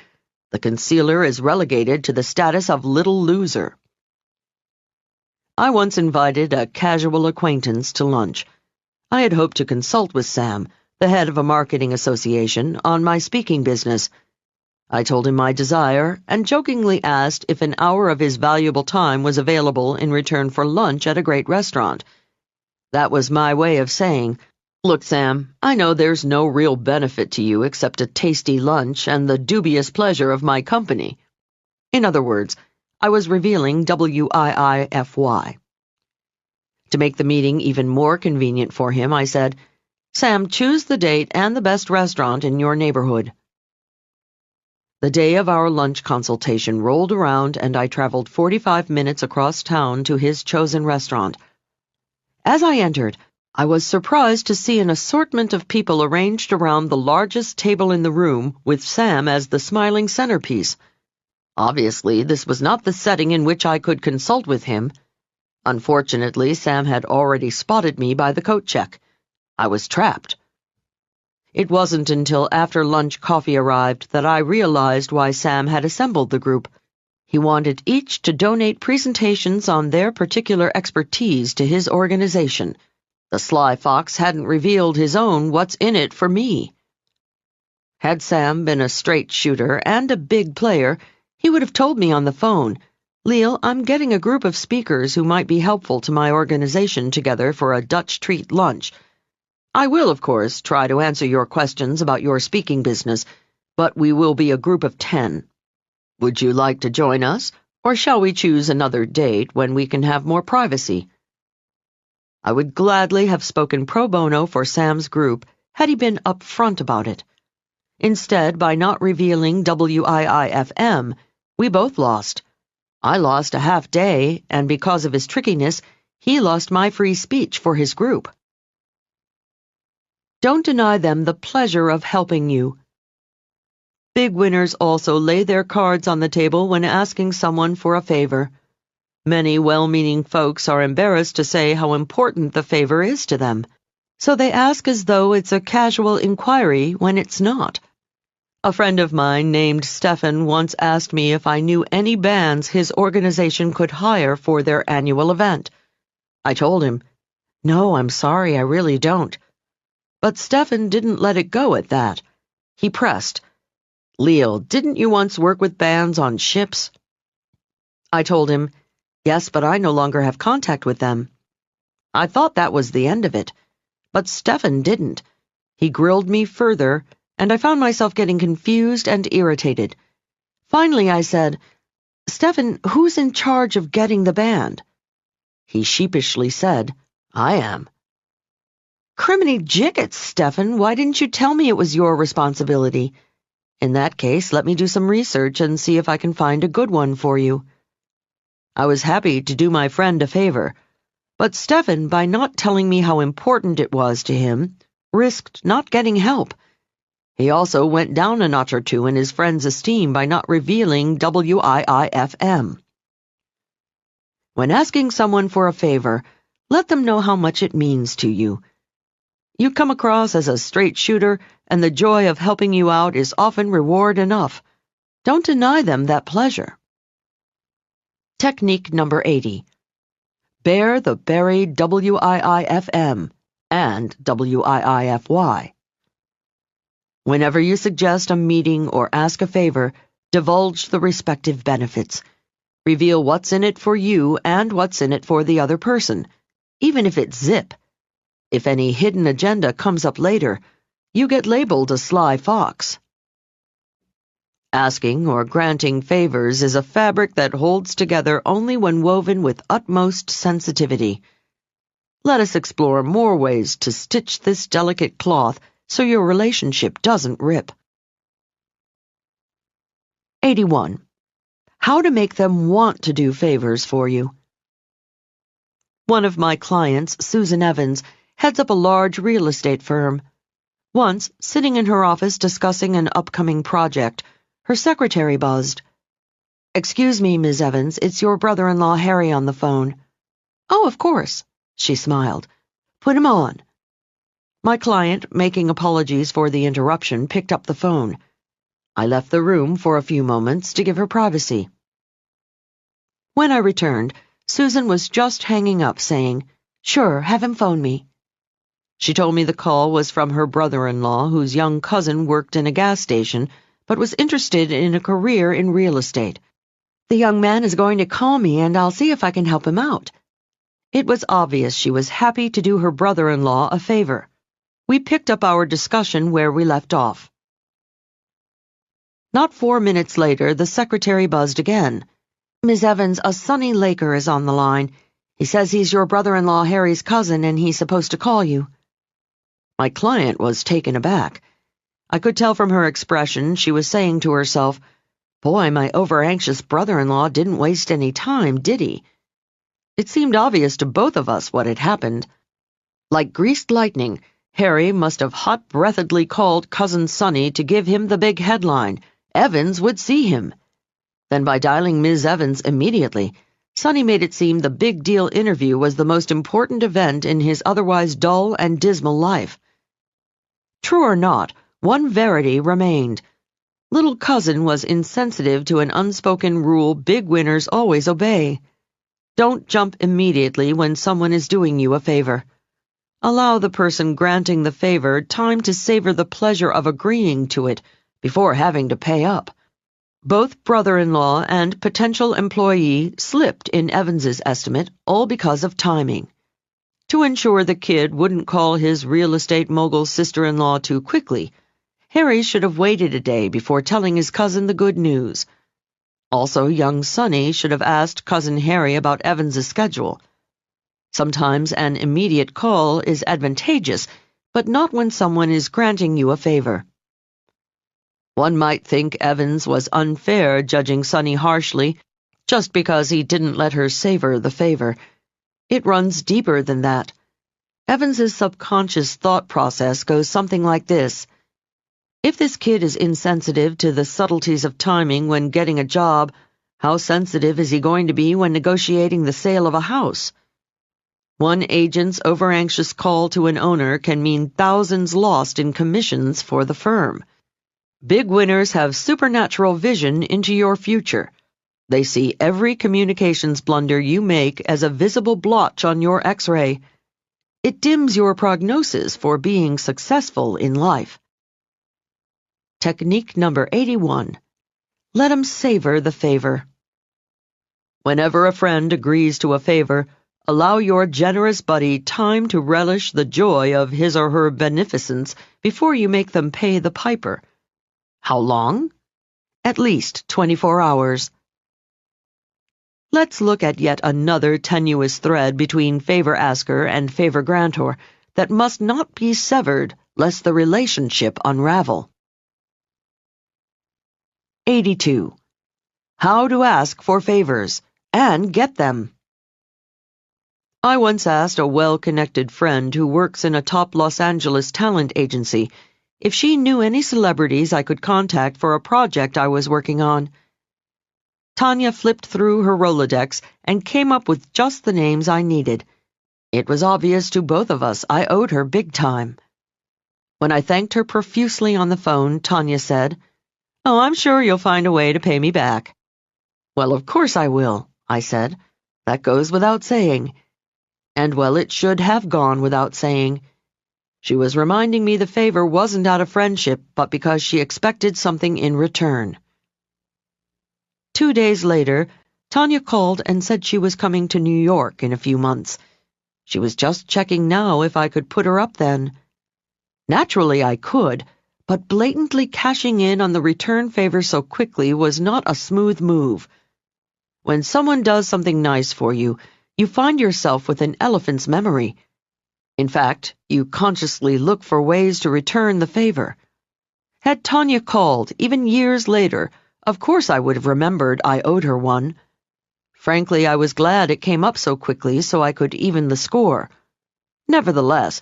the concealer is relegated to the status of little loser. I once invited a casual acquaintance to lunch. I had hoped to consult with Sam, the head of a marketing association, on my speaking business. I told him my desire and jokingly asked if an hour of his valuable time was available in return for lunch at a great restaurant. That was my way of saying, "Look, Sam, I know there's no real benefit to you except a tasty lunch and the dubious pleasure of my company." In other words, I was revealing WIIFY. To make the meeting even more convenient for him, I said, "Sam, choose the date and the best restaurant in your neighborhood." The day of our lunch consultation rolled around and I traveled 45 minutes across town to his chosen restaurant. As I entered, I was surprised to see an assortment of people arranged around the largest table in the room with Sam as the smiling centerpiece. Obviously, this was not the setting in which I could consult with him. Unfortunately, Sam had already spotted me by the coat check. I was trapped. It wasn't until after lunch coffee arrived that I realized why Sam had assembled the group. He wanted each to donate presentations on their particular expertise to his organization. The sly fox hadn't revealed his own "what's in it for me." Had Sam been a straight shooter and a big player, he would have told me on the phone, "Leil, I'm getting a group of speakers who might be helpful to my organization together for a Dutch treat lunch. I will, of course, try to answer your questions about your speaking business, but we will be a group of 10. Would you like to join us, or shall we choose another date when we can have more privacy?" I would gladly have spoken pro bono for Sam's group had he been upfront about it. Instead, by not revealing WIIFM, we both lost. I lost a half day, and because of his trickiness, he lost my free speech for his group. Don't deny them the pleasure of helping you. Big winners also lay their cards on the table when asking someone for a favor. Many well-meaning folks are embarrassed to say how important the favor is to them, so they ask as though it's a casual inquiry when it's not. A friend of mine named Stefan once asked me if I knew any bands his organization could hire for their annual event. I told him, "No, I'm sorry, I really don't." But Stefan didn't let it go at that. He pressed, "Leil, didn't you once work with bands on ships?" I told him, "Yes, but I no longer have contact with them." I thought that was the end of it, but Stefan didn't. He grilled me further, and I found myself getting confused and irritated. Finally, I said, "Stefan, who's in charge of getting the band?" He sheepishly said, "I am." "Criminy jickets, Stefan, why didn't you tell me it was your responsibility? In that case, let me do some research and see if I can find a good one for you." I was happy to do my friend a favor. But Stefan, by not telling me how important it was to him, risked not getting help. He also went down a notch or two in his friend's esteem by not revealing WIIFM. When asking someone for a favor, let them know how much it means to you. You come across as a straight shooter, and the joy of helping you out is often reward enough. Don't deny them that pleasure. Technique number 80. Bear the buried WIIFM and WIIFY. Whenever you suggest a meeting or ask a favor, divulge the respective benefits. Reveal what's in it for you and what's in it for the other person, even if it's zip. If any hidden agenda comes up later, you get labeled a sly fox. Asking or granting favors is a fabric that holds together only when woven with utmost sensitivity. Let us explore more ways to stitch this delicate cloth so your relationship doesn't rip. 81. How to make them want to do favors for you. One of my clients, Susan Evans, heads up a large real estate firm. Once, sitting in her office discussing an upcoming project, her secretary buzzed. "Excuse me, Ms. Evans, it's your brother-in-law Harry on the phone." "Oh, of course," she smiled. "Put him on." My client, making apologies for the interruption, picked up the phone. I left the room for a few moments to give her privacy. When I returned, Susan was just hanging up, saying, "Sure, have him phone me." She told me the call was from her brother-in-law, whose young cousin worked in a gas station, but was interested in a career in real estate. "The young man is going to call me, and I'll see if I can help him out." It was obvious she was happy to do her brother-in-law a favor. We picked up our discussion where we left off. Not 4 minutes later, the secretary buzzed again. "Ms. Evans, a Sonny Laker is on the line. He says he's your brother-in-law Harry's cousin, and he's supposed to call you." My client was taken aback. I could tell from her expression she was saying to herself, "Boy, my over-anxious brother-in-law didn't waste any time, did he?" It seemed obvious to both of us what had happened. Like greased lightning, Harry must have hot-breathedly called Cousin Sonny to give him the big headline. Evans would see him. Then by dialing Ms. Evans immediately, Sonny made it seem the big deal interview was the most important event in his otherwise dull and dismal life. True or not, one verity remained. Little Cousin was insensitive to an unspoken rule big winners always obey. Don't jump immediately when someone is doing you a favor. Allow the person granting the favor time to savor the pleasure of agreeing to it before having to pay up. Both brother-in-law and potential employee slipped in Evans's estimate, all because of timing. To ensure the kid wouldn't call his real estate mogul sister-in-law too quickly, Harry should have waited a day before telling his cousin the good news. Also, young Sonny should have asked Cousin Harry about Evans's schedule. Sometimes an immediate call is advantageous, but not when someone is granting you a favor. One might think Evans was unfair judging Sonny harshly just because he didn't let her savor the favor. It runs deeper than that. Evans's subconscious thought process goes something like this. If this kid is insensitive to the subtleties of timing when getting a job, how sensitive is he going to be when negotiating the sale of a house? One agent's overanxious call to an owner can mean thousands lost in commissions for the firm. Big winners have supernatural vision into your future. They see every communications blunder you make as a visible blotch on your X-ray. It dims your prognosis for being successful in life. Technique number 81. Let 'em savor the favor. Whenever a friend agrees to a favor, allow your generous buddy time to relish the joy of his or her beneficence before you make them pay the piper. How long? At least 24 hours. Let's look at yet another tenuous thread between favor asker and favor grantor that must not be severed lest the relationship unravel. 82. How to ask for favors and get them. I once asked a well-connected friend who works in a top Los Angeles talent agency if she knew any celebrities I could contact for a project I was working on. Tanya flipped through her Rolodex and came up with just the names I needed. It was obvious to both of us I owed her big time. When I thanked her profusely on the phone, Tanya said, "Oh, I'm sure you'll find a way to pay me back." "Well, of course I will," I said. "That goes without saying." And well, it should have gone without saying. She was reminding me the favor wasn't out of friendship, but because she expected something in return. 2 days later, Tanya called and said she was coming to New York in a few months. She was just checking now if I could put her up then. Naturally, I could, but blatantly cashing in on the return favor so quickly was not a smooth move. When someone does something nice for you, you find yourself with an elephant's memory. In fact, you consciously look for ways to return the favor. Had Tanya called, even years later, of course I would have remembered I owed her one. Frankly, I was glad it came up so quickly so I could even the score. Nevertheless,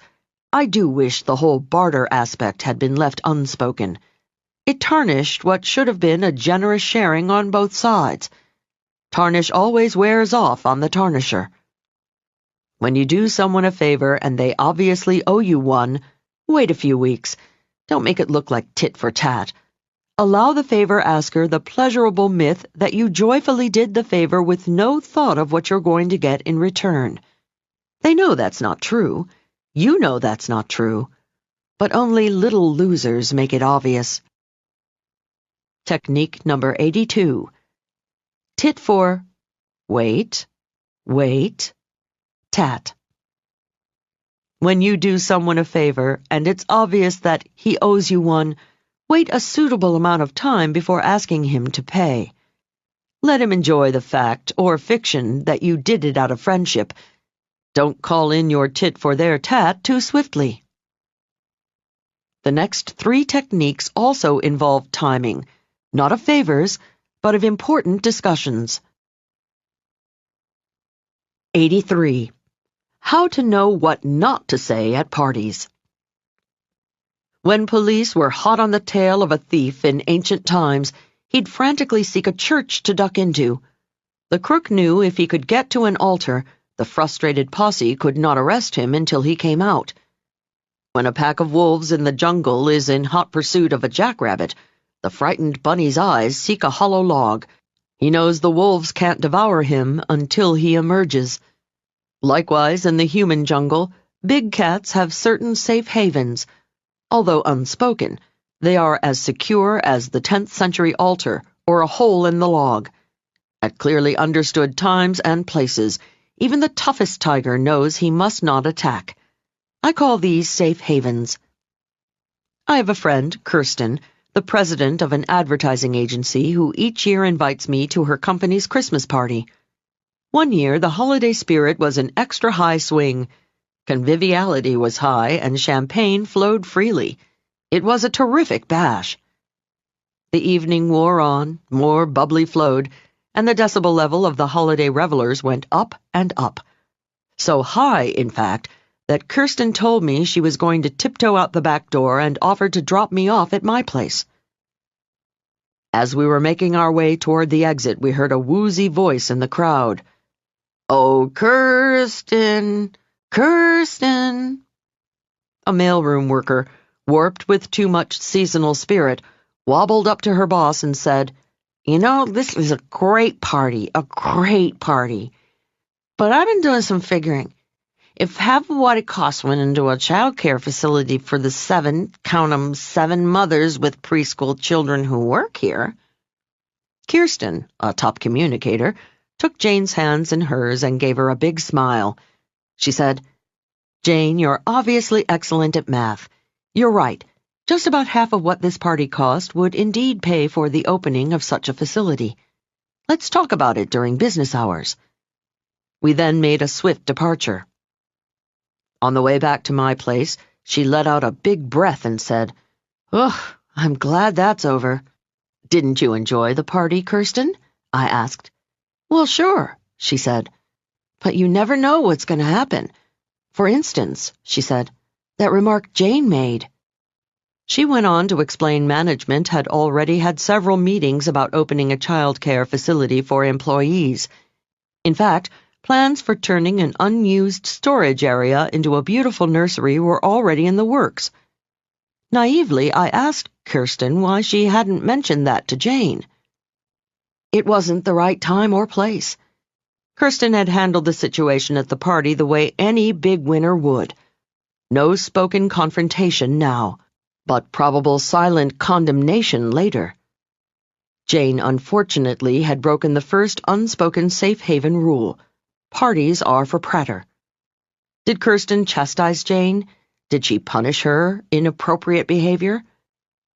I do wish the whole barter aspect had been left unspoken. It tarnished what should have been a generous sharing on both sides. Tarnish always wears off on the tarnisher. When you do someone a favor and they obviously owe you one, wait a few weeks. Don't make it look like tit for tat. Allow the favor asker the pleasurable myth that you joyfully did the favor with no thought of what you're going to get in return. They know that's not true. You know that's not true. But only little losers make it obvious. Technique number 82. Tit for wait, tat. When you do someone a favor and it's obvious that he owes you one, wait a suitable amount of time before asking him to pay. Let him enjoy the fact or fiction that you did it out of friendship. Don't call in your tit for their tat too swiftly. The next 3 techniques also involve timing, not of favors, but of important discussions. 83. How to know what not to say at parties. When police were hot on the tail of a thief in ancient times, he'd frantically seek a church to duck into. The crook knew if he could get to an altar, the frustrated posse could not arrest him until he came out. When a pack of wolves in the jungle is in hot pursuit of a jackrabbit, the frightened bunny's eyes seek a hollow log. He knows the wolves can't devour him until he emerges. Likewise, in the human jungle, big cats have certain safe havens. Although unspoken, they are as secure as the 10th century altar or a hole in the log. At clearly understood times and places, even the toughest tiger knows he must not attack. I call these safe havens. I have a friend, Kirsten, the president of an advertising agency, who each year invites me to her company's Christmas party. One year, the holiday spirit was in extra high swing. Conviviality was high and champagne flowed freely. It was a terrific bash. The evening wore on, more bubbly flowed, and the decibel level of the holiday revelers went up and up. So high, in fact, that Kirsten told me she was going to tiptoe out the back door and offered to drop me off at my place. As we were making our way toward the exit, we heard a woozy voice in the crowd. "Oh, Kirsten, Kirsten." A mailroom worker, warped with too much seasonal spirit, wobbled up to her boss and said, "You know, this is a great party, But I've been doing some figuring. If half of what it costs went into a child care facility for the 7 mothers with preschool children who work here." Kirsten, a top communicator, took Jane's hands in hers and gave her a big smile. She said, "Jane, you're obviously excellent at math. You're right. Just about half of what this party cost would indeed pay for the opening of such a facility. Let's talk about it during business hours." We then made a swift departure. On the way back to my place, she let out a big breath and said, "Ugh, I'm glad that's over." "Didn't you enjoy the party, Kirsten?" I asked. "Well, sure," she said. But you never know what's going to happen. For instance, she said, that remark Jane made. She went on to explain management had already had several meetings about opening a child care facility for employees. In fact, plans for turning an unused storage area into a beautiful nursery were already in the works. Naively, I asked Kirsten why she hadn't mentioned that to Jane. It wasn't the right time or place. Kirsten had handled the situation at the party the way any big winner would. No spoken confrontation now, but probable silent condemnation later. Jane, unfortunately, had broken the first unspoken safe haven rule. Parties are for Prater. Did Kirsten chastise Jane? Did she punish her inappropriate behavior?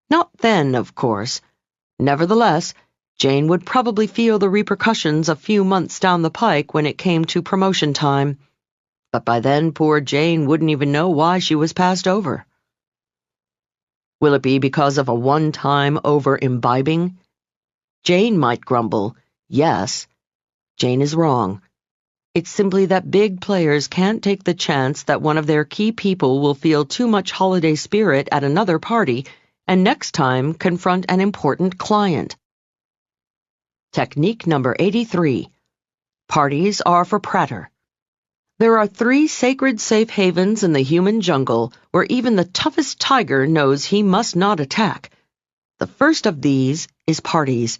Not then, of course. Nevertheless, Jane would probably feel the repercussions a few months down the pike when it came to promotion time. But by then, poor Jane wouldn't even know why she was passed over. Will it be because of a one-time over-imbibing? Jane might grumble, yes. Jane is wrong. It's simply that big players can't take the chance that one of their key people will feel too much holiday spirit at another party and next time confront an important client. Technique number 83. Parties are for Prater. There are 3 sacred safe havens in the human jungle where even the toughest tiger knows he must not attack. The first of these is parties.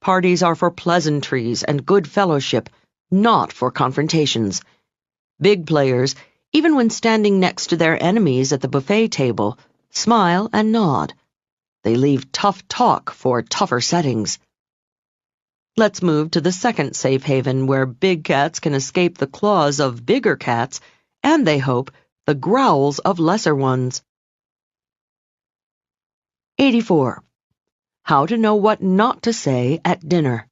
Parties are for pleasantries and good fellowship, not for confrontations. Big players, even when standing next to their enemies at the buffet table, smile and nod. They leave tough talk for tougher settings. Let's move to the second safe haven where big cats can escape the claws of bigger cats and, they hope, the growls of lesser ones. 84. How to know what not to say at dinner.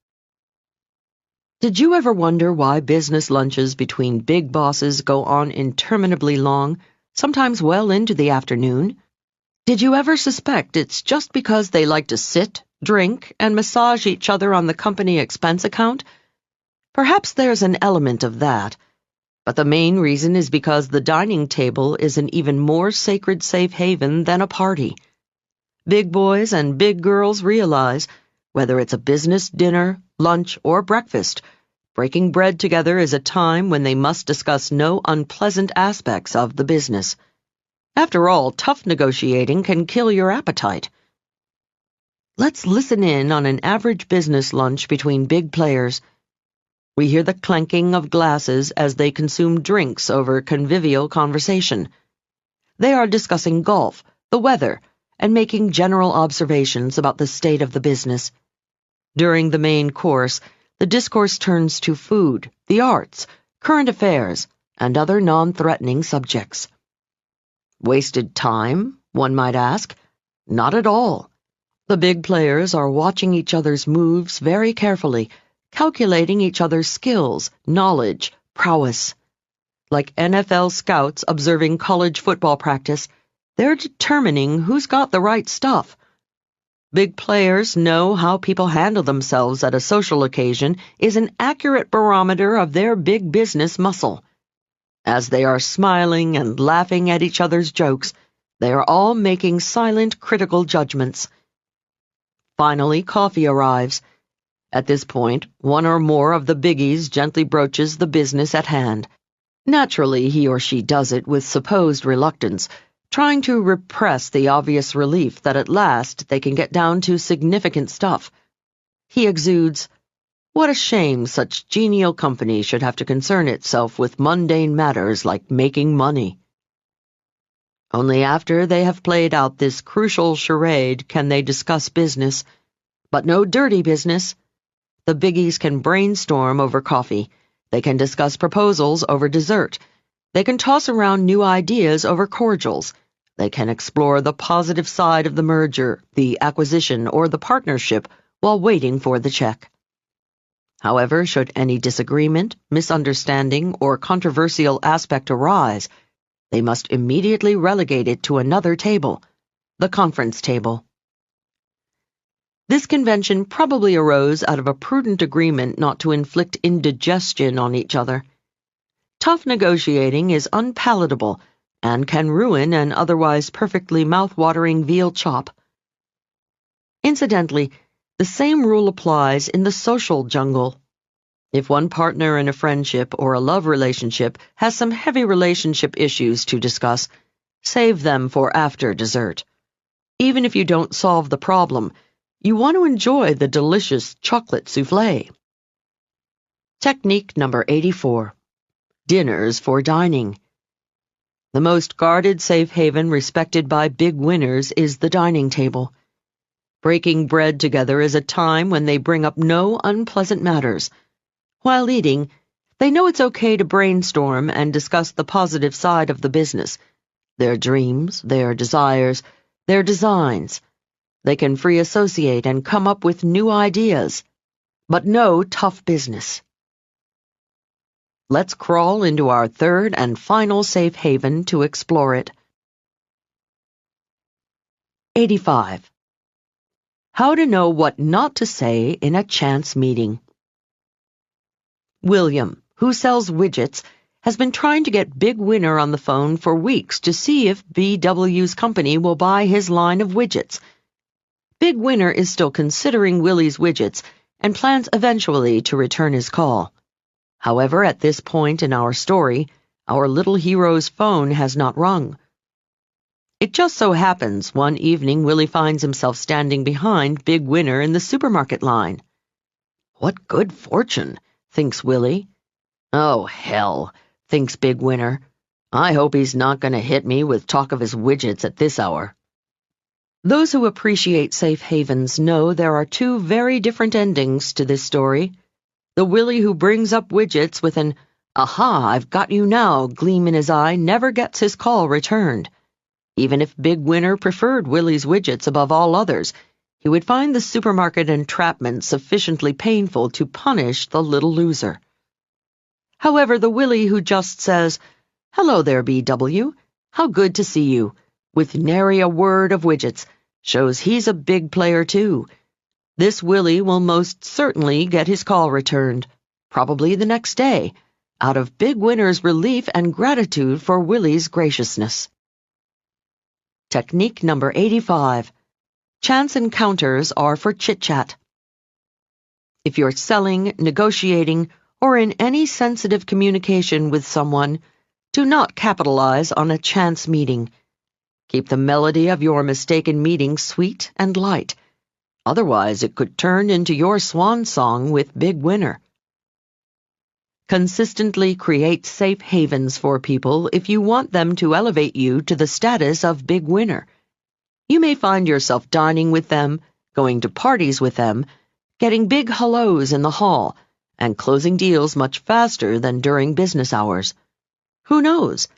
Did you ever wonder why business lunches between big bosses go on interminably long, sometimes well into the afternoon? Did you ever suspect it's just because they like to sit, drink, and massage each other on the company expense account? Perhaps there's an element of that, but the main reason is because the dining table is an even more sacred safe haven than a party. Big boys and big girls realize, whether it's a business dinner, lunch, or breakfast, breaking bread together is a time when they must discuss no unpleasant aspects of the business. After all, tough negotiating can kill your appetite. Let's listen in on an average business lunch between big players. We hear the clanking of glasses as they consume drinks over convivial conversation. They are discussing golf, the weather, and making general observations about the state of the business. During the main course, the discourse turns to food, the arts, current affairs, and other non-threatening subjects. Wasted time, one might ask? Not at all. The big players are watching each other's moves very carefully, calculating each other's skills, knowledge, prowess. Like NFL scouts observing college football practice, they're determining who's got the right stuff. Big players know how people handle themselves at a social occasion is an accurate barometer of their big business muscle. As they are smiling and laughing at each other's jokes, they are all making silent, critical judgments. Finally, coffee arrives. At this point, one or more of the biggies gently broaches the business at hand. Naturally, he or she does it with supposed reluctance, trying to repress the obvious relief that at last they can get down to significant stuff. He exudes, "What a shame such genial company should have to concern itself with mundane matters like making money." Only after they have played out this crucial charade can they discuss business, but no dirty business. The biggies can brainstorm over coffee. They can discuss proposals over dessert. They can toss around new ideas over cordials. They can explore the positive side of the merger, the acquisition, or the partnership while waiting for the check. However, should any disagreement, misunderstanding, or controversial aspect arise, they must immediately relegate it to another table, the conference table. This convention probably arose out of a prudent agreement not to inflict indigestion on each other. Tough negotiating is unpalatable and can ruin an otherwise perfectly mouth-watering veal chop. Incidentally, the same rule applies in the social jungle. If one partner in a friendship or a love relationship has some heavy relationship issues to discuss, save them for after dessert. Even if you don't solve the problem, you want to enjoy the delicious chocolate souffle. Technique number 84. Dinners for dining. The most guarded safe haven respected by big winners is the dining table. Breaking bread together is a time when they bring up no unpleasant matters. While eating, they know it's okay to brainstorm and discuss the positive side of the business, their dreams, their desires, their designs. They can free associate and come up with new ideas, but no tough business. Let's crawl into our third and final safe haven to explore it. 85. How to know what not to say in a chance meeting. William, who sells widgets, has been trying to get Big Winner on the phone for weeks to see if BW's company will buy his line of widgets. Big Winner is still considering Willie's widgets and plans eventually to return his call. However, at this point in our story, our little hero's phone has not rung. It just so happens one evening Willie finds himself standing behind Big Winner in the supermarket line. What good fortune, thinks Willie. Oh, hell, thinks Big Winner. I hope he's not going to hit me with talk of his widgets at this hour. Those who appreciate safe havens know there are two very different endings to this story. The Willie who brings up widgets with an "Aha, I've got you now" gleam in his eye never gets his call returned. Even if Big Winner preferred Willie's widgets above all others, he would find the supermarket entrapment sufficiently painful to punish the little loser. However, the Willie who just says, "Hello there, BW. How good to see you," with nary a word of widgets, shows he's a big player too. This Willie will most certainly get his call returned, probably the next day, out of Big Winner's relief and gratitude for Willie's graciousness. Technique number 85. Chance encounters are for chit-chat. If you're selling, negotiating, or in any sensitive communication with someone, do not capitalize on a chance meeting. Keep the melody of your mistaken meeting sweet and light. Otherwise, it could turn into your swan song with Big Winner. Consistently create safe havens for people if you want them to elevate you to the status of Big Winner. You may find yourself dining with them, going to parties with them, getting big hellos in the hall, and closing deals much faster than during business hours. Who knows?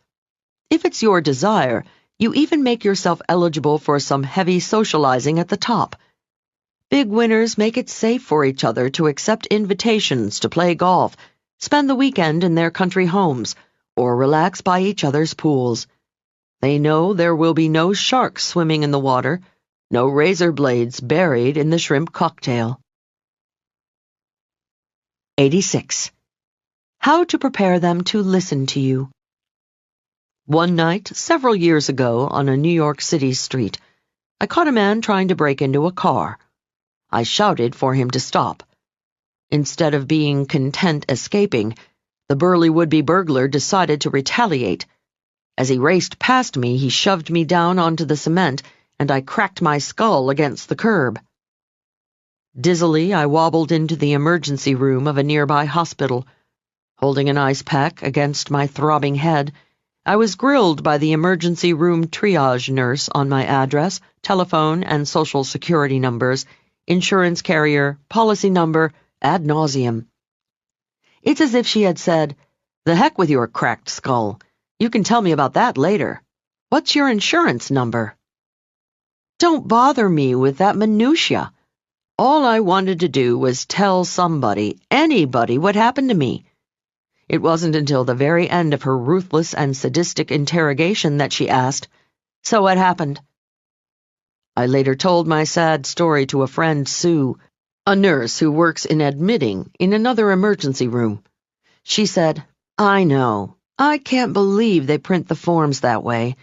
If it's your desire, you even make yourself eligible for some heavy socializing at the top. Big Winners make it safe for each other to accept invitations to play golf, spend the weekend in their country homes, or relax by each other's pools. They know there will be no sharks swimming in the water, no razor blades buried in the shrimp cocktail. 86. How to prepare them to listen to you. One night, several years ago, on a New York City street, I caught a man trying to break into a car. I shouted for him to stop. Instead of being content escaping, the burly would-be burglar decided to retaliate. As he raced past me, he shoved me down onto the cement, and I cracked my skull against the curb. Dizzily, I wobbled into the emergency room of a nearby hospital. Holding an ice pack against my throbbing head, I was grilled by the emergency room triage nurse on my address, telephone, and social security numbers, insurance carrier, policy number, ad nauseum. It's as if she had said, "The heck with your cracked skull. You can tell me about that later. What's your insurance number?" Don't bother me with that minutia. All I wanted to do was tell somebody, anybody, what happened to me. It wasn't until the very end of her ruthless and sadistic interrogation that she asked, "So what happened?" I later told my sad story to a friend, Sue, a nurse who works in admitting in another emergency room. She said, "I know. I can't believe they print the forms that way.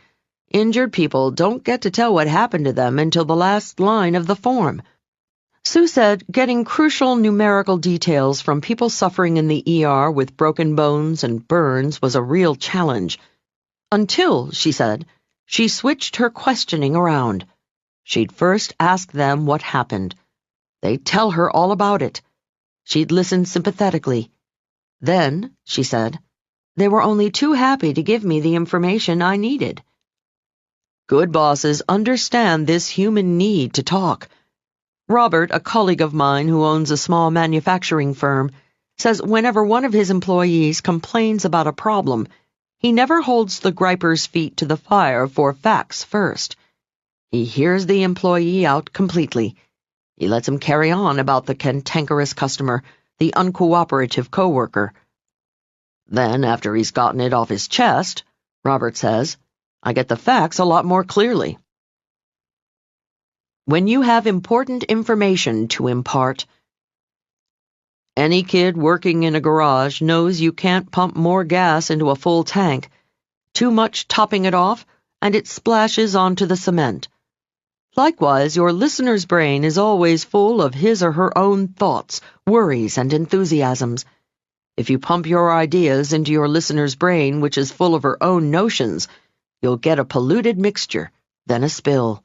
Injured people don't get to tell what happened to them until the last line of the form. Sue said getting crucial numerical details from people suffering in the ER with broken bones and burns was a real challenge. Until, she said, she switched her questioning around. She'd first ask them what happened. They'd tell her all about it. She'd listen sympathetically. Then, she said, they were only too happy to give me the information I needed. Good bosses understand this human need to talk. Robert, a colleague of mine who owns a small manufacturing firm, says whenever one of his employees complains about a problem, he never holds the griper's feet to the fire for facts first. He hears the employee out completely. He lets him carry on about the cantankerous customer, the uncooperative coworker. Then, after he's gotten it off his chest, Robert says, I get the facts a lot more clearly. When you have important information to impart. Any kid working in a garage knows you can't pump more gas into a full tank. Too much topping it off, and it splashes onto the cement. Likewise, your listener's brain is always full of his or her own thoughts, worries, and enthusiasms. If you pump your ideas into your listener's brain, which is full of her own notions, you'll get a polluted mixture, then a spill.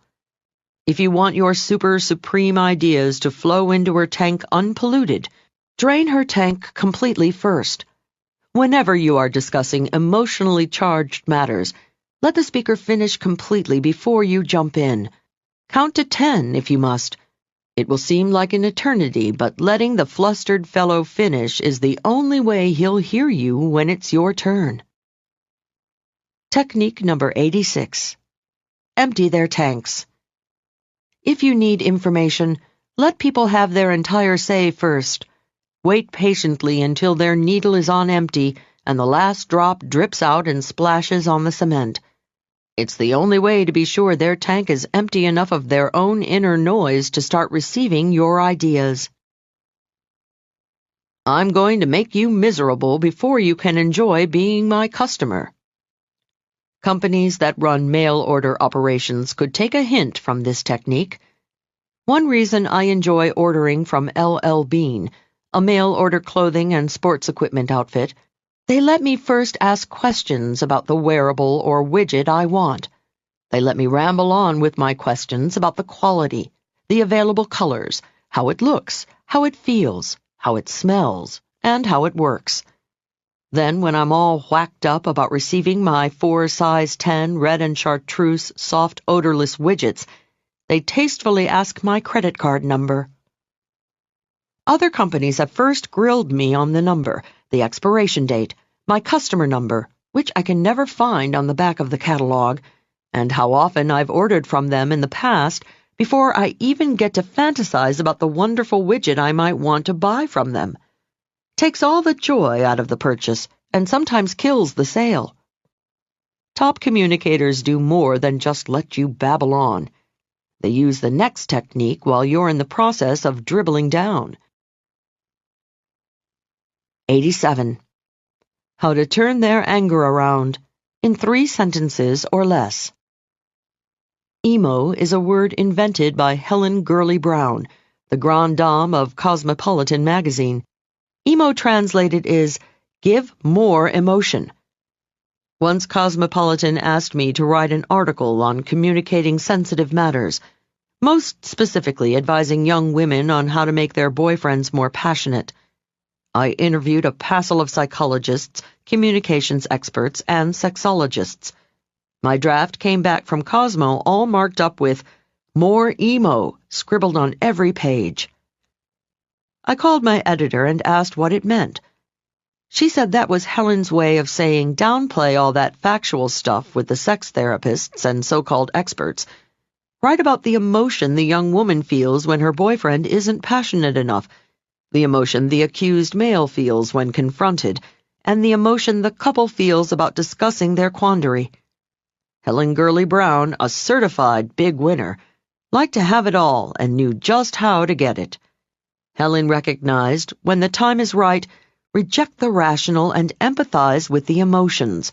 If you want your supreme ideas to flow into her tank unpolluted, drain her tank completely first. Whenever you are discussing emotionally charged matters, let the speaker finish completely before you jump in. Count to 10 if you must. It will seem like an eternity, but letting the flustered fellow finish is the only way he'll hear you when it's your turn. Technique number 86. Empty their tanks. If you need information, let people have their entire say first. Wait patiently until their needle is on empty and the last drop drips out and splashes on the cement. It's the only way to be sure their tank is empty enough of their own inner noise to start receiving your ideas. I'm going to make you miserable before you can enjoy being my customer. Companies that run mail order operations could take a hint from this technique. One reason I enjoy ordering from LL Bean, a mail order clothing and sports equipment outfit, they let me first ask questions about the wearable or widget I want. They let me ramble on with my questions about the quality, the available colors, how it looks, how it feels, how it smells, and how it works. Then, when I'm all whacked up about receiving my 4 size 10 red and chartreuse soft odorless widgets, they tastefully ask my credit card number. Other companies have first grilled me on the number, the expiration date, my customer number, which I can never find on the back of the catalog, and how often I've ordered from them in the past before I even get to fantasize about the wonderful widget I might want to buy from them. Takes all the joy out of the purchase and sometimes kills the sale. Top communicators do more than just let you babble on. They use the next technique while you're in the process of dribbling down. 87. How to turn their anger around in 3 sentences or less. Emo is a word invented by Helen Gurley Brown, the grande dame of Cosmopolitan magazine. Emo translated is, give more emotion. Once Cosmopolitan asked me to write an article on communicating sensitive matters, most specifically advising young women on how to make their boyfriends more passionate. I interviewed a passel of psychologists, communications experts, and sexologists. My draft came back from Cosmo all marked up with "More emo" scribbled on every page. I called my editor and asked what it meant. She said that was Helen's way of saying downplay all that factual stuff with the sex therapists and so-called experts. Write about the emotion the young woman feels when her boyfriend isn't passionate enough, the emotion the accused male feels when confronted, and the emotion the couple feels about discussing their quandary. Helen Gurley Brown, a certified big winner, liked to have it all and knew just how to get it. Helen recognized, when the time is right, reject the rational and empathize with the emotions.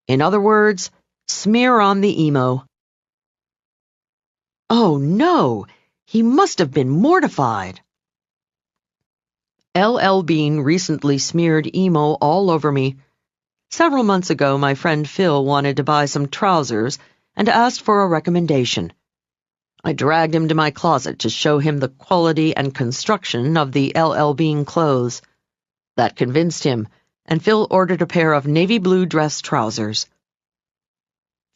In other words, smear on the emo. Oh no! He must have been mortified. LL Bean recently smeared emo all over me. Several months ago, my friend Phil wanted to buy some trousers and asked for a recommendation. I dragged him to my closet to show him the quality and construction of the LL Bean clothes. That convinced him, and Phil ordered a pair of navy blue dress trousers.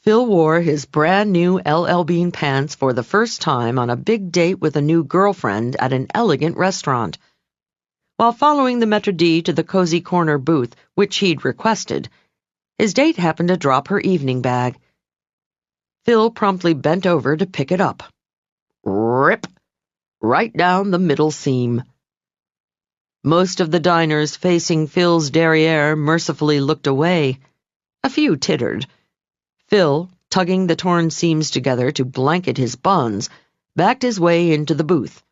Phil wore his brand new LL Bean pants for the first time on a big date with a new girlfriend at an elegant restaurant. While following the Metro D to the Cozy Corner booth, which he'd requested, his date happened to drop her evening bag. Phil promptly bent over to pick it up. Rip! Right down the middle seam. Most of the diners facing Phil's derriere mercifully looked away. A few tittered. Phil, tugging the torn seams together to blanket his buns, backed his way into the booth.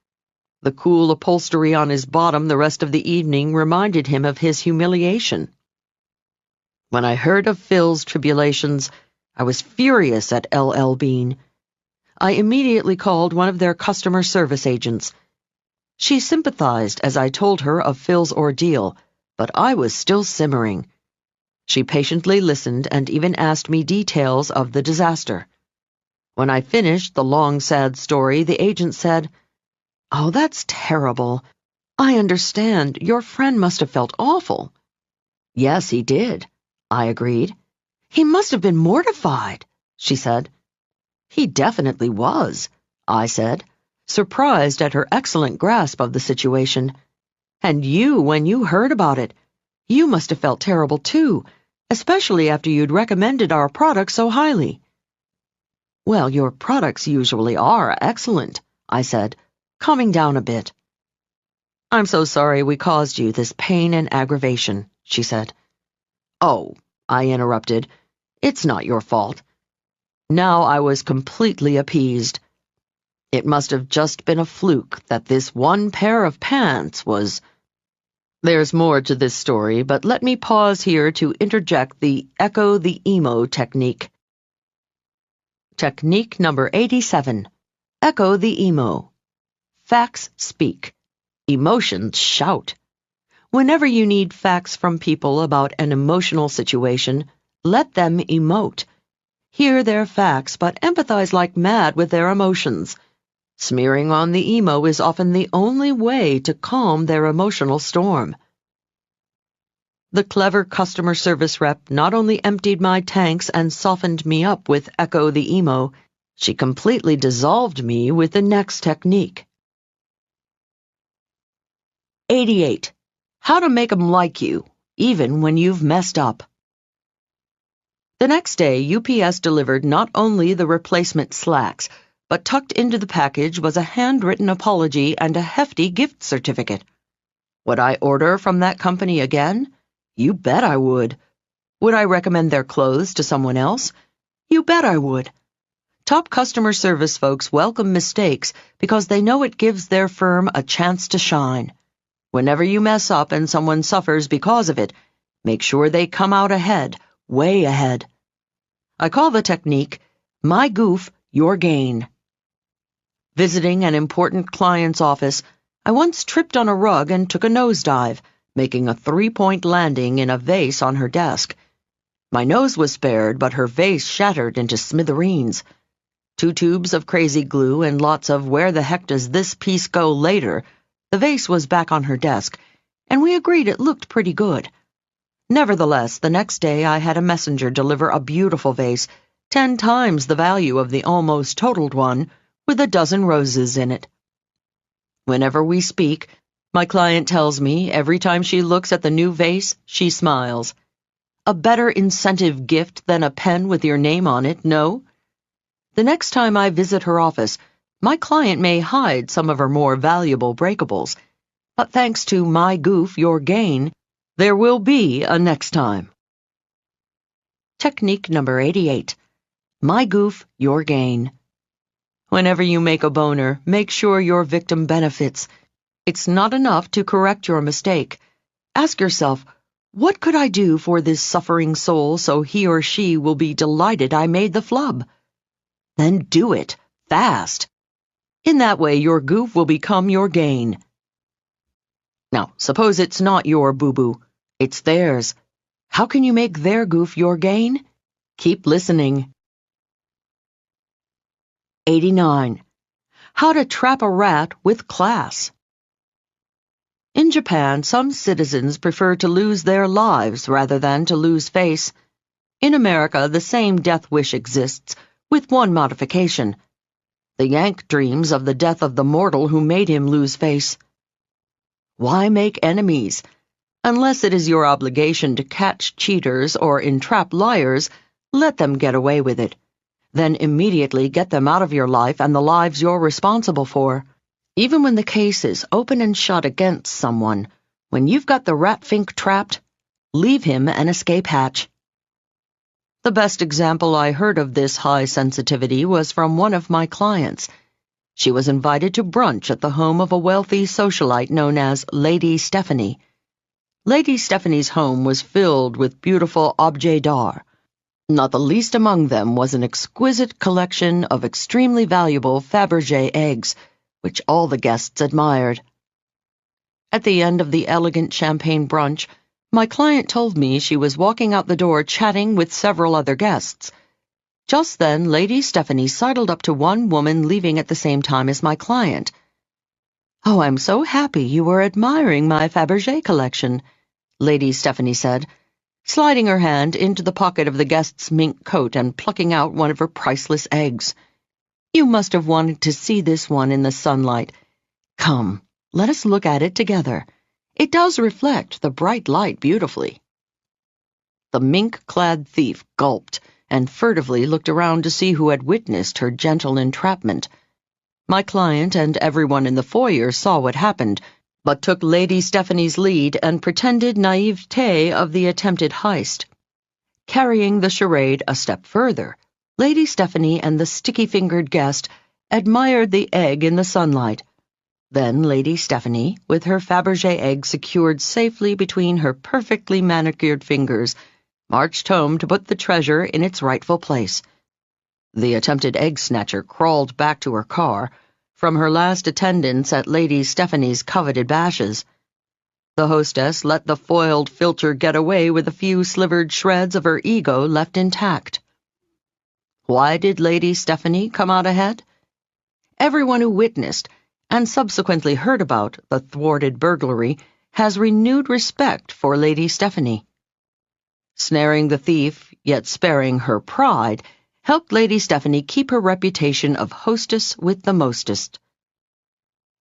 The cool upholstery on his bottom the rest of the evening reminded him of his humiliation. When I heard of Phil's tribulations, I was furious at LL Bean. I immediately called one of their customer service agents. She sympathized as I told her of Phil's ordeal, but I was still simmering. She patiently listened and even asked me details of the disaster. When I finished the long, sad story, the agent said, "Oh, that's terrible. I understand. Your friend must have felt awful." "Yes, he did," I agreed. "He must have been mortified," she said. "He definitely was," I said, surprised at her excellent grasp of the situation. "And you, when you heard about it, you must have felt terrible too, especially after you'd recommended our products so highly." "Well, your products usually are excellent," I said, calming down a bit. "I'm so sorry we caused you this pain and aggravation," she said. "Oh," I interrupted, "it's not your fault." Now I was completely appeased. It must have just been a fluke that this one pair of pants was... There's more to this story, but let me pause here to interject the echo the emo technique. Technique number 87. Echo the emo. Facts speak. Emotions shout. Whenever you need facts from people about an emotional situation, let them emote. Hear their facts, but empathize like mad with their emotions. Smearing on the emo is often the only way to calm their emotional storm. The clever customer service rep not only emptied my tanks and softened me up with Echo the Emo, she completely dissolved me with the next technique. 88. How to make 'em like you, even when you've messed up. The next day, UPS delivered not only the replacement slacks, but tucked into the package was a handwritten apology and a hefty gift certificate. Would I order from that company again? You bet I would. Would I recommend their clothes to someone else? You bet I would. Top customer service folks welcome mistakes because they know it gives their firm a chance to shine. Whenever you mess up and someone suffers because of it, make sure they come out ahead, way ahead. I call the technique, my goof, your gain. Visiting an important client's office, I once tripped on a rug and took a nosedive, making a 3-point landing in a vase on her desk. My nose was spared, but her vase shattered into smithereens. 2 tubes of crazy glue and lots of where the heck does this piece go later, the vase was back on her desk, and we agreed it looked pretty good. Nevertheless, the next day I had a messenger deliver a beautiful vase, 10 times the value of the almost totaled one, with a dozen roses in it. Whenever we speak, my client tells me every time she looks at the new vase, she smiles. A better incentive gift than a pen with your name on it, no? The next time I visit her office, my client may hide some of her more valuable breakables, but thanks to my goof, your gain, there will be a next time. Technique number 88. My goof, your gain. Whenever you make a boner, make sure your victim benefits. It's not enough to correct your mistake. Ask yourself, what could I do for this suffering soul so he or she will be delighted I made the flub? Then do it, fast. In that way, your goof will become your gain. Now, suppose it's not your boo-boo, it's theirs. How can you make their goof your gain? Keep listening. 89. How to trap a rat with class. In Japan, some citizens prefer to lose their lives rather than to lose face. In America, the same death wish exists, with one modification. The Yank dreams of the death of the mortal who made him lose face. Why make enemies? Unless it is your obligation to catch cheaters or entrap liars, let them get away with it. Then immediately get them out of your life and the lives you're responsible for. Even when the case is open and shut against someone, when you've got the rat-fink trapped, leave him an escape hatch. The best example I heard of this high sensitivity was from one of my clients. She was invited to brunch at the home of a wealthy socialite known as Lady Stephanie. Lady Stephanie's home was filled with beautiful objets d'art. Not the least among them was an exquisite collection of extremely valuable Fabergé eggs, which all the guests admired. At the end of the elegant champagne brunch, my client told me she was walking out the door chatting with several other guests. Just then, Lady Stephanie sidled up to one woman leaving at the same time as my client. "Oh, I'm so happy you were admiring my Fabergé collection," Lady Stephanie said, sliding her hand into the pocket of the guest's mink coat and plucking out one of her priceless eggs. "You must have wanted to see this one in the sunlight. Come, let us look at it together. It does reflect the bright light beautifully." The mink-clad thief gulped and furtively looked around to see who had witnessed her gentle entrapment. My client and everyone in the foyer saw what happened, but took Lady Stephanie's lead and pretended naivete of the attempted heist. Carrying the charade a step further, Lady Stephanie and the sticky-fingered guest admired the egg in the sunlight. Then Lady Stephanie, with her Fabergé egg secured safely between her perfectly manicured fingers, marched home to put the treasure in its rightful place. The attempted egg snatcher crawled back to her car from her last attendance at Lady Stephanie's coveted bashes. The hostess let the foiled filcher get away with a few slivered shreds of her ego left intact. Why did Lady Stephanie come out ahead? Everyone who witnessed and subsequently heard about the thwarted burglary has renewed respect for Lady Stephanie. Snaring the thief, yet sparing her pride, helped Lady Stephanie keep her reputation of hostess with the mostest.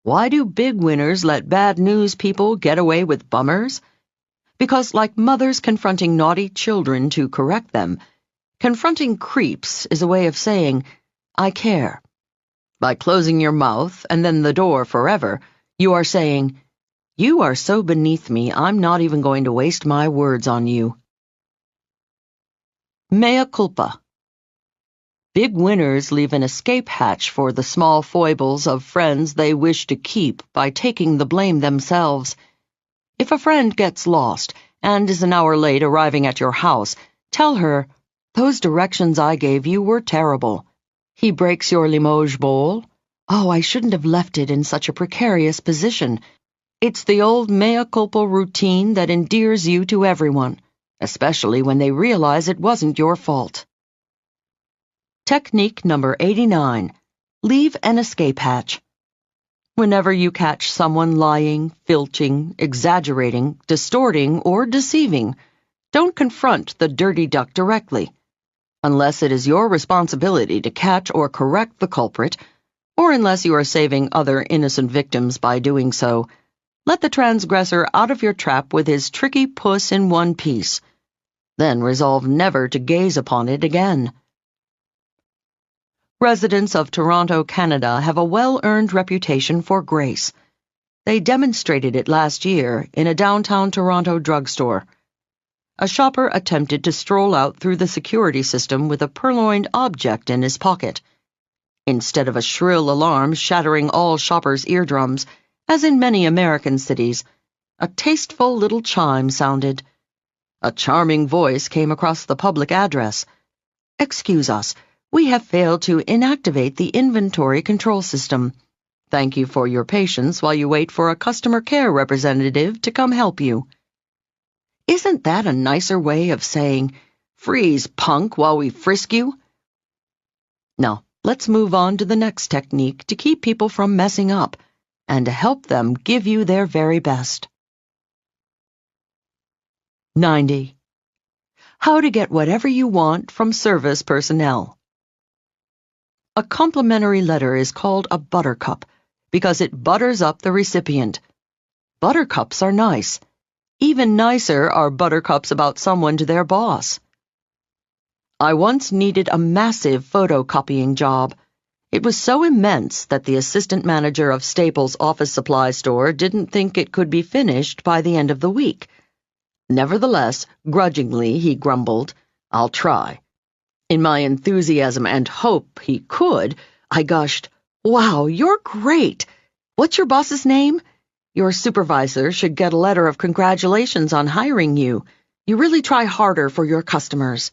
Why do big winners let bad news people get away with bummers? Because, like mothers confronting naughty children to correct them, confronting creeps is a way of saying, "I care." By closing your mouth and then the door forever, you are saying, "You are so beneath me, I'm not even going to waste my words on you." Mea culpa. Big winners leave an escape hatch for the small foibles of friends they wish to keep by taking the blame themselves. If a friend gets lost and is an hour late arriving at your house, tell her, "Those directions I gave you were terrible." He breaks your Limoges bowl. "Oh, I shouldn't have left it in such a precarious position." It's the old mea culpa routine that endears you to everyone, especially when they realize it wasn't your fault. Technique number 89. Leave an escape hatch. Whenever you catch someone lying, filching, exaggerating, distorting, or deceiving, don't confront the dirty duck directly. Unless it is your responsibility to catch or correct the culprit, or unless you are saving other innocent victims by doing so, let the transgressor out of your trap with his tricky puss in one piece. Then resolve never to gaze upon it again. Residents of Toronto, Canada have a well-earned reputation for grace. They demonstrated it last year in a downtown Toronto drugstore. A shopper attempted to stroll out through the security system with a purloined object in his pocket. Instead of a shrill alarm shattering all shoppers' eardrums, as in many American cities, a tasteful little chime sounded. A charming voice came across the public address. "Excuse us, we have failed to inactivate the inventory control system. Thank you for your patience while you wait for a customer care representative to come help you." Isn't that a nicer way of saying, "Freeze, punk, while we frisk you"? Now, let's move on to the next technique to keep people from messing up and to help them give you their very best. 90. How to get whatever you want from service personnel. A complimentary letter is called a buttercup because it butters up the recipient. Buttercups are nice. Even nicer are buttercups about someone to their boss. I once needed a massive photocopying job. It was so immense that the assistant manager of Staples' office supply store didn't think it could be finished by the end of the week. Nevertheless, grudgingly, he grumbled, "I'll try." In my enthusiasm and hope he could, I gushed, "Wow, you're great! What's your boss's name? Your supervisor should get a letter of congratulations on hiring you. You really try harder for your customers."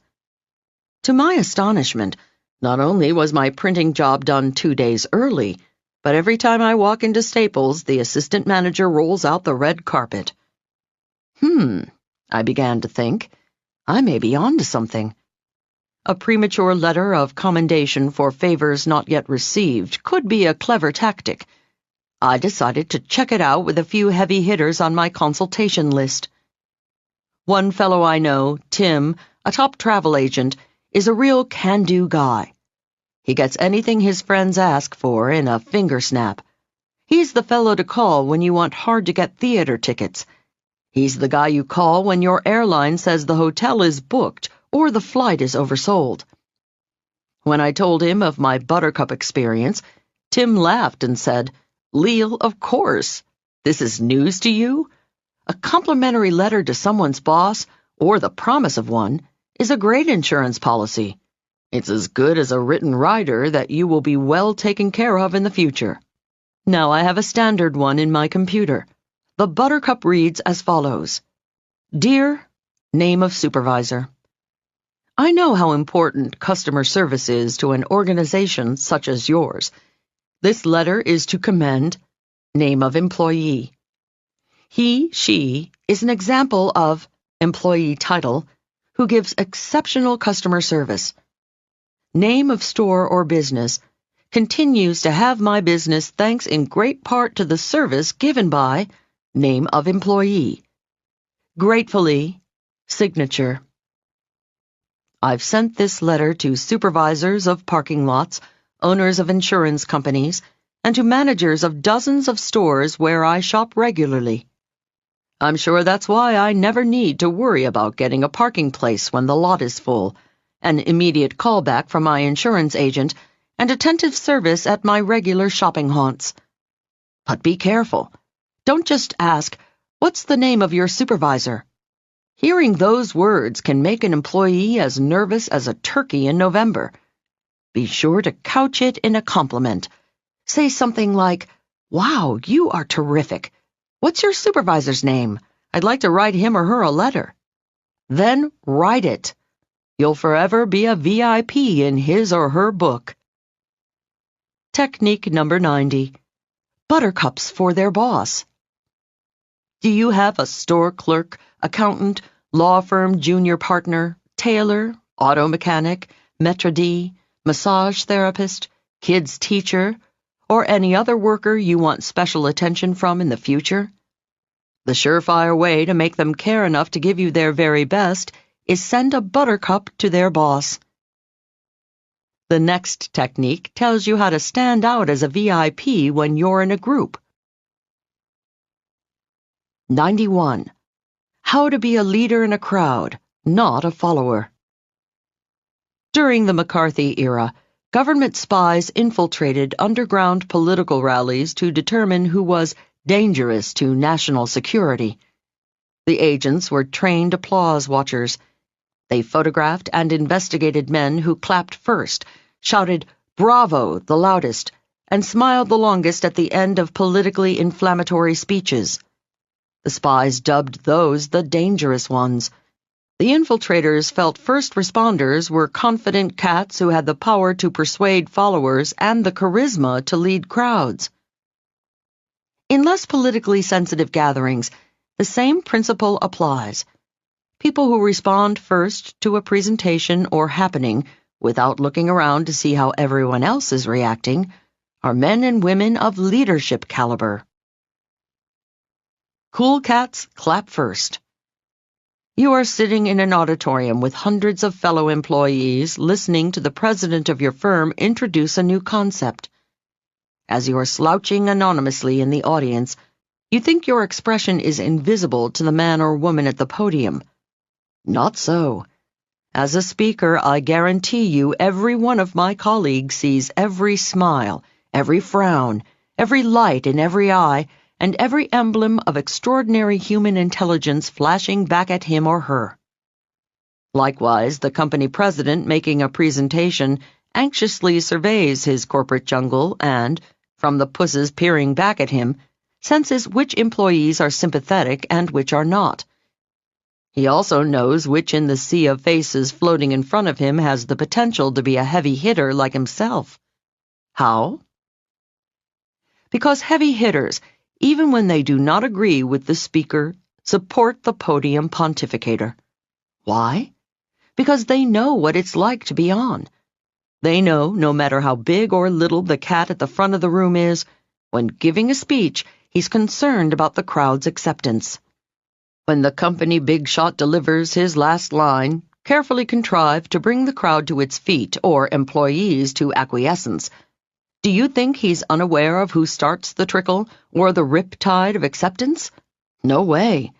To my astonishment, not only was my printing job done 2 days early, but every time I walk into Staples, the assistant manager rolls out the red carpet. I began to think, I may be onto something. A premature letter of commendation for favors not yet received could be a clever tactic. I decided to check it out with a few heavy hitters on my consultation list. One fellow I know, Tim, a top travel agent, is a real can-do guy. He gets anything his friends ask for in a finger snap. He's the fellow to call when you want hard-to-get theater tickets. He's the guy you call when your airline says the hotel is booked or the flight is oversold. When I told him of my buttercup experience, Tim laughed and said, "Leil, of course. This is news to you? A complimentary letter to someone's boss, or the promise of one, is a great insurance policy. It's as good as a written rider that you will be well taken care of in the future." Now I have a standard one in my computer. The buttercup reads as follows. Dear, name of supervisor. I know how important customer service is to an organization such as yours. This letter is to commend, name of employee. He, she is an example of employee title who gives exceptional customer service. Name of store or business continues to have my business thanks in great part to the service given by name of employee. Gratefully, signature. I've sent this letter to supervisors of parking lots, owners of insurance companies, and to managers of dozens of stores where I shop regularly. I'm sure that's why I never need to worry about getting a parking place when the lot is full, an immediate callback from my insurance agent, and attentive service at my regular shopping haunts. But be careful. Don't just ask, "What's the name of your supervisor?" Hearing those words can make an employee as nervous as a turkey in November. Be sure to couch it in a compliment. Say something like, "Wow, you are terrific. What's your supervisor's name? I'd like to write him or her a letter." Then write it. You'll forever be a VIP in his or her book. Technique number 90. Buttercups for their boss. Do you have a store clerk, accountant, law firm junior partner, tailor, auto mechanic, maitre d', massage therapist, kids teacher, or any other worker you want special attention from in the future? The surefire way to make them care enough to give you their very best is send a buttercup to their boss. The next technique tells you how to stand out as a VIP when you're in a group. 91. How to be a leader in a crowd, not a follower. During the McCarthy era, government spies infiltrated underground political rallies to determine who was dangerous to national security. The agents were trained applause watchers. They photographed and investigated men who clapped first, shouted "Bravo" the loudest, and smiled the longest at the end of politically inflammatory speeches. The spies dubbed those the dangerous ones. The infiltrators felt first responders were confident cats who had the power to persuade followers and the charisma to lead crowds. In less politically sensitive gatherings, the same principle applies. People who respond first to a presentation or happening without looking around to see how everyone else is reacting are men and women of leadership caliber. Cool cats clap first. You are sitting in an auditorium with hundreds of fellow employees listening to the president of your firm introduce a new concept. As you are slouching anonymously in the audience, you think your expression is invisible to the man or woman at the podium. Not so. As a speaker, I guarantee you every one of my colleagues sees every smile, every frown, every light in every eye, and every emblem of extraordinary human intelligence flashing back at him or her. Likewise, the company president making a presentation anxiously surveys his corporate jungle and, from the pusses peering back at him, senses which employees are sympathetic and which are not. He also knows which in the sea of faces floating in front of him has the potential to be a heavy hitter like himself. How? Because heavy hitters, even when they do not agree with the speaker, support the podium pontificator. Why? Because they know what it's like to be on. They know, no matter how big or little the cat at the front of the room is, when giving a speech, he's concerned about the crowd's acceptance. When the company big shot delivers his last line, carefully contrived to bring the crowd to its feet or employees to acquiescence, do you think he's unaware of who starts the trickle or the rip-tide of acceptance? No way.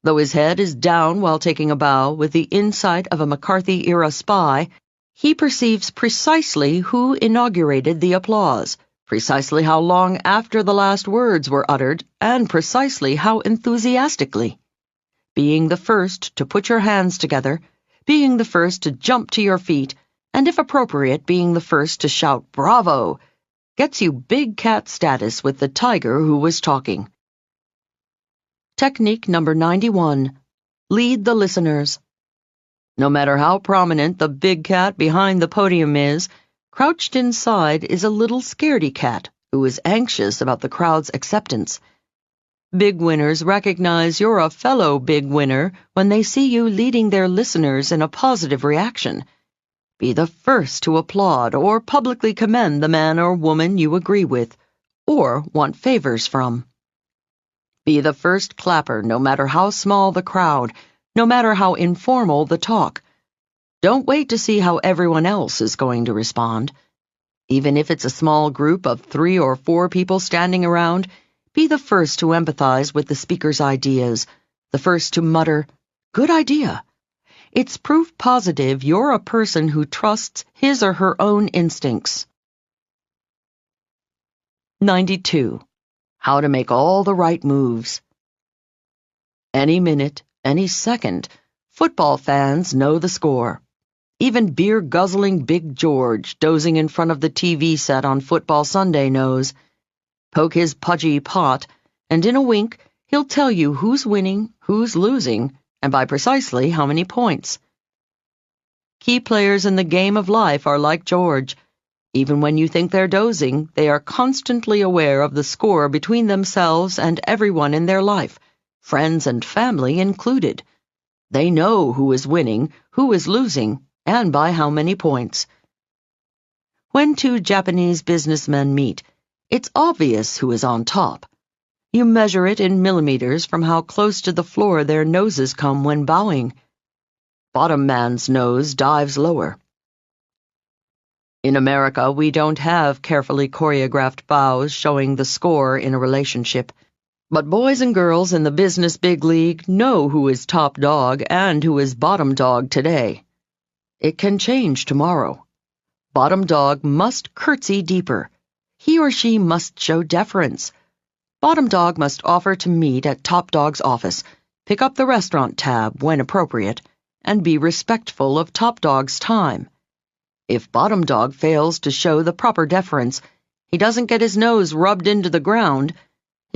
Though his head is down while taking a bow with the insight of a McCarthy-era spy, he perceives precisely who inaugurated the applause, precisely how long after the last words were uttered, and precisely how enthusiastically. Being the first to put your hands together, being the first to jump to your feet, and if appropriate, being the first to shout "Bravo!" gets you big cat status with the tiger who was talking. Technique number 91. Lead the listeners. No matter how prominent the big cat behind the podium is, crouched inside is a little scaredy cat who is anxious about the crowd's acceptance. Big winners recognize you're a fellow big winner when they see you leading their listeners in a positive reaction. Be the first to applaud or publicly commend the man or woman you agree with, or want favors from. Be the first clapper no matter how small the crowd, no matter how informal the talk. Don't wait to see how everyone else is going to respond. Even if it's a small group of 3 or 4 people standing around, be the first to empathize with the speaker's ideas, the first to mutter, "Good idea." It's proof positive you're a person who trusts his or her own instincts. 92. How to make all the right moves. Any minute, any second, football fans know the score. Even beer-guzzling Big George, dozing in front of the TV set on Football Sunday, knows. Poke his pudgy pot, and in a wink, he'll tell you who's winning, who's losing, and by precisely how many points. Key players in the game of life are like George. Even when you think they're dozing, they are constantly aware of the score between themselves and everyone in their life, friends and family included. They know who is winning, who is losing, and by how many points. When 2 Japanese businessmen meet, it's obvious who is on top. You measure it in millimeters from how close to the floor their noses come when bowing. Bottom man's nose dives lower. In America, we don't have carefully choreographed bows showing the score in a relationship. But boys and girls in the business big league know who is top dog and who is bottom dog today. It can change tomorrow. Bottom dog must curtsy deeper. He or she must show deference. Bottom dog must offer to meet at top dog's office, pick up the restaurant tab when appropriate, and be respectful of top dog's time. If bottom dog fails to show the proper deference, he doesn't get his nose rubbed into the ground,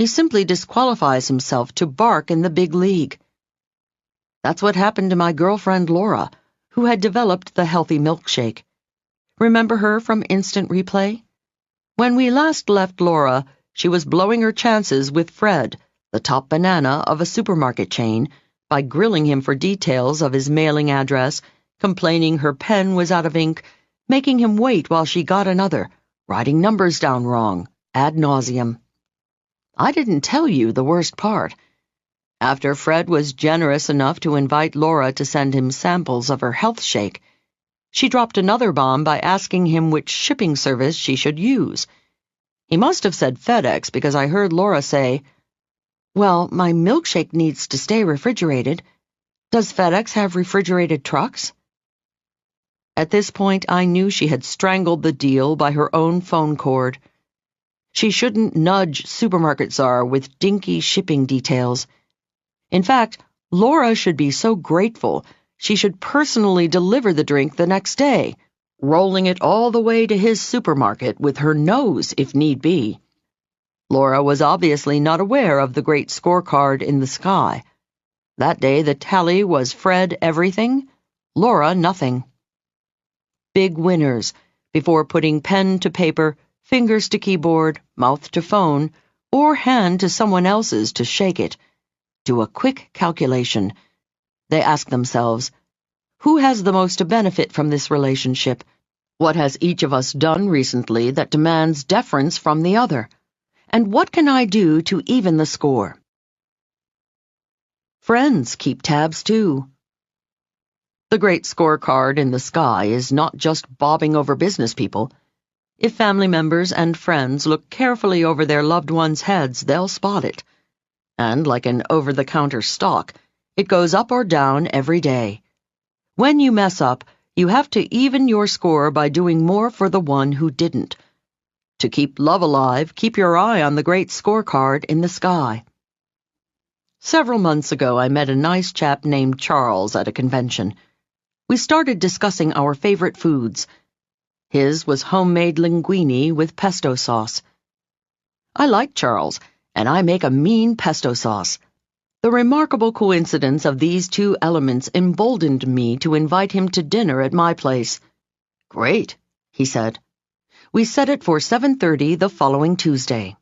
He simply disqualifies himself to bark in the big league. That's what happened to my girlfriend Laura, who had developed the healthy milkshake. Remember her from Instant Replay? When we last left Laura, she was blowing her chances with Fred, the top banana of a supermarket chain, by grilling him for details of his mailing address, complaining her pen was out of ink, making him wait while she got another, writing numbers down wrong, ad nauseum. I didn't tell you the worst part. After Fred was generous enough to invite Laura to send him samples of her health shake, she dropped another bomb by asking him which shipping service she should use. He must have said FedEx because I heard Laura say, "Well, my milkshake needs to stay refrigerated. Does FedEx have refrigerated trucks?" At this point, I knew she had strangled the deal by her own phone cord. She shouldn't nudge supermarket czar with dinky shipping details. In fact, Laura should be so grateful she should personally deliver the drink the next day, rolling it all the way to his supermarket with her nose if need be. Laura was obviously not aware of the great scorecard in the sky. That day the tally was Fred everything, Laura nothing. Big winners, before putting pen to paper, fingers to keyboard, mouth to phone, or hand to someone else's to shake it. Do a quick calculation. They ask themselves, who has the most to benefit from this relationship? What has each of us done recently that demands deference from the other? And what can I do to even the score? Friends keep tabs too. The great scorecard in the sky is not just bobbing over business people. If family members and friends look carefully over their loved ones' heads, they'll spot it. And like an over-the-counter stock, it goes up or down every day. When you mess up, you have to even your score by doing more for the one who didn't. To keep love alive, keep your eye on the great scorecard in the sky. Several months ago, I met a nice chap named Charles at a convention. We started discussing our favorite foods. His was homemade linguine with pesto sauce. I like Charles, and I make a mean pesto sauce. The remarkable coincidence of these two elements emboldened me to invite him to dinner at my place. "Great," he said. We set it for 7:30 the following Tuesday.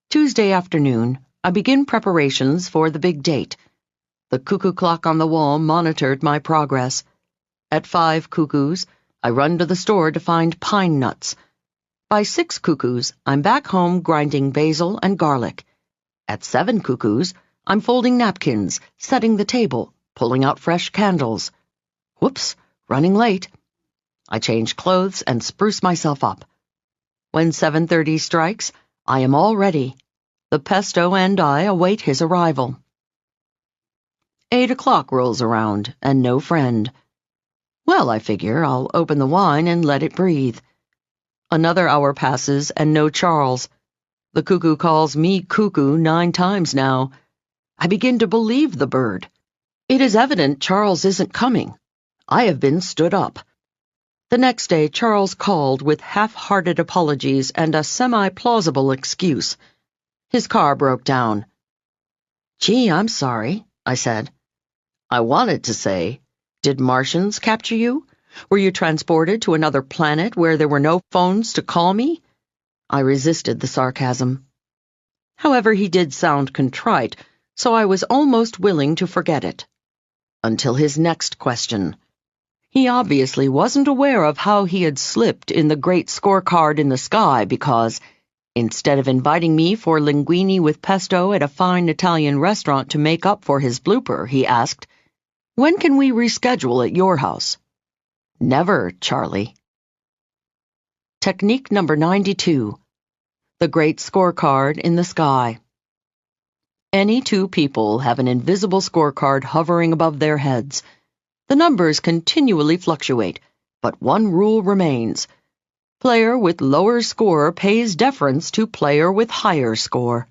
Tuesday afternoon, I begin preparations for the big date. The cuckoo clock on the wall monitored my progress. At 5 cuckoos, I run to the store to find pine nuts. By 6 cuckoos, I'm back home grinding basil and garlic. At 7 cuckoos, I'm folding napkins, setting the table, pulling out fresh candles. Whoops, running late. I change clothes and spruce myself up. When 7:30 strikes, I am all ready. The pesto and I await his arrival. 8 o'clock rolls around, and no friend. Well, I figure I'll open the wine and let it breathe. Another hour passes, and no Charles. The cuckoo calls me cuckoo 9 times now. I begin to believe the bird. It is evident Charles isn't coming. I have been stood up. The next day, Charles called with half-hearted apologies and a semi-plausible excuse. His car broke down. "Gee, I'm sorry," I said. I wanted to say, "Did Martians capture you? Were you transported to another planet where there were no phones to call me?" I resisted the sarcasm. However, he did sound contrite, so I was almost willing to forget it. Until his next question. He obviously wasn't aware of how he had slipped in the great scorecard in the sky because, instead of inviting me for linguine with pesto at a fine Italian restaurant to make up for his blooper, he asked, "When can we reschedule at your house?" "Never, Charlie." Technique number 92. The great scorecard in the sky. Any two people have an invisible scorecard hovering above their heads. The numbers continually fluctuate, but one rule remains. Player with lower score pays deference to player with higher score.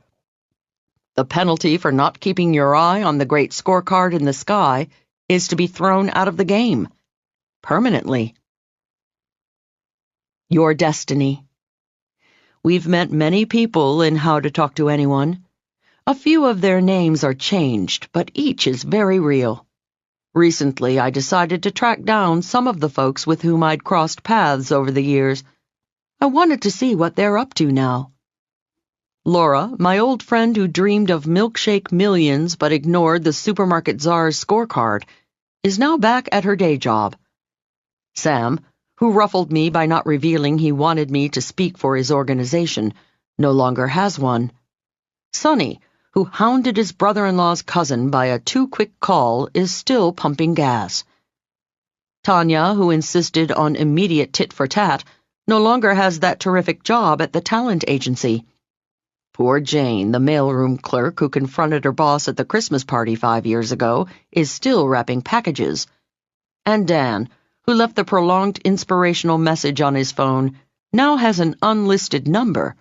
The penalty for not keeping your eye on the great scorecard in the sky is to be thrown out of the game. Permanently. Your destiny. We've met many people in How to Talk to Anyone. A few of their names are changed, but each is very real. Recently, I decided to track down some of the folks with whom I'd crossed paths over the years. I wanted to see what they're up to now. Laura, my old friend who dreamed of milkshake millions but ignored the supermarket czar's scorecard, is now back at her day job. Sam, who ruffled me by not revealing he wanted me to speak for his organization, no longer has one. Sonny, who hounded his brother-in-law's cousin by a too-quick call, is still pumping gas. Tanya, who insisted on immediate tit-for-tat, no longer has that terrific job at the talent agency. Poor Jane, the mailroom clerk who confronted her boss at the Christmas party 5 years ago, is still wrapping packages. And Dan, who left the prolonged inspirational message on his phone, now has an unlisted number.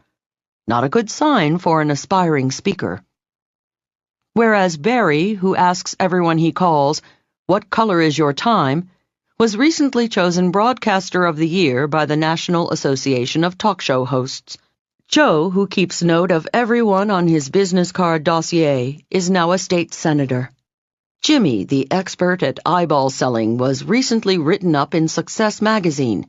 Not a good sign for an aspiring speaker. Whereas Barry, who asks everyone he calls, "What color is your time?" was recently chosen Broadcaster of the Year by the National Association of Talk Show Hosts. Joe, who keeps note of everyone on his business card dossier, is now a state senator. Jimmy, the expert at eyeball selling, was recently written up in Success magazine.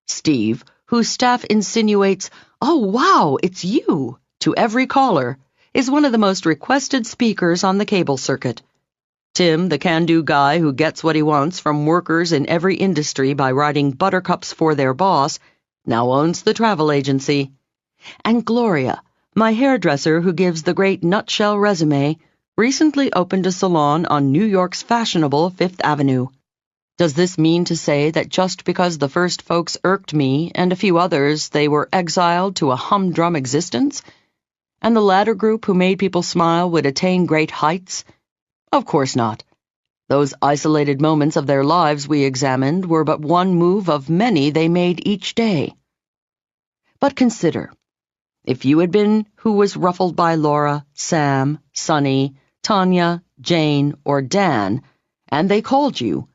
Steve, whose staff insinuates, "Oh, wow, it's you," to every caller, is one of the most requested speakers on the cable circuit. Tim, the can-do guy who gets what he wants from workers in every industry by writing buttercups for their boss, now owns the travel agency. And Gloria, my hairdresser who gives the great nutshell resume, recently opened a salon on New York's fashionable Fifth Avenue. Does this mean to say that just because the first folks irked me and a few others, they were exiled to a humdrum existence? And the latter group who made people smile would attain great heights? Of course not. Those isolated moments of their lives we examined were but one move of many they made each day. But consider, if you had been who was ruffled by Laura, Sam, Sonny, Tanya, Jane, or Dan, and they called you,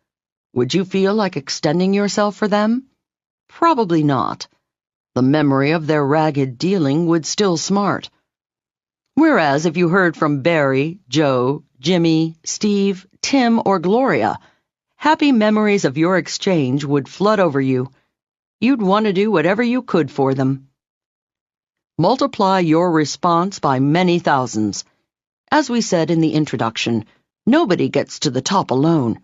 would you feel like extending yourself for them? Probably not. The memory of their ragged dealing would still smart. Whereas if you heard from Barry, Joe, Jimmy, Steve, Tim, or Gloria, happy memories of your exchange would flood over you. You'd want to do whatever you could for them. Multiply your response by many thousands. As we said in the introduction, nobody gets to the top alone.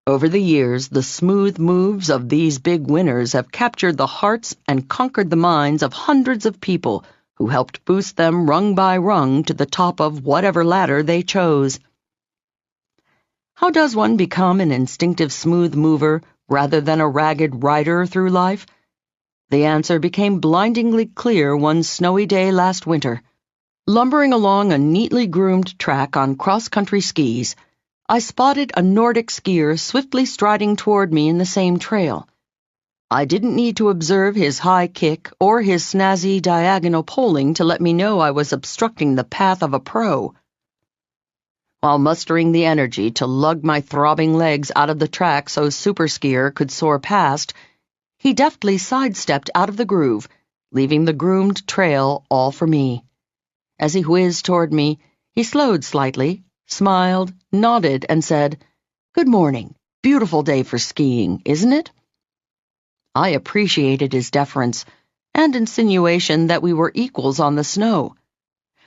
Over the years, the smooth moves of these big winners have captured the hearts and conquered the minds of hundreds of people who helped boost them rung by rung to the top of whatever ladder they chose. How does one become an instinctive smooth mover rather than a ragged rider through life? The answer became blindingly clear one snowy day last winter. Lumbering along a neatly groomed track on cross-country skis, I spotted a Nordic skier swiftly striding toward me in the same trail. I didn't need to observe his high kick or his snazzy diagonal poling to let me know I was obstructing the path of a pro. While mustering the energy to lug my throbbing legs out of the track so super skier could soar past, he deftly sidestepped out of the groove, leaving the groomed trail all for me. As he whizzed toward me, he slowed slightly, smiled, nodded, and said, "Good morning. Beautiful day for skiing, isn't it?" I appreciated his deference and insinuation that we were equals on the snow.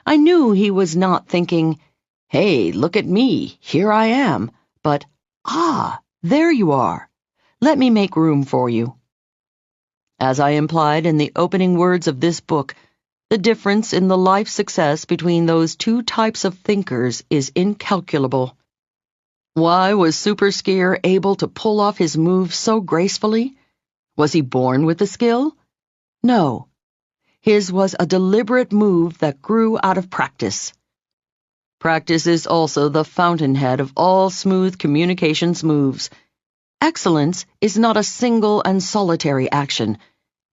I knew he was not thinking, "Hey, look at me, here I am," but, "Ah, there you are. Let me make room for you." As I implied in the opening words of this book, the difference in the life success between those two types of thinkers is incalculable. Why was super skier able to pull off his moves so gracefully? Was he born with the skill? No. His was a deliberate move that grew out of practice. Practice is also the fountainhead of all smooth communications moves. Excellence is not a single and solitary action.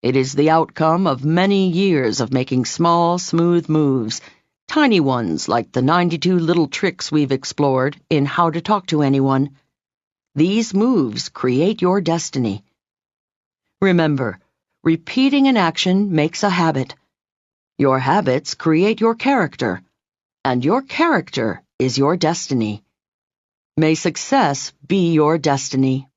It is the outcome of many years of making small, smooth moves, tiny ones like the 92 little tricks we've explored in How to Talk to Anyone. These moves create your destiny. Remember, repeating an action makes a habit. Your habits create your character, and your character is your destiny. May success be your destiny.